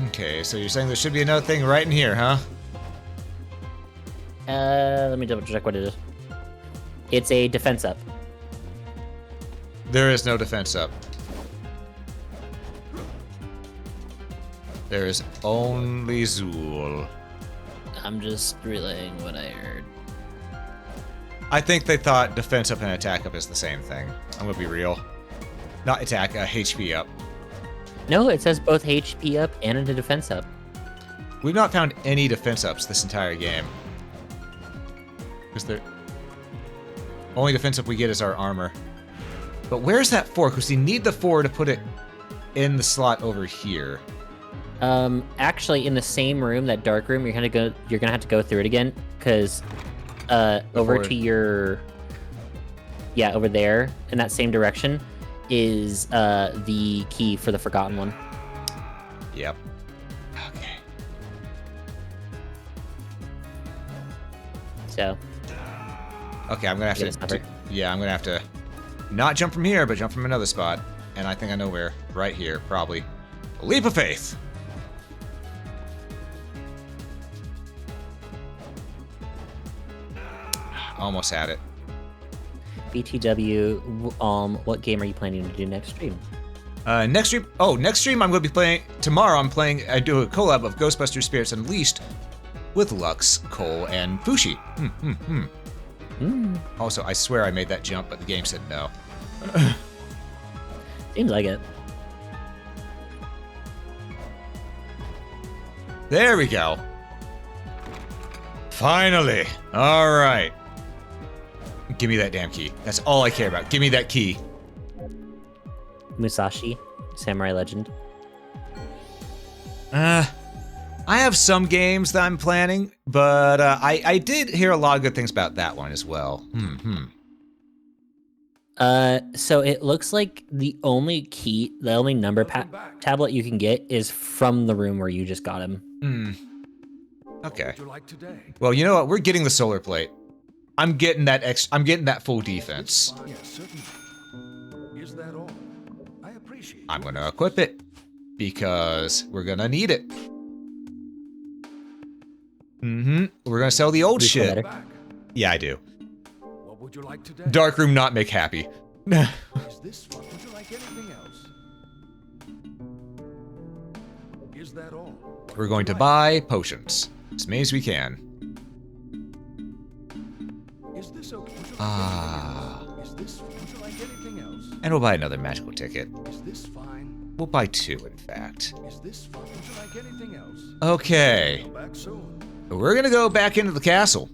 Speaker 1: Okay, so you're saying there should be another thing right in here, huh?
Speaker 2: Let me double check what it is. It's a defense up.
Speaker 1: There is no defense up. There is only Zool.
Speaker 2: I'm just relaying what I heard.
Speaker 1: I think they thought defense up and attack up is the same thing. I'm gonna be real. Not attack, HP up.
Speaker 2: No, it says both HP up and a defense up.
Speaker 1: We've not found any defense ups this entire game. Because the only defense up we get is our armor. But where's that 4? Because you need the 4 to put it in the slot over here.
Speaker 2: Actually, in the same room, that dark room, you're gonna have to go through it again, because over to your, over there in that same direction is the key for the forgotten one.
Speaker 1: Yep. Okay.
Speaker 2: So.
Speaker 1: Okay, I'm gonna have
Speaker 2: Get a
Speaker 1: to.
Speaker 2: snapper.
Speaker 1: I'm gonna have to not jump from here, but jump from another spot. And I think I know where. Right here, probably. A leap of faith. Almost had it.
Speaker 2: BTW, what game are you planning to do next stream?
Speaker 1: Next stream I'm going to be playing tomorrow. I do a collab of Ghostbusters Spirits Unleashed with Lux, Cole, and Fushi. Also, I swear I made that jump, but the game said no.
Speaker 2: Seems like it.
Speaker 1: There we go. Finally. All right. Give me that damn key. That's all I care about. Give me that key.
Speaker 2: Musashi, Samurai Legend.
Speaker 1: I have some games that I'm planning, but I did hear a lot of good things about that one as well.
Speaker 2: So it looks like the only number tablet you can get is from the room where you just got him.
Speaker 1: Okay.
Speaker 3: Would you like today?
Speaker 1: Well, you know what? We're getting the solar plate. I'm getting that I'm getting that full defense.
Speaker 3: Yes, certainly. Is that all? I appreciate
Speaker 1: I'm gonna equip it because we're gonna need it. We're gonna sell the old
Speaker 2: You feel
Speaker 1: shit.
Speaker 2: better?
Speaker 3: back.
Speaker 1: Yeah, I do.
Speaker 3: What would you like today?
Speaker 1: Darkroom not make happy.
Speaker 3: Is this fun? Would you like anything else? Is that all?
Speaker 1: We're going to buy potions as many as we can.
Speaker 3: Is this okay? Would you like
Speaker 1: Ah.
Speaker 3: anything else? Is
Speaker 8: Is this? Would you like anything else?
Speaker 1: And we'll buy another magical ticket.
Speaker 8: Is this fine?
Speaker 1: We'll buy 2, in fact.
Speaker 8: Is this fine? Would you like anything else?
Speaker 1: Okay.
Speaker 8: Come back soon.
Speaker 1: We're gonna go back into the castle.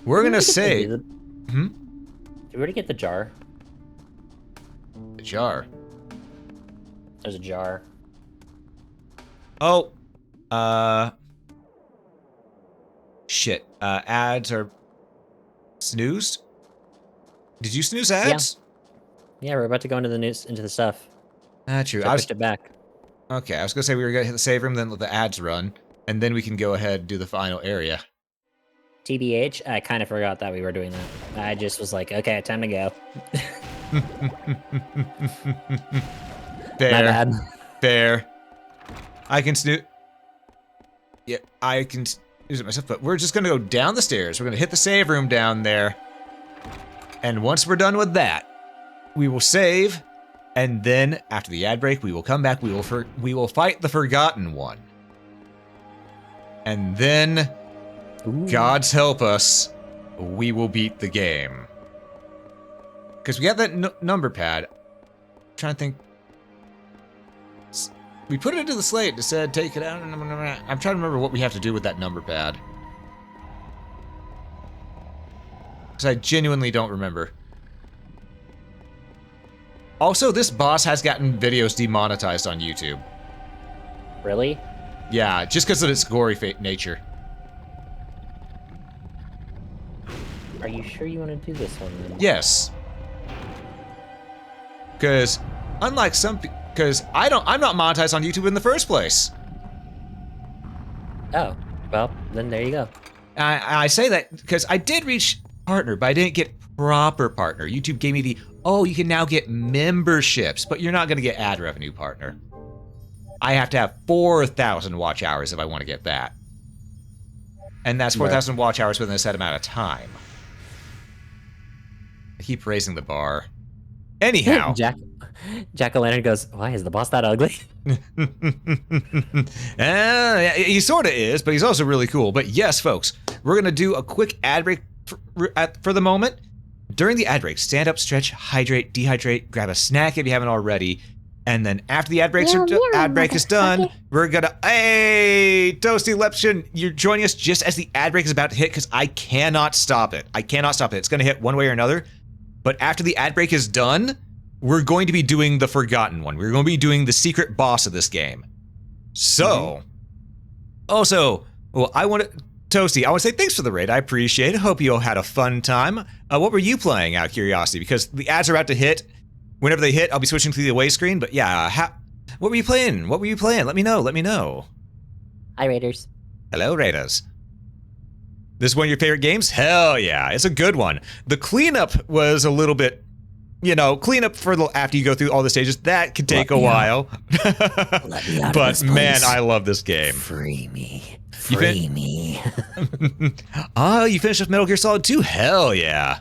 Speaker 1: We're gonna save.
Speaker 2: Did we already get the jar?
Speaker 1: The jar.
Speaker 2: There's a jar.
Speaker 1: Oh. Shit. Ads are snoozed? Did you snooze ads?
Speaker 2: Yeah, we're about to go into the news, into the stuff.
Speaker 1: True.
Speaker 2: So I pushed it back.
Speaker 1: Okay, I was gonna say we were gonna hit the save room, then let the ads run, and then we can go ahead and do the final area.
Speaker 2: TBH, I kind of forgot that we were doing that. I just was like, okay, time to go.
Speaker 1: Fair.
Speaker 2: My bad.
Speaker 1: Fair. I can snooze. Yeah, I can snooze it myself, but we're just gonna go down the stairs. We're gonna hit the save room down there. And once we're done with that, we will save, and then after the ad break, we will come back. We will fight the Forgotten One, and then, God's help us, we will beat the game. Because we got that number pad. I'm trying to think. We put it into the slate. It said take it out. I'm trying to remember what we have to do with that number pad. Because I genuinely don't remember. Also, this boss has gotten videos demonetized on YouTube.
Speaker 2: Really?
Speaker 1: Yeah, just because of its gory nature.
Speaker 2: Are you sure you want to do this one then?
Speaker 1: Yes. Because, unlike some because I'm not monetized on YouTube in the first place.
Speaker 2: Oh, well, then there you go.
Speaker 1: I say that because I did reach partner, but I didn't get proper partner. YouTube gave me the, oh, you can now get memberships, but you're not going to get ad revenue partner. I have to have 4,000 watch hours if I want to get that. And that's 4,000 watch hours within a set amount of time. I keep raising the bar. Anyhow.
Speaker 2: Jack-o'-lantern goes, why is the boss that ugly?
Speaker 1: He sort of is, but he's also really cool. But yes, folks, we're going to do a quick ad break for the moment. During the ad break, stand up, stretch, hydrate, dehydrate, grab a snack if you haven't already. And then after the ad break is done, we're gonna, hey, Toasty Leption, you're joining us just as the ad break is about to hit because I cannot stop it. I cannot stop it. It's gonna hit one way or another. But after the ad break is done, we're going to be doing the Forgotten One. We're going to be doing the secret boss of this game. So, also, well, Toasty, I want to say thanks for the raid. I appreciate it. Hope you all had a fun time. What were you playing, out of curiosity? Because the ads are about to hit. Whenever they hit, I'll be switching to the away screen. But yeah, what were you playing? What were you playing? Let me know. Let me know.
Speaker 2: Hi, Raiders.
Speaker 1: Hello, Raiders. This is one of your favorite games? Hell yeah, it's a good one. The cleanup was a little bit, cleanup after you go through all the stages, that could take a while.
Speaker 2: Let me out
Speaker 1: but
Speaker 2: of this
Speaker 1: man,
Speaker 2: place.
Speaker 1: I love this game.
Speaker 2: Free me. Free me.
Speaker 1: You finished with Metal Gear Solid 2? Hell yeah.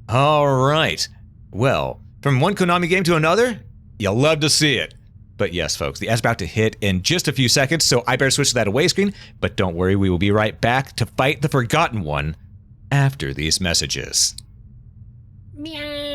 Speaker 1: All right. Well, from one Konami game to another, you'll love to see it. But yes, folks, the ad's about to hit in just a few seconds, so I better switch to that away screen. But don't worry, we will be right back to fight the Forgotten One after these messages.
Speaker 6: Meow.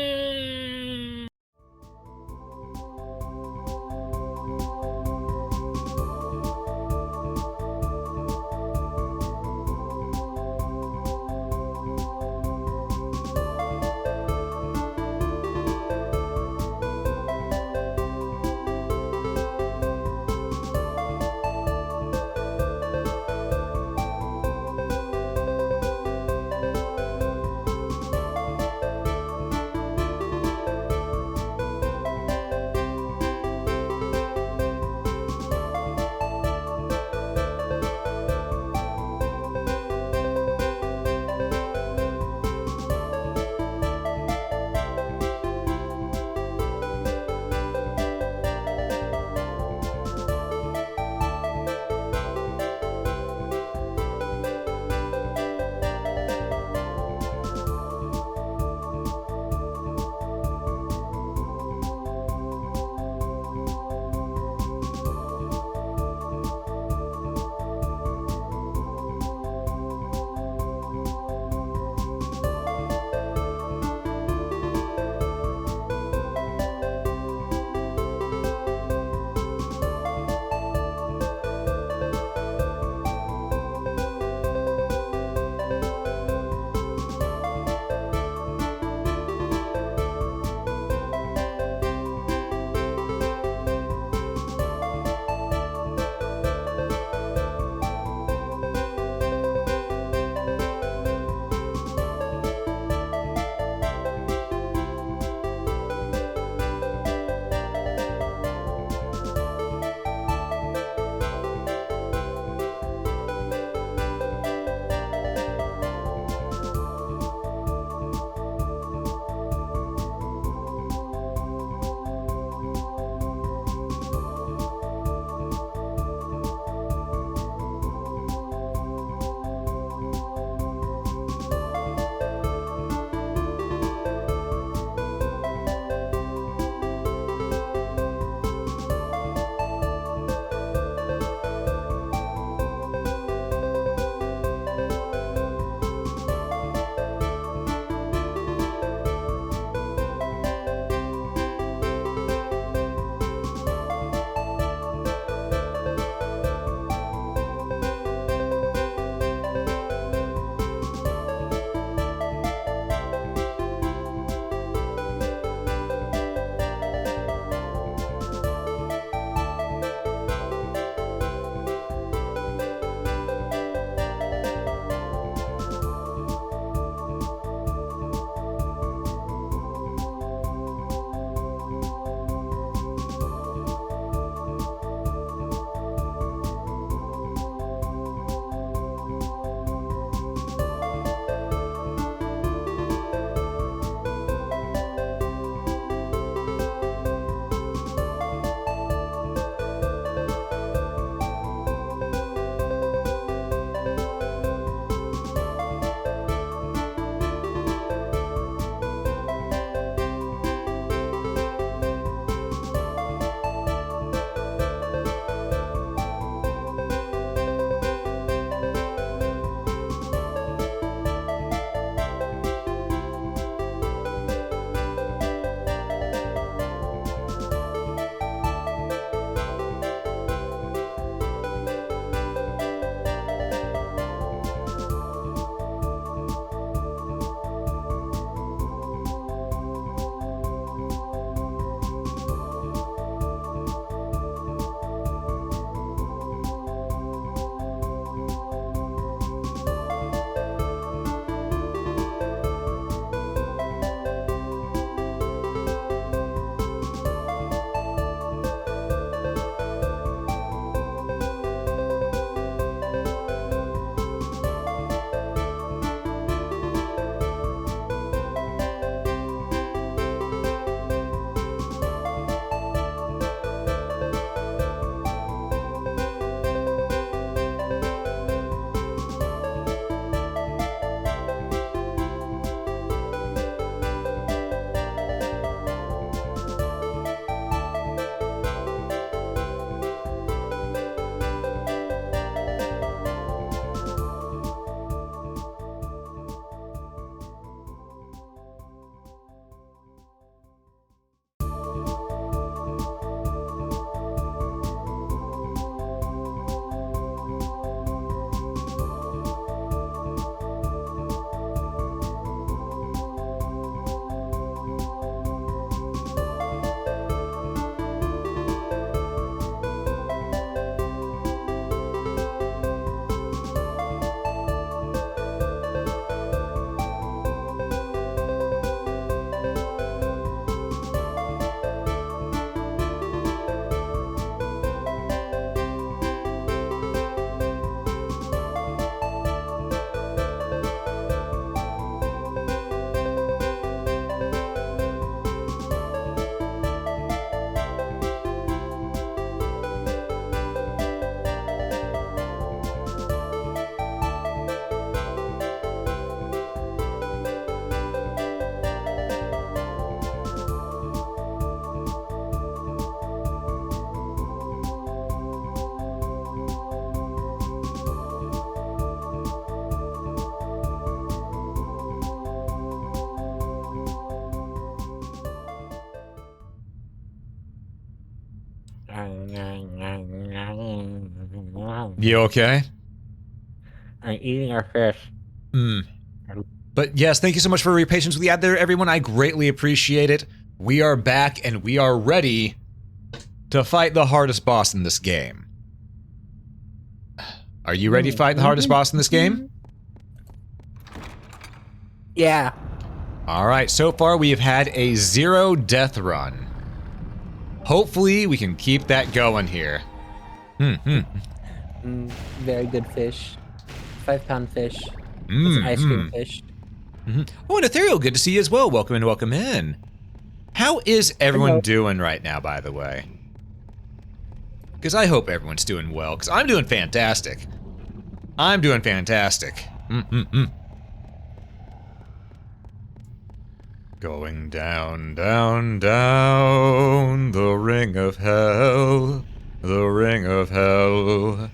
Speaker 1: You okay?
Speaker 2: I'm eating our fish.
Speaker 1: But yes, thank you so much for your patience with the ad there, everyone. I greatly appreciate it. We are back and we are ready to fight the hardest boss in this game. Are you ready to fight the hardest boss in this game?
Speaker 2: Yeah.
Speaker 1: Alright, so far we have had a 0 death run. Hopefully we can keep that going here.
Speaker 2: Very good fish. 5-pound fish. It's an ice cream fish.
Speaker 1: Oh, and Ethereal, good to see you as well. Welcome in, welcome in. How is everyone doing right now, by the way? Because I hope everyone's doing well, because I'm doing fantastic. I'm doing fantastic. Going down, down, down the ring of hell. The ring of hell.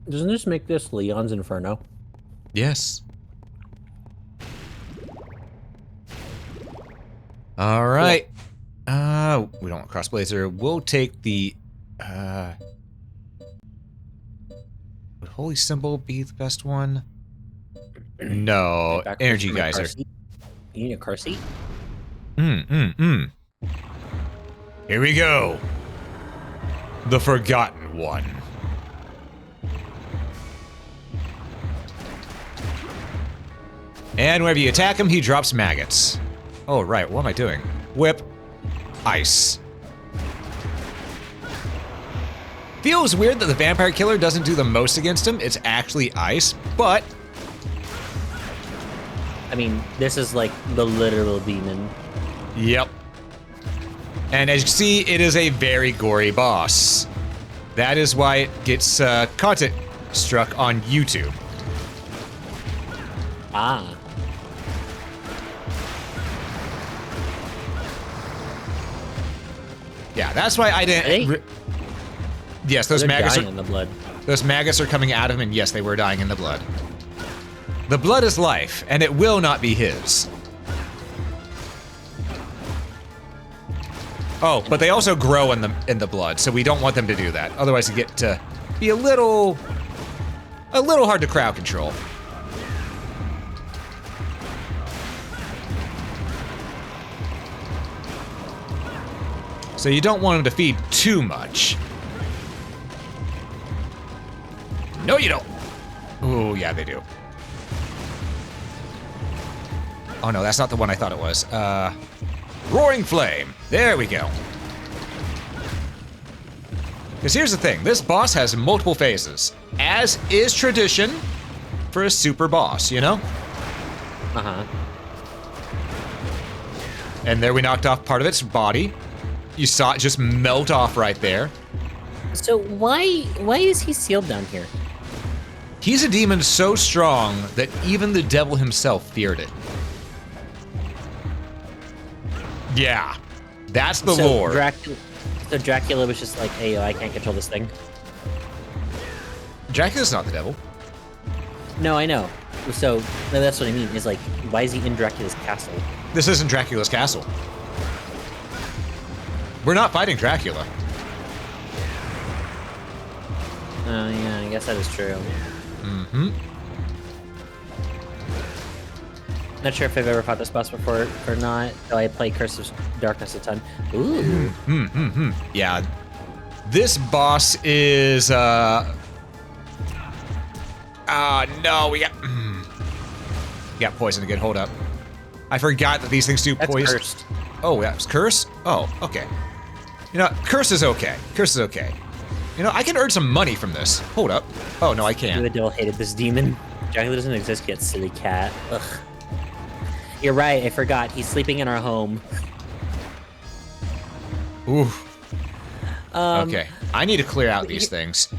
Speaker 2: Doesn't this make this Leon's Inferno?
Speaker 1: Yes. All right. We don't want Crossblazer. We'll take the. Would Holy Symbol be the best one? No, Energy Geyser.
Speaker 2: You need a car seat?
Speaker 1: Here we go. The Forgotten One. And whenever you attack him, he drops maggots. Oh, right. What am I doing? Whip. Ice. Feels weird that the Vampire Killer doesn't do the most against him. It's actually ice, but...
Speaker 2: I mean, this is like the literal demon.
Speaker 1: Yep. And as you can see, it is a very gory boss. That is why it gets content struck on YouTube.
Speaker 2: Ah.
Speaker 1: Yeah, that's why I didn't. Yes, those maggots are
Speaker 2: in the blood.
Speaker 1: Those maggots are coming out of him, and yes, they were dying in the blood. The blood is life, and it will not be his. Oh, but they also grow in the blood, so we don't want them to do that. Otherwise, they get to be a little hard to crowd control. So you don't want them to feed too much. No, you don't. Oh, yeah, they do. Oh, no, that's not the one I thought it was. Roaring Flame. There we go. Because here's the thing. This boss has multiple phases, as is tradition for a super boss, you know?
Speaker 2: Uh-huh.
Speaker 1: And there we knocked off part of its body. You saw it just melt off right there.
Speaker 2: So why is he sealed down here?
Speaker 1: He's a demon so strong that even the devil himself feared it. Yeah, that's the lore.
Speaker 2: So Dracula was just like, hey, yo, I can't control this thing.
Speaker 1: Dracula's not the devil.
Speaker 2: No, I know. So that's what I mean, is like, why is he in Dracula's castle?
Speaker 1: This isn't Dracula's castle. We're not fighting Dracula.
Speaker 2: Oh, yeah, I guess that is true.
Speaker 1: Mm-hmm.
Speaker 2: Not sure if I've ever fought this boss before or not, though I play Curse of Darkness a ton. Ooh.
Speaker 1: Yeah. This boss is, no, we got poison again, hold up. I forgot that these things do
Speaker 2: That's
Speaker 1: poison.
Speaker 2: cursed.
Speaker 1: Oh, that was curse? Oh, okay. You know, curse is okay. Curse is okay. You know, I can earn some money from this. Hold up. Oh, no, I can't.
Speaker 2: The devil hated this demon. Dracula doesn't exist yet, silly cat. Ugh. You're right, I forgot. He's sleeping in our home.
Speaker 1: Ooh. Okay. I need to clear out these things.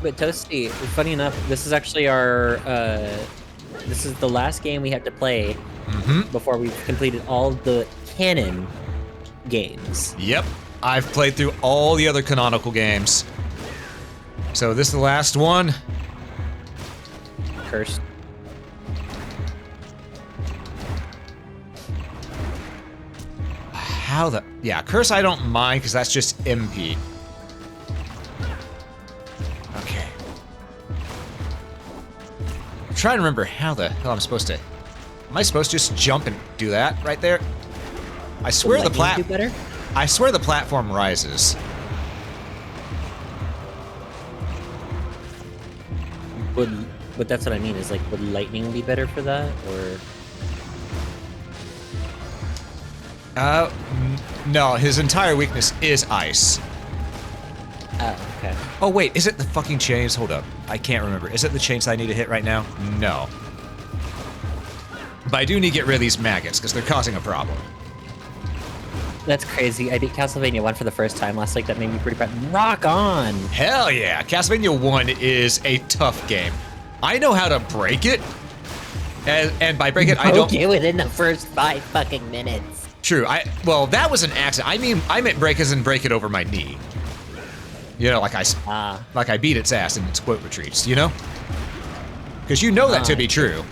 Speaker 2: But Toasty, funny enough, this is actually our, this is the last game we have to play before we've completed all the canon games.
Speaker 1: Yep. I've played through all the other canonical games. So this is the last one.
Speaker 2: Cursed.
Speaker 1: How the... Yeah, Curse I don't mind, because that's just MP. Okay. I'm trying to remember how the hell I'm supposed to... Am I supposed to just jump and do that right there? I swear the I swear the platform rises.
Speaker 2: But that's what I mean, is like, would lightning be better for that, or?
Speaker 1: No, his entire weakness is ice.
Speaker 2: Oh, okay.
Speaker 1: Oh wait, is it the fucking chains? Hold up, I can't remember. Is it the chains I need to hit right now? No. But I do need to get rid of these maggots, because they're causing a problem.
Speaker 2: That's crazy. I beat Castlevania 1 for the first time last week. That made me pretty proud. Rock on!
Speaker 1: Hell yeah! Castlevania 1 is a tough game. I know how to break it. And by break it, I don't...
Speaker 2: Okay, within the first 5 fucking minutes.
Speaker 1: True. Well, that was an accident. I meant break as in break it over my knee. You know, like I beat its ass in its quote retreats, you know? Because you know that to be true.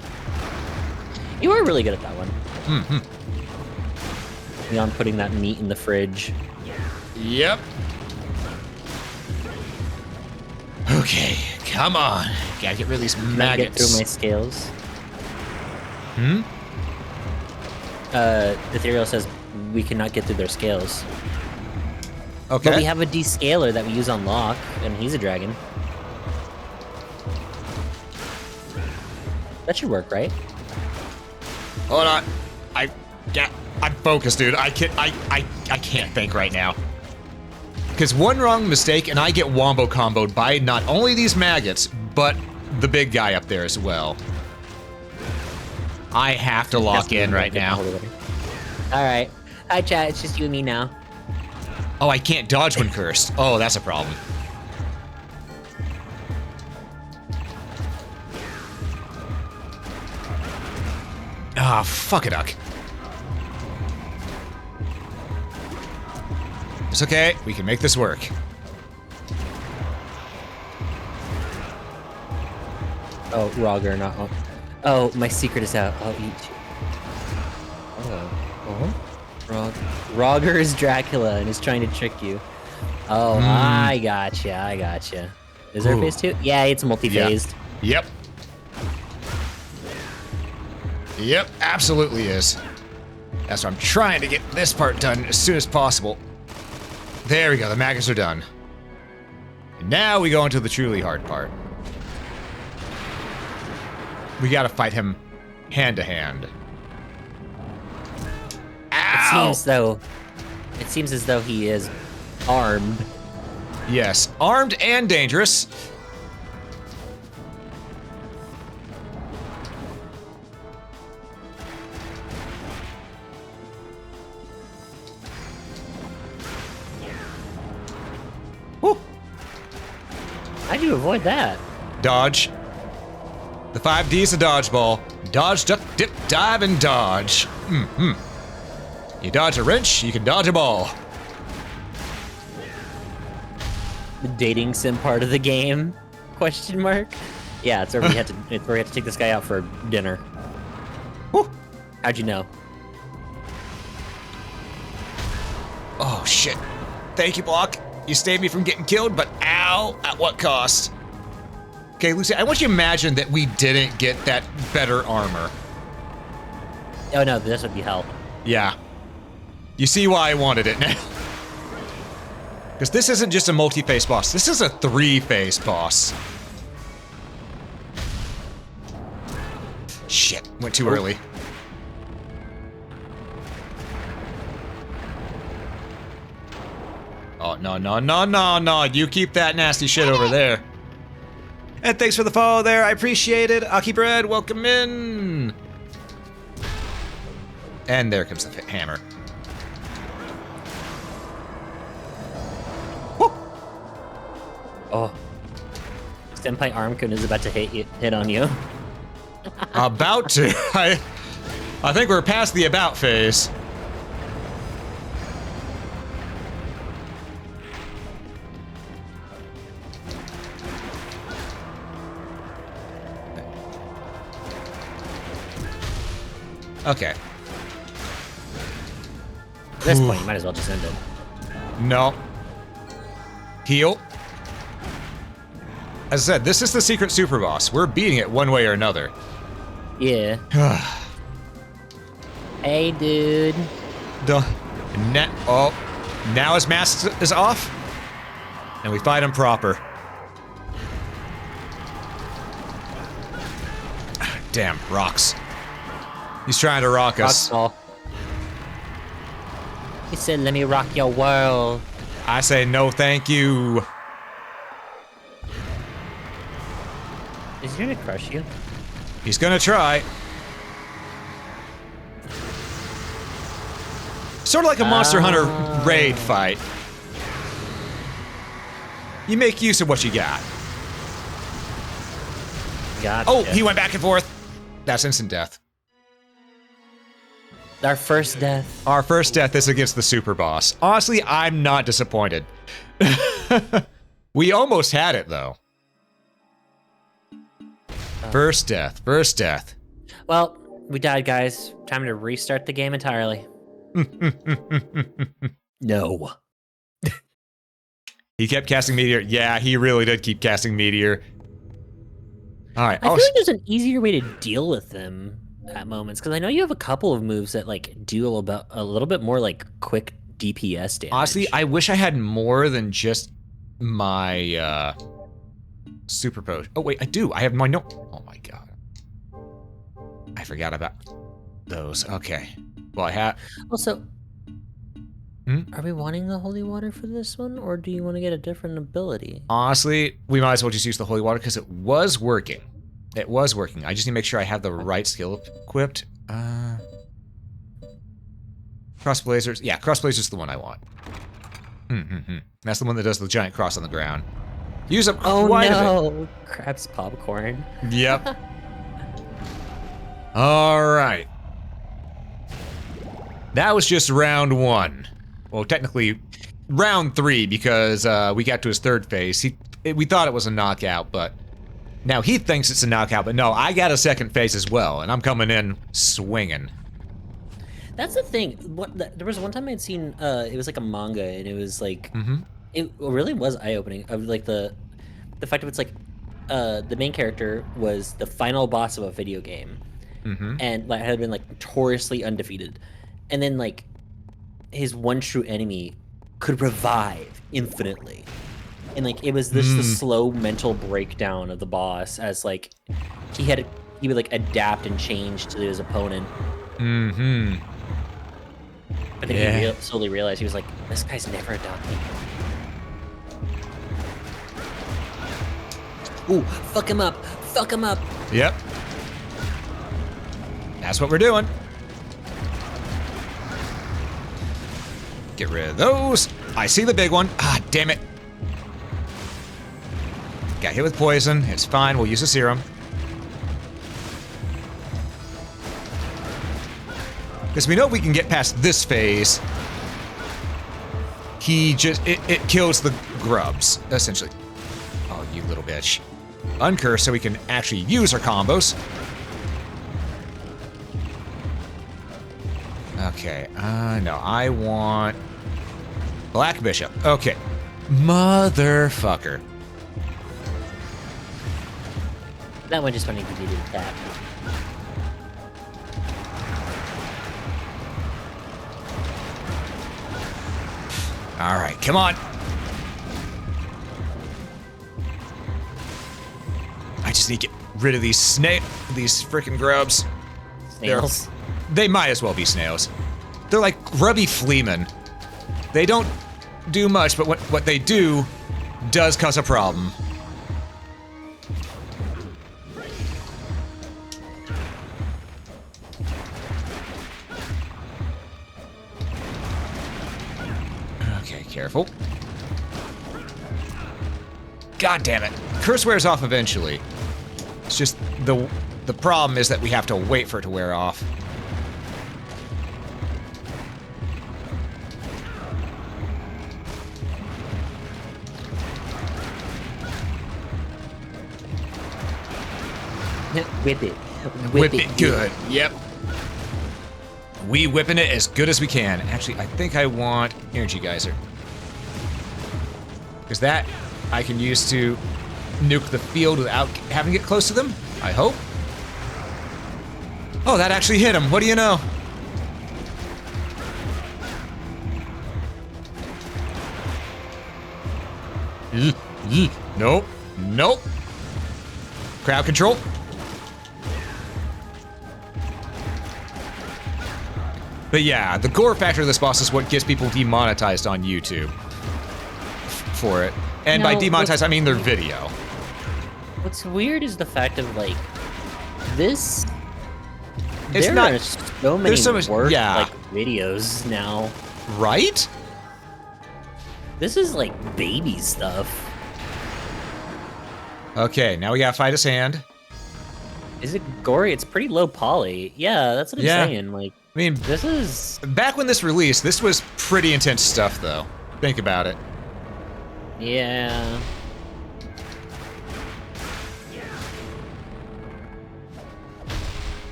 Speaker 2: You were really good at that one.
Speaker 1: Mm-hmm.
Speaker 2: Beyond putting that meat in the fridge.
Speaker 1: Yep. Okay, come on. Gotta get rid of these maggots.
Speaker 2: Get through my scales.
Speaker 1: Hmm?
Speaker 2: Ethereal says we cannot get through their scales.
Speaker 1: Okay.
Speaker 2: But we have a descaler that we use on Locke, and he's a dragon. That should work, right?
Speaker 1: Hold on. I'm focused, dude. I can't think right now. Because one wrong mistake and I get wombo comboed by not only these maggots, but the big guy up there as well. I have to lock in right now.
Speaker 2: Alright. Hi chat, it's just you and me now.
Speaker 1: Oh, I can't dodge when cursed. Oh, that's a problem. Ah, fuck it, duck. It's okay. We can make this work.
Speaker 2: Oh, Roger, not. Oh, my secret is out. I'll eat you. Oh. Roger is Dracula and is trying to trick you. Oh, I gotcha. Is there a phase 2? Yeah, it's multi-phased.
Speaker 1: Yeah. Yep, absolutely is. That's why I'm trying to get this part done as soon as possible. There we go, the maggots are done. And now we go into the truly hard part. We gotta fight him hand to hand. Ow!
Speaker 2: It seems as though he is armed.
Speaker 1: Yes, armed and dangerous. Woo.
Speaker 2: How'd you avoid that?
Speaker 1: Dodge. The 5D's a dodgeball. Dodge, duck, dip, dive, and dodge. You dodge a wrench, you can dodge a ball.
Speaker 2: The dating sim part of the game? Question mark? Yeah, it's where we had to take this guy out for dinner.
Speaker 1: Woo.
Speaker 2: How'd you know?
Speaker 1: Oh shit. Thank you, Block. You saved me from getting killed, but ow, at what cost? Okay, Lucy, I want you to imagine that we didn't get that better armor.
Speaker 2: Oh no, this would be hell.
Speaker 1: Yeah. You see why I wanted it now. Because this isn't just a multi-phase boss, this is a 3-phase boss. Shit, went too early. Oh, no, you keep that nasty shit over there. And thanks for the follow there, I appreciate it. Aki Bread, welcome in. And there comes the hammer. Woo.
Speaker 2: Oh. Senpai Armkun is about to hit on you.
Speaker 1: About to. I think we're past the about phase. Okay.
Speaker 2: this point, you might as well just end it.
Speaker 1: No. Heal. As I said, this is the secret super boss. We're beating it one way or another.
Speaker 2: Yeah. Hey, dude.
Speaker 1: Now his mask is off, and we fight him proper. Damn, rocks. He's trying to rock us.
Speaker 2: He said, let me rock your world.
Speaker 1: I say no thank you.
Speaker 2: Is he gonna crush you?
Speaker 1: He's gonna try. Sort of like a Monster Hunter raid fight. You make use of what you got.
Speaker 2: Gotcha.
Speaker 1: Oh, he went back and forth. That's instant death.
Speaker 2: Our first death.
Speaker 1: Our first death is against the super boss. Honestly, I'm not disappointed. We almost had it, though. First death. First death.
Speaker 2: Well, we died, guys. Time to restart the game entirely. No.
Speaker 1: He kept casting Meteor. Yeah, he really did keep casting Meteor. All right.
Speaker 2: I feel like there's an easier way to deal with them at moments, because I know you have a couple of moves that like do a little bit more like quick DPS damage.
Speaker 1: Honestly, I wish I had more than just my super potion. Oh wait, I do. I have my no. Oh my god. I forgot about those. Okay. Well, I have.
Speaker 2: Also, are we wanting the holy water for this one, or do you want to get a different ability?
Speaker 1: Honestly, we might as well just use the holy water because it was working. It was working. I just need to make sure I have the right skill equipped. Cross blazers. Yeah, cross blazers is the one I want. That's the one that does the giant cross on the ground. Use up quite a bit.
Speaker 2: Crab's popcorn.
Speaker 1: Yep. All right. That was just round 1. Well, technically, round 3 because we got to his third phase. We thought it was a knockout, but now he thinks it's a knockout. But no, I got a second phase as well, and I'm coming in swinging.
Speaker 2: That's the thing. There was one time I'd seen it was like a manga, and it was like it really was eye-opening. Of like the fact of it's like the main character was the final boss of a video game, and like had been like notoriously undefeated, and then like his one true enemy could revive infinitely, and like it was this the slow mental breakdown of the boss as like he would like adapt and change to his opponent. But then he slowly realized he was like, this guy's never adopting. Ooh, fuck him up! Fuck him up!
Speaker 1: Yep. That's what we're doing. Get rid of those. I see the big one. Ah, damn it. Got hit with poison. It's fine. We'll use a serum. Because we know we can get past this phase. It kills the grubs, essentially. Oh, you little bitch. Uncurse so we can actually use our combos. Okay, no, I want Black Bishop. Okay. Motherfucker.
Speaker 2: That one just went into the tap.
Speaker 1: All right, come on. I just need to get rid of these freaking grubs.
Speaker 2: Snails.
Speaker 1: They might as well be snails. They're like grubby fleamen. They don't do much, but what they do does cause a problem. Okay, careful. God damn it. Curse wears off eventually. It's just the problem is that we have to wait for it to wear off.
Speaker 2: Whip it.
Speaker 1: Whip it good. Yep. We whipping it as good as we can. Actually, I think I want Energy Geyser. Because that I can use to nuke the field without having to get close to them, I hope. Oh, that actually hit him. What do you know? Nope. Nope. Crowd control. But yeah, the gore factor of this boss is what gets people demonetized on YouTube for it. And by demonetized, I mean their video.
Speaker 2: What's weird is the fact of, like, this...
Speaker 1: It's
Speaker 2: there
Speaker 1: not...
Speaker 2: are so many like, videos now.
Speaker 1: Right?
Speaker 2: This is, like, baby stuff.
Speaker 1: Okay, now we gotta fight his hand.
Speaker 2: Is it gory? It's pretty low poly. Yeah, that's what I'm saying. Like,
Speaker 1: I mean,
Speaker 2: this is...
Speaker 1: Back when this released, this was pretty intense stuff, though. Think about it.
Speaker 2: Yeah.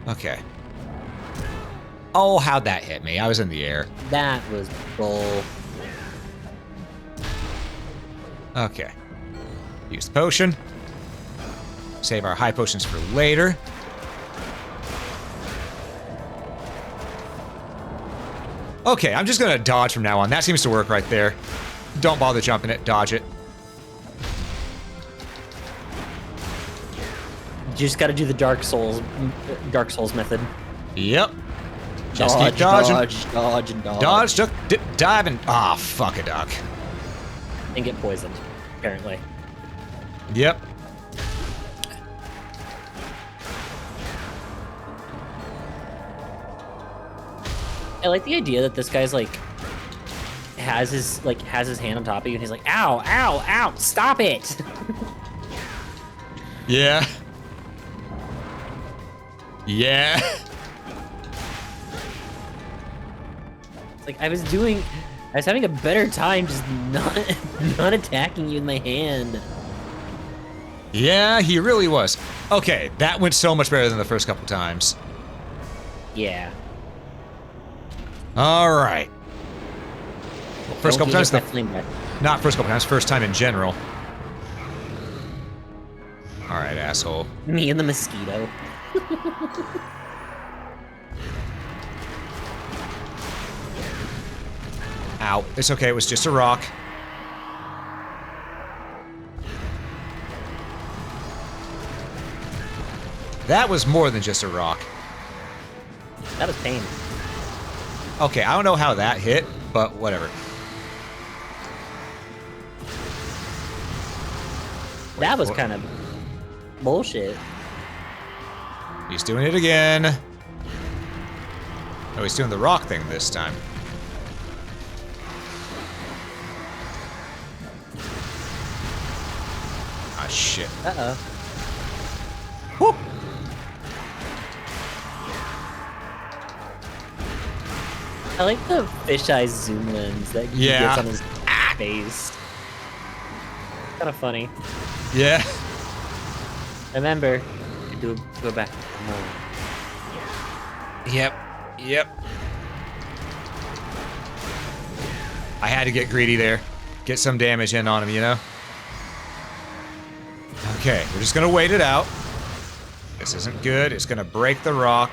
Speaker 1: Okay. Oh, how'd that hit me? I was in the air.
Speaker 2: That was bull.
Speaker 1: Okay. Use the potion. Save our high potions for later. Okay, I'm just gonna dodge from now on. That seems to work right there. Don't bother jumping it, dodge it.
Speaker 2: You just gotta do the Dark Souls method.
Speaker 1: Yep. Just keep dodging.
Speaker 2: Dodge, and dodge.
Speaker 1: Dodge, duck, dip, dive, and... Ah, fuck a duck.
Speaker 2: And get poisoned, apparently.
Speaker 1: Yep.
Speaker 2: I like the idea that this guy's like has his hand on top of you and he's like, ow, ow, ow, stop it.
Speaker 1: Yeah. Yeah.
Speaker 2: It's like I was having a better time just not attacking you with my hand.
Speaker 1: Yeah, he really was. Okay, that went so much better than the first couple times.
Speaker 2: Yeah.
Speaker 1: All right. First couple times, not first couple times, first time in general. All right, asshole.
Speaker 2: Me and the mosquito.
Speaker 1: Ow, it's okay, it was just a rock. That was more than just a rock.
Speaker 2: That was pain.
Speaker 1: Okay, I don't know how that hit, but whatever.
Speaker 2: That was kind of bullshit.
Speaker 1: He's doing it again. Oh, he's doing the rock thing this time. Ah, shit.
Speaker 2: Uh-oh.
Speaker 1: Whoop.
Speaker 2: I like the fisheye zoom lens that he gets on his face. Kind of funny.
Speaker 1: Yeah.
Speaker 2: Remember, go back.
Speaker 1: Yep. Yep. I had to get greedy there. Get some damage in on him, you know? Okay, we're just gonna wait it out. This isn't good. It's gonna break the rock.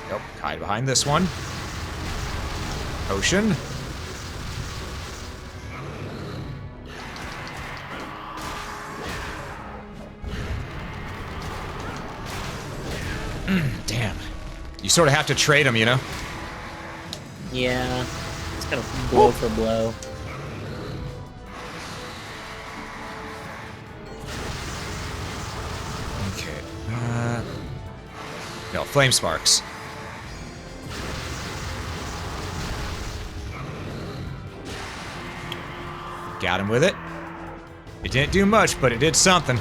Speaker 1: Nope, hide behind this one. Potion. Damn. You sort of have to trade them, you know?
Speaker 2: Yeah. It's kind of blow for blow.
Speaker 1: Okay. No, flame sparks. Got him with it. It didn't do much, but it did something.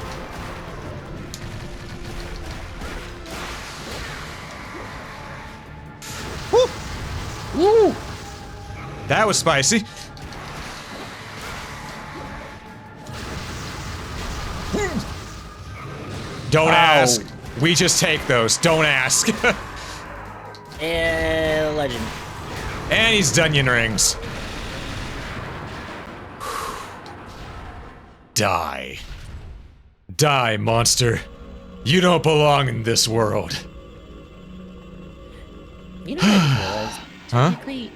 Speaker 1: Woo! Woo! That was spicy. Don't ask. We just take those. Don't ask.
Speaker 2: Legend.
Speaker 1: And he's Dunyan Rings. Die. Die, monster. You don't belong in this world.
Speaker 2: You know what I realized?
Speaker 1: Huh?
Speaker 2: Technically,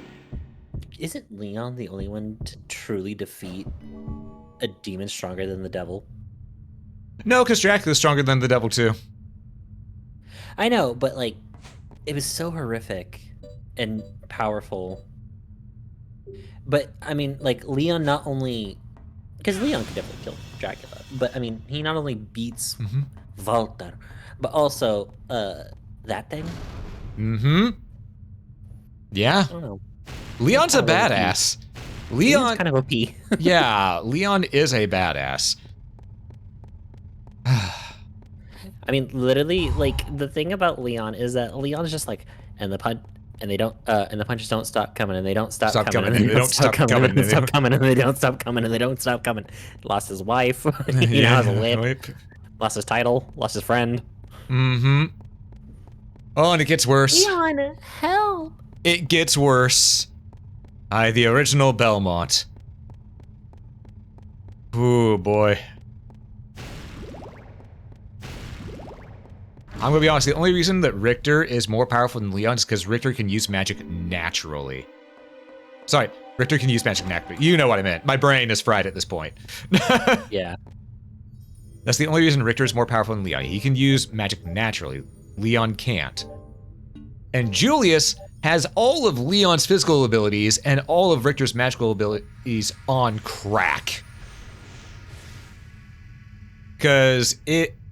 Speaker 2: isn't Leon the only one to truly defeat a demon stronger than the devil?
Speaker 1: No, because Dracula's stronger than the devil, too.
Speaker 2: I know, but like, it was so horrific and powerful. But I mean, like, Leon not only, because Leon could definitely kill Dracula, but I mean, he not only beats Walter, but also that thing.
Speaker 1: Mm-hmm. Yeah.
Speaker 2: I don't know.
Speaker 1: Leon's a
Speaker 2: Kinda OP.
Speaker 1: badass.
Speaker 2: Leon's
Speaker 1: Leon,
Speaker 2: kind of OP.
Speaker 1: yeah, Leon is a badass.
Speaker 2: I mean, literally, like, the thing about Leon is that Leon's just like, and the punches don't stop coming, and they don't stop coming, and they don't stop coming, and they stop coming, and they don't stop coming, and they don't stop coming. Lost his wife, you know, has a whip. Lost his title, lost his friend.
Speaker 1: Mm-hmm. Oh, and it gets worse.
Speaker 2: Leon, help!
Speaker 1: It gets worse. The original Belmont. Ooh, boy. I'm gonna be honest, the only reason that Richter is more powerful than Leon is because Richter can use magic naturally. Sorry, Richter can use magic naturally. You know what I meant. My brain is fried at this point.
Speaker 2: Yeah.
Speaker 1: That's the only reason Richter is more powerful than Leon. He can use magic naturally. Leon can't. And Julius has all of Leon's physical abilities and all of Richter's magical abilities on crack. Because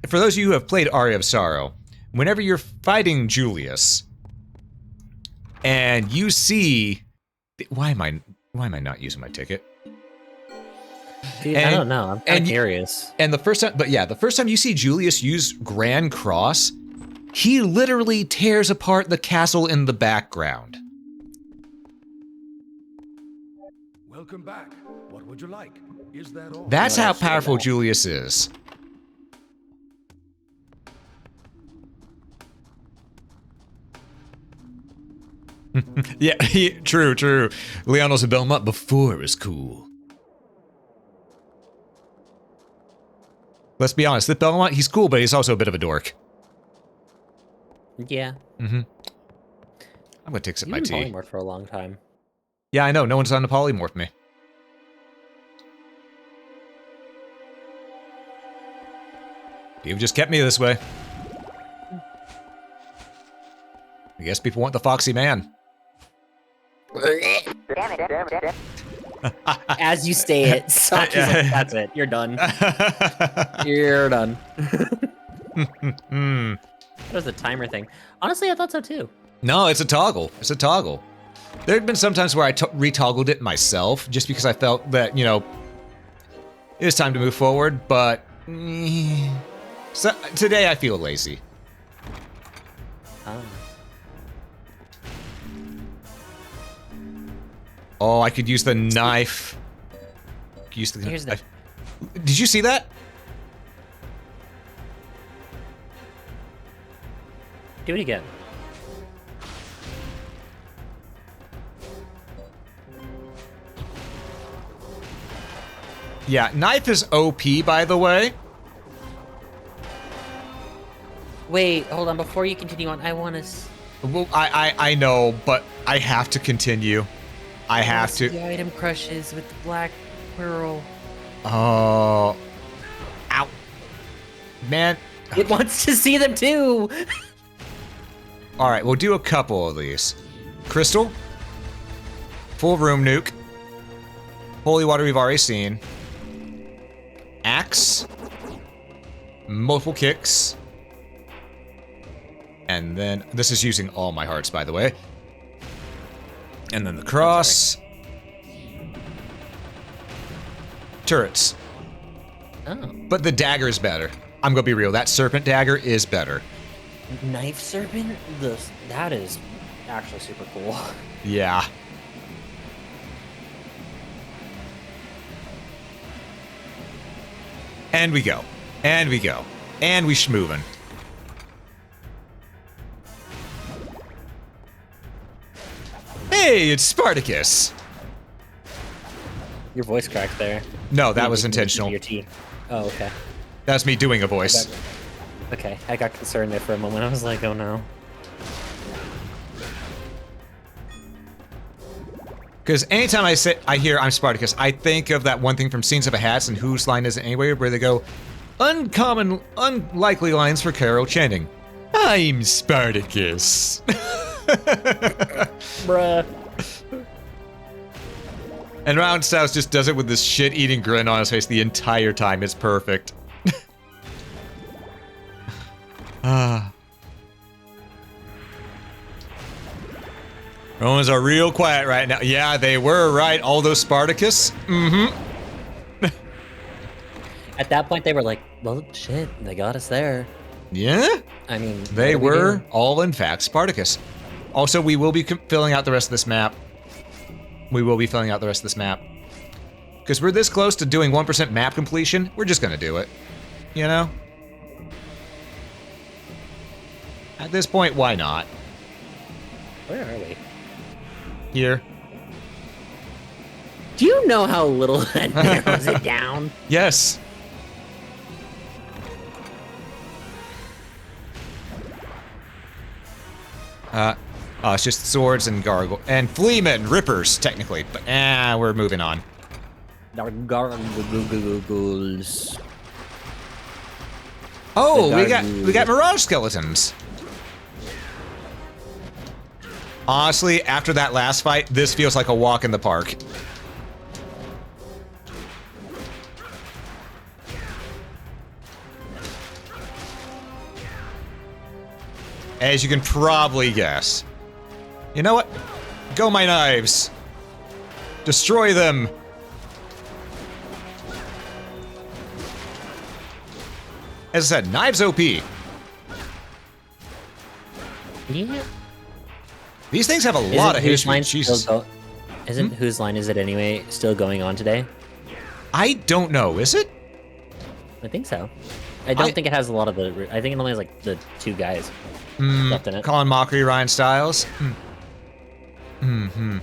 Speaker 1: for those of you who have played Aria of Sorrow, whenever you're fighting Julius, and you see, why am I not using my ticket?
Speaker 2: Dude, I don't know. I'm kind of curious.
Speaker 1: And the first time you see Julius use Grand Cross, he literally tears apart the castle in the background.
Speaker 8: Welcome back. What would you like? Is that all?
Speaker 1: That's how powerful Julius is. Yeah, true. Leon was a Belmont before it was cool. Let's be honest, this Belmont, he's cool, but he's also a bit of a dork.
Speaker 2: Yeah.
Speaker 1: Mm-hmm. I'm gonna take some my tea.
Speaker 2: Polymorph for a long time.
Speaker 1: Yeah, I know. No one's on to polymorph me. You've just kept me this way. I guess people want the foxy man.
Speaker 2: As you say it, Saki's like, that's it. You're done. You're done. That was the timer thing. Honestly, I thought so too.
Speaker 1: No, it's a toggle. It's a toggle. There had been some times where I retoggled it myself just because I felt that, you know, it was time to move forward, but so today I feel lazy. Oh, I could use the knife. Use the knife. Did you see that?
Speaker 2: Do it again.
Speaker 1: Yeah, knife is OP, by the way.
Speaker 2: Wait, hold on. Before you continue on, I want to...
Speaker 1: Well, I know, but I have to continue. I have to.
Speaker 2: The item crushes with the black pearl.
Speaker 1: Oh. Ow. Man.
Speaker 2: It wants to see them too.
Speaker 1: All right, we'll do a couple of these. Crystal. Full room nuke. Holy water we've already seen. Axe. Multiple kicks. And then, this is using all my hearts, by the way. And then the cross. Turrets.
Speaker 2: Oh.
Speaker 1: But the dagger's better. I'm gonna be real, that serpent dagger is better.
Speaker 2: Knife serpent? That is actually super cool.
Speaker 1: Yeah. And we go. And we go. And we schmovin'. Hey, it's Spartacus.
Speaker 2: Your voice cracked there.
Speaker 1: No, that was
Speaker 2: You
Speaker 1: intentional.
Speaker 2: Your teeth. Oh, okay.
Speaker 1: That's me doing a voice.
Speaker 2: Okay, I got concerned there for a moment. I was like, oh no.
Speaker 1: Because anytime I hear I'm Spartacus, I think of that one thing from Scenes of a Hats and Whose Line Is It Anyway, where they go, unlikely lines for Carol chanting, I'm Spartacus.
Speaker 2: Bruh.
Speaker 1: And Round Styles just does it with this shit-eating grin on his face the entire time. It's perfect. Romans are real quiet right now. Yeah, they were right. All those Spartacus. Mm-hmm.
Speaker 2: At that point, they were like, well, shit, they got us there.
Speaker 1: Yeah?
Speaker 2: I mean,
Speaker 1: They
Speaker 2: what do we
Speaker 1: were
Speaker 2: do?
Speaker 1: all, in fact, Spartacus. Also, we will be filling out the rest of this map. We will be filling out the rest of this map. Because we're this close to doing 1% map completion, we're just going to do it. You know? At this point, why not?
Speaker 2: Where are we?
Speaker 1: Here.
Speaker 2: Do you know how little that narrows it down?
Speaker 1: Yes. It's just swords and gargle and fleamen, rippers, technically. But we're moving on.
Speaker 2: Gargoyles.
Speaker 1: Oh,
Speaker 2: The
Speaker 1: we got
Speaker 2: gargoyle.
Speaker 1: mirage skeletons. Honestly, after that last fight, this feels like a walk in the park. As you can probably guess. You know what? Go my knives. Destroy them. As I said, knives OP.
Speaker 2: Yeah.
Speaker 1: These things have a lot of
Speaker 2: Whose
Speaker 1: history.
Speaker 2: line
Speaker 1: Jesus.
Speaker 2: still go- Isn't Whose Line Is It Anyway still going on today?
Speaker 1: I don't know. Is it?
Speaker 2: I think so. I don't think it has a lot of the. I think it only has like the two guys left in it.
Speaker 1: Colin Mockery, Ryan Styles. Mm-hmm.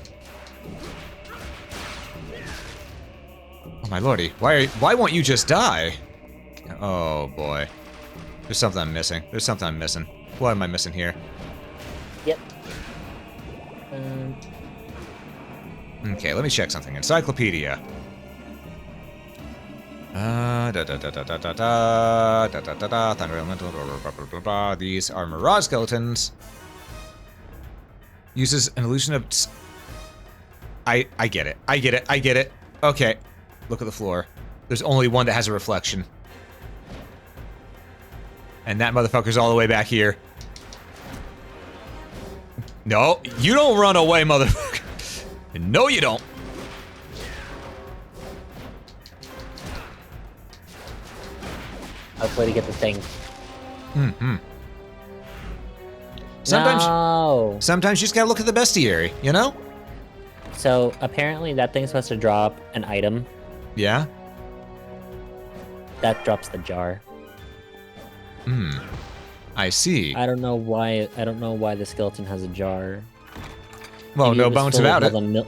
Speaker 1: Oh my lordy. Why won't you just die? Oh boy. There's something I'm missing. There's something I'm missing. What am I missing here?
Speaker 2: Yep.
Speaker 1: Okay, let me check something. Encyclopedia. Thunder Elemental, blah, blah, blah, blah. These are Mirage Skeletons. Uses an illusion of... I get it. I get it. I get it. Okay. Look at the floor. There's only one that has a reflection. And that motherfucker's all the way back here. No, you don't run away, motherfucker. No, you don't.
Speaker 2: Hopefully to get the thing.
Speaker 1: Mm-hmm. Sometimes you just gotta look at the bestiary, you know?
Speaker 2: So apparently that thing's supposed to drop an item.
Speaker 1: Yeah?
Speaker 2: That drops the jar.
Speaker 1: I see.
Speaker 2: I don't know why. I don't know why the skeleton has a jar.
Speaker 1: Well,
Speaker 2: Maybe
Speaker 1: no
Speaker 2: it was
Speaker 1: bones
Speaker 2: full
Speaker 1: about
Speaker 2: of
Speaker 1: it.
Speaker 2: the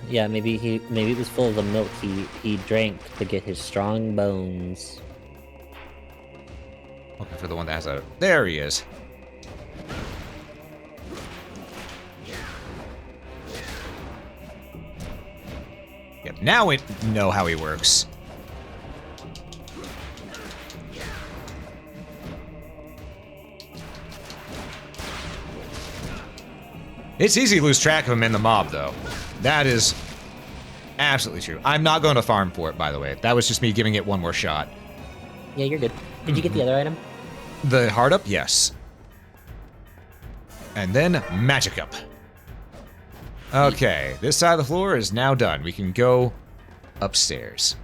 Speaker 2: yeah, maybe it was full of the milk he drank to get his strong bones.
Speaker 1: Looking for the one that has a... There he is. Yep, now we know how he works. It's easy to lose track of him in the mob, though. That is absolutely true. I'm not going to farm for it, by the way. That was just me giving it one more shot.
Speaker 2: Yeah, you're good. Did you get the other item?
Speaker 1: The heart up? Yes. And then magic up. Okay, this side of the floor is now done. We can go upstairs.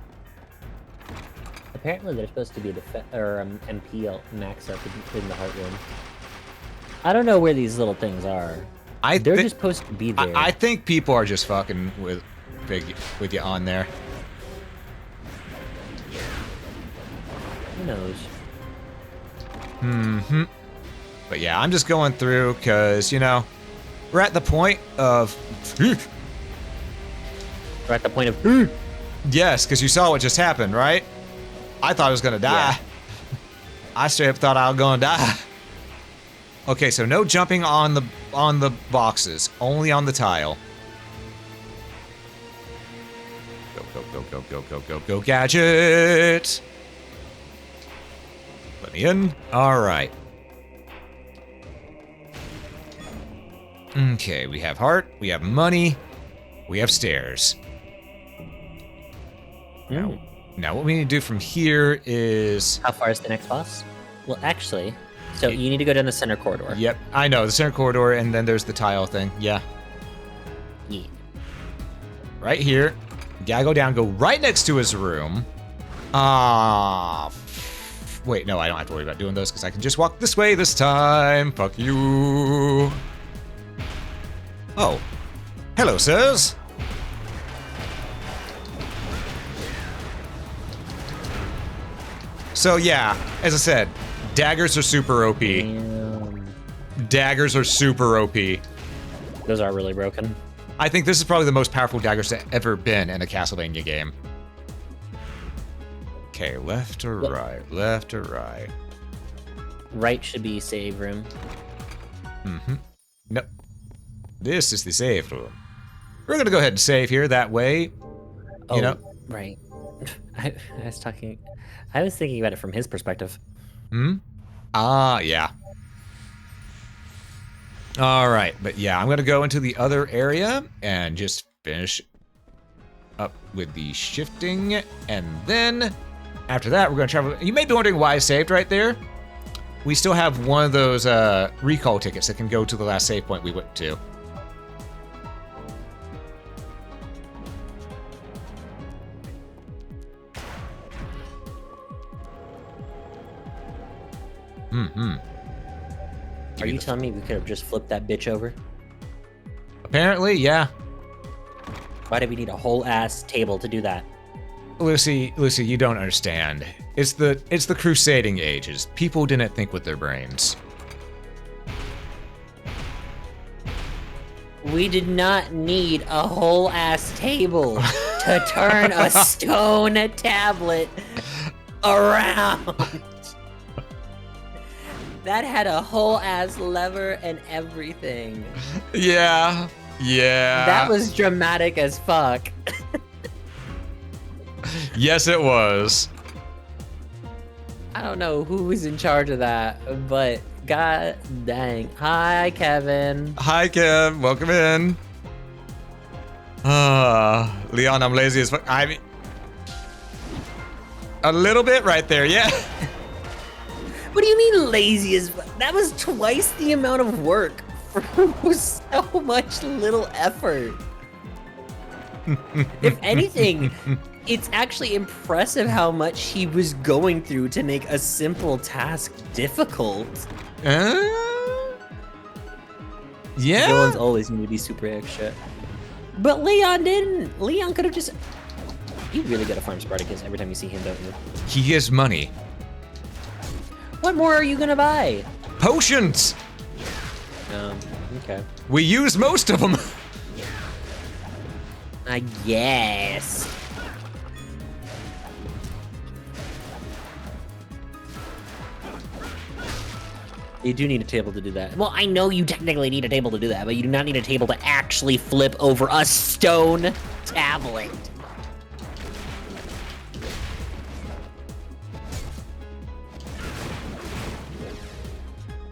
Speaker 2: Apparently there's supposed to be MP max up in the heart room. I don't know where these little things are. They're just supposed to be there.
Speaker 1: I think people are just fucking with you on there.
Speaker 2: Who knows?
Speaker 1: Mm-hmm. But yeah, I'm just going through because, you know, we're at the point of...
Speaker 2: We're at the point of...
Speaker 1: Yes, because you saw what just happened, right? I thought I was gonna die.
Speaker 2: Yeah.
Speaker 1: I straight up thought I was gonna die. Okay, so no jumping on the boxes, only on the tile. Go, gadget! Let me in. All right. Okay, we have heart, we have money, we have stairs. Now what we need to do from here is...
Speaker 2: How far is the next boss? Well, actually, so you need to go down the center corridor.
Speaker 1: Yep, I know, the center corridor, and then there's the tile thing, yeah.
Speaker 2: Yeah.
Speaker 1: Right here. You gotta go down, go right next to his room. Wait, no, I don't have to worry about doing those, because I can just walk this way this time. Fuck you. Oh. Hello, sirs. So yeah, as I said, daggers are super OP. Daggers are super OP.
Speaker 2: Those are really broken.
Speaker 1: I think this is probably the most powerful daggers that ever been in a Castlevania game. Okay, left or right, left or right.
Speaker 2: Right should be save room.
Speaker 1: Mm-hmm. Nope. This is the save room. We're gonna go ahead and save here, that way, you know.
Speaker 2: Right. I was thinking about it from his perspective.
Speaker 1: Yeah. All right, but yeah, I'm gonna go into the other area and just finish up with the shifting, and then after that, we're gonna travel. You may be wondering why I saved right there. We still have one of those recall tickets that can go to the last save point we went to.
Speaker 2: Are you telling me we could have just flipped that bitch over?
Speaker 1: Apparently, yeah.
Speaker 2: Why do we need a whole ass table to do that?
Speaker 1: Lucy, you don't understand. It's the crusading ages. People didn't think with their brains.
Speaker 2: We did not need a whole ass table to turn a stone tablet around. That had a whole ass lever and everything.
Speaker 1: Yeah.
Speaker 2: That was dramatic as fuck.
Speaker 1: Yes, it was.
Speaker 2: I don't know who was in charge of that, but god dang. Hi, Kevin.
Speaker 1: Hi, Kev. Welcome in. Leon, I'm lazy as fuck. I mean, a little bit right there, yeah.
Speaker 2: What do you mean lazy as fuck? That was twice the amount of work for so much little effort. If anything, it's actually impressive how much he was going through to make a simple task difficult.
Speaker 1: Yeah.
Speaker 2: Villains always need to be super extra. But Leon didn't. Leon could have just... You really gotta farm Spartacus every time you see him, don't you?
Speaker 1: He gives money.
Speaker 2: What more are you gonna buy?
Speaker 1: Potions!
Speaker 2: Okay.
Speaker 1: We use most of them.
Speaker 2: I guess. You do need a table to do that. Well, I know you technically need a table to do that, but you do not need a table to actually flip over a stone tablet.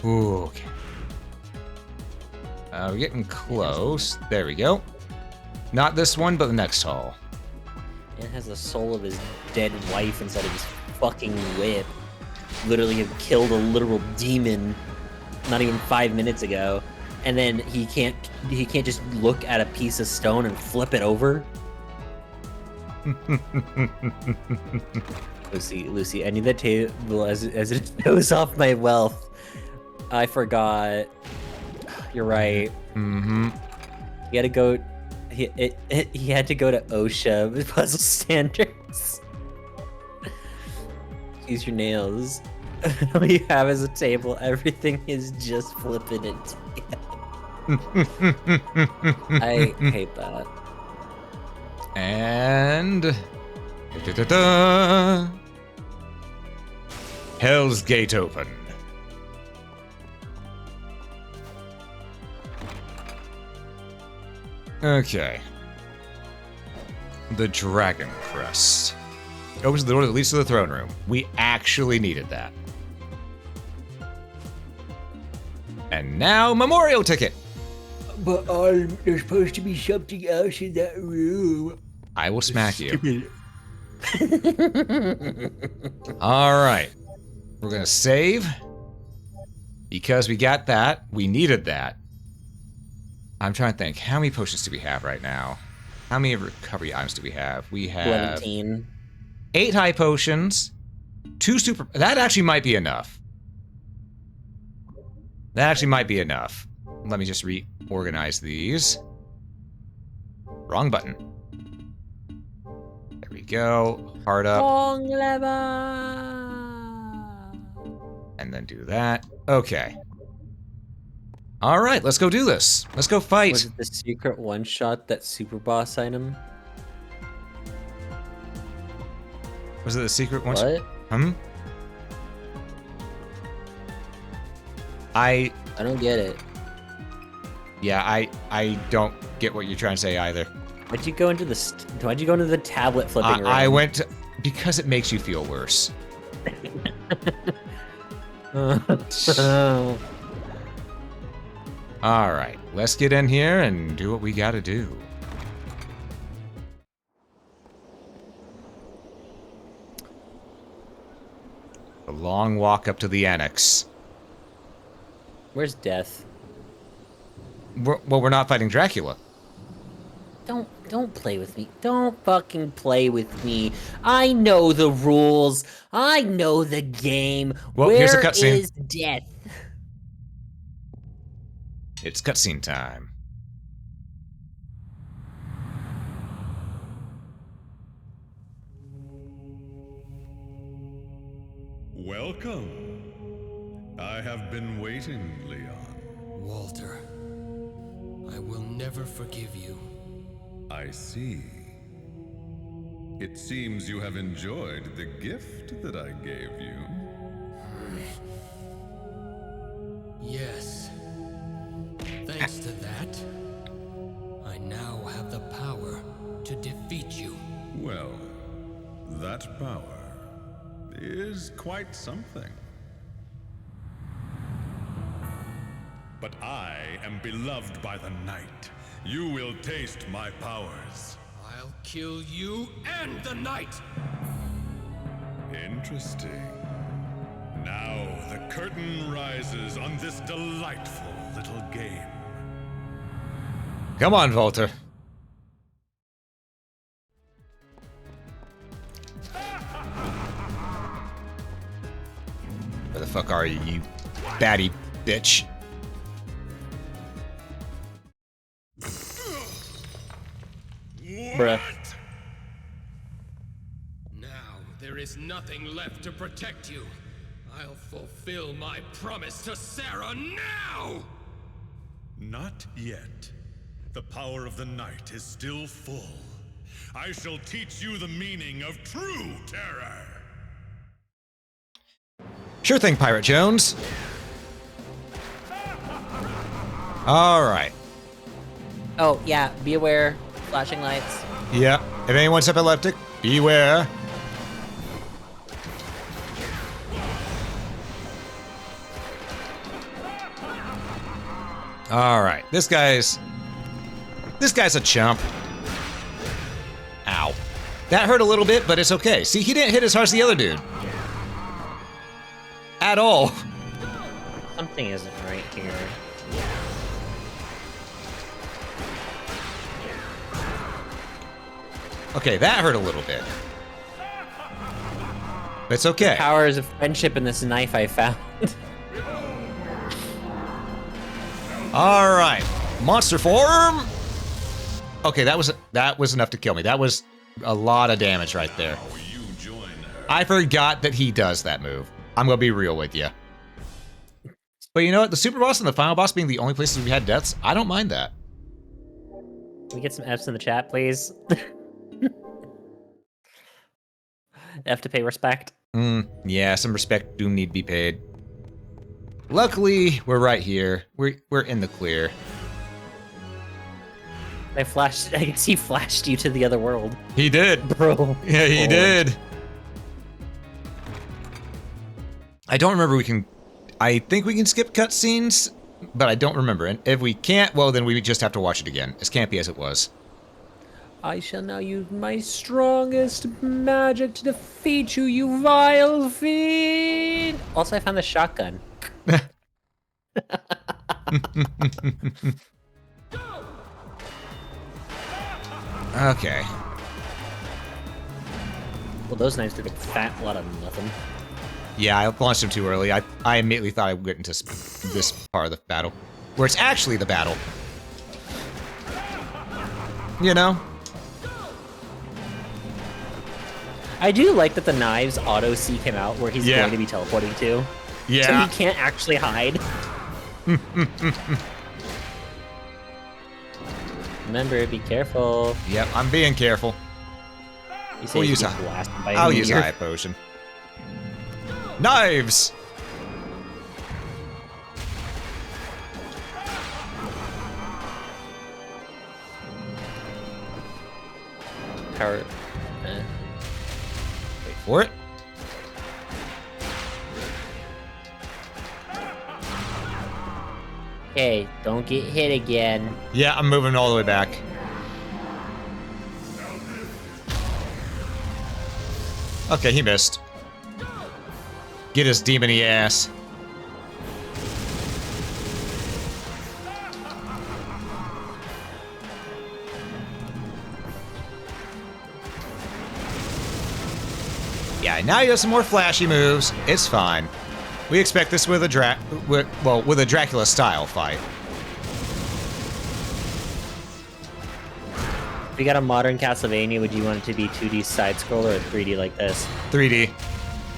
Speaker 1: Ooh, okay. We're getting close. There we go. Not this one, but the next hall.
Speaker 2: It has the soul of his dead wife inside of his fucking whip. Literally have killed a literal demon not even 5 minutes ago. And then he can't just look at a piece of stone and flip it over. Lucy, I need that table as it shows off my wealth. I forgot. You're right.
Speaker 1: Mm-hmm.
Speaker 2: He had to go. He had to go to OSHA with puzzle standards. Use your nails. All you have is a table. Everything is just flipping it. I hate that.
Speaker 1: And da-da-da-da. Hell's Gate open. Okay. The Dragon Crest. Opens the door that leads to the throne room. We actually needed that. And now, memorial ticket.
Speaker 2: But there's supposed to be something else in that room.
Speaker 1: I will smack you. All right. We're going to save. Because we got that. We needed that. I'm trying to think. How many potions do we have right now? How many recovery items do we have? We have
Speaker 2: 17.
Speaker 1: 8 high potions. 2 super... That actually might be enough. That actually might be enough. Let me just reorganize these. Wrong button. There we go. Heart up.
Speaker 2: Long lever.
Speaker 1: And then do that. Okay. All right, let's go do this. Let's go fight.
Speaker 2: Was it the secret one-shot, that super boss item?
Speaker 1: Was it the secret one?
Speaker 2: What?
Speaker 1: I
Speaker 2: don't get it.
Speaker 1: Yeah, I don't get what you're trying to say either.
Speaker 2: Why'd you go into the tablet flipping around?
Speaker 1: I went to, because it makes you feel worse. All right, let's get in here and do what we gotta do. A long walk up to the annex.
Speaker 2: Where's Death?
Speaker 1: We're not fighting Dracula.
Speaker 2: Don't play with me. Don't fucking play with me. I know the rules. I know the game.
Speaker 1: Well,
Speaker 2: Where
Speaker 1: here's a cutscene.
Speaker 2: is Death?
Speaker 1: It's cutscene time.
Speaker 3: Welcome. I have been waiting, Leon.
Speaker 4: Walter, I will never forgive you.
Speaker 3: I see. It seems you have enjoyed the gift that I gave you.
Speaker 4: Yes. Thanks to that, I now have the power to defeat you.
Speaker 3: Well, that power is quite something. But I am beloved by the night. You will taste my powers.
Speaker 4: I'll kill you and the knight!
Speaker 3: Interesting. Now the curtain rises on this delightful little game.
Speaker 1: Come on, Walter. Where the fuck are you, you batty bitch?
Speaker 2: Bruh.
Speaker 4: Now there is nothing left to protect you. I'll fulfill my promise to Sarah now!
Speaker 3: Not yet. The power of the night is still full. I shall teach you the meaning of true terror.
Speaker 1: Sure thing, Pirate Jones. All right.
Speaker 2: Oh, yeah, be aware. Flashing lights.
Speaker 1: Yeah. If anyone's epileptic, beware. All right. This guy's a chump. Ow. That hurt a little bit, but it's okay. See, he didn't hit as hard as the other dude. At all.
Speaker 2: Something isn't right here.
Speaker 1: Okay, that hurt a little bit. It's okay.
Speaker 2: Powers of friendship in this knife I found.
Speaker 1: All right, monster form. Okay, that was enough to kill me. That was a lot of damage right there. I forgot that he does that move. I'm gonna be real with you. But you know what? The super boss and the final boss being the only places we had deaths, I don't mind that.
Speaker 2: Can we get some F's in the chat, please? F to pay respect.
Speaker 1: Yeah, some respect do need to be paid. Luckily, we're right here. We're in the clear.
Speaker 2: I guess he flashed you to the other world.
Speaker 1: He did.
Speaker 2: Bro.
Speaker 1: Yeah, he did. I don't remember I think we can skip cutscenes, but I don't remember. And if we can't, well, then we just have to watch it again, as campy as it was.
Speaker 2: I shall now use my strongest magic to defeat you, you vile fiend! Also, I found the shotgun.
Speaker 1: Okay.
Speaker 2: Well, those knives took a fat lot of nothing.
Speaker 1: Yeah, I launched him too early. I immediately thought I would get into this part of the battle, where it's actually the battle. You know?
Speaker 2: I do like that the knives auto-seek him out where he's going to be teleporting to.
Speaker 1: Yeah.
Speaker 2: So he can't actually hide. Remember, be careful.
Speaker 1: Yep, I'm being careful.
Speaker 2: You say
Speaker 1: We'll use I'll use a high potion. Knives!
Speaker 2: Power.
Speaker 1: Wait for it.
Speaker 2: Hey, don't get hit again.
Speaker 1: Yeah, I'm moving all the way back. Okay, he missed. Get his demon-y ass. Yeah, now he has some more flashy moves. It's fine. We expect this with a Dracula style fight.
Speaker 2: If we got a modern Castlevania, would you want it to be 2D side scroller or 3D like this?
Speaker 1: 3D.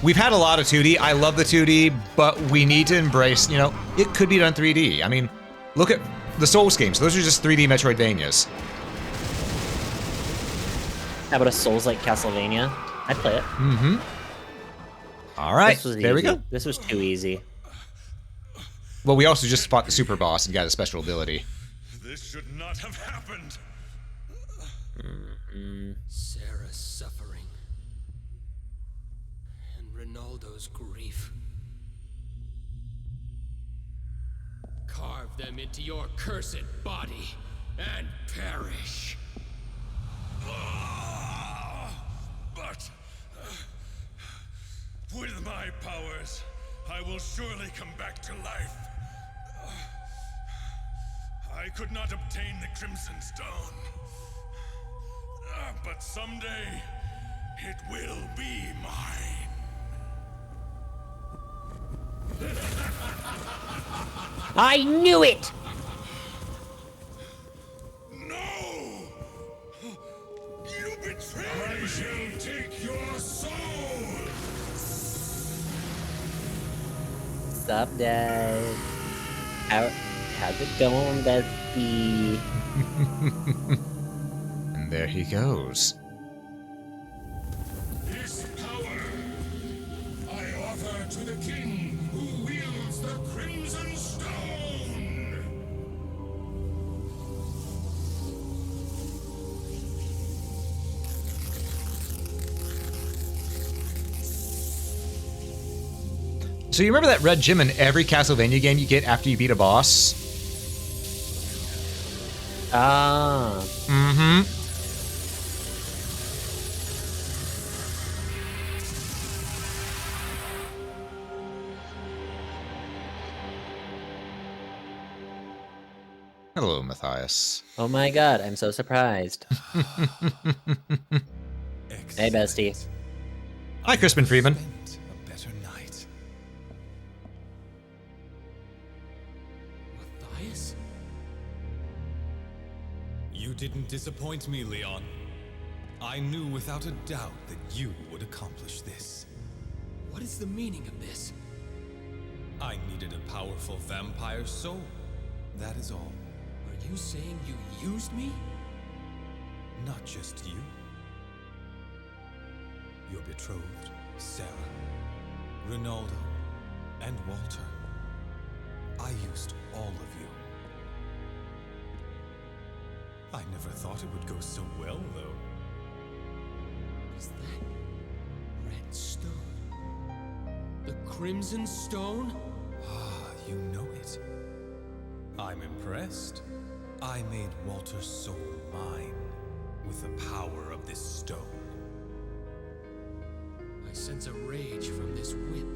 Speaker 1: We've had a lot of 2D. I love the 2D, but we need to embrace, it could be done 3D. I mean, look at the Souls games. Those are just 3D Metroidvanias.
Speaker 2: How about a Souls-like Castlevania? I'd play it.
Speaker 1: Mm-hmm. All right, there we go.
Speaker 2: This was too easy.
Speaker 1: Well, we also just fought the super boss and got a special ability.
Speaker 3: This should not have happened.
Speaker 4: Sarah's suffering. And Ronaldo's grief. Carve them into your cursed body and perish.
Speaker 3: But with my powers, I will surely come back to life. I could not obtain the Crimson Stone. But someday, it will be mine.
Speaker 2: I knew it!
Speaker 3: No! You betrayed me! I shall take your soul!
Speaker 2: Sup, Dad? How's it going, bestie?
Speaker 1: And there he goes.
Speaker 3: This power I offer to the king who wields the Crimson Stone!
Speaker 1: So you remember that red gem in every Castlevania game you get after you beat a boss?
Speaker 2: Ah.
Speaker 1: Mm-hmm. Hello, Matthias.
Speaker 2: Oh my god, I'm so surprised. Hey, bestie.
Speaker 1: Hi, Crispin Freeman.
Speaker 7: A better night.
Speaker 4: Matthias?
Speaker 7: You didn't disappoint me, Leon. I knew without a doubt that you would accomplish this.
Speaker 4: What is the meaning of this?
Speaker 10: I needed a powerful vampire soul. That is all.
Speaker 4: Are you saying you used me?
Speaker 10: Not just you. Your betrothed, Sarah, Ronaldo, and Walter. I used all of you. I never thought it would go so well, though.
Speaker 4: Is that red stone? The Crimson Stone?
Speaker 10: Ah, you know it. I'm impressed. I made Walter's soul mine with the power of this stone.
Speaker 4: I sense a rage from this whip.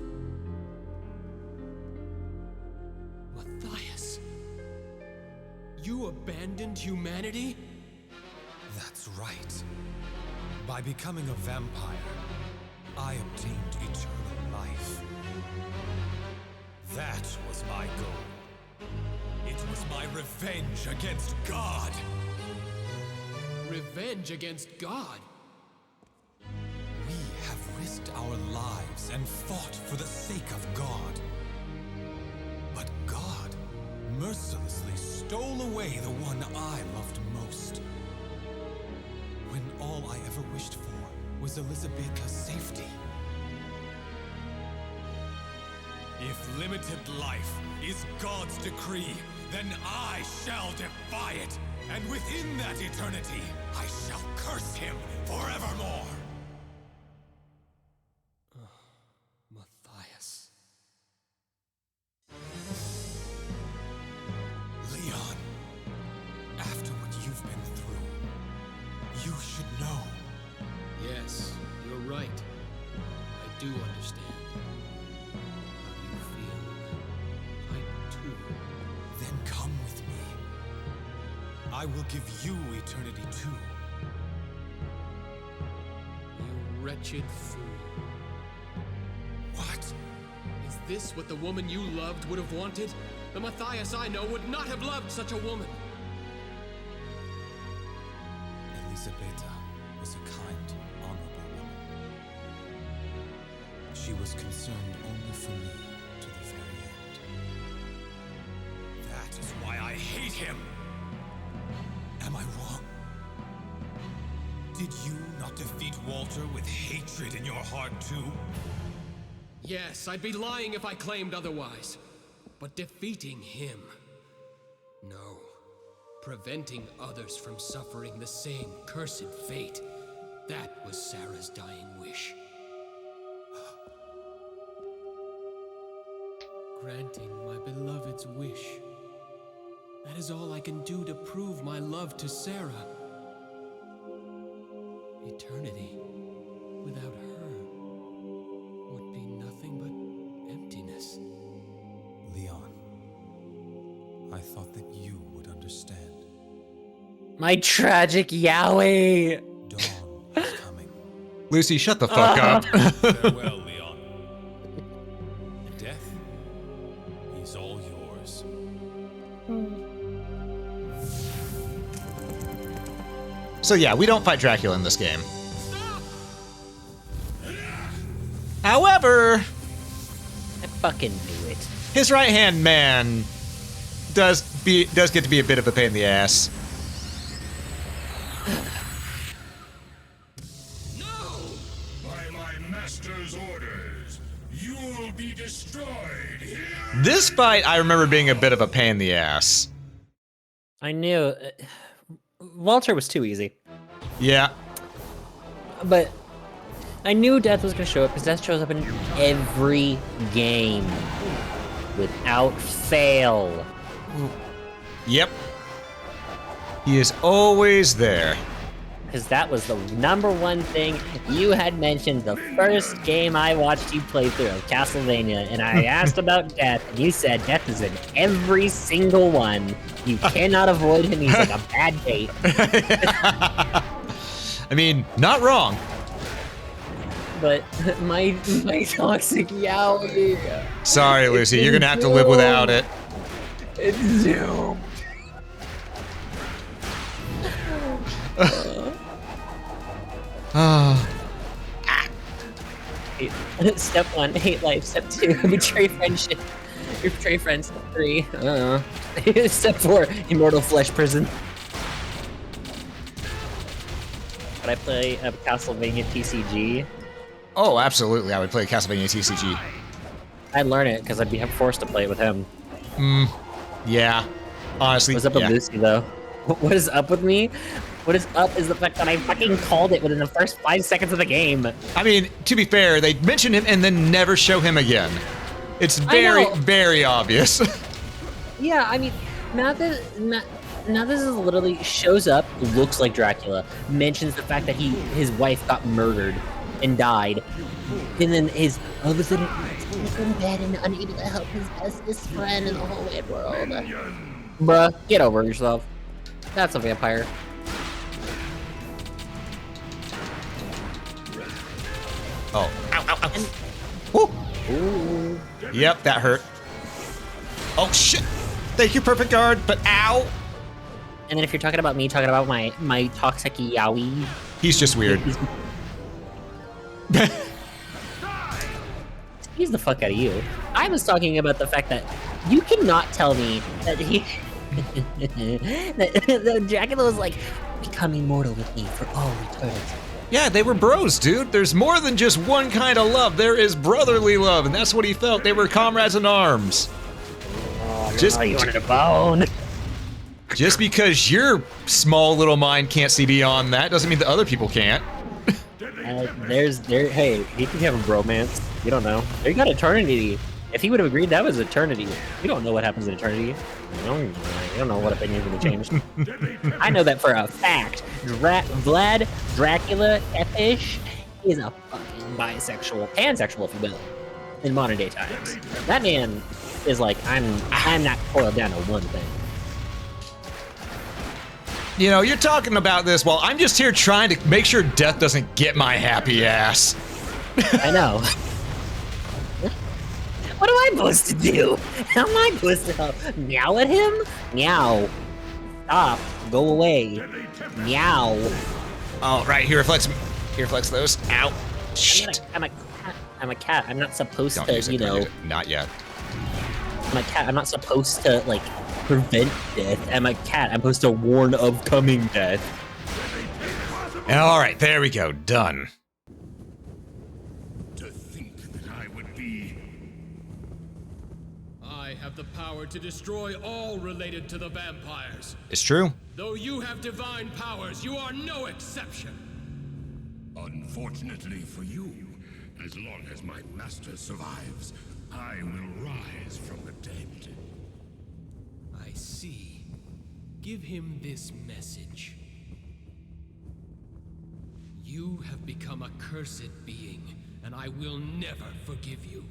Speaker 4: Matthias, you abandoned humanity?
Speaker 10: That's right. By becoming a vampire, I obtained eternal life. That was my goal. It was my revenge against God.
Speaker 4: Revenge against God?
Speaker 10: We have risked our lives and fought for the sake of God. But God mercilessly stole away the one I loved most. When all I ever wished for was Elizabeta's safety. If limited life is God's decree, then I shall defy it. And within that eternity, I shall curse him forevermore.
Speaker 4: Matthias.
Speaker 10: Leon, after what you've been through, you should know.
Speaker 4: Yes, you're right. I do understand. How you feel. I too.
Speaker 10: Then come with me. I will give you eternity too.
Speaker 4: You wretched fool.
Speaker 10: What?
Speaker 4: Is this what the woman you loved would have wanted? The Matthias I know would not have loved such a woman.
Speaker 10: Elizabeta was a kind, honorable woman. She was concerned only for me to the very end. That is why I hate him! Am I wrong? Did you not defeat Walter with hatred in your heart too?
Speaker 4: Yes, I'd be lying if I claimed otherwise. But defeating him... no. Preventing others from suffering the same cursed fate. That was Sarah's dying wish. Granting my beloved's wish. That is all I can do to prove my love to Sarah. Eternity without her would be nothing but emptiness.
Speaker 10: Leon, I thought that you would understand.
Speaker 2: My tragic Yowie!
Speaker 10: Dawn is coming.
Speaker 1: Lucy, shut the fuck up.
Speaker 10: Farewell, Leon. Death is all yours.
Speaker 1: So yeah, we don't fight Dracula in this game. However,
Speaker 2: I fucking knew it.
Speaker 1: his right-hand man does get to be a bit of a pain in the ass.
Speaker 3: By my master's orders, you will be destroyed here.
Speaker 1: This fight, I remember being a bit of a pain in the ass.
Speaker 2: I knew. Walter was too easy.
Speaker 1: Yeah.
Speaker 2: But I knew Death was going to show up because Death shows up in every game. Without fail.
Speaker 1: Yep. He is always there.
Speaker 2: Because that was the #1 thing you had mentioned the first game I watched you play through of Castlevania, and I asked about Death, and you said Death is in every single one. You cannot avoid him, he's like a bad date.
Speaker 1: I mean, not wrong.
Speaker 2: But my toxic Yowie.
Speaker 1: Sorry, Lucy, you're gonna have to live without it.
Speaker 2: It's zoomed. Step 1, hate life. Step 2, betray friendship. Betray Friends 3. Step 4, Immortal Flesh Prison. Would I play a Castlevania TCG?
Speaker 1: Oh, absolutely. I would play Castlevania TCG.
Speaker 2: I'd learn it because I'd be forced to play it with him.
Speaker 1: Yeah. Honestly,
Speaker 2: What's up with Lucy, though? What is up with me? What is up is the fact that I fucking called it within the first 5 seconds of the game.
Speaker 1: I mean, to be fair, they mention him and then never show him again. It's very, very obvious.
Speaker 2: Yeah, I mean, now this is literally shows up, looks like Dracula, mentions the fact that his wife got murdered and died, and then is all of a sudden in bed and unable to help his bestest friend in the whole wide world. Bruh, get over yourself. That's a vampire.
Speaker 1: Oh, ow, ow, ow. Ooh. Yep, that hurt. Oh, shit. Thank you, perfect guard, but ow.
Speaker 2: And then if you're talking about me, talking about my toxic yaoi.
Speaker 1: He's just weird.
Speaker 2: Excuse the fuck out of you. I was talking about the fact that you cannot tell me that that Dracula was like, become immortal with me for all eternity.
Speaker 1: Yeah, they were bros, dude. There's more than just one kind of love. There is brotherly love, and that's what he felt. They were comrades in arms.
Speaker 2: Oh, you wanted a bone.
Speaker 1: Just because your small little mind can't see beyond that doesn't mean that other people can't.
Speaker 2: Hey, he could have a bromance. You don't know. They got eternity. If he would have agreed, that was eternity. We don't know what happens in eternity. You don't know what opinions would have changed. I know that for a fact. Vlad Dracula Epish is a fucking bisexual, pansexual, if you will, in modern day times. That man is like, I'm not coiled down to one thing.
Speaker 1: You know, you're talking about this while I'm just here trying to make sure death doesn't get my happy ass.
Speaker 2: I know. What am I supposed to do? How am I supposed to meow at him? Meow. Stop. Go away. Meow.
Speaker 1: Oh, right. He reflects those. Ow. Shit.
Speaker 2: I'm a cat. I'm not supposed
Speaker 1: Don't
Speaker 2: to,
Speaker 1: use it,
Speaker 2: you know.
Speaker 1: Not yet.
Speaker 2: I'm a cat. I'm not supposed to, like, prevent death. I'm a cat. I'm supposed to warn of coming death.
Speaker 1: All right. There we go. Done.
Speaker 4: I have the power to destroy all related to the vampires.
Speaker 1: It's true.
Speaker 4: Though you have divine powers, you are no exception.
Speaker 3: Unfortunately for you, as long as my master survives, I will rise from the dead.
Speaker 4: I see. Give him this message. You have become a cursed being, and I will never forgive you.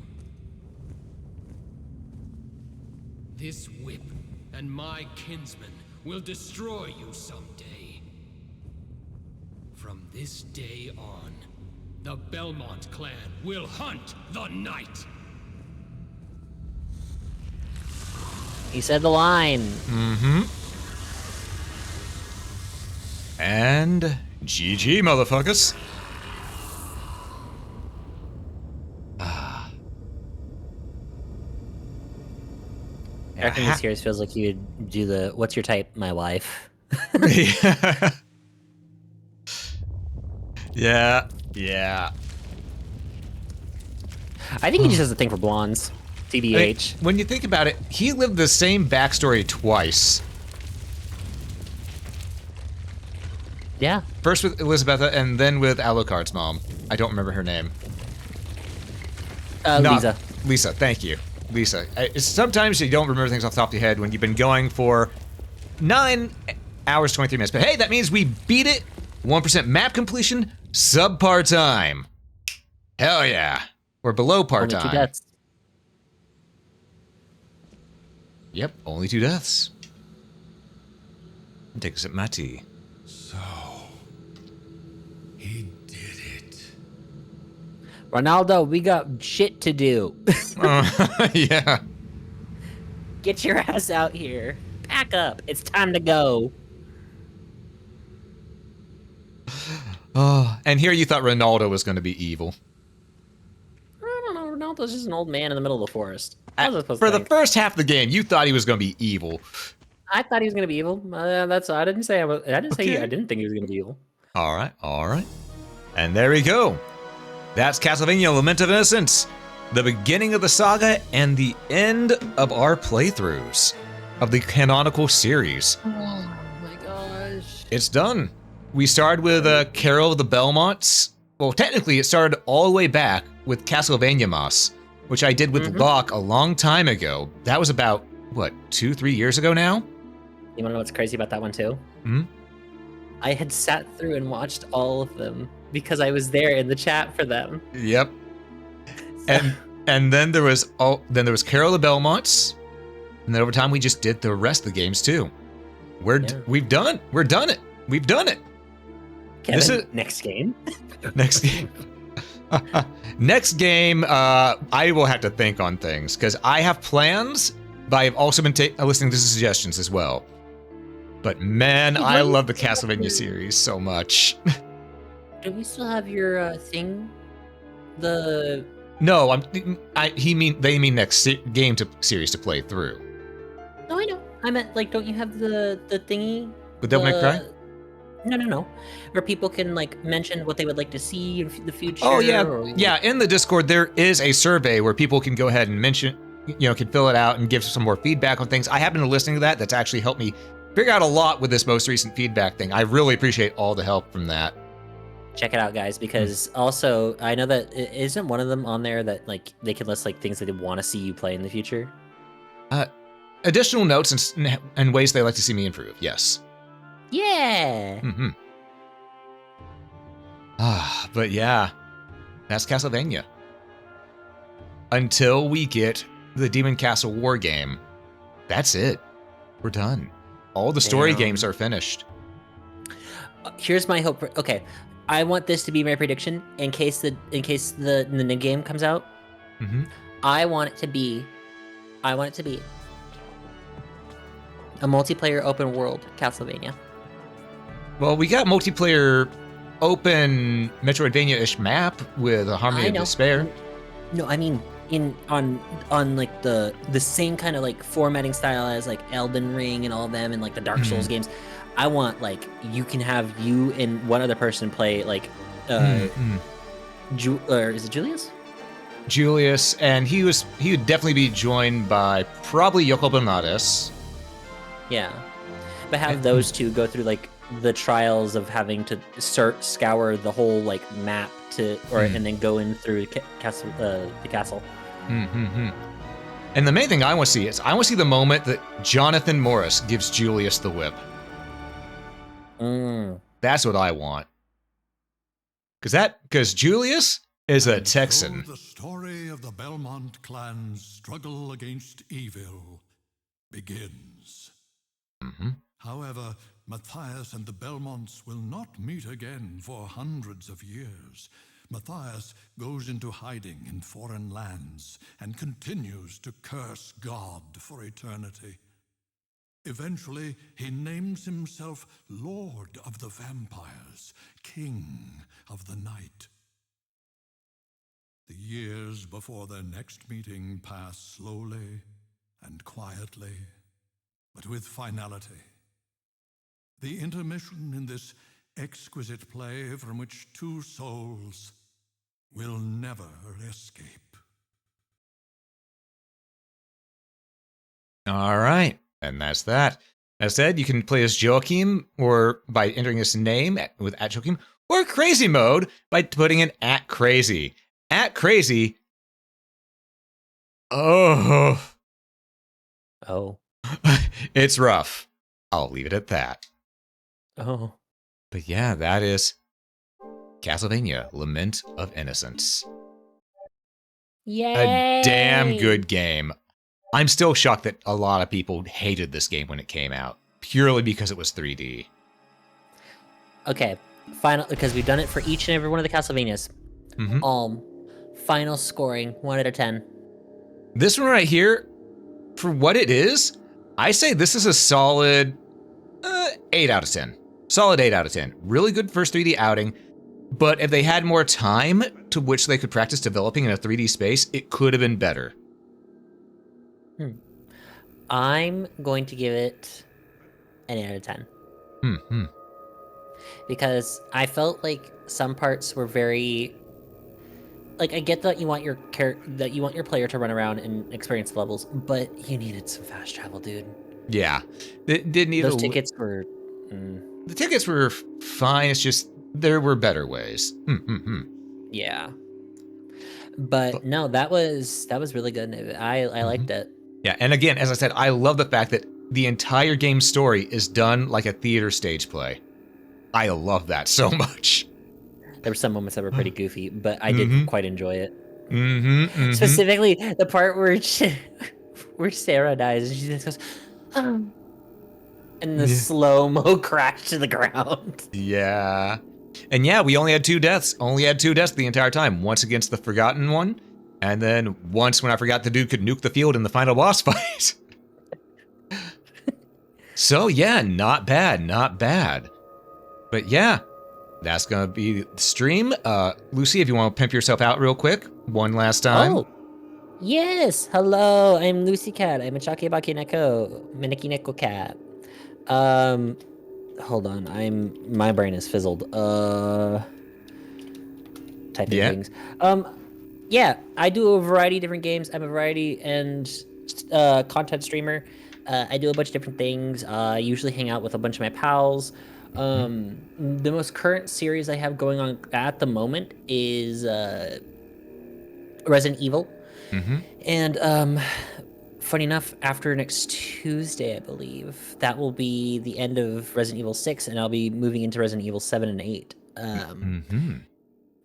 Speaker 4: This whip and my kinsmen will destroy you someday. From this day on, the Belmont clan will hunt the night.
Speaker 2: He said the line.
Speaker 1: Mm-hmm. And GG, motherfuckers.
Speaker 2: Everything this here feels like he would do the, what's your type, my wife?
Speaker 1: Yeah. Yeah.
Speaker 2: I think he just has a thing for blondes. TBH.
Speaker 1: I mean, when you think about it, he lived the same backstory twice.
Speaker 2: Yeah.
Speaker 1: First with Elizabetha and then with Alucard's mom. I don't remember her name.
Speaker 2: Lisa.
Speaker 1: Lisa, thank you. Lisa. Sometimes you don't remember things off the top of your head when you've been going for 9 hours, 23 minutes. But hey, that means we beat it. 1% map completion, subpar time. Hell yeah. We're below par
Speaker 2: Only
Speaker 1: time.
Speaker 2: 2 deaths.
Speaker 1: Yep, only 2 deaths. Take a sip of my tea.
Speaker 3: So, he did it.
Speaker 2: Ronaldo, we got shit to do.
Speaker 1: Yeah.
Speaker 2: Get your ass out here. Pack up. It's time to go.
Speaker 1: Oh, and here you thought Ronaldo was going to be evil.
Speaker 2: Ronaldo's just an old man in the middle of the forest. How was I supposed
Speaker 1: For
Speaker 2: to
Speaker 1: the
Speaker 2: think?
Speaker 1: first half of the game, you thought he was going to be evil.
Speaker 2: I thought he was gonna be evil. I didn't say I was. I didn't say
Speaker 1: Okay.
Speaker 2: I didn't think he was gonna be evil.
Speaker 1: All right. And there we go. That's Castlevania Lament of Innocence, the beginning of the saga and the end of our playthroughs of the canonical series.
Speaker 2: Oh my gosh.
Speaker 1: It's done. We started with Carol of the Belmonts. Well, technically, it started all the way back with Castlevania Moss, which I did with Locke a long time ago. That was about, what, 2-3 years ago now?
Speaker 2: You wanna know what's crazy about that one too?
Speaker 1: Hmm?
Speaker 2: I had sat through and watched all of them because I was there in the chat for them.
Speaker 1: Yep. And then there was Carol of the Belmonts, and then over time we just did the rest of the games too. We've done it.
Speaker 2: Kevin, next game.
Speaker 1: Next game. Next game, I will have to think on things because I have plans, but I've also been listening to suggestions as well. But man, I love the Castlevania series so much.
Speaker 2: Do we still have your thing?
Speaker 1: No, they mean next game series to play through.
Speaker 2: No, I know. I meant like, don't you have the thingy?
Speaker 1: With Devil May Cry?
Speaker 2: No. Where people can like mention what they would like to see in the future.
Speaker 1: Oh yeah. In the Discord there is a survey where people can go ahead and mention, can fill it out and give some more feedback on things. I happen to listening to that. That's actually helped me figure out a lot with this most recent feedback thing. I really appreciate all the help from that.
Speaker 2: Check it out, guys, because also I know that isn't one of them on there that like they can list like things that they want to see you play in the future.
Speaker 1: Additional notes and ways they like to see me improve. Yes.
Speaker 2: Yeah.
Speaker 1: But yeah, that's Castlevania. Until we get the Demon Castle War game, that's it. We're done. All the story games are finished.
Speaker 2: Here's my hope. Okay, I want this to be my prediction in case the new game comes out. I want it to be a multiplayer open world Castlevania.
Speaker 1: Well, we got multiplayer open Metroidvania-ish map with a Harmony of Despair.
Speaker 2: No, I mean on like the same kind of like formatting style as like Elden Ring and all of them and like the Dark Souls games. I want like you can have you and one other person play like or is it Julius?
Speaker 1: Julius, and he would definitely be joined by probably Yoko Bonades.
Speaker 2: Yeah, but have those two go through like the trials of having to scour the whole like map and then go in through the castle.
Speaker 1: And the main thing I want to see is the moment that Jonathan Morris gives Julius the whip. That's what I want. Because Julius is a Texan.
Speaker 3: So the story of the Belmont clan's struggle against evil begins. However, Matthias and the Belmonts will not meet again for hundreds of years. Matthias goes into hiding in foreign lands and continues to curse God for eternity. Eventually, he names himself Lord of the Vampires, King of the Night. The years before their next meeting pass slowly and quietly, but with finality. The intermission in this exquisite play from which two souls will never escape.
Speaker 1: All right, and that's that. As said, you can play as Joachim or by entering his name with @Joachim, or crazy mode by putting in @crazy. @crazy. Oh. It's rough. I'll leave it at that.
Speaker 2: Oh.
Speaker 1: But yeah, that is Castlevania Lament of Innocence.
Speaker 2: Yay!
Speaker 1: A damn good game. I'm still shocked that a lot of people hated this game when it came out, purely because it was 3D.
Speaker 2: Okay, final, because we've done it for each and every one of the Castlevanias. Final scoring, 1 out of 10.
Speaker 1: This one right here, for what it is, I say this is a solid 8 out of 10. Solid 8 out of 10. Really good first 3D outing, but if they had more time, to which they could practice developing in a 3D space, it could have been better.
Speaker 2: I'm going to give it an 8 out of 10.
Speaker 1: Hmm.
Speaker 2: Because I felt like some parts were very... Like, I get that you want your player to run around and experience the levels, but you needed some fast travel, dude.
Speaker 1: Yeah. It did need
Speaker 2: Those tickets were...
Speaker 1: The tickets were fine, it's just there were better ways.
Speaker 2: Yeah. But no, that was really good. I liked it.
Speaker 1: Yeah, and again, as I said, I love the fact that the entire game's story is done like a theater stage play. I love that so much.
Speaker 2: There were some moments that were pretty goofy, but I did quite enjoy it. Specifically, the part where Sarah dies and she just goes, and the slow-mo crash to the ground.
Speaker 1: Yeah. And yeah, we only had 2 deaths. Only had 2 deaths the entire time. Once against the Forgotten one, and then once when I forgot the dude could nuke the field in the final boss fight. So yeah, not bad, not bad. But yeah, that's gonna be the stream. Lucy, if you want to pimp yourself out real quick, one last time.
Speaker 2: Oh, yes. Hello, I'm Lucy Cat. I'm a Chakibaki Neko, Miniki Neko Cat. Hold on. My brain is fizzled. Typing things. Yeah, I do a variety of different games. I'm a variety and content streamer. I do a bunch of different things. I usually hang out with a bunch of my pals. The most current series I have going on at the moment is Resident Evil. And funny enough, after next Tuesday, I believe, that will be the end of Resident Evil 6, and I'll be moving into Resident Evil 7 and 8.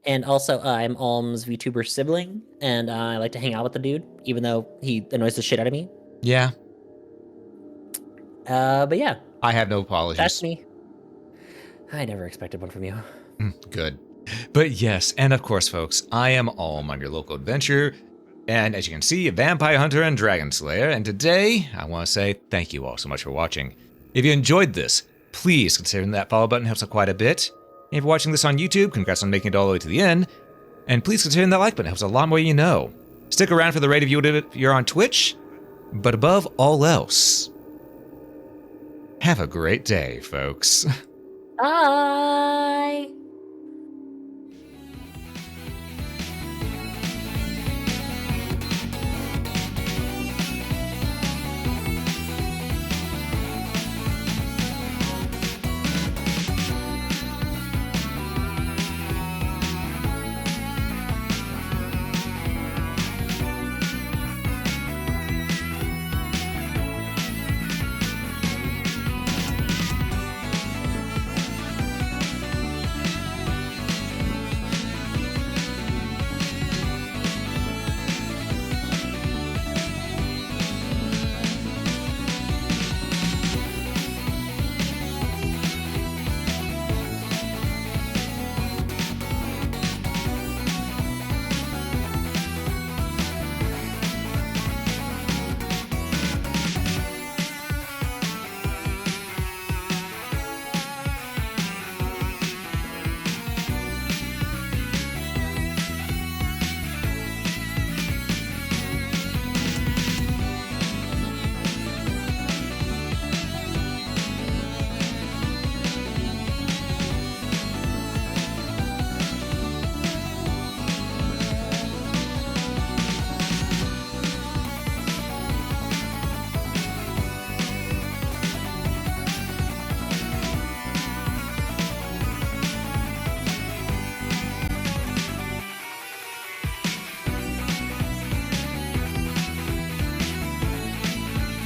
Speaker 2: And also, I'm Alm's VTuber sibling, and I like to hang out with the dude, even though he annoys the shit out of me.
Speaker 1: Yeah.
Speaker 2: But yeah.
Speaker 1: I have no apologies.
Speaker 2: That's me. I never expected one from you.
Speaker 1: Good. But yes, and of course, folks, I am Alm on your local adventure. And as you can see, a vampire hunter and dragon slayer. And today, I want to say thank you all so much for watching. If you enjoyed this, please consider hitting that follow button, helps out quite a bit. And if you're watching this on YouTube, congrats on making it all the way to the end. And please consider hitting that like button, helps a lot more you know. Stick around for the raid if you're on Twitch. But above all else, have a great day, folks.
Speaker 2: Bye!